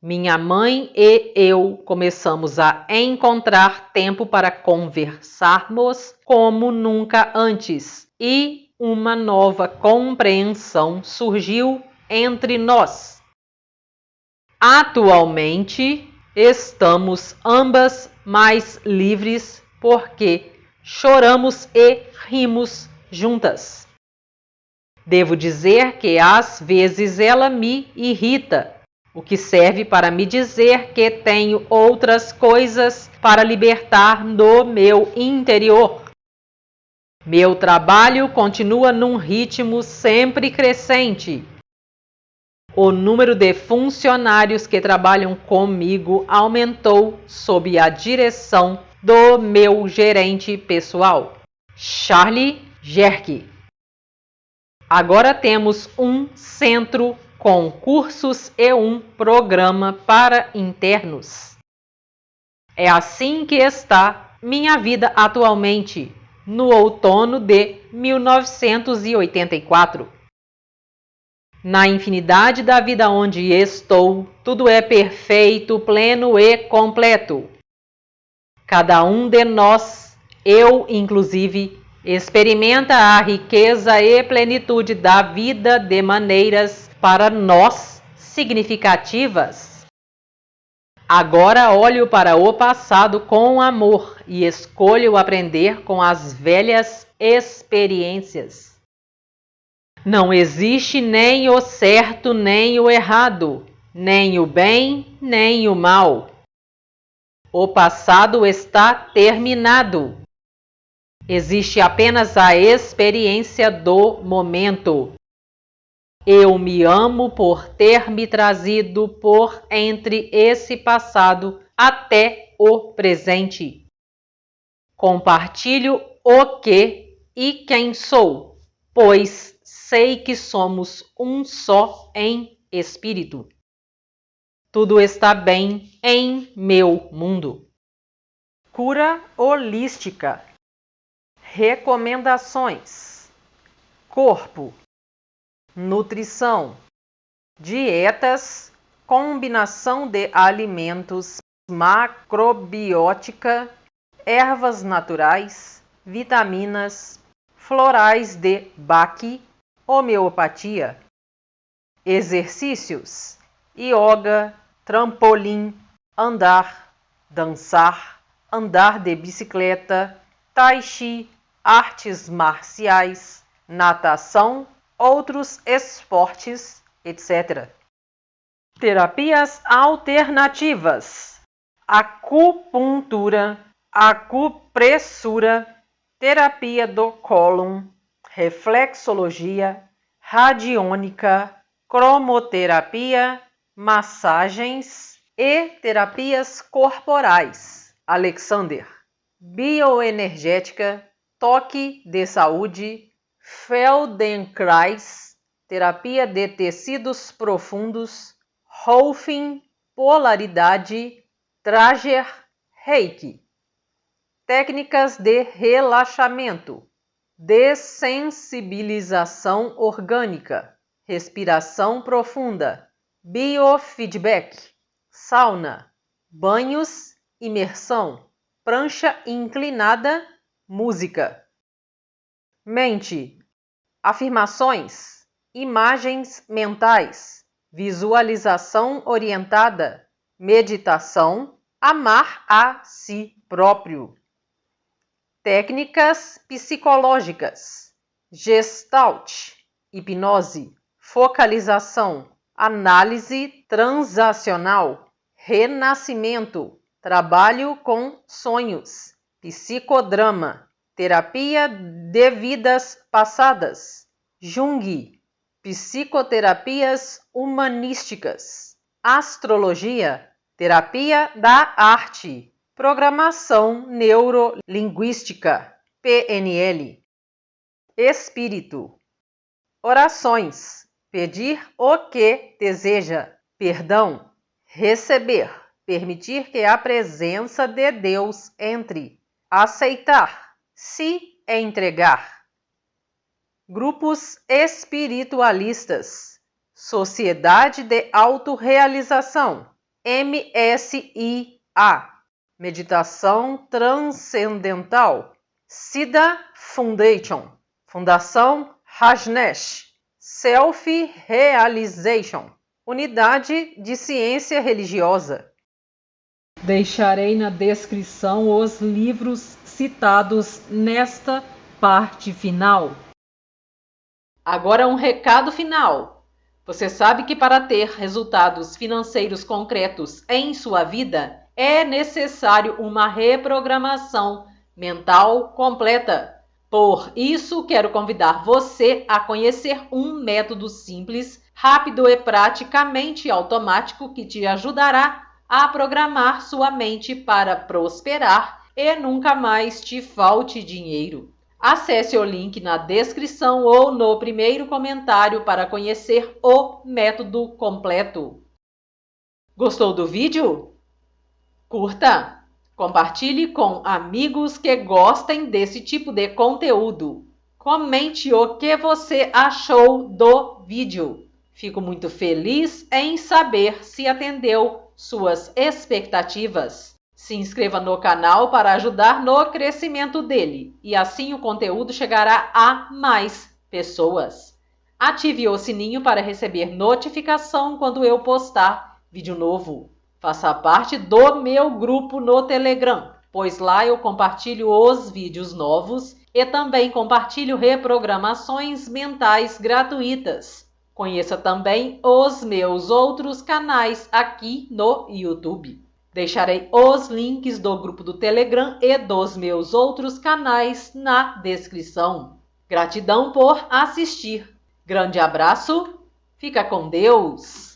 Minha mãe e eu começamos a encontrar tempo para conversarmos como nunca antes, e uma nova compreensão surgiu entre nós. Atualmente, estamos ambas mais livres porque choramos e rimos juntas. Devo dizer que às vezes ela me irrita, o que serve para me dizer que tenho outras coisas para libertar no meu interior. Meu trabalho continua num ritmo sempre crescente. O número de funcionários que trabalham comigo aumentou sob a direção do meu gerente pessoal, Charlie Jerk. Agora temos um centro com cursos e um programa para internos. É assim que está minha vida atualmente, no outono de 1984. Na infinidade da vida onde estou, tudo é perfeito, pleno e completo. Cada um de nós, eu inclusive, experimenta a riqueza e plenitude da vida de maneiras para nós significativas. Agora olho para o passado com amor e escolho aprender com as velhas experiências. Não existe nem o certo nem o errado, nem o bem nem o mal. O passado está terminado. Existe apenas a experiência do momento. Eu me amo por ter me trazido por entre esse passado até o presente. Compartilho o que e quem sou, pois sei que somos um só em espírito. Tudo está bem em meu mundo. Cura holística. Recomendações: corpo, nutrição, dietas, combinação de alimentos, macrobiótica, ervas naturais, vitaminas, florais de Bach, homeopatia, exercícios, yoga, trampolim, andar, dançar, andar de bicicleta, tai chi, artes marciais, natação, outros esportes, etc. Terapias alternativas: acupuntura, acupressura, terapia do cólon, reflexologia, radiônica, cromoterapia, massagens e terapias corporais. Alexander. Bioenergética, toque de saúde, Feldenkrais, terapia de tecidos profundos, Rolfing, polaridade, Trager, Reiki. Técnicas de relaxamento, dessensibilização orgânica, respiração profunda, biofeedback, sauna, banhos, imersão, prancha inclinada, música. Mente, afirmações, imagens mentais, visualização orientada, meditação, amar a si próprio. Técnicas psicológicas, Gestalt, hipnose, focalização, análise transacional, renascimento, trabalho com sonhos, psicodrama, terapia de vidas passadas, Jung, psicoterapias humanísticas, astrologia, terapia da arte, programação neurolinguística, PNL, espírito, orações, pedir o que deseja, perdão, receber, permitir que a presença de Deus entre, aceitar, se entregar. Grupos espiritualistas, Sociedade de Autorrealização, MSIA, Meditação Transcendental, Siddha Foundation, Fundação Rajneesh, Self-Realization, Unidade de Ciência Religiosa. Deixarei na descrição os livros citados nesta parte final. Agora um recado final. Você sabe que para ter resultados financeiros concretos em sua vida, é necessário uma reprogramação mental completa. Por isso, quero convidar você a conhecer um método simples, rápido e praticamente automático que te ajudará a programar sua mente para prosperar e nunca mais te falte dinheiro. Acesse o link na descrição ou no primeiro comentário para conhecer o método completo. Gostou do vídeo? Curta! Compartilhe com amigos que gostem desse tipo de conteúdo. Comente o que você achou do vídeo. Fico muito feliz em saber se atendeu suas expectativas. Se inscreva no canal para ajudar no crescimento dele e assim o conteúdo chegará a mais pessoas. Ative o sininho para receber notificação quando eu postar vídeo novo. Faça parte do meu grupo no Telegram, pois lá eu compartilho os vídeos novos e também compartilho reprogramações mentais gratuitas. Conheça também os meus outros canais aqui no YouTube. Deixarei os links do grupo do Telegram e dos meus outros canais na descrição. Gratidão por assistir. Grande abraço, fica com Deus!